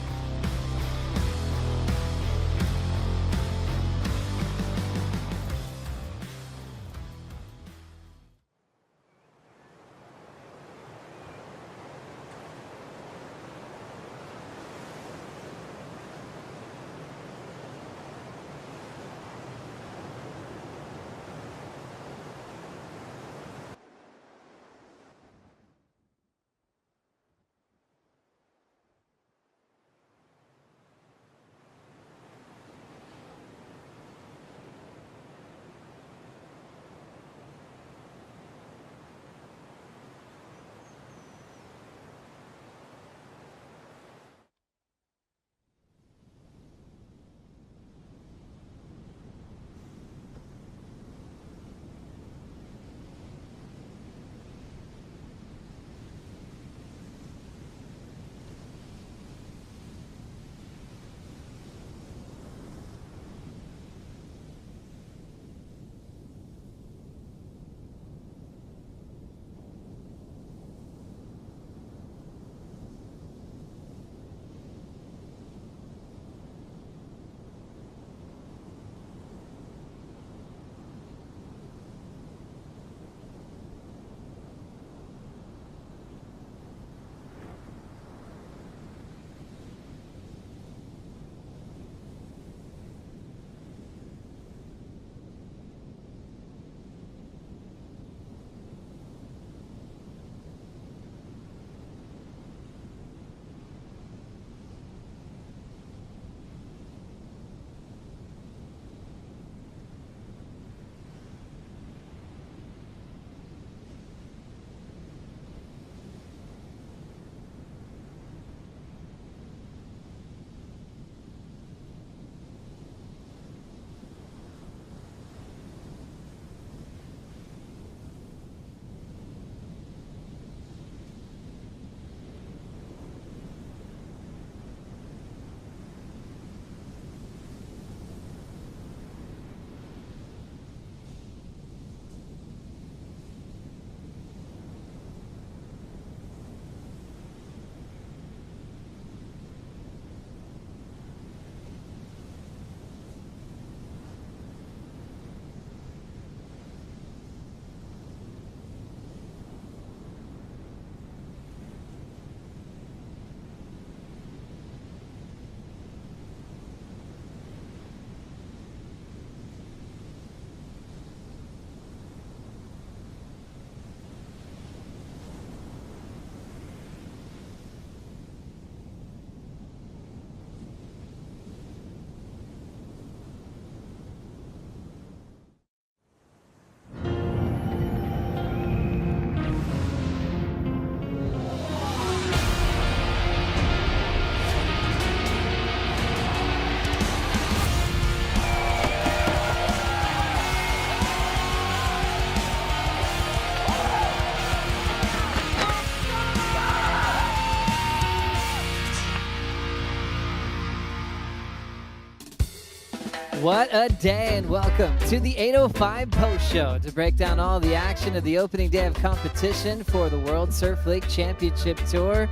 What a day, and welcome to the 805 Post Show to break down all the action of the opening day of competition for the World Surf League Championship Tour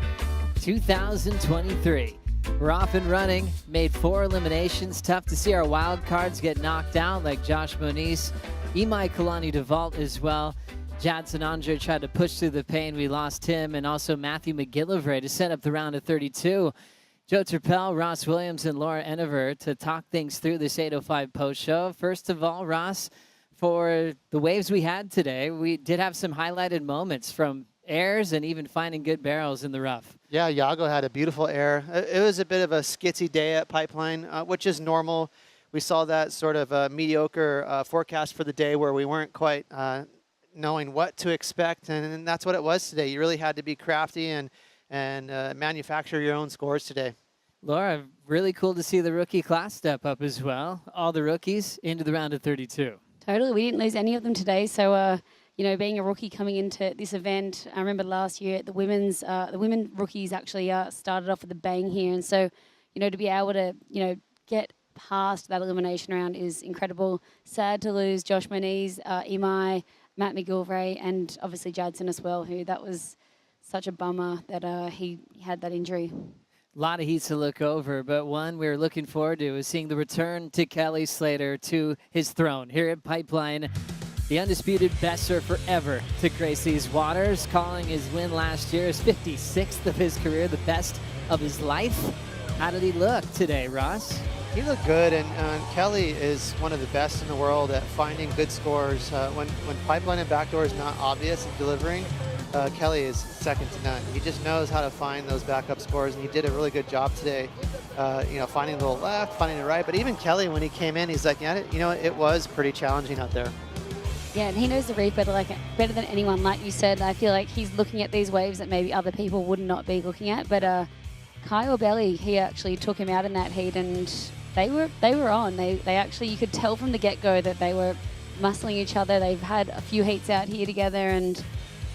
2023. We're off and running, made 4 eliminations. Tough to see our wild cards get knocked out like Josh Moniz, Imai Kalani DeVault as well. Jadson Andre tried to push through the pain. We lost him, and also Matthew McGillivray to set up the round of 32. Joe Turpel, Ross Williams, and Laura Enever to talk things through this 805 Post Show. First of all, Ross, for the waves we had today, we did have some highlighted moments from airs and even finding good barrels in the rough. Yeah, Yago had a beautiful air. It was a bit of a skitsy day at Pipeline, which is normal. We saw that sort of mediocre forecast for the day where we weren't quite knowing what to expect, and that's what it was today. You really had to be crafty and manufacture your own scores today. Laura, really cool to see the rookie class step up as well. All the rookies into the round of 32. Totally. We didn't lose any of them today. So, being a rookie coming into this event, I remember last year the women rookies actually started off with a bang here. And so, to be able to, get past that elimination round is incredible. Sad to lose Josh Moniz, Imai, Matt McGillivray, and obviously Jadson as well, who that was such a bummer that he had that injury. A lot of heats to look over, but one we're looking forward to is seeing the return to Kelly Slater to his throne here at Pipeline. The undisputed best surfer ever to grace these waters, calling his win last year his 56th of his career, the best of his life. How did he look today, Ross? He looked good, and Kelly is one of the best in the world at finding good scores. When Pipeline and backdoor is not obvious in delivering, Kelly is second to none. He just knows how to find those backup scores, and he did a really good job today, finding the left, finding the right. But even Kelly, when he came in, he's like, yeah, it was pretty challenging out there. Yeah, and he knows the reef better than anyone. Like you said, I feel like he's looking at these waves that maybe other people would not be looking at. But Kyle Belly, he actually took him out in that heat, and they were on. They actually, you could tell from the get-go that they were muscling each other. They've had a few heats out here together, and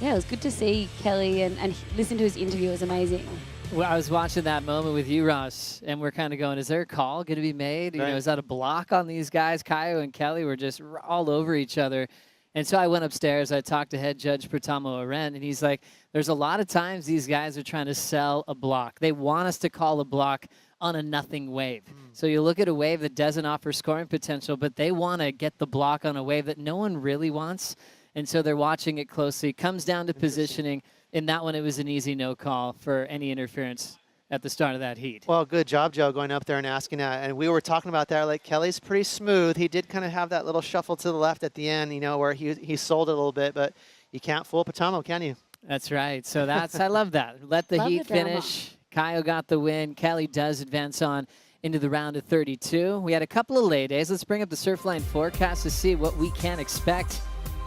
yeah, it was good to see Kelly and listen to his interview. It was amazing. Well, I was watching that moment with you, Ross, and we're kind of going, is there a call going to be made? Right. Is that a block on these guys? Kaio and Kelly were just all over each other. And so I went upstairs. I talked to head judge Pratamo Arendt, and he's like, there's a lot of times these guys are trying to sell a block. They want us to call a block on a nothing wave. So you look at a wave that doesn't offer scoring potential, but they want to get the block on a wave that no one really wants. And so they're watching it closely. It comes down to positioning. In that one, it was an easy no call for any interference at the start of that heat. Well, good job, Joe, going up there and asking that. And we were talking about that. Like, Kelly's pretty smooth. He did kind of have that little shuffle to the left at the end, where he sold it a little bit. But you can't fool Pratamo, can you? That's right. So I love that. Let the heat finish. Kaio got the win. Kelly does advance on into the round of 32. We had a couple of lay days. Let's bring up the Surfline forecast to see what we can expect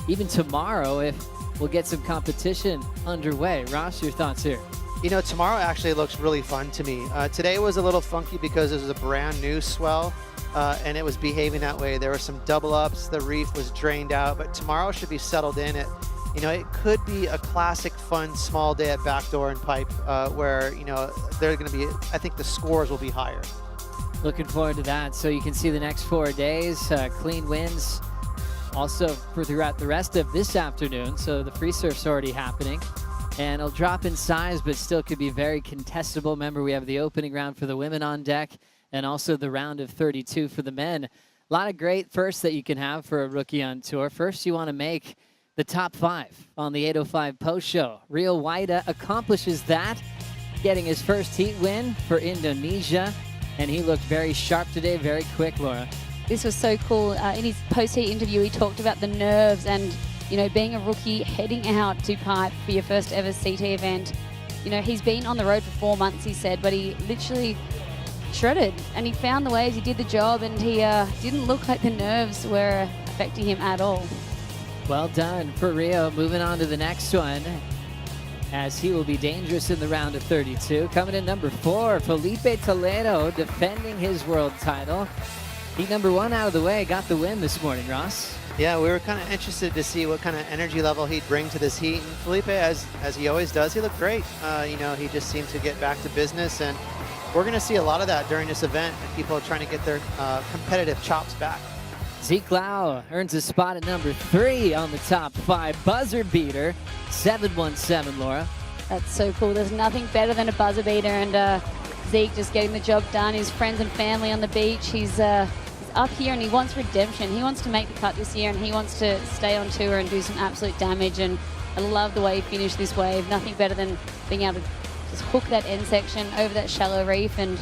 even tomorrow if we'll get some competition underway. Ross, your thoughts here? Tomorrow actually looks really fun to me. Today was a little funky because it was a brand new swell, and it was behaving that way. There were some double ups. The reef was drained out, but tomorrow should be settled in. It could be a classic fun small day at backdoor and pipe where, they're going to be, I think the scores will be higher. Looking forward to that. So you can see the next 4 days, clean winds. Also for throughout the rest of this afternoon, so the free surf's already happening. And it'll drop in size, but still could be very contestable. Remember, we have the opening round for the women on deck and also the round of 32 for the men. A lot of great firsts that you can have for a rookie on tour. First, you want to make the top 5 on the 805 Post Show. Rio Waida accomplishes that, getting his first heat win for Indonesia. And he looked very sharp today, very quick, Laura. This was so cool. In his post-heat interview, he talked about the nerves and, being a rookie, heading out to pipe for your first ever CT event. He's been on the road for 4 months, he said, but he literally shredded and he found the waves, he did the job, and he didn't look like the nerves were affecting him at all. Well done for Rio. Moving on to the next one, as he will be dangerous in the round of 32. Coming in number 4, Felipe Toledo, defending his world title. Heat number 1 out of the way, got the win this morning, Ross. Yeah, we were kind of interested to see what kind of energy level he'd bring to this heat. And Felipe, as he always does, he looked great. He just seemed to get back to business. And we're going to see a lot of that during this event, and people trying to get their competitive chops back. Zeke Lau earns a spot at number 3 on the top 5 buzzer beater, 717, Laura. That's so cool. There's nothing better than a buzzer beater, and Zeke just getting the job done. His friends and family on the beach. He's up here and he wants redemption. He wants to make the cut this year, and he wants to stay on tour and do some absolute damage. And I love the way he finished this wave. Nothing better than being able to just hook that end section over that shallow reef and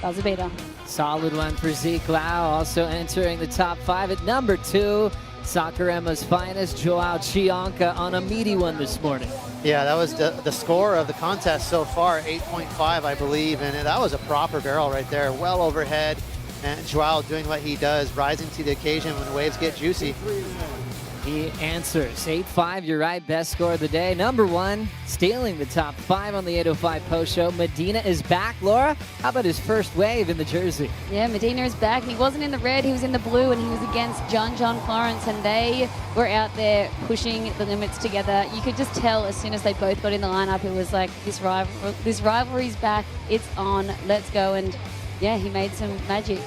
buzzer beater. Solid one for Zeke Lau, also entering the top 5 at number 2. Sakurema's finest, Joao Chionka, on a meaty one this morning. Yeah, that was the score of the contest so far, 8.5, I believe, and that was a proper barrel right there, well overhead, and Joao doing what he does, rising to the occasion when waves get juicy. He answers. 8.5, you're right, best score of the day. Number 1, stealing the top 5 on the 805 post show. Medina is back. Laura, how about his first wave in the jersey? Yeah, Medina is back. He wasn't in the red, he was in the blue, and he was against John Florence, and they were out there pushing the limits together. You could just tell as soon as they both got in the lineup, it was like, this rivalry's back, it's on, let's go. And yeah, he made some magic.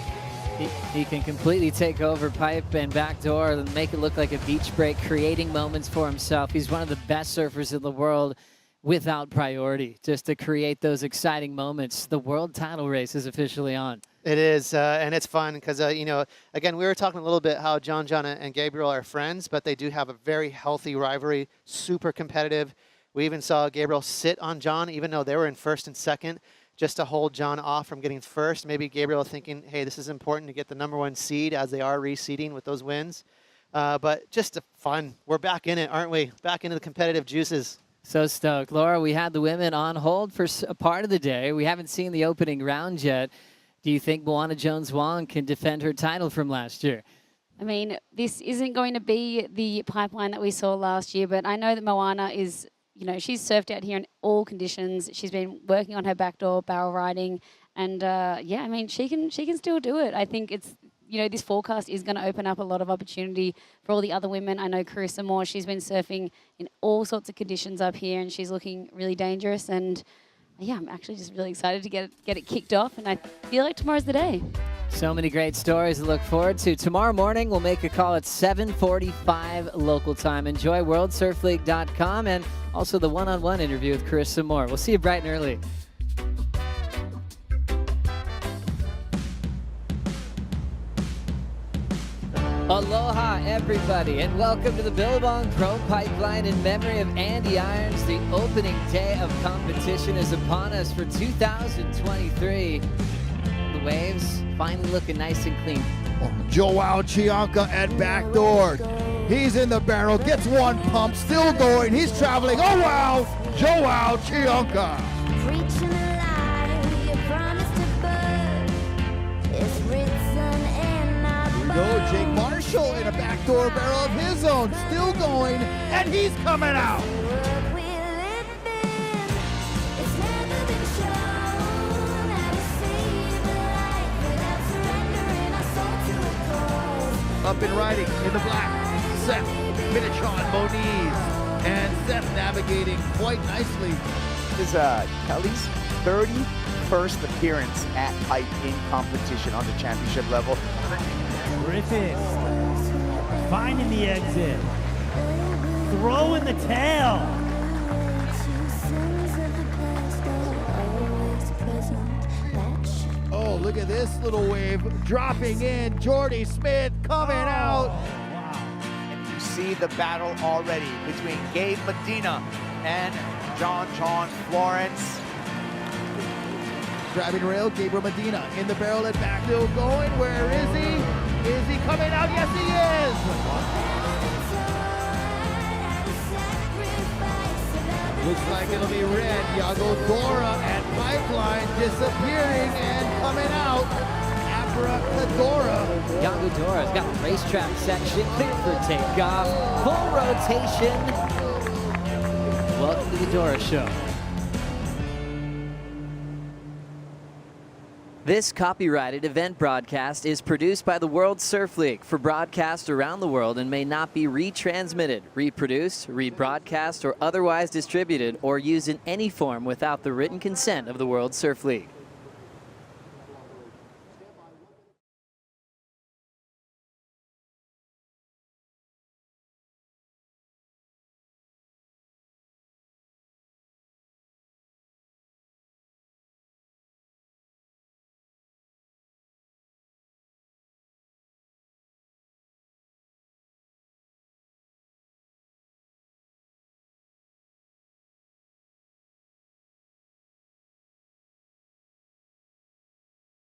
He can completely take over pipe and backdoor and make it look like a beach break, creating moments for himself. He's one of the best surfers in the world without priority, just to create those exciting moments. The world title race is officially on. It is, and it's fun because, you know, again, we were talking a little bit how John and Gabriel are friends, but they do have a very healthy rivalry, super competitive. We even saw Gabriel sit on John, even though they were in first and second, just to hold John off from getting first. Maybe Gabriel thinking, hey, this is important to get the #1 seed as they are reseeding with those wins. But just fun. We're back in it, aren't we? Back into the competitive juices. So stoked. Laura, we had the women on hold for a part of the day. We haven't seen the opening round yet. Do you think Moana Jones-Wong can defend her title from last year? I mean, this isn't going to be the pipeline that we saw last year, but I know that Moana is, you know, she's surfed out here in all conditions. She's been working on her backdoor barrel riding, and yeah, I mean, she can still do it. I think it's, you know, this forecast is going to open up a lot of opportunity for all the other women. I know Carissa Moore, she's been surfing in all sorts of conditions up here, and she's looking really dangerous. And yeah, I'm actually just really excited to get it kicked off, and I feel like tomorrow's the day. So many great stories to look forward to. Tomorrow morning, we'll make a call at 7:45 local time. Enjoy WorldSurfLeague.com and also the one-on-one interview with Carissa Moore. We'll see you bright and early. Aloha, everybody, and welcome to the Billabong Pro Pipeline in memory of Andy Irons. The opening day of competition is upon us for 2023. The waves finally looking nice and clean. Joao Chionka at backdoor. He's in the barrel, gets one pump, still going. He's traveling. Oh, wow! Joao Chionka. Preaching a lie, you promised to bud. It's written in our Here we go, Jake Marshall in a backdoor barrel of his own, still going, and he's coming out. Up and riding in the black, Seth, Minichon, Moniz, and Seth navigating quite nicely. This is Kelly's 31st appearance at pipe in competition on the championship level. Griffiths finding the exit, throwing the tail. Oh, look at this little wave dropping in. Jordy Smith coming out. And you see the battle already between Gabe Medina and John Florence. Grabbing rail, Gabriel Medina in the barrel at back, still going. Where is he? Is he coming out? Yes, he is. Looks like it'll be red. Yago Dora at pipeline disappearing and coming out. Abracadabra. Yago Dora's got the racetrack section clear for takeoff. Full rotation. Welcome to the Dora Show. This copyrighted event broadcast is produced by the World Surf League for broadcast around the world and may not be retransmitted, reproduced, rebroadcast, or otherwise distributed or used in any form without the written consent of the World Surf League.